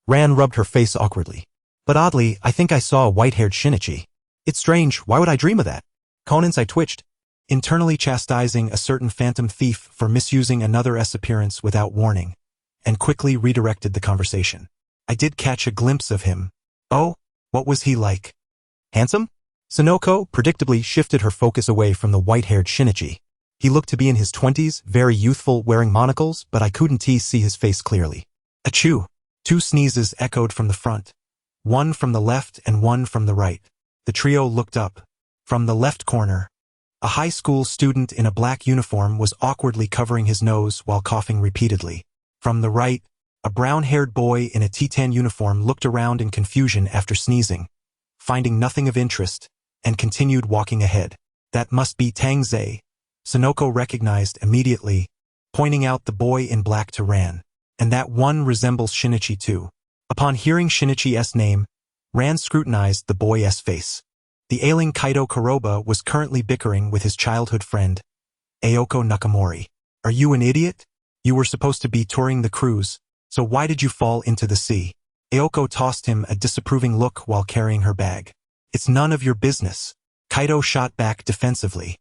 Ran rubbed her face awkwardly. But oddly, I think I saw a white-haired Shinichi. It's strange, why would I dream of that? Conan's eye twitched, internally chastising a certain phantom thief for misusing another's appearance without warning, and quickly redirected the conversation. I did catch a glimpse of him. Oh, what was he like? Handsome? Sonoko predictably shifted her focus away from the white-haired Shinichi. He looked to be in his 20s, very youthful, wearing monocles, but I couldn't see his face clearly. Achoo! 2 sneezes echoed from the front, one from the left and one from the right. The trio looked up. From the left corner, a high school student in a black uniform was awkwardly covering his nose while coughing repeatedly. From the right, a brown-haired boy in a T10 uniform looked around in confusion after sneezing, finding nothing of interest, and continued walking ahead. That must be Tang Zhe, Sonoko recognized immediately, pointing out the boy in black to Ran. And that one resembles Shinichi too. Upon hearing Shinichi's name, Ran scrutinized the boy's face. The ailing Kaido Kuroba was currently bickering with his childhood friend, Aoko Nakamori. Are you an idiot? You were supposed to be touring the cruise, so why did you fall into the sea? Aoko tossed him a disapproving look while carrying her bag. It's none of your business. Kaido shot back defensively.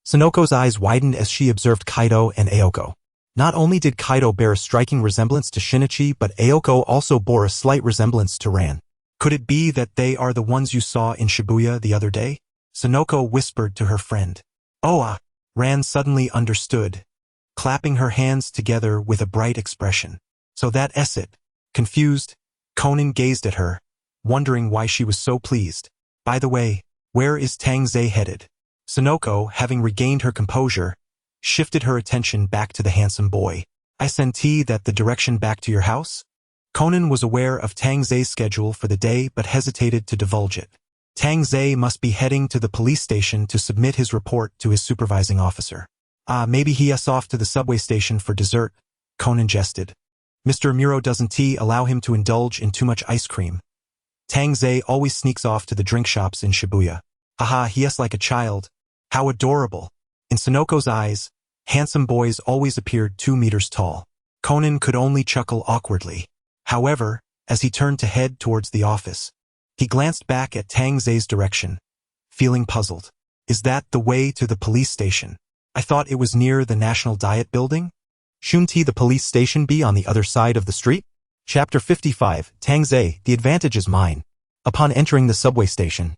Sonoko's eyes widened as she observed Kaido and Aoko. Not only did Kaido bear a striking resemblance to Shinichi, but Aoko also bore a slight resemblance to Ran. Could it be that they are the ones you saw in Shibuya the other day? Sonoko whispered to her friend. Ran suddenly understood, clapping her hands together with a bright expression. So that's it. Confused, Conan gazed at her, wondering why she was so pleased. By the way, where is Tang Zhe headed? Sonoko, having regained her composure, shifted her attention back to the handsome boy. I senti that the direction back to your house? Conan was aware of Tang Zhe's schedule for the day but hesitated to divulge it. Tang Zhe must be heading to the police station to submit his report to his supervising officer. Maybe he's off to the subway station for dessert, Conan jested. Mr. Amuro doesn't allow him to indulge in too much ice cream. Tang Zhe always sneaks off to the drink shops in Shibuya. He's like a child. How adorable. In Sonoko's eyes, handsome boys always appeared 2 meters tall. Conan could only chuckle awkwardly. However, as he turned to head towards the office, he glanced back at Tang Zhe's direction, feeling puzzled. Is that the way to the police station? I thought it was near the National Diet Building? Shouldn't the police station be on the other side of the street? Chapter 55, Tang Zhe, the advantage is mine. Upon entering the subway station,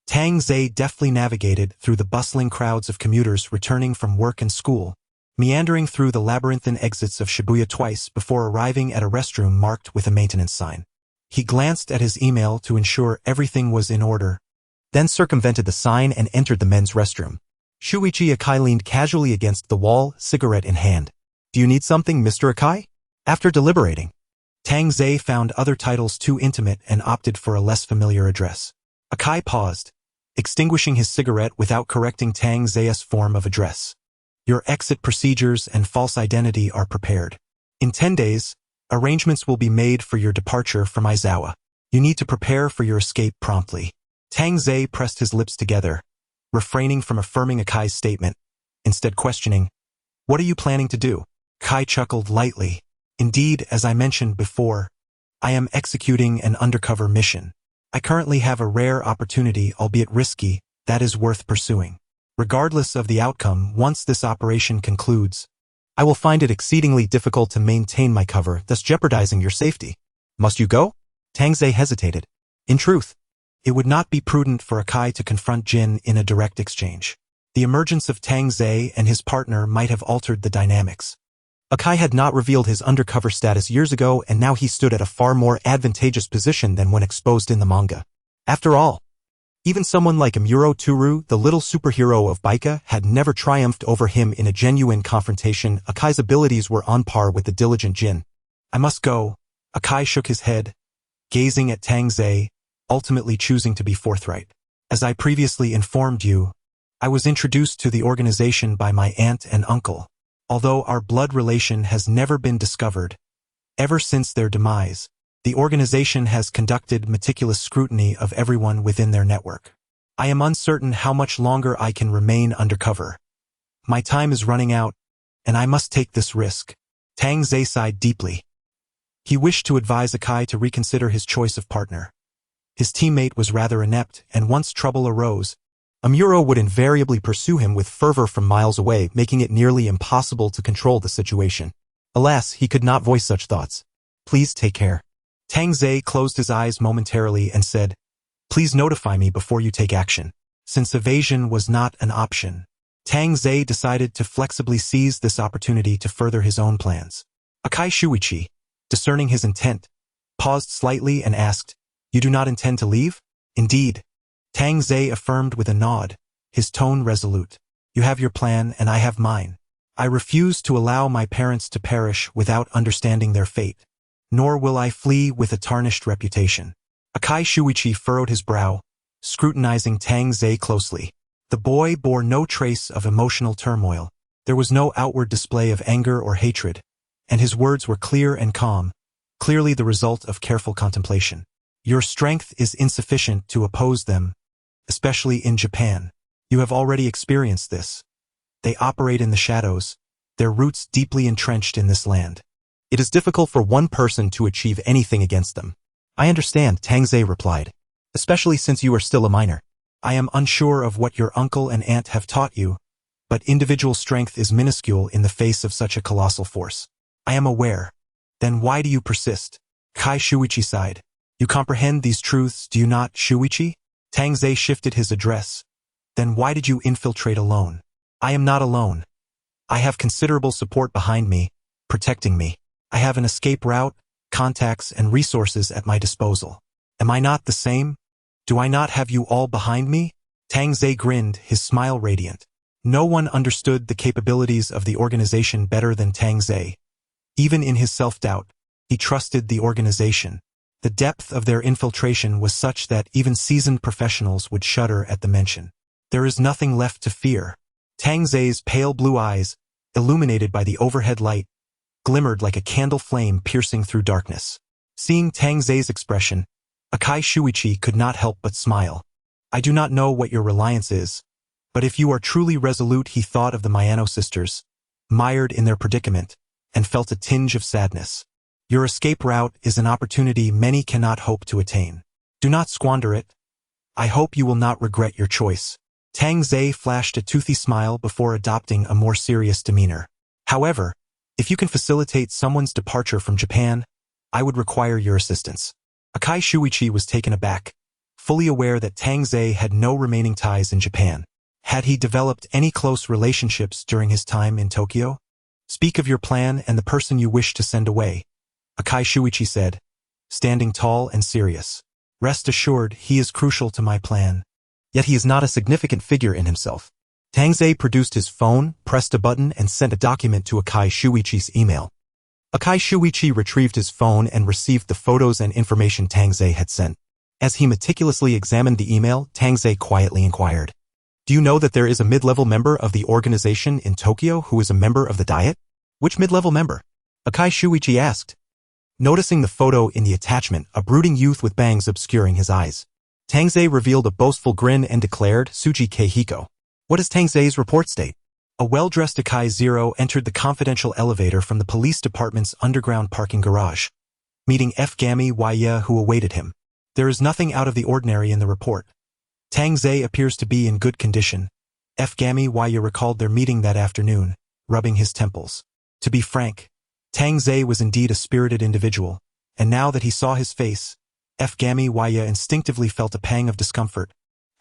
Tang Zhe deftly navigated through the bustling crowds of commuters returning from work and school, meandering through the labyrinthine exits of Shibuya twice before arriving at a restroom marked with a maintenance sign. He glanced at his email to ensure everything was in order, then circumvented the sign and entered the men's restroom. Shuichi Akai leaned casually against the wall, cigarette in hand. Do you need something, Mr. Akai? After deliberating, Tang Zei found other titles too intimate and opted for a less familiar address. Akai paused, extinguishing his cigarette without correcting Tang Zei's form of address. Your exit procedures and false identity are prepared. In 10 days, arrangements will be made for your departure from Aizawa. You need to prepare for your escape promptly. Tang Zei pressed his lips together, refraining from affirming Akai's statement, instead questioning, What are you planning to do? Kai chuckled lightly. Indeed, as I mentioned before, I am executing an undercover mission. I currently have a rare opportunity, albeit risky, that is worth pursuing. Regardless of the outcome, once this operation concludes, I will find it exceedingly difficult to maintain my cover, thus jeopardizing your safety. Must you go? Tang Zei hesitated. In truth, it would not be prudent for Akai to confront Jin in a direct exchange. The emergence of Tang Zei and his partner might have altered the dynamics. Akai had not revealed his undercover status years ago, and now he stood at a far more advantageous position than when exposed in the manga. After all, even someone like Amuro Toru, the little superhero of Baika, had never triumphed over him in a genuine confrontation. Akai's abilities were on par with the diligent Jin. I must go. Akai shook his head, gazing at Tang Zei, ultimately choosing to be forthright. As I previously informed you, I was introduced to the organization by my aunt and uncle. Although our blood relation has never been discovered, ever since their demise, the organization has conducted meticulous scrutiny of everyone within their network. I am uncertain how much longer I can remain undercover. My time is running out, and I must take this risk. Tang Zei sighed deeply. He wished to advise Akai to reconsider his choice of partner. His teammate was rather inept, and once trouble arose, Amuro would invariably pursue him with fervor from miles away, making it nearly impossible to control the situation. Alas, he could not voice such thoughts. Please take care. Tang Zei closed his eyes momentarily and said, Please notify me before you take action. Since evasion was not an option, Tang Zei decided to flexibly seize this opportunity to further his own plans. Akai Shuichi, discerning his intent, paused slightly and asked, You do not intend to leave? Indeed. Tang Zei affirmed with a nod, his tone resolute. You have your plan and I have mine. I refuse to allow my parents to perish without understanding their fate, nor will I flee with a tarnished reputation. Akai Shuichi furrowed his brow, scrutinizing Tang Zei closely. The boy bore no trace of emotional turmoil. There was no outward display of anger or hatred, and his words were clear and calm, clearly the result of careful contemplation. Your strength is insufficient to oppose them, especially in Japan. You have already experienced this. They operate in the shadows, their roots deeply entrenched in this land. It is difficult for one person to achieve anything against them. I understand, Tang Zei replied, especially since you are still a minor. I am unsure of what your uncle and aunt have taught you, but individual strength is minuscule in the face of such a colossal force. I am aware. Then why do you persist? Kai Shuichi sighed. You comprehend these truths, do you not, Shuichi? Tang Zei shifted his address. Then why did you infiltrate alone? I am not alone. I have considerable support behind me, protecting me. I have an escape route, contacts, and resources at my disposal. Am I not the same? Do I not have you all behind me? Tang Zei grinned, his smile radiant. No one understood the capabilities of the organization better than Tang Zei. Even in his self-doubt, he trusted the organization. The depth of their infiltration was such that even seasoned professionals would shudder at the mention. There is nothing left to fear. Tang Zei's pale blue eyes, illuminated by the overhead light, glimmered like a candle flame piercing through darkness. Seeing Tang Zei's expression, Akai Shuichi could not help but smile. I do not know what your reliance is, but if you are truly resolute, he thought of the Miyano sisters, mired in their predicament, and felt a tinge of sadness. Your escape route is an opportunity many cannot hope to attain. Do not squander it. I hope you will not regret your choice. Tang Zei flashed a toothy smile before adopting a more serious demeanor. However, if you can facilitate someone's departure from Japan, I would require your assistance. Akai Shuichi was taken aback, fully aware that Tang Zei had no remaining ties in Japan. Had he developed any close relationships during his time in Tokyo? Speak of your plan and the person you wish to send away, Akai Shuichi said, standing tall and serious. Rest assured, he is crucial to my plan. Yet he is not a significant figure in himself. Tangze produced his phone, pressed a button, and sent a document to Akai Shuichi's email. Akai Shuichi retrieved his phone and received the photos and information Tangze had sent. As he meticulously examined the email, Tangze quietly inquired, "Do you know that there is a mid-level member of the organization in Tokyo who is a member of the Diet?" "Which mid-level member?" Akai Shuichi asked. Noticing the photo in the attachment, a brooding youth with bangs obscuring his eyes, Tangze revealed a boastful grin and declared, "Tsuji Keihiko." What does Tangze's report state? A well-dressed Akai Zero entered the confidential elevator from the police department's underground parking garage, meeting Fgami Waya who awaited him. There is nothing out of the ordinary in the report. Tangze appears to be in good condition. Fgami Waya recalled their meeting that afternoon, rubbing his temples. To be frank, Tangze was indeed a spirited individual, and now that he saw his face, Fgami Waya instinctively felt a pang of discomfort,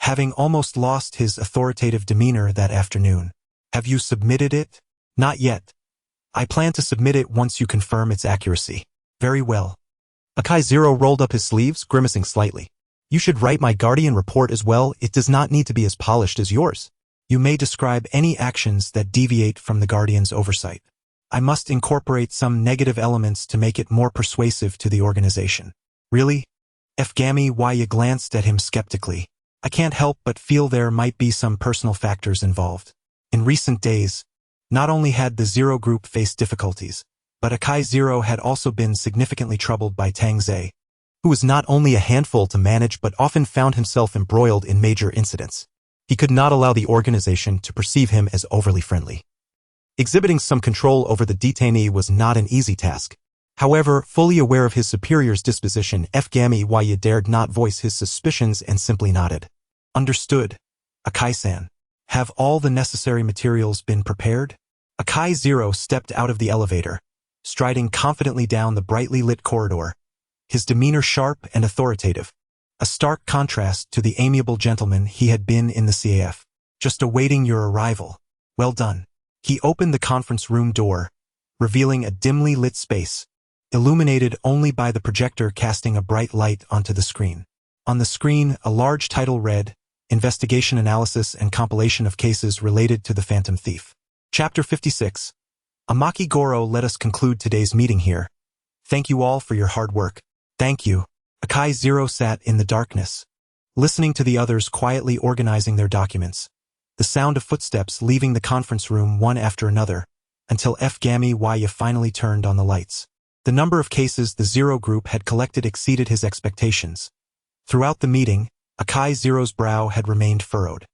having almost lost his authoritative demeanor that afternoon. "Have you submitted it?" "Not yet. I plan to submit it once you confirm its accuracy." "Very well." Akai Zero rolled up his sleeves, grimacing slightly. "You should write my Guardian report as well. It does not need to be as polished as yours. You may describe any actions that deviate from the Guardian's oversight. I must incorporate some negative elements to make it more persuasive to the organization." "Really?" Fgami Waya glanced at him skeptically. "I can't help but feel there might be some personal factors involved. In recent days, not only had the Zero Group faced difficulties, but Akai Zero had also been significantly troubled by Tangze, who was not only a handful to manage but often found himself embroiled in major incidents. He could not allow the organization to perceive him as overly friendly. Exhibiting some control over the detainee was not an easy task. However, fully aware of his superior's disposition, Fgami Waya dared not voice his suspicions and simply nodded. "Understood, Akai-san. Have all the necessary materials been prepared?" Akai Zero stepped out of the elevator, striding confidently down the brightly lit corridor, his demeanor sharp and authoritative, a stark contrast to the amiable gentleman he had been in the CAF. "Just awaiting your arrival. Well done." He opened the conference room door, revealing a dimly lit space, illuminated only by the projector casting a bright light onto the screen. On the screen, a large title read, "Investigation Analysis and Compilation of Cases Related to the Phantom Thief." Chapter 56. Amaki Goro, let us conclude today's meeting here. Thank you all for your hard work. Thank you. Akai Zero sat in the darkness, listening to the others quietly organizing their documents, the sound of footsteps leaving the conference room one after another, until Fgami Waya finally turned on the lights. The number of cases the Zero Group had collected exceeded his expectations. Throughout the meeting, Akai Zero's brow had remained furrowed.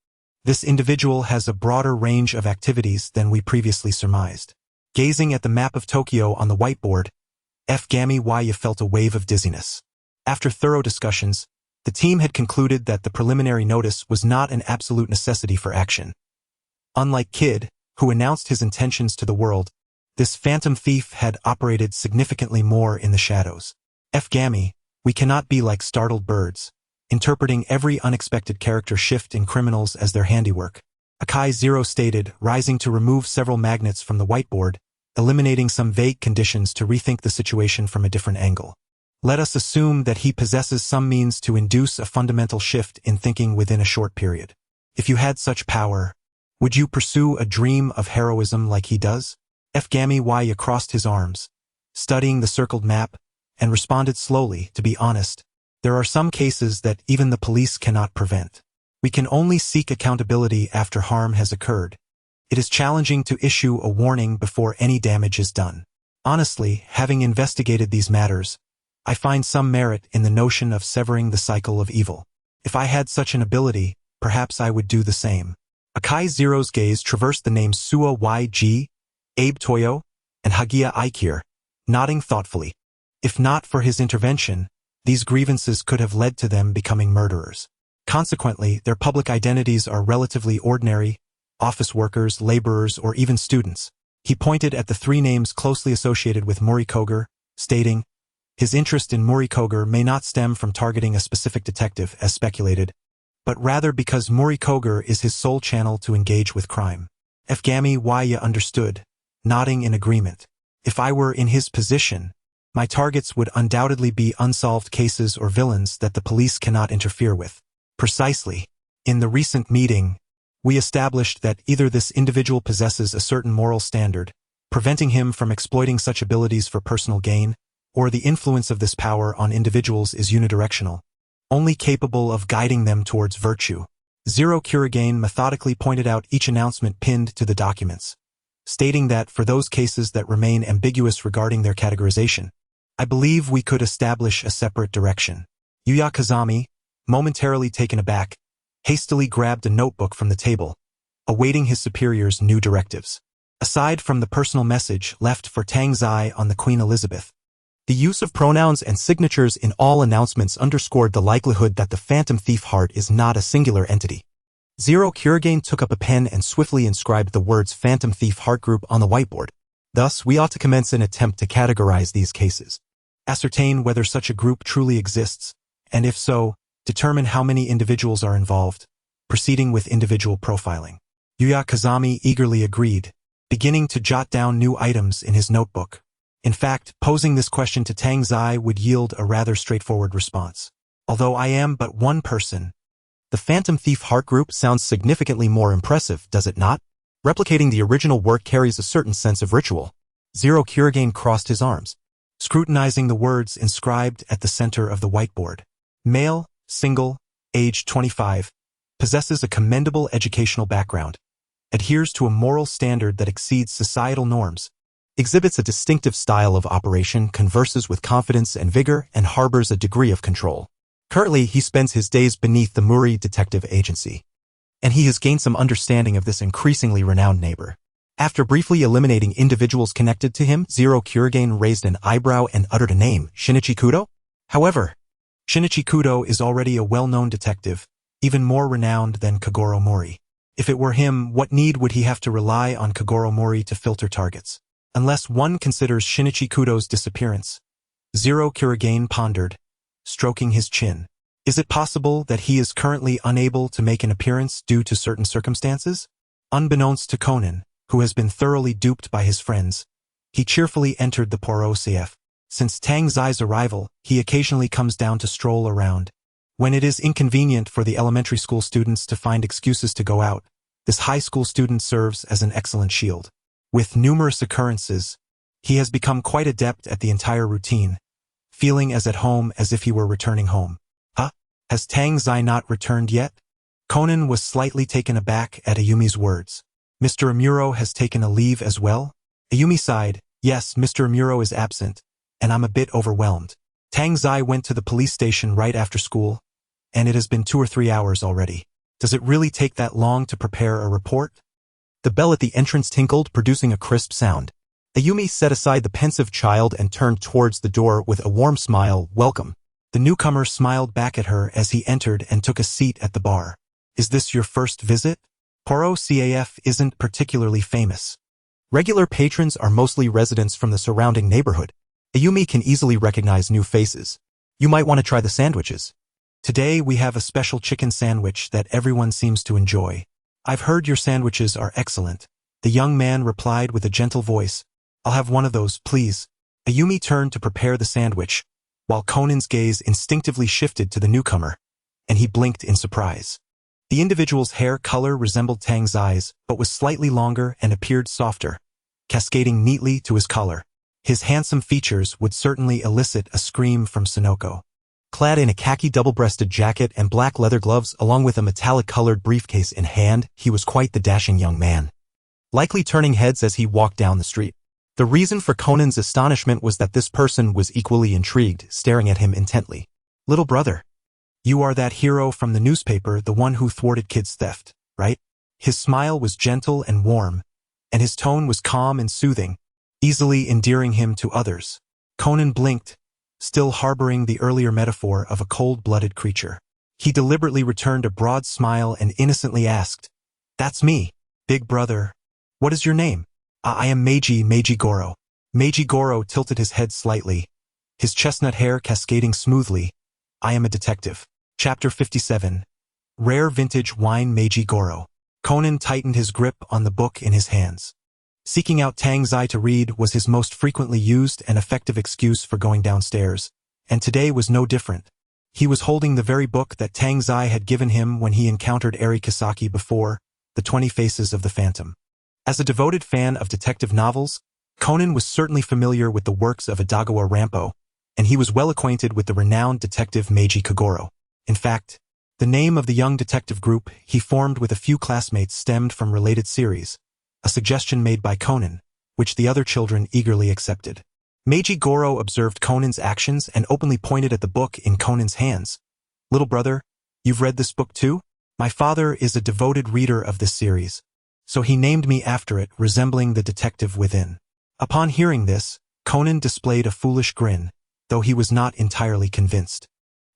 This individual has a broader range of activities than we previously surmised. Gazing at the map of Tokyo on the whiteboard, Fgami Waya felt a wave of dizziness. After thorough discussions, the team had concluded that the preliminary notice was not an absolute necessity for action. Unlike Kid, who announced his intentions to the world, this phantom thief had operated significantly more in the shadows. Fgami, we cannot be like startled birds, interpreting every unexpected character shift in criminals as their handiwork. Akai Zero stated, rising to remove several magnets from the whiteboard, eliminating some vague conditions to rethink the situation from a different angle. Let us assume that he possesses some means to induce a fundamental shift in thinking within a short period. If you had such power, would you pursue a dream of heroism like he does? Fgami Waya crossed his arms, studying the circled map, and responded slowly, "To be honest, there are some cases that even the police cannot prevent. We can only seek accountability after harm has occurred. It is challenging to issue a warning before any damage is done. Honestly, having investigated these matters, I find some merit in the notion of severing the cycle of evil. If I had such an ability, perhaps I would do the same." Akai Zero's gaze traversed the names Suo YG, Abe Toyo, and Hagia Aikir, nodding thoughtfully. If not for his intervention, these grievances could have led to them becoming murderers. Consequently, their public identities are relatively ordinary, office workers, laborers, or even students. He pointed at the three names closely associated with Morikoger, stating, his interest in Morikoger may not stem from targeting a specific detective, as speculated, but rather because Morikoger is his sole channel to engage with crime. Fgami Waya understood, nodding in agreement. If I were in his position, my targets would undoubtedly be unsolved cases or villains that the police cannot interfere with. Precisely. In the recent meeting, we established that either this individual possesses a certain moral standard, preventing him from exploiting such abilities for personal gain, or the influence of this power on individuals is unidirectional, only capable of guiding them towards virtue. Zero Kurigane methodically pointed out each announcement pinned to the documents, stating that for those cases that remain ambiguous regarding their categorization, I believe we could establish a separate direction. Yuya Kazami, momentarily taken aback, hastily grabbed a notebook from the table, awaiting his superior's new directives. Aside from the personal message left for Tang Zai on the Queen Elizabeth, the use of pronouns and signatures in all announcements underscored the likelihood that the Phantom Thief Heart is not a singular entity. Zero Kurigane took up a pen and swiftly inscribed the words Phantom Thief Heart Group on the whiteboard. Thus, we ought to commence an attempt to categorize these cases, ascertain whether such a group truly exists, and if so, determine how many individuals are involved, proceeding with individual profiling. Yuya Kazami eagerly agreed, beginning to jot down new items in his notebook. In fact, posing this question to Tang Zai would yield a rather straightforward response. Although I am but one person, the Phantom Thief Heart Group sounds significantly more impressive, does it not? Replicating the original work carries a certain sense of ritual. Zero Kurigane crossed his arms, scrutinizing the words inscribed at the center of the whiteboard. Male, single, age 25, possesses a commendable educational background, adheres to a moral standard that exceeds societal norms, exhibits a distinctive style of operation, converses with confidence and vigor, and harbors a degree of control. Currently, he spends his days beneath the Muri Detective Agency, and he has gained some understanding of this increasingly renowned neighbor. After briefly eliminating individuals connected to him, Zero Kurigane raised an eyebrow and uttered a name, Shinichi Kudo? However, Shinichi Kudo is already a well-known detective, even more renowned than Kagoro Mori. If it were him, what need would he have to rely on Kagoro Mori to filter targets? Unless one considers Shinichi Kudo's disappearance. Zero Kurigane pondered, stroking his chin. Is it possible that he is currently unable to make an appearance due to certain circumstances? Unbeknownst to Conan, who has been thoroughly duped by his friends, he cheerfully entered the Poirot CF. Since Tang Zai's arrival, he occasionally comes down to stroll around. When it is inconvenient for the elementary school students to find excuses to go out, this high school student serves as an excellent shield. With numerous occurrences, he has become quite adept at the entire routine, feeling as at home as if he were returning home. Huh? Has Tang Zai not returned yet? Conan was slightly taken aback at Ayumi's words. Mr. Amuro has taken a leave as well? Ayumi sighed. Yes, Mr. Amuro is absent, and I'm a bit overwhelmed. Tang Zai went to the police station right after school, and it has been 2 or 3 hours already. Does it really take that long to prepare a report? The bell at the entrance tinkled, producing a crisp sound. Ayumi set aside the pensive child and turned towards the door with a warm smile. Welcome. The newcomer smiled back at her as he entered and took a seat at the bar. Is this your first visit? Poirot CAF isn't particularly famous. Regular patrons are mostly residents from the surrounding neighborhood. Ayumi can easily recognize new faces. You might want to try the sandwiches. Today we have a special chicken sandwich that everyone seems to enjoy. I've heard your sandwiches are excellent. The young man replied with a gentle voice. I'll have one of those, please. Ayumi turned to prepare the sandwich, while Conan's gaze instinctively shifted to the newcomer, and he blinked in surprise. The individual's hair color resembled Tang Zai's, but was slightly longer and appeared softer, cascading neatly to his collar. His handsome features would certainly elicit a scream from Sonoko. Clad in a khaki double-breasted jacket and black leather gloves along with a metallic-colored briefcase in hand, he was quite the dashing young man, likely turning heads as he walked down the street. The reason for Conan's astonishment was that this person was equally intrigued, staring at him intently. Little brother, you are that hero from the newspaper, the one who thwarted kids' theft, right? His smile was gentle and warm, and his tone was calm and soothing, easily endearing him to others. Conan blinked, still harboring the earlier metaphor of a cold-blooded creature. He deliberately returned a broad smile and innocently asked, That's me, big brother. What is your name? I am Meiji Goro. Meiji Goro tilted his head slightly, his chestnut hair cascading smoothly. I am a detective. Chapter 57. Rare Vintage Wine Meiji Goro. Conan tightened his grip on the book in his hands. Seeking out Tang Zai to read was his most frequently used and effective excuse for going downstairs, and today was no different. He was holding the very book that Tangzai had given him when he encountered Eri Kisaki before, The 20 Faces of the Phantom. As a devoted fan of detective novels, Conan was certainly familiar with the works of Edogawa Rampo, and he was well acquainted with the renowned detective Meiji Kagoro. In fact, the name of the young detective group he formed with a few classmates stemmed from related series, a suggestion made by Conan, which the other children eagerly accepted. Meiji Goro observed Conan's actions and openly pointed at the book in Conan's hands. "Little brother, you've read this book too? My father is a devoted reader of this series, so he named me after it, resembling the detective within." Upon hearing this, Conan displayed a foolish grin, though he was not entirely convinced.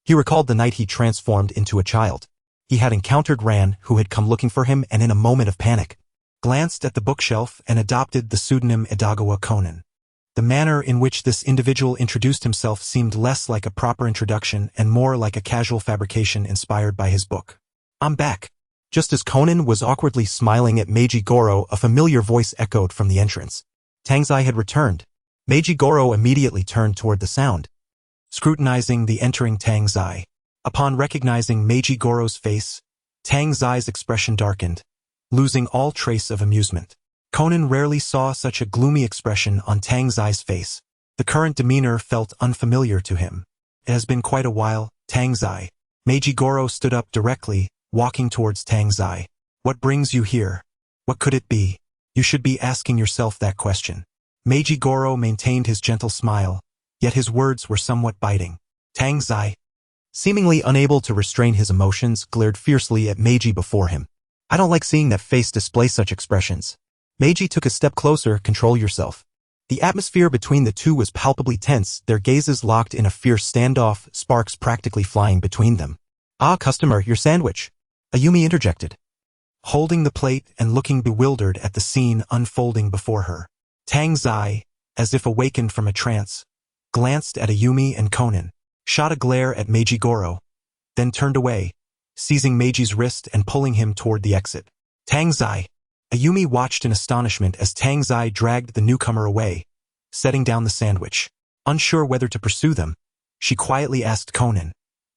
He recalled the night he transformed into a child. He had encountered Ran, who had come looking for him, and in a moment of panic, glanced at the bookshelf and adopted the pseudonym Edogawa Conan. The manner in which this individual introduced himself seemed less like a proper introduction and more like a casual fabrication inspired by his book. "I'm back." Just as Conan was awkwardly smiling at Meiji Goro, a familiar voice echoed from the entrance. Tangzai had returned. Meiji Goro immediately turned toward the sound, scrutinizing the entering Tangzai. Upon recognizing Meiji Goro's face, Tangzai's expression darkened, losing all trace of amusement. Conan rarely saw such a gloomy expression on Tangzai's face. The current demeanor felt unfamiliar to him. "It has been quite a while, Tangzai." Meiji Goro stood up directly, walking towards Tangzai. "What brings you here? What could it be? You should be asking yourself that question." Meiji Goro maintained his gentle smile, yet his words were somewhat biting. Tangzai, seemingly unable to restrain his emotions, glared fiercely at Meiji before him. "I don't like seeing that face display such expressions." Meiji took a step closer. "Control yourself." The atmosphere between the two was palpably tense, their gazes locked in a fierce standoff, sparks practically flying between them. "Ah, customer, your sandwich," Ayumi interjected, holding the plate and looking bewildered at the scene unfolding before her. Tangzai, as if awakened from a trance, glanced at Ayumi and Conan, shot a glare at Meiji Goro, then turned away, seizing Meiji's wrist and pulling him toward the exit. "Tangzai!" Ayumi watched in astonishment as Tangzai dragged the newcomer away, setting down the sandwich. Unsure whether to pursue them, she quietly asked Conan,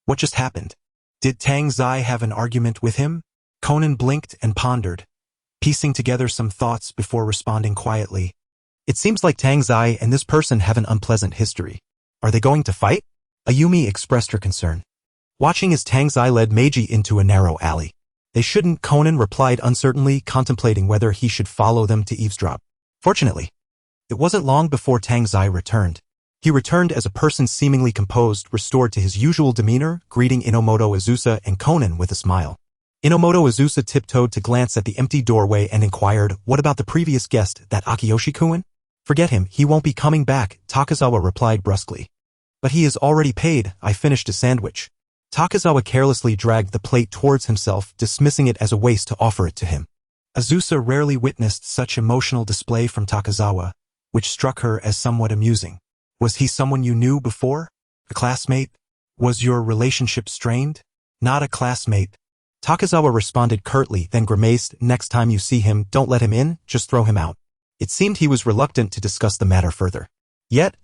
"What just happened? Did Tangzai have an argument with him?" Conan blinked and pondered, piecing together some thoughts before responding quietly. "It seems like Tangzai and this person have an unpleasant history. Are they going to fight?" Ayumi expressed her concern, watching as Tangzai led Meiji into a narrow alley. "They shouldn't," Conan replied uncertainly, contemplating whether he should follow them to eavesdrop. Fortunately, it wasn't long before Tangzai returned. He returned as a person seemingly composed, restored to his usual demeanor, greeting Inomoto Azusa and Conan with a smile. Inomoto Azusa tiptoed to glance at the empty doorway and inquired, "What about the previous guest, that Akiyoshi-kun?" "Forget him, he won't be coming back," Takazawa replied brusquely. "But he is already paid. I finished a sandwich." Takazawa carelessly dragged the plate towards himself, dismissing it as a waste to offer it to him. Azusa rarely witnessed such emotional display from Takazawa, which struck her as somewhat amusing. "Was he someone you knew before? A classmate? Was your relationship strained?" "Not a classmate." Takazawa responded curtly, then grimaced, "Next time you see him, don't let him in, just throw him out." It seemed he was reluctant to discuss the matter further. Yet,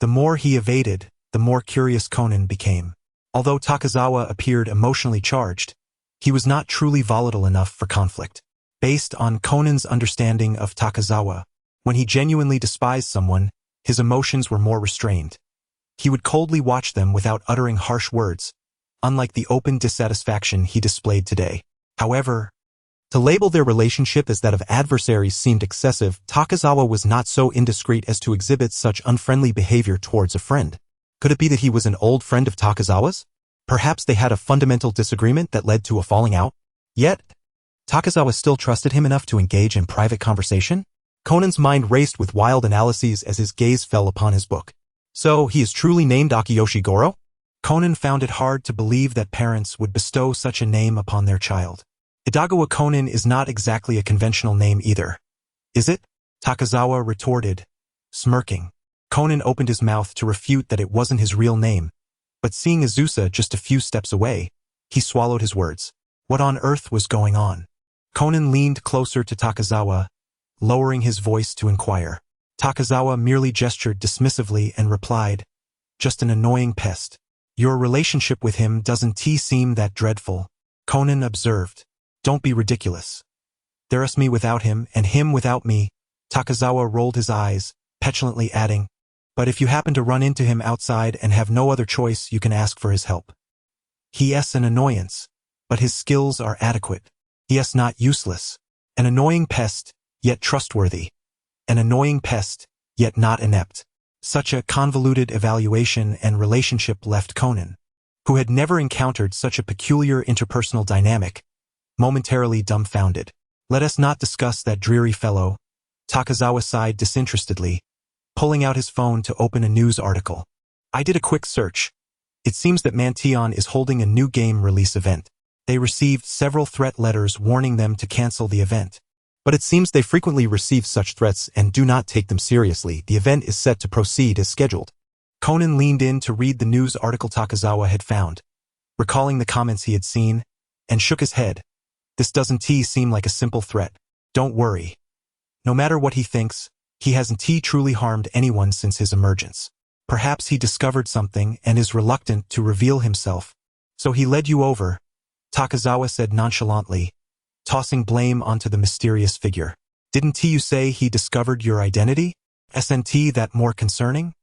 the more he evaded, the more curious Conan became. Although Takazawa appeared emotionally charged, he was not truly volatile enough for conflict. Based on Conan's understanding of Takazawa, when he genuinely despised someone, his emotions were more restrained. He would coldly watch them without uttering harsh words, unlike the open dissatisfaction he displayed today. However, to label their relationship as that of adversaries seemed excessive. Takazawa was not so indiscreet as to exhibit such unfriendly behavior towards a friend. Could it be that he was an old friend of Takazawa's? Perhaps they had a fundamental disagreement that led to a falling out? Yet, Takazawa still trusted him enough to engage in private conversation? Conan's mind raced with wild analyses as his gaze fell upon his book. So, he is truly named Akiyoshi Goro? Conan found it hard to believe that parents would bestow such a name upon their child. Edogawa Conan is not exactly a conventional name either. Is it? Takazawa retorted, smirking. Conan opened his mouth to refute that it wasn't his real name, but seeing Azusa just a few steps away, he swallowed his words. What on earth was going on? Conan leaned closer to Takazawa, lowering his voice to inquire. Takazawa merely gestured dismissively and replied, "Just an annoying pest." Your relationship with him doesn't seem that dreadful, Conan observed. Don't be ridiculous. There's me without him and him without me. Takazawa rolled his eyes, petulantly adding, but if you happen to run into him outside and have no other choice, you can ask for his help. He's an annoyance, but his skills are adequate. He's not useless. An annoying pest, yet trustworthy. An annoying pest, yet not inept. Such a convoluted evaluation and relationship left Conan, who had never encountered such a peculiar interpersonal dynamic, momentarily dumbfounded. Let us not discuss that dreary fellow, Takazawa sighed disinterestedly, pulling out his phone to open a news article. I did a quick search. It seems that Mantion is holding a new game release event. They received several threat letters warning them to cancel the event. But it seems they frequently receive such threats and do not take them seriously. The event is set to proceed as scheduled. Conan leaned in to read the news article Takazawa had found, recalling the comments he had seen, and shook his head. This doesn't seem like a simple threat. Don't worry. No matter what he thinks, he hasn't truly harmed anyone since his emergence. Perhaps he discovered something and is reluctant to reveal himself. So he led you over, Takazawa said nonchalantly, tossing blame onto the mysterious figure. Didn't you say he discovered your identity? Isn't that more concerning?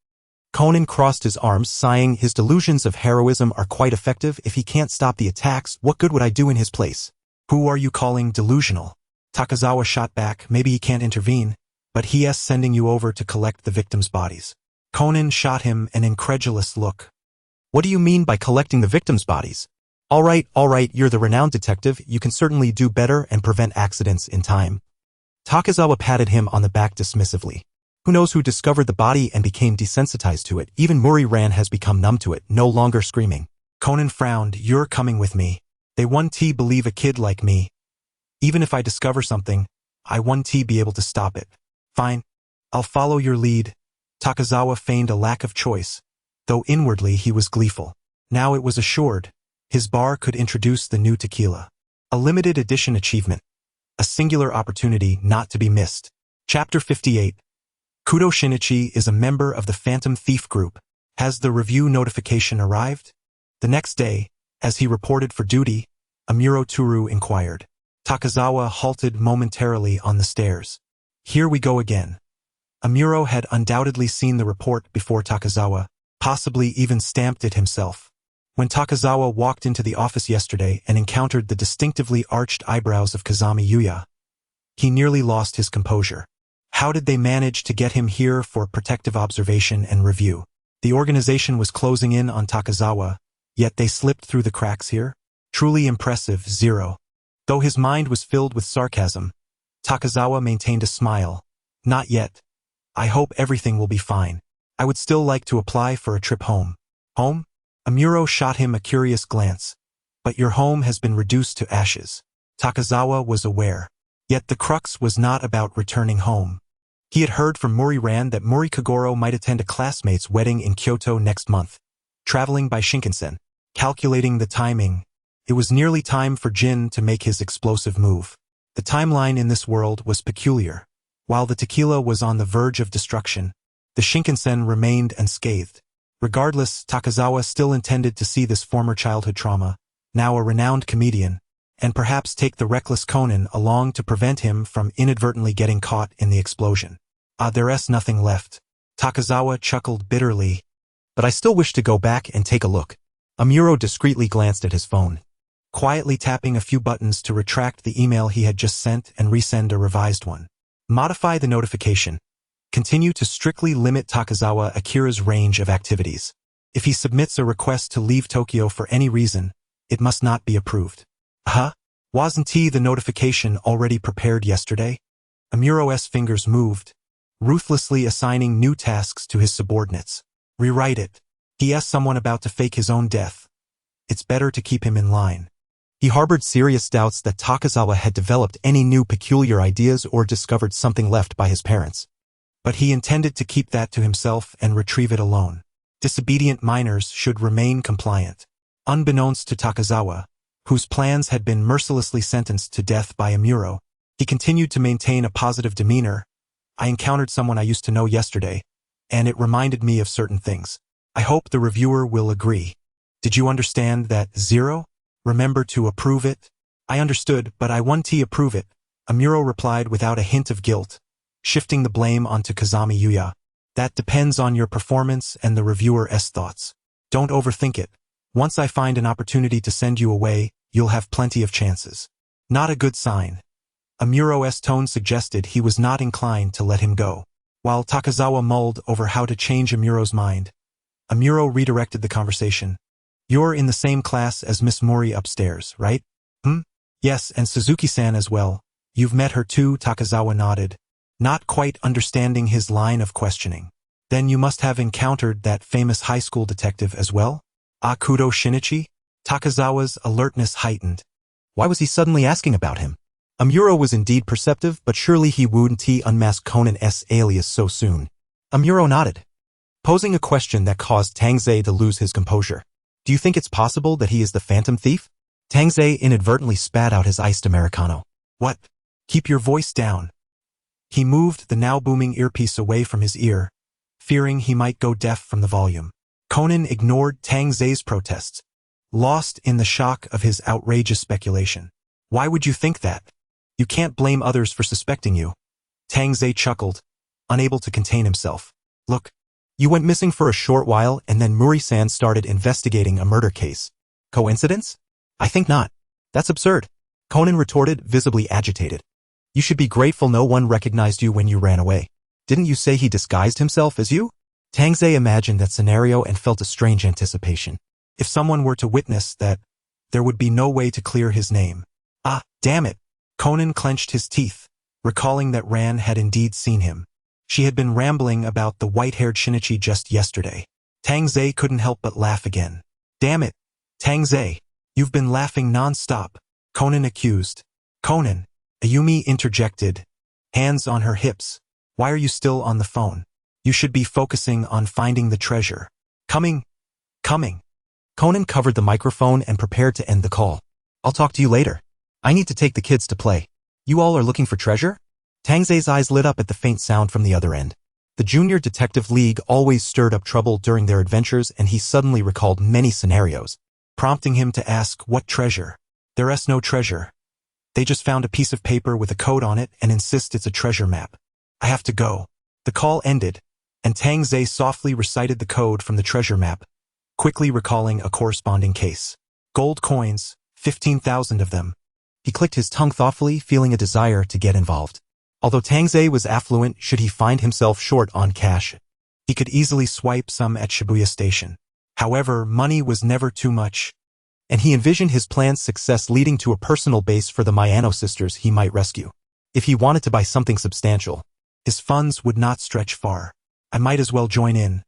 Conan crossed his arms, sighing. His delusions of heroism are quite effective. If he can't stop the attacks, what good would I do in his place? Who are you calling delusional? Takazawa shot back. Maybe he can't intervene, but he's sending you over to collect the victims' bodies. Conan shot him an incredulous look. What do you mean by collecting the victims' bodies? All right, you're the renowned detective. You can certainly do better and prevent accidents in time. Takazawa patted him on the back dismissively. Who knows who discovered the body and became desensitized to it? Even Muriran has become numb to it, no longer screaming. Conan frowned. You're coming with me. They won't believe a kid like me. Even if I discover something, I won't be able to stop it. Fine. I'll follow your lead. Takazawa feigned a lack of choice, though inwardly he was gleeful. Now it was assured, his bar could introduce the new tequila. A limited edition achievement. A singular opportunity not to be missed. Chapter 58. Kudo Shinichi is a member of the Phantom Thief group. Has the review notification arrived? The next day, as he reported for duty, Amuro Turu inquired. Takazawa halted momentarily on the stairs. Here we go again. Amuro had undoubtedly seen the report before Takazawa, possibly even stamped it himself. When Takazawa walked into the office yesterday and encountered the distinctively arched eyebrows of Kazami Yuya, he nearly lost his composure. How did they manage to get him here for protective observation and review? The organization was closing in on Takazawa, yet they slipped through the cracks here? Truly impressive, Zero. Though his mind was filled with sarcasm, Takazawa maintained a smile. Not yet. I hope everything will be fine. I would still like to apply for a trip home. Home? Amuro shot him a curious glance. But your home has been reduced to ashes. Takazawa was aware. Yet the crux was not about returning home. He had heard from Muriran that Mori Kagoro might attend a classmate's wedding in Kyoto next month, traveling by Shinkansen. Calculating the timing, it was nearly time for Jin to make his explosive move. The timeline in this world was peculiar. While the tequila was on the verge of destruction, the Shinkansen remained unscathed. Regardless, Takazawa still intended to see this former childhood trauma, now a renowned comedian, and perhaps take the reckless Conan along to prevent him from inadvertently getting caught in the explosion. There's nothing left. Takazawa chuckled bitterly. But I still wish to go back and take a look. Amuro discreetly glanced at his phone, quietly tapping a few buttons to retract the email he had just sent and resend a revised one. Modify the notification. Continue to strictly limit Takazawa Akira's range of activities. If he submits a request to leave Tokyo for any reason, it must not be approved. Wasn't the notification already prepared yesterday? Amuro's fingers moved, ruthlessly assigning new tasks to his subordinates. Rewrite it. He has someone about to fake his own death. It's better to keep him in line. He harbored serious doubts that Takazawa had developed any new peculiar ideas or discovered something left by his parents. But he intended to keep that to himself and retrieve it alone. Disobedient minors should remain compliant. Unbeknownst to Takazawa, whose plans had been mercilessly sentenced to death by Amuro, he continued to maintain a positive demeanor. I encountered someone I used to know yesterday, and it reminded me of certain things. I hope the reviewer will agree. Did you understand that 0? Remember to approve it? I understood, but I want to approve it, Amuro replied without a hint of guilt, shifting the blame onto Kazami Yuya. That depends on your performance and the reviewer's thoughts. Don't overthink it. Once I find an opportunity to send you away, you'll have plenty of chances. Not a good sign. Amuro's tone suggested he was not inclined to let him go. While Takazawa mulled over how to change Amuro's mind, Amuro redirected the conversation. You're in the same class as Miss Mori upstairs, right? Yes, and Suzuki-san as well. You've met her too, Takazawa nodded, not quite understanding his line of questioning. Then you must have encountered that famous high school detective as well? Akudo Shinichi? Takazawa's alertness heightened. Why was he suddenly asking about him? Amuro was indeed perceptive, but surely he wouldn't unmask Conan's alias so soon. Amuro nodded, posing a question that caused Tangze to lose his composure. Do you think it's possible that he is the phantom thief? Tangze inadvertently spat out his iced Americano. What? Keep your voice down. He moved the now booming earpiece away from his ear, fearing he might go deaf from the volume. Conan ignored Tangze's protests, lost in the shock of his outrageous speculation. Why would you think that? You can't blame others for suspecting you. Tangze chuckled, unable to contain himself. Look, you went missing for a short while and then Mori-san started investigating a murder case. Coincidence? I think not. That's absurd. Conan retorted, visibly agitated. You should be grateful no one recognized you when you ran away. Didn't you say he disguised himself as you? Tangze imagined that scenario and felt a strange anticipation. If someone were to witness that, there would be no way to clear his name. Ah, damn it! Conan clenched his teeth, recalling that Ran had indeed seen him. She had been rambling about the white-haired Shinichi just yesterday. Tangze couldn't help but laugh again. Damn it, Tangze! You've been laughing non-stop, Conan accused. Conan, Ayumi interjected, hands on her hips. Why are you still on the phone? You should be focusing on finding the treasure. Coming. Conan covered the microphone and prepared to end the call. I'll talk to you later. I need to take the kids to play. You all are looking for treasure? Tangze's eyes lit up at the faint sound from the other end. The Junior Detective League always stirred up trouble during their adventures and he suddenly recalled many scenarios, prompting him to ask what treasure. There's no treasure. They just found a piece of paper with a code on it and insist it's a treasure map. I have to go. The call ended, and Tangze softly recited the code from the treasure map, quickly recalling a corresponding case. Gold coins, 15,000 of them. He clicked his tongue thoughtfully, feeling a desire to get involved. Although Tangze was affluent, should he find himself short on cash, he could easily swipe some at Shibuya Station. However, money was never too much, and he envisioned his plan's success leading to a personal base for the Miyano sisters he might rescue. If he wanted to buy something substantial, his funds would not stretch far. I might as well join in.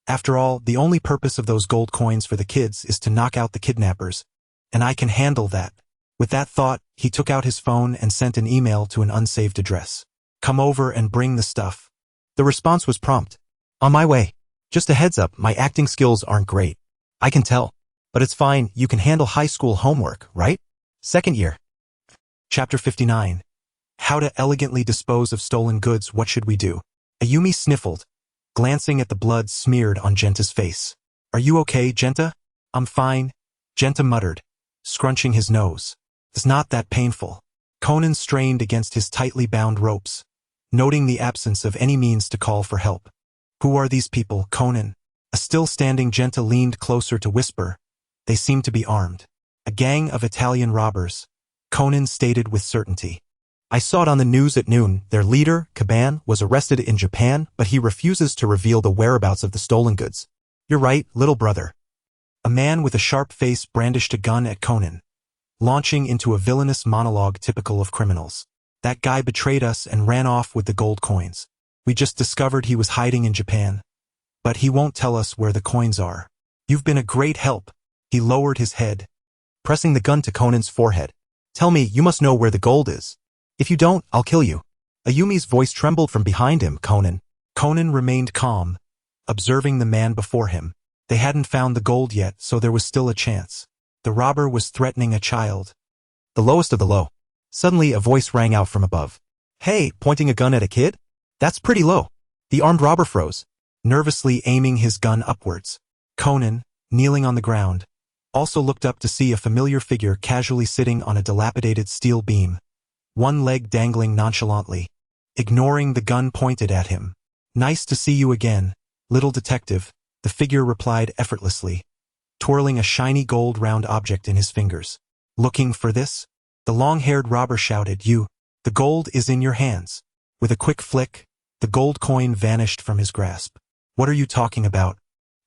After all, the only purpose of those gold coins for the kids is to knock out the kidnappers, and I can handle that. With that thought, he took out his phone and sent an email to an unsaved address. Come over and bring the stuff. The response was prompt. On my way. Just a heads up, my acting skills aren't great. I can tell. But it's fine, you can handle high school homework, right? Second year. Chapter 59. How to elegantly dispose of stolen goods. What should we do? Ayumi sniffled, glancing at the blood smeared on Genta's face. Are you okay, Genta? I'm fine, Genta muttered, scrunching his nose. It's not that painful. Conan strained against his tightly bound ropes, noting the absence of any means to call for help. Who are these people, Conan? A still-standing Genta leaned closer to whisper. They seem to be armed. A gang of Italian robbers, Conan stated with certainty. I saw it on the news at noon. Their leader, Kaban, was arrested in Japan, but he refuses to reveal the whereabouts of the stolen goods. You're right, little brother. A man with a sharp face brandished a gun at Conan, launching into a villainous monologue typical of criminals. That guy betrayed us and ran off with the gold coins. We just discovered he was hiding in Japan. But he won't tell us where the coins are. You've been a great help. He lowered his head, pressing the gun to Conan's forehead. Tell me, you must know where the gold is. If you don't, I'll kill you. Ayumi's voice trembled from behind him. Conan. Conan remained calm, observing the man before him. They hadn't found the gold yet, so there was still a chance. The robber was threatening a child. The lowest of the low. Suddenly a voice rang out from above. Hey, pointing a gun at a kid? That's pretty low. The armed robber froze, nervously aiming his gun upwards. Conan, kneeling on the ground, also looked up to see a familiar figure casually sitting on a dilapidated steel beam, one leg dangling nonchalantly, ignoring the gun pointed at him. "Nice to see you again, little detective," the figure replied effortlessly, twirling a shiny gold round object in his fingers. "Looking for this?" The long-haired robber shouted. The gold is in your hands." With a quick flick, the gold coin vanished from his grasp. "What are you talking about?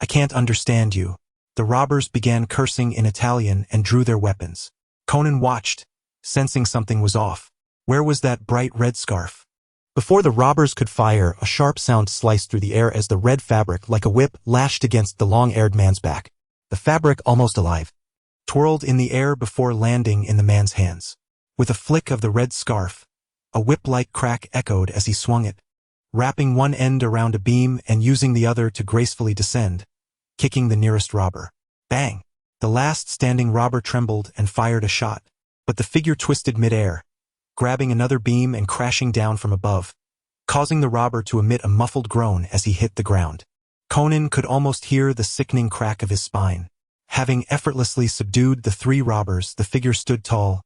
I can't understand you." The robbers began cursing in Italian and drew their weapons. Conan watched, sensing something was off. Where was that bright red scarf? Before the robbers could fire, a sharp sound sliced through the air as the red fabric, like a whip, lashed against the long-haired man's back. The fabric, almost alive, twirled in the air before landing in the man's hands. With a flick of the red scarf, a whip-like crack echoed as he swung it, wrapping one end around a beam and using the other to gracefully descend, kicking the nearest robber. Bang! The last standing robber trembled and fired a shot, but the figure twisted mid-air, grabbing another beam and crashing down from above, causing the robber to emit a muffled groan as he hit the ground. Conan could almost hear the sickening crack of his spine. Having effortlessly subdued the three robbers, the figure stood tall,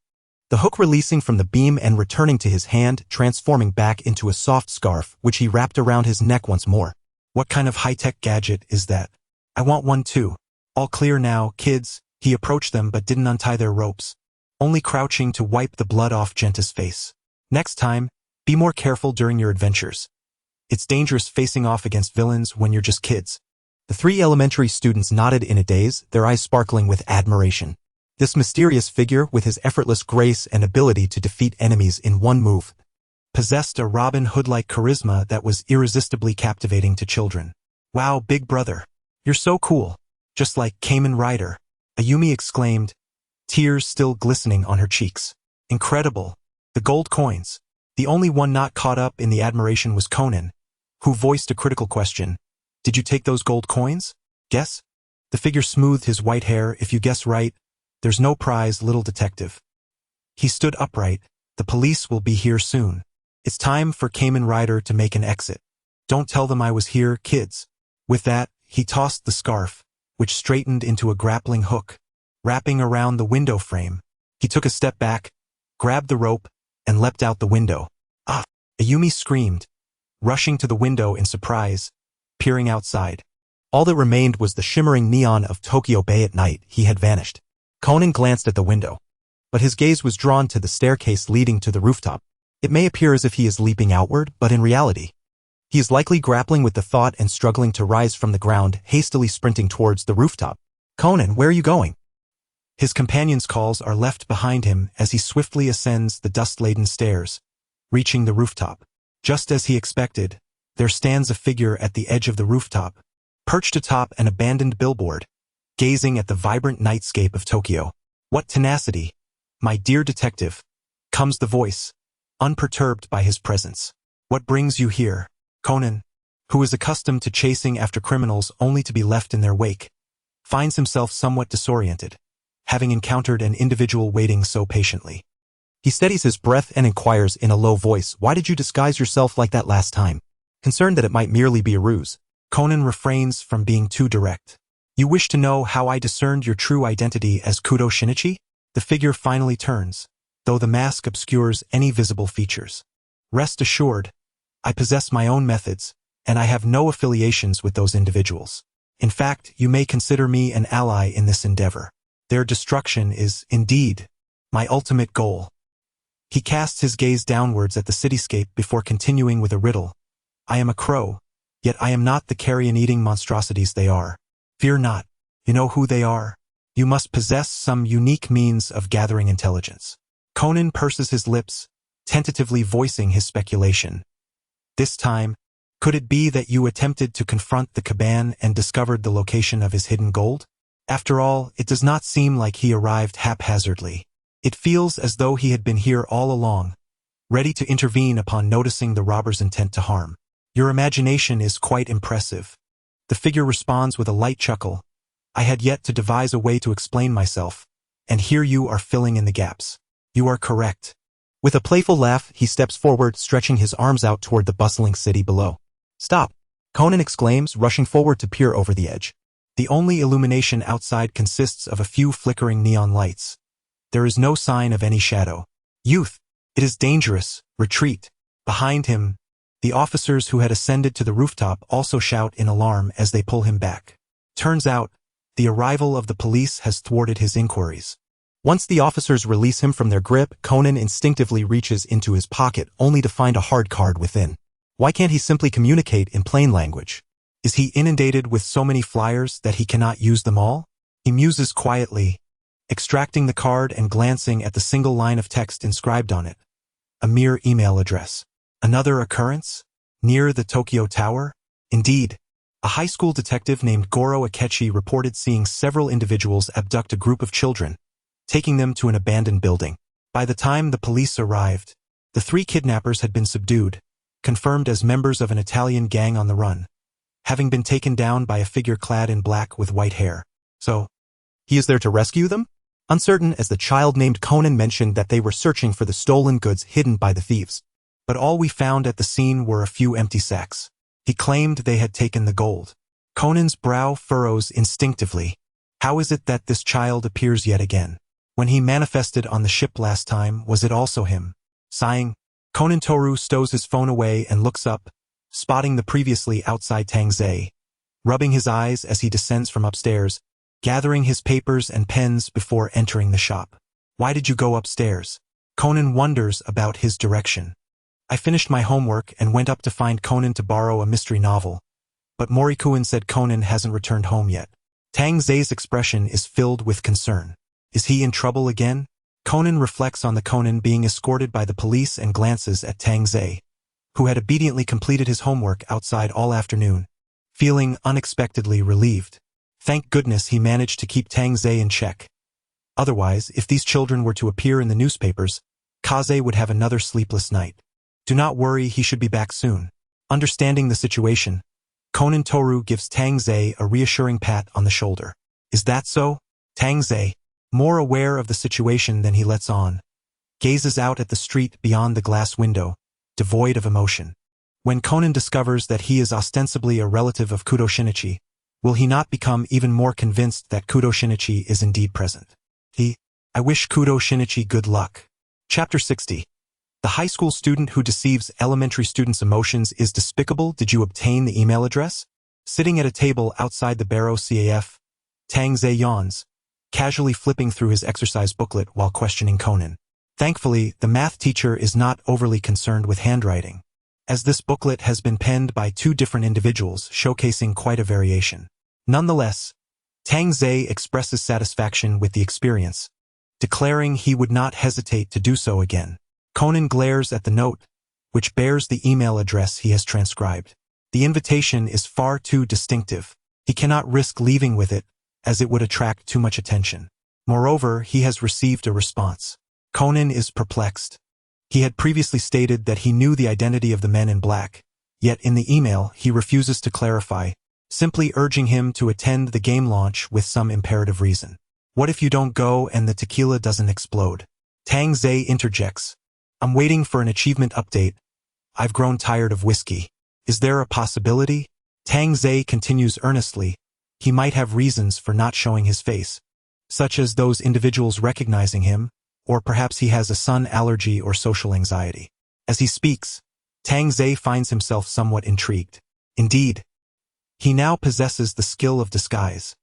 the hook releasing from the beam and returning to his hand, transforming back into a soft scarf, which he wrapped around his neck once more. "What kind of high-tech gadget is that? I want one too." "All clear now, kids." He approached them but didn't untie their ropes, only crouching to wipe the blood off Genta's face. "Next time, be more careful during your adventures. It's dangerous facing off against villains when you're just kids." The three elementary students nodded in a daze, their eyes sparkling with admiration. This mysterious figure, with his effortless grace and ability to defeat enemies in one move, possessed a Robin Hood-like charisma that was irresistibly captivating to children. "Wow, big brother. You're so cool. Just like Kamen Rider," Ayumi exclaimed, tears still glistening on her cheeks. "Incredible. The gold coins." The only one not caught up in the admiration was Conan, who voiced a critical question. "Did you take those gold coins? Guess?" The figure smoothed his white hair. "If you guess right, there's no prize, little detective." He stood upright. "The police will be here soon. It's time for Kamen Rider to make an exit. Don't tell them I was here, kids." With that, he tossed the scarf, which straightened into a grappling hook, wrapping around the window frame. He took a step back, grabbed the rope, and leapt out the window. "Ah!" Ayumi screamed, rushing to the window in surprise, peering outside. All that remained was the shimmering neon of Tokyo Bay at night. He had vanished. Conan glanced at the window, but his gaze was drawn to the staircase leading to the rooftop. It may appear as if he is leaping outward, but in reality, he is likely grappling with the thought and struggling to rise from the ground, hastily sprinting towards the rooftop. "Conan, where are you going?" His companion's calls are left behind him as he swiftly ascends the dust-laden stairs, reaching the rooftop. Just as he expected, there stands a figure at the edge of the rooftop, perched atop an abandoned billboard, gazing at the vibrant nightscape of Tokyo. "What tenacity, my dear detective," comes the voice, unperturbed by his presence. "What brings you here?" Conan, who is accustomed to chasing after criminals only to be left in their wake, finds himself somewhat disoriented, having encountered an individual waiting so patiently. He steadies his breath and inquires in a low voice, "Why did you disguise yourself like that last time?" Concerned that it might merely be a ruse, Conan refrains from being too direct. "You wish to know how I discerned your true identity as Kudo Shinichi?" The figure finally turns, though the mask obscures any visible features. "Rest assured, I possess my own methods, and I have no affiliations with those individuals. In fact, you may consider me an ally in this endeavor. Their destruction is, indeed, my ultimate goal." He casts his gaze downwards at the cityscape before continuing with a riddle. "I am a crow, yet I am not the carrion-eating monstrosities they are. Fear not. You know who they are. You must possess some unique means of gathering intelligence." Conan purses his lips, tentatively voicing his speculation. "This time, could it be that you attempted to confront the Caban and discovered the location of his hidden gold? After all, it does not seem like he arrived haphazardly. It feels as though he had been here all along, ready to intervene upon noticing the robber's intent to harm. Your imagination is quite impressive." The figure responds with a light chuckle. "I had yet to devise a way to explain myself, and here you are filling in the gaps. You are correct." With a playful laugh, he steps forward, stretching his arms out toward the bustling city below. "Stop!" Conan exclaims, rushing forward to peer over the edge. The only illumination outside consists of a few flickering neon lights. There is no sign of any shadow. Youth! It is dangerous! Retreat! Behind him, the officers who had ascended to the rooftop also shout in alarm as they pull him back. Turns out, the arrival of the police has thwarted his inquiries. Once the officers release him from their grip, Conan instinctively reaches into his pocket only to find a hard card within. Why can't he simply communicate in plain language? Is he inundated with so many flyers that he cannot use them all? He muses quietly, extracting the card and glancing at the single line of text inscribed on it. A mere email address. Another occurrence? Near the Tokyo Tower? Indeed. A high school detective named Goro Akechi reported seeing several individuals abduct a group of children, taking them to an abandoned building. By the time the police arrived, the 3 kidnappers had been subdued, confirmed as members of an Italian gang on the run, having been taken down by a figure clad in black with white hair. So, he is there to rescue them? Uncertain as the child named Conan mentioned that they were searching for the stolen goods hidden by the thieves. But all we found at the scene were a few empty sacks. He claimed they had taken the gold. Conan's brow furrows instinctively. How is it that this child appears yet again? When he manifested on the ship last time, was it also him? Sighing, Conan Toru stows his phone away and looks up, spotting the previously outside Tangze, rubbing his eyes as he descends from upstairs, gathering his papers and pens before entering the shop. Why did you go upstairs? Conan wonders about his direction. I finished my homework and went up to find Conan to borrow a mystery novel, but Morikuin said Conan hasn't returned home yet. Tangze's expression is filled with concern. Is he in trouble again? Conan reflects on the Conan being escorted by the police and glances at Tangze, who had obediently completed his homework outside all afternoon, feeling unexpectedly relieved. Thank goodness he managed to keep Tangze in check. Otherwise, if these children were to appear in the newspapers, Kaze would have another sleepless night. Do not worry, he should be back soon. Understanding the situation, Conan Toru gives Tangze a reassuring pat on the shoulder. Is that so? Tangze, more aware of the situation than he lets on, gazes out at the street beyond the glass window, devoid of emotion. When Conan discovers that he is ostensibly a relative of Kudo Shinichi, will he not become even more convinced that Kudo Shinichi is indeed present? I wish Kudo Shinichi good luck. Chapter 60. The high school student who deceives elementary students' emotions is despicable. Did you obtain the email address? Sitting at a table outside the Barrow CAF, Tangze yawns, casually flipping through his exercise booklet while questioning Conan. Thankfully, the math teacher is not overly concerned with handwriting, as this booklet has been penned by 2 different individuals, showcasing quite a variation. Nonetheless, Tangze expresses satisfaction with the experience, declaring he would not hesitate to do so again. Conan glares at the note, which bears the email address he has transcribed. The invitation is far too distinctive. He cannot risk leaving with it, as it would attract too much attention. Moreover, he has received a response. Conan is perplexed. He had previously stated that he knew the identity of the men in black, yet in the email he refuses to clarify, simply urging him to attend the game launch with some imperative reason. What if you don't go and the tequila doesn't explode? Tangze interjects. I'm waiting for an achievement update. I've grown tired of whiskey. Is there a possibility? Tangze continues earnestly. He might have reasons for not showing his face, such as those individuals recognizing him, or perhaps he has a sun allergy or social anxiety. As he speaks, Tangze finds himself somewhat intrigued. Indeed, he now possesses the skill of disguise.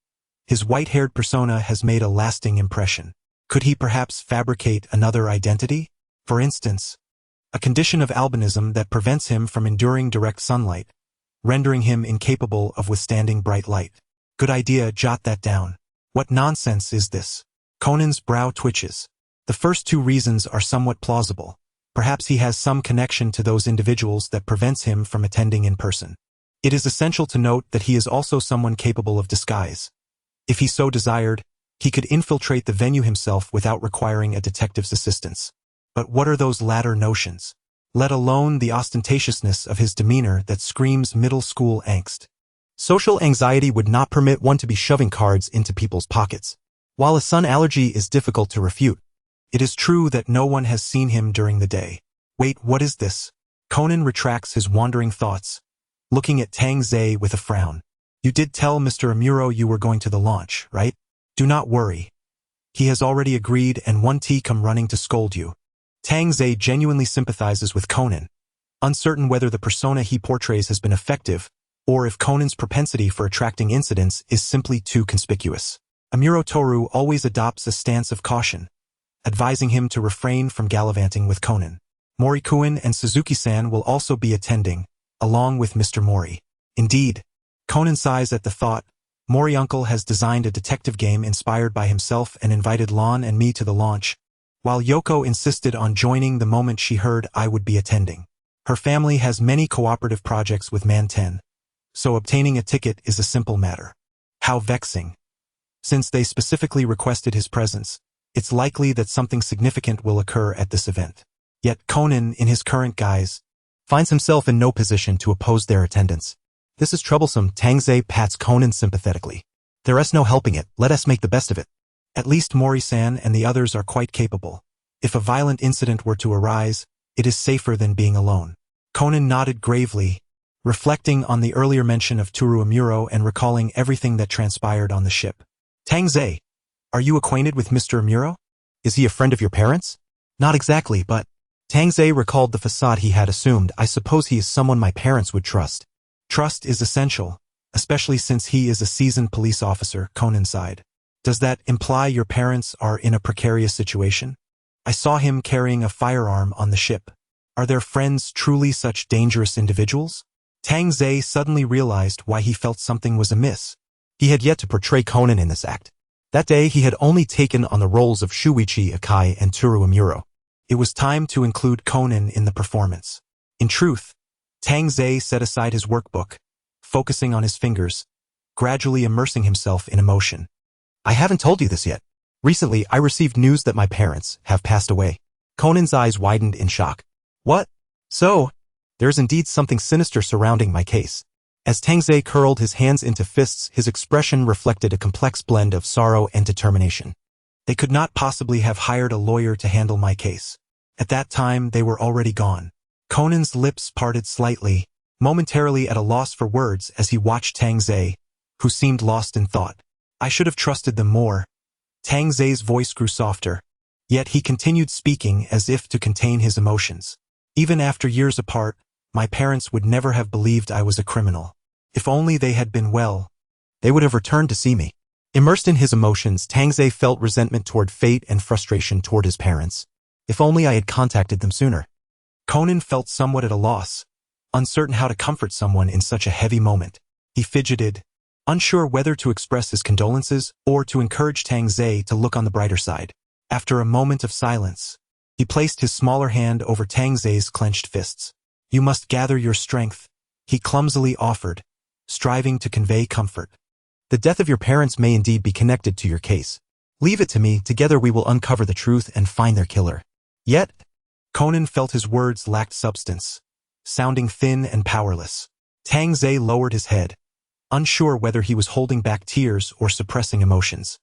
His white-haired persona has made a lasting impression. Could he perhaps fabricate another identity? For instance, a condition of albinism that prevents him from enduring direct sunlight, rendering him incapable of withstanding bright light. Good idea, jot that down. What nonsense is this? Conan's brow twitches. The first 2 reasons are somewhat plausible. Perhaps he has some connection to those individuals that prevents him from attending in person. It is essential to note that he is also someone capable of disguise. If he so desired, he could infiltrate the venue himself without requiring a detective's assistance. But what are those latter notions? Let alone the ostentatiousness of his demeanor that screams middle school angst. Social anxiety would not permit one to be shoving cards into people's pockets. While a sun allergy is difficult to refute, it is true that no one has seen him during the day. Wait, what is this? Conan retracts his wandering thoughts, looking at Tangze with a frown. You did tell Mr. Amuro you were going to the launch, right? Do not worry. He has already agreed and 1T come running to scold you. Tang Ze genuinely sympathizes with Conan, uncertain whether the persona he portrays has been effective, or if Conan's propensity for attracting incidents is simply too conspicuous. Amuro Toru always adopts a stance of caution, advising him to refrain from gallivanting with Conan. Mori-kun and Suzuki-san will also be attending, along with Mr. Mori. Indeed, Conan sighs at the thought. Mori-uncle has designed a detective game inspired by himself and invited Lon and me to the launch, while Yoko insisted on joining the moment she heard I would be attending. Her family has many cooperative projects with Man 10, so obtaining a ticket is a simple matter. How vexing. Since they specifically requested his presence, it's likely that something significant will occur at this event. Yet Conan, in his current guise, finds himself in no position to oppose their attendance. This is troublesome. Tang Ze pats Conan sympathetically. There is no helping it, let us make the best of it. At least Mori-san and the others are quite capable. If a violent incident were to arise, it is safer than being alone. Conan nodded gravely, reflecting on the earlier mention of Toru Amuro and recalling everything that transpired on the ship. Tang Ze, are you acquainted with Mr. Amuro? Is he a friend of your parents? Not exactly, but Tang Ze recalled the facade he had assumed. I suppose he is someone my parents would trust. Trust is essential, especially since he is a seasoned police officer, Conan sighed. Does that imply your parents are in a precarious situation? I saw him carrying a firearm on the ship. Are their friends truly such dangerous individuals? Tang Ze suddenly realized why he felt something was amiss. He had yet to portray Conan in this act. That day he had only taken on the roles of Shuichi Akai and Toru Amuro. It was time to include Conan in the performance. In truth, Tang Ze set aside his workbook, focusing on his fingers, gradually immersing himself in emotion. I haven't told you this yet. Recently, I received news that my parents have passed away. Conan's eyes widened in shock. What? So, there's indeed something sinister surrounding my case. As Tang Ze curled his hands into fists, his expression reflected a complex blend of sorrow and determination. They could not possibly have hired a lawyer to handle my case. At that time, they were already gone. Conan's lips parted slightly, momentarily at a loss for words as he watched Tang Ze, who seemed lost in thought. I should have trusted them more. Tang Ze's voice grew softer, yet he continued speaking as if to contain his emotions. Even after years apart, my parents would never have believed I was a criminal. If only they had been well, they would have returned to see me. Immersed in his emotions, Tang Ze felt resentment toward fate and frustration toward his parents. If only I had contacted them sooner. Conan felt somewhat at a loss, uncertain how to comfort someone in such a heavy moment. He fidgeted, unsure whether to express his condolences or to encourage Tang Ze to look on the brighter side. After a moment of silence, he placed his smaller hand over Tang Ze's clenched fists. You must gather your strength, he clumsily offered, striving to convey comfort. The death of your parents may indeed be connected to your case. Leave it to me, together we will uncover the truth and find their killer. Yet, Conan felt his words lacked substance, sounding thin and powerless. Tang Ze lowered his head, unsure whether he was holding back tears or suppressing emotions.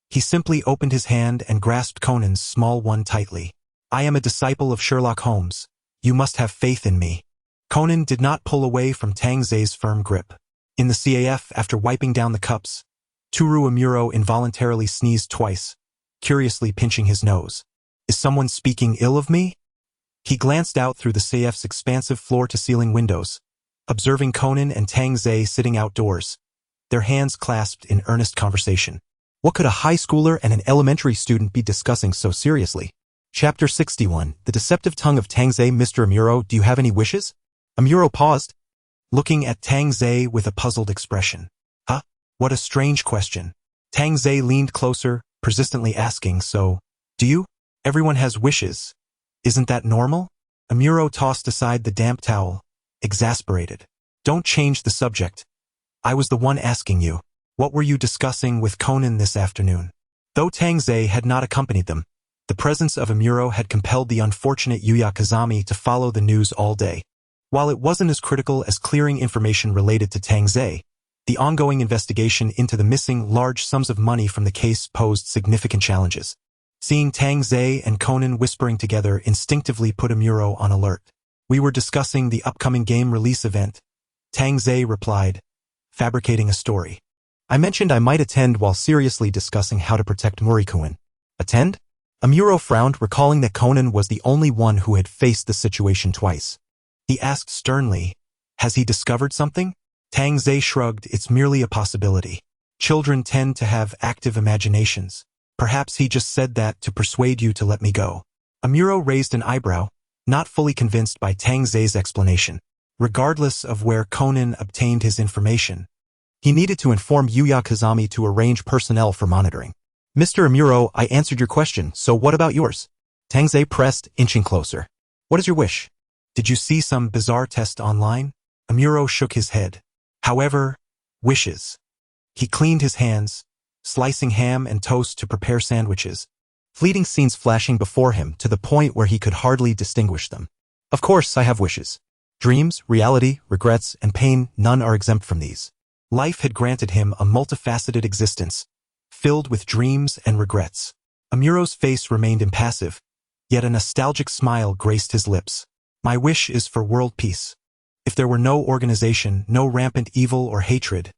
He simply opened his hand and grasped Conan's small one tightly. I am a disciple of Sherlock Holmes. You must have faith in me. Conan did not pull away from Tang Ze's firm grip. In the CAF, after wiping down the cups, Toru Amuro involuntarily sneezed twice, curiously pinching his nose. Is someone speaking ill of me? He glanced out through the CAF's expansive floor-to-ceiling windows, observing Conan and Tang Ze sitting outdoors, their hands clasped in earnest conversation. What could a high schooler and an elementary student be discussing so seriously? Chapter 61, The Deceptive Tongue of Tang Ze. Mr. Amuro, do you have any wishes? Amuro paused, looking at Tang Ze with a puzzled expression. Huh? What a strange question. Tang Ze leaned closer, persistently asking, so, do you? Everyone has wishes. Isn't that normal? Amuro tossed aside the damp towel, exasperated. Don't change the subject. I was the one asking you. What were you discussing with Conan this afternoon? Though Tang Ze had not accompanied them, the presence of Amuro had compelled the unfortunate Yuya Kazami to follow the news all day. While it wasn't as critical as clearing information related to Tang Ze, the ongoing investigation into the missing large sums of money from the case posed significant challenges. Seeing Tang Ze and Conan whispering together instinctively put Amuro on alert. We were discussing the upcoming game release event, Tang Ze replied, fabricating a story. I mentioned I might attend while seriously discussing how to protect Murikuin. Attend? Amuro frowned, recalling that Conan was the only one who had faced the situation twice. He asked sternly, "Has he discovered something?" Tang Zei shrugged, "It's merely a possibility. Children tend to have active imaginations. Perhaps he just said that to persuade you to let me go." Amuro raised an eyebrow, not fully convinced by Tang Zei's explanation. Regardless of where Conan obtained his information, he needed to inform Yuya Kazami to arrange personnel for monitoring. Mr. Amuro, I answered your question, so what about yours? Tang Zei pressed, inching closer. What is your wish? Did you see some bizarre test online? Amuro shook his head. However, wishes. He cleaned his hands, slicing ham and toast to prepare sandwiches, fleeting scenes flashing before him to the point where he could hardly distinguish them. Of course I have wishes. Dreams, reality, regrets, and pain, none are exempt from these. Life had granted him a multifaceted existence, filled with dreams and regrets. Amuro's face remained impassive, yet a nostalgic smile graced his lips. My wish is for world peace. If there were no organization, no rampant evil or hatred,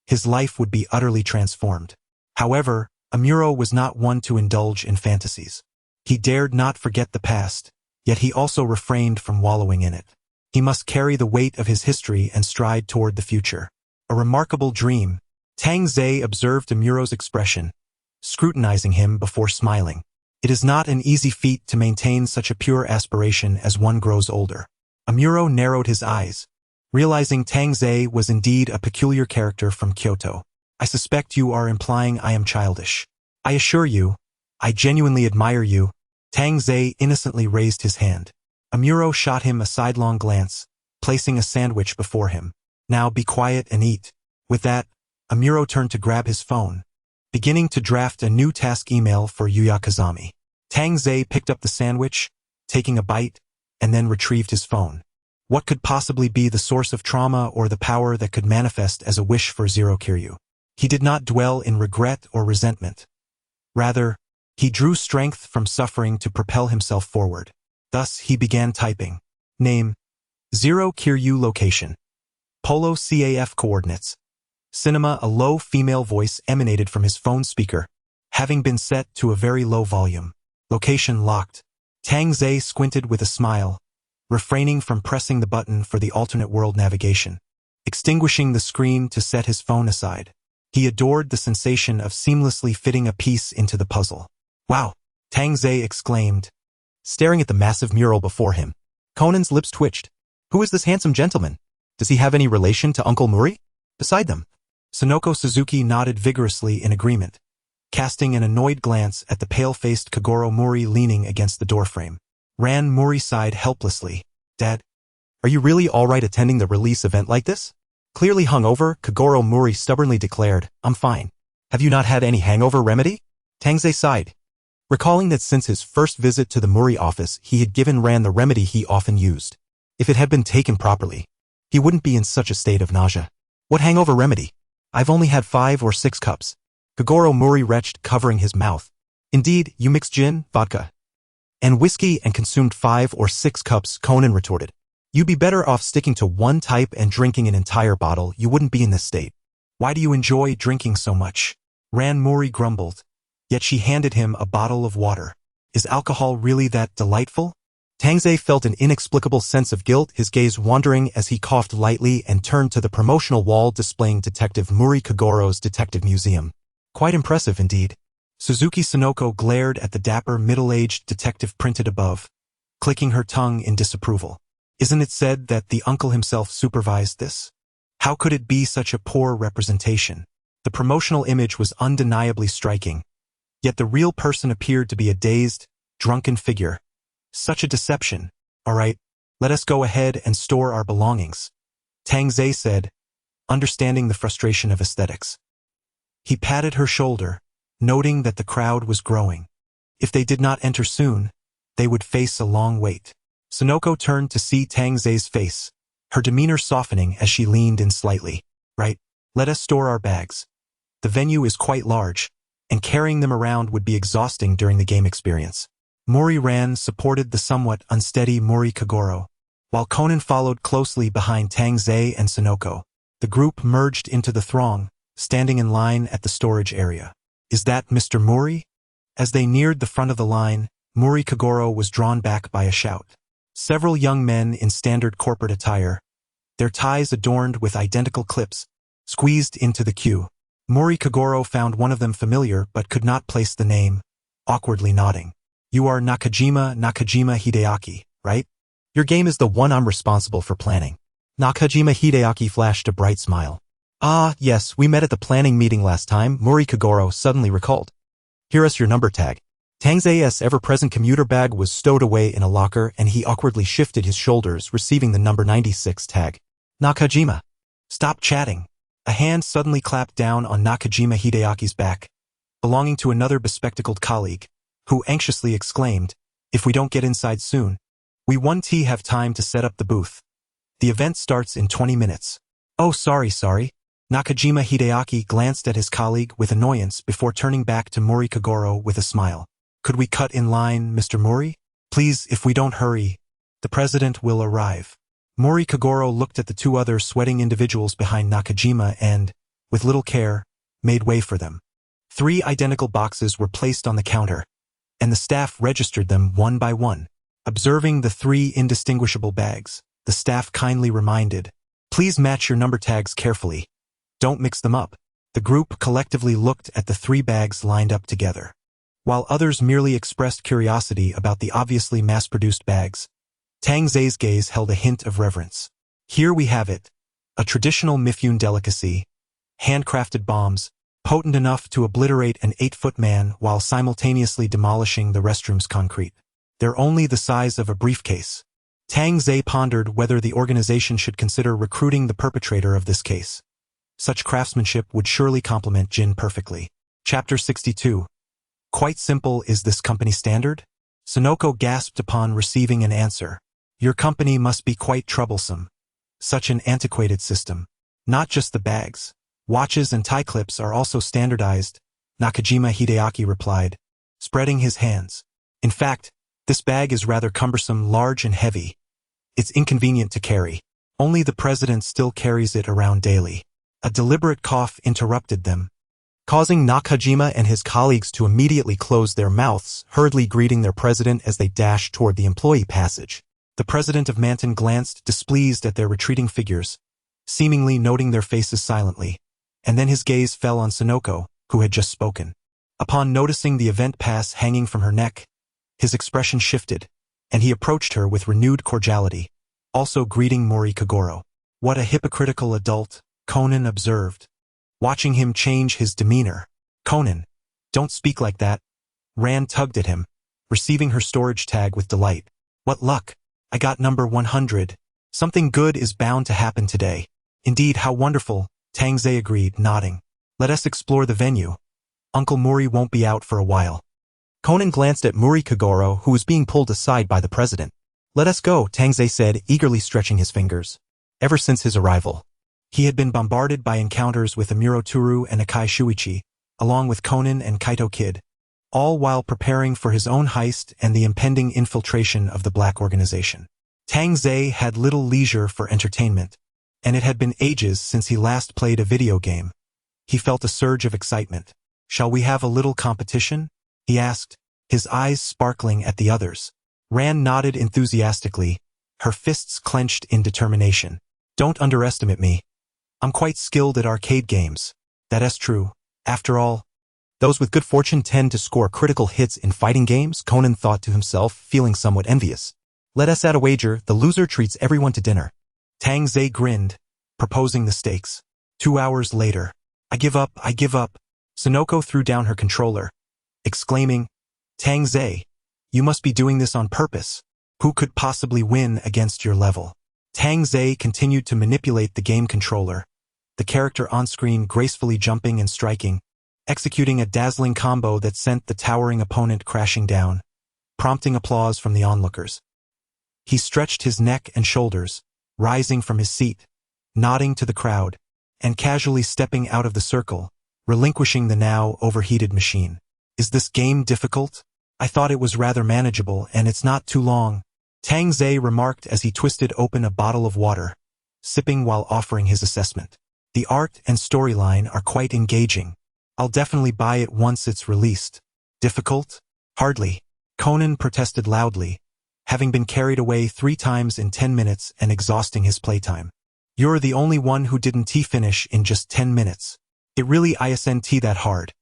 his life would be utterly transformed. However, Amuro was not one to indulge in fantasies. He dared not forget the past, yet he also refrained from wallowing in it. He must carry the weight of his history and stride toward the future. A remarkable dream. Tang Zei observed Amuro's expression, scrutinizing him before smiling. It is not an easy feat to maintain such a pure aspiration as one grows older. Amuro narrowed his eyes, realizing Tang Zei was indeed a peculiar character from Kyoto. I suspect you are implying I am childish. I assure you, I genuinely admire you. Tang Zei innocently raised his hand. Amuro shot him a sidelong glance, placing a sandwich before him. Now be quiet and eat. With that, Amuro turned to grab his phone, beginning to draft a new task email for Yuya Kazami. Tang Zei picked up the sandwich, taking a bite, and then retrieved his phone. What could possibly be the source of trauma or the power that could manifest as a wish for Zero Kiryu? He did not dwell in regret or resentment. Rather, he drew strength from suffering to propel himself forward. Thus, he began typing. Name: Zero Kiryu. Location: Polo CAF. Coordinates: Cinema. A low female voice emanated from his phone speaker, having been set to a very low volume. Location locked. Tang Zei squinted with a smile, refraining from pressing the button for the alternate world navigation, extinguishing the screen to set his phone aside. He adored the sensation of seamlessly fitting a piece into the puzzle. Wow! Tang Zei exclaimed, staring at the massive mural before him. Conan's lips twitched. Who is this handsome gentleman? Does he have any relation to Uncle Muri? Beside them, Sonoko Suzuki nodded vigorously in agreement, casting an annoyed glance at the pale-faced Kagoro Muri leaning against the doorframe. Ran Muri sighed helplessly. Dad, are you really all right attending the release event like this? Clearly hungover, Kagoro Muri stubbornly declared, I'm fine. Have you not had any hangover remedy? Tang Zei sighed, recalling that since his first visit to the Muri office, he had given Ran the remedy he often used. If it had been taken properly, he wouldn't be in such a state of nausea. What hangover remedy? I've only had 5 or 6 cups. Kagoro Muri retched, covering his mouth. Indeed, you mixed gin, vodka, and whiskey and consumed 5 or 6 cups, Conan retorted. You'd be better off sticking to one type and drinking an entire bottle. You wouldn't be in this state. Why do you enjoy drinking so much? Ran Muri grumbled, yet she handed him a bottle of water. Is alcohol really that delightful? Tang Zei felt an inexplicable sense of guilt, his gaze wandering as he coughed lightly and turned to the promotional wall displaying Detective Muri Kagoro's Detective Museum. Quite impressive indeed. Suzuki Sonoko glared at the dapper middle-aged detective printed above, clicking her tongue in disapproval. Isn't it said that the uncle himself supervised this? How could it be such a poor representation? The promotional image was undeniably striking, yet the real person appeared to be a dazed, drunken figure. Such a deception. All right, let us go ahead and store our belongings, Tang Zei said, understanding the frustration of aesthetics. He patted her shoulder, noting that the crowd was growing. If they did not enter soon, they would face a long wait. Sonoko turned to see Tang Zei's face, her demeanor softening as she leaned in slightly. Right, let us store our bags. The venue is quite large, and carrying them around would be exhausting during the game experience. Muri Ran supported the somewhat unsteady Muri Kagoro, while Conan followed closely behind Tang Zei and Sonoko. The group merged into the throng, standing in line at the storage area. Is that Mr. Mori? As they neared the front of the line, Mori Kagoro was drawn back by a shout. Several young men in standard corporate attire, their ties adorned with identical clips, squeezed into the queue. Mori Kagoro found one of them familiar but could not place the name, awkwardly nodding. You are Nakajima Hideaki, right? Your game is the one I'm responsible for planning. Nakajima Hideaki flashed a bright smile. Ah, yes, we met at the planning meeting last time, Mori Kagoro suddenly recalled. Here is your number tag. Tang's ever-present commuter bag was stowed away in a locker and he awkwardly shifted his shoulders, receiving the number 96 tag. Nakajima. Stop chatting. A hand suddenly clapped down on Nakajima Hideaki's back, belonging to another bespectacled colleague, who anxiously exclaimed, if we don't get inside soon, we won't have time to set up the booth. The event starts in 20 minutes. Oh, sorry. Nakajima Hideaki glanced at his colleague with annoyance before turning back to Mori Kagoro with a smile. Could we cut in line, Mr. Mori? Please, if we don't hurry, the president will arrive. Mori Kagoro looked at the two other sweating individuals behind Nakajima and, with little care, made way for them. 3 identical boxes were placed on the counter, and the staff registered them one by one. Observing the 3 indistinguishable bags, the staff kindly reminded, please match your number tags carefully. Don't mix them up. The group collectively looked at the 3 bags lined up together. While others merely expressed curiosity about the obviously mass-produced bags, Tang's gaze held a hint of reverence. Here we have it, a traditional Mifune delicacy, handcrafted bombs, potent enough to obliterate an 8-foot man while simultaneously demolishing the restroom's concrete. They're only the size of a briefcase. Tang's pondered whether the organization should consider recruiting the perpetrator of this case. Such craftsmanship would surely complement Jin perfectly. Chapter 62. Quite simple, is this company standard? Sonoko gasped upon receiving an answer. Your company must be quite troublesome. Such an antiquated system. Not just the bags. Watches and tie clips are also standardized, Nakajima Hideaki replied, spreading his hands. In fact, this bag is rather cumbersome, large and heavy. It's inconvenient to carry. Only the president still carries it around daily. A deliberate cough interrupted them, causing Nakajima and his colleagues to immediately close their mouths, hurriedly greeting their president as they dashed toward the employee passage. The president of Manton glanced displeased at their retreating figures, seemingly noting their faces silently, and then his gaze fell on Sonoko, who had just spoken. Upon noticing the event pass hanging from her neck, his expression shifted, and he approached her with renewed cordiality, also greeting Mori Kagoro. What a hypocritical adult, Conan observed, watching him change his demeanor. Conan, don't speak like that. Rand tugged at him, receiving her storage tag with delight. What luck. I got number 100. Something good is bound to happen today. Indeed, how wonderful, Tangze agreed, nodding. Let us explore the venue. Uncle Mori won't be out for a while. Conan glanced at Mori Kagoro, who was being pulled aside by the president. Let us go, Tangze said, eagerly stretching his fingers. Ever since his arrival, he had been bombarded by encounters with Amuro Turu and Akai Shuichi, along with Conan and Kaito Kid, all while preparing for his own heist and the impending infiltration of the Black Organization. Tangze had little leisure for entertainment, and it had been ages since he last played a video game. He felt a surge of excitement. Shall we have a little competition? He asked, his eyes sparkling at the others. Rand nodded enthusiastically, her fists clenched in determination. Don't underestimate me. I'm quite skilled at arcade games. That is true. After all, those with good fortune tend to score critical hits in fighting games, Conan thought to himself, feeling somewhat envious. Let us add a wager, the loser treats everyone to dinner. Tangze grinned, proposing the stakes. 2 hours later. I give up. Sonoko threw down her controller, exclaiming, Tangze, you must be doing this on purpose. Who could possibly win against your level? Tangze continued to manipulate the game controller, the character on-screen gracefully jumping and striking, executing a dazzling combo that sent the towering opponent crashing down, prompting applause from the onlookers. He stretched his neck and shoulders, rising from his seat, nodding to the crowd, and casually stepping out of the circle, relinquishing the now overheated machine. Is this game difficult? I thought it was rather manageable, and it's not too long, Tangze remarked as he twisted open a bottle of water, sipping while offering his assessment. The art and storyline are quite engaging. I'll definitely buy it once it's released. Difficult? Hardly. Conan protested loudly, having been carried away 3 times in 10 minutes and exhausting his playtime. You're the only one who didn't finish in just 10 minutes. It really isn't that hard.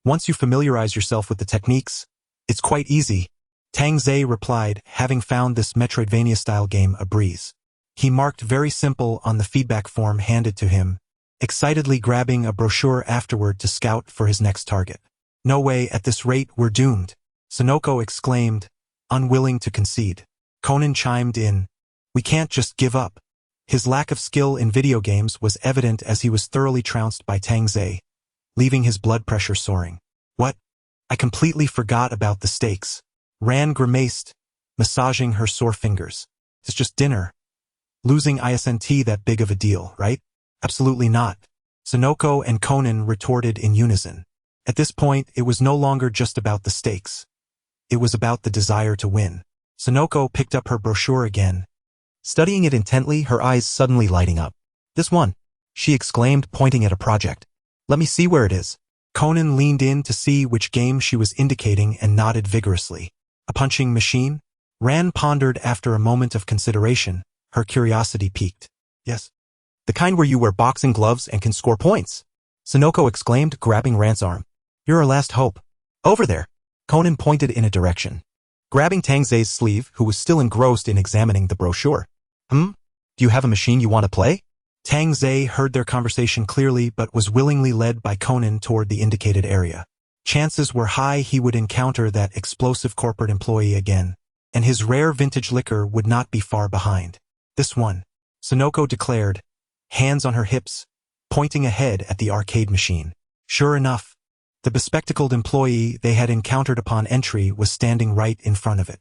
Once you familiarize yourself with the techniques, it's quite easy. Tang Zhe replied, having found this Metroidvania-style game a breeze. He marked very simple on the feedback form handed to him, excitedly grabbing a brochure afterward to scout for his next target. No way, at this rate we're doomed, Sonoko exclaimed, unwilling to concede. Conan chimed in, we can't just give up. His lack of skill in video games was evident as he was thoroughly trounced by Tang Zhe, leaving his blood pressure soaring. What? I completely forgot about the stakes. Ran grimaced, massaging her sore fingers. It's just dinner. Losing isn't that big of a deal, right? Absolutely not. Sonoko and Conan retorted in unison. At this point, it was no longer just about the stakes. It was about the desire to win. Sonoko picked up her brochure again, studying it intently, her eyes suddenly lighting up. This one, she exclaimed, pointing at a project. Let me see where it is. Conan leaned in to see which game she was indicating and nodded vigorously. A punching machine? Ran pondered after a moment of consideration, her curiosity piqued. Yes. The kind where you wear boxing gloves and can score points. Sonoko exclaimed, grabbing Ran's arm. You're our last hope. Over there. Conan pointed in a direction, grabbing Tang Zhe's sleeve, who was still engrossed in examining the brochure. Do you have a machine you want to play? Tang Zhe heard their conversation clearly but was willingly led by Conan toward the indicated area. Chances were high he would encounter that explosive corporate employee again, and his rare vintage liquor would not be far behind. This one, Sonoko declared, hands on her hips, pointing ahead at the arcade machine. Sure enough, the bespectacled employee they had encountered upon entry was standing right in front of it.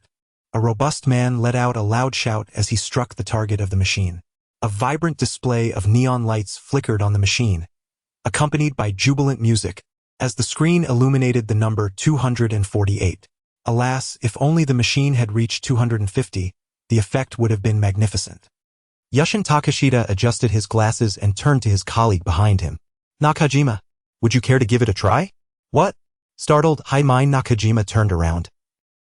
A robust man let out a loud shout as he struck the target of the machine. A vibrant display of neon lights flickered on the machine, accompanied by jubilant music, as the screen illuminated the number 248. Alas, if only the machine had reached 250, the effect would have been magnificent. Yushin Takashita adjusted his glasses and turned to his colleague behind him. Nakajima, would you care to give it a try? What? Startled, high-mind Nakajima turned around,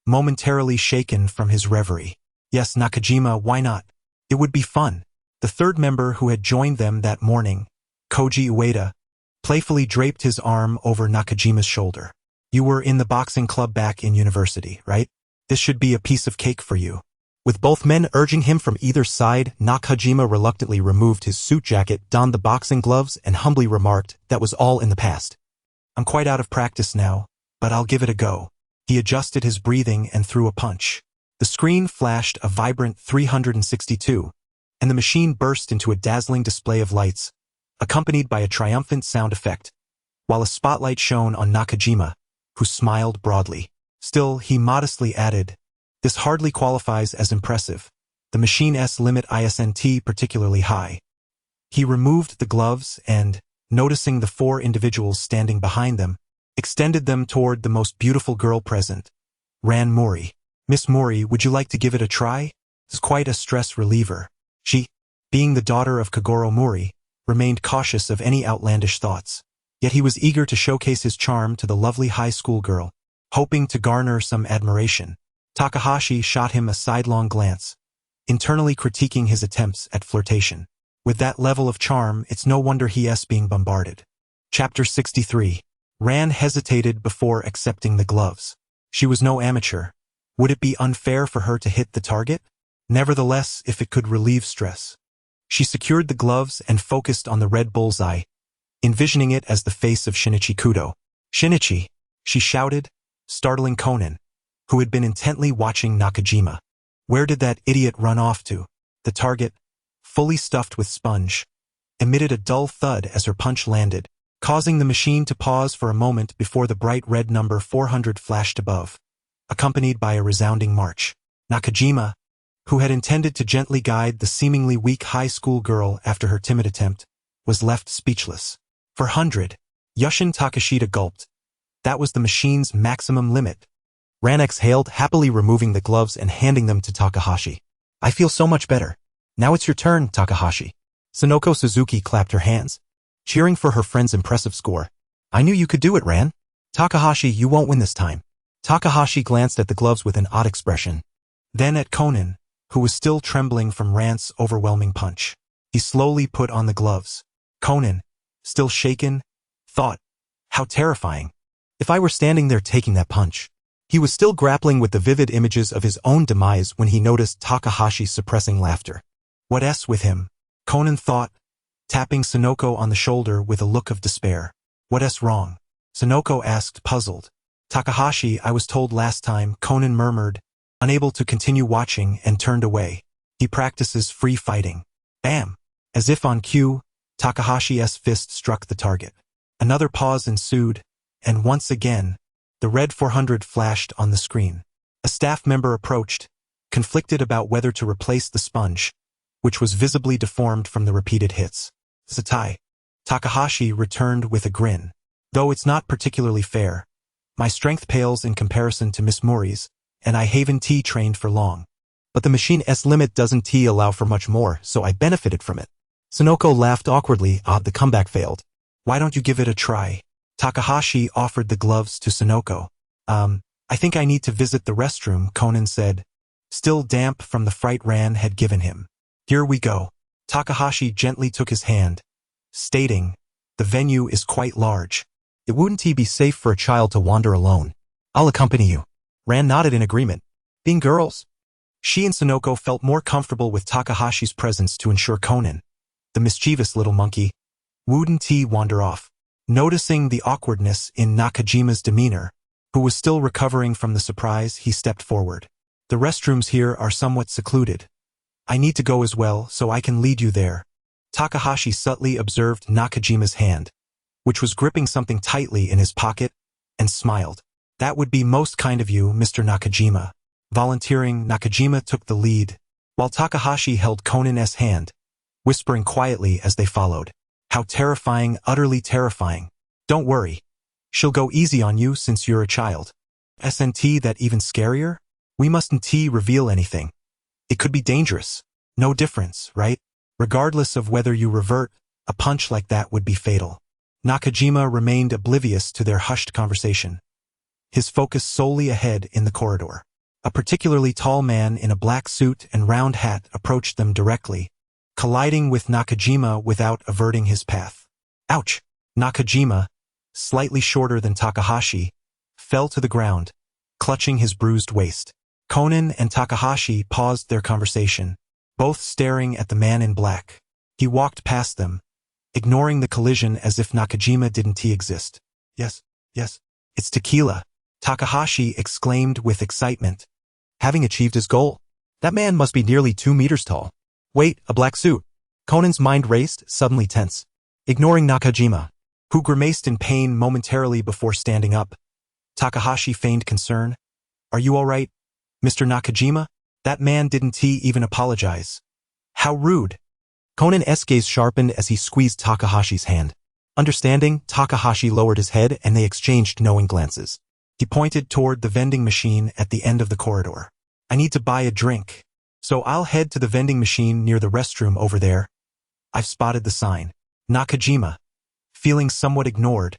momentarily shaken from his reverie. Yes, Nakajima, why not? It would be fun. The third member who had joined them that morning, Koji Ueda, playfully draped his arm over Nakajima's shoulder. You were in the boxing club back in university, right? This should be a piece of cake for you. With both men urging him from either side, Nakajima reluctantly removed his suit jacket, donned the boxing gloves, and humbly remarked, that was all in the past. I'm quite out of practice now, but I'll give it a go. He adjusted his breathing and threw a punch. The screen flashed a vibrant 362, and the machine burst into a dazzling display of lights, accompanied by a triumphant sound effect, while a spotlight shone on Nakajima, who smiled broadly. Still, he modestly added, this hardly qualifies as impressive. The machine's limit isn't particularly high. He removed the gloves and, noticing the 4 individuals standing behind them, extended them toward the most beautiful girl present, Ran Mori. Miss Mori, would you like to give it a try? It's quite a stress reliever. She, being the daughter of Kagoro Mori, remained cautious of any outlandish thoughts. Yet he was eager to showcase his charm to the lovely high school girl, hoping to garner some admiration. Takahashi shot him a sidelong glance, internally critiquing his attempts at flirtation. With that level of charm, it's no wonder he's being bombarded. Chapter 63. Ran hesitated before accepting the gloves. She was no amateur. Would it be unfair for her to hit the target? Nevertheless, if it could relieve stress. She secured the gloves and focused on the red bullseye, envisioning it as the face of Shinichi Kudo. Shinichi, she shouted, startling Conan, who had been intently watching Nakajima. Where did that idiot run off to? The target, fully stuffed with sponge, emitted a dull thud as her punch landed, causing the machine to pause for a moment before the bright red number 400 flashed above, accompanied by a resounding march. Nakajima, who had intended to gently guide the seemingly weak high school girl after her timid attempt, was left speechless. For 100, Yushin Takashita gulped. That was the machine's maximum limit. Ran exhaled, happily removing the gloves and handing them to Takahashi. I feel so much better. Now it's your turn, Takahashi. Sonoko Suzuki clapped her hands. cheering for her friend's impressive score. I knew you could do it, Ran. Takahashi, you won't win this time. Takahashi glanced at the gloves with an odd expression. Then at Conan, who was still trembling from Rant's overwhelming punch. He slowly put on the gloves. Conan, still shaken, thought, how terrifying. If I were standing there taking that punch. He was still grappling with the vivid images of his own demise when he noticed Takahashi suppressing laughter. What's with him? Conan thought, tapping Sonoko on the shoulder with a look of despair. What's wrong? Sonoko asked, puzzled. Takahashi, I was told last time, Conan murmured, unable to continue watching, and turned away. He practices free fighting. Bam! As if on cue, Takahashi's fist struck the target. Another pause ensued, and once again, the red 400 flashed on the screen. A staff member approached, conflicted about whether to replace the sponge, which was visibly deformed from the repeated hits. Satai. Takahashi returned with a grin. Though it's not particularly fair. My strength pales in comparison to Miss Mori's, and I haven't trained for long. But the machine's limit doesn't allow for much more, so I benefited from it. Sonoko laughed awkwardly. The comeback failed. Why don't you give it a try? Takahashi offered the gloves to Sonoko. I think I need to visit the restroom, Conan said, still damp from the fright Ran had given him. Here we go. Takahashi gently took his hand, stating, the venue is quite large. It wouldn't be safe for a child to wander alone. I'll accompany you. Ran nodded in agreement. Being girls, she and Sonoko felt more comfortable with Takahashi's presence to ensure Conan, the mischievous little monkey, wouldn't wander off. Noticing the awkwardness in Nakajima's demeanor, who was still recovering from the surprise, he stepped forward. The restrooms here are somewhat secluded. I need to go as well, so I can lead you there. Takahashi subtly observed Nakajima's hand, which was gripping something tightly in his pocket, and smiled. That would be most kind of you, Mr. Nakajima. Volunteering, Nakajima took the lead, while Takahashi held Conan's hand, whispering quietly as they followed. How terrifying, utterly terrifying. Don't worry. She'll go easy on you since you're a child. SNT that even scarier? We mustn't reveal anything. It could be dangerous. No difference, right? Regardless of whether you revert, a punch like that would be fatal. Nakajima remained oblivious to their hushed conversation. His focus solely ahead in the corridor. A particularly tall man in a black suit and round hat approached them directly, colliding with Nakajima without averting his path. Ouch! Nakajima, slightly shorter than Takahashi, fell to the ground, clutching his bruised waist. Conan and Takahashi paused their conversation, both staring at the man in black. He walked past them, ignoring the collision as if Nakajima didn't exist. Yes, it's tequila, Takahashi exclaimed with excitement. Having achieved his goal, that man must be nearly 2 meters tall. Wait, a black suit. Conan's mind raced, suddenly tense. Ignoring Nakajima, who grimaced in pain momentarily before standing up, Takahashi feigned concern. Are you all right, Mr. Nakajima? That man didn't even apologize. How rude. Conan's gaze sharpened as he squeezed Takahashi's hand. Understanding, Takahashi lowered his head and they exchanged knowing glances. He pointed toward the vending machine at the end of the corridor. I need to buy a drink, so I'll head to the vending machine near the restroom over there. I've spotted the sign. Nakajima, feeling somewhat ignored,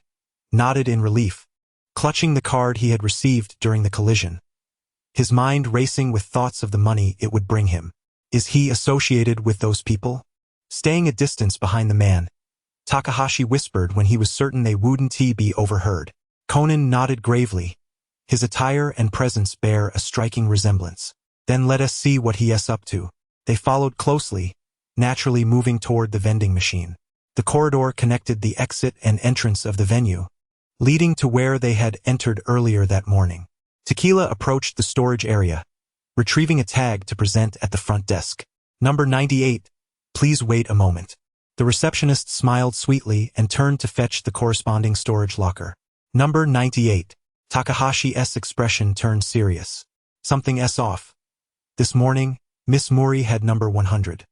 nodded in relief, clutching the card he had received during the collision. His mind racing with thoughts of the money it would bring him. Is he associated with those people? Staying a distance behind the man, Takahashi whispered when he was certain they wouldn't be overheard. Conan nodded gravely. His attire and presence bear a striking resemblance. Then let us see what he is up to. They followed closely, naturally moving toward the vending machine. The corridor connected the exit and entrance of the venue, leading to where they had entered earlier that morning. Tequila approached the storage area, retrieving a tag to present at the front desk. Number 98, please wait a moment. The receptionist smiled sweetly and turned to fetch the corresponding storage locker. Number 98. Takahashi's expression turned serious. Something's off. This morning, Miss Mori had number 100.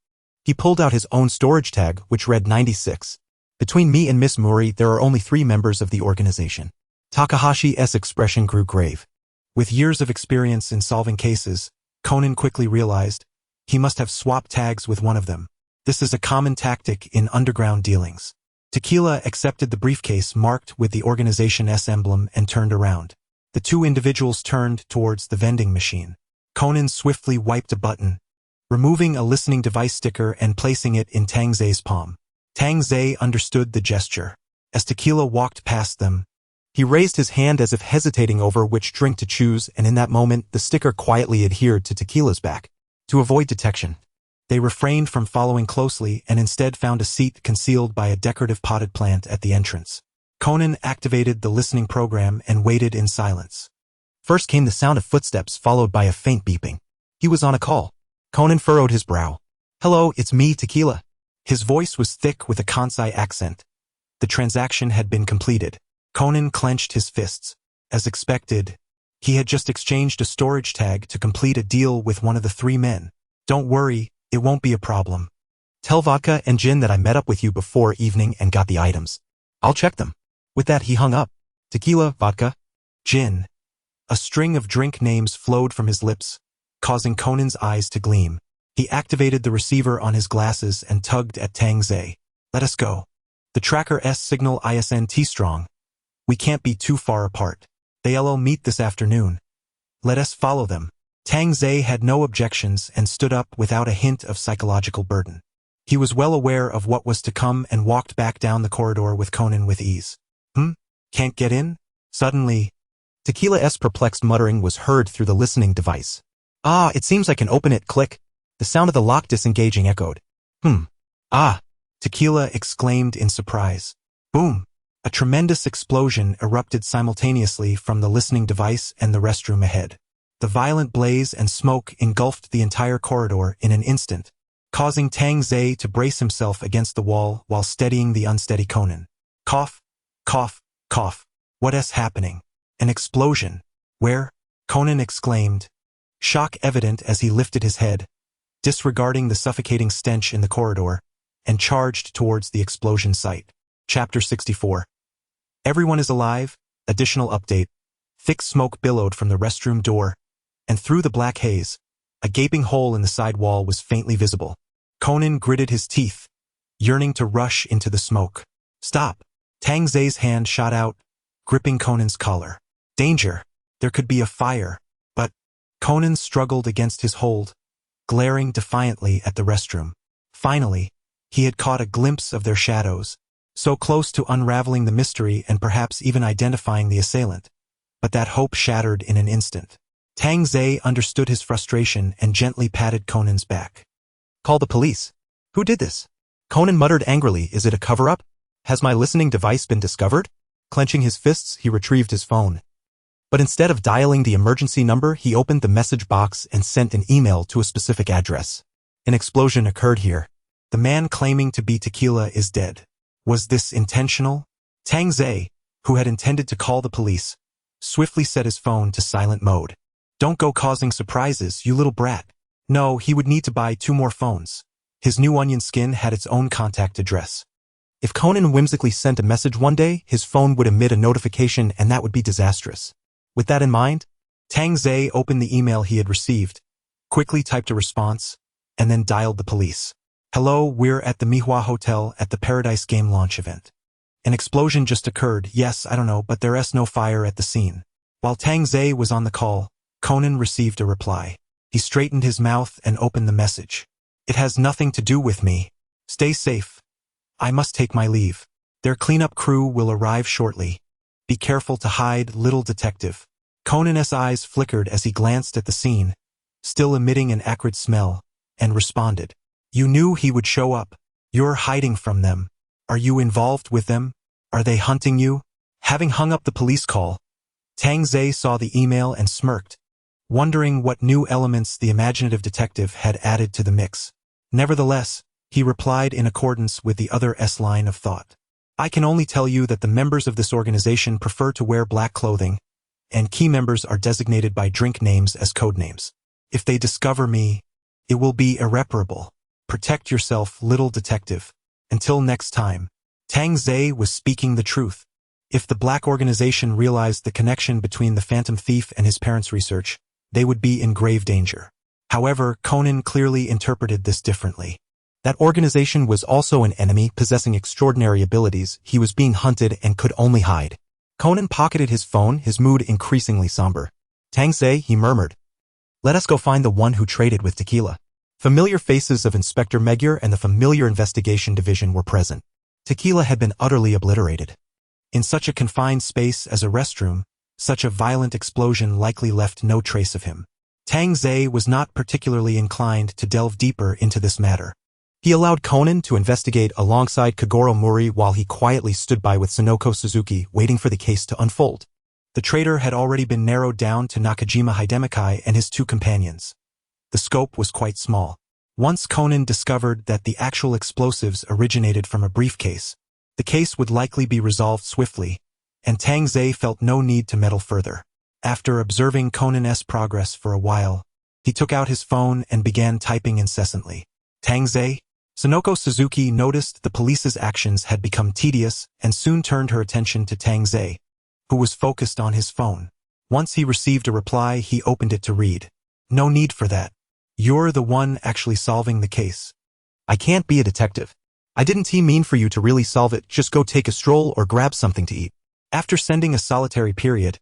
He pulled out his own storage tag, which read 96. Between me and Miss Mori, there are only 3 members of the organization. Takahashi's expression grew grave. With years of experience in solving cases, Conan quickly realized he must have swapped tags with one of them. This is a common tactic in underground dealings. Tequila accepted the briefcase marked with the organization S emblem and turned around. The two individuals turned towards the vending machine. Conan swiftly wiped a button, removing a listening device sticker and placing it in Tang Zai's palm. Tang Zai understood the gesture. As Tequila walked past them, he raised his hand as if hesitating over which drink to choose, and in that moment the sticker quietly adhered to Tequila's back. To avoid detection, they refrained from following closely and instead found a seat concealed by a decorative potted plant at the entrance. Conan activated the listening program and waited in silence. First came the sound of footsteps followed by a faint beeping. He was on a call. Conan furrowed his brow. "Hello, it's me, Tequila." His voice was thick with a Kansai accent. The transaction had been completed. Conan clenched his fists. As expected, he had just exchanged a storage tag to complete a deal with one of the three men. "Don't worry, it won't be a problem. Tell Vodka and Gin that I met up with you before evening and got the items. I'll check them." With that he hung up. Tequila, Vodka, Gin. A string of drink names flowed from his lips, causing Conan's eyes to gleam. He activated the receiver on his glasses and tugged at Tang Zai. "Let us go. The tracker S signal ISNT strong. We can't be too far apart. They'll meet this afternoon. Let us follow them." Tang Zai had no objections and stood up without a hint of psychological burden. He was well aware of what was to come and walked back down the corridor with Conan with ease. Can't get in?" Suddenly, Tequila's perplexed muttering was heard through the listening device. "Ah, it seems I can open it, click." The sound of the lock disengaging echoed. Ah," Tequila exclaimed in surprise. Boom! A tremendous explosion erupted simultaneously from the listening device and the restroom ahead. The violent blaze and smoke engulfed the entire corridor in an instant, causing Tang Zai to brace himself against the wall while steadying the unsteady Conan. Cough, cough, cough. What's happening? An explosion. Where? Conan exclaimed, shock evident as he lifted his head, disregarding the suffocating stench in the corridor, and charged towards the explosion site. Chapter 64. Everyone is alive. Additional update. Thick smoke billowed from the restroom door, and through the black haze, a gaping hole in the side wall was faintly visible. Conan gritted his teeth, yearning to rush into the smoke. Stop! Tang Zai's hand shot out, gripping Conan's collar. Danger! There could be a fire. But Conan struggled against his hold, glaring defiantly at the restroom. Finally, he had caught a glimpse of their shadows, so close to unraveling the mystery and perhaps even identifying the assailant. But that hope shattered in an instant. Tang Zai understood his frustration and gently patted Conan's back. Call the police. Who did this? Conan muttered angrily. Is it a cover-up? Has my listening device been discovered? Clenching his fists, he retrieved his phone. But instead of dialing the emergency number, he opened the message box and sent an email to a specific address. An explosion occurred here. The man claiming to be Tequila is dead. Was this intentional? Tang Zai, who had intended to call the police, swiftly set his phone to silent mode. Don't go causing surprises, you little brat. No, he would need to buy 2 more phones. His new onion skin had its own contact address. If Conan whimsically sent a message one day, his phone would emit a notification and that would be disastrous. With that in mind, Tang Zai opened the email he had received, quickly typed a response, and then dialed the police. Hello, we're at the Mihua Hotel at the Paradise Game launch event. An explosion just occurred. Yes, I don't know, but there's no fire at the scene. While Tang Zai was on the call, Conan received a reply. He straightened his mouth and opened the message. It has nothing to do with me. Stay safe. I must take my leave. Their cleanup crew will arrive shortly. Be careful to hide, little detective. Conan's eyes flickered as he glanced at the scene, still emitting an acrid smell, and responded. You knew he would show up. You're hiding from them. Are you involved with them? Are they hunting you? Having hung up the police call, Tang Zai saw the email and smirked, wondering what new elements the imaginative detective had added to the mix. Nevertheless, he replied in accordance with the other S line of thought. I can only tell you that the members of this organization prefer to wear black clothing, and key members are designated by drink names as codenames. If they discover me, it will be irreparable. Protect yourself, little detective. Until next time. Tang Zai was speaking the truth. If the black organization realized the connection between the Phantom Thief and his parents' research, they would be in grave danger. However, Conan clearly interpreted this differently. That organization was also an enemy possessing extraordinary abilities. He was being hunted and could only hide. Conan pocketed his phone, his mood increasingly somber. Tangze, he murmured. Let us go find the one who traded with tequila. Familiar faces of Inspector Magyar and the familiar investigation division were present. Tequila had been utterly obliterated. In such a confined space as a restroom, such a violent explosion likely left no trace of him. Tangze was not particularly inclined to delve deeper into this matter. He allowed Conan to investigate alongside Kagoro Mori while he quietly stood by with Sonoko Suzuki, waiting for the case to unfold. The traitor had already been narrowed down to Nakajima Hidemakai and his two companions. The scope was quite small. Once Conan discovered that the actual explosives originated from a briefcase, the case would likely be resolved swiftly, and Tangze felt no need to meddle further. After observing Conan's progress for a while, he took out his phone and began typing incessantly. Tangze? Sonoko Suzuki noticed the police's actions had become tedious and soon turned her attention to Tangze, who was focused on his phone. Once he received a reply, he opened it to read. No need for that. You're the one actually solving the case. I can't be a detective. I didn't mean for you to really solve it, just go take a stroll or grab something to eat. After sending a solitary period,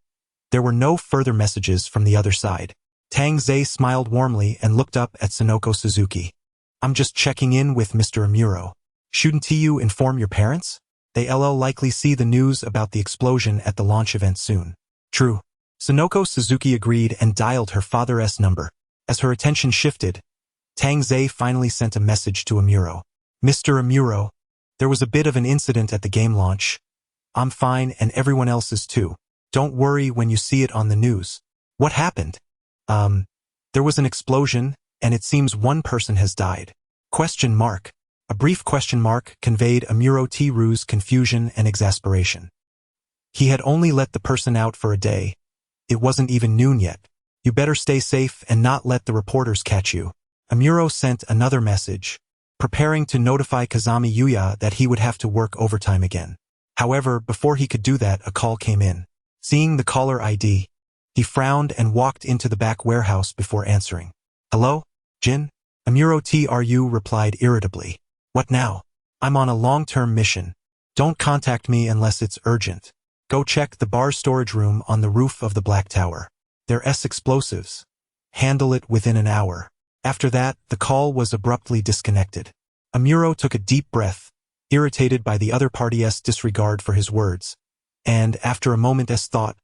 there were no further messages from the other side. Tangze smiled warmly and looked up at Sonoko Suzuki. I'm just checking in with Mr. Amuro. Shouldn't you inform your parents? They'll likely see the news about the explosion at the launch event soon. True. Sonoko Suzuki agreed and dialed her father's number. As her attention shifted, Tangze finally sent a message to Amuro. Mr. Amuro, there was a bit of an incident at the game launch. I'm fine and everyone else is too. Don't worry when you see it on the news. What happened? There was an explosion, and it seems one person has died. Question mark. A brief question mark conveyed Amuro T-Ru's confusion and exasperation. He had only let the person out for a day. It wasn't even noon yet. You better stay safe and not let the reporters catch you. Amuro sent another message, preparing to notify Kazami Yuya that he would have to work overtime again. However, before he could do that, a call came in. Seeing the caller ID, he frowned and walked into the back warehouse before answering. Hello, Jin? Amuro T-Ru replied irritably. What now? I'm on a long-term mission. Don't contact me unless it's urgent. Go check the bar storage room on the roof of the Black Tower. There's explosives. Handle it within an hour. After that, the call was abruptly disconnected. Amuro took a deep breath, irritated by the other party's disregard for his words, and, after a moment's thought,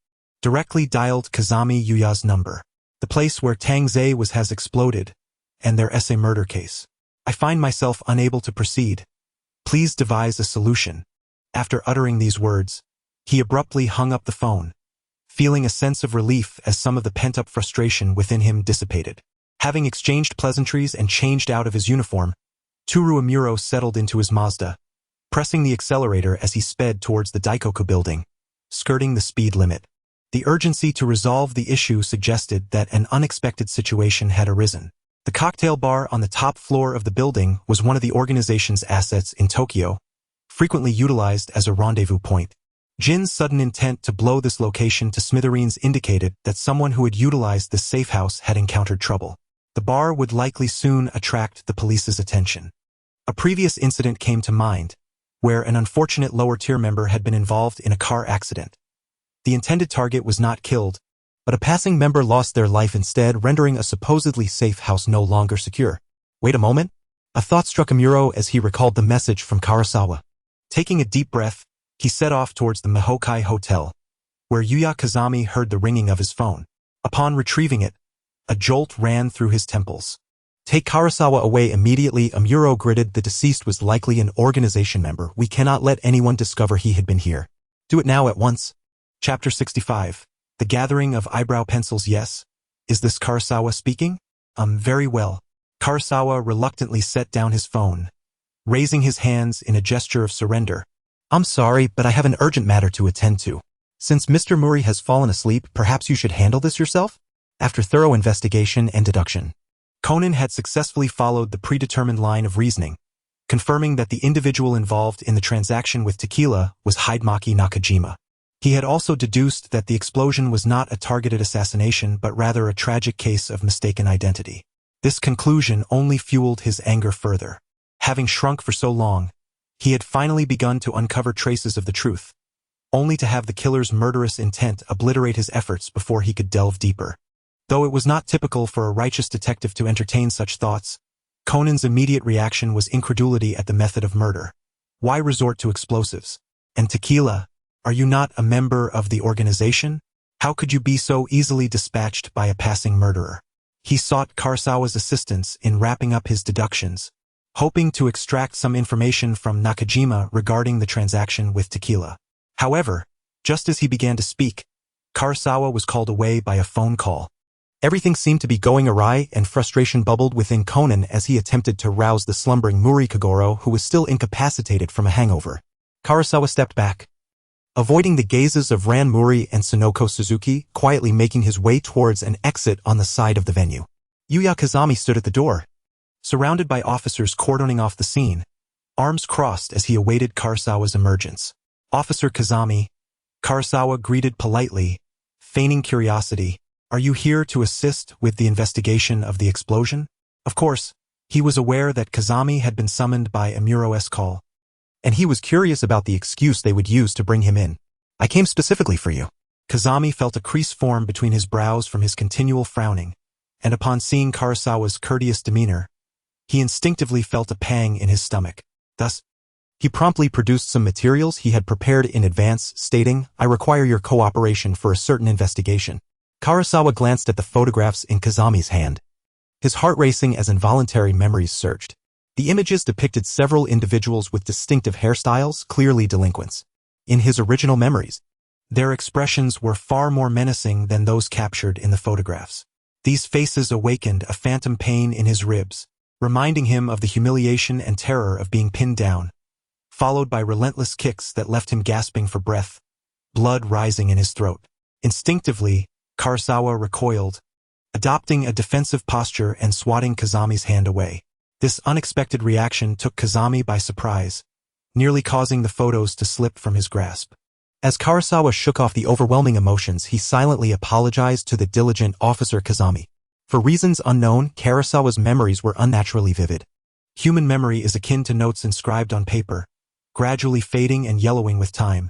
directly dialed Kazami Yuya's number. The place where Tangze has exploded, and there's a murder case. I find myself unable to proceed. Please devise a solution. After uttering these words, he abruptly hung up the phone, feeling a sense of relief as some of the pent-up frustration within him dissipated. Having exchanged pleasantries and changed out of his uniform, Toru Amuro settled into his Mazda, pressing the accelerator as he sped towards the Daikoku building, skirting the speed limit. The urgency to resolve the issue suggested that an unexpected situation had arisen. The cocktail bar on the top floor of the building was one of the organization's assets in Tokyo, frequently utilized as a rendezvous point. Jin's sudden intent to blow this location to smithereens indicated that someone who had utilized this safe house had encountered trouble. The bar would likely soon attract the police's attention. A previous incident came to mind, where an unfortunate lower-tier member had been involved in a car accident. The intended target was not killed, but a passing member lost their life instead, rendering a supposedly safe house no longer secure. Wait a moment? A thought struck Amuro as he recalled the message from Karasawa. Taking a deep breath, he set off towards the Mahokai Hotel, where Yuya Kazami heard the ringing of his phone. Upon retrieving it, a jolt ran through his temples. Take Karasawa away immediately, Amuro gritted. The deceased was likely an organization member. We cannot let anyone discover he had been here. Do it now at once. Chapter 65. The Gathering of Eyebrow Pencils. Yes. Is this Karasawa speaking? Very well. Karasawa reluctantly set down his phone, raising his hands in a gesture of surrender. I'm sorry, but I have an urgent matter to attend to. Since Mr. Mori has fallen asleep, perhaps you should handle this yourself? After thorough investigation and deduction, Conan had successfully followed the predetermined line of reasoning, confirming that the individual involved in the transaction with tequila was Hidemaki Nakajima. He had also deduced that the explosion was not a targeted assassination but rather a tragic case of mistaken identity. This conclusion only fueled his anger further. Having shrunk for so long, he had finally begun to uncover traces of the truth, only to have the killer's murderous intent obliterate his efforts before he could delve deeper. Though it was not typical for a righteous detective to entertain such thoughts, Conan's immediate reaction was incredulity at the method of murder. Why resort to explosives? And tequila? Are you not a member of the organization? How could you be so easily dispatched by a passing murderer? He sought Karasawa's assistance in wrapping up his deductions, hoping to extract some information from Nakajima regarding the transaction with tequila. However, just as he began to speak, Karasawa was called away by a phone call. Everything seemed to be going awry, and frustration bubbled within Conan as he attempted to rouse the slumbering Muri Kagoro, who was still incapacitated from a hangover. Karasawa stepped back, avoiding the gazes of Ran Muri and Sonoko Suzuki, quietly making his way towards an exit on the side of the venue. Yuya Kazami stood at the door, surrounded by officers cordoning off the scene, arms crossed as he awaited Karasawa's emergence. "Officer Kazami," Karasawa greeted politely, feigning curiosity. "Are you here to assist with the investigation of the explosion?" Of course, he was aware that Kazami had been summoned by Amuro's call, and he was curious about the excuse they would use to bring him in. "I came specifically for you." Kazami felt a crease form between his brows from his continual frowning, and upon seeing Karasawa's courteous demeanor, he instinctively felt a pang in his stomach. Thus, he promptly produced some materials he had prepared in advance, stating, "I require your cooperation for a certain investigation." Karasawa glanced at the photographs in Kazami's hand, his heart racing as involuntary memories surged. The images depicted several individuals with distinctive hairstyles, clearly delinquents. In his original memories, their expressions were far more menacing than those captured in the photographs. These faces awakened a phantom pain in his ribs, reminding him of the humiliation and terror of being pinned down, followed by relentless kicks that left him gasping for breath, blood rising in his throat. Instinctively, Karasawa recoiled, adopting a defensive posture and swatting Kazami's hand away. This unexpected reaction took Kazami by surprise, nearly causing the photos to slip from his grasp. As Karasawa shook off the overwhelming emotions, he silently apologized to the diligent Officer Kazami. For reasons unknown, Karasawa's memories were unnaturally vivid. Human memory is akin to notes inscribed on paper, gradually fading and yellowing with time,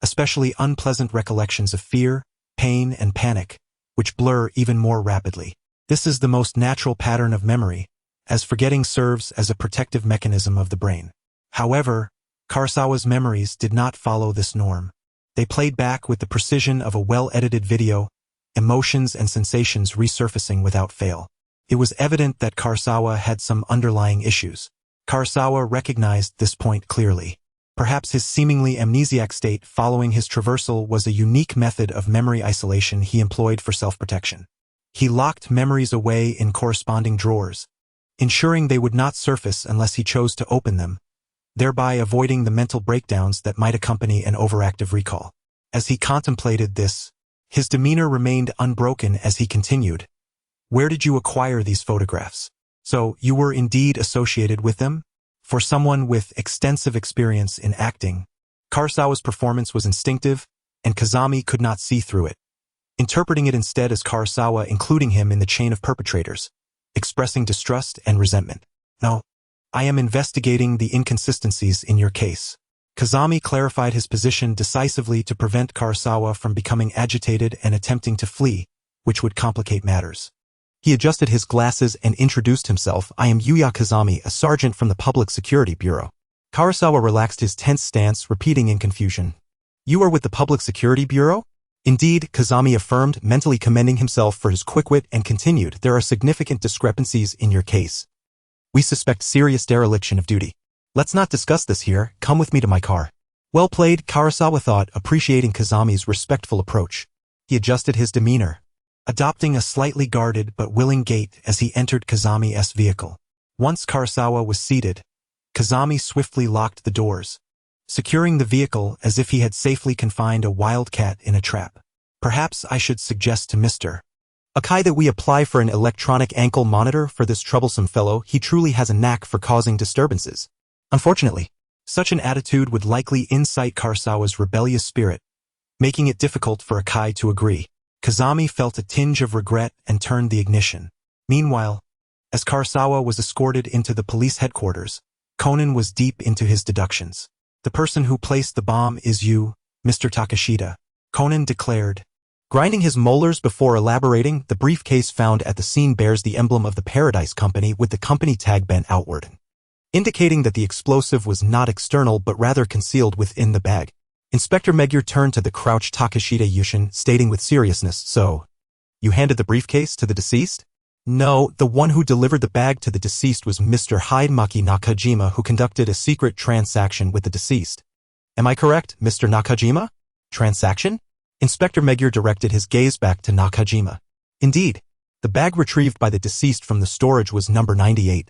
especially unpleasant recollections of fear, pain, and panic, which blur even more rapidly. This is the most natural pattern of memory, as forgetting serves as a protective mechanism of the brain. However, Karasawa's memories did not follow this norm. They played back with the precision of a well-edited video, emotions and sensations resurfacing without fail. It was evident that Karasawa had some underlying issues. Karasawa recognized this point clearly. Perhaps his seemingly amnesiac state following his traversal was a unique method of memory isolation he employed for self-protection. He locked memories away in corresponding drawers, ensuring they would not surface unless he chose to open them, thereby avoiding the mental breakdowns that might accompany an overactive recall. As he contemplated this, his demeanor remained unbroken as he continued. "Where did you acquire these photographs? So, you were indeed associated with them?" For someone with extensive experience in acting, Karasawa's performance was instinctive, and Kazami could not see through it, interpreting it instead as Karasawa including him in the chain of perpetrators, expressing distrust and resentment. "No, I am investigating the inconsistencies in your case." Kazami clarified his position decisively to prevent Karasawa from becoming agitated and attempting to flee, which would complicate matters. He adjusted his glasses and introduced himself. "I am Yuya Kazami, a sergeant from the Public Security Bureau." Karasawa relaxed his tense stance, repeating in confusion, "You are with the Public Security Bureau?" "Indeed," Kazami affirmed, mentally commending himself for his quick wit, and continued, "There are significant discrepancies in your case. We suspect serious dereliction of duty. Let's not discuss this here. Come with me to my car." "Well played," Karasawa thought, appreciating Kazami's respectful approach. He adjusted his demeanor, adopting a slightly guarded but willing gait as he entered Kazami's vehicle. Once Karasawa was seated, Kazami swiftly locked the doors, securing the vehicle as if he had safely confined a wildcat in a trap. "Perhaps I should suggest to Mr. Akai that we apply for an electronic ankle monitor for this troublesome fellow. He truly has a knack for causing disturbances." Unfortunately, such an attitude would likely incite Karasawa's rebellious spirit, making it difficult for Akai to agree. Kazami felt a tinge of regret and turned the ignition. Meanwhile, as Karasawa was escorted into the police headquarters, Conan was deep into his deductions. The person who placed the bomb is you, Mr. Takashita, Conan declared. Grinding his molars before elaborating, the briefcase found at the scene bears the emblem of the Paradise Company with the company tag bent outward, indicating that the explosive was not external but rather concealed within the bag. Inspector Magyar turned to the crouched Takashita Yushin, stating with seriousness, "So, you handed the briefcase to the deceased?" "No, the one who delivered the bag to the deceased was Mr. Hidemaki Nakajima, who conducted a secret transaction with the deceased." "Am I correct, Mr. Nakajima? Transaction?" Inspector Magyar directed his gaze back to Nakajima. "Indeed, the bag retrieved by the deceased from the storage was number 98,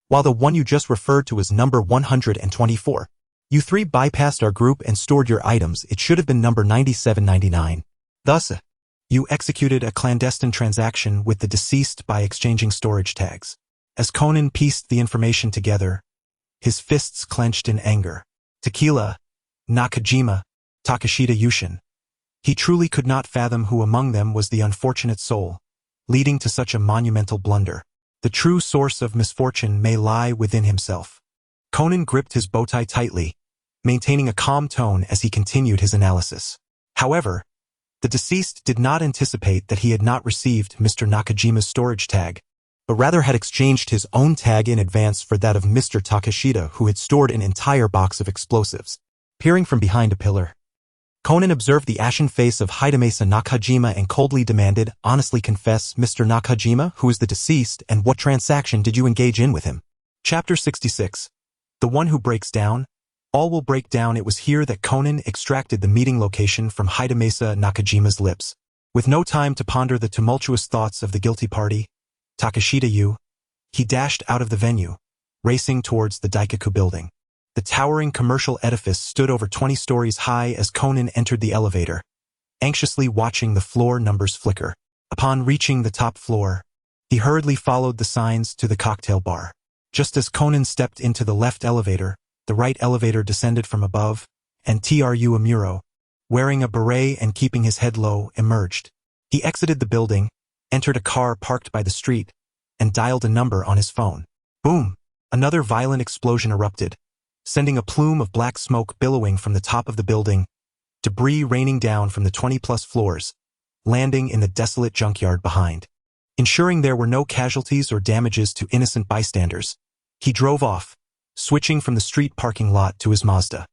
while the one you just referred to was number 124. You three bypassed our group and stored your items. It should have been number 9799. Thus, you executed a clandestine transaction with the deceased by exchanging storage tags." As Conan pieced the information together, his fists clenched in anger. Tequila, Nakajima, Takashita Yushin. He truly could not fathom who among them was the unfortunate soul, leading to such a monumental blunder. The true source of misfortune may lie within himself. Conan gripped his bowtie tightly, maintaining a calm tone as he continued his analysis. However, the deceased did not anticipate that he had not received Mr. Nakajima's storage tag, but rather had exchanged his own tag in advance for that of Mr. Takashita, who had stored an entire box of explosives. Peering from behind a pillar, Conan observed the ashen face of Hidemasa Nakajima and coldly demanded, "Honestly confess, Mr. Nakajima, who is the deceased, and what transaction did you engage in with him?" Chapter 66. The One Who Breaks Down. All will break down. It was here that Conan extracted the meeting location from Hidemasa Nakajima's lips. With no time to ponder the tumultuous thoughts of the guilty party, Takashita Yu, he dashed out of the venue, racing towards the Daikaku building. The towering commercial edifice stood over 20 stories high as Conan entered the elevator, anxiously watching the floor numbers flicker. Upon reaching the top floor, he hurriedly followed the signs to the cocktail bar. Just as Conan stepped into the left elevator, the right elevator descended from above, and Tru Amuro, wearing a beret and keeping his head low, emerged. He exited the building, entered a car parked by the street, and dialed a number on his phone. Boom! Another violent explosion erupted, sending a plume of black smoke billowing from the top of the building, debris raining down from the 20-plus floors, landing in the desolate junkyard behind. Ensuring there were no casualties or damages to innocent bystanders, he drove off, switching from the street parking lot to his Mazda.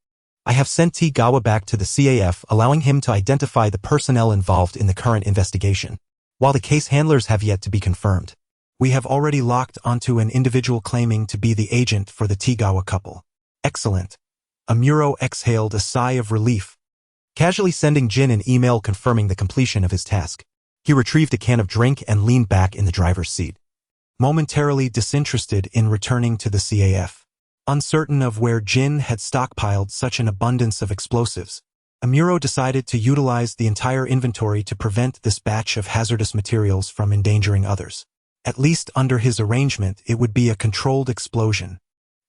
"I have sent T-Gawa back to the CAF, allowing him to identify the personnel involved in the current investigation, while the case handlers have yet to be confirmed. We have already locked onto an individual claiming to be the agent for the T-Gawa couple." "Excellent." Amuro exhaled a sigh of relief, casually sending Jin an email confirming the completion of his task. He retrieved a can of drink and leaned back in the driver's seat, momentarily disinterested in returning to the CAF. Uncertain of where Jin had stockpiled such an abundance of explosives, Amuro decided to utilize the entire inventory to prevent this batch of hazardous materials from endangering others. At least under his arrangement, it would be a controlled explosion,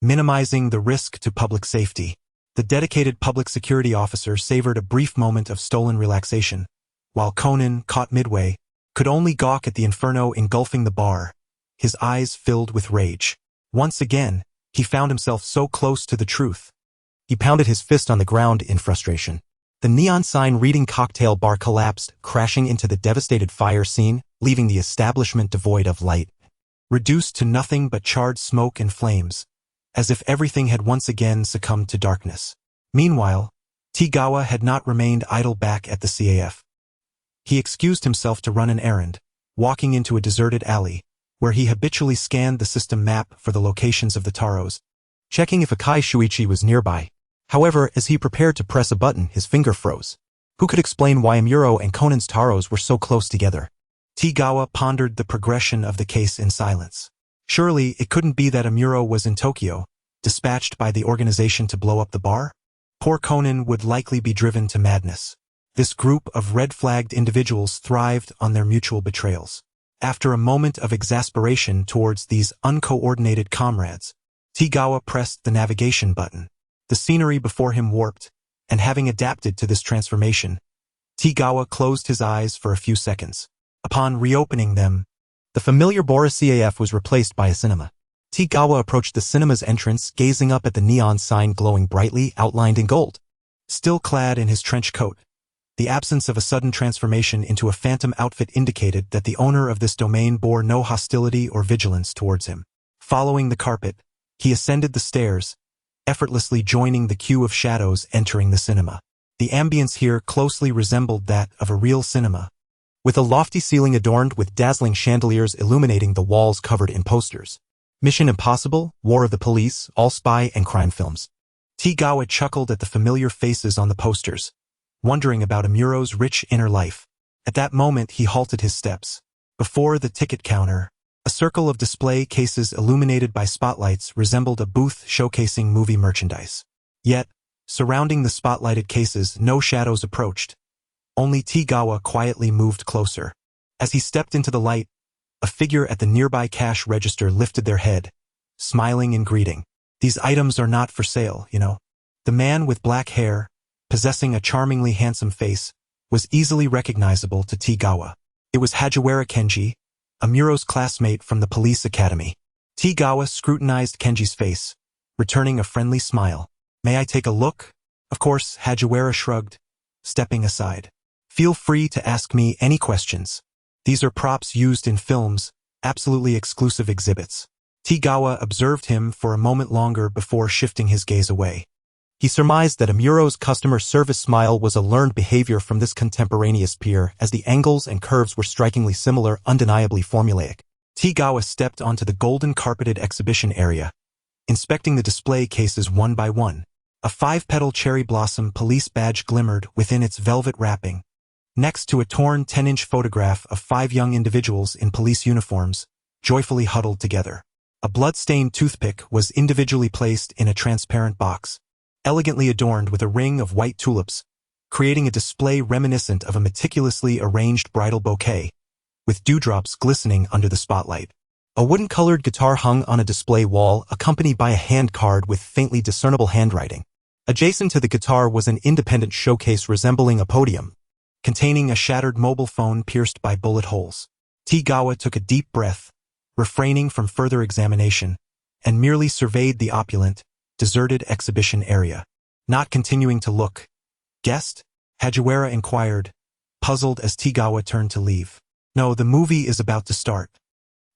minimizing the risk to public safety. The dedicated public security officer savored a brief moment of stolen relaxation, while Conan, caught midway, could only gawk at the inferno engulfing the bar, his eyes filled with rage. Once again, he found himself so close to the truth. He pounded his fist on the ground in frustration. The neon sign reading cocktail bar collapsed, crashing into the devastated fire scene, leaving the establishment devoid of light, reduced to nothing but charred smoke and flames, as if everything had once again succumbed to darkness. Meanwhile, T-Gawa had not remained idle back at the CAF. He excused himself to run an errand, walking into a deserted alley, where he habitually scanned the system map for the locations of the Taros, checking if Akai Shuichi was nearby. However, as he prepared to press a button, his finger froze. Who could explain why Amuro and Conan's Taros were so close together? T-Gawa pondered the progression of the case in silence. Surely, it couldn't be that Amuro was in Tokyo, dispatched by the organization to blow up the bar? Poor Conan would likely be driven to madness. This group of red-flagged individuals thrived on their mutual betrayals. After a moment of exasperation towards these uncoordinated comrades, T-Gawa pressed the navigation button. The scenery before him warped, and having adapted to this transformation, T-Gawa closed his eyes for a few seconds. Upon reopening them, the familiar Bora CAF was replaced by a cinema. Tigawa approached the cinema's entrance, gazing up at the neon sign glowing brightly, outlined in gold. Still clad in his trench coat, the absence of a sudden transformation into a phantom outfit indicated that the owner of this domain bore no hostility or vigilance towards him. Following the carpet, he ascended the stairs, effortlessly joining the queue of shadows entering the cinema. The ambience here closely resembled that of a real cinema, with a lofty ceiling adorned with dazzling chandeliers illuminating the walls covered in posters. Mission Impossible, War of the Police, all spy and crime films. Tigawa chuckled at the familiar faces on the posters, wondering about Amuro's rich inner life. At that moment he halted his steps. Before the ticket counter, a circle of display cases illuminated by spotlights resembled a booth showcasing movie merchandise. Yet, surrounding the spotlighted cases, no shadows approached. Only Tigawa quietly moved closer. As he stepped into the light, a figure at the nearby cash register lifted their head, smiling in greeting. These items are not for sale, you know. The man with black hair, possessing a charmingly handsome face, was easily recognizable to Tigawa. It was Hajiwara Kenji, Amuro's classmate from the police academy. Tigawa scrutinized Kenji's face, returning a friendly smile. May I take a look? Of course, Hajiwara shrugged, stepping aside. Feel free to ask me any questions. These are props used in films, absolutely exclusive exhibits. Tigawa observed him for a moment longer before shifting his gaze away. He surmised that Amuro's customer service smile was a learned behavior from this contemporaneous peer, as the angles and curves were strikingly similar, undeniably formulaic. Tigawa stepped onto the golden carpeted exhibition area, inspecting the display cases one by one. A 5-petal cherry blossom police badge glimmered within its velvet wrapping, next to a torn 10-inch photograph of 5 young individuals in police uniforms, joyfully huddled together. A blood-stained toothpick was individually placed in a transparent box, elegantly adorned with a ring of white tulips, creating a display reminiscent of a meticulously arranged bridal bouquet, with dewdrops glistening under the spotlight. A wooden-colored guitar hung on a display wall, accompanied by a hand card with faintly discernible handwriting. Adjacent to the guitar was an independent showcase resembling a podium, containing a shattered mobile phone pierced by bullet holes. Tigawa took a deep breath, refraining from further examination, and merely surveyed the opulent, deserted exhibition area. Not continuing to look. Guest? Hajiwara inquired, puzzled as Tigawa turned to leave. No, the movie is about to start.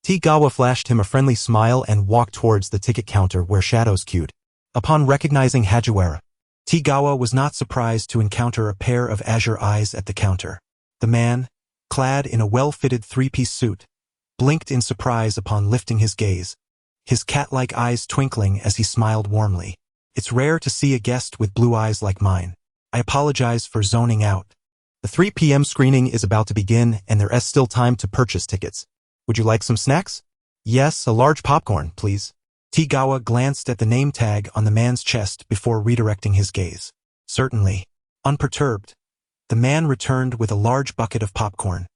Tigawa flashed him a friendly smile and walked towards the ticket counter where shadows queued. Upon recognizing Hajiwara, Tigawa was not surprised to encounter a pair of azure eyes at the counter. The man, clad in a well-fitted 3-piece suit, blinked in surprise upon lifting his gaze, his cat-like eyes twinkling as he smiled warmly. It's rare to see a guest with blue eyes like mine. I apologize for zoning out. The 3 p.m. screening is about to begin and there is still time to purchase tickets. Would you like some snacks? Yes, a large popcorn, please. Tigawa glanced at the name tag on the man's chest before redirecting his gaze. Certainly. Unperturbed, the man returned with a large bucket of popcorn,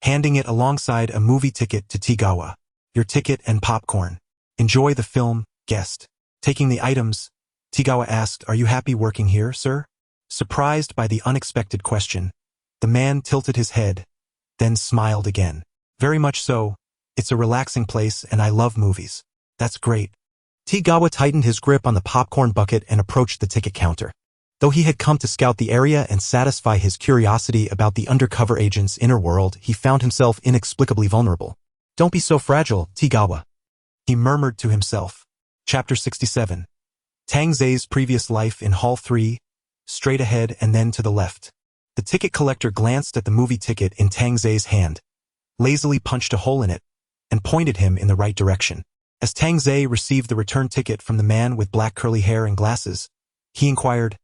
handing it alongside a movie ticket to Tigawa. Your ticket and popcorn. Enjoy the film, guest. Taking the items, Tigawa asked, Are you happy working here, sir? Surprised by the unexpected question, the man tilted his head, then smiled again. Very much so. It's a relaxing place and I love movies. That's great. Tigawa tightened his grip on the popcorn bucket and approached the ticket counter. Though he had come to scout the area and satisfy his curiosity about the undercover agent's inner world, he found himself inexplicably vulnerable. Don't be so fragile, Tigawa, he murmured to himself. Chapter 67. Tang Zai's previous life in Hall 3, straight ahead and then to the left. The ticket collector glanced at the movie ticket in Tang Zai's hand, lazily punched a hole in it, and pointed him in the right direction. As Tang Zai received the return ticket from the man with black curly hair and glasses, he inquired,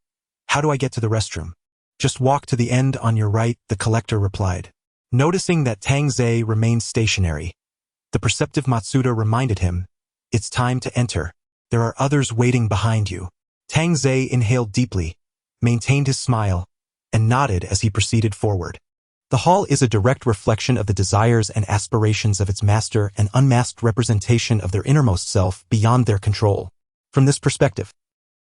How do I get to the restroom? Just walk to the end on your right, the collector replied. Noticing that Tang Zai remained stationary, the perceptive Matsuda reminded him, It's time to enter. There are others waiting behind you. Tang Zai inhaled deeply, maintained his smile, and nodded as he proceeded forward. The hall is a direct reflection of the desires and aspirations of its master, an unmasked representation of their innermost self beyond their control. From this perspective,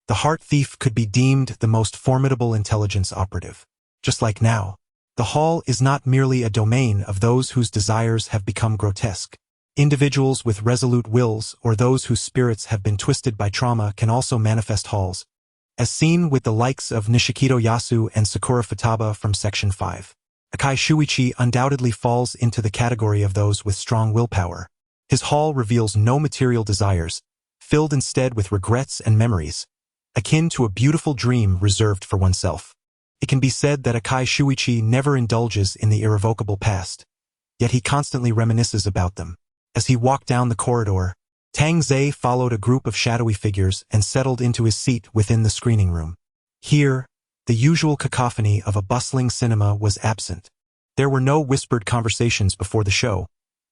the heart thief could be deemed the most formidable intelligence operative. Just like now, the hall is not merely a domain of those whose desires have become grotesque. Individuals with resolute wills or those whose spirits have been twisted by trauma can also manifest halls, as seen with the likes of Nishikito Yasu and Sakura Futaba from Section 5. Akai Shuichi undoubtedly falls into the category of those with strong willpower. His hall reveals no material desires, filled instead with regrets and memories, akin to a beautiful dream reserved for oneself. It can be said that Akai Shuichi never indulges in the irrevocable past, yet he constantly reminisces about them. As he walked down the corridor, Tang Zei followed a group of shadowy figures and settled into his seat within the screening room. Here, the usual cacophony of a bustling cinema was absent. There were no whispered conversations before the show,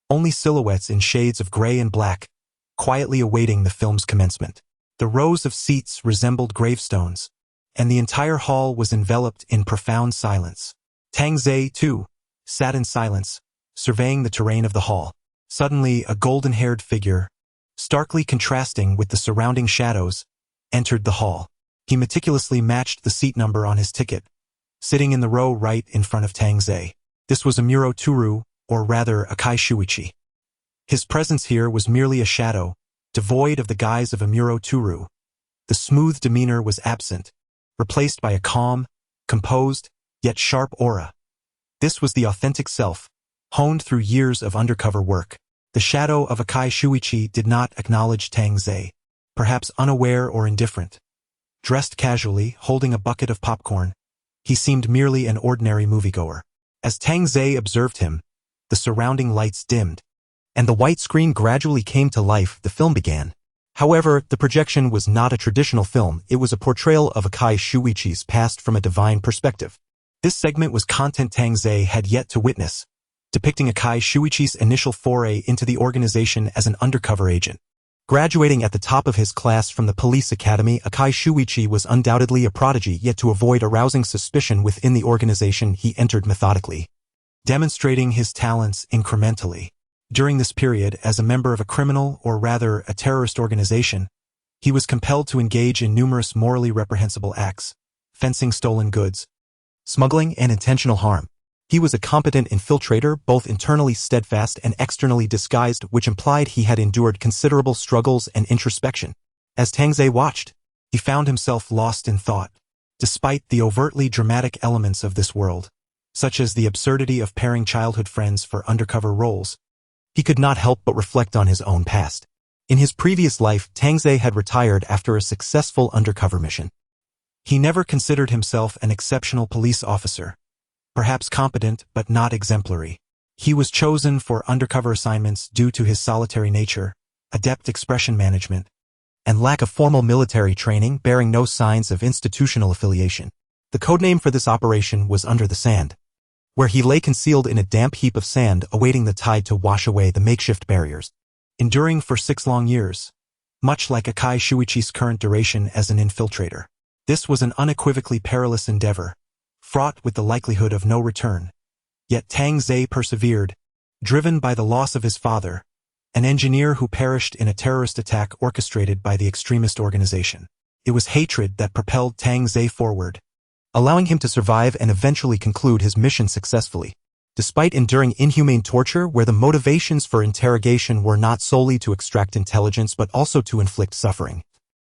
only silhouettes in shades of gray and black, quietly awaiting the film's commencement. The rows of seats resembled gravestones, and the entire hall was enveloped in profound silence. Tang Zei, too, sat in silence, surveying the terrain of the hall. Suddenly, a golden-haired figure, starkly contrasting with the surrounding shadows, entered the hall. He meticulously matched the seat number on his ticket, sitting in the row right in front of Tang Zei. This was Amuro Turu, or rather Akai Shuichi. His presence here was merely a shadow, devoid of the guise of Amuro Turu. The smooth demeanor was absent, replaced by a calm, composed, yet sharp aura. This was the authentic self, honed through years of undercover work. The shadow of Akai Shuichi did not acknowledge Tang Zei, perhaps unaware or indifferent. Dressed casually, holding a bucket of popcorn, he seemed merely an ordinary moviegoer. As Tang Zei observed him, the surrounding lights dimmed, and the white screen gradually came to life. The film began. However, the projection was not a traditional film, it was a portrayal of Akai Shuichi's past from a divine perspective. This segment was content Tang Zei had yet to witness, depicting Akai Shuichi's initial foray into the organization as an undercover agent. Graduating at the top of his class from the police academy, Akai Shuichi was undoubtedly a prodigy, yet to avoid arousing suspicion within the organization he entered methodically, demonstrating his talents incrementally. During this period, as a member of a criminal, or rather a terrorist organization, he was compelled to engage in numerous morally reprehensible acts, fencing stolen goods, smuggling, and intentional harm. He was a competent infiltrator, both internally steadfast and externally disguised, which implied he had endured considerable struggles and introspection. As Tang Zei watched, he found himself lost in thought. Despite the overtly dramatic elements of this world, such as the absurdity of pairing childhood friends for undercover roles, he could not help but reflect on his own past. In his previous life, Tang Zei had retired after a successful undercover mission. He never considered himself an exceptional police officer, perhaps competent but not exemplary. He was chosen for undercover assignments due to his solitary nature, adept expression management, and lack of formal military training, bearing no signs of institutional affiliation. The codename for this operation was Under the Sand, where he lay concealed in a damp heap of sand awaiting the tide to wash away the makeshift barriers. Enduring for 6 long years, much like Akai Shuichi's current duration as an infiltrator. This was an unequivocally perilous endeavor, fraught with the likelihood of no return. Yet Tang Zei persevered, driven by the loss of his father, an engineer who perished in a terrorist attack orchestrated by the extremist organization. It was hatred that propelled Tang Zei forward, allowing him to survive and eventually conclude his mission successfully. Despite enduring inhumane torture where the motivations for interrogation were not solely to extract intelligence but also to inflict suffering,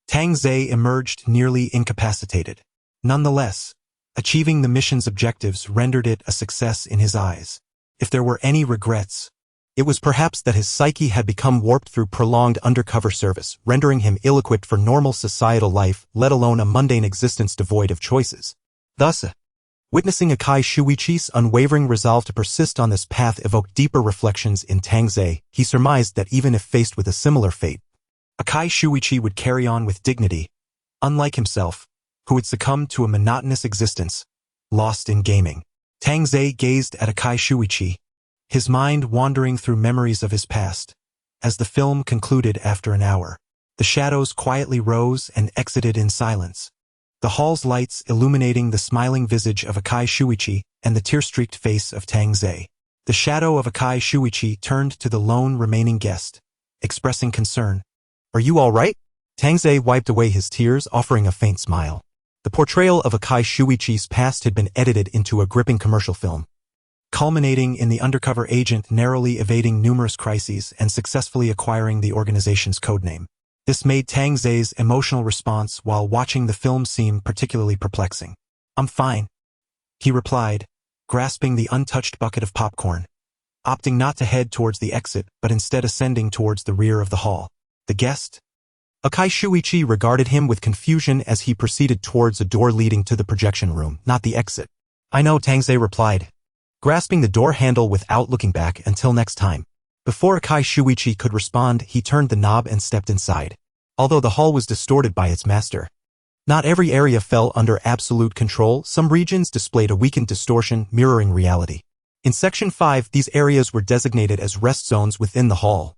Tang Zei emerged nearly incapacitated. Nonetheless, achieving the mission's objectives rendered it a success in his eyes. If there were any regrets, it was perhaps that his psyche had become warped through prolonged undercover service, rendering him ill-equipped for normal societal life, let alone a mundane existence devoid of choices. Thus, witnessing Akai Shuichi's unwavering resolve to persist on this path evoked deeper reflections in Tang Zei. He surmised that even if faced with a similar fate, Akai Shuichi would carry on with dignity, unlike himself, who had succumbed to a monotonous existence, lost in gaming. Tang Zei gazed at Akai Shuichi, his mind wandering through memories of his past. As the film concluded after an hour, the shadows quietly rose and exited in silence, the hall's lights illuminating the smiling visage of Akai Shuichi and the tear-streaked face of Tang Zei. The shadow of Akai Shuichi turned to the lone remaining guest, expressing concern. "Are you all right?" Tang Zei wiped away his tears, offering a faint smile. The portrayal of Akai Shuichi's past had been edited into a gripping commercial film, culminating in the undercover agent narrowly evading numerous crises and successfully acquiring the organization's codename. This made Tang Zei's emotional response while watching the film seem particularly perplexing. "I'm fine," he replied, grasping the untouched bucket of popcorn, opting not to head towards the exit but instead ascending towards the rear of the hall. "The guest?" Akai Shuichi regarded him with confusion as he proceeded towards a door leading to the projection room, not the exit. "I know," Tang Zei replied, grasping the door handle without looking back. "Until next time." Before Akai Shuichi could respond, he turned the knob and stepped inside. Although the hall was distorted by its master, not every area fell under absolute control. Some regions displayed a weakened distortion mirroring reality. In Section 5, these areas were designated as rest zones within the hall,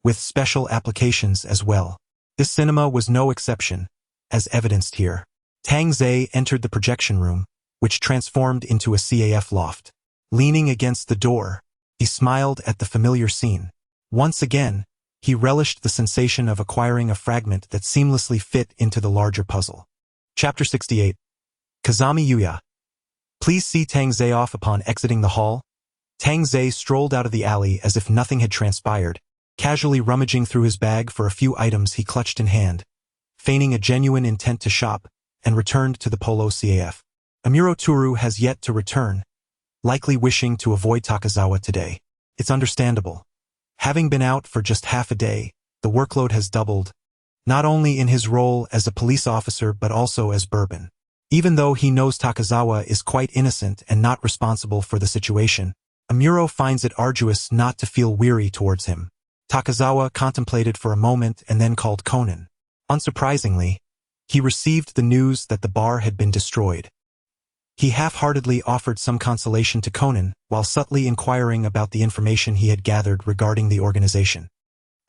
with special applications as well. This cinema was no exception, as evidenced here. Tang Zei entered the projection room, which transformed into a CAF loft. Leaning against the door, he smiled at the familiar scene. Once again, he relished the sensation of acquiring a fragment that seamlessly fit into the larger puzzle. Chapter 68. Kazami Yuya. Please see Tang Zei off. Upon exiting the hall, Tang Zei strolled out of the alley as if nothing had transpired, casually rummaging through his bag for a few items he clutched in hand, feigning a genuine intent to shop, and returned to the Polo CAF. Amuro Toru has yet to return, likely wishing to avoid Takazawa today. It's understandable. Having been out for just half a day, the workload has doubled, not only in his role as a police officer but also as Bourbon. Even though he knows Takazawa is quite innocent and not responsible for the situation, Amuro finds it arduous not to feel weary towards him. Takazawa contemplated for a moment and then called Conan. Unsurprisingly, he received the news that the bar had been destroyed. He half-heartedly offered some consolation to Conan while subtly inquiring about the information he had gathered regarding the organization.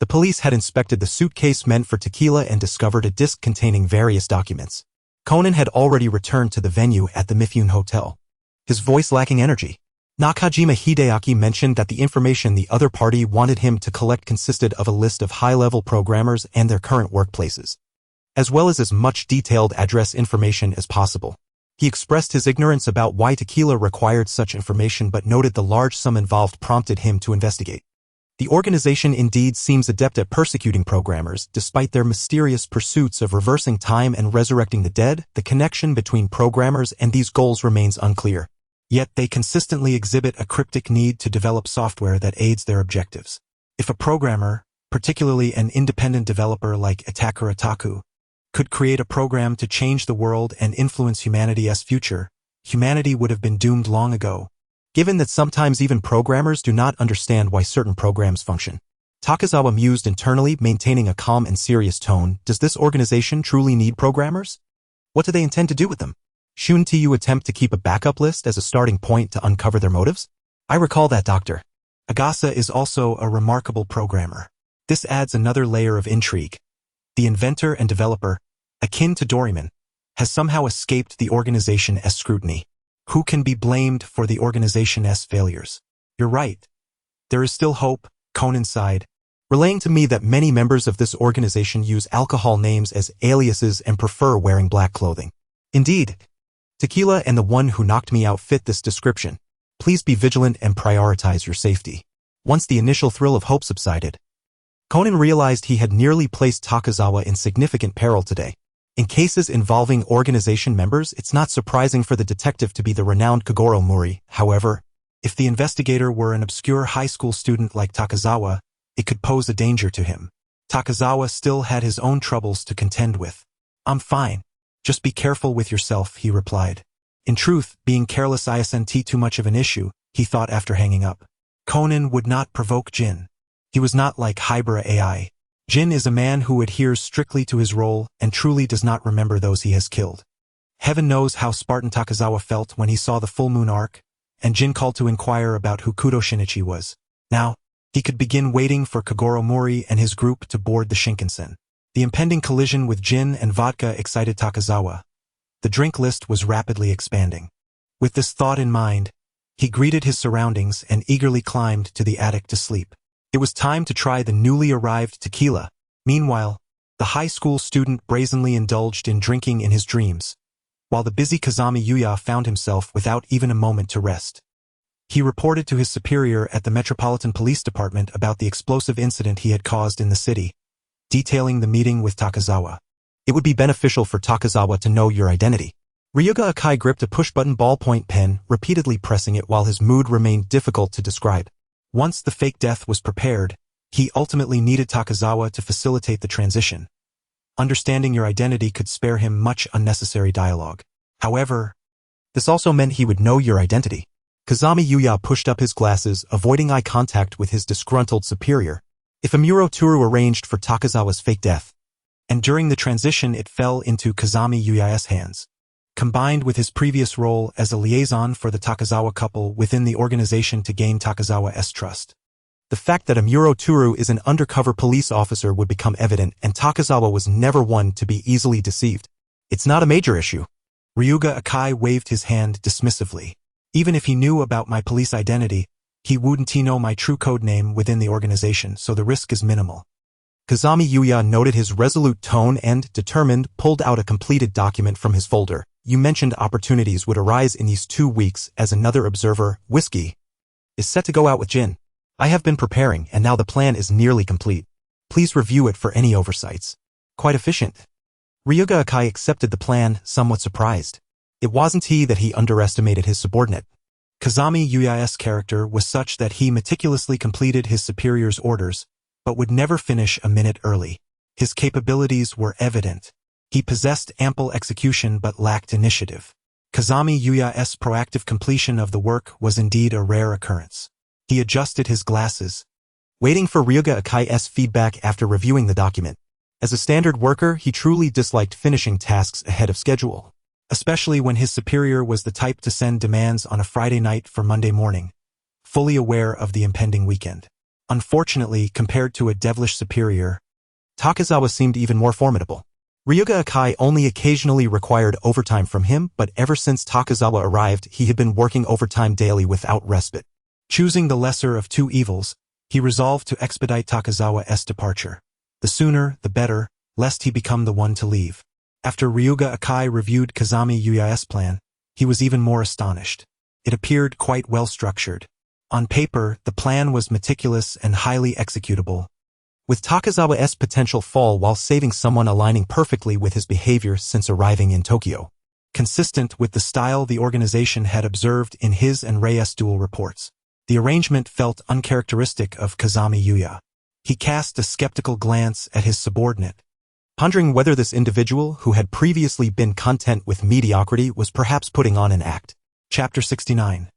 The police had inspected the suitcase meant for tequila and discovered a disc containing various documents. Conan had already returned to the venue at the Mifune Hotel, his voice lacking energy. Nakajima Hideaki mentioned that the information the other party wanted him to collect consisted of a list of high-level programmers and their current workplaces, as well as much detailed address information as possible. He expressed his ignorance about why tequila required such information but noted the large sum involved prompted him to investigate. The organization indeed seems adept at persecuting programmers, despite their mysterious pursuits of reversing time and resurrecting the dead. The connection between programmers and these goals remains unclear. Yet they consistently exhibit a cryptic need to develop software that aids their objectives. If a programmer, particularly an independent developer like Itakura Taku, could create a program to change the world and influence humanity's future, humanity would have been doomed long ago. Given that sometimes even programmers do not understand why certain programs function. Takazawa mused internally, maintaining a calm and serious tone. Does this organization truly need programmers? What do they intend to do with them? Shouldn't you attempt to keep a backup list as a starting point to uncover their motives? I recall that Dr. Agasa is also a remarkable programmer. This adds another layer of intrigue. The inventor and developer, akin to Doraemon, has somehow escaped the organization's scrutiny. Who can be blamed for the organization's failures? You're right. There is still hope, Conan sighed, relaying to me that many members of this organization use alcohol names as aliases and prefer wearing black clothing. Indeed, tequila and the one who knocked me out fit this description. Please be vigilant and prioritize your safety. Once the initial thrill of hope subsided, Conan realized he had nearly placed Takazawa in significant peril today. In cases involving organization members, it's not surprising for the detective to be the renowned Kogoro Mori. However, if the investigator were an obscure high school student like Takazawa, it could pose a danger to him. Takazawa still had his own troubles to contend with. I'm fine. Just be careful with yourself, he replied. In truth, being careless isn't too much of an issue, he thought after hanging up. Conan would not provoke Jin. He was not like Hybrid AI. Jin is a man who adheres strictly to his role and truly does not remember those he has killed. Heaven knows how Spartan Takazawa felt when he saw the full moon arc, and Jin called to inquire about who Kudo Shinichi was. Now, he could begin waiting for Kogoro Mori and his group to board the Shinkansen. The impending collision with gin and vodka excited Takazawa. The drink list was rapidly expanding. With this thought in mind, he greeted his surroundings and eagerly climbed to the attic to sleep. It was time to try the newly arrived tequila. Meanwhile, the high school student brazenly indulged in drinking in his dreams, while the busy Kazami Yuya found himself without even a moment to rest. He reported to his superior at the Metropolitan Police Department about the explosive incident he had caused in the city, detailing the meeting with Takazawa. It would be beneficial for Takazawa to know your identity. Ryuga Akai gripped a push-button ballpoint pen, repeatedly pressing it while his mood remained difficult to describe. Once the fake death was prepared, he ultimately needed Takazawa to facilitate the transition. Understanding your identity could spare him much unnecessary dialogue. However, this also meant he would know your identity. Kazami Yuya pushed up his glasses, avoiding eye contact with his disgruntled superior. If Amuro Toru arranged for Takazawa's fake death, and during the transition it fell into Kazami Yuya's hands. Combined with his previous role as a liaison for the Takazawa couple within the organization to gain Takazawa's trust, the fact that Amuro Toru is an undercover police officer would become evident, and Takazawa was never one to be easily deceived. It's not a major issue. Ryuga Akai waved his hand dismissively. Even if he knew about my police identity, he wouldn't know my true code name within the organization, so the risk is minimal. Kazami Yuya noted his resolute tone and, determined, pulled out a completed document from his folder. You mentioned opportunities would arise in these 2 weeks as another observer, Whiskey, is set to go out with Jin. I have been preparing, and now the plan is nearly complete. Please review it for any oversights. Quite efficient. Ryuga Akai accepted the plan, somewhat surprised. It wasn't he that he underestimated his subordinate. Kazami Yuya's character was such that he meticulously completed his superior's orders, but would never finish a minute early. His capabilities were evident. He possessed ample execution but lacked initiative. Kazami Yuya's proactive completion of the work was indeed a rare occurrence. He adjusted his glasses, waiting for Ryuga Akai's feedback after reviewing the document. As a standard worker, he truly disliked finishing tasks ahead of schedule, especially when his superior was the type to send demands on a Friday night for Monday morning, fully aware of the impending weekend. Unfortunately, compared to a devilish superior, Takazawa seemed even more formidable. Ryuga Akai only occasionally required overtime from him, but ever since Takazawa arrived, he had been working overtime daily without respite. Choosing the lesser of 2 evils, he resolved to expedite Takazawa's departure. The sooner, the better, lest he become the one to leave. After Ryuga Akai reviewed Kazami Yuya's plan, he was even more astonished. It appeared quite well structured. On paper, the plan was meticulous and highly executable, with Takazawa's potential fall while saving someone aligning perfectly with his behavior since arriving in Tokyo. Consistent with the style the organization had observed in his and Reyes' dual reports, the arrangement felt uncharacteristic of Kazami Yuya. He cast a skeptical glance at his subordinate, pondering whether this individual, who had previously been content with mediocrity, was perhaps putting on an act. Chapter 69.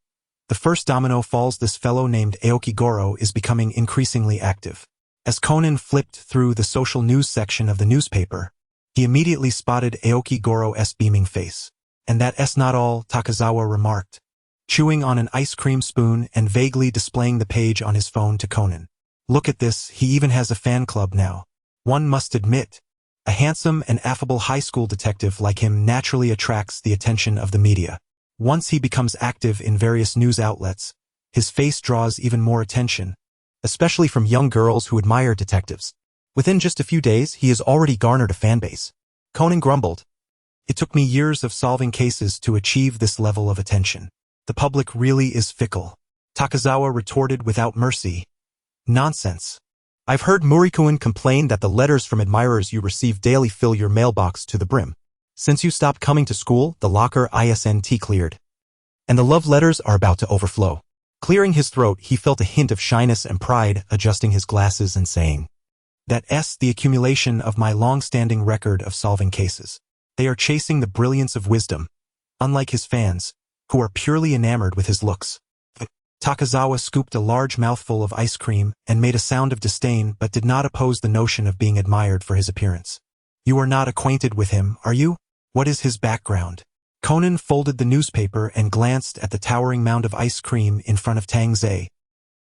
The first domino falls. This fellow named Aoki Goro is becoming increasingly active. As Conan flipped through the social news section of the newspaper, he immediately spotted Aoki Goro's beaming face. And that's not all, Takazawa remarked, chewing on an ice cream spoon and vaguely displaying the page on his phone to Conan. Look at this, he even has a fan club now. One must admit, a handsome and affable high school detective like him naturally attracts the attention of the media. Once he becomes active in various news outlets, his face draws even more attention, especially from young girls who admire detectives. Within just a few days, he has already garnered a fan base. Conan grumbled. It took me years of solving cases to achieve this level of attention. The public really is fickle. Takazawa retorted without mercy. Nonsense. I've heard Murikuin complain that the letters from admirers you receive daily fill your mailbox to the brim. Since you stopped coming to school, the locker isn't cleared, and the love letters are about to overflow. Clearing his throat, he felt a hint of shyness and pride, adjusting his glasses and saying, That's the accumulation of my long-standing record of solving cases. They are chasing the brilliance of wisdom, unlike his fans, who are purely enamored with his looks. Takazawa scooped a large mouthful of ice cream and made a sound of disdain, but did not oppose the notion of being admired for his appearance. You are not acquainted with him, are you? What is his background? Conan folded the newspaper and glanced at the towering mound of ice cream in front of Tangze,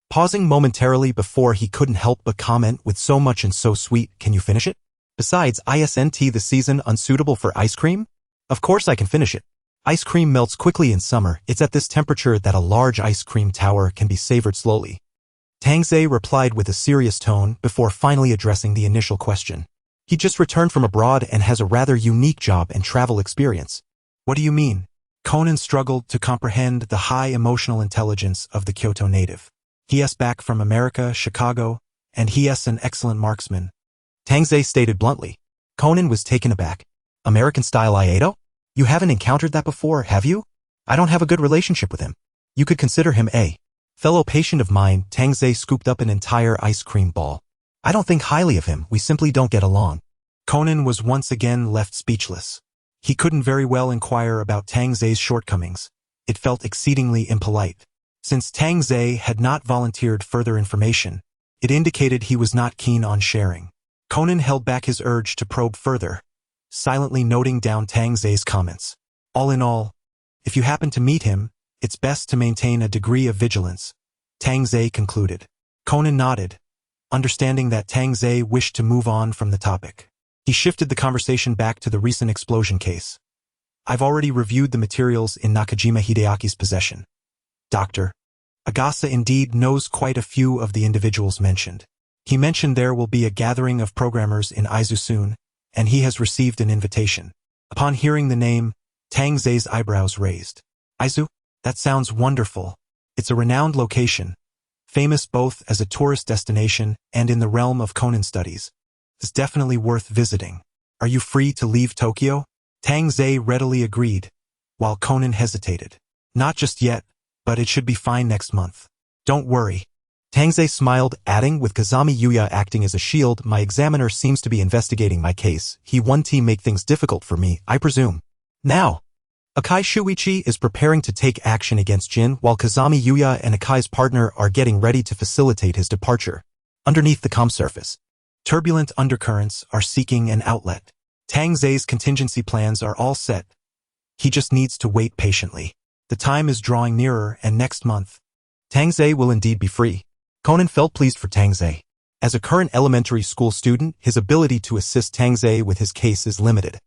pausing momentarily before he couldn't help but comment with so much and so sweet, can you finish it? Besides, isn't the season unsuitable for ice cream? Of course I can finish it. Ice cream melts quickly in summer. It's at this temperature that a large ice cream tower can be savored slowly. Tangze replied with a serious tone before finally addressing the initial question. He just returned from abroad and has a rather unique job and travel experience. What do you mean? Conan struggled to comprehend the high emotional intelligence of the Kyoto native. He is back from America, Chicago, and he is an excellent marksman. Tangze stated bluntly. Conan was taken aback. American-style Aido? You haven't encountered that before, have you? I don't have a good relationship with him. You could consider him a fellow patient of mine. Tangze scooped up an entire ice cream ball. I don't think highly of him, we simply don't get along. Conan was once again left speechless. He couldn't very well inquire about Tangze's shortcomings. It felt exceedingly impolite. Since Tangze had not volunteered further information, it indicated he was not keen on sharing. Conan held back his urge to probe further, silently noting down Tangze's comments. All in all, if you happen to meet him, it's best to maintain a degree of vigilance, Tangze concluded. Conan nodded, understanding that Tangze wished to move on from the topic. He shifted the conversation back to the recent explosion case. I've already reviewed the materials in Nakajima Hideaki's possession. Dr. Agasa indeed knows quite a few of the individuals mentioned. He mentioned there will be a gathering of programmers in Aizu soon, and he has received an invitation. Upon hearing the name, Tangze's eyebrows raised. Aizu? That sounds wonderful. It's a renowned location, famous both as a tourist destination and in the realm of Conan studies. It's definitely worth visiting. Are you free to leave Tokyo? Tangze readily agreed, while Conan hesitated. Not just yet, but it should be fine next month. Don't worry. Tangze smiled, adding, with Kazami Yuya acting as a shield, my examiner seems to be investigating my case. He won't make things difficult for me, I presume. Now, Akai Shuichi is preparing to take action against Jin, while Kazami Yuya and Akai's partner are getting ready to facilitate his departure. Underneath the calm surface, turbulent undercurrents are seeking an outlet. Tangze's contingency plans are all set. He just needs to wait patiently. The time is drawing nearer, and next month, Tangze will indeed be free. Conan felt pleased for Tangze. As a current elementary school student, his ability to assist Tangze with his case is limited.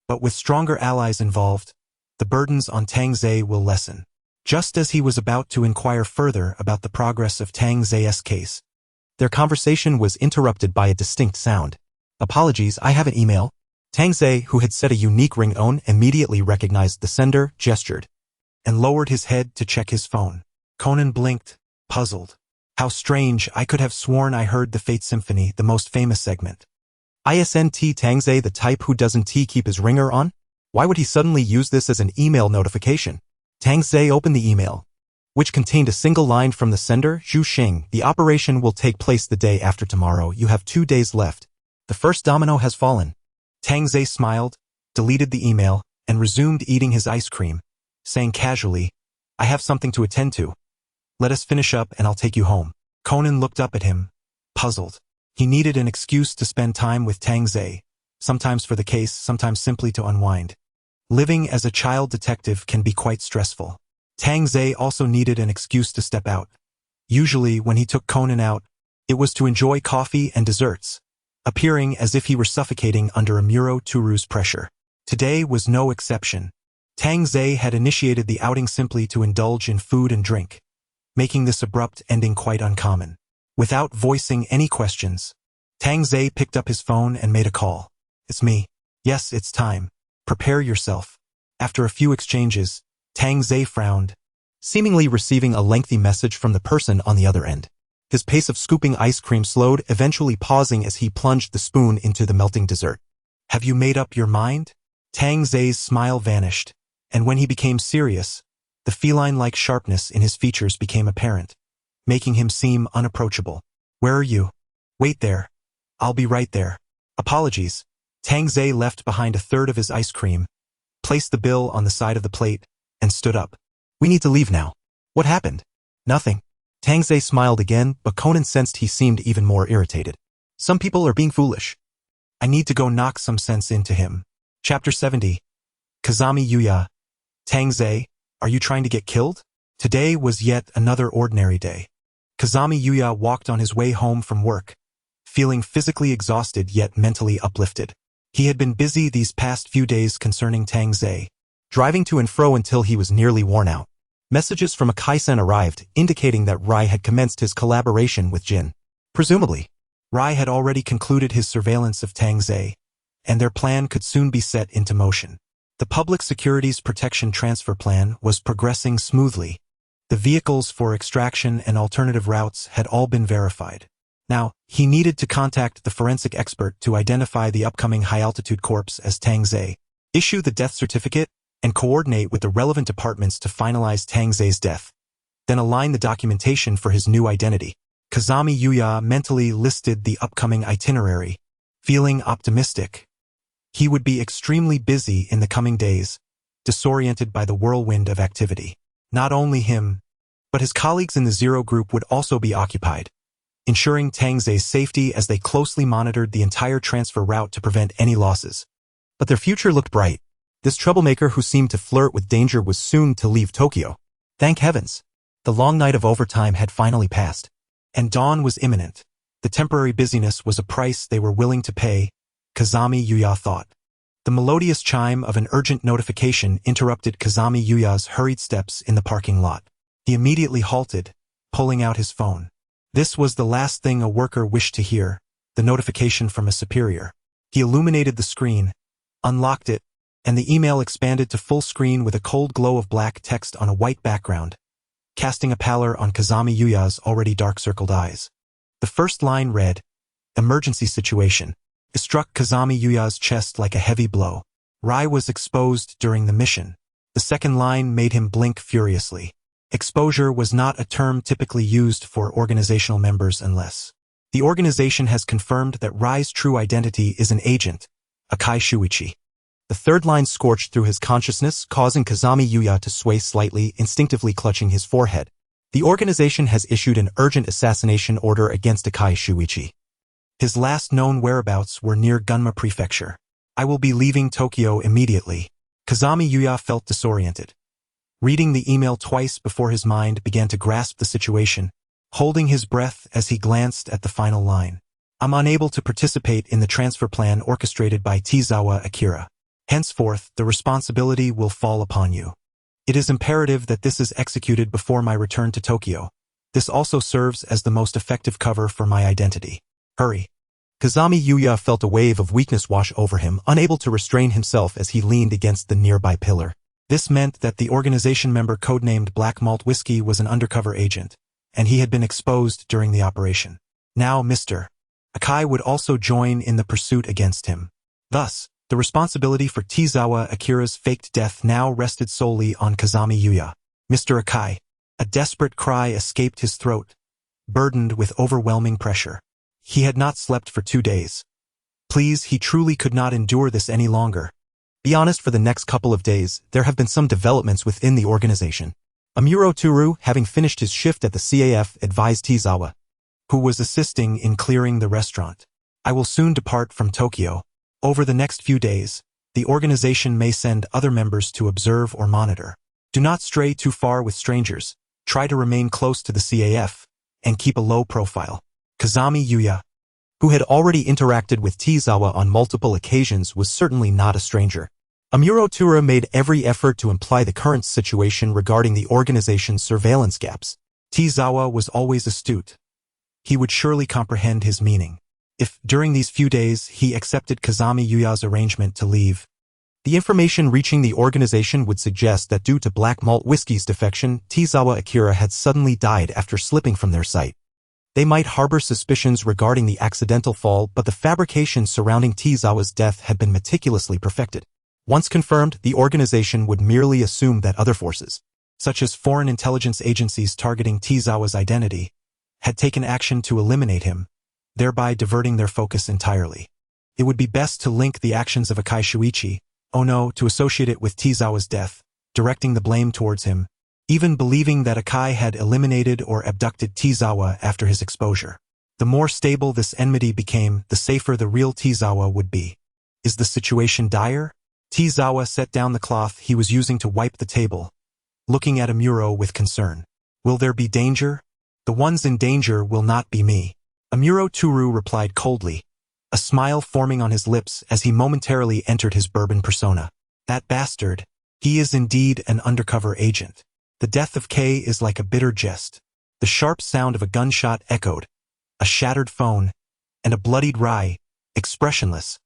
But with stronger allies involved, the burdens on Tangze will lessen. Just as he was about to inquire further about the progress of Tangze's case, their conversation was interrupted by a distinct sound. Apologies, I have an email. Tangze, who had set a unique ringtone, immediately recognized the sender, gestured, and lowered his head to check his phone. Conan blinked, puzzled. How strange, I could have sworn I heard the Fate Symphony, the most famous segment. Isn't Tangze the type who doesn't keep his ringer on? Why would he suddenly use this as an email notification? Tangze opened the email, which contained a single line from the sender, Zhu Xing. The operation will take place the day after tomorrow. You have 2 days left. The first domino has fallen. Tangze smiled, deleted the email, and resumed eating his ice cream, saying casually, I have something to attend to. Let us finish up and I'll take you home. Conan looked up at him, puzzled. He needed an excuse to spend time with Tangze, sometimes for the case, sometimes simply to unwind. Living as a child detective can be quite stressful. Tangze also needed an excuse to step out. Usually, when he took Conan out, it was to enjoy coffee and desserts, appearing as if he were suffocating under a Muro Turu's pressure. Today was no exception. Tangze had initiated the outing simply to indulge in food and drink, making this abrupt ending quite uncommon. Without voicing any questions, Tangze picked up his phone and made a call. It's me. Yes, it's time. Prepare yourself. After a few exchanges, Tangze frowned, seemingly receiving a lengthy message from the person on the other end. His pace of scooping ice cream slowed, eventually pausing as he plunged the spoon into the melting dessert. Have you made up your mind? Tangze's smile vanished, and when he became serious, the feline-like sharpness in his features became apparent, making him seem unapproachable. Where are you? Wait there. I'll be right there. Apologies. Tangze left behind a third of his ice cream, placed the bill on the side of the plate, and stood up. We need to leave now. What happened? Nothing. Tangze smiled again, but Conan sensed he seemed even more irritated. Some people are being foolish. I need to go knock some sense into him. Chapter 70. Kazami Yuya. Tangze, are you trying to get killed? Today was yet another ordinary day. Kazami Yuya walked on his way home from work, feeling physically exhausted yet mentally uplifted. He had been busy these past few days concerning Tangze, driving to and fro until he was nearly worn out. Messages from Akai-san arrived, indicating that Rai had commenced his collaboration with Jin. Presumably, Rai had already concluded his surveillance of Tangze, and their plan could soon be set into motion. The Public Securities Protection Transfer Plan was progressing smoothly. The vehicles for extraction and alternative routes had all been verified. Now, he needed to contact the forensic expert to identify the upcoming high-altitude corpse as Tang Zhe, issue the death certificate, and coordinate with the relevant departments to finalize Tang Zhe's death. Then align the documentation for his new identity. Kazami Yuya mentally listed the upcoming itinerary, feeling optimistic. He would be extremely busy in the coming days, disoriented by the whirlwind of activity. Not only him, but his colleagues in the Zero Group would also be occupied, ensuring Tang Zhe's safety as they closely monitored the entire transfer route to prevent any losses. But their future looked bright. This troublemaker who seemed to flirt with danger was soon to leave Tokyo. Thank heavens. The long night of overtime had finally passed. And dawn was imminent. The temporary busyness was a price they were willing to pay, Kazami Yuya thought. The melodious chime of an urgent notification interrupted Kazami Yuya's hurried steps in the parking lot. He immediately halted, pulling out his phone. This was the last thing a worker wished to hear, the notification from a superior. He illuminated the screen, unlocked it, and the email expanded to full screen with a cold glow of black text on a white background, casting a pallor on Kazami Yuya's already dark-circled eyes. The first line read, "Emergency situation." It struck Kazami Yuya's chest like a heavy blow. Rai was exposed during the mission. The second line made him blink furiously. Exposure was not a term typically used for organizational members unless the organization has confirmed that Rai's true identity is an agent, Akai Shuichi. The third line scorched through his consciousness, causing Kazami Yuya to sway slightly, instinctively clutching his forehead. The organization has issued an urgent assassination order against Akai Shuichi. His last known whereabouts were near Gunma Prefecture. I will be leaving Tokyo immediately. Kazami Yuya felt disoriented. Reading the email twice before his mind began to grasp the situation, holding his breath as he glanced at the final line. I'm unable to participate in the transfer plan orchestrated by Tezawa Akira. Henceforth, the responsibility will fall upon you. It is imperative that this is executed before my return to Tokyo. This also serves as the most effective cover for my identity. Hurry. Kazami Yuya felt a wave of weakness wash over him, unable to restrain himself as he leaned against the nearby pillar. This meant that the organization member codenamed Black Malt Whiskey was an undercover agent, and he had been exposed during the operation. Now Mr. Akai would also join in the pursuit against him. Thus, the responsibility for Tezawa Akira's faked death now rested solely on Kazami Yuya. Mr. Akai. A desperate cry escaped his throat, burdened with overwhelming pressure. He had not slept for 2 days. Please, he truly could not endure this any longer. Be honest, for the next couple of days, there have been some developments within the organization. Amuro Turu, having finished his shift at the CAF, advised Tezawa, who was assisting in clearing the restaurant. I will soon depart from Tokyo. Over the next few days, the organization may send other members to observe or monitor. Do not stray too far with strangers. Try to remain close to the CAF, and keep a low profile. Kazami Yuya, who had already interacted with Tezawa on multiple occasions, was certainly not a stranger. Amuro Tura made every effort to imply the current situation regarding the organization's surveillance gaps. Tezawa was always astute. He would surely comprehend his meaning. If, during these few days, he accepted Kazami Yuya's arrangement to leave, the information reaching the organization would suggest that due to Black Malt Whiskey's defection, Tezawa Akira had suddenly died after slipping from their sight. They might harbor suspicions regarding the accidental fall, but the fabrications surrounding Tezawa's death had been meticulously perfected. Once confirmed, the organization would merely assume that other forces, such as foreign intelligence agencies targeting Tezawa's identity, had taken action to eliminate him, thereby diverting their focus entirely. It would be best to link the actions of Akai Shuichi, to associate it with Tezawa's death, directing the blame towards him, even believing that Akai had eliminated or abducted Tezawa after his exposure. The more stable this enmity became, the safer the real Tezawa would be. Is the situation dire? Tezawa set down the cloth he was using to wipe the table, looking at Amuro with concern. Will there be danger? The ones in danger will not be me. Amuro Turu replied coldly, a smile forming on his lips as he momentarily entered his bourbon persona. That bastard. He is indeed an undercover agent. The death of K is like a bitter jest. The sharp sound of a gunshot echoed, a shattered phone, and a bloodied Rai, expressionless,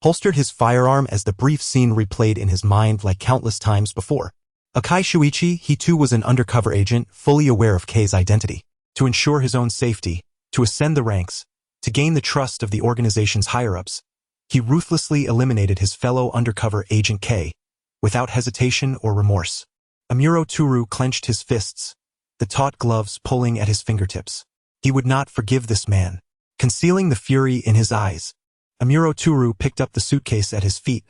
holstered his firearm as the brief scene replayed in his mind like countless times before. Akai Shuichi, he too was an undercover agent, fully aware of Kei's identity. To ensure his own safety, to ascend the ranks, to gain the trust of the organization's higher-ups, he ruthlessly eliminated his fellow undercover agent Kei, without hesitation or remorse. Amuro Toru clenched his fists, the taut gloves pulling at his fingertips. He would not forgive this man. Concealing the fury in his eyes, Amuro Toru picked up the suitcase at his feet,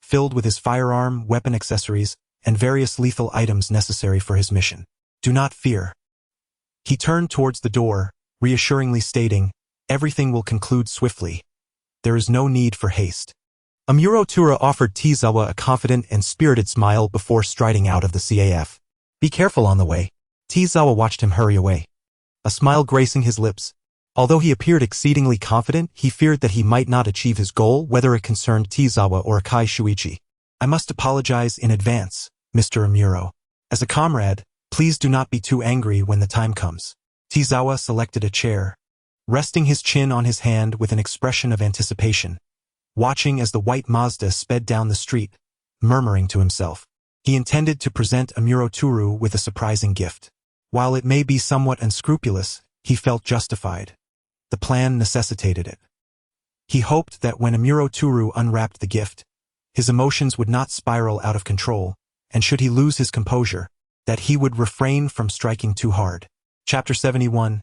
filled with his firearm, weapon accessories, and various lethal items necessary for his mission. Do not fear. He turned towards the door, reassuringly stating, everything will conclude swiftly. There is no need for haste. Amuro Toru offered Tezawa a confident and spirited smile before striding out of the CAF. Be careful on the way. Tezawa watched him hurry away, a smile gracing his lips. Although he appeared exceedingly confident, he feared that he might not achieve his goal, whether it concerned Tezawa or Akai Shuichi. I must apologize in advance, Mr. Amuro. As a comrade, please do not be too angry when the time comes. Tezawa selected a chair, resting his chin on his hand with an expression of anticipation, watching as the white Mazda sped down the street, murmuring to himself. He intended to present Amuro Toru with a surprising gift. While it may be somewhat unscrupulous, he felt justified. The plan necessitated it. He hoped that when Amuro Toru unwrapped the gift, his emotions would not spiral out of control, and should he lose his composure, that he would refrain from striking too hard. Chapter 71.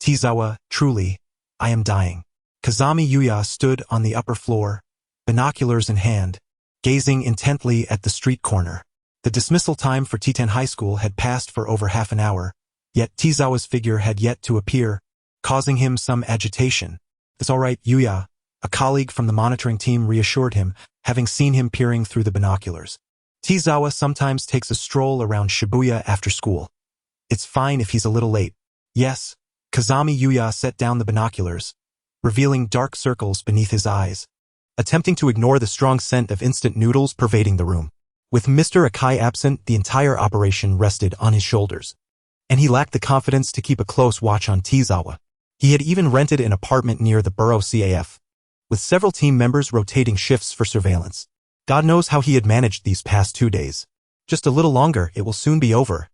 Tezawa, truly, I am dying. Kazami Yuya stood on the upper floor, binoculars in hand, gazing intently at the street corner. The dismissal time for Titan High School had passed for over half an hour, yet Tezawa's figure had yet to appear, causing him some agitation. It's all right, Yuya, a colleague from the monitoring team reassured him, having seen him peering through the binoculars. Tezawa sometimes takes a stroll around Shibuya after school. It's fine if he's a little late. Yes, Kazami Yuya set down the binoculars, revealing dark circles beneath his eyes, attempting to ignore the strong scent of instant noodles pervading the room. With Mr. Akai absent, the entire operation rested on his shoulders, and he lacked the confidence to keep a close watch on Tezawa. He had even rented an apartment near the borough CAF, with several team members rotating shifts for surveillance. God knows how he had managed these past 2 days. Just a little longer, it will soon be over.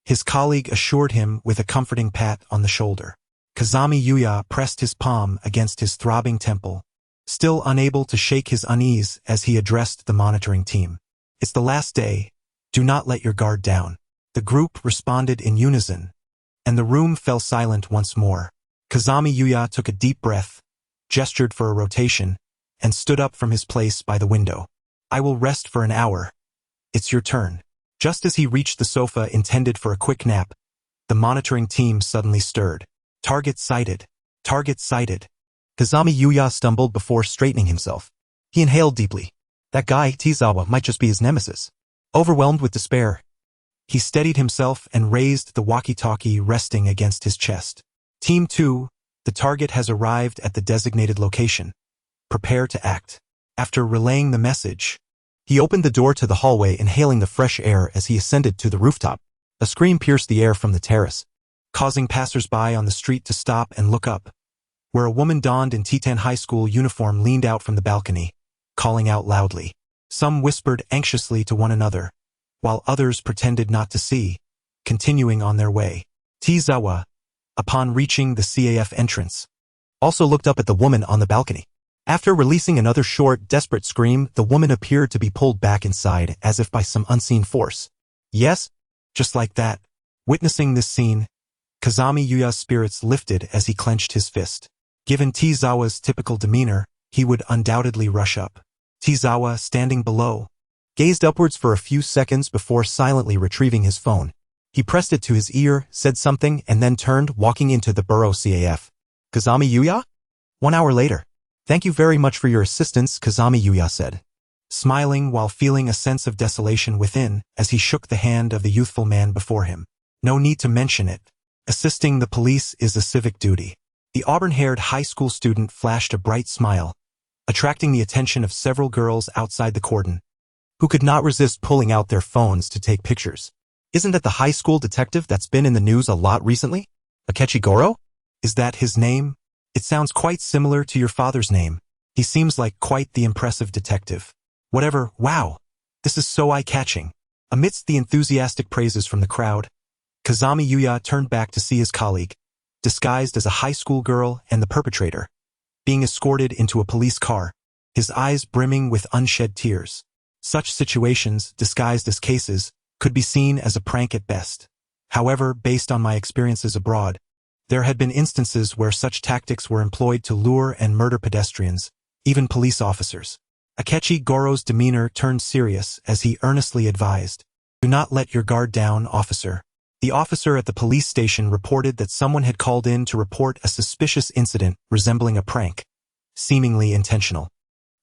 His colleague assured him with a comforting pat on the shoulder. Kazami Yuya pressed his palm against his throbbing temple, still unable to shake his unease as he addressed the monitoring team. It's the last day. Do not let your guard down. The group responded in unison, and the room fell silent once more. Kazami Yuya took a deep breath, gestured for a rotation, and stood up from his place by the window. I will rest for an hour. It's your turn. Just as he reached the sofa intended for a quick nap, the monitoring team suddenly stirred. Target sighted. Target sighted. Kazami Yuya stumbled before straightening himself. He inhaled deeply. That guy, Tezawa, might just be his nemesis. Overwhelmed with despair, he steadied himself and raised the walkie-talkie resting against his chest. Team 2, the target has arrived at the designated location. Prepare to act. After relaying the message, he opened the door to the hallway, inhaling the fresh air as he ascended to the rooftop. A scream pierced the air from the terrace, causing passers-by on the street to stop and look up, where a woman donned in Titan High School uniform leaned out from the balcony, calling out loudly. Some whispered anxiously to one another, while others pretended not to see, continuing on their way. Tezawa, upon reaching the CAF entrance, also looked up at the woman on the balcony. After releasing another short, desperate scream, the woman appeared to be pulled back inside as if by some unseen force. Yes, just like that. Witnessing this scene, Kazami Yuya's spirits lifted as he clenched his fist. Given Tezawa's typical demeanor, he would undoubtedly rush up. Tezawa, standing below, gazed upwards for a few seconds before silently retrieving his phone. He pressed it to his ear, said something, and then turned, walking into the borough CAF. Kazami Yuya? 1 hour later. Thank you very much for your assistance, Kazami Yuya said, smiling while feeling a sense of desolation within as he shook the hand of the youthful man before him. No need to mention it. Assisting the police is a civic duty. The auburn-haired high school student flashed a bright smile, attracting the attention of several girls outside the cordon, who could not resist pulling out their phones to take pictures. Isn't that the high school detective that's been in the news a lot recently? Akechi Goro? Is that his name? It sounds quite similar to your father's name. He seems like quite the impressive detective. Whatever, wow, this is so eye-catching. Amidst the enthusiastic praises from the crowd, Kazami Yuya turned back to see his colleague, disguised as a high school girl and the perpetrator, being escorted into a police car, his eyes brimming with unshed tears. Such situations, disguised as cases, could be seen as a prank at best. However, based on my experiences abroad, there had been instances where such tactics were employed to lure and murder pedestrians, even police officers. Akechi Goro's demeanor turned serious as he earnestly advised, "Do not let your guard down, officer." The officer at the police station reported that someone had called in to report a suspicious incident resembling a prank, seemingly intentional.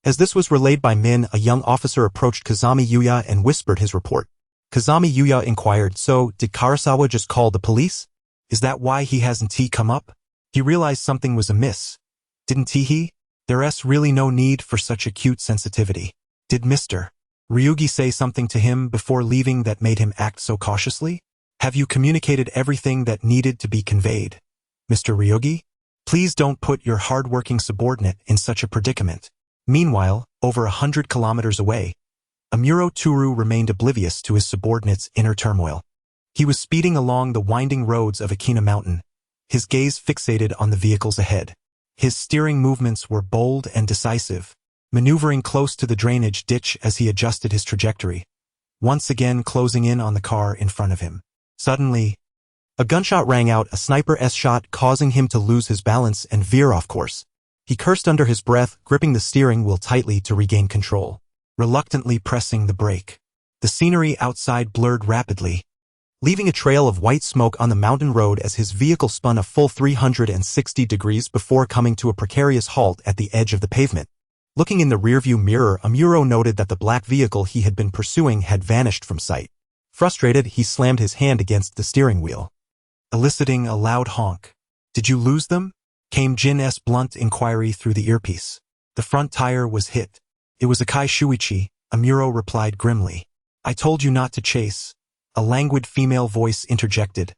As this was relayed by Min, a young officer approached Kazami Yuya and whispered his report. Kazami Yuya inquired, "So, did Karasawa just call the police? Is that why he hasn't come up?" He realized something was amiss. Didn't he? There's really no need for such acute sensitivity. Did Mr. Ryugi say something to him before leaving that made him act so cautiously? Have you communicated everything that needed to be conveyed, Mr. Ryugi? Please don't put your hard-working subordinate in such a predicament. Meanwhile, over 100 kilometers away, Amuro Toru remained oblivious to his subordinate's inner turmoil. He was speeding along the winding roads of Akina Mountain, his gaze fixated on the vehicles ahead. His steering movements were bold and decisive, maneuvering close to the drainage ditch as he adjusted his trajectory, once again closing in on the car in front of him. Suddenly, a gunshot rang out, a sniper's shot causing him to lose his balance and veer off course. He cursed under his breath, gripping the steering wheel tightly to regain control, reluctantly pressing the brake. The scenery outside blurred rapidly, leaving a trail of white smoke on the mountain road as his vehicle spun a full 360 degrees before coming to a precarious halt at the edge of the pavement. Looking in the rearview mirror, Amuro noted that the black vehicle he had been pursuing had vanished from sight. Frustrated, he slammed his hand against the steering wheel, eliciting a loud honk. "Did you lose them?" came Jin's blunt inquiry through the earpiece. "The front tire was hit. It was Akai Shuichi," Amuro replied grimly. "I told you not to chase." A languid female voice interjected,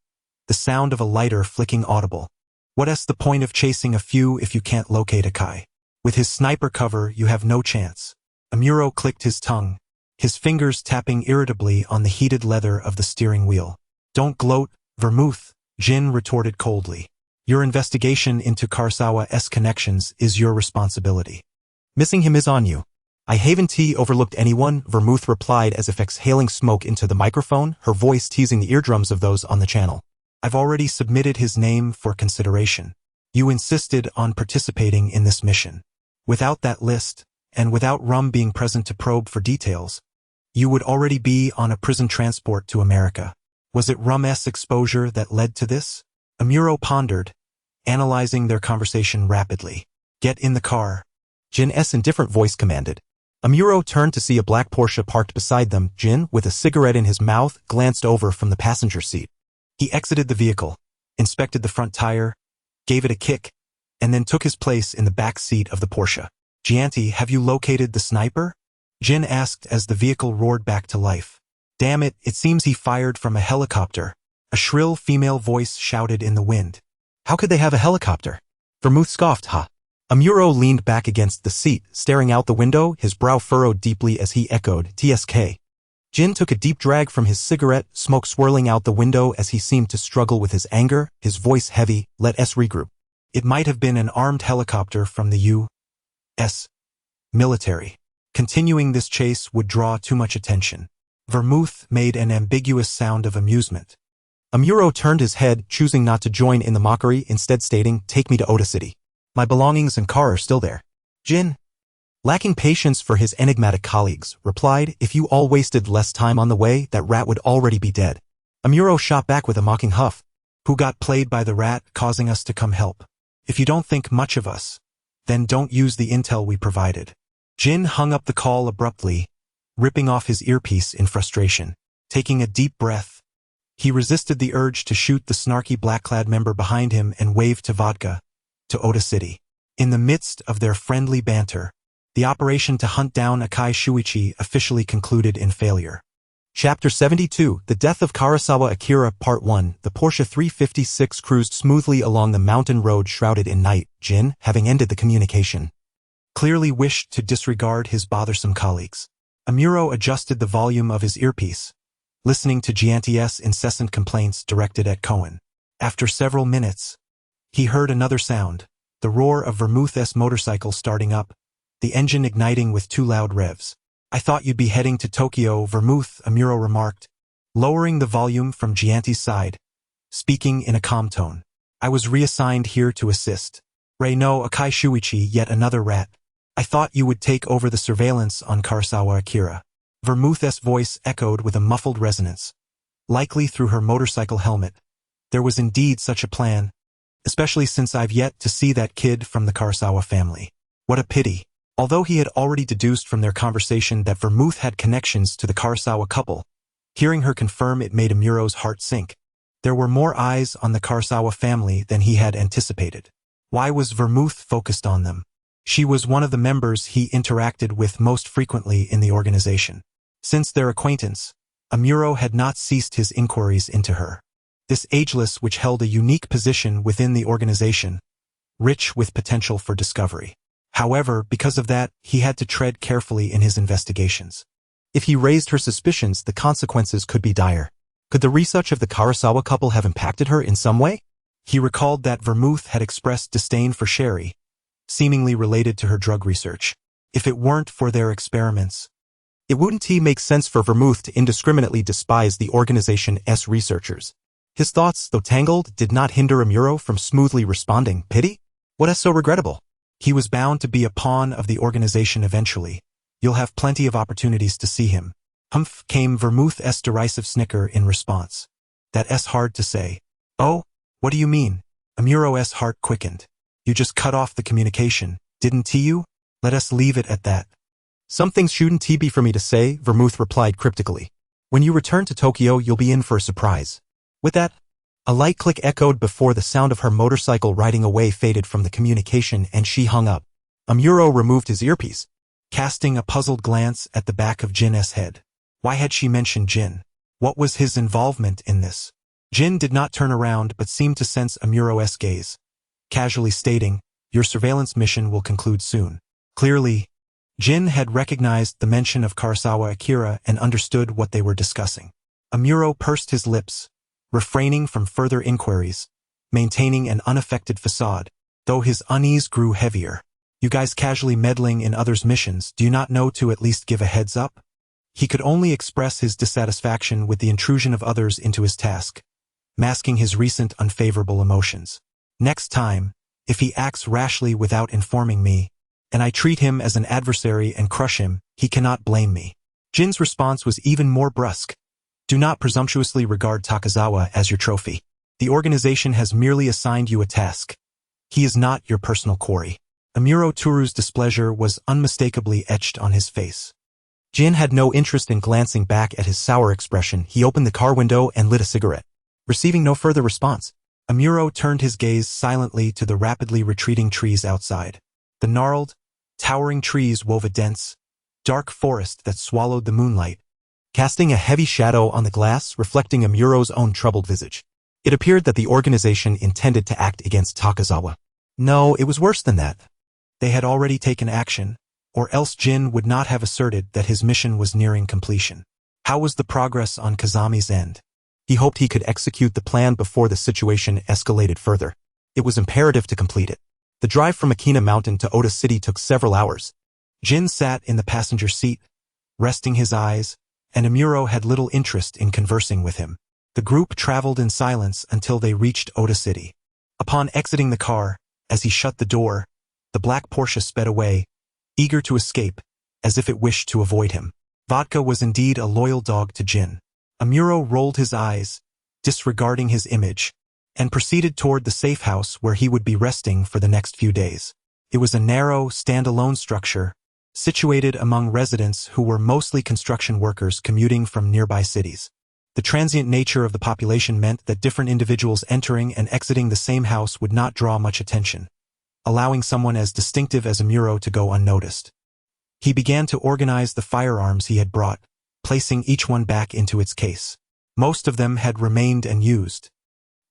the sound of a lighter flicking audible. "What's the point of chasing a few if you can't locate Akai? With his sniper cover, you have no chance." Amuro clicked his tongue, his fingers tapping irritably on the heated leather of the steering wheel. "Don't gloat, Vermouth," Jin retorted coldly. "Your investigation into Karasawa's connections is your responsibility. Missing him is on you." "I haven't overlooked anyone," Vermouth replied as if exhaling smoke into the microphone, her voice teasing the eardrums of those on the channel. "I've already submitted his name for consideration. You insisted on participating in this mission. Without that list, and without Rum being present to probe for details, you would already be on a prison transport to America. Was it Rum's exposure that led to this?" Amuro pondered, analyzing their conversation rapidly. "Get in the car," Jin's indifferent voice commanded. Amuro turned to see a black Porsche parked beside them. Jin, with a cigarette in his mouth, glanced over from the passenger seat. He exited the vehicle, inspected the front tire, gave it a kick, and then took his place in the back seat of the Porsche. "Gianti, have you located the sniper?" Jin asked as the vehicle roared back to life. "Damn it, it seems he fired from a helicopter," a shrill female voice shouted in the wind. "How could they have a helicopter?" Vermouth scoffed, "Ha." Amuro leaned back against the seat, staring out the window, his brow furrowed deeply as he echoed, "TSK." Jin took a deep drag from his cigarette, smoke swirling out the window as he seemed to struggle with his anger, his voice heavy. "Let us regroup. It might have been an armed helicopter from the U.S. military. Continuing this chase would draw too much attention." Vermouth made an ambiguous sound of amusement. Amuro turned his head, choosing not to join in the mockery, instead stating, "Take me to Oda City. My belongings and car are still there." Jin, lacking patience for his enigmatic colleagues, replied, "If you all wasted less time on the way, that rat would already be dead." Amuro shot back with a mocking huff. "Who got played by the rat, causing us to come help? If you don't think much of us, then don't use the intel we provided." Jin hung up the call abruptly, ripping off his earpiece in frustration. Taking a deep breath, he resisted the urge to shoot the snarky black-clad member behind him and wave to vodka, to Oda City. In the midst of their friendly banter, the operation to hunt down Akai Shuichi officially concluded in failure. Chapter 72, The Death of Karasawa Akira, Part 1. The Porsche 356 cruised smoothly along the mountain road shrouded in night, Jin, having ended the communication, clearly wished to disregard his bothersome colleagues. Amuro adjusted the volume of his earpiece, listening to Gianti's incessant complaints directed at Cohen. After several minutes, he heard another sound, the roar of Vermouth's motorcycle starting up, the engine igniting with 2 loud revs. "I thought you'd be heading to Tokyo, Vermouth," Amuro remarked, lowering the volume from Gianti's side, speaking in a calm tone. "I was reassigned here to assist. Rei no Akai Shuichi, yet another rat. I thought you would take over the surveillance on Karasawa Akira." Vermouth's voice echoed with a muffled resonance, likely through her motorcycle helmet. There was indeed such a plan, especially since I've yet to see that kid from the Karasawa family. What a pity. Although he had already deduced from their conversation that Vermouth had connections to the Karasawa couple, hearing her confirm it made Amuro's heart sink. There were more eyes on the Karasawa family than he had anticipated. Why was Vermouth focused on them? She was one of the members he interacted with most frequently in the organization. Since their acquaintance, Amuro had not ceased his inquiries into her. This ageless which held a unique position within the organization, rich with potential for discovery. However, because of that, he had to tread carefully in his investigations. If he raised her suspicions, the consequences could be dire. Could the research of the Karasawa couple have impacted her in some way? He recalled that Vermouth had expressed disdain for Sherry, seemingly related to her drug research. If it weren't for their experiments, it wouldn't make sense for Vermouth to indiscriminately despise the organization's researchers. His thoughts, though tangled, did not hinder Amuro from smoothly responding. Pity? What is so regrettable? He was bound to be a pawn of the organization eventually. You'll have plenty of opportunities to see him. Humph, came Vermouth's derisive snicker in response. That's hard to say. Oh, what do you mean? Amuro's heart quickened. You just cut off the communication, didn't you? Let us leave it at that. Some things shouldn't be for me to say, Vermouth replied cryptically. When you return to Tokyo, you'll be in for a surprise. With that, a light click echoed before the sound of her motorcycle riding away faded from the communication and she hung up. Amuro removed his earpiece, casting a puzzled glance at the back of Jin's head. Why had she mentioned Jin? What was his involvement in this? Jin did not turn around but seemed to sense Amuro's gaze, casually stating, "Your surveillance mission will conclude soon." Clearly, Jin had recognized the mention of Karasawa Akira and understood what they were discussing. Amuro pursed his lips, refraining from further inquiries, maintaining an unaffected facade, though his unease grew heavier. You guys casually meddling in others' missions, do you not know to at least give a heads up? He could only express his dissatisfaction with the intrusion of others into his task, masking his recent unfavorable emotions. Next time, if he acts rashly without informing me, and I treat him as an adversary and crush him, he cannot blame me. Jin's response was even more brusque. Do not presumptuously regard Takazawa as your trophy. The organization has merely assigned you a task. He is not your personal quarry. Amuro Turu's displeasure was unmistakably etched on his face. Jin had no interest in glancing back at his sour expression. He opened the car window and lit a cigarette. Receiving no further response, Amuro turned his gaze silently to the rapidly retreating trees outside. The gnarled, towering trees wove a dense, dark forest that swallowed the moonlight, casting a heavy shadow on the glass, reflecting Amuro's own troubled visage. It appeared that the organization intended to act against Takazawa. No, it was worse than that. They had already taken action, or else Jin would not have asserted that his mission was nearing completion. How was the progress on Kazami's end? He hoped he could execute the plan before the situation escalated further. It was imperative to complete it. The drive from Akina Mountain to Oda City took several hours. Jin sat in the passenger seat, resting his eyes, and Amuro had little interest in conversing with him. The group traveled in silence until they reached Oda City. Upon exiting the car, as he shut the door, the black Porsche sped away, eager to escape, as if it wished to avoid him. Vodka was indeed a loyal dog to Jin. Amuro rolled his eyes, disregarding his image, and proceeded toward the safe house where he would be resting for the next few days. It was a narrow, standalone structure, situated among residents who were mostly construction workers commuting from nearby cities. The transient nature of the population meant that different individuals entering and exiting the same house would not draw much attention, allowing someone as distinctive as Amuro to go unnoticed. He began to organize the firearms he had brought, placing each one back into its case. Most of them had remained unused.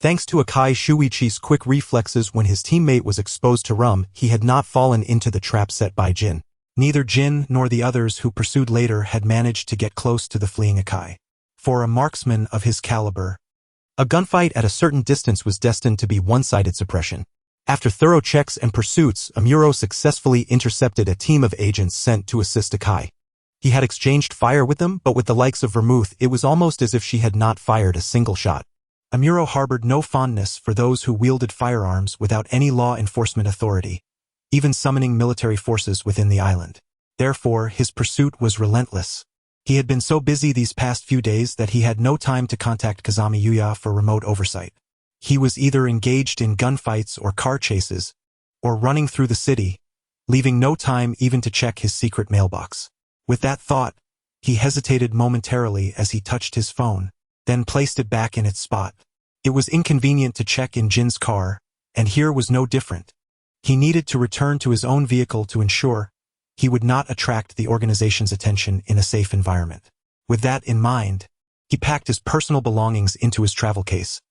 Thanks to Akai Shuichi's quick reflexes when his teammate was exposed to rum, he had not fallen into the trap set by Jin. Neither Jin nor the others who pursued later had managed to get close to the fleeing Akai. For a marksman of his caliber, a gunfight at a certain distance was destined to be one-sided suppression. After thorough checks and pursuits, Amuro successfully intercepted a team of agents sent to assist Akai. He had exchanged fire with them, but with the likes of Vermouth, it was almost as if she had not fired a single shot. Amuro harbored no fondness for those who wielded firearms without any law enforcement authority, even summoning military forces within the island. Therefore, his pursuit was relentless. He had been so busy these past few days that he had no time to contact Kazami Yuya for remote oversight. He was either engaged in gunfights or car chases, or running through the city, leaving no time even to check his secret mailbox. With that thought, he hesitated momentarily as he touched his phone, then placed it back in its spot. It was inconvenient to check in Jin's car, and here was no different. He needed to return to his own vehicle to ensure he would not attract the organization's attention in a safe environment. With that in mind, he packed his personal belongings into his travel case,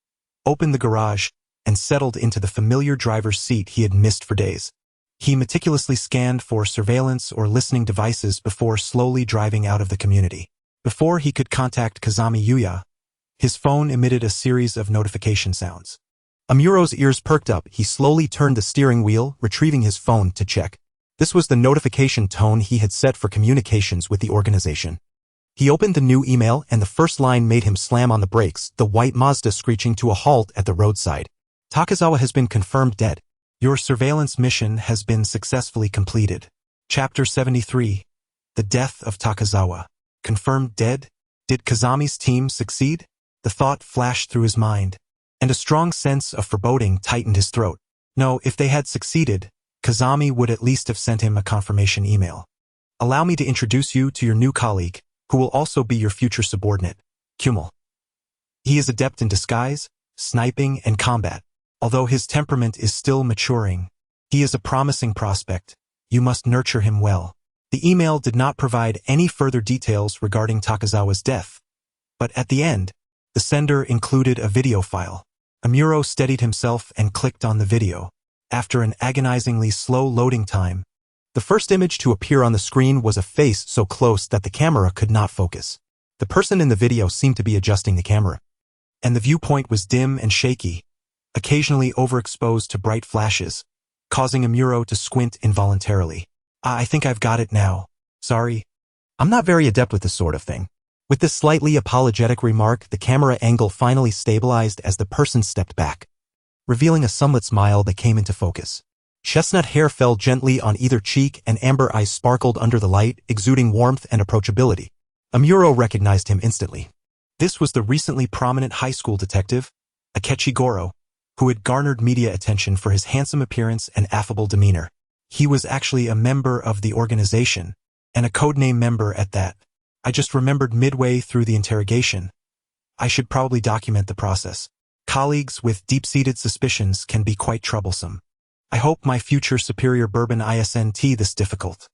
opened the garage, and settled into the familiar driver's seat he had missed for days. He meticulously scanned for surveillance or listening devices before slowly driving out of the community. Before he could contact Kazami Yuya, his phone emitted a series of notification sounds. Amuro's ears perked up. He slowly turned the steering wheel, retrieving his phone to check. This was the notification tone he had set for communications with the organization. He opened the new email, and the first line made him slam on the brakes, the white Mazda screeching to a halt at the roadside. Takazawa has been confirmed dead. Your surveillance mission has been successfully completed. Chapter 73. The Death of Takazawa. Confirmed dead? Did Kazami's team succeed? The thought flashed through his mind, and a strong sense of foreboding tightened his throat. No, if they had succeeded, Kazami would at least have sent him a confirmation email. Allow me to introduce you to your new colleague, who will also be your future subordinate, Kumel. He is adept in disguise, sniping, and combat. Although his temperament is still maturing, he is a promising prospect. You must nurture him well. The email did not provide any further details regarding Takazawa's death, but at the end, the sender included a video file. Amuro steadied himself and clicked on the video. After an agonizingly slow loading time, the first image to appear on the screen was a face so close that the camera could not focus. The person in the video seemed to be adjusting the camera, and the viewpoint was dim and shaky, occasionally overexposed to bright flashes, causing Amuro to squint involuntarily. I think I've got it now. Sorry. I'm not very adept with this sort of thing. With this slightly apologetic remark, the camera angle finally stabilized as the person stepped back, revealing a somewhat smile that came into focus. Chestnut hair fell gently on either cheek and amber eyes sparkled under the light, exuding warmth and approachability. Amuro recognized him instantly. This was the recently prominent high school detective, Akechi Goro, who had garnered media attention for his handsome appearance and affable demeanor. He was actually a member of the organization, and a codename member at that. I just remembered midway through the interrogation. I should probably document the process. Colleagues with deep-seated suspicions can be quite troublesome. I hope my future superior bourbon isn't this difficult.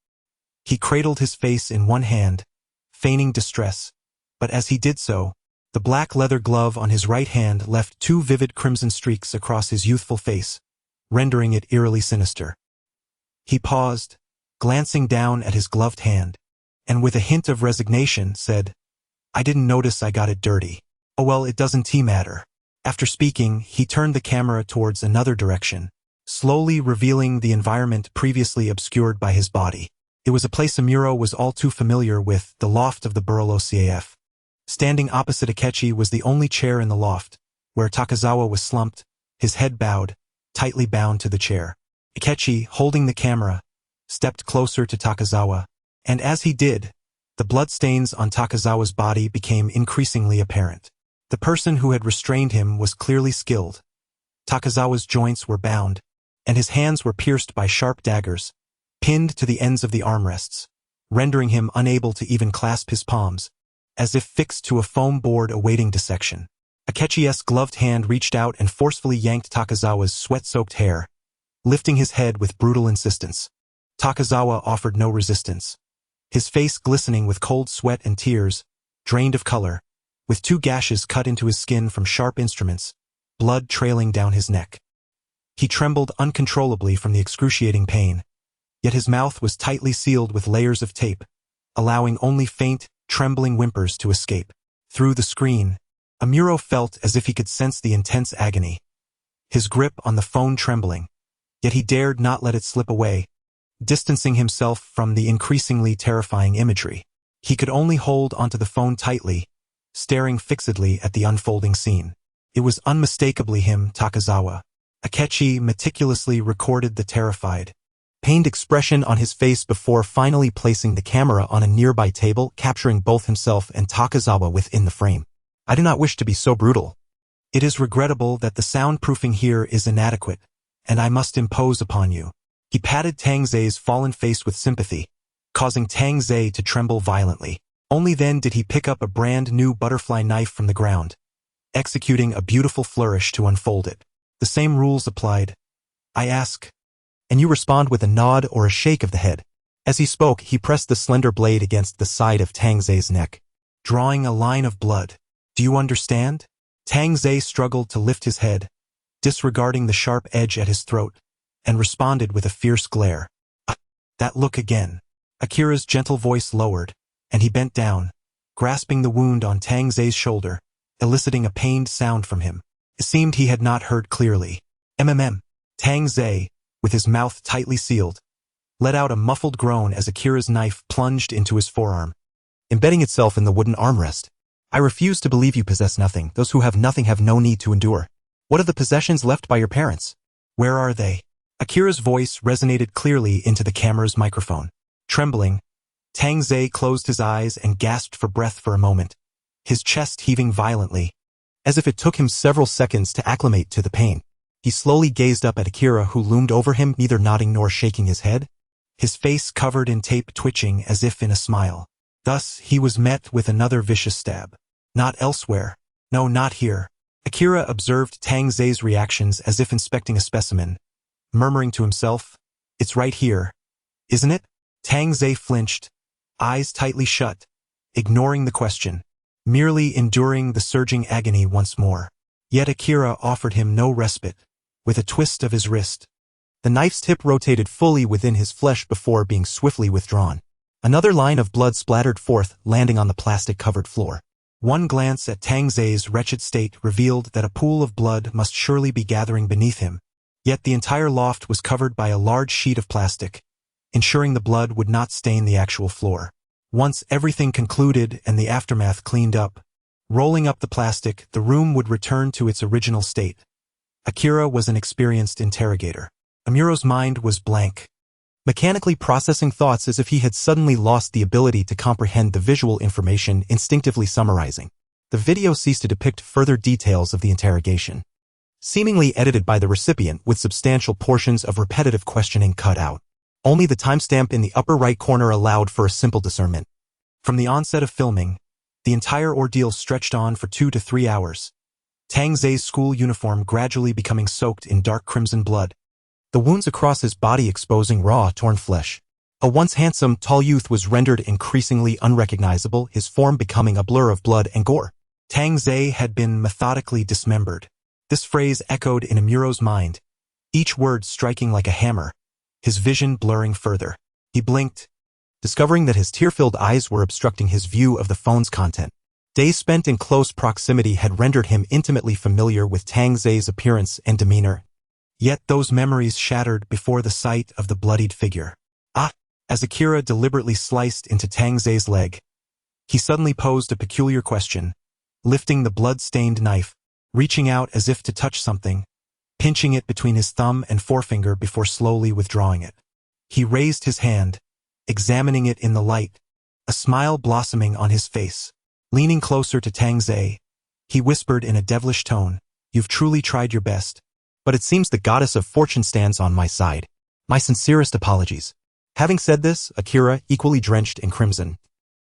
He cradled his face in one hand, feigning distress, but as he did so, the black leather glove on his right hand left two vivid crimson streaks across his youthful face, rendering it eerily sinister. He paused, glancing down at his gloved hand, and with a hint of resignation said, I didn't notice I got it dirty. Oh well, it doesn't matter. After speaking, he turned the camera towards another direction, slowly revealing the environment previously obscured by his body. It was a place Amuro was all too familiar with, the loft of the Burlo CAF. Standing opposite Akechi was the only chair in the loft, where Takazawa was slumped, his head bowed, tightly bound to the chair. Akechi, holding the camera, stepped closer to Takazawa, and as he did, the bloodstains on Takazawa's body became increasingly apparent. The person who had restrained him was clearly skilled. Takazawa's joints were bound, and his hands were pierced by sharp daggers, pinned to the ends of the armrests, rendering him unable to even clasp his palms, as if fixed to a foam board awaiting dissection. Akechi's gloved hand reached out and forcefully yanked Takazawa's sweat-soaked hair, lifting his head with brutal insistence. Takazawa offered no resistance. His face glistening with cold sweat and tears, drained of color, with two gashes cut into his skin from sharp instruments, blood trailing down his neck. He trembled uncontrollably from the excruciating pain, yet his mouth was tightly sealed with layers of tape, allowing only faint, trembling whimpers to escape. Through the screen, Amuro felt as if he could sense the intense agony, his grip on the phone trembling, yet he dared not let it slip away, distancing himself from the increasingly terrifying imagery. He could only hold onto the phone tightly, staring fixedly at the unfolding scene. It was unmistakably him, Takazawa. Akechi meticulously recorded the terrified, pained expression on his face before finally placing the camera on a nearby table, capturing both himself and Takazawa within the frame. I do not wish to be so brutal. It is regrettable that the soundproofing here is inadequate, and I must impose upon you. He patted Tang Zei's fallen face with sympathy, causing Tang Zei to tremble violently. Only then did he pick up a brand new butterfly knife from the ground, executing a beautiful flourish to unfold it. The same rules applied. I ask, and you respond with a nod or a shake of the head. As he spoke, he pressed the slender blade against the side of Tang Zei's neck, drawing a line of blood. Do you understand? Tang Zei struggled to lift his head, disregarding the sharp edge at his throat, and responded with a fierce glare. That look again. Akira's gentle voice lowered, and he bent down, grasping the wound on Tang Zei's shoulder, eliciting a pained sound from him. It seemed he had not heard clearly. Tang Zei, with his mouth tightly sealed, let out a muffled groan as Akira's knife plunged into his forearm, embedding itself in the wooden armrest. I refuse to believe you possess nothing. Those who have nothing have no need to endure. What of the possessions left by your parents? Where are they? Akira's voice resonated clearly into the camera's microphone. Trembling, Tang Zei closed his eyes and gasped for breath for a moment, his chest heaving violently, as if it took him several seconds to acclimate to the pain. He slowly gazed up at Akira, who loomed over him, neither nodding nor shaking his head, his face covered in tape twitching as if in a smile. Thus he was met with another vicious stab. Not elsewhere. No, not here. Akira observed Tang Zei's reactions as if inspecting a specimen, murmuring to himself, It's right here, isn't it? Tang Zei flinched, eyes tightly shut, ignoring the question, merely enduring the surging agony once more. Yet Akira offered him no respite. With a twist of his wrist, the knife's tip rotated fully within his flesh before being swiftly withdrawn. Another line of blood splattered forth, landing on the plastic-covered floor. One glance at Tang Zei's wretched state revealed that a pool of blood must surely be gathering beneath him. Yet the entire loft was covered by a large sheet of plastic, ensuring the blood would not stain the actual floor. Once everything concluded and the aftermath cleaned up, rolling up the plastic, the room would return to its original state. Akira was an experienced interrogator. Amuro's mind was blank, mechanically processing thoughts as if he had suddenly lost the ability to comprehend the visual information, instinctively summarizing. The video ceased to depict further details of the interrogation, seemingly edited by the recipient with substantial portions of repetitive questioning cut out. Only the timestamp in the upper right corner allowed for a simple discernment. From the onset of filming, the entire ordeal stretched on for 2 to 3 hours. Tang Zei's school uniform gradually becoming soaked in dark crimson blood, the wounds across his body exposing raw, torn flesh. A once handsome, tall youth was rendered increasingly unrecognizable, his form becoming a blur of blood and gore. Tang Zei had been methodically dismembered. This phrase echoed in Amuro's mind, each word striking like a hammer, his vision blurring further. He blinked, discovering that his tear-filled eyes were obstructing his view of the phone's content. Days spent in close proximity had rendered him intimately familiar with Tang Zei's appearance and demeanor. Yet those memories shattered before the sight of the bloodied figure. As Akira deliberately sliced into Tang Zei's leg, he suddenly posed a peculiar question, lifting the blood-stained knife, reaching out as if to touch something, pinching it between his thumb and forefinger before slowly withdrawing it. He raised his hand, examining it in the light, a smile blossoming on his face. Leaning closer to Tang Zei, he whispered in a devilish tone, "You've truly tried your best, but it seems the goddess of fortune stands on my side. My sincerest apologies." Having said this, Akira, equally drenched in crimson,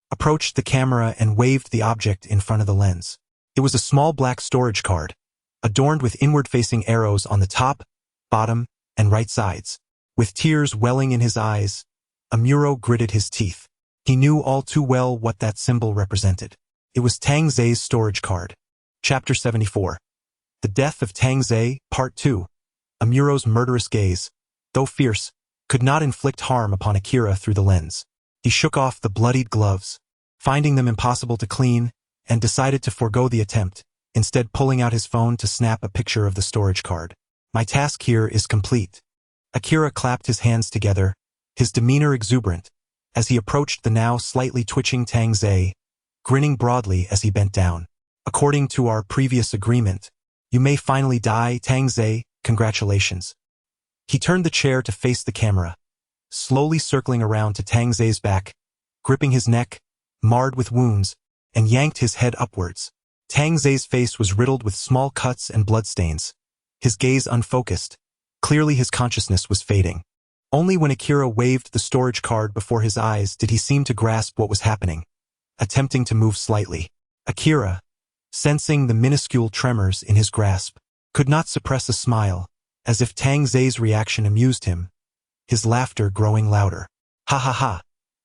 approached the camera and waved the object in front of the lens. It was a small black storage card, adorned with inward-facing arrows on the top, bottom, and right sides. With tears welling in his eyes, Amuro gritted his teeth. He knew all too well what that symbol represented. It was Tang Zei's storage card. Chapter 74. The Death of Tangze, Part 2. Amuro's murderous gaze, though fierce, could not inflict harm upon Akira through the lens. He shook off the bloodied gloves, finding them impossible to clean, and decided to forego the attempt, instead pulling out his phone to snap a picture of the storage card. My task here is complete. Akira clapped his hands together, his demeanor exuberant, as he approached the now slightly twitching Tangze, grinning broadly as he bent down. According to our previous agreement, you may finally die, Tangze, congratulations. He turned the chair to face the camera, slowly circling around to Tangze's back, gripping his neck, marred with wounds, and yanked his head upwards. Tangze's face was riddled with small cuts and bloodstains, his gaze unfocused. Clearly his consciousness was fading. Only when Akira waved the storage card before his eyes did he seem to grasp what was happening, attempting to move slightly. Akira, sensing the minuscule tremors in his grasp, could not suppress a smile, as if Tangze's reaction amused him, his laughter growing louder. Ha ha ha!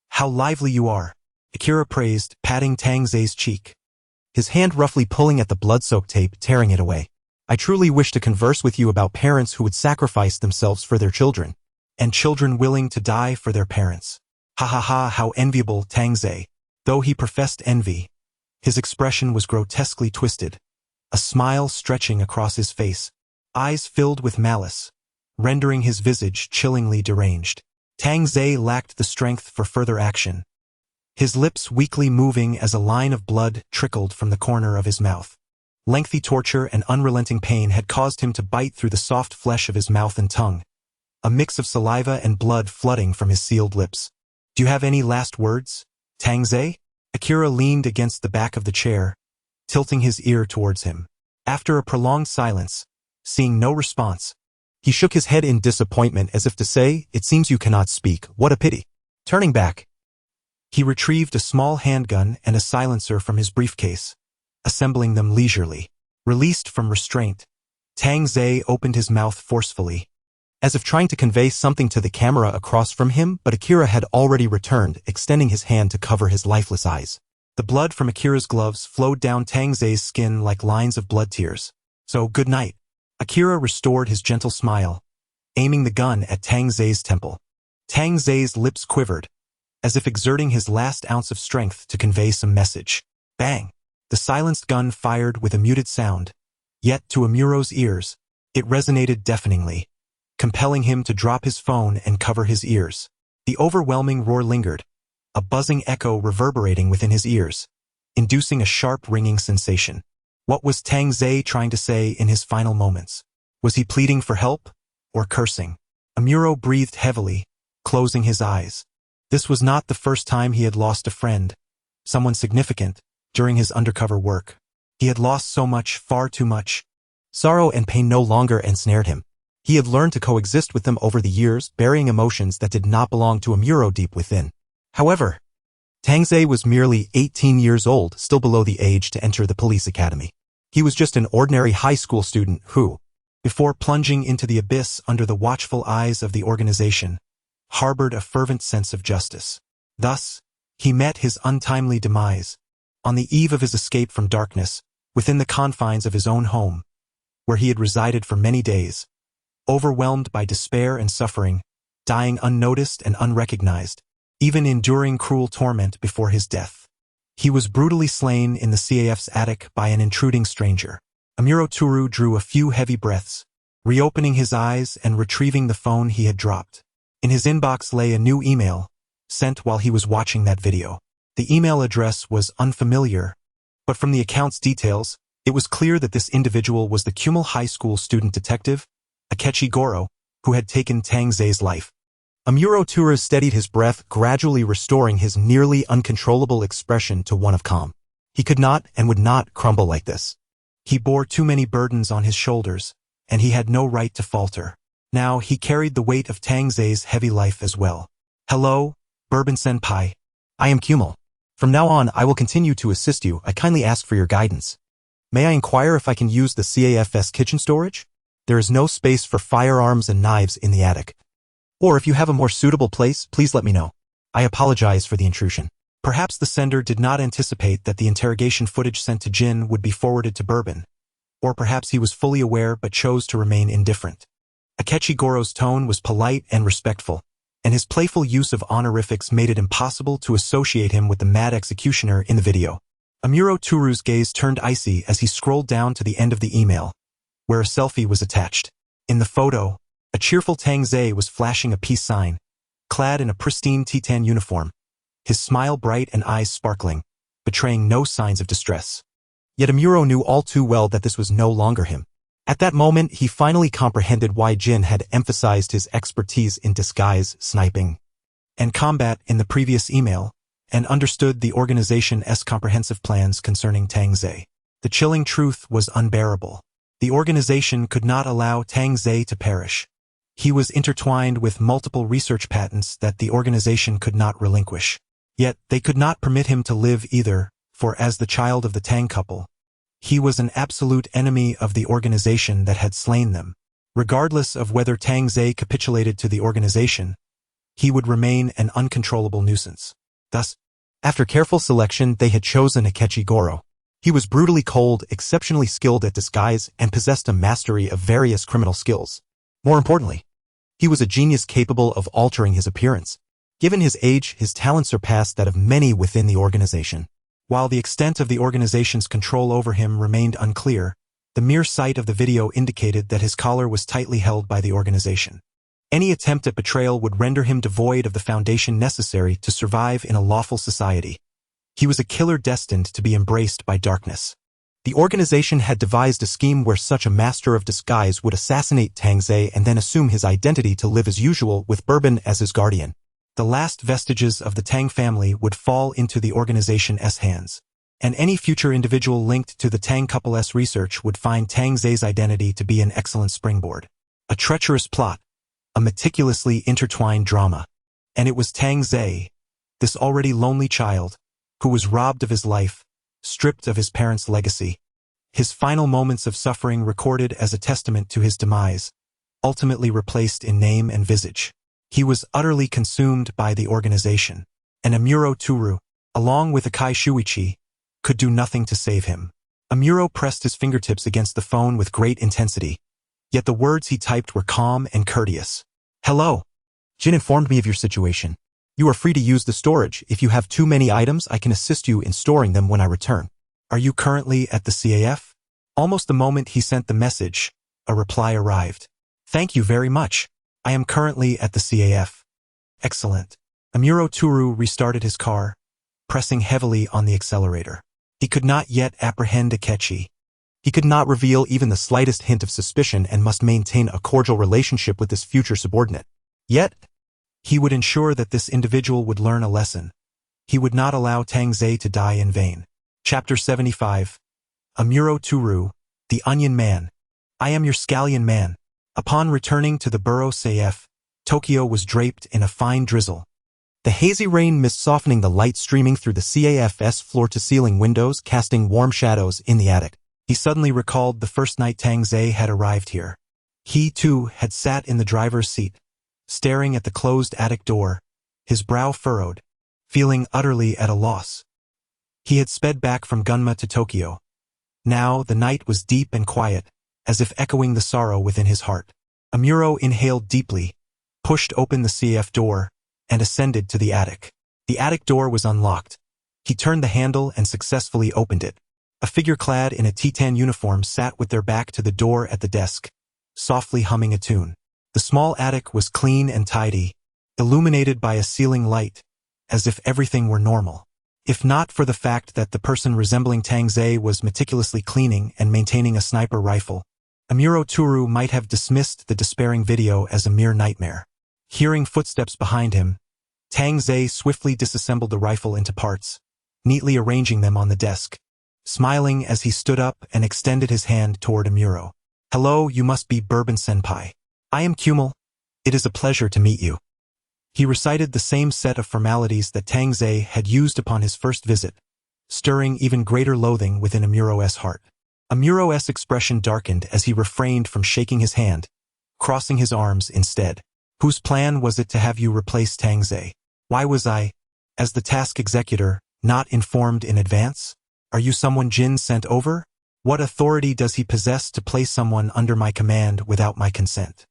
How lively you are! Akira praised, patting Tangze's cheek, his hand roughly pulling at the blood-soaked tape, tearing it away. I truly wish to converse with you about parents who would sacrifice themselves for their children, and children willing to die for their parents. Ha ha ha, how enviable, Tangze. Though he professed envy, his expression was grotesquely twisted, a smile stretching across his face, eyes filled with malice, rendering his visage chillingly deranged. Tangze lacked the strength for further action, his lips weakly moving as a line of blood trickled from the corner of his mouth. Lengthy torture and unrelenting pain had caused him to bite through the soft flesh of his mouth and tongue, a mix of saliva and blood flooding from his sealed lips. Do you have any last words, Tangze? Akira leaned against the back of the chair, tilting his ear towards him. After a prolonged silence, seeing no response, he shook his head in disappointment as if to say, it seems you cannot speak, what a pity. Turning back, he retrieved a small handgun and a silencer from his briefcase, assembling them leisurely. Released from restraint, Tangze opened his mouth forcefully, as if trying to convey something to the camera across from him, but Akira had already returned, extending his hand to cover his lifeless eyes. The blood from Akira's gloves flowed down Tangze's skin like lines of blood tears. So, good night. Akira restored his gentle smile, aiming the gun at Tangze's temple. Tangze's lips quivered, as if exerting his last ounce of strength to convey some message. Bang! The silenced gun fired with a muted sound, yet to Amuro's ears, it resonated deafeningly, compelling him to drop his phone and cover his ears. The overwhelming roar lingered, a buzzing echo reverberating within his ears, inducing a sharp ringing sensation. What was Tangze trying to say in his final moments? Was he pleading for help, or cursing? Amuro breathed heavily, closing his eyes. This was not the first time he had lost a friend, someone significant, during his undercover work. He had lost so much, far too much. Sorrow and pain no longer ensnared him. He had learned to coexist with them over the years, burying emotions that did not belong to Amuro deep within. However, Tangze was merely 18 years old, still below the age to enter the police academy. He was just an ordinary high school student who, before plunging into the abyss under the watchful eyes of the organization, harbored a fervent sense of justice. Thus, he met his untimely demise, on the eve of his escape from darkness, within the confines of his own home, where he had resided for many days, overwhelmed by despair and suffering, dying unnoticed and unrecognized, even enduring cruel torment before his death. He was brutally slain in the CAF's attic by an intruding stranger. Amuro Turu drew a few heavy breaths, reopening his eyes and retrieving the phone he had dropped. In his inbox lay a new email, sent while he was watching that video. The email address was unfamiliar, but from the account's details, it was clear that this individual was the Kumul High School student detective, Akechi Goro, who had taken Tangze's life. Amuro Turu steadied his breath, gradually restoring his nearly uncontrollable expression to one of calm. He could not and would not crumble like this. He bore too many burdens on his shoulders, and he had no right to falter. Now he carried the weight of Tangze's heavy life as well. Hello, Bourbon-senpai. I am Kumul. From now on, I will continue to assist you. I kindly ask for your guidance. May I inquire if I can use the CAF's kitchen storage? There is no space for firearms and knives in the attic. Or if you have a more suitable place, please let me know. I apologize for the intrusion. Perhaps the sender did not anticipate that the interrogation footage sent to Jin would be forwarded to Bourbon, Or perhaps he was fully aware but chose to remain indifferent. Akechi Goro's tone was polite and respectful, and his playful use of honorifics made it impossible to associate him with the mad executioner in the video. Amuro Turu's gaze turned icy as he scrolled down to the end of the email, where a selfie was attached. In the photo, a cheerful Tangze was flashing a peace sign, clad in a pristine Titan uniform, his smile bright and eyes sparkling, betraying no signs of distress. Yet Amuro knew all too well that this was no longer him. At that moment, he finally comprehended why Jin had emphasized his expertise in disguise, sniping, and combat in the previous email, and understood the organization's comprehensive plans concerning Tangze. The chilling truth was unbearable. The organization could not allow Tangze to perish. He was intertwined with multiple research patents that the organization could not relinquish. Yet, they could not permit him to live either, for as the child of the Tang couple, he was an absolute enemy of the organization that had slain them. Regardless of whether Tangze capitulated to the organization, he would remain an uncontrollable nuisance. Thus, after careful selection, they had chosen Akechi Goro. He was brutally cold, exceptionally skilled at disguise, and possessed a mastery of various criminal skills. More importantly, he was a genius capable of altering his appearance. Given his age, his talent surpassed that of many within the organization. While the extent of the organization's control over him remained unclear, the mere sight of the video indicated that his collar was tightly held by the organization. Any attempt at betrayal would render him devoid of the foundation necessary to survive in a lawful society. He was a killer destined to be embraced by darkness. The organization had devised a scheme where such a master of disguise would assassinate Tangze and then assume his identity to live as usual with Bourbon as his guardian. The last vestiges of the Tang family would fall into the organization's hands, and any future individual linked to the Tang couple's research would find Tangze's identity to be an excellent springboard. A treacherous plot, a meticulously intertwined drama. And it was Tangze, this already lonely child, who was robbed of his life, stripped of his parents' legacy. His final moments of suffering recorded as a testament to his demise, ultimately replaced in name and visage. He was utterly consumed by the organization, and Amuro Turu, along with Akai Shuichi, could do nothing to save him. Amuro pressed his fingertips against the phone with great intensity, yet the words he typed were calm and courteous. Hello. Jin informed me of your situation. You are free to use the storage. If you have too many items, I can assist you in storing them when I return. Are you currently at the CAF? Almost the moment he sent the message, a reply arrived. Thank you very much. I am currently at the CAF. Excellent. Amuro Turu restarted his car, pressing heavily on the accelerator. He could not yet apprehend Akechi. He could not reveal even the slightest hint of suspicion and must maintain a cordial relationship with his future subordinate. Yet, he would ensure that this individual would learn a lesson. He would not allow Tangze to die in vain. Chapter 75. Amuro Turu, the Onion Man. I am your scallion man. Upon returning to the borough CAF, Tokyo was draped in a fine drizzle. The hazy rain mist softening the light streaming through the CAF's floor-to-ceiling windows, casting warm shadows in the attic. He suddenly recalled the first night Tangze had arrived here. He, too, had sat in the driver's seat, staring at the closed attic door, his brow furrowed, feeling utterly at a loss. He had sped back from Gunma to Tokyo. Now the night was deep and quiet, as if echoing the sorrow within his heart. Amuro inhaled deeply, pushed open the CF door, and ascended to the attic. The attic door was unlocked. He turned the handle and successfully opened it. A figure clad in a Titan uniform sat with their back to the door at the desk, softly humming a tune. The small attic was clean and tidy, illuminated by a ceiling light, as if everything were normal. If not for the fact that the person resembling Tangze was meticulously cleaning and maintaining a sniper rifle, Amuro Turu might have dismissed the despairing video as a mere nightmare. Hearing footsteps behind him, Tangze swiftly disassembled the rifle into parts, neatly arranging them on the desk, smiling as he stood up and extended his hand toward Amuro. Hello, you must be Bourbon Senpai. I am Kumel. It is a pleasure to meet you. He recited the same set of formalities that Tangze had used upon his first visit, stirring even greater loathing within Amuro's heart. Amuro's expression darkened as he refrained from shaking his hand, crossing his arms instead. Whose plan was it to have you replace Tangze? Why was I, as the task executor, not informed in advance? Are you someone Jin sent over? What authority does he possess to place someone under my command without my consent?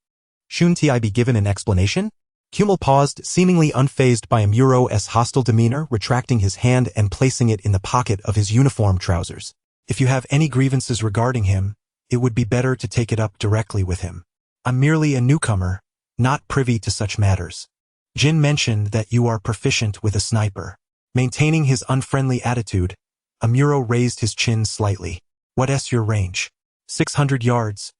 Shouldn't I be given an explanation? Kummel paused, seemingly unfazed by Amuro's hostile demeanor, retracting his hand and placing it in the pocket of his uniform trousers. If you have any grievances regarding him, it would be better to take it up directly with him. I'm merely a newcomer, not privy to such matters. Jin mentioned that you are proficient with a sniper. Maintaining his unfriendly attitude, Amuro raised his chin slightly. What's your range? 600 yards,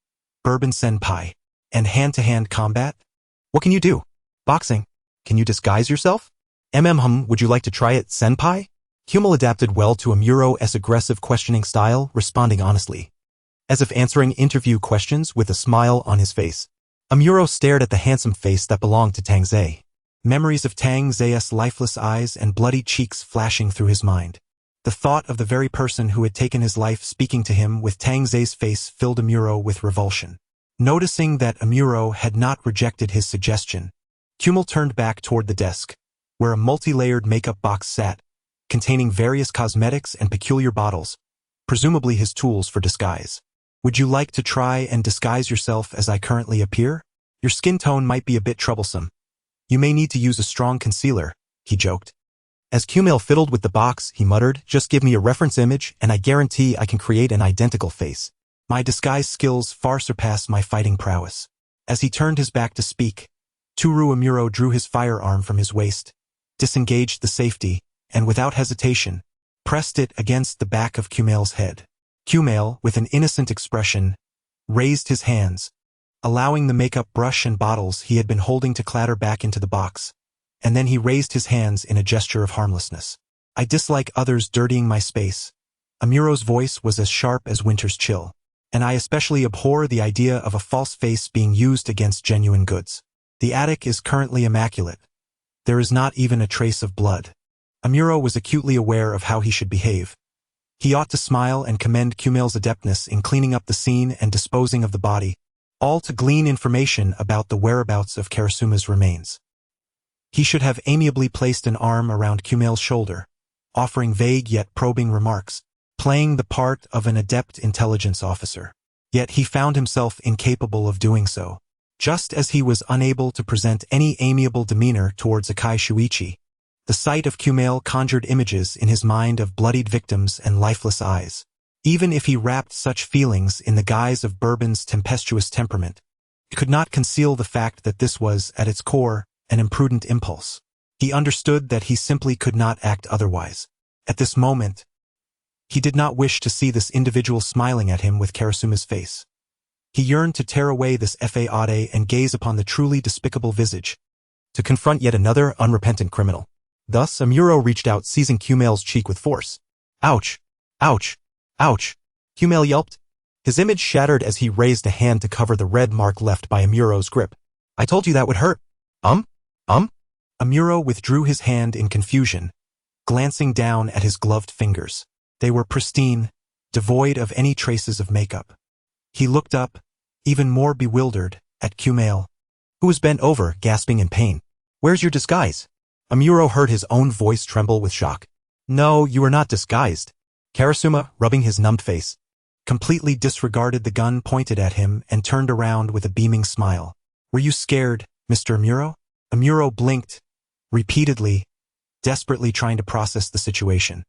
Bourbon Senpai. And hand-to-hand combat? What can you do? Boxing. Can you disguise yourself? Would you like to try it, Senpai? Kummel adapted well to Amuro's aggressive questioning style, responding honestly, as if answering interview questions with a smile on his face. Amuro stared at the handsome face that belonged to Tang Zhe. Memories of Tang Zhe's lifeless eyes and bloody cheeks flashing through his mind. The thought of the very person who had taken his life speaking to him with Tang Zhe's face filled Amuro with revulsion. Noticing that Amuro had not rejected his suggestion, Kummel turned back toward the desk, where a multi-layered makeup box sat, containing various cosmetics and peculiar bottles, presumably his tools for disguise. Would you like to try and disguise yourself as I currently appear? Your skin tone might be a bit troublesome. You may need to use a strong concealer, he joked. As Kummel fiddled with the box, he muttered, just give me a reference image and I guarantee I can create an identical face. My disguise skills far surpass my fighting prowess. As he turned his back to speak, Toru Amuro drew his firearm from his waist, disengaged the safety, and without hesitation, pressed it against the back of Kummel's head. Kummel, with an innocent expression, raised his hands, allowing the makeup brush and bottles he had been holding to clatter back into the box, and then he raised his hands in a gesture of harmlessness. I dislike others dirtying my space. Amuro's voice was as sharp as winter's chill, and I especially abhor the idea of a false face being used against genuine goods. The attic is currently immaculate. There is not even a trace of blood. Amuro was acutely aware of how he should behave. He ought to smile and commend Kummel's adeptness in cleaning up the scene and disposing of the body, all to glean information about the whereabouts of Karasuma's remains. He should have amiably placed an arm around Kummel's shoulder, offering vague yet probing remarks, playing the part of an adept intelligence officer. Yet he found himself incapable of doing so. Just as he was unable to present any amiable demeanor towards Akai Shuichi, the sight of Kummel conjured images in his mind of bloodied victims and lifeless eyes. Even if he wrapped such feelings in the guise of Bourbon's tempestuous temperament, he could not conceal the fact that this was, at its core, an imprudent impulse. He understood that he simply could not act otherwise. At this moment, he did not wish to see this individual smiling at him with Karasuma's face. He yearned to tear away this faade and gaze upon the truly despicable visage, to confront yet another unrepentant criminal. Thus, Amuro reached out, seizing Kummel's cheek with force. Ouch! Ouch! Ouch! Kummel yelped. His image shattered as he raised a hand to cover the red mark left by Amuro's grip. I told you that would hurt. Amuro withdrew his hand in confusion, glancing down at his gloved fingers. They were pristine, devoid of any traces of makeup. He looked up, even more bewildered, at Kummel, who was bent over, gasping in pain. Where's your disguise? Amuro heard his own voice tremble with shock. No, you are not disguised. Karasuma, rubbing his numbed face, completely disregarded the gun pointed at him and turned around with a beaming smile. Were you scared, Mr. Amuro? Amuro blinked, repeatedly, desperately trying to process the situation.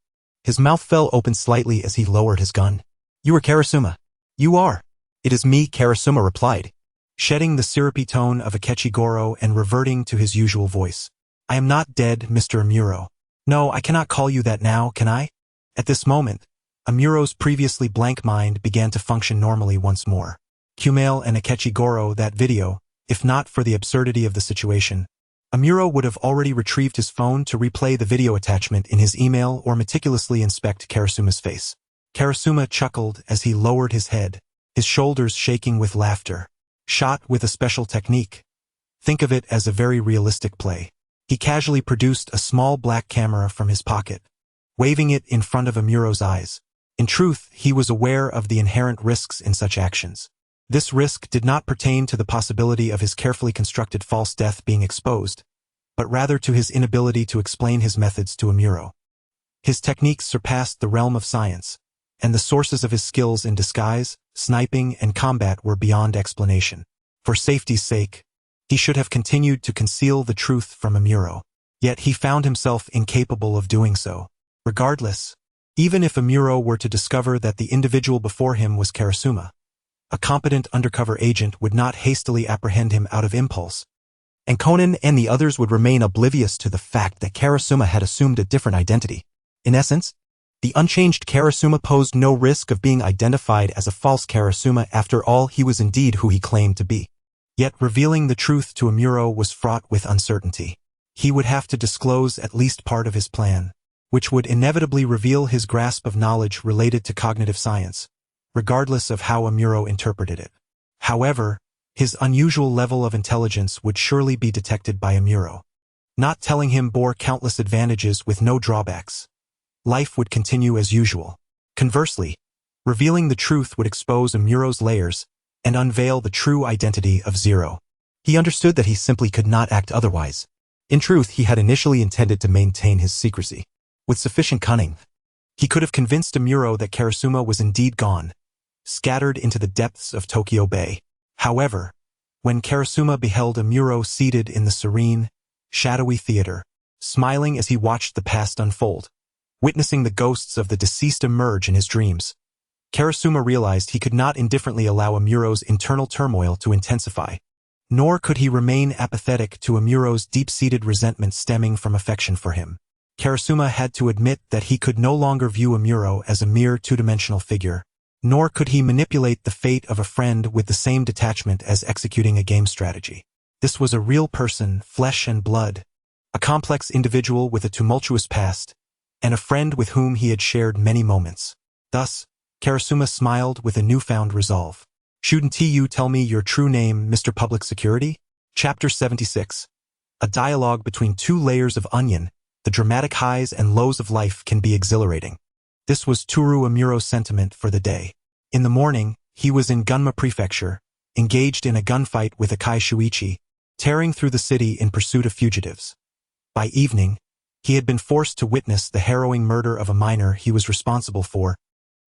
His mouth fell open slightly as he lowered his gun. You are Karasuma. You are. It is me, Karasuma replied, shedding the syrupy tone of Akechi Goro and reverting to his usual voice. I am not dead, Mr. Amuro. No, I cannot call you that now, can I? At this moment, Amuro's previously blank mind began to function normally once more. Kummel and Akechi Goro, that video, if not for the absurdity of the situation, Amuro would have already retrieved his phone to replay the video attachment in his email or meticulously inspect Karasuma's face. Karasuma chuckled as he lowered his head, his shoulders shaking with laughter. Shot with a special technique. Think of it as a very realistic play. He casually produced a small black camera from his pocket, waving it in front of Amuro's eyes. In truth, he was aware of the inherent risks in such actions. This risk did not pertain to the possibility of his carefully constructed false death being exposed, but rather to his inability to explain his methods to Amuro. His techniques surpassed the realm of science, and the sources of his skills in disguise, sniping, and combat were beyond explanation. For safety's sake, he should have continued to conceal the truth from Amuro. Yet he found himself incapable of doing so. Regardless, even if Amuro were to discover that the individual before him was Karasuma, a competent undercover agent would not hastily apprehend him out of impulse, and Conan and the others would remain oblivious to the fact that Karasuma had assumed a different identity. In essence, the unchanged Karasuma posed no risk of being identified as a false Karasuma. After all, he was indeed who he claimed to be. Yet revealing the truth to Amuro was fraught with uncertainty. He would have to disclose at least part of his plan, which would inevitably reveal his grasp of knowledge related to cognitive science, regardless of how Amuro interpreted it. However, his unusual level of intelligence would surely be detected by Amuro. Not telling him bore countless advantages with no drawbacks. Life would continue as usual. Conversely, revealing the truth would expose Amuro's layers and unveil the true identity of Zero. He understood that he simply could not act otherwise. In truth, he had initially intended to maintain his secrecy. With sufficient cunning, he could have convinced Amuro that Karasuma was indeed gone, scattered into the depths of Tokyo Bay. However, when Karasuma beheld Amuro seated in the serene, shadowy theater, smiling as he watched the past unfold, witnessing the ghosts of the deceased emerge in his dreams, Karasuma realized he could not indifferently allow Amuro's internal turmoil to intensify. Nor could he remain apathetic to Amuro's deep-seated resentment stemming from affection for him. Karasuma had to admit that he could no longer view Amuro as a mere two-dimensional figure, nor could he manipulate the fate of a friend with the same detachment as executing a game strategy. This was a real person, flesh and blood, a complex individual with a tumultuous past, and a friend with whom he had shared many moments. Thus, Karasuma smiled with a newfound resolve. "Shouldn't you tell me your true name, Mr. Public Security?" Chapter 76. A dialogue between two layers of onion. The dramatic highs and lows of life can be exhilarating. This was Toru Amuro's sentiment for the day. In the morning, he was in Gunma Prefecture, engaged in a gunfight with Akai Shuichi, tearing through the city in pursuit of fugitives. By evening, he had been forced to witness the harrowing murder of a minor he was responsible for,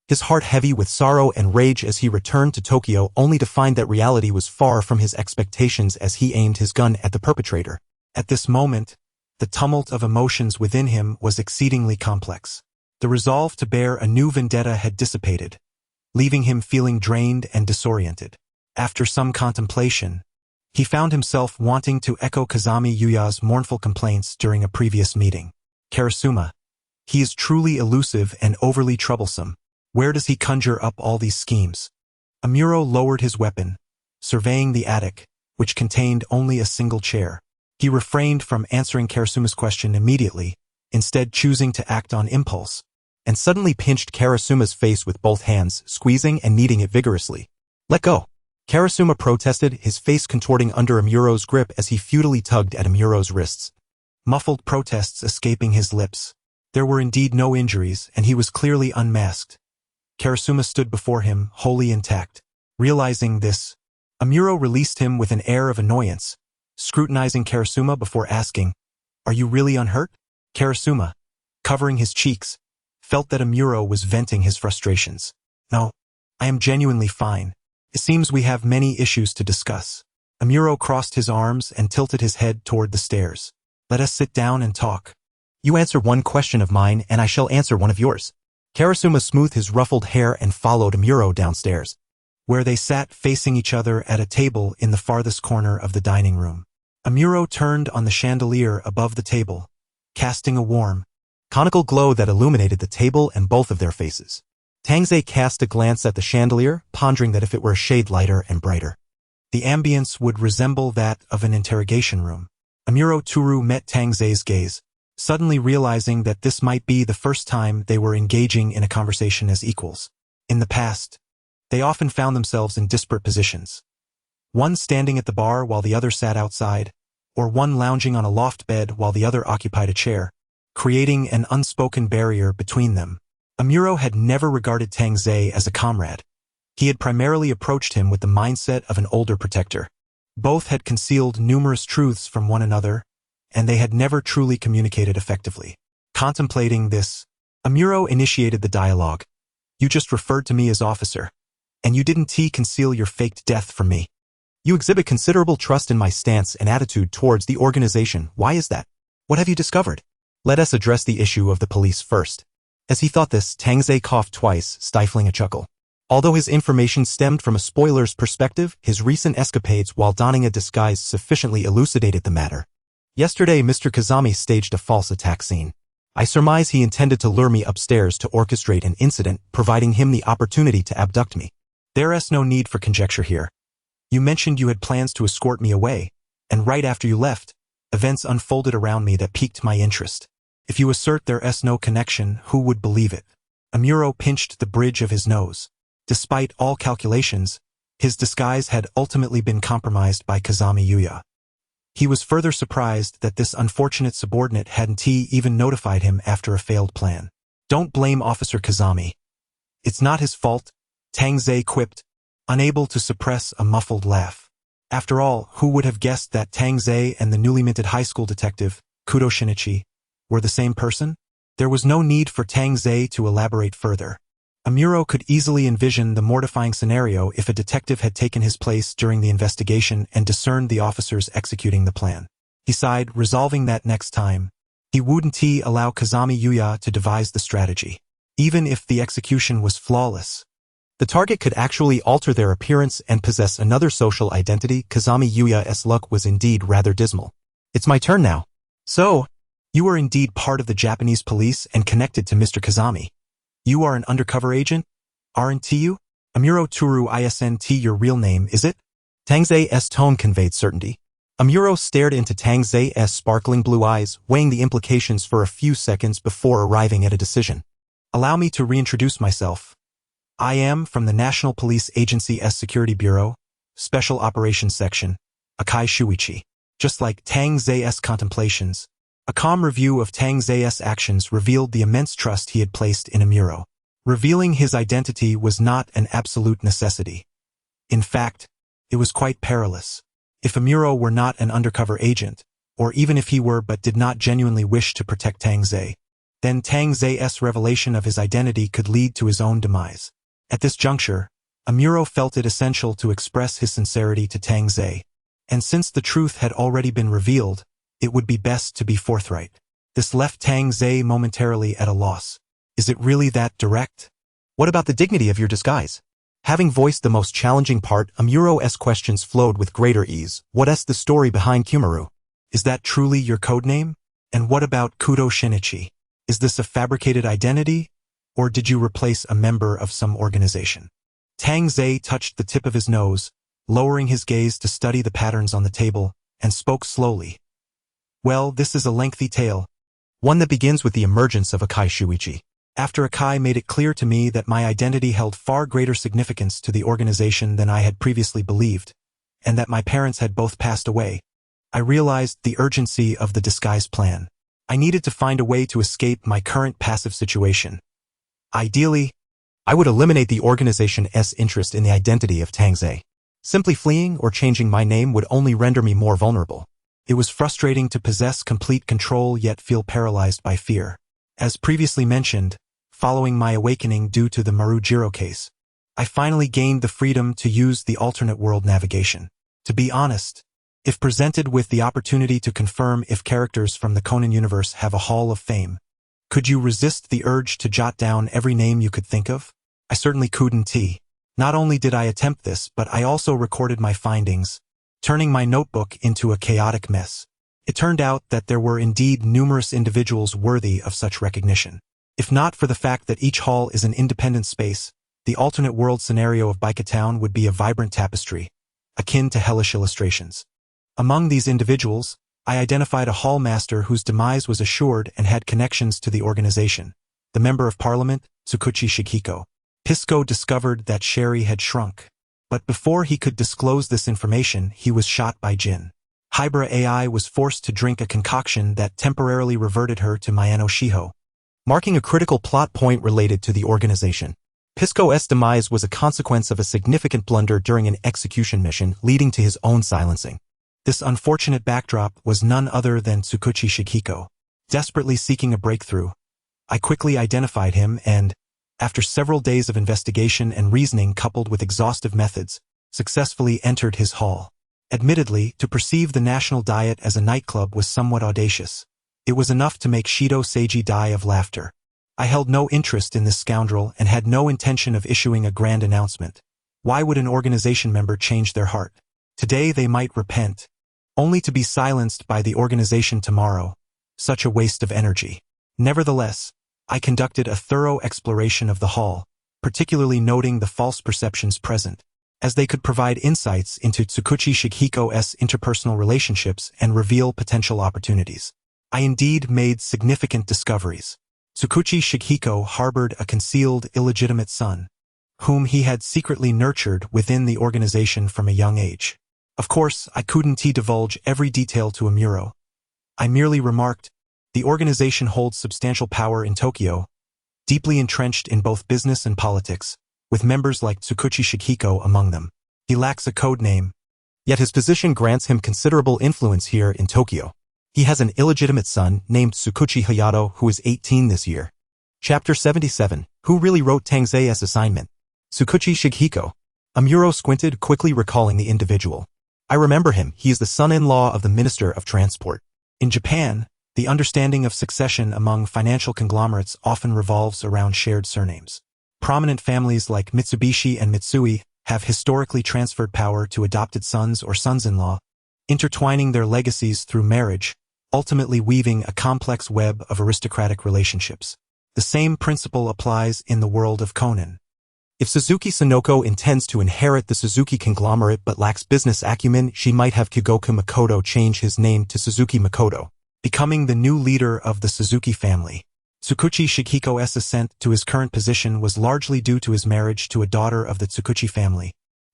his heart heavy with sorrow and rage as he returned to Tokyo only to find that reality was far from his expectations as he aimed his gun at the perpetrator. At this moment, the tumult of emotions within him was exceedingly complex. The resolve to bear a new vendetta had dissipated, leaving him feeling drained and disoriented. After some contemplation, he found himself wanting to echo Kazami Yuya's mournful complaints during a previous meeting. Karasuma. He is truly elusive and overly troublesome. Where does he conjure up all these schemes? Amuro lowered his weapon, surveying the attic, which contained only a single chair. He refrained from answering Karasuma's question immediately, instead choosing to act on impulse, and suddenly pinched Karasuma's face with both hands, squeezing and kneading it vigorously. "Let go!" Karasuma protested, his face contorting under Amuro's grip as he futilely tugged at Amuro's wrists. Muffled protests escaping his lips. There were indeed no injuries, and he was clearly unmasked. Karasuma stood before him, wholly intact. Realizing this, Amuro released him with an air of annoyance, scrutinizing Karasuma before asking, "Are you really unhurt?" Karasuma, covering his cheeks, felt that Amuro was venting his frustrations. "No, I am genuinely fine. It seems we have many issues to discuss." Amuro crossed his arms and tilted his head toward the stairs. "Let us sit down and talk. You answer one question of mine and I shall answer one of yours." Karasuma smoothed his ruffled hair and followed Amuro downstairs, where they sat facing each other at a table in the farthest corner of the dining room. Amuro turned on the chandelier above the table, casting a warm, conical glow that illuminated the table and both of their faces. Tangze cast a glance at the chandelier, pondering that if it were a shade lighter and brighter, the ambience would resemble that of an interrogation room. Amuro Toru met Tangze's gaze, suddenly realizing that this might be the first time they were engaging in a conversation as equals. In the past, they often found themselves in disparate positions. One standing at the bar while the other sat outside, or one lounging on a loft bed while the other occupied a chair, creating an unspoken barrier between them. Amuro had never regarded Tangze as a comrade. He had primarily approached him with the mindset of an older protector. Both had concealed numerous truths from one another, and they had never truly communicated effectively. Contemplating this, Amuro initiated the dialogue, You just referred to me as officer. And you didn't conceal your faked death from me. You exhibit considerable trust in my stance and attitude towards the organization. Why is that? What have you discovered? Let us address the issue of the police first. As he thought this, Tang Ze coughed twice, stifling a chuckle. Although his information stemmed from a spoiler's perspective, his recent escapades while donning a disguise sufficiently elucidated the matter. Yesterday, Mr. Kazami staged a false attack scene. I surmise he intended to lure me upstairs to orchestrate an incident, providing him the opportunity to abduct me. There is no need for conjecture here. You mentioned you had plans to escort me away, and right after you left, events unfolded around me that piqued my interest. If you assert there is no connection, who would believe it? Amuro pinched the bridge of his nose. Despite all calculations, his disguise had ultimately been compromised by Kazami Yuya. He was further surprised that this unfortunate subordinate hadn't even notified him after a failed plan. Don't blame Officer Kazami. It's not his fault, Tang Ze quipped, unable to suppress a muffled laugh. After all, who would have guessed that Tang Ze and the newly minted high school detective, Kudo Shinichi, were the same person? There was no need for Tang Ze to elaborate further. Amuro could easily envision the mortifying scenario if a detective had taken his place during the investigation and discerned the officers executing the plan. He sighed, resolving that next time, he wouldn't allow Kazami Yuya to devise the strategy. Even if the execution was flawless, the target could actually alter their appearance and possess another social identity. Kazami Yuya's luck was indeed rather dismal. It's my turn now. So, you are indeed part of the Japanese police and connected to Mr. Kazami. You are an undercover agent, aren't you? Amuro Toru isn't your real name, is it? Tang Ze's tone conveyed certainty. Amuro stared into Tang Ze's sparkling blue eyes, weighing the implications for a few seconds before arriving at a decision. Allow me to reintroduce myself. I am from the National Police Agency's Security Bureau, Special Operations Section, Akai Shuichi. Just like Tang Ze's contemplations, a calm review of Tang Ze's actions revealed the immense trust he had placed in Amuro. Revealing his identity was not an absolute necessity. In fact, it was quite perilous. If Amuro were not an undercover agent, or even if he were but did not genuinely wish to protect Tang Ze, then Tang Ze's revelation of his identity could lead to his own demise. At this juncture, Amuro felt it essential to express his sincerity to Tang Ze, and since the truth had already been revealed, it would be best to be forthright. This left Tang Ze momentarily at a loss. Is it really that direct? What about the dignity of your disguise? Having voiced the most challenging part, Amuro's questions flowed with greater ease. What's the story behind Kumaru? Is that truly your codename? And what about Kudo Shinichi? Is this a fabricated identity? Or did you replace a member of some organization? Tang Ze touched the tip of his nose, lowering his gaze to study the patterns on the table, and spoke slowly. Well, this is a lengthy tale, one that begins with the emergence of Akai Shuichi. After Akai made it clear to me that my identity held far greater significance to the organization than I had previously believed, and that my parents had both passed away, I realized the urgency of the disguise plan. I needed to find a way to escape my current passive situation. Ideally, I would eliminate the organization's interest in the identity of Tang Ze. Simply fleeing or changing my name would only render me more vulnerable. It was frustrating to possess complete control yet feel paralyzed by fear. As previously mentioned, following my awakening due to the Marujiro case, I finally gained the freedom to use the alternate world navigation. To be honest, if presented with the opportunity to confirm if characters from the Conan universe have a Hall of Fame, could you resist the urge to jot down every name you could think of? I certainly couldn't. Not only did I attempt this, but I also recorded my findings, turning my notebook into a chaotic mess. It turned out that there were indeed numerous individuals worthy of such recognition. If not for the fact that each hall is an independent space, the alternate world scenario of Baika Town would be a vibrant tapestry, akin to hellish illustrations. Among these individuals, I identified a hall master whose demise was assured and had connections to the organization, the member of parliament, Tsukuchi Shikiko. Pisco discovered that Sherry had shrunk. But before he could disclose this information, he was shot by Jin. Hybra AI was forced to drink a concoction that temporarily reverted her to Mayano Shiho, marking a critical plot point related to the organization. Pisco's demise was a consequence of a significant blunder during an execution mission, leading to his own silencing. This unfortunate backdrop was none other than Tsukuchi Shikiko. Desperately seeking a breakthrough, I quickly identified him and, after several days of investigation and reasoning coupled with exhaustive methods, successfully entered his hall. Admittedly, to perceive the National Diet as a nightclub was somewhat audacious. It was enough to make Shido Seiji die of laughter. I held no interest in this scoundrel and had no intention of issuing a grand announcement. Why would an organization member change their heart? Today they might repent, only to be silenced by the organization tomorrow. Such a waste of energy. Nevertheless, I conducted a thorough exploration of the hall, particularly noting the false perceptions present, as they could provide insights into Tsukuchi Shigehiko's interpersonal relationships and reveal potential opportunities. I indeed made significant discoveries. Tsukuchi Shigehiko harbored a concealed illegitimate son, whom he had secretly nurtured within the organization from a young age. Of course, I couldn't divulge every detail to Amuro. I merely remarked, the organization holds substantial power in Tokyo, deeply entrenched in both business and politics, with members like Tsukuchi Shigehiko among them. He lacks a code name, yet his position grants him considerable influence here in Tokyo. He has an illegitimate son named Tsukuchi Hayato who is 18 this year. Chapter 77. Who really wrote Tangzei's assignment? Tsukuchi Shigehiko. Amuro squinted, quickly recalling the individual. I remember him. He is the son-in-law of the Minister of Transport. In Japan, the understanding of succession among financial conglomerates often revolves around shared surnames. Prominent families like Mitsubishi and Mitsui have historically transferred power to adopted sons or sons-in-law, intertwining their legacies through marriage, ultimately weaving a complex web of aristocratic relationships. The same principle applies in the world of Conan. If Suzuki Sonoko intends to inherit the Suzuki conglomerate but lacks business acumen, she might have Kigoku Makoto change his name to Suzuki Makoto, becoming the new leader of the Suzuki family. Tsukuchi Shigehiko's ascent to his current position was largely due to his marriage to a daughter of the Tsukuchi family,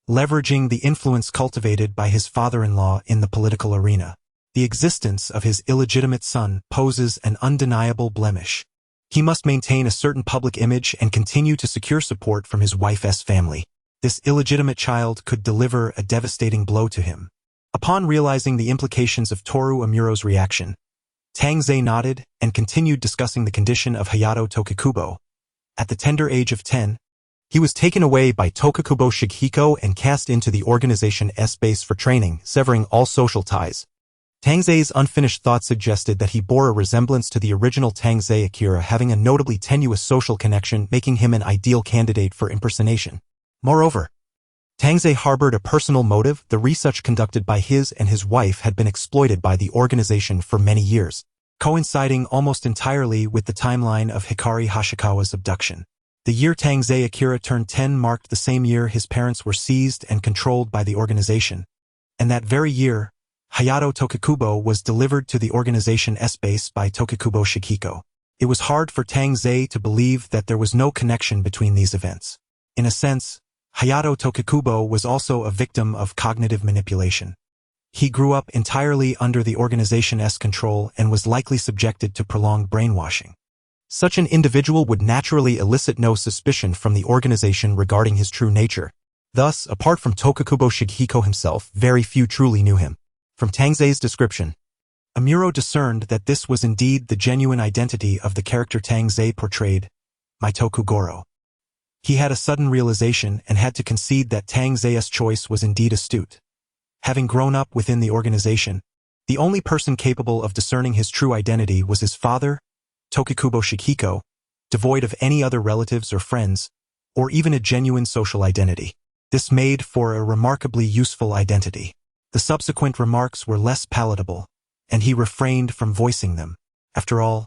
leveraging the influence cultivated by his father-in-law in the political arena. The existence of his illegitimate son poses an undeniable blemish. He must maintain a certain public image and continue to secure support from his wife's family. This illegitimate child could deliver a devastating blow to him. Upon realizing the implications of Toru Amuro's reaction, Tangzei nodded and continued discussing the condition of Hayato Tokukubo. At the tender age of 10, he was taken away by Tokukubo Shigehiko and cast into the organization's base for training, severing all social ties. Tangzei's unfinished thought suggested that he bore a resemblance to the original Tangzei Akira, having a notably tenuous social connection, making him an ideal candidate for impersonation. Moreover, Tangzei harbored a personal motive. The research conducted by his and his wife had been exploited by the organization for many years, coinciding almost entirely with the timeline of Hikari Hashikawa's abduction. The year Tangzei Akira turned 10 marked the same year his parents were seized and controlled by the organization, and that very year, Hayato Tokukubo was delivered to the organization's base by Tokukubo Shigehiko. It was hard for Tangzei to believe that there was no connection between these events. In a sense, Hayato Tokukubo was also a victim of cognitive manipulation. He grew up entirely under the organization's control and was likely subjected to prolonged brainwashing. Such an individual would naturally elicit no suspicion from the organization regarding his true nature. Thus, apart from Tokukubo Shigehiko himself, very few truly knew him. From Tangzei's description, Amuro discerned that this was indeed the genuine identity of the character Tangzei portrayed, Maitoku Goro. He had a sudden realization and had to concede that Tangzei's choice was indeed astute. Having grown up within the organization, the only person capable of discerning his true identity was his father, Tokukubo Shigehiko, devoid of any other relatives or friends, or even a genuine social identity. This made for a remarkably useful identity. The subsequent remarks were less palatable, and he refrained from voicing them. After all,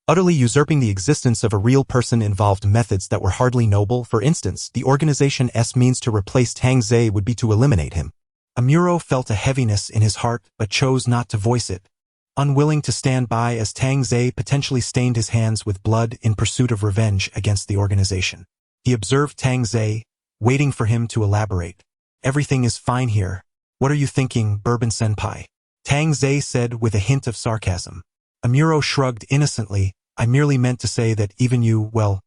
utterly usurping the existence of a real person involved methods that were hardly noble. For instance, the organization's means to replace Tangzei would be to eliminate him. Amuro felt a heaviness in his heart but chose not to voice it, unwilling to stand by as Tangzei potentially stained his hands with blood in pursuit of revenge against the organization. He observed Tangzei, waiting for him to elaborate. "Everything is fine here. What are you thinking, Bourbon-senpai?" Tangzei said with a hint of sarcasm. Amuro shrugged innocently. "I merely meant to say that even you, well,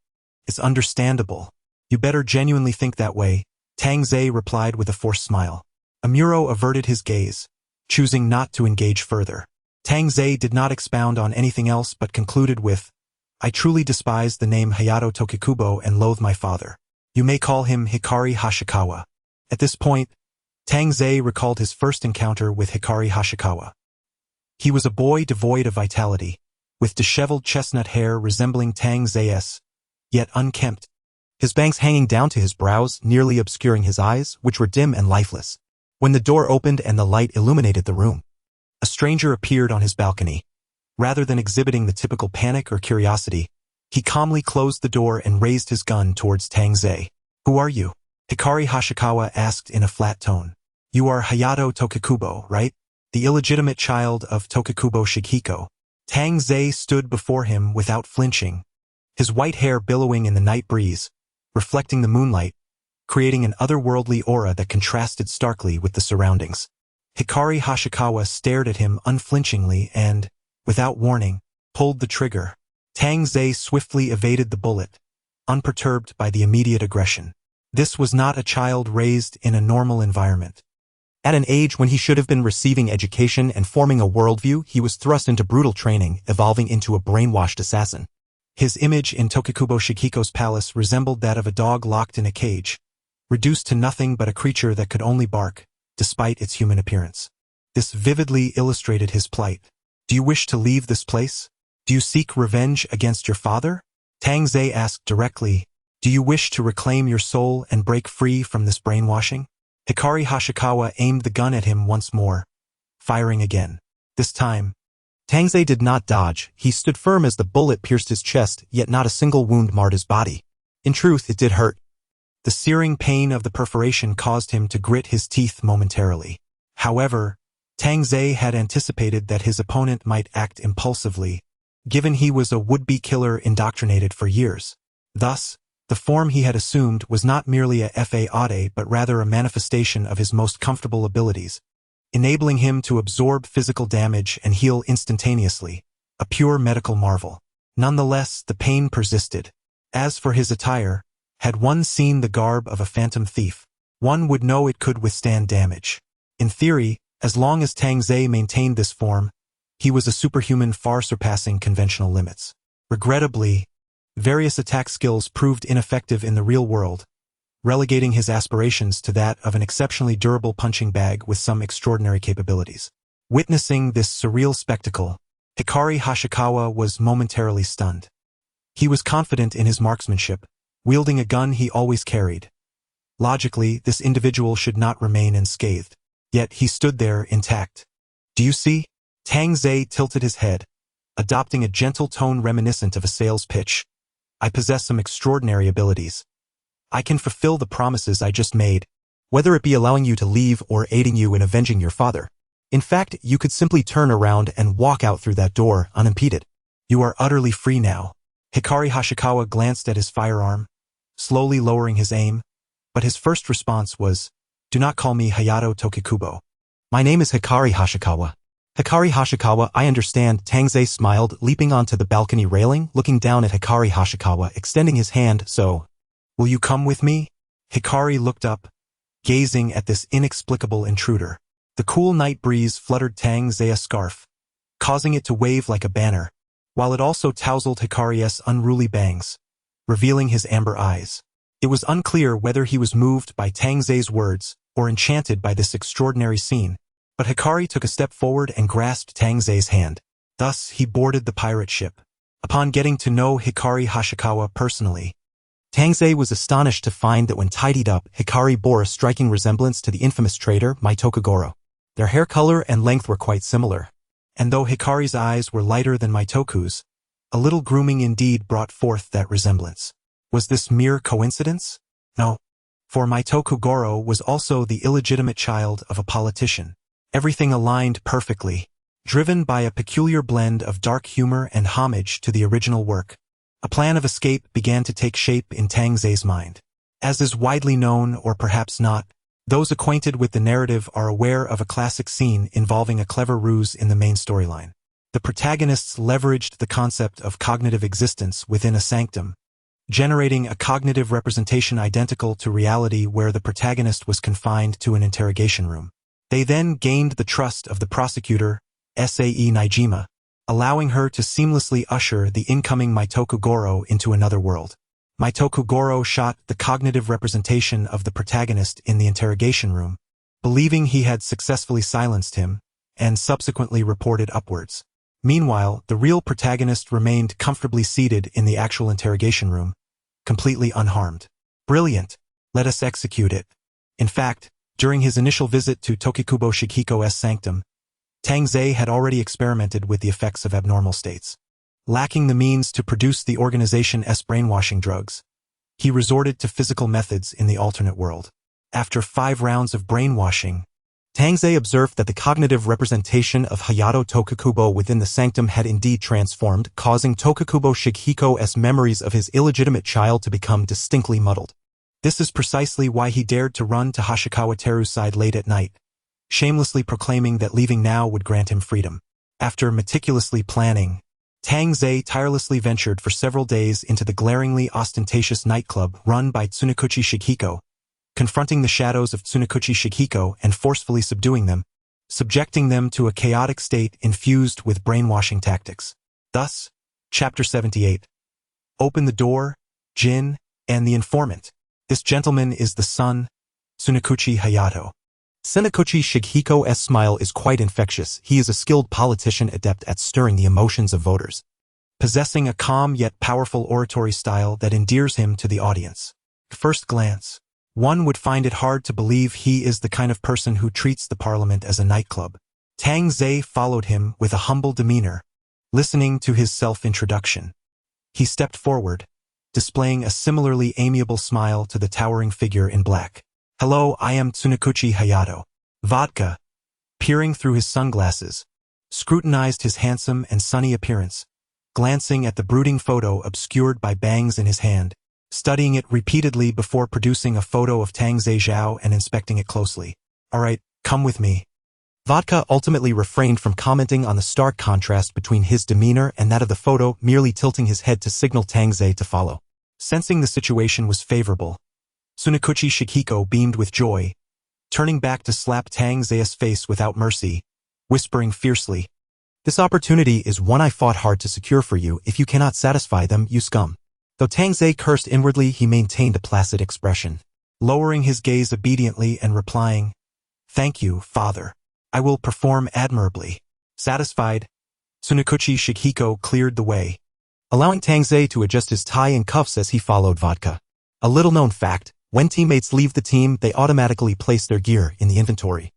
it's understandable. You better genuinely think that way," Tangzei replied with a forced smile. Amuro averted his gaze, choosing not to engage further. Tangzei did not expound on anything else but concluded with, I truly despise the name Hayato Tokikubo and loathe my father. You may call him Hikari Hashikawa. At this point, Tangze recalled his first encounter with Hikari Hashikawa. He was a boy devoid of vitality, with disheveled chestnut hair resembling Tangze's, yet unkempt, his bangs hanging down to his brows, nearly obscuring his eyes, which were dim and lifeless. When the door opened and the light illuminated the room, a stranger appeared on his balcony. Rather than exhibiting the typical panic or curiosity, he calmly closed the door and raised his gun towards Tangze. Who are you? Hikari Hashikawa asked in a flat tone. You are Hayato Tokikubo, right? The illegitimate child of Tokikubo Shigehiko. Tangze stood before him without flinching, his white hair billowing in the night breeze, reflecting the moonlight, creating an otherworldly aura that contrasted starkly with the surroundings. Hikari Hashikawa stared at him unflinchingly and, without warning, pulled the trigger. Tangze swiftly evaded the bullet, unperturbed by the immediate aggression. This was not a child raised in a normal environment. At an age when he should have been receiving education and forming a worldview, he was thrust into brutal training, evolving into a brainwashed assassin. His image in Tokikubo Shigehiko's palace resembled that of a dog locked in a cage, reduced to nothing but a creature that could only bark, despite its human appearance. This vividly illustrated his plight. Do you wish to leave this place? Do you seek revenge against your father? Tangze asked directly. Do you wish to reclaim your soul and break free from this brainwashing? Hikari Hashikawa aimed the gun at him once more, firing again. This time, Tangze did not dodge. He stood firm as the bullet pierced his chest, yet not a single wound marred his body. In truth, it did hurt. The searing pain of the perforation caused him to grit his teeth momentarily. However, Tangze had anticipated that his opponent might act impulsively, given he was a would-be killer indoctrinated for years. Thus, the form he had assumed was not merely a fade but rather a manifestation of his most comfortable abilities, enabling him to absorb physical damage and heal instantaneously, a pure medical marvel. Nonetheless, the pain persisted. As for his attire, had one seen the garb of a phantom thief, one would know it could withstand damage. In theory, as long as Tangze maintained this form, he was a superhuman far surpassing conventional limits. Regrettably, various attack skills proved ineffective in the real world, relegating his aspirations to that of an exceptionally durable punching bag with some extraordinary capabilities. Witnessing this surreal spectacle, Hikari Hashikawa was momentarily stunned. He was confident in his marksmanship, wielding a gun he always carried. Logically, this individual should not remain unscathed. Yet he stood there intact. Do you see? Tangze tilted his head, adopting a gentle tone reminiscent of a sales pitch. I possess some extraordinary abilities. I can fulfill the promises I just made, whether it be allowing you to leave or aiding you in avenging your father. In fact, you could simply turn around and walk out through that door unimpeded. You are utterly free now. Hikari Hashikawa glanced at his firearm, slowly lowering his aim, but his first response was, Do not call me Hayato Tokikubo. My name is Hikari Hashikawa. Hikari Hashikawa, I understand. Tangze smiled, leaping onto the balcony railing, looking down at Hikari Hashikawa, extending his hand. So, will you come with me? Hikari looked up, gazing at this inexplicable intruder. The cool night breeze fluttered Tangze's scarf, causing it to wave like a banner, while it also tousled Hikari's unruly bangs, revealing his amber eyes. It was unclear whether he was moved by Tangze's words or enchanted by this extraordinary scene, but Hikari took a step forward and grasped Tangze's hand. Thus, he boarded the pirate ship. Upon getting to know Hikari Hashikawa personally, Tangze was astonished to find that when tidied up, Hikari bore a striking resemblance to the infamous traitor Maitoku Goro. Their hair color and length were quite similar, and though Hikari's eyes were lighter than Maitoku's, a little grooming indeed brought forth that resemblance. Was this mere coincidence? No, for Maitoku Goro was also the illegitimate child of a politician. Everything aligned perfectly, driven by a peculiar blend of dark humor and homage to the original work. A plan of escape began to take shape in Tangze's mind. As is widely known, or perhaps not, those acquainted with the narrative are aware of a classic scene involving a clever ruse in the main storyline. The protagonists leveraged the concept of cognitive existence within a sanctum, generating a cognitive representation identical to reality where the protagonist was confined to an interrogation room. They then gained the trust of the prosecutor, Sae Naijima, allowing her to seamlessly usher the incoming Maitoku Goro into another world. Maitoku Goro shot the cognitive representation of the protagonist in the interrogation room, believing he had successfully silenced him, and subsequently reported upwards. Meanwhile, the real protagonist remained comfortably seated in the actual interrogation room, completely unharmed. Brilliant. Let us execute it. In fact, during his initial visit to Tokikubo Shikiko's sanctum, Tangze had already experimented with the effects of abnormal states. Lacking the means to produce the organization's brainwashing drugs, he resorted to physical methods in the alternate world. After 5 rounds of brainwashing, Tangze observed that the cognitive representation of Hayato Tokikubo within the sanctum had indeed transformed, causing Tokikubo Shikiko's memories of his illegitimate child to become distinctly muddled. This is precisely why he dared to run to Hashikawa Teru's side late at night, shamelessly proclaiming that leaving now would grant him freedom. After meticulously planning, Tangze tirelessly ventured for several days into the glaringly ostentatious nightclub run by Tsunakuchi Shikiko, confronting the shadows of Tsunakuchi Shikiko and forcefully subduing them, subjecting them to a chaotic state infused with brainwashing tactics. Thus, Chapter 78. Open the door, Jin, and the informant. This gentleman is the son, Tsunakuchi Hayato. Tsunakuchi Shikiko's smile is quite infectious. He is a skilled politician adept at stirring the emotions of voters, possessing a calm yet powerful oratory style that endears him to the audience. At first glance, one would find it hard to believe he is the kind of person who treats the parliament as a nightclub. Tangze followed him with a humble demeanor, listening to his self-introduction. He stepped forward, displaying a similarly amiable smile to the towering figure in black. Hello, I am Tsunakuchi Hayato. Vodka, peering through his sunglasses, scrutinized his handsome and sunny appearance, glancing at the brooding photo obscured by bangs in his hand, studying it repeatedly before producing a photo of Tangze Zhao and inspecting it closely. All right, come with me. Vodka ultimately refrained from commenting on the stark contrast between his demeanor and that of the photo, merely tilting his head to signal Tangze to follow. Sensing the situation was favorable, Tsunakuchi Shikiko beamed with joy, turning back to slap Tangze's face without mercy, whispering fiercely, "This opportunity is one I fought hard to secure for you. If you cannot satisfy them, you scum." Though Tangze cursed inwardly, he maintained a placid expression, lowering his gaze obediently and replying, "Thank you, father. I will perform admirably." Satisfied, Tsunakuchi Shikiko cleared the way, allowing Tangze to adjust his tie and cuffs as he followed Vodka. A little-known fact, when teammates leave the team, they automatically place their gear in the inventory,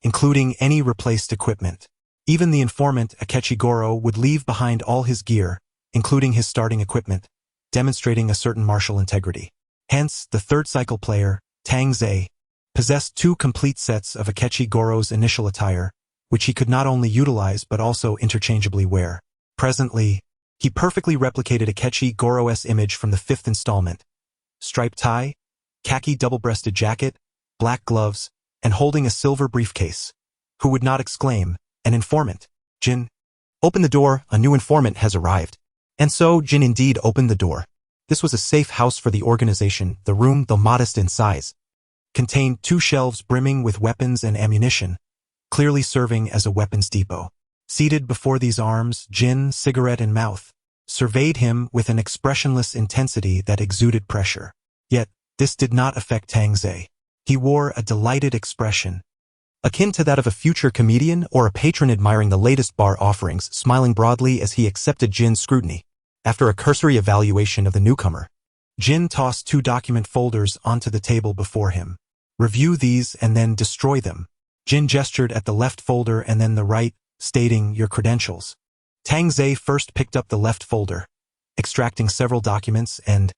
including any replaced equipment. Even the informant, Akechi Goro, would leave behind all his gear, including his starting equipment, demonstrating a certain martial integrity. Hence, the third cycle player, Tangze, possessed 2 complete sets of Akechi Goro's initial attire, which he could not only utilize but also interchangeably wear. Presently, he perfectly replicated Akechi Goro's image from the 5th installment. Striped tie, khaki double-breasted jacket, black gloves, and holding a silver briefcase. Who would not exclaim, "An informant! Jin, open the door, a new informant has arrived." And so Jin indeed opened the door. This was a safe house for the organization. The room, though modest in size, contained 2 shelves brimming with weapons and ammunition, clearly serving as a weapons depot. Seated before these arms, Jin, cigarette in mouth, surveyed him with an expressionless intensity that exuded pressure. Yet, this did not affect Tangze. He wore a delighted expression, akin to that of a future comedian or a patron admiring the latest bar offerings, smiling broadly as he accepted Jin's scrutiny. After a cursory evaluation of the newcomer, Jin tossed 2 document folders onto the table before him. "Review these and then destroy them." Jin gestured at the left folder and then the right, stating, "Your credentials." Tangze first picked up the left folder, extracting several documents and,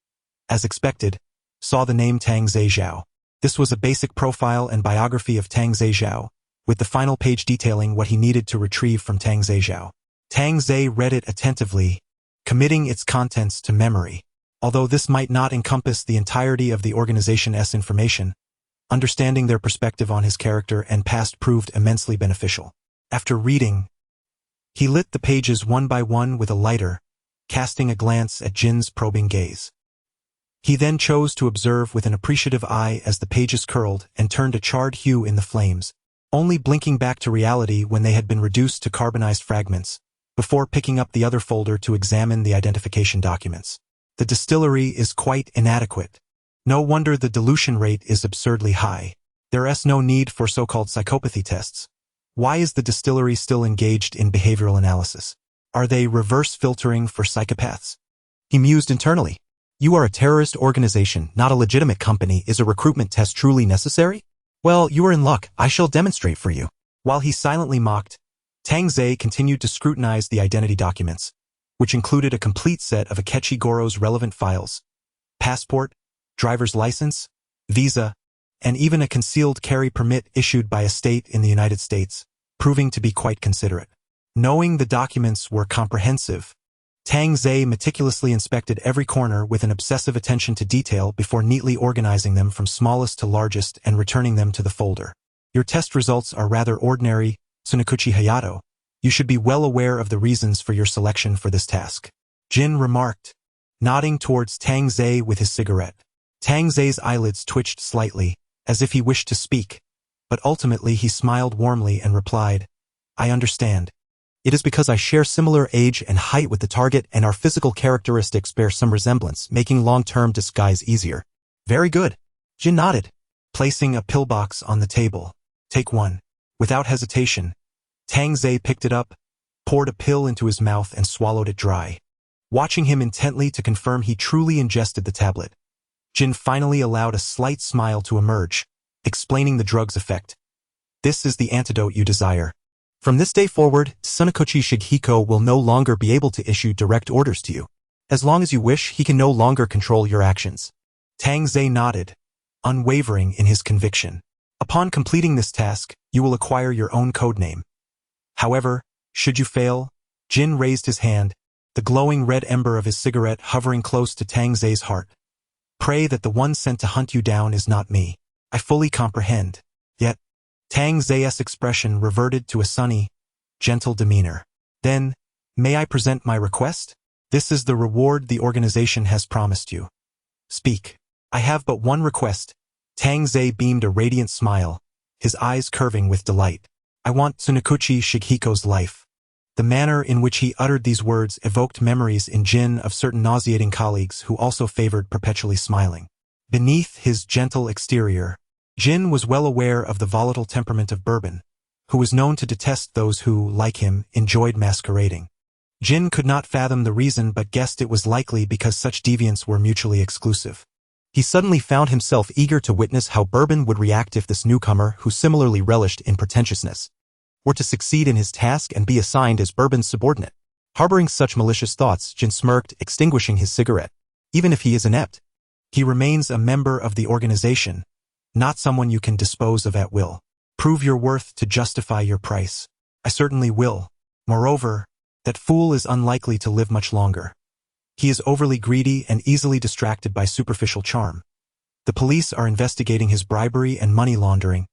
as expected, saw the name Tangze Zhao. This was a basic profile and biography of Tangze Zhao, with the final page detailing what he needed to retrieve from Tangze Zhao. Tangze read it attentively, committing its contents to memory. Although this might not encompass the entirety of the organization's information, understanding their perspective on his character and past proved immensely beneficial. After reading, he lit the pages one by one with a lighter, casting a glance at Jin's probing gaze. He then chose to observe with an appreciative eye as the pages curled and turned a charred hue in the flames, only blinking back to reality when they had been reduced to carbonized fragments, before picking up the other folder to examine the identification documents. The distillery is quite inadequate. No wonder the dilution rate is absurdly high. There is no need for so-called psychopathy tests. Why is the distillery still engaged in behavioral analysis? Are they reverse filtering for psychopaths? He mused internally. You are a terrorist organization, not a legitimate company. Is a recruitment test truly necessary? Well, you are in luck. I shall demonstrate for you. While he silently mocked, Tang Zhe continued to scrutinize the identity documents, which included a complete set of Akechi Goro's relevant files: passport, driver's license, visa, and even a concealed carry permit issued by a state in the United States, proving to be quite considerate. Knowing the documents were comprehensive, Tang Zhe meticulously inspected every corner with an obsessive attention to detail before neatly organizing them from smallest to largest and returning them to the folder. Your test results are rather ordinary, Tsunakuchi Hayato. You should be well aware of the reasons for your selection for this task, Jin remarked, nodding towards Tang Zhe with his cigarette. Tang Zhe's eyelids twitched slightly, as if he wished to speak, but ultimately he smiled warmly and replied, I understand. It is because I share similar age and height with the target and our physical characteristics bear some resemblance, making long-term disguise easier. Very good. Jin nodded, placing a pillbox on the table. Take one. Without hesitation, Tang Zhe picked it up, poured a pill into his mouth and swallowed it dry. Watching him intently to confirm he truly ingested the tablet, Jin finally allowed a slight smile to emerge, explaining the drug's effect. This is the antidote you desire. From this day forward, Tsunakuchi Shigehiko will no longer be able to issue direct orders to you. As long as you wish, he can no longer control your actions. Tang Zhe nodded, unwavering in his conviction. Upon completing this task, you will acquire your own codename. However, should you fail, Jin raised his hand, the glowing red ember of his cigarette hovering close to Tang Zhe's heart. Pray that the one sent to hunt you down is not me. I fully comprehend. Yet, Tang Zhe's expression reverted to a sunny, gentle demeanor. Then, may I present my request? This is the reward the organization has promised you. Speak. I have but one request. Tang Zhe beamed a radiant smile, his eyes curving with delight. I want Tsunakuchi Shigehiko's life. The manner in which he uttered these words evoked memories in Jin of certain nauseating colleagues who also favored perpetually smiling. Beneath his gentle exterior, Jin was well aware of the volatile temperament of Bourbon, who was known to detest those who, like him, enjoyed masquerading. Jin could not fathom the reason but guessed it was likely because such deviants were mutually exclusive. He suddenly found himself eager to witness how Bourbon would react if this newcomer, who similarly relished in pretentiousness, were to succeed in his task and be assigned as Bourbon's subordinate. Harboring such malicious thoughts, Jin smirked, extinguishing his cigarette. Even if he is inept, he remains a member of the organization, not someone you can dispose of at will. Prove your worth to justify your price. I certainly will. Moreover, that fool is unlikely to live much longer. He is overly greedy and easily distracted by superficial charm. The police are investigating his bribery and money laundering,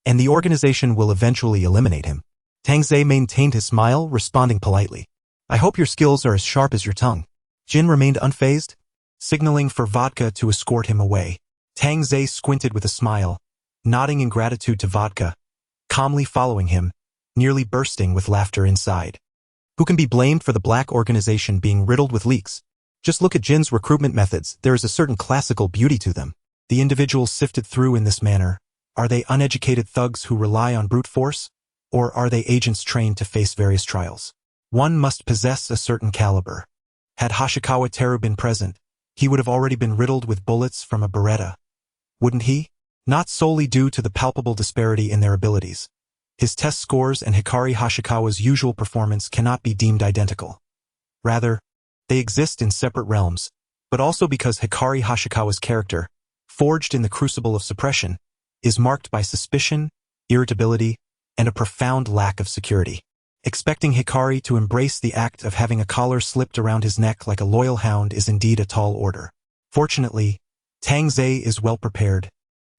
and the organization will eventually eliminate him. Tang Zhe maintained his smile, responding politely. I hope your skills are as sharp as your tongue. Jin remained unfazed, signaling for vodka to escort him away. Tang Zhe squinted with a smile, nodding in gratitude to vodka, calmly following him, nearly bursting with laughter inside. Who can be blamed for the black organization being riddled with leaks? Just look at Jin's recruitment methods. There is a certain classical beauty to them. The individuals sifted through in this manner, are they uneducated thugs who rely on brute force? Or are they agents trained to face various trials? One must possess a certain caliber. Had Hashikawa Teru been present, he would have already been riddled with bullets from a Beretta. Wouldn't he? Not solely due to the palpable disparity in their abilities. His test scores and Hikari Hashikawa's usual performance cannot be deemed identical. Rather, they exist in separate realms, but also because Hikari Hashikawa's character, forged in the crucible of suppression, is marked by suspicion, irritability, and a profound lack of security. Expecting Hikari to embrace the act of having a collar slipped around his neck like a loyal hound is indeed a tall order. Fortunately, Tang Zhe is well prepared.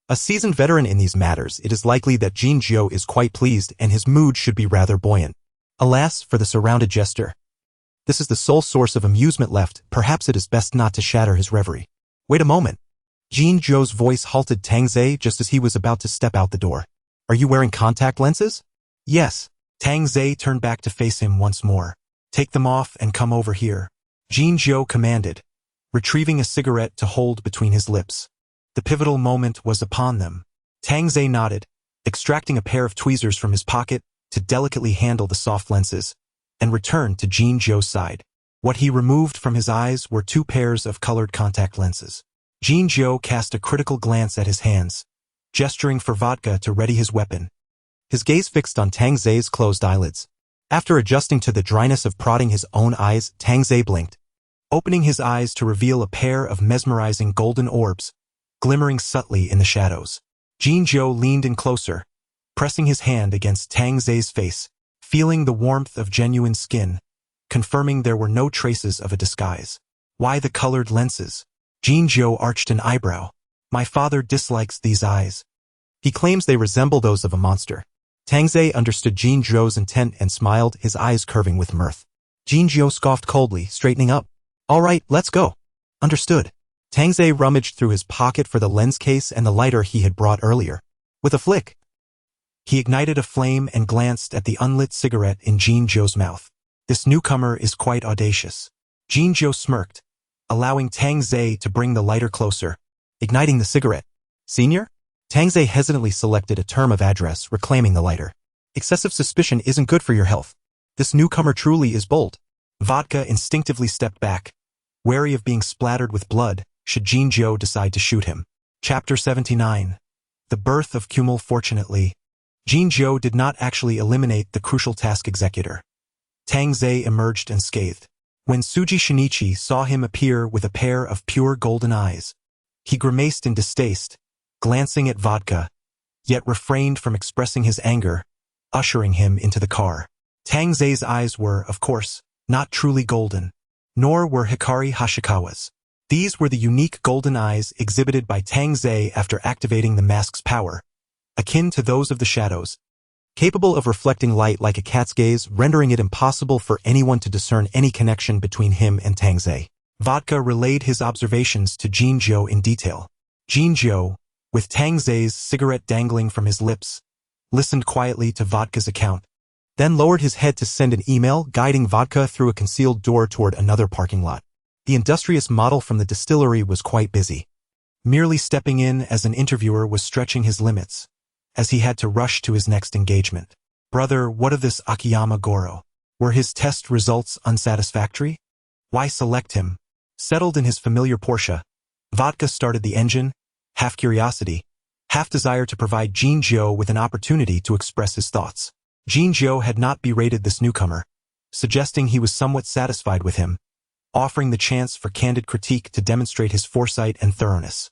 A seasoned veteran in these matters, it is likely that Jin Jiu is quite pleased and his mood should be rather buoyant. Alas for the surrounded jester. This is the sole source of amusement left, perhaps it is best not to shatter his reverie. Wait a moment. Jin Jiu's voice halted Tang Zhe just as he was about to step out the door. Are you wearing contact lenses? Yes. Tang Zhe turned back to face him once more. Take them off and come over here. Jinzhou commanded, retrieving a cigarette to hold between his lips. The pivotal moment was upon them. Tang Ze nodded, extracting a pair of tweezers from his pocket to delicately handle the soft lenses, and returned to Jinzhou's side. What he removed from his eyes were 2 pairs of colored contact lenses. Jinzhou cast a critical glance at his hands, gesturing for vodka to ready his weapon. His gaze fixed on Tang Ze's closed eyelids. After adjusting to the dryness of prodding his own eyes, Tang Ze blinked, opening his eyes to reveal a pair of mesmerizing golden orbs, glimmering subtly in the shadows. Jinzhou leaned in closer, pressing his hand against Tang Ze's face, feeling the warmth of genuine skin, confirming there were no traces of a disguise. Why the colored lenses? Jinzhou arched an eyebrow. My father dislikes these eyes. He claims they resemble those of a monster. Tang Ze understood Jinzhou's intent and smiled, his eyes curving with mirth. Jinzhou scoffed coldly, straightening up. All right, let's go. Understood. Tang Ze rummaged through his pocket for the lens case and the lighter he had brought earlier. With a flick, he ignited a flame and glanced at the unlit cigarette in Jinzhou's mouth. This newcomer is quite audacious. Jinzhou smirked, allowing Tang Ze to bring the lighter closer, igniting the cigarette. Senior? Tang Ze hesitantly selected a term of address, reclaiming the lighter. Excessive suspicion isn't good for your health. This newcomer truly is bold. Vodka instinctively stepped back, wary of being splattered with blood should Jinzhou decide to shoot him. Chapter 79. The Birth of Kumul. Fortunately, Jinzhou did not actually eliminate the crucial task executor. Tang Ze emerged unscathed. When Suji Shinichi saw him appear with a pair of pure golden eyes, he grimaced in distaste, glancing at Vodka, yet refrained from expressing his anger, ushering him into the car. Tang Ze's eyes were, of course, not truly golden, nor were Hikari Hashikawa's. These were the unique golden eyes exhibited by Tang Ze after activating the mask's power, akin to those of the shadows, capable of reflecting light like a cat's gaze, rendering it impossible for anyone to discern any connection between him and Tang Ze. Vodka relayed his observations to Jinzhou in detail. Jinzhou, with Tang Ze's cigarette dangling from his lips, listened quietly to Vodka's account, then lowered his head to send an email guiding Vodka through a concealed door toward another parking lot. The industrious model from the distillery was quite busy. Merely stepping in as an interviewer was stretching his limits, as he had to rush to his next engagement. Brother, what of this Akiyama Goro? Were his test results unsatisfactory? Why select him? Settled in his familiar Porsche, Vodka started the engine, half curiosity, half desire to provide Jinzhou with an opportunity to express his thoughts. Jinzhou had not berated this newcomer, suggesting he was somewhat satisfied with him, offering the chance for candid critique to demonstrate his foresight and thoroughness.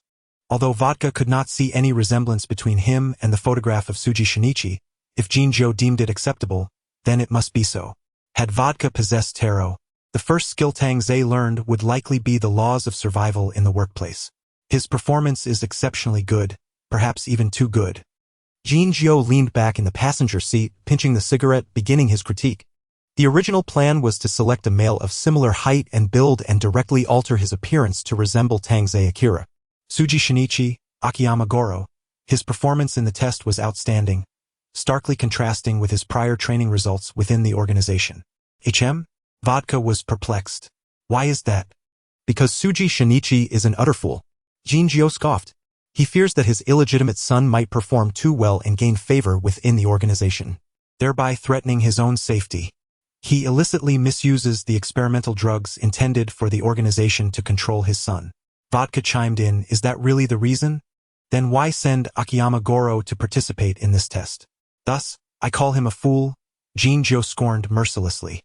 Although Vodka could not see any resemblance between him and the photograph of Suji Shinichi, if Jinzhou deemed it acceptable, then it must be so. Had Vodka possessed tarot, the first skill Tang Ze learned would likely be the laws of survival in the workplace. His performance is exceptionally good, perhaps even too good. Jinzhou leaned back in the passenger seat, pinching the cigarette, beginning his critique. The original plan was to select a male of similar height and build and directly alter his appearance to resemble Tang Ze Akira. Suji Shinichi, Akiyama Goro. His performance in the test was outstanding, starkly contrasting with his prior training results within the organization. Vodka was perplexed. Why is that? Because Suji Shinichi is an utter fool. Jinzhou scoffed. He fears that his illegitimate son might perform too well and gain favor within the organization, thereby threatening his own safety. He illicitly misuses the experimental drugs intended for the organization to control his son. Vodka chimed in, is that really the reason? Then why send Akiyama Goro to participate in this test? Thus, I call him a fool, Jinzhou scorned mercilessly.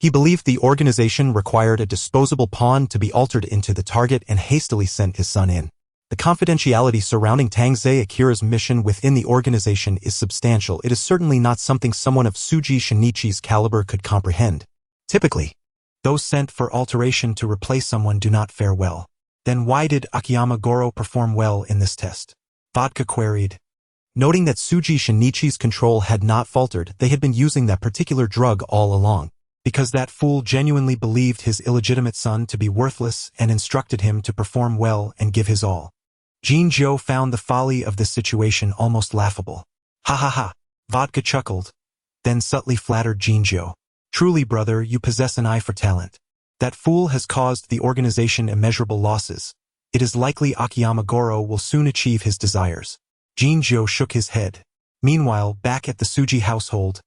He believed the organization required a disposable pawn to be altered into the target and hastily sent his son in. The confidentiality surrounding Tang Ze Akira's mission within the organization is substantial. It is certainly not something someone of Suji Shinichi's caliber could comprehend. Typically, those sent for alteration to replace someone do not fare well. Then why did Akiyama Goro perform well in this test? Vodka queried. Noting that Suji Shinichi's control had not faltered, they had been using that particular drug all along. Because that fool genuinely believed his illegitimate son to be worthless and instructed him to perform well and give his all. Jinzhou found the folly of this situation almost laughable. Ha ha ha, Vodka chuckled, then subtly flattered Jinzhou. Truly, brother, you possess an eye for talent. That fool has caused the organization immeasurable losses. It is likely Akiyama Goro will soon achieve his desires. Jinjo shook his head. Meanwhile, back at the Tsuji household,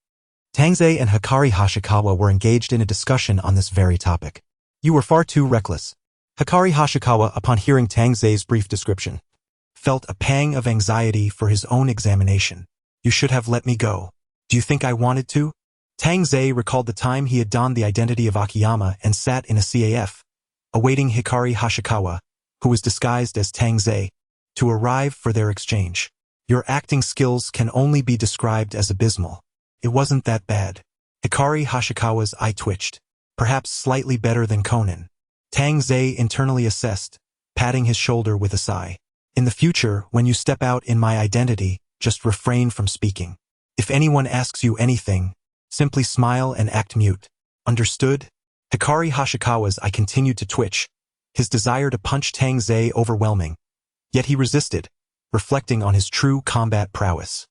Tangze and Hikari Hashikawa were engaged in a discussion on this very topic. You were far too reckless. Hikari Hashikawa, upon hearing Tangze's brief description, felt a pang of anxiety for his own examination. You should have let me go. Do you think I wanted to? Tangze recalled the time he had donned the identity of Akiyama and sat in a CAF, awaiting Hikari Hashikawa, who was disguised as Tangze, to arrive for their exchange. Your acting skills can only be described as abysmal. It wasn't that bad. Hikari Hashikawa's eye twitched. Perhaps slightly better than Conan. Tangze internally assessed, patting his shoulder with a sigh. In the future, when you step out in my identity, just refrain from speaking. If anyone asks you anything, simply smile and act mute. Understood? Hikari Hashikawa's eye continued to twitch, his desire to punch Tangze overwhelming. Yet he resisted, reflecting on his true combat prowess.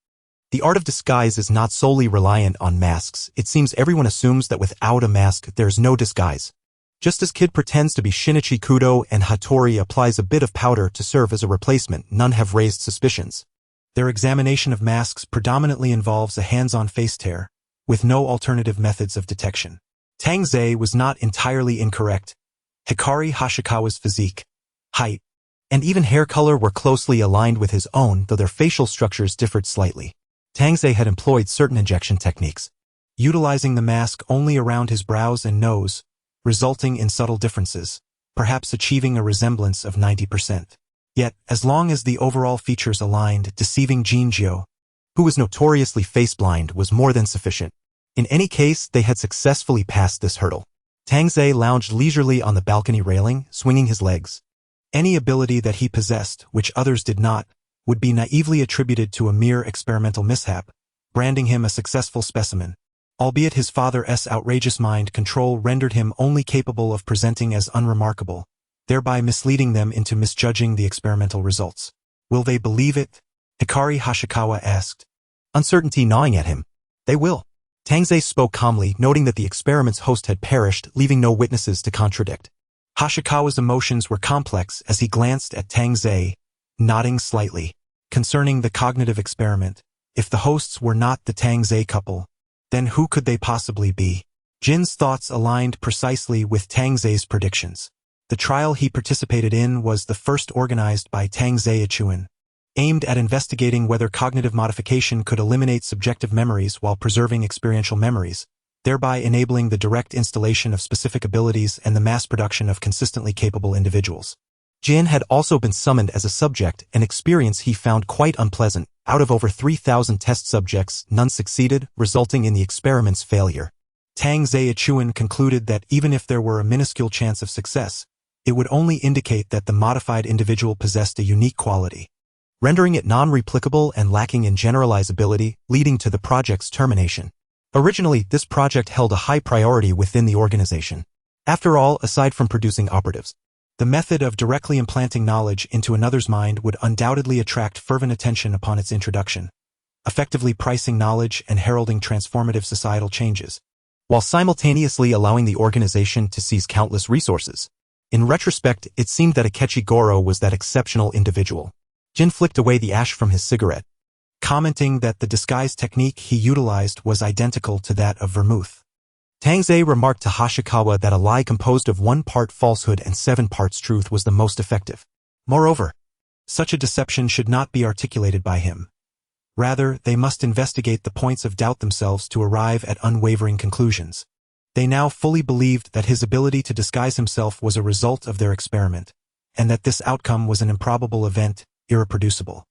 The art of disguise is not solely reliant on masks. It seems everyone assumes that without a mask, there's no disguise. Just as Kid pretends to be Shinichi Kudo and Hattori applies a bit of powder to serve as a replacement, none have raised suspicions. Their examination of masks predominantly involves a hands-on face tear, with no alternative methods of detection. Tangze was not entirely incorrect. Hikari Hashikawa's physique, height, and even hair color were closely aligned with his own, though their facial structures differed slightly. Tangze had employed certain injection techniques, utilizing the mask only around his brows and nose, resulting in subtle differences, perhaps achieving a resemblance of 90%. Yet, as long as the overall features aligned, deceiving Jinjo, who was notoriously face-blind, was more than sufficient. In any case, they had successfully passed this hurdle. Tangze lounged leisurely on the balcony railing, swinging his legs. Any ability that he possessed, which others did not, would be naively attributed to a mere experimental mishap, branding him a successful specimen. Albeit his father's outrageous mind control rendered him only capable of presenting as unremarkable, thereby misleading them into misjudging the experimental results. Will they believe it? Hikari Hashikawa asked, uncertainty gnawing at him. They will. Tangze spoke calmly, noting that the experiment's host had perished, leaving no witnesses to contradict. Hashikawa's emotions were complex as he glanced at Tangze, nodding slightly. Concerning the cognitive experiment, if the hosts were not the Tangze couple, then who could they possibly be? Jin's thoughts aligned precisely with Tangze's predictions. The trial he participated in was the first organized by Tangze Ichuan, aimed at investigating whether cognitive modification could eliminate subjective memories while preserving experiential memories, thereby enabling the direct installation of specific abilities and the mass production of consistently capable individuals. Jin had also been summoned as a subject, an experience he found quite unpleasant. Out of over 3,000 test subjects, none succeeded, resulting in the experiment's failure. Tangze Ichuan concluded that even if there were a minuscule chance of success, it would only indicate that the modified individual possessed a unique quality, rendering it non-replicable and lacking in generalizability, leading to the project's termination. Originally, this project held a high priority within the organization. After all, aside from producing operatives, the method of directly implanting knowledge into another's mind would undoubtedly attract fervent attention upon its introduction, effectively pricing knowledge and heralding transformative societal changes, while simultaneously allowing the organization to seize countless resources. In retrospect, it seemed that Akechi Goro was that exceptional individual. Jin flicked away the ash from his cigarette, commenting that the disguise technique he utilized was identical to that of vermouth. Tangze remarked to Hashikawa that a lie composed of 1 part falsehood and 7 parts truth was the most effective. Moreover, such a deception should not be articulated by him. Rather, they must investigate the points of doubt themselves to arrive at unwavering conclusions. They now fully believed that his ability to disguise himself was a result of their experiment, and that this outcome was an improbable event, irreproducible.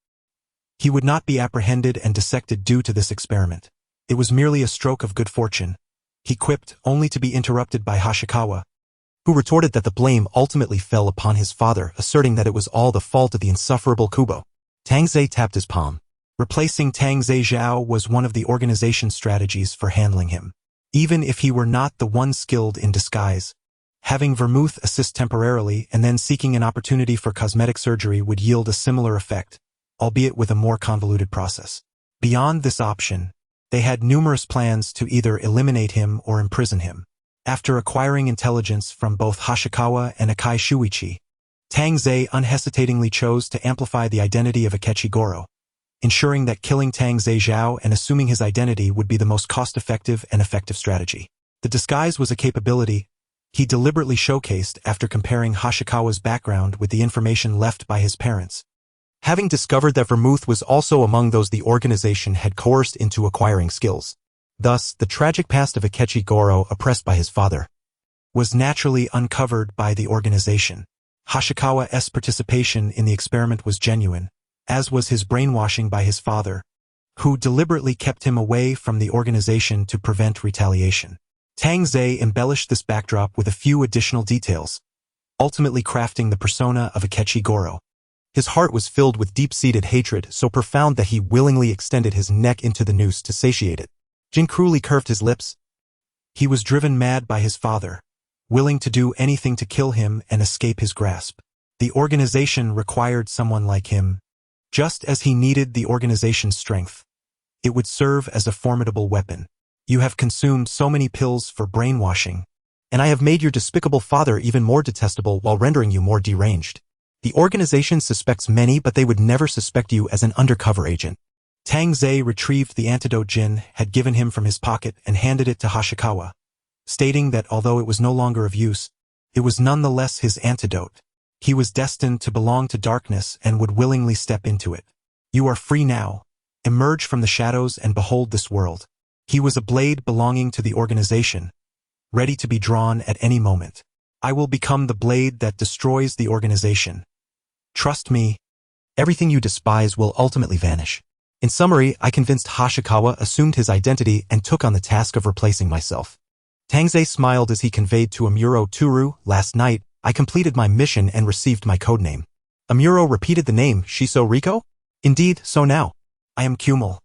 He would not be apprehended and dissected due to this experiment. It was merely a stroke of good fortune, he quipped, only to be interrupted by Hashikawa, who retorted that the blame ultimately fell upon his father, asserting that it was all the fault of the insufferable Kubo. Tangze tapped his palm. Replacing Tangze Zhao was one of the organization's strategies for handling him. Even if he were not the one skilled in disguise, having Vermouth assist temporarily and then seeking an opportunity for cosmetic surgery would yield a similar effect, albeit with a more convoluted process. Beyond this option, They had numerous plans to either eliminate him or imprison him. After acquiring intelligence from both Hashikawa and Akai Shuichi, Tang Zei unhesitatingly chose to amplify the identity of Akechi Goro, ensuring that killing Tang Zei Zhao and assuming his identity would be the most cost-effective and effective strategy. The disguise was a capability he deliberately showcased after comparing Hashikawa's background with the information left by his parents. Having discovered that Vermouth was also among those the organization had coerced into acquiring skills. Thus, the tragic past of Akechi Goro, oppressed by his father, was naturally uncovered by the organization. Hashikawa's participation in the experiment was genuine, as was his brainwashing by his father, who deliberately kept him away from the organization to prevent retaliation. Tang Zei embellished this backdrop with a few additional details, ultimately crafting the persona of Akechi Goro. His heart was filled with deep-seated hatred so profound that he willingly extended his neck into the noose to satiate it. Jin cruelly curved his lips. He was driven mad by his father, willing to do anything to kill him and escape his grasp. The organization required someone like him. Just as he needed the organization's strength, it would serve as a formidable weapon. You have consumed so many pills for brainwashing, and I have made your despicable father even more detestable while rendering you more deranged. The organization suspects many, but they would never suspect you as an undercover agent. Tang Zei retrieved the antidote Jin had given him from his pocket and handed it to Hashikawa, stating that although it was no longer of use, it was nonetheless his antidote. He was destined to belong to darkness and would willingly step into it. You are free now. Emerge from the shadows and behold this world. He was a blade belonging to the organization, ready to be drawn at any moment. I will become the blade that destroys the organization. Trust me, everything you despise will ultimately vanish. In summary, I convinced Hashikawa, assumed his identity, and took on the task of replacing myself. Tang Zei smiled as he conveyed to Amuro Toru, last night, I completed my mission and received my codename. Amuro repeated the name, Shiso Riko? Indeed, so now. I am Kumul.